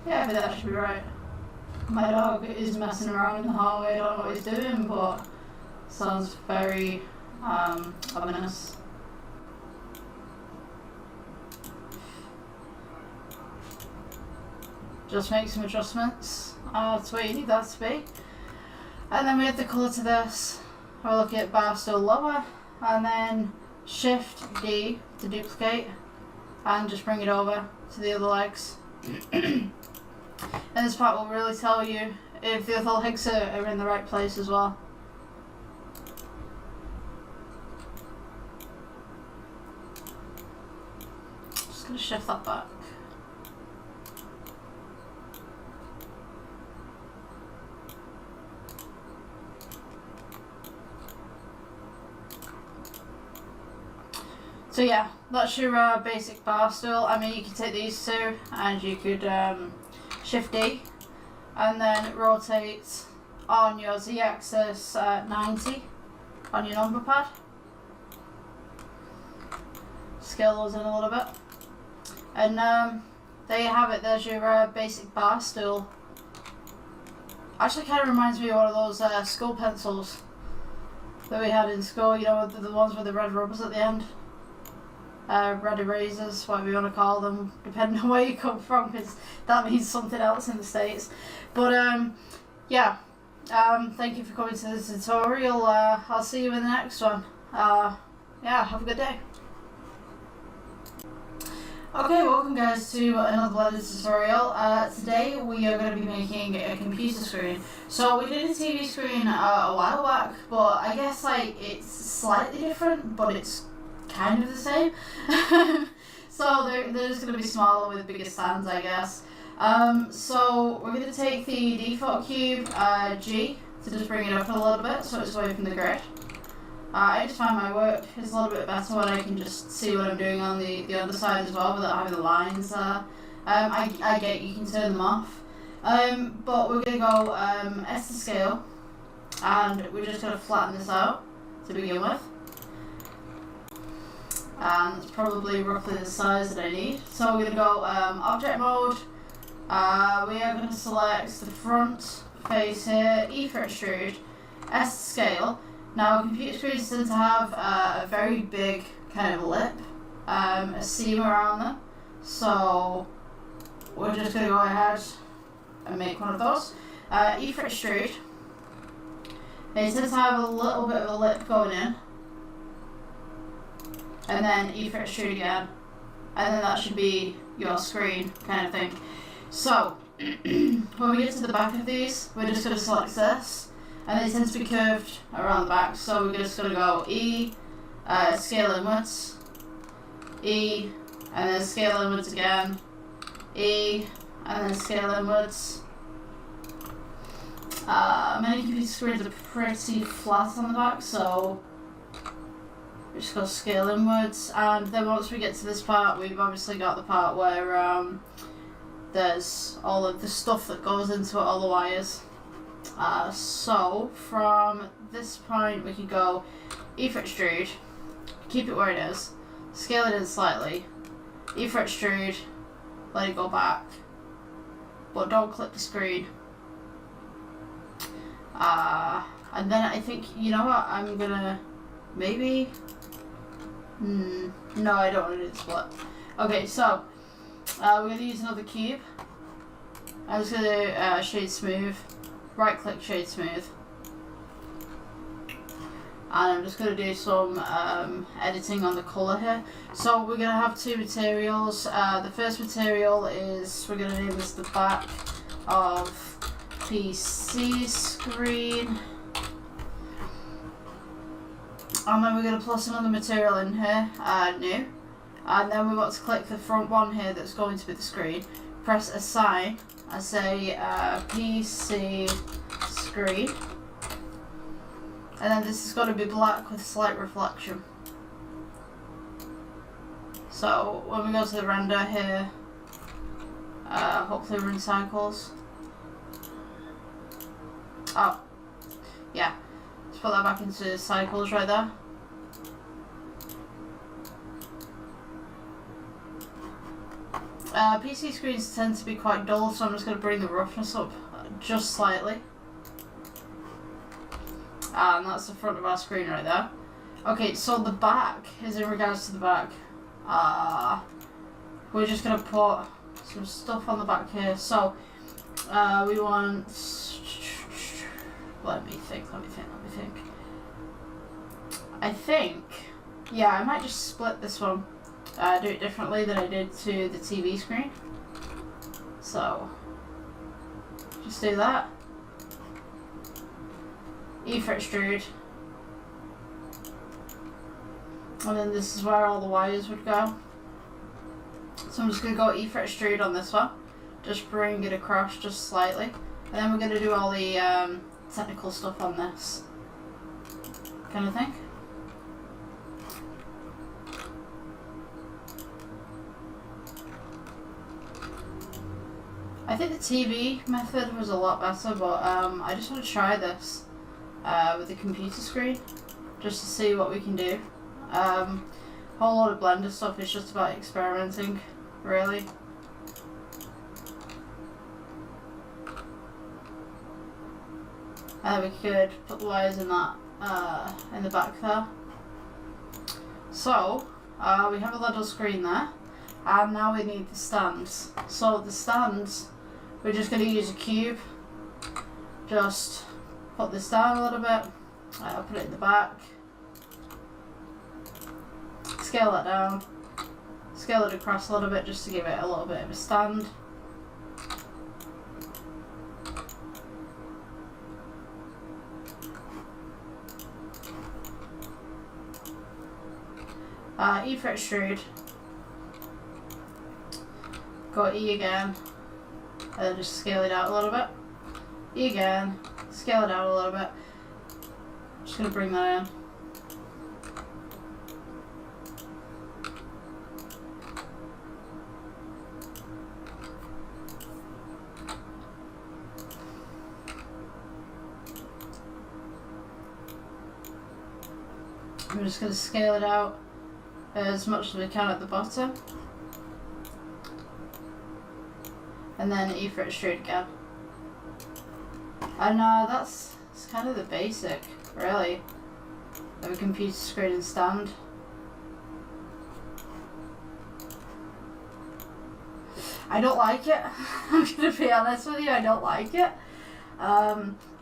Yeah, I think that should be right. My dog is messing around in the hallway, I don't know what he's doing, but sounds very ominous. Just make some adjustments to where you need that to be. And then we have the colour to this. We're looking at bar stool lower, and then Shift D to duplicate, and just bring it over to the other legs. And this part will really tell you if the other legs are in the right place as well. Just going to shift that back. So yeah, that's your basic bar stool. I mean, you can take these two and you could Shift D and then rotate on your Z-axis 90 on your number pad. Scale those in a little bit. And there you have it, there's your basic bar stool. Actually kind of reminds me of one of those school pencils that we had in school, you know, the ones with the red rubbers at the end. Red erasers, whatever you want to call them, depending on where you come from, because that means something else in the States. But yeah, thank you for coming to this tutorial. I'll see you in the next one. Yeah, have a good day. Okay, welcome guys to another Blender tutorial. Today we are going to be making a computer screen. So we did a TV screen a while back, but I guess like it's slightly different, but it's kind of the same. So they're just going to be smaller with bigger stands, I guess. So we're going to take the default cube G to just bring it up a little bit so it's away from the grid. I just find my work is a little bit better when I can just see what I'm doing on the other side as well without having the lines there. I get you can turn them off. But we're going to go S to scale, and we're just going to flatten this out to begin with. And it's probably roughly the size that I need. So we're going to go object mode. We are going to select the front face here, E for extrude, S to scale. Now computer screens tend to have a very big kind of lip, a seam around them. So we're just going to go ahead and make one of those. E for extrude. It tends to have a little bit of a lip going in. And then E for extrude again, and then that should be your screen kind of thing. So when we get to the back of these, we're just going to select this, and they tend to be curved around the back, so we're just going to go E, scale inwards, E, and then scale inwards again, E, and then scale inwards. Many computer screens are pretty flat on the back, so we just go scale inwards, and then once we get to this part, we've obviously got the part where there's all of the stuff that goes into it, all the wires. So from this point we could go E for extrude, keep it where it is, scale it in slightly, E for extrude, let it go back, but don't clip the screen. And then I think, you know what, I'm gonna maybe, no, I don't want to do the split. Okay, so we're gonna use another cube. I'm just gonna shade smooth, right click shade smooth, and I'm just gonna do some editing on the color here. So we're gonna have two materials. The first material is, we're gonna name this the back of PC screen, and then we're going to plus another material in here, new, and then we want to click the front one here that's going to be the screen, press assign and say PC screen, and then this is going to be black with slight reflection. So when we go to the render here, hopefully we're in cycles. Oh, yeah. Let's put that back into cycles right there. PC screens tend to be quite dull, so I'm just going to bring the roughness up just slightly. And that's the front of our screen right there. Okay, so the back is in regards to the back. We're just going to put some stuff on the back here. So we want, let me think. I think, yeah, I might just split this one, do it differently than I did to the TV screen. So just do that. E for extrude, and then this is where all the wires would go. So I'm just going to go E for extrude on this one, just bring it across just slightly, and then we're going to do all the technical stuff on this kind of thing. I think the TV method was a lot better, but I just want to try this with the computer screen just to see what we can do. Whole lot of Blender stuff is just about experimenting, really. We could put the wires in that in the back there. So we have a little screen there, and now we need the stands. So the stands, we're just going to use a cube. Just put this down a little bit. Put it in the back. Scale that down. Scale it across a little bit just to give it a little bit of a stand. E for extrude. Go E again. And then just scale it out a little bit. E again. Scale it out a little bit. Just going to bring that in. I'm just going to scale it out as much as we can at the bottom, and then E for extrude again. And that's kind of the basic, really, of a computer screen and stand. I don't like it. I'm going to be honest with you, I don't like it. I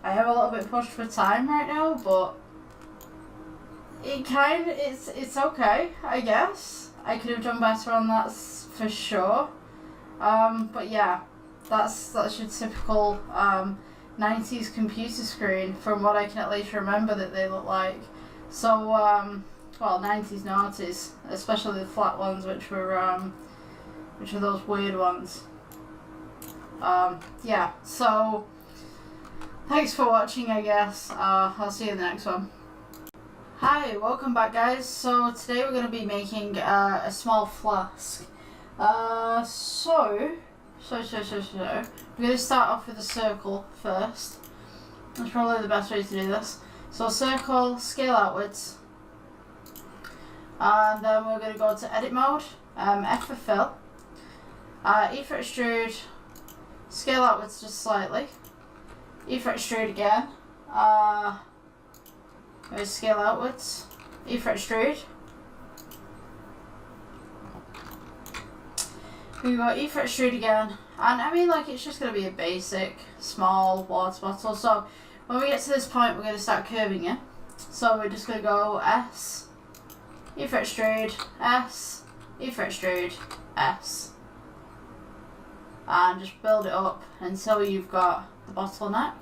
am a little bit pushed for time right now, but it's okay, I guess. I could have done better on that for sure. But yeah, that's your typical 90s computer screen from what I can at least remember that they look like. So well, 90s noughties, especially the flat ones, which were those weird ones. Yeah, so thanks for watching, I guess. I'll see you in the next one. Hi, welcome back, guys. So today we're going to be making a small flask. So we're going to start off with a circle first. That's probably the best way to do this. So circle, scale outwards, and then we're going to go to edit mode, F for fill, E for extrude, scale outwards just slightly, E for extrude again, scale outwards, E for extrude, we got E for extrude again, and I mean like it's just going to be a basic small water bottle. So when we get to this point we're going to start curving it, so we're just going to go S, E for extrude, S, E for extrude, S, and just build it up until you've got the bottleneck.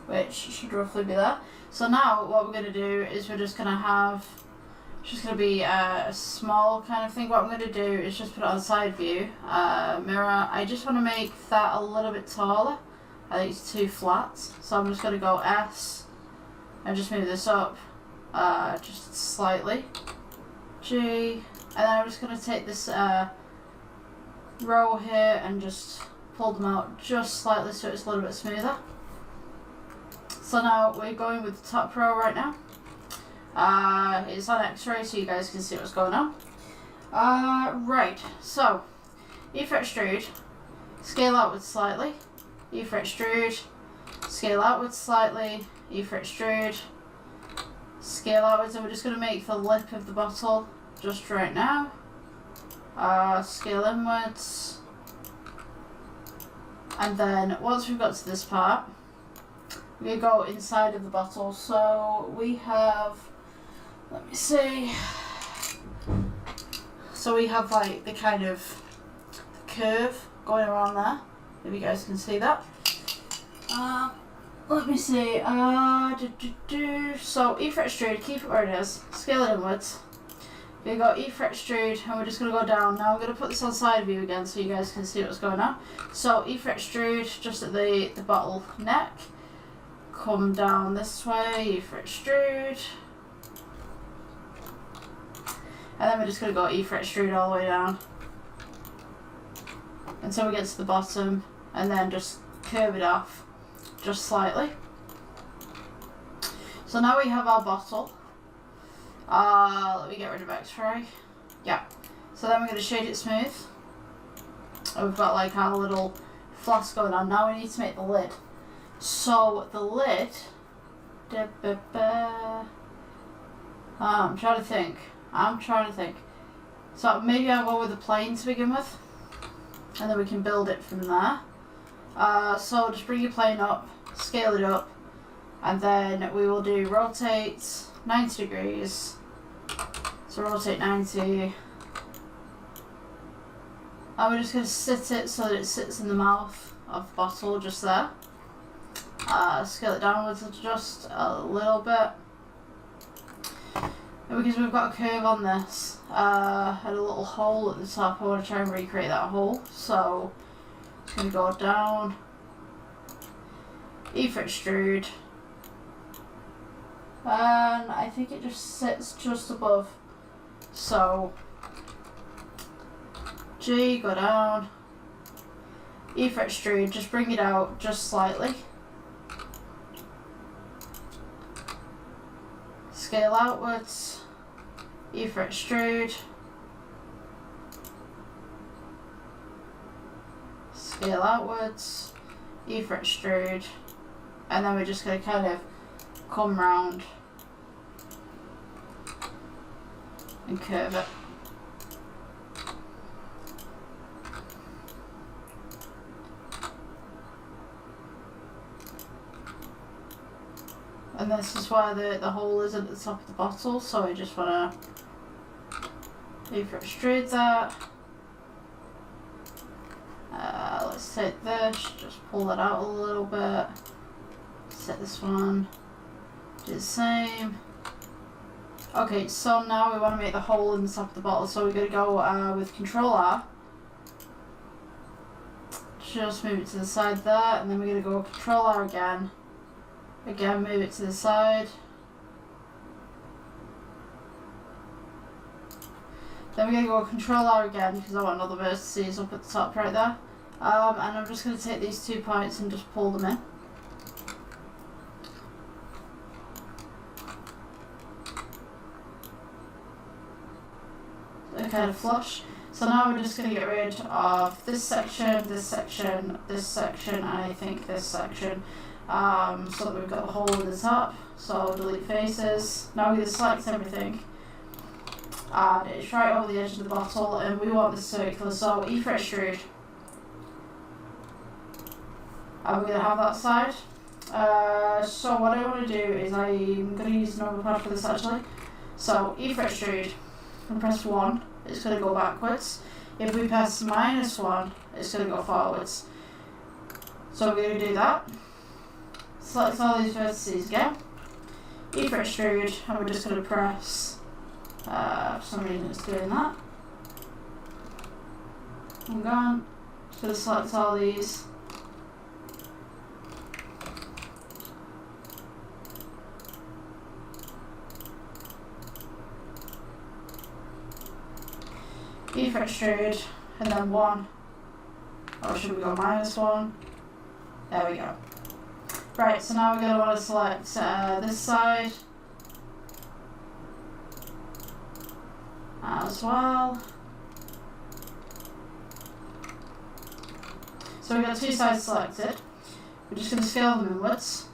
Which should roughly be there. So now what we're going to do is we're just going to have, it's just going to be a small kind of thing. What I'm going to do is just put it on side view, mirror. I just want to make that a little bit taller. I think it's too flat. So I'm just going to go S and just move this up just slightly. G, and then I'm just going to take this row here and just pull them out just slightly so it's a little bit smoother. So now we're going with the top row right now. It's on X-ray so you guys can see what's going on. Right, so E for extrude, scale outwards slightly, E for extrude, scale outwards slightly, E for extrude, scale outwards, and we're just going to make the lip of the bottle just right now. Scale inwards, and then once we've got to this part, we go inside of the bottle. So we have, let me see, so we have like the kind of curve going around there, if you guys can see that. Let me see, so E for extrude, keep it where it is, scale it inwards. We got E for extrude and we're just going to go down. Now I'm going to put this on side view again so you guys can see what's going on. So E for extrude just at the bottle neck. Come down this way, E for extrude. And then we're just going to go E for extrude all the way down until we get to the bottom, and then just curve it off just slightly. So now we have our bottle. Let me get rid of X-ray. Yeah. So then we're going to shade it smooth. And we've got like our little flask going on. Now we need to make the lid. So the lid, I'm trying to think. So maybe I'll go with a plane to begin with, and then we can build it from there. So just bring your plane up, scale it up, and then we will do rotate 90 degrees. So rotate 90. And we're just going to sit it so that it sits in the mouth of the bottle just there. Scale it downwards just a little bit. And because we've got a curve on this, and a little hole at the top, I want to try and recreate that hole. So it's going to go down, E for extrude, and I think it just sits just above. So G, go down, E for extrude, just bring it out just slightly. Scale outwards, E for extrude, scale outwards, E for extrude, and then we're just going to kind of come round and curve it. And this is why the hole is at the top of the bottle, so I just want to E for extrude that. Let's take this, just pull that out a little bit. Set this one, do the same. Okay, so now we want to make the hole in the top of the bottle, so we're going to go with Control R. Just move it to the side there, and then we're going to go Control R again. Again, move it to the side. Then we're going to go Control R again because I want all the vertices up at the top right there. And I'm just going to take these 2 points and just pull them in. They're kind of flush. So now we're just going to get rid of this section, this section, this section, and I think this section. So that we've got the hole in the top. So delete faces. Now we're going to select everything. And it's right over the edge of the bottle, and we want this circular, so E for extrude. And we're going to have that side. So what I want to do is I'm going to use a normal pad for this actually. So E for extrude, and press 1, it's going to go backwards. If we press -1, it's going to go forwards. So we're going to do that. Select all these vertices again. E for extrude, and we're just going to press, for some reason it's doing that. I'm gone. Just going to select all these. E for extrude, and then 1. Or should we go -1? There we go. Right, so now we're going to want to select this side as well. So we've got 2 sides selected. We're just going to scale them inwards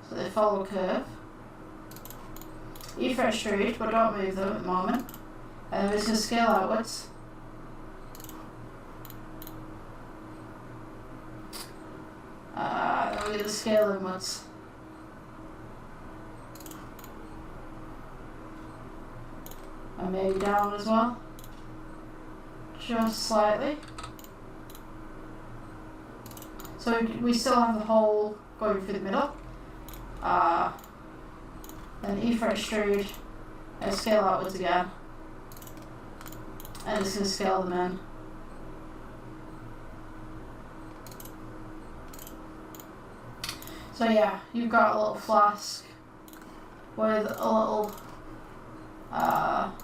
so they follow a curve. E for extrude, but don't move them at the moment. And we're just going to scale outwards. Then we're going to scale inwards. And maybe down as well. Just slightly. So we still have the hole going through the middle. Then E for extrude, and scale outwards again. And just going to scale them in. So yeah, you've got a little flask with a little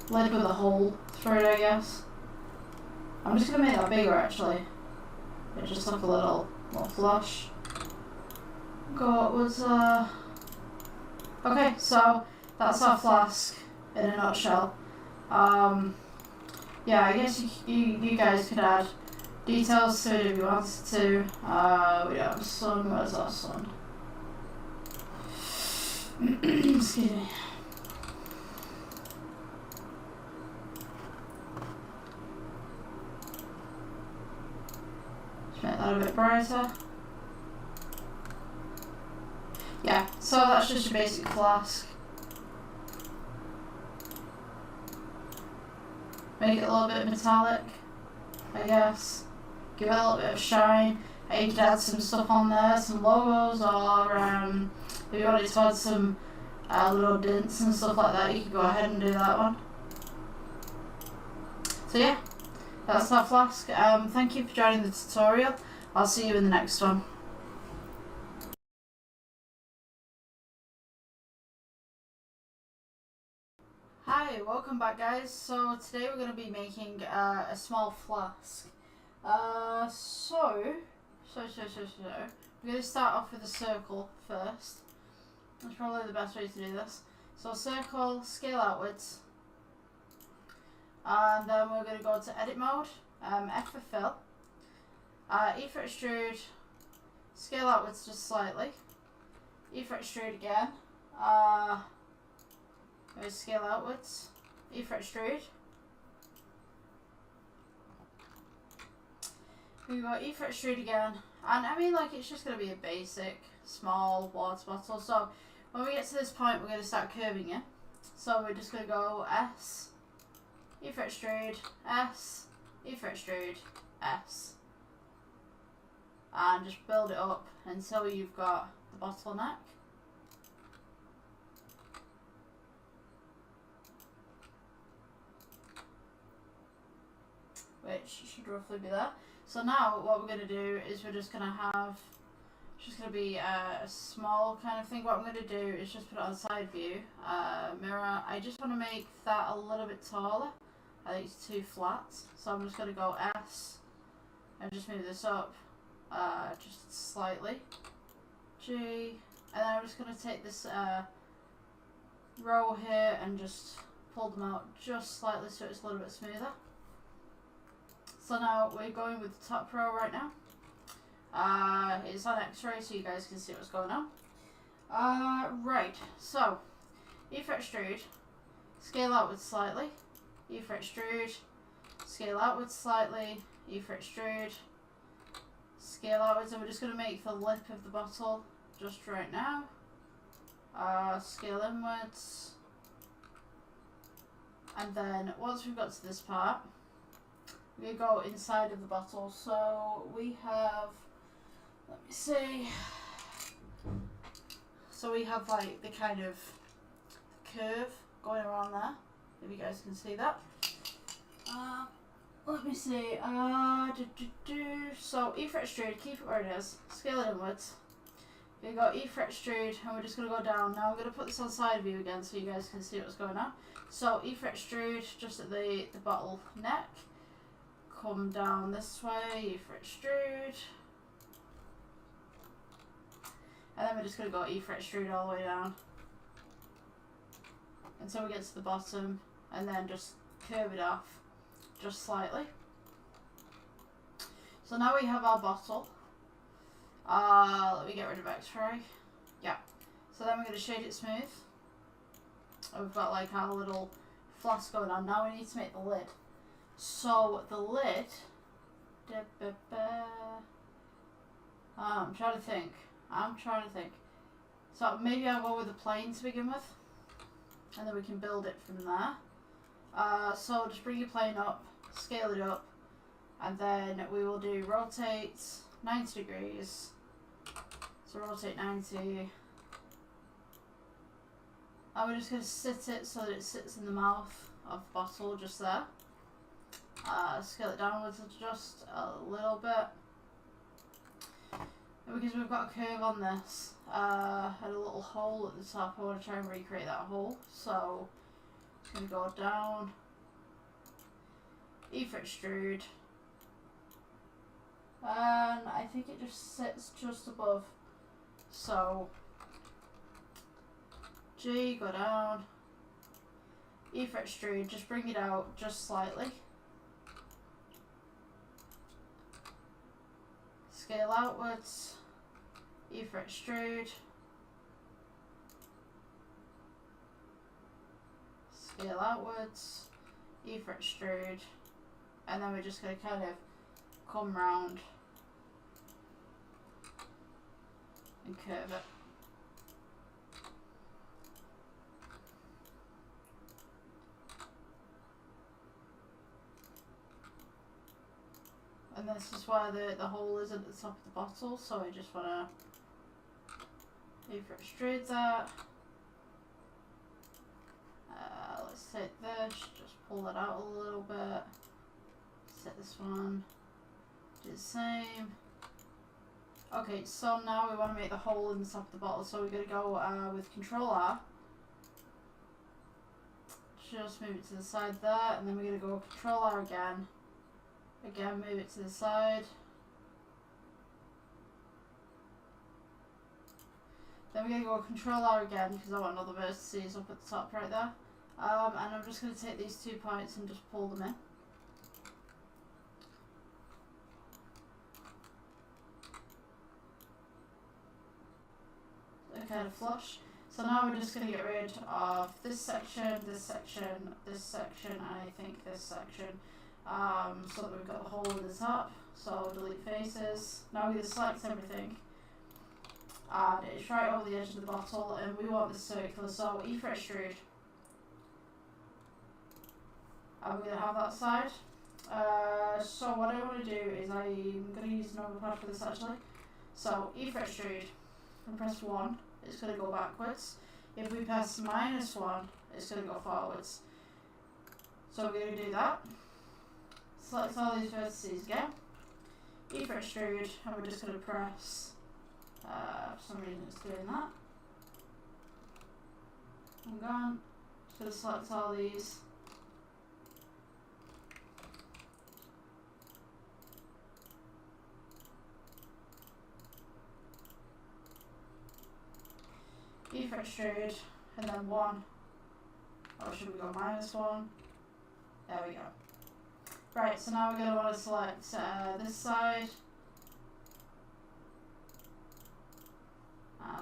lid with a hole through it, I guess. I'm just going to make that bigger actually. It just look a little flush. Go upwards. Okay, so that's our flask in a nutshell. Yeah, I guess you guys could add details to it if you wanted to. We don't have a sun. Where's our sun? Excuse me. Just make that a bit brighter. Yeah, so that's just a basic flask. Make it a little bit metallic, I guess. Give it a little bit of shine. You could add some stuff on there, some logos, or if you wanted to add some little dints and stuff like that, you could go ahead and do that one. So yeah, that's our flask. Thank you for joining the tutorial. I'll see you in the next one. Hi, welcome back guys. So today we're going to be making a small flask. So we're going to start off with a circle first. That's probably the best way to do this. So circle, scale outwards, and then we're going to go to edit mode, F for fill, E for extrude, scale outwards just slightly, E for extrude again, we scale outwards, E for extrude, we go E for extrude again, and I mean like it's just going to be a basic small water bottle. So when we get to this point we're going to start curving it. So we're just going to go S, E for extrude, S, E for extrude, S, and just build it up until you've got the bottleneck. Which should roughly be there. So now what we're going to do is we're just going to have, it's just going to be a small kind of thing. What I'm going to do is just put it on side view, mirror. I just want to make that a little bit taller. I think it's too flat. So I'm just going to go S and just move this up just slightly. G, and then I'm just going to take this row here and just pull them out just slightly so it's a little bit smoother. So now we're going with the top row right now. It's on X-ray so you guys can see what's going on. Right, so E for extrude, scale outwards slightly, E for extrude, scale outwards slightly, E for extrude, scale outwards, and we're just going to make the lip of the bottle just right now. Scale inwards, and then once we've got to this part, we go inside of the bottle. So we have, let me see, so we have like the kind of curve going around there, if you guys can see that. Let me see, so E for extrude, keep it where it is, scale it inwards. We got E for extrude, and we're just going to go down. Now I'm going to put this on side view again so you guys can see what's going on. So E for extrude, just at the bottle neck. Come down this way, E for extrude. And then we're just going to go E for extrude all the way down until we get to the bottom, and then just curve it off just slightly. So now we have our bottle. Let me get rid of X-ray. Yeah. So then we're going to shade it smooth. And we've got like our little flask going on. Now we need to make the lid. So the lid, I'm trying to think. So maybe I'll go with a plane to begin with, and then we can build it from there. So just bring your plane up, scale it up, and then we will do rotate 90 degrees. So rotate 90. And we're just going to sit it so that it sits in the mouth of the bottle just there. Scale it downwards just a little bit. And because we've got a curve on this, and a little hole at the top, I want to try and recreate that hole. So it's going to go down, E for extrude, and I think it just sits just above. So G, go down, E for extrude, just bring it out just slightly. Scale outwards, E for extrude, scale outwards, E for extrude, and then we're just going to kind of come round and curve it. And this is why the hole is at the top of the bottle, so I just want to E for extrude that. Let's take this, just pull it out a little bit. Set this one, do the same. Okay, so now we want to make the hole in the top of the bottle, so we're going to go with Control R. Just move it to the side there, and then we're going to go Control R again. Again, move it to the side. Then we're going to go Control R again because I want all the vertices up at the top right there. And I'm just going to take these 2 points and just pull them in. And kind of flush. So now we're just going to get rid of this section, this section, this section, and I think this section. So that we've got the hole in the top. So delete faces. Now we're going to select everything. And it's right over the edge of the bottle, and we want this circular, so E for extrude. And we're going to have that side. So what I want to do is I'm going to use another pad for this actually. So E for extrude, and press 1, it's going to go backwards. If we press -1, it's going to go forwards. So we're going to do that. Select all these vertices again. E for extrude, and we're just going to press, for some reason it's doing that. I'm gone. Just going to select all these. E for extrude, and then 1. Or should we go -1? There we go. Right, so now we're going to want to select this side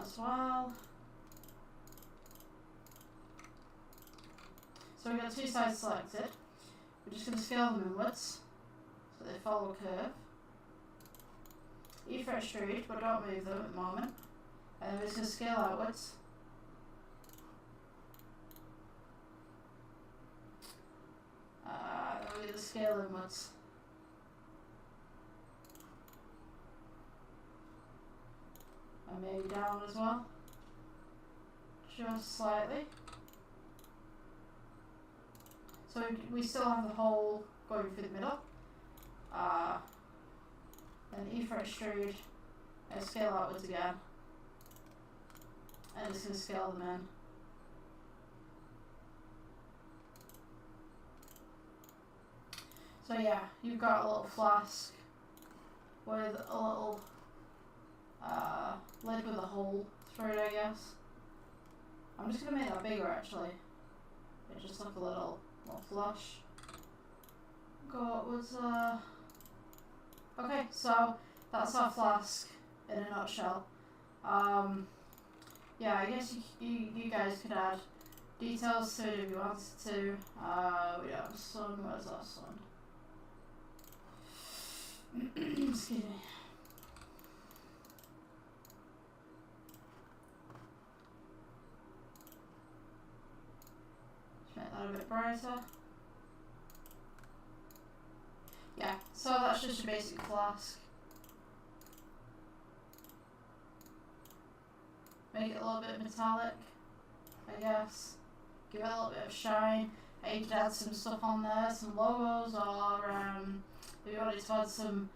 as well. So we've got 2 sides selected. We're just going to scale them inwards so they follow a curve. E for extrude, but don't move them at the moment. And then we're just going to scale outwards. Then we're going to scale inwards. And maybe down as well. Just slightly. So we still have the hole going through the middle. Then E for extrude, and scale outwards again. And just going to scale them in. So yeah, you've got a little flask with a little lid with a hole through it, I guess. I'm just going to make that bigger actually. It just look a little flush. Go upwards. Okay, so that's our flask in a nutshell. Yeah, I guess you guys could add details to it if you wanted to. We don't have a sun. Where's our sun? Excuse me. Let's make that a bit brighter. Yeah, so that's just a basic flask. Make it a little bit metallic, I guess. Give it a little bit of shine. You could add some stuff on there, some logos, or if you wanted to add some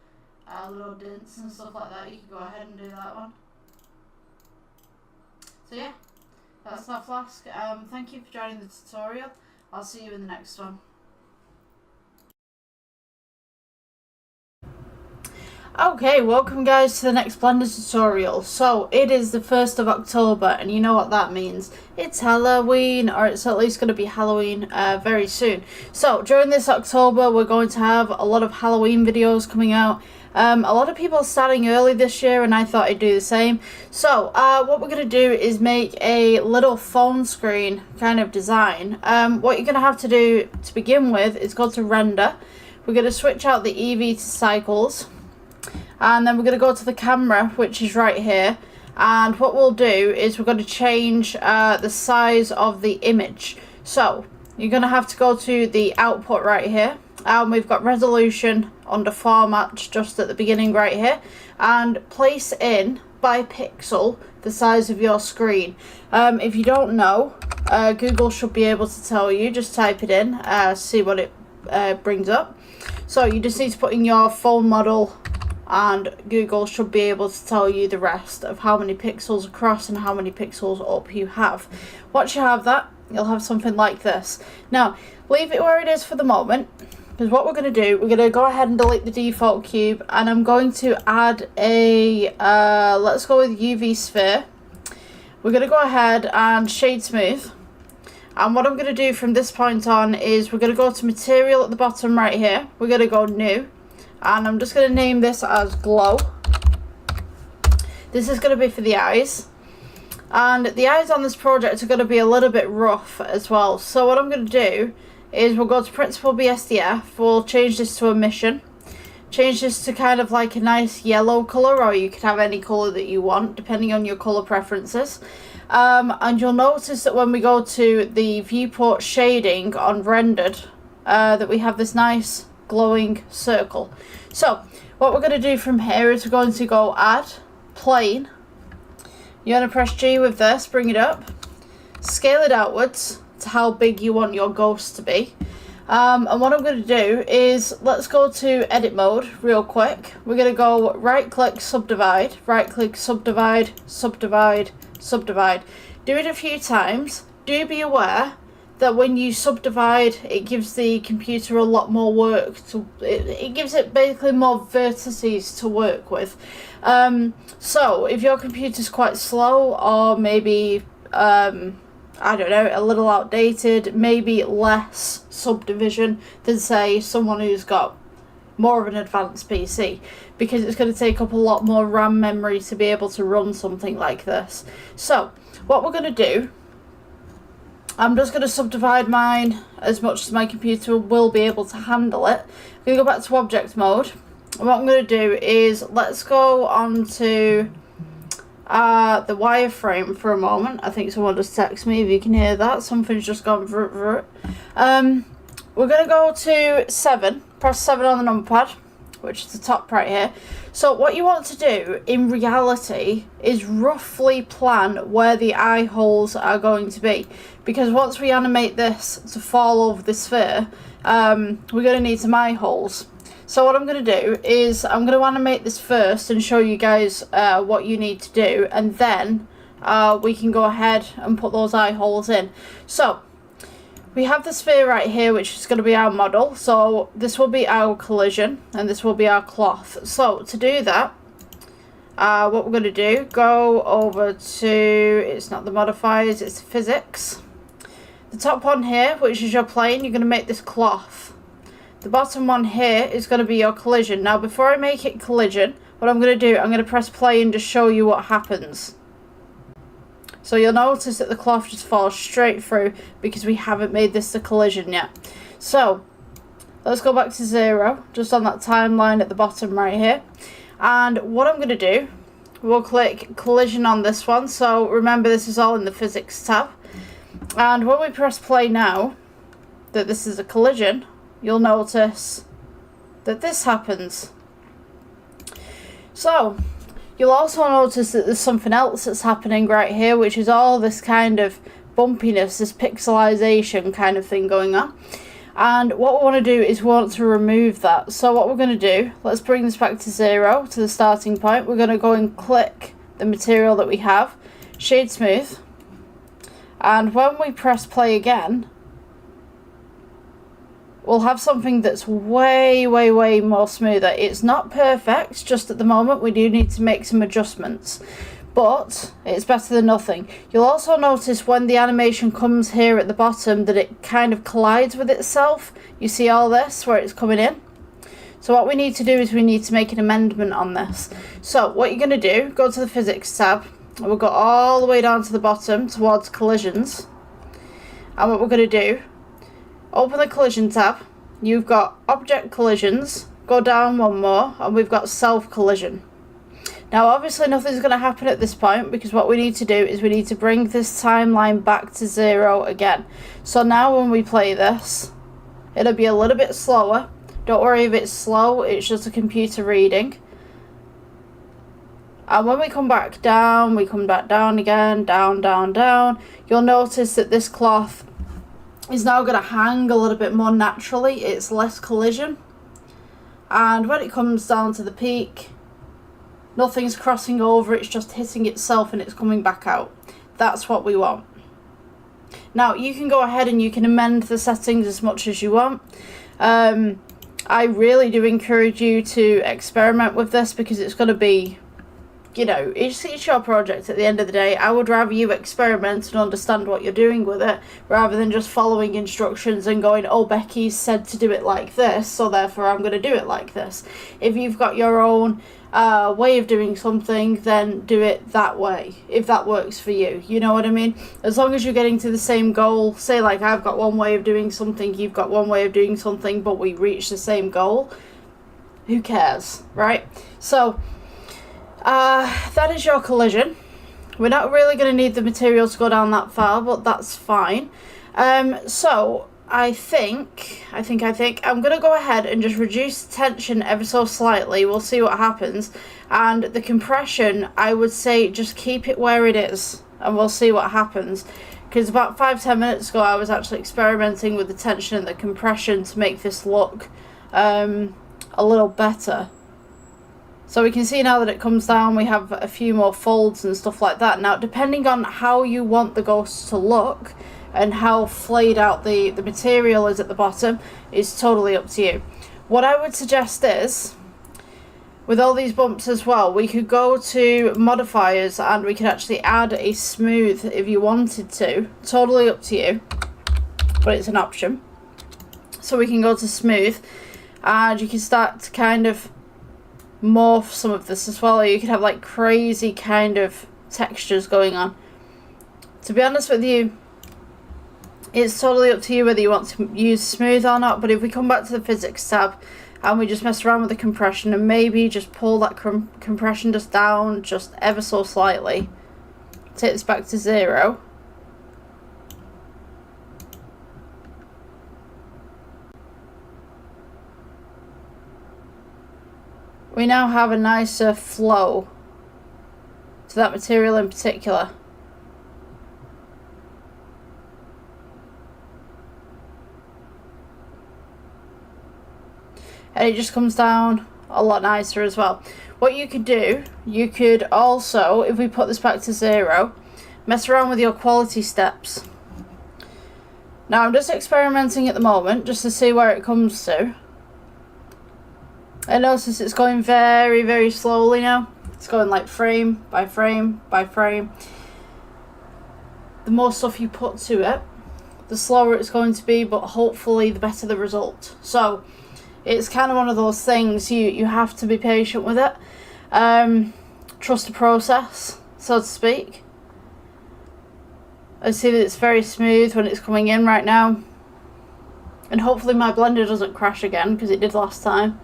little dents and stuff like that, you could go ahead and do that one. So yeah, that's our flask. Thank you for joining the tutorial. I'll see you in the next one. Okay, welcome guys to the next Blender tutorial. So it is the 1st of October and you know what that means. It's Halloween, or it's at least going to be Halloween very soon. So during this October we're going to have a lot of Halloween videos coming out. A lot of people are starting early this year and I thought I'd do the same. So what we're going to do is make a little phone screen kind of design. What you're going to have to do to begin with is go to render. We're going to switch out the Eevee to cycles. And then we're going to go to the camera, which is right here. And what we'll do is we're going to change the size of the image. So you're going to have to go to the output right here. And we've got resolution under format just at the beginning right here. And place in by pixel the size of your screen. If you don't know, Google should be able to tell you. Just type it in, see what it brings up. So you just need to put in your phone model, and Google should be able to tell you the rest of how many pixels across and how many pixels up you have. Once you have that, you'll have something like this. Now, leave it where it is for the moment, because what we're going to do, we're going to go ahead and delete the default cube, and I'm going to add a, let's go with UV sphere. We're going to go ahead and shade smooth. And what I'm going to do from this point on is we're going to go to material at the bottom right here. We're going to go new. And I'm just going to name this as glow. This is going to be for the eyes. And the eyes on this project are going to be a little bit rough as well. So what I'm going to do is we'll go to Principled BSDF. We'll change this to emission. Change this to kind of like a nice yellow colour, or you could have any colour that you want depending on your colour preferences. And you'll notice that when we go to the viewport shading on rendered, that we have this nice glowing circle. So what we're going to do from here is we're going to go add plane. You're going to press G with this, bring it up, scale it outwards to how big you want your ghost to be. And what I'm going to do is let's go to edit mode real quick. We're going to go right click subdivide, right click subdivide, subdivide, subdivide. Do it a few times. Do be aware that when you subdivide, it gives the computer a lot more work to, it gives it basically more vertices to work with. So if your computer's quite slow, or maybe I don't know, a little outdated, maybe less subdivision than, say, someone who's got more of an advanced PC, because it's going to take up a lot more RAM memory to be able to run something like this. So what we're going to do, I'm just going to subdivide mine as much as my computer will be able to handle it. I'm going to go back to object mode, and what I'm going to do is, let's go on to the wireframe for a moment. I think someone just texted me, if you can hear that. Something's just gone vroom. We're going to go to 7, press 7 on the numpad, which is the top right here. So what you want to do in reality is roughly plan where the eye holes are going to be, because once we animate this to fall over the sphere, we're going to need some eye holes. So what I'm going to do is, I'm going to animate this first and show you guys what you need to do, and then we can go ahead and put those eye holes in. So we have the sphere right here, which is going to be our model. So this will be our collision, and this will be our cloth. So to do that, what we're going to do, go over to, it's not the modifiers, it's physics. The top one here, which is your plane, you're going to make this cloth. The bottom one here is going to be your collision. Now before I make it collision, what I'm going to do, I'm going to press play and just show you what happens. So you'll notice that the cloth just falls straight through because we haven't made this the collision yet. So let's go back to 0, just on that timeline at the bottom right here. And what I'm going to do, we'll click collision on this one. So remember, this is all in the physics tab. And when we press play now, that this is a collision, you'll notice that this happens. So you'll also notice that there's something else that's happening right here, which is all this kind of bumpiness, this pixelization kind of thing going on. And what we want to do is we want to remove that. So what we're going to do, let's bring this back to 0, to the starting point. We're going to go and click the material that we have, shade smooth, and when we press play again, we'll have something that's way more smoother. It's not perfect, just at the moment we do need to make some adjustments, but it's better than nothing. You'll also notice when the animation comes here at the bottom that it kind of collides with itself. You see all this where it's coming in? So what we need to do is we need to make an amendment on this. So what you're going to do, go to the physics tab, and we'll go all the way down to the bottom towards collisions. And what we're going to do, open the collision tab, you've got object collisions, go down one more, and we've got self collision. Now obviously nothing's going to happen at this point, because what we need to do is we need to bring this timeline back to 0 again. So now when we play this, it'll be a little bit slower. Don't worry if it's slow, it's just a computer reading. And when we come back down, we come back down again, down, you'll notice that this cloth is now going to hang a little bit more naturally. It's less collision, and when it comes down to the peak, nothing's crossing over, it's just hitting itself and it's coming back out. That's what we want. Now you can go ahead and you can amend the settings as much as you want. I really do encourage you to experiment with this, because it's going to be, you know, it's your project at the end of the day. I would rather you experiment and understand what you're doing with it, rather than just following instructions and going, oh, Becky said to do it like this, so therefore I'm going to do it like this. If you've got your own way of doing something, then do it that way, if that works for you. You know what I mean? As long as you're getting to the same goal, say like I've got one way of doing something, you've got one way of doing something, but we reach the same goal, who cares, right? So that is your collision. We're not really going to need the material to go down that far, but that's fine. So I think I'm going to go ahead and just reduce the tension ever so slightly. We'll see what happens. And the compression, I would say just keep it where it is, and we'll see what happens. Because about 5-10 minutes ago I was actually experimenting with the tension and the compression to make this look a little better. So we can see now that it comes down, we have a few more folds and stuff like that. Now, depending on how you want the ghost to look and how flayed out the material is at the bottom, is totally up to you. What I would suggest is, with all these bumps as well, we could go to modifiers and we could actually add a smooth if you wanted to. Totally up to you, but it's an option. So we can go to smooth and you can start to kind of morph some of this as well, or you could have like crazy kind of textures going on. To be honest with you, it's totally up to you whether you want to use smooth or not, but if we come back to the physics tab and we just mess around with the compression and maybe just pull that compression just down just ever so slightly, take this back to 0. We now have a nicer flow to that material in particular. And it just comes down a lot nicer as well. What you could do, you could also, if we put this back to 0, mess around with your quality steps. Now I'm just experimenting at the moment just to see where it comes to. I notice it's going very, very slowly now. It's going like frame by frame by frame. The more stuff you put to it, the slower it's going to be, but hopefully the better the result. So it's kind of one of those things, you have to be patient with it. Trust the process, so to speak. I see that it's very smooth when it's coming in right now. And hopefully my Blender doesn't crash again, because it did last time.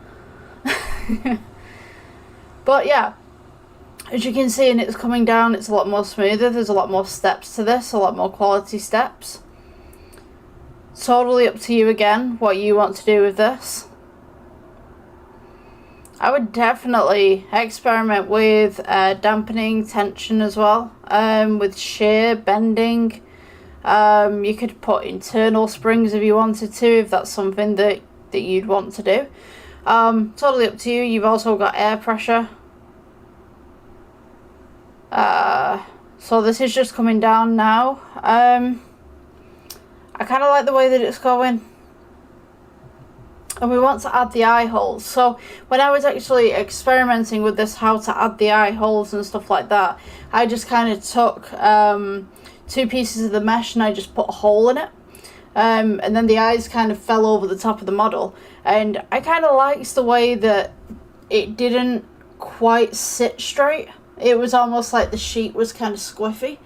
But yeah, as you can see, and it's coming down, it's a lot more smoother. There's a lot more steps to this, a lot more quality steps. Totally up to you again, what you want to do with this. I would definitely experiment with dampening tension as well, with shear, bending. You could put internal springs if you wanted to, if that's something that you'd want to do. Totally up to you. You've also got air pressure. So this is just coming down now. I kind of like the way that it's going. And we want to add the eye holes. So when I was actually experimenting with this, how to add the eye holes and stuff like that, I just kind of took 2 pieces of the mesh and I just put a hole in it. And then the eyes kind of fell over the top of the model. And I kind of liked the way that it didn't quite sit straight. It was almost like the sheet was kind of squiffy.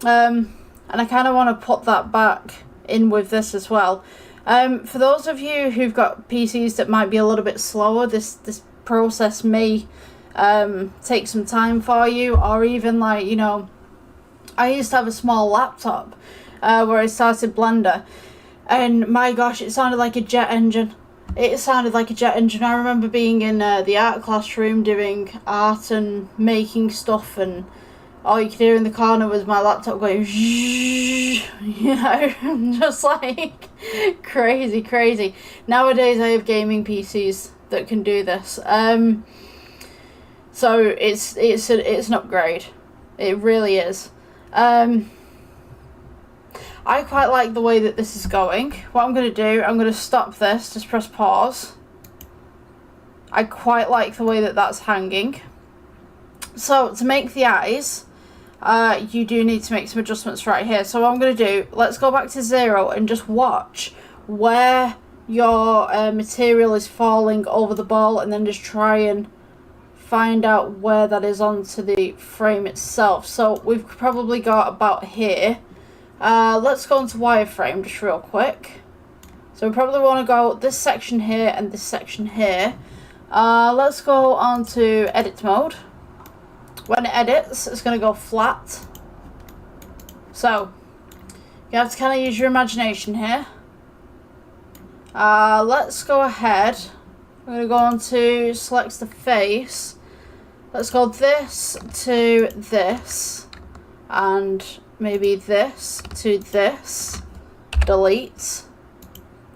And I kind of want to put that back in with this as well. For those of you who've got PCs that might be a little bit slower, this process may take some time for you, or even like, you know, I used to have a small laptop where I started Blender, and my gosh, it sounded like a jet engine. It sounded like a jet engine. I remember being in the art classroom doing art and making stuff, and all you could hear in the corner was my laptop going, you know, just like crazy. Nowadays I have gaming PCs that can do this. So it's an upgrade. It really is. I quite like the way that this is going. What I'm going to do, I'm going to stop this, just press pause. I quite like the way that that's hanging. So to make the eyes, you do need to make some adjustments right here. So what I'm going to do, let's go back to 0 and just watch where your material is falling over the ball, and then just try and find out where that is onto the frame itself. So we've probably got about here. Let's go into wireframe just real quick. So we probably want to go this section here and this section here. Let's go on to edit mode. When it edits, it's going to go flat. So you have to kind of use your imagination here. Let's go ahead. We're going to go on to select the face. Let's go this to this, and maybe this to this. Delete.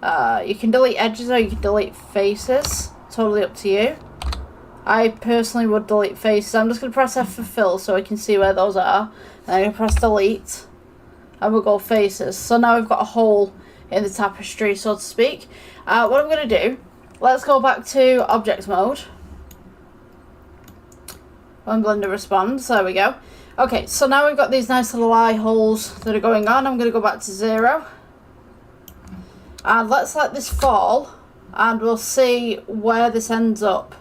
You can delete edges or you can delete faces. Totally up to you. I personally would delete faces. I'm just going to press F for fill so I can see where those are. And I'm going to press delete. And we'll go faces. So now we've got a hole in the tapestry, so to speak. What I'm going to do, let's go back to object mode. when Blender responds. There we go. Okay, so now we've got these nice little eye holes that are going on. I'm going to go back to 0. And let's let this fall, and we'll see where this ends up.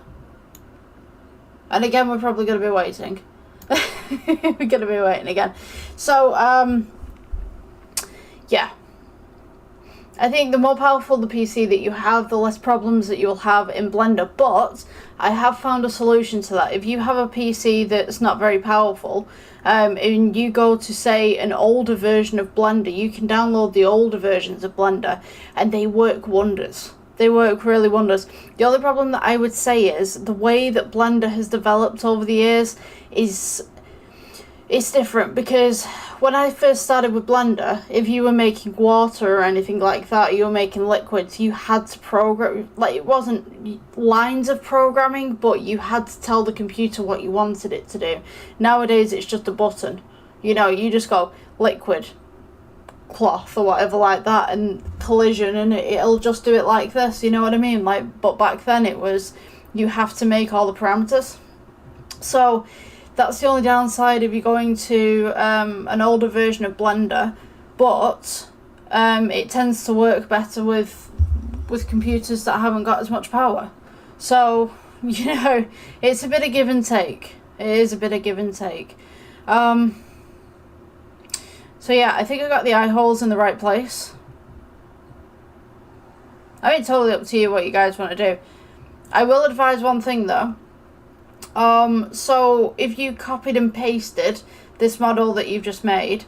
And again, we're probably going to be waiting. We're going to be waiting again. So, yeah. I think the more powerful the PC that you have, the less problems that you'll have in Blender. But I have found a solution to that. If you have a PC that's not very powerful, and you go to, say, an older version of Blender, you can download the older versions of Blender, and they work wonders. They work really wonders. The only problem that I would say is the way that Blender has developed over the years is it's different, because when I first started with Blender, if you were making water or anything like that, you were making liquids, you had to program, like, it wasn't lines of programming, but you had to tell the computer what you wanted it to do. Nowadays it's just a button, you know, you just go liquid, cloth or whatever like that, and collision, and it'll just do it like this, you know what I mean? Like, but back then it was, you have to make all the parameters. So that's the only downside if you're going to an older version of Blender, but it tends to work better with computers that haven't got as much power. So, you know, it's a bit of give and take. It is a bit of give and take. So yeah, I think I got the eye holes in the right place. I mean, totally up to you what you guys want to do. I will advise one thing though. So if you copied and pasted this model that you've just made,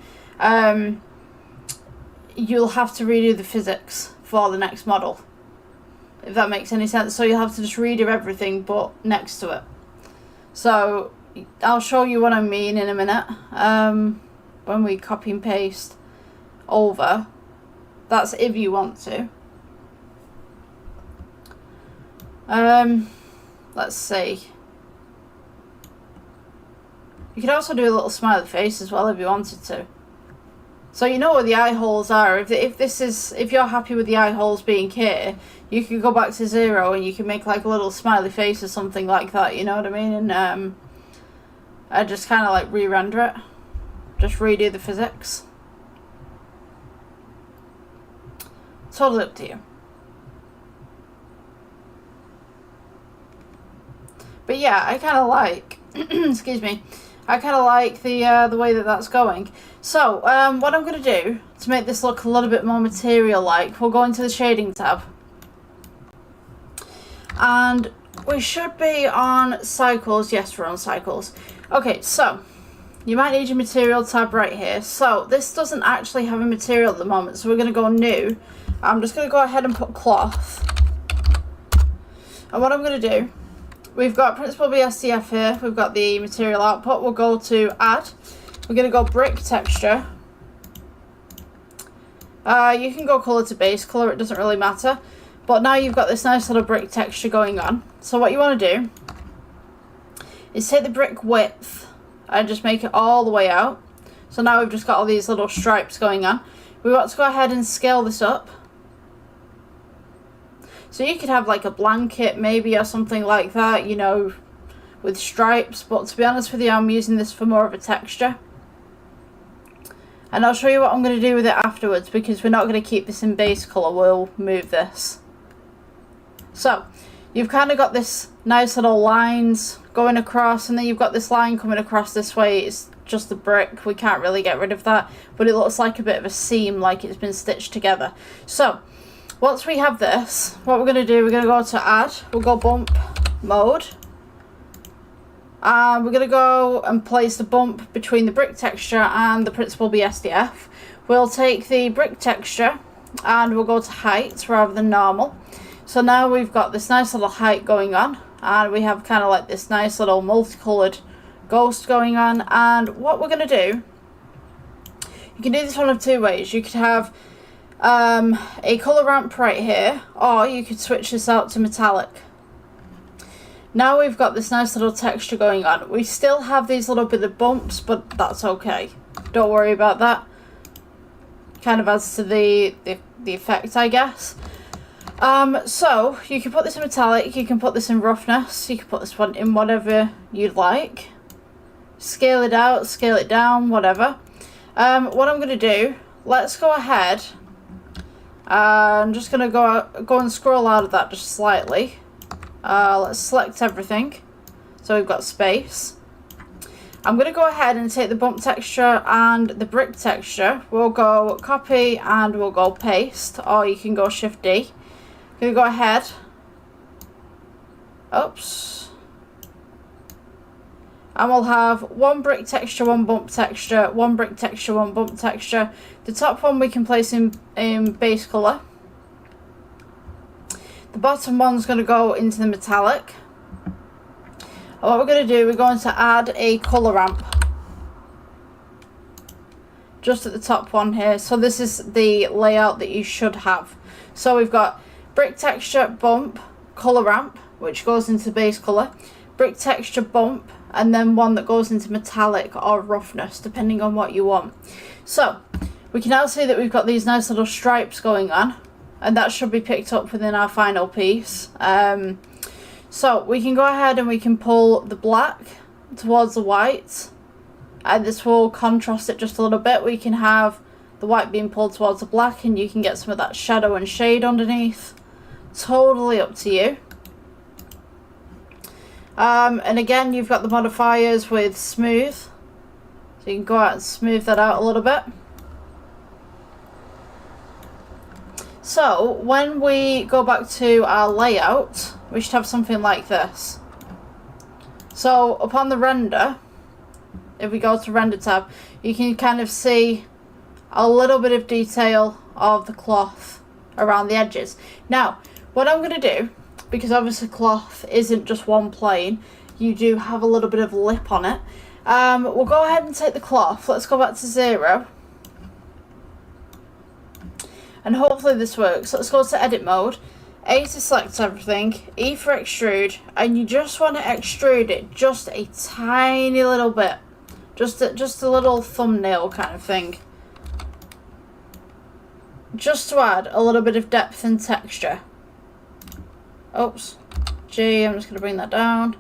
you'll have to redo the physics for the next model, if that makes any sense. So you'll have to just redo everything but next to it. So I'll show you what I mean in a minute. When we copy and paste over, that's if you want to. Let's see. You could also do a little smiley face as well if you wanted to. So you know where the eye holes are. If you're happy with the eye holes being here, you can go back to 0 and you can make like a little smiley face or something like that. You know what I mean? And I just kind of like re-render it, just redo the physics. Totally up to you. But yeah, I kind of like. Excuse me. I kind of like the way that that's going. So, what I'm going to do to make this look a little bit more material-like, we'll go into the shading tab. And we should be on cycles. Yes, we're on cycles. Okay, so you might need your material tab right here. So, this doesn't actually have a material at the moment, so we're going to go new. I'm just going to go ahead and put cloth. And what I'm going to do, we've got Principal BSDF here, we've got the material output, we'll go to add, we're going to go brick texture. You can go colour to base colour, it doesn't really matter. But now you've got this nice little brick texture going on. So what you want to do is take the brick width and just make it all the way out. So now we've just got all these little stripes going on. We want to go ahead and scale this up. So you could have like a blanket maybe or something like that, you know, with stripes. But to be honest with you, I'm using this for more of a texture. And I'll show you what I'm going to do with it afterwards, because we're not going to keep this in base colour, we'll move this. So, you've kind of got this nice little lines going across, and then you've got this line coming across this way. It's just the brick, we can't really get rid of that, but it looks like a bit of a seam, like it's been stitched together. So, once we have this, what we're going to do, we're going to go to add, we'll go bump mode, and we're going to go and place the bump between the brick texture and the Principal BSDF. We'll take the brick texture and we'll go to height rather than normal. So now we've got this nice little height going on, and we have kind of like this nice little multicoloured ghost going on. And what we're going to do, you can do this one of two ways. You could have a colour ramp right here, or you could switch this out to metallic. Now we've got this nice little texture going on. We still have these little bit of bumps, but that's okay. Don't worry about that. Kind of adds to the effect, I guess. So you can put this in metallic, you can put this in roughness, you can put this one in whatever you'd like. scale it out, scale it down, whatever. What I'm going to do, let's go ahead. I'm just going to go and scroll out of that just slightly. Let's select everything. So we've got space. I'm going to go ahead and take the bump texture and the brick texture. We'll go copy and we'll go paste, or you can go Shift D. I'm going to go ahead. Oops. And we'll have one brick texture, one bump texture, one brick texture, one bump texture. The top one we can place in base colour. The bottom one's going to go into the metallic. And what we're going to do, we're going to add a colour ramp. Just at the top one here. So this is the layout that you should have. So we've got brick texture, bump, colour ramp, which goes into base colour. Brick texture, bump, and then one that goes into metallic or roughness, depending on what you want. So we can now see that we've got these nice little stripes going on, and that should be picked up within our final piece. So we can go ahead and we can pull the black towards the white, and this will contrast it just a little bit. We can have the white being pulled towards the black, and you can get some of that shadow and shade underneath. Totally up to you. And again, you've got the modifiers with smooth, so you can go out and smooth that out a little bit. So when we go back to our layout, we should have something like this. So upon the render, if we go to render tab, you can kind of see a little bit of detail of the cloth around the edges. Now, what I'm going to do, because obviously cloth isn't just one plane, you do have a little bit of lip on it. We'll go ahead and take the cloth. Let's go back to 0. And hopefully this works. Let's go to edit mode. A to select everything. E for extrude. And you just want to extrude it just a tiny little bit. Just a little thumbnail kind of thing. Just to add a little bit of depth and texture. Oops. G, I'm just going to bring that down.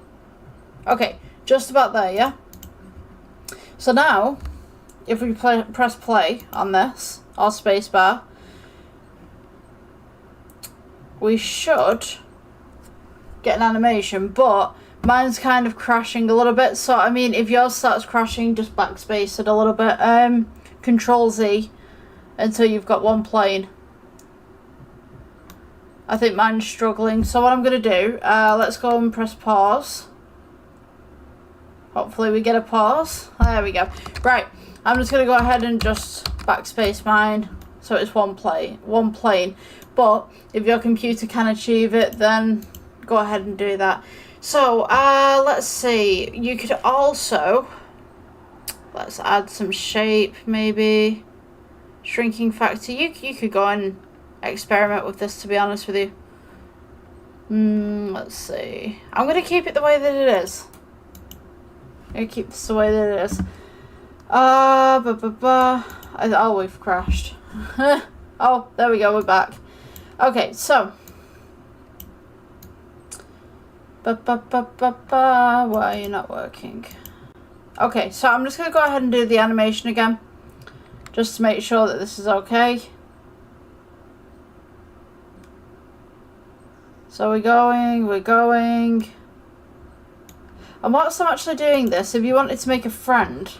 Okay, just about there, yeah? So now, if we press play on this, or spacebar, we should get an animation, but mine's kind of crashing a little bit. So, I mean, if yours starts crashing, just backspace it a little bit. Control Z until you've got one plane. I think mine's struggling. So what I'm going to do, let's go and press pause. Hopefully we get a pause. There we go. Right, I'm just going to go ahead and just backspace mine. So it's one plane. But if your computer can achieve it, then go ahead and do that. So let's see. You could also, let's add some shape maybe. Shrinking factor. You could go and experiment with this, to be honest with you. Let's see. I'm going to keep it the way that it is. I'm going to keep this the way that it is. Oh, we've crashed. Oh, there we go, we're back. Okay, so. Why are you not working? Okay, so I'm just going to go ahead and do the animation again. Just to make sure that this is okay. So we're going. And whilst I'm actually doing this, if you wanted to make a friend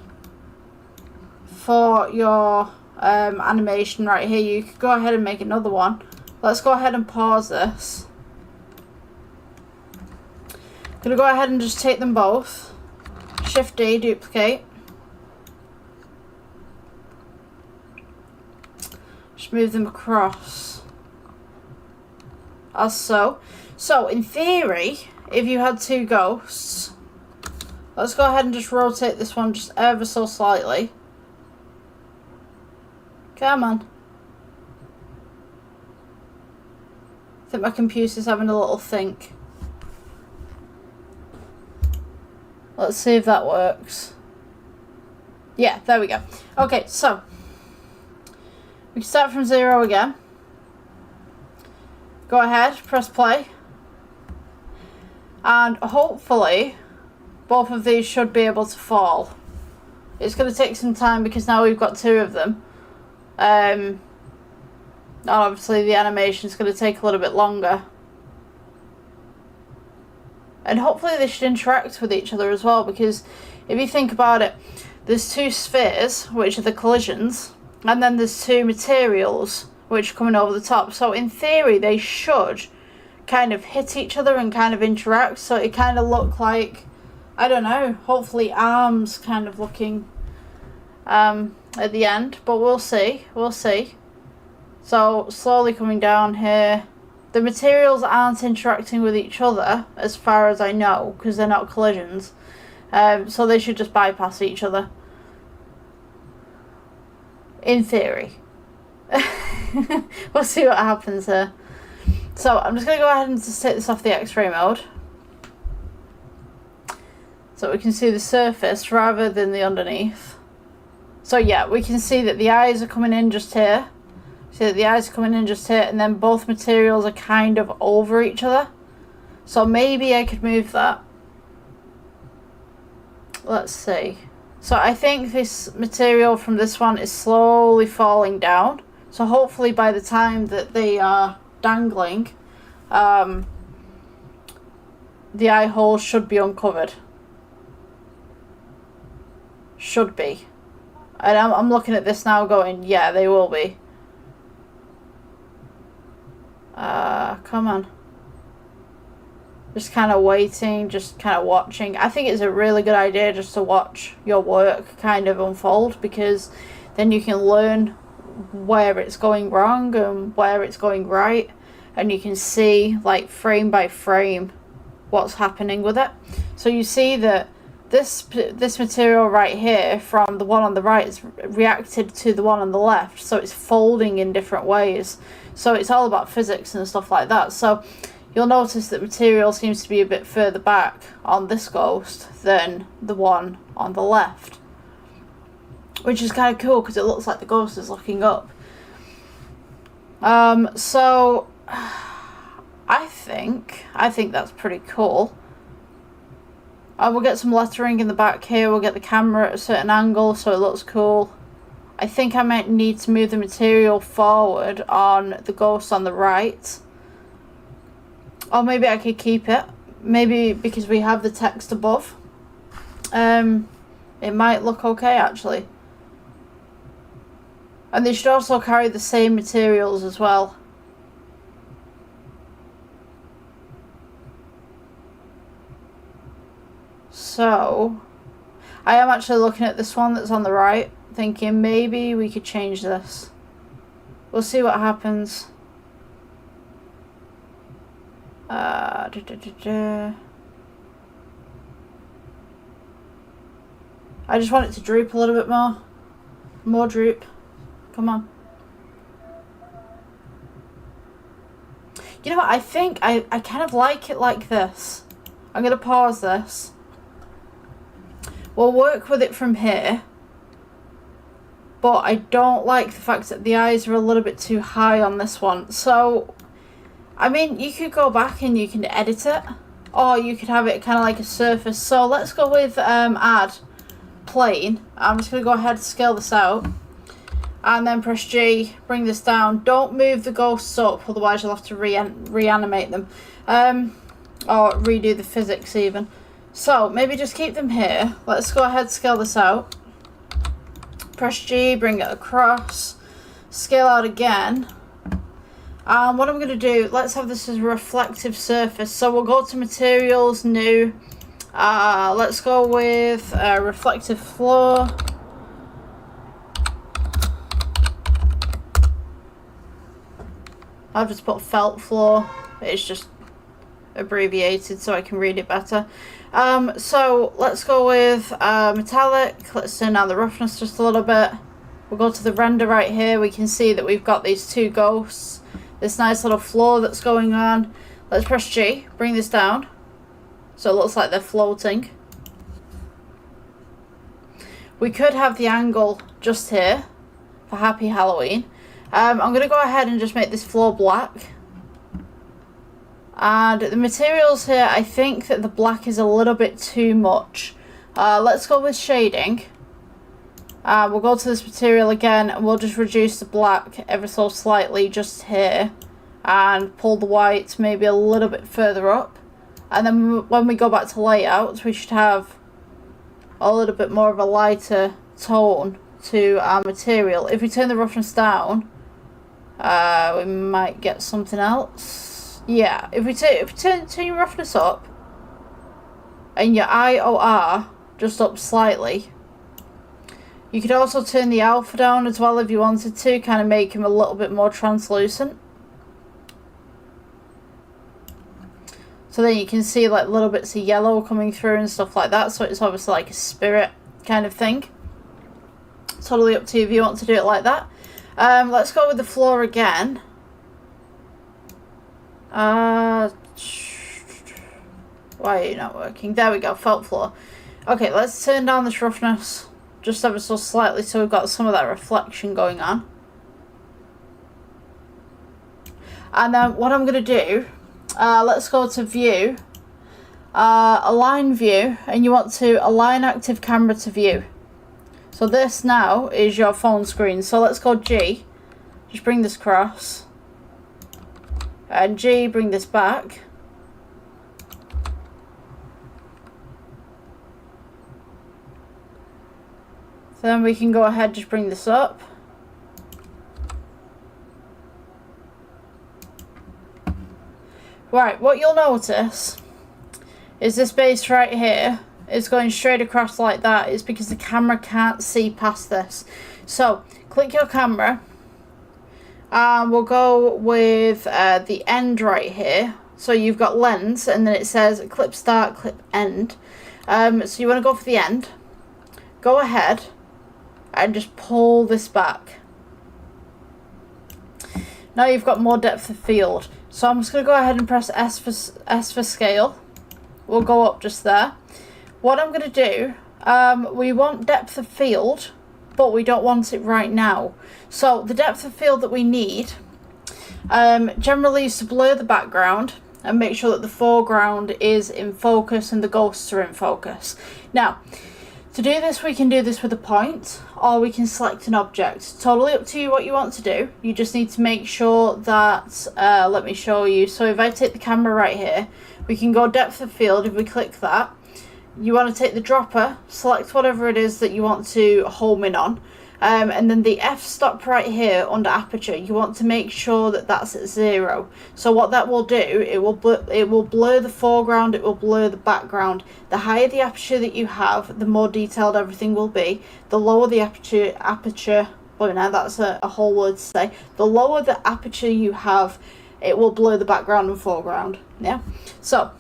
for your animation right here, you could go ahead and make another one. Let's go ahead and pause this. I'm going to go ahead and just take them both. Shift D, duplicate. Just move them across. As so. So, in theory, if you had two ghosts, let's go ahead and just rotate this one just ever so slightly. Come on. I think my computer's having a little think. Let's see if that works. Yeah, there we go. Okay, so we can start from 0 again. Go ahead, press play. And hopefully both of these should be able to fall. It's going to take some time because now we've got two of them. And obviously the animation is going to take a little bit longer. And hopefully they should interact with each other as well, because if you think about it, there's two spheres, which are the collisions, and then there's two materials, which are coming over the top. So in theory, they should kind of hit each other and kind of interact, so it kind of look like, I don't know, hopefully arms kind of looking at the end, but we'll see. So slowly coming down here. The materials aren't interacting with each other as far as I know, because they're not collisions, so they should just bypass each other in theory. We'll see what happens here. So I'm just going to go ahead and just take this off the X-ray mode, so we can see the surface rather than the underneath. So yeah, we can see that the eyes are coming in just here. See that the eyes are coming in just here, and then both materials are kind of over each other. So maybe I could move that. Let's see. So I think this material from this one is slowly falling down. So hopefully by the time that they are dangling, the eye holes should be uncovered. Should be. And I'm looking at this now going, yeah, they will be. Come on. Just kind of waiting, just kind of watching. I think it's a really good idea just to watch your work kind of unfold, because then you can learn where it's going wrong and where it's going right, and you can see like frame by frame what's happening with it. So you see that this material right here from the one on the right is reacted to the one on the left, so it's folding in different ways. So it's all about physics and stuff like that. So you'll notice that material seems to be a bit further back on this ghost than the one on the left, which is kind of cool because it looks like the ghost is looking up. So I think that's pretty cool. We'll get some lettering in the back here. We'll get the camera at a certain angle so it looks cool. I think I might need to move the material forward on the ghost on the right. Or maybe I could keep it. Maybe because we have the text above. It might look okay actually. And they should also carry the same materials as well. So, I am actually looking at this one that's on the right, thinking maybe we could change this. We'll see what happens. I just want it to droop a little bit more. More droop. Come on. You know what, I think I kind of like it like this. I'm going to pause this. We'll work with it from here. But I don't like the fact that the eyes are a little bit too high on this one. So, I mean, you could go back and you can edit it. Or you could have it kind of like a surface. So let's go with add plane. I'm just going to go ahead and scale this out. And then press G, bring this down. Don't move the ghosts up, otherwise you'll have to reanimate them. Or redo the physics even. So, maybe just keep them here. Let's go ahead and scale this out. Press G, bring it across. Scale out again. What I'm going to do, let's have this as a reflective surface. So we'll go to materials, new. Let's go with reflective floor. I've just put felt floor. It's just abbreviated so I can read it better. So let's go with metallic. Let's turn down the roughness just a little bit. We'll go to the render right here. We can see that we've got these two ghosts. This nice little floor that's going on. Let's press G, bring this down. So it looks like they're floating. We could have the angle just here for Happy Halloween. I'm going to go ahead and just make this floor black. And the materials here, I think that the black is a little bit too much. Let's go with shading. We'll go to this material again and we'll just reduce the black ever so slightly just here. And pull the white maybe a little bit further up. And then when we go back to layout, we should have a little bit more of a lighter tone to our material. If we turn the roughness down, we might get something else. Yeah, if we turn your roughness up and your IOR just up slightly. You could also turn the alpha down as well if you wanted to, kind of make him a little bit more translucent. So then you can see like little bits of yellow coming through and stuff like that. So it's obviously like a spirit kind of thing. Totally up to you if you want to do it like that. Let's go with the floor again. Why are you not working? There we go, felt floor. Okay, let's turn down this roughness just ever so slightly so we've got some of that reflection going on. And then what I'm going to do, let's go to view, align view, and you want to align active camera to view. So this now is your phone screen. So let's go G, just bring this across, and G, bring this back. So then we can go ahead, just bring this up. Right, what you'll notice is this base right here is going straight across like that. It's because the camera can't see past this. So click your camera and we'll go with the end right here. So you've got lens and then it says clip start, clip end. So you want to go for the end. Go ahead and just pull this back. Now you've got more depth of field. So I'm just going to go ahead and press S for scale. We'll go up just there. What I'm going to do, we want depth of field, but we don't want it right now. So the depth of field that we need generally is to blur the background and make sure that the foreground is in focus and the ghosts are in focus. Now, to do this, we can do this with a point, or we can select an object. Totally up to you what you want to do. You just need to make sure that, let me show you. So if I take the camera right here, we can go depth of field. If we click that, you want to take the dropper, select whatever it is that you want to home in on. And then the f-stop right here under aperture, you want to make sure that that's at 0. So what that will do, it will blur the foreground, it will blur the background. The higher the aperture that you have, the more detailed everything will be. The lower the aperture, well now that's a whole word to say. The lower the aperture you have, it will blur the background and foreground. Yeah. So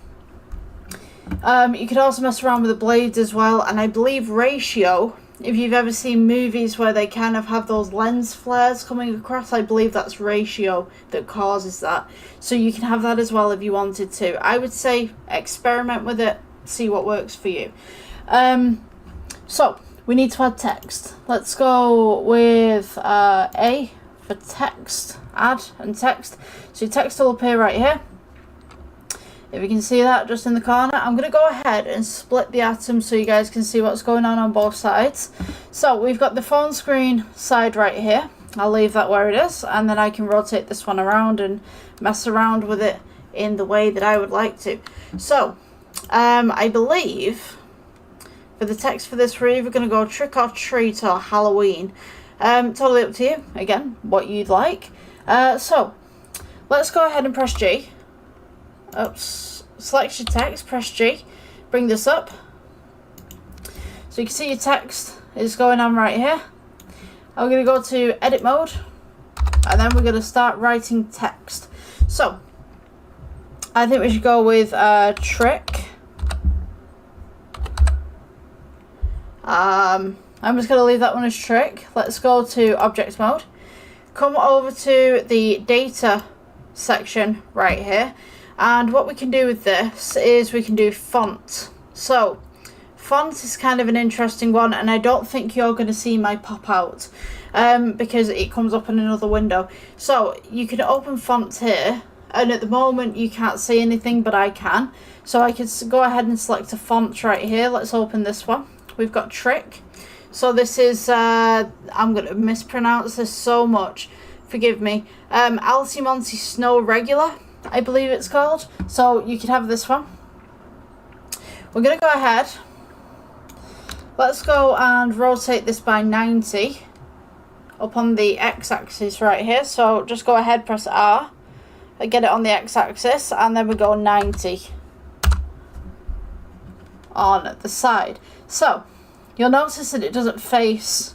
you could also mess around with the blades as well, and I believe ratio. If you've ever seen movies where they kind of have those lens flares coming across, I believe that's ratio that causes that. So you can have that as well if you wanted to. I would say experiment with it, see what works for you. So we need to add text. Let's go with A for text, add and text. So your text will appear right here. If you can see that just in the corner, I'm going to go ahead and split the atom so you guys can see what's going on both sides. So we've got the phone screen side right here. I'll leave that where it is, and then I can rotate this one around and mess around with it in the way that I would like to. So I believe for the text for this, we're either going to go trick or treat or Halloween. Totally up to you, again, what you'd like. So let's go ahead and press G. Oops, select your text, press G, bring this up. So you can see your text is going on right here. I'm going to go to edit mode, and then we're going to start writing text. So I think we should go with trick. I'm just going to leave that one as trick. Let's go to object mode. Come over to the data section right here. And what we can do with this is we can do font. So font is kind of an interesting one, and I don't think you're going to see my pop out because it comes up in another window. So you can open fonts here, and at the moment you can't see anything, but I can. So I could go ahead and select a font right here. Let's open this one. We've got Trick. So this is, I'm going to mispronounce this so much, forgive me, Altimonte Snow Regular, I believe it's called. So you could have this one. We're going to go ahead, let's go and rotate this by 90 up on the x-axis right here. So just go ahead, press R, and get it on the x-axis, and then we go 90 on the side. So you'll notice that it doesn't face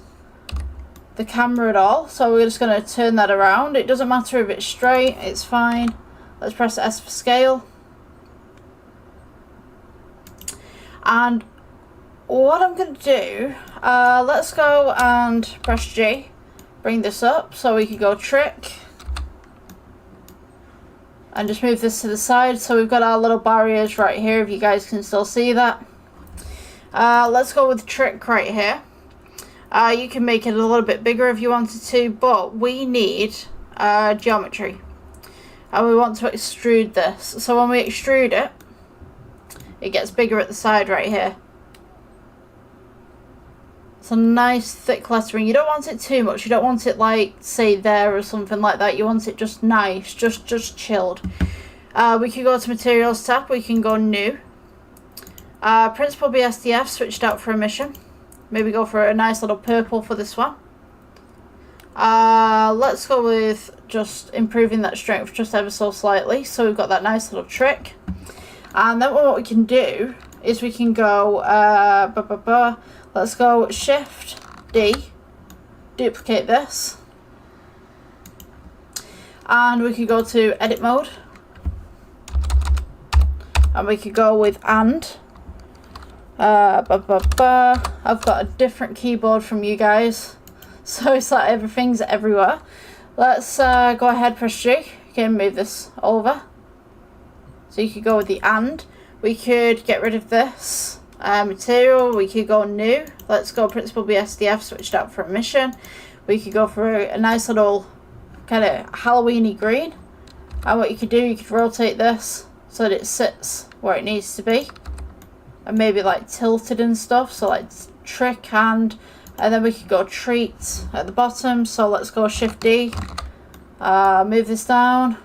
the camera at all, so we're just going to turn that around. It doesn't matter if it's straight, it's fine. Let's press S for scale. And what I'm going to do, let's go and press G, bring this up so we can go Trick, and just move this to the side. So we've got our little barriers right here, if you guys can still see that. Let's go with Trick right here. You can make it a little bit bigger if you wanted to, but we need geometry. And we want to extrude this. So when we extrude it, it gets bigger at the side right here. It's a nice thick lettering. You don't want it too much. You don't want it like, say, there or something like that. You want it just nice, just chilled. We can go to Materials tab. We can go New. Principal BSDF switched out for emission. Maybe go for a nice little purple for this one. Let's go with just improving that strength just ever so slightly. So we've got that nice little Trick. And then what we can do is we can go, let's go Shift D, duplicate this. And we can go to Edit Mode. And we could go with And. I've got a different keyboard from you guys, so it's like everything's everywhere. Let's go ahead, press G. You can move this over. So you could go with the And. We could get rid of this material. We could go New. Let's go Principal BSDF switched out for emission. We could go for a nice little kind of Halloweeny green. And what you could do, you could rotate this so that it sits where it needs to be. And maybe like tilted and stuff, so like Trick and then we could go Treat at the bottom. So let's go Shift D, move this down,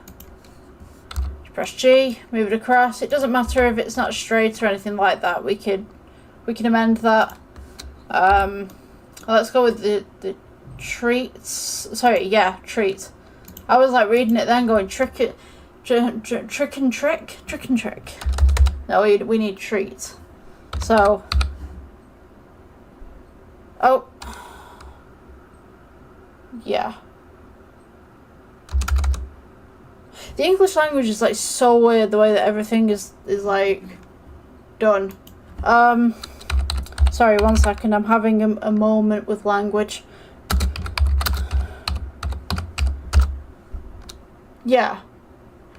press G, move it across. It doesn't matter if it's not straight or anything like that. We can amend that. Let's go with the Treats. Sorry, yeah, Treat. I was like reading it then, going Trick and Trick. No, we need Treat. So, oh, yeah. The English language is like so weird, the way that everything is like done. Sorry, 1 second, I'm having a moment with language. Yeah.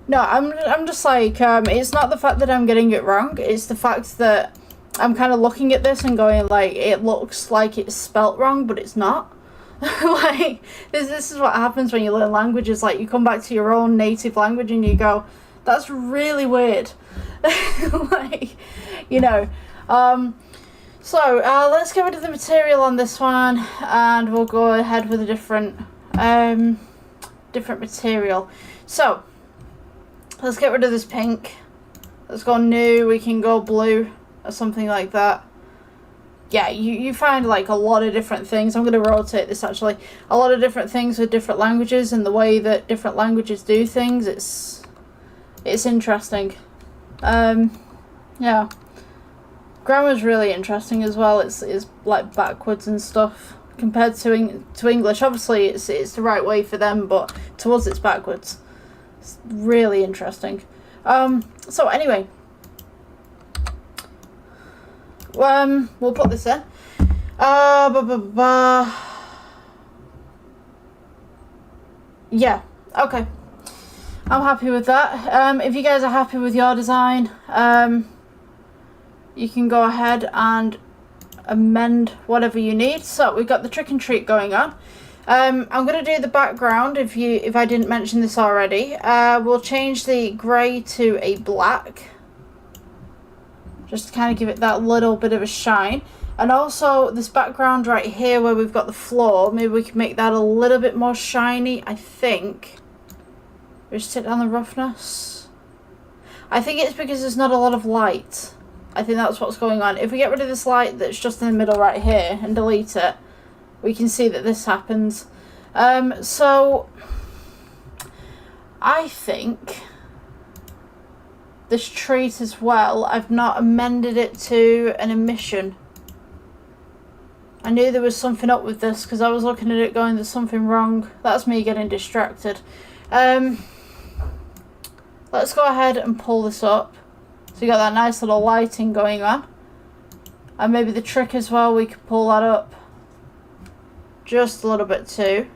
No, I'm just like, it's not the fact that I'm getting it wrong, it's the fact that I'm kind of looking at this and going like, it looks like it's spelt wrong, but it's not. Like, this is what happens when you learn languages. Like, you come back to your own native language and you go, that's really weird. Like, you know. So, let's get rid of the material on this one, and we'll go ahead with a different material. So, let's get rid of this pink. Let's go New. We can go blue or something like that. Yeah, you find like a lot of different things. I'm going to rotate this actually. A lot of different things with different languages and the way that different languages do things. It's interesting. Yeah. Grammar's really interesting as well. It's like backwards and stuff compared to English. Obviously, it's the right way for them, but to us it's backwards. It's really interesting. So anyway, we'll put this in. Yeah, okay. I'm happy with that. If you guys are happy with your design, you can go ahead and amend whatever you need. So we've got the Trick and Treat going on. I'm going to do the background if I didn't mention this already. We'll change the grey to a black. Just to kind of give it that little bit of a shine. And also this background right here where we've got the floor, maybe we can make that a little bit more shiny, I think. Just take down the roughness. I think it's because there's not a lot of light. I think that's what's going on. If we get rid of this light that's just in the middle right here and delete it, we can see that this happens. So I think this treat as well, I've not amended it to an emission. I knew there was something up with this because I was looking at it going, there's something wrong. That's me getting distracted. Let's go ahead and pull this up. So you got that nice little lighting going on. And maybe the trick as well, we could pull that up just a little bit too.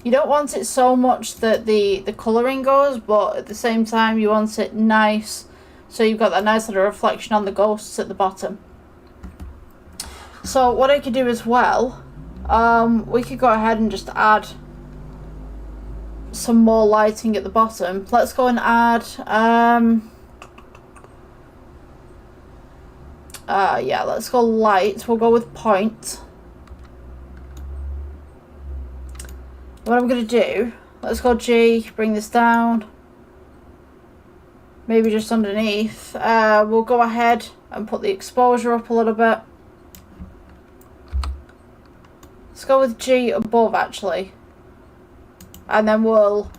You don't want it so much that the colouring goes, but at the same time you want it nice. So you've got that nice little reflection on the ghosts at the bottom. So what I could do as well, we could go ahead and just add some more lighting at the bottom. Let's go and add, yeah, let's go light. We'll go with point. What I'm going to do, let's go G, bring this down, maybe just underneath. We'll go ahead and put the exposure up a little bit. Let's go with G above actually, and then we'll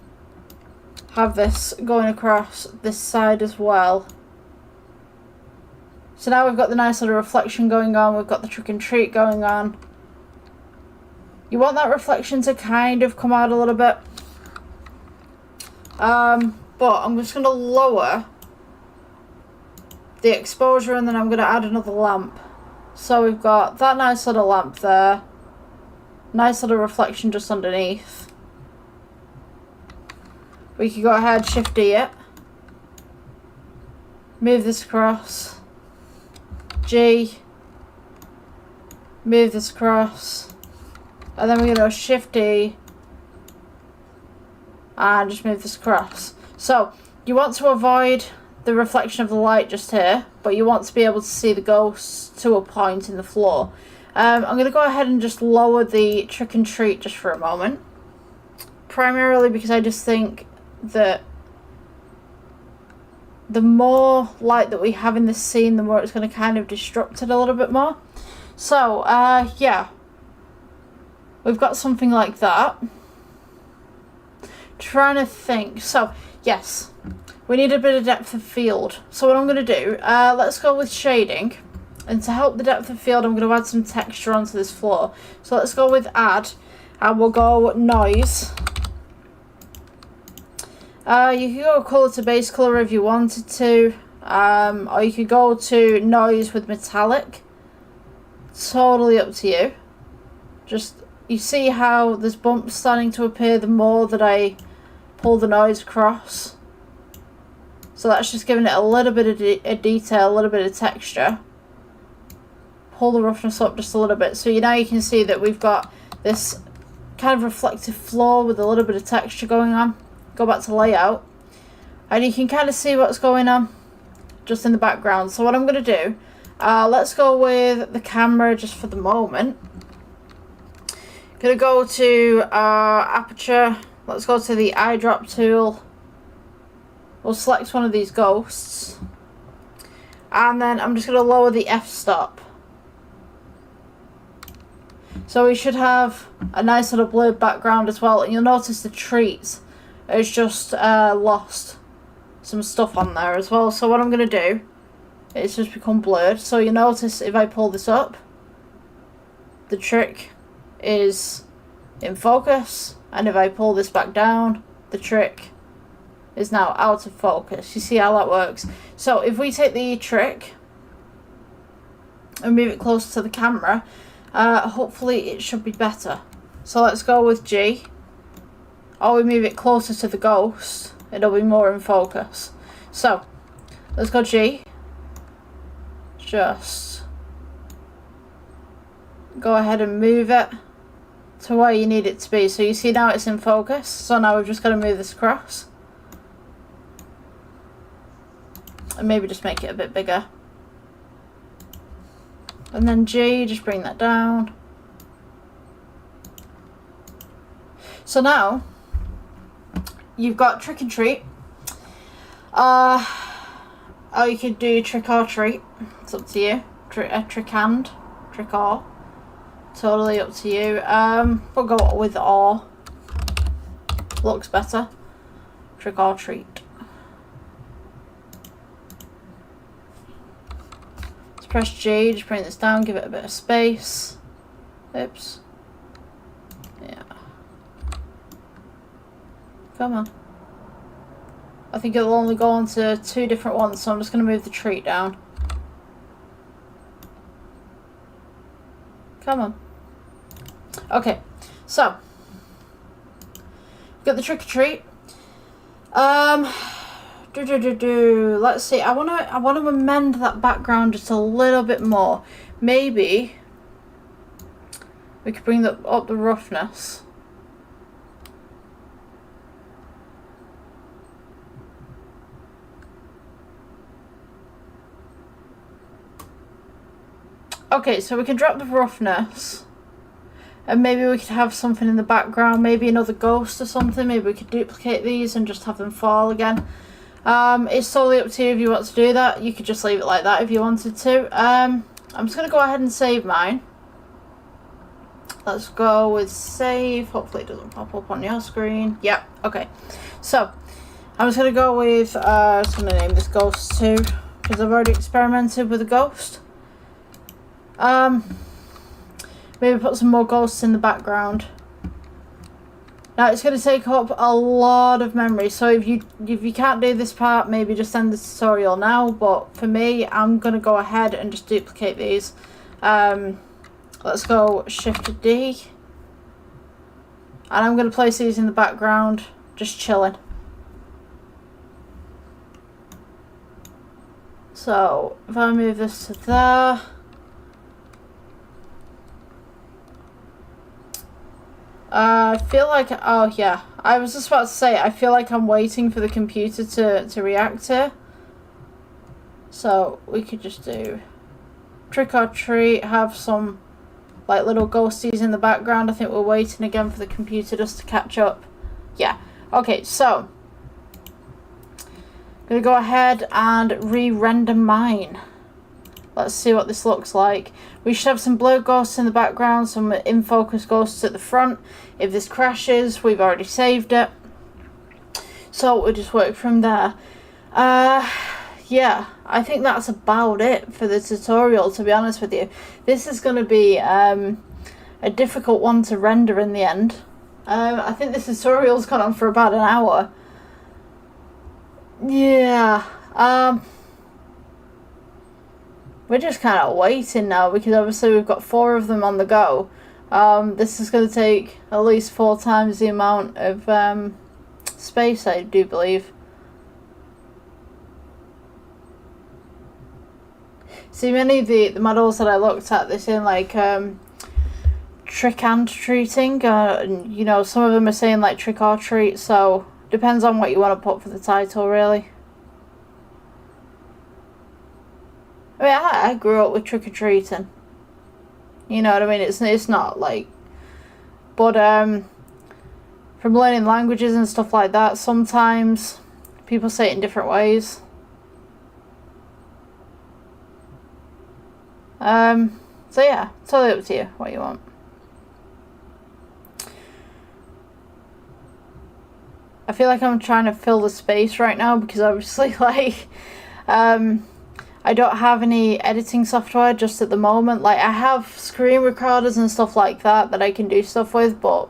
have this going across this side as well. So now we've got the nice little reflection going on, we've got the trick and treat going on. You want that reflection to kind of come out a little bit. But I'm just going to lower the exposure and then I'm going to add another lamp. So we've got that nice little lamp there. Nice little reflection just underneath. We can go ahead, Shift D it. Move this across. G. Move this across. And then we're going to Shift D and just move this across. So you want to avoid the reflection of the light just here, but you want to be able to see the ghosts to a point in the floor. I'm going to go ahead and just lower the trick and treat just for a moment. Primarily because I just think that the more light that we have in this scene, the more it's going to kind of disrupt it a little bit more. So, yeah. We've got something like that. Trying to think. So, yes. We need a bit of depth of field. So what I'm going to do, let's go with shading. And to help the depth of field, I'm going to add some texture onto this floor. So let's go with add. And we'll go noise. You can go colour to base colour if you wanted to. Or you could go to noise with metallic. Totally up to you. Just, you see how there's bumps starting to appear the more that I pull the noise across. So that's just giving it a little bit of detail, a little bit of texture. Pull the roughness up just a little bit. So now you can see that we've got this kind of reflective floor with a little bit of texture going on. Go back to layout. And you can kind of see what's going on just in the background. So what I'm going to do, let's go with the camera just for the moment. Going to go to aperture. Let's go to the eyedrop tool. We'll select one of these ghosts. And then I'm just going to lower the f-stop. So we should have a nice little blurred background as well. And you'll notice the treat has just lost some stuff on there as well. So what I'm going to do is just become blurred. So you notice if I pull this up, the trick is in focus. And if I pull this back down, the trick is now out of focus. You see how that works? So if we take the trick and move it closer to the camera, hopefully it should be better. So let's go with G. Or we move it closer to the ghost, it'll be more in focus. So let's go G. Just go ahead and move it. to where you need it to be. So you see now it's in focus. So now we've just got to move this across. And maybe just make it a bit bigger. And then G, just bring that down. So now you've got trick and treat. Or you could do trick or treat. It's up to you. Trick and trick or. Totally up to you. We'll go with or. Looks better. Trick or treat. Let's press G, just bring this down, give it a bit of space. Oops. Yeah. Come on. I think it'll only go on to 2 different ones, so I'm just going to move the treat down. Come on. Okay, so we've got the trick or treat. Let's see. I wanna amend that background just a little bit more. Maybe we could bring up the roughness. Okay, so we can drop the roughness. And maybe we could have something in the background, maybe another ghost or something. Maybe we could duplicate these and just have them fall again. It's totally up to you if you want to do that. You could just leave it like that if you wanted to. I'm just going to go ahead and save mine. Let's go with save. Hopefully it doesn't pop up on your screen. Yep, okay. So, I'm just going to go with, I'm just going to name this ghost 2. Because I've already experimented with a ghost. Maybe put some more ghosts in the background. Now it's going to take up a lot of memory, so if you can't do this part, maybe just end the tutorial now. But for me, I'm going to go ahead and just duplicate these. Let's go Shift D, and I'm going to place these in the background, just chilling. So if I move this to there. I feel like, oh yeah, I was just about to say, I feel like I'm waiting for the computer to react here. So we could just do trick or treat, have some like little ghosties in the background. I think we're waiting again for the computer just to catch up. Yeah, okay, so I'm gonna go ahead and re-render mine. Let's see what this looks like. We should have some blur ghosts in the background, some in focus ghosts at the front. If this crashes, we've already saved it. So we'll just work from there. Yeah, I think that's about it for the tutorial, to be honest with you. This is going to be a difficult one to render in the end. I think this tutorial's gone on for about an hour. Yeah, we're just kind of waiting now because obviously we've got 4 of them on the go. This is going to take at least 4 times the amount of space, I do believe. See, many of the models that I looked at, they're saying like trick and treating. You know, some of them are saying like trick or treat, so depends on what you want to put for the title, really. I mean, I grew up with trick-or-treating. You know what I mean? It's not like... But, from learning languages and stuff like that, sometimes people say it in different ways. So yeah, totally up to you, what you want. I feel like I'm trying to fill the space right now because obviously, like, I don't have any editing software just at the moment. Like, I have screen recorders and stuff like that I can do stuff with, but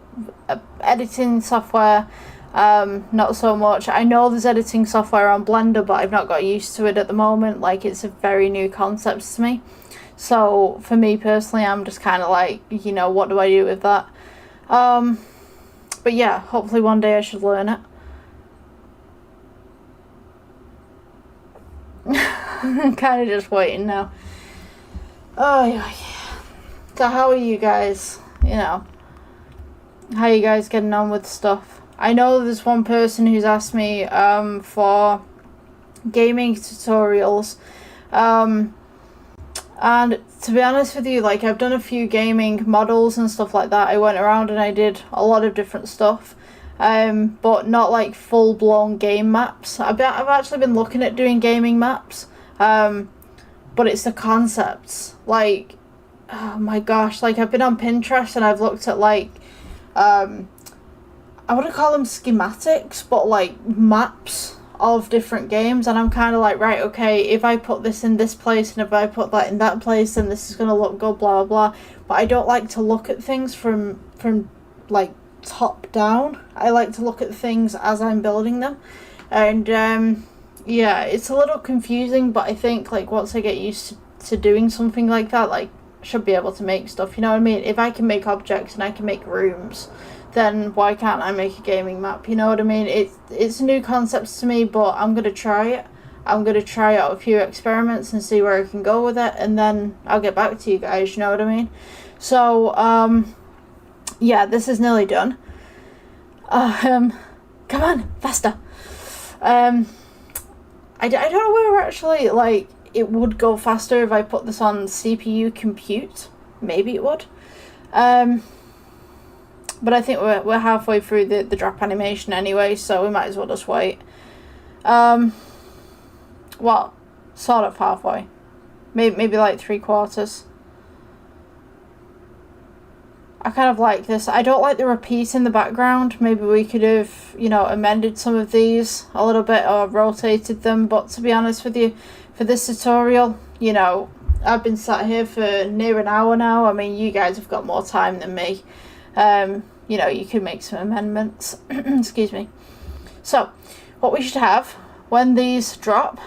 editing software, not so much. I know there's editing software on Blender, but I've not got used to it at the moment. Like, it's a very new concept to me. So, for me personally, I'm just kind of like, you know, what do I do with that? But yeah, hopefully one day I should learn it. I'm kind of just waiting now. Oh yeah. So how are you guys? You know, how you guys getting on with stuff. I know there's one person who's asked me for gaming tutorials, and to be honest with you, like, I've done a few gaming models and stuff like that. I went around and I did a lot of different stuff, but not like full-blown game maps. I've actually been looking at doing gaming maps, but it's the concepts. Like, oh my gosh, like, I've been on Pinterest and I've looked at, like, I wouldn't call them schematics, but like maps of different games, and I'm kind of like, right, okay, if I put this in this place and if I put that in that place, then this is going to look good, blah, blah, blah. But I don't like to look at things from like top down. I like to look at things as I'm building them. And yeah, it's a little confusing, but I think like once I get used to doing something like that, like, I should be able to make stuff, you know what I mean? If I can make objects and I can make rooms, then why can't I make a gaming map? You know what I mean? It's new concepts to me, but I'm going to try it. I'm going to try out a few experiments and see where I can go with it, and then I'll get back to you guys, you know what I mean? So, yeah, this is nearly done. Come on, faster. I don't know whether actually, like, it would go faster if I put this on CPU compute. Maybe it would. But I think we're halfway through the drop animation anyway, so we might as well just wait. Well, sort of halfway. Maybe like 3/4. I kind of like this. I don't like the repeat in the background. Maybe we could have, you know, amended some of these a little bit or rotated them. But to be honest with you, for this tutorial, you know, I've been sat here for near an hour now. I mean, you guys have got more time than me. You know, you can make some amendments. Excuse me. So, what we should have when these drop,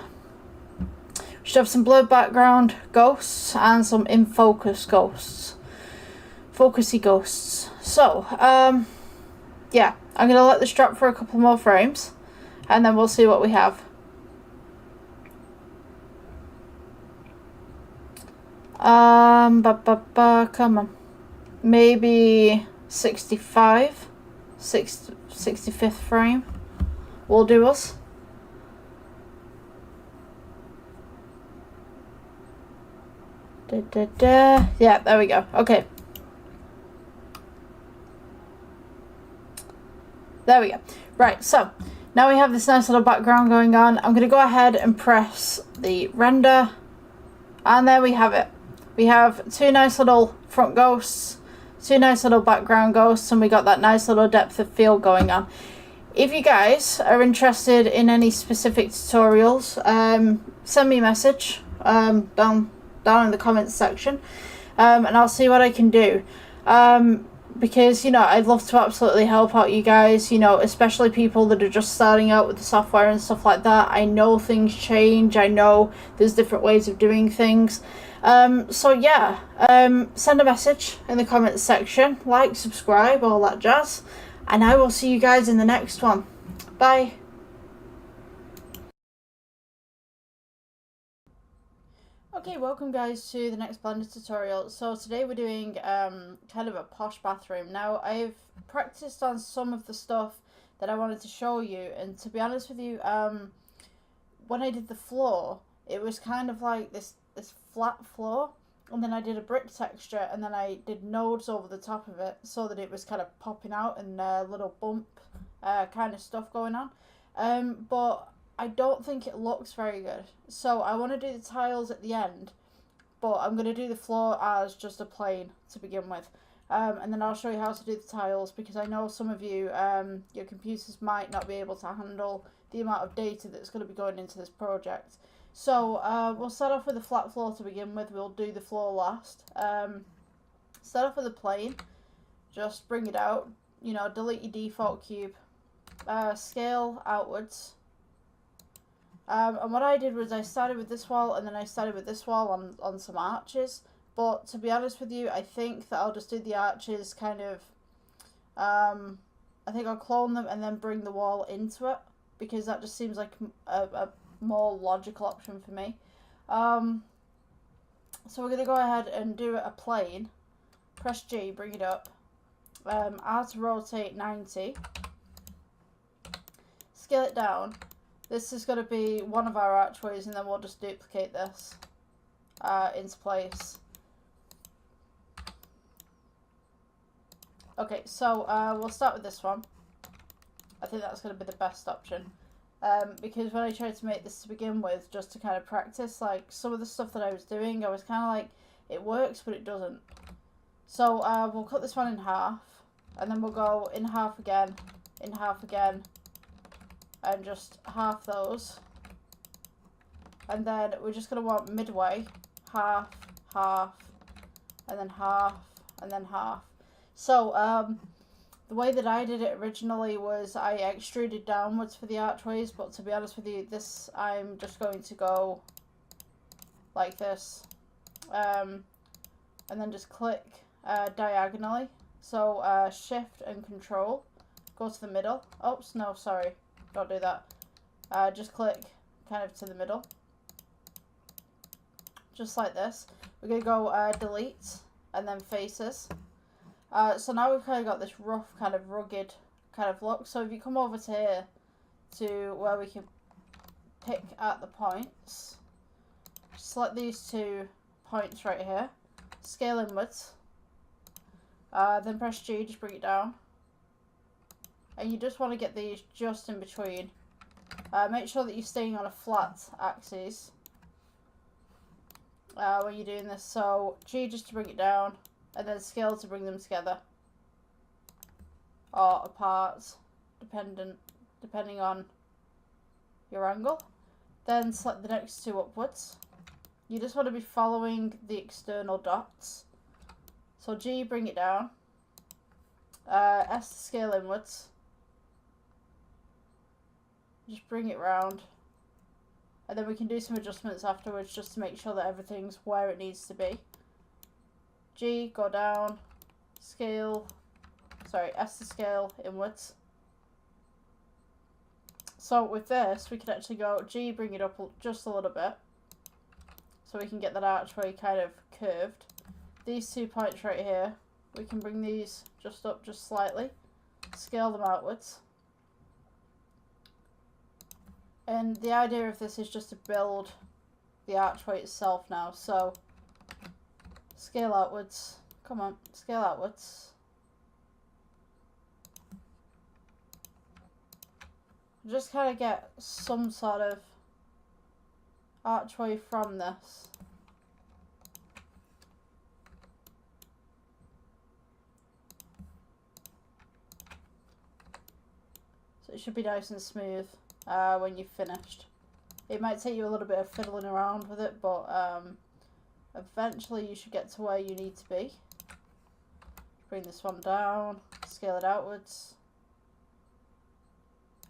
we should have some blurred background ghosts and some in focus ghosts. Focusy ghosts. So, yeah, I'm going to let this drop for a couple more frames, and then we'll see what we have. Come on. Maybe 65th frame will do us. Yeah, there we go. Okay. There we go. Right, so now we have this nice little background going on. I'm going to go ahead and press the render, and there we have it. We have two nice little front ghosts, two nice little background ghosts, and we got that nice little depth of field going on. If you guys are interested in any specific tutorials, send me a message down in the comments section, and I'll see what I can do. Because, you know, I'd love to absolutely help out you guys, you know, especially people that are just starting out with the software and stuff like that. I know things change. I know there's different ways of doing things. So yeah, send a message in the comments section, like, subscribe, all that jazz, and I will see you guys in the next one. Bye. Okay, welcome guys to the next Blender tutorial. So today we're doing kind of a posh bathroom. Now, I've practiced on some of the stuff that I wanted to show you, and to be honest with you, when I did the floor, it was kind of like this flat floor, and then I did a brick texture, and then I did nodes over the top of it so that it was kind of popping out and a little bump kind of stuff going on. But I don't think it looks very good. So I want to do the tiles at the end, but I'm going to do the floor as just a plane to begin with. And then I'll show you how to do the tiles, because I know some of you, your computers might not be able to handle the amount of data that's going to be going into this project. So we'll start off with a flat floor to begin with. We'll do the floor last. Start off with a plane. Just bring it out. You know, delete your default cube. Scale outwards. And what I did was I started with this wall, and then I started with this wall on some arches. But to be honest with you, I think that I'll just do the arches kind of, I think I'll clone them and then bring the wall into it, because that just seems like a more logical option for me. So we're going to go ahead and do a plane. Press G, bring it up. R to rotate 90. Scale it down. This is going to be one of our archways, and then we'll just duplicate this into place. Okay, so we'll start with this one. I think that's going to be the best option. Because when I tried to make this to begin with, just to kind of practice, like, some of the stuff that I was doing, I was kind of like, it works, but it doesn't. So we'll cut this one in half, and then we'll go in half again, and just half those. And then we're just going to want midway, half, half, and then half, and then half. So the way that I did it originally was I extruded downwards for the archways, but to be honest with you, this I'm just going to go like this. And then just click diagonally. So shift and control, go to the middle. Oops, no, sorry, don't do that. Just click kind of to the middle, just like this. We're going to go delete and then faces. So now we've kind of got this rough, kind of rugged kind of look. So if you come over to here to where we can pick at the points, select these 2 points right here, scale inwards, then press G, just bring it down. And you just want to get these just in between. Make sure that you're staying on a flat axis when you're doing this. So G just to bring it down, and then scale to bring them together or apart, depending on your angle. Then select the next 2 upwards. You just want to be following the external dots. So G, bring it down. S to scale inwards. Just bring it round. And then we can do some adjustments afterwards just to make sure that everything's where it needs to be. G, go down, scale, sorry, S to scale inwards. So with this, we can actually go G, bring it up just a little bit, so we can get that archway kind of curved. These 2 points right here, we can bring these just up just slightly, scale them outwards. And the idea of this is just to build the archway itself now, so scale outwards. Come on, scale outwards. Just kind of get some sort of archway from this. So it should be nice and smooth when you've finished. It might take you a little bit of fiddling around with it, but eventually you should get to where you need to be. Bring this one down, scale it outwards.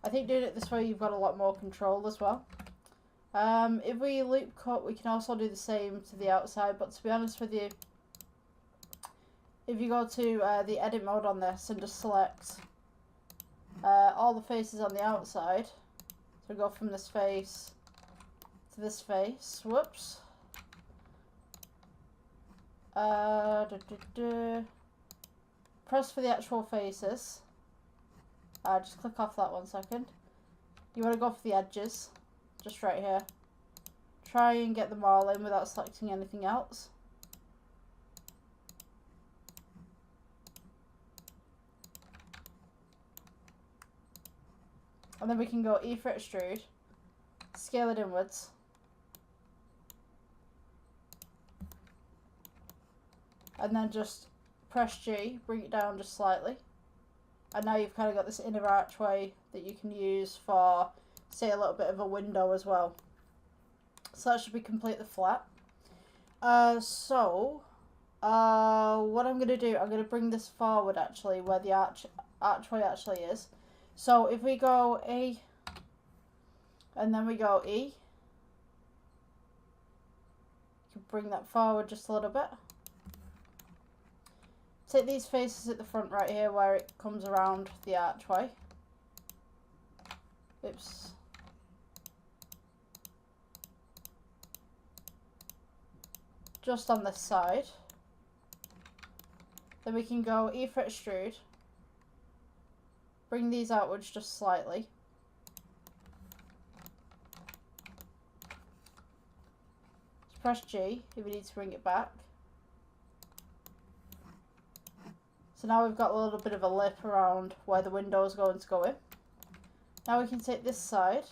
I think doing it this way you've got a lot more control as well. If we loop cut, we can also do the same to the outside, but to be honest with you, if you go to the edit mode on this and just select all the faces on the outside, so go from this face to this face, whoops. Press for the actual faces. Just click off that 1 second. You want to go for the edges, just right here. Try and get them all in without selecting anything else. And then we can go E for extrude, scale it inwards. And then just press G, bring it down just slightly. And now you've kind of got this inner archway that you can use for, say, a little bit of a window as well. So that should be completely flat. What I'm going to do, I'm going to bring this forward actually, where the archway actually is. So if we go A, and then we go E, you can bring that forward just a little bit. Take these faces at the front right here where it comes around the archway. Oops. Just on this side. Then we can go E for extrude. Bring these outwards just slightly. Just press G if we need to bring it back. So now we've got a little bit of a lip around where the window is going to go in. Now we can take this side.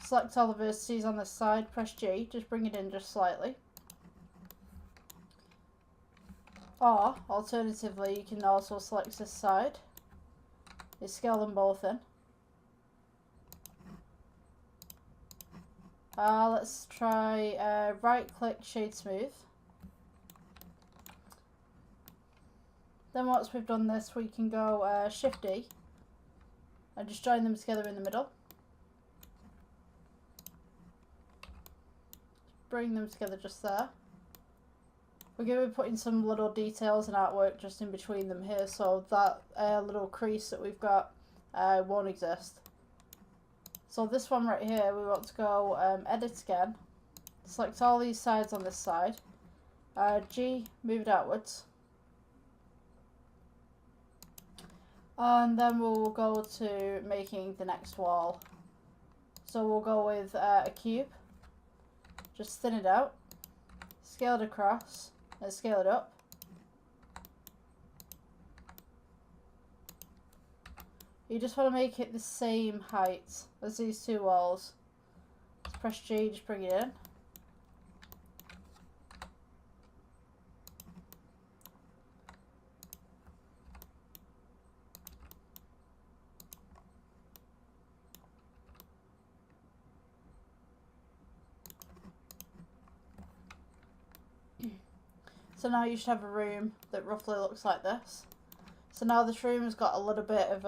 Select all the vertices on this side, press G, just bring it in just slightly. Or, alternatively, you can also select this side. You scale them both in. Let's try right click shade smooth. Then once we've done this, we can go Shift D and just join them together in the middle. Bring them together just there. We're going to be putting some little details and artwork just in between them here, so that little crease that we've got won't exist. So this one right here, we want to go edit again. Select all these sides on this side. G, move it outwards. And then we'll go to making the next wall. So we'll go with a cube. Just thin it out. Scale it across. And scale it up. You just want to make it the same height as these two walls. Just press G, just bring it in. So now you should have a room that roughly looks like this. So now this room has got a little bit of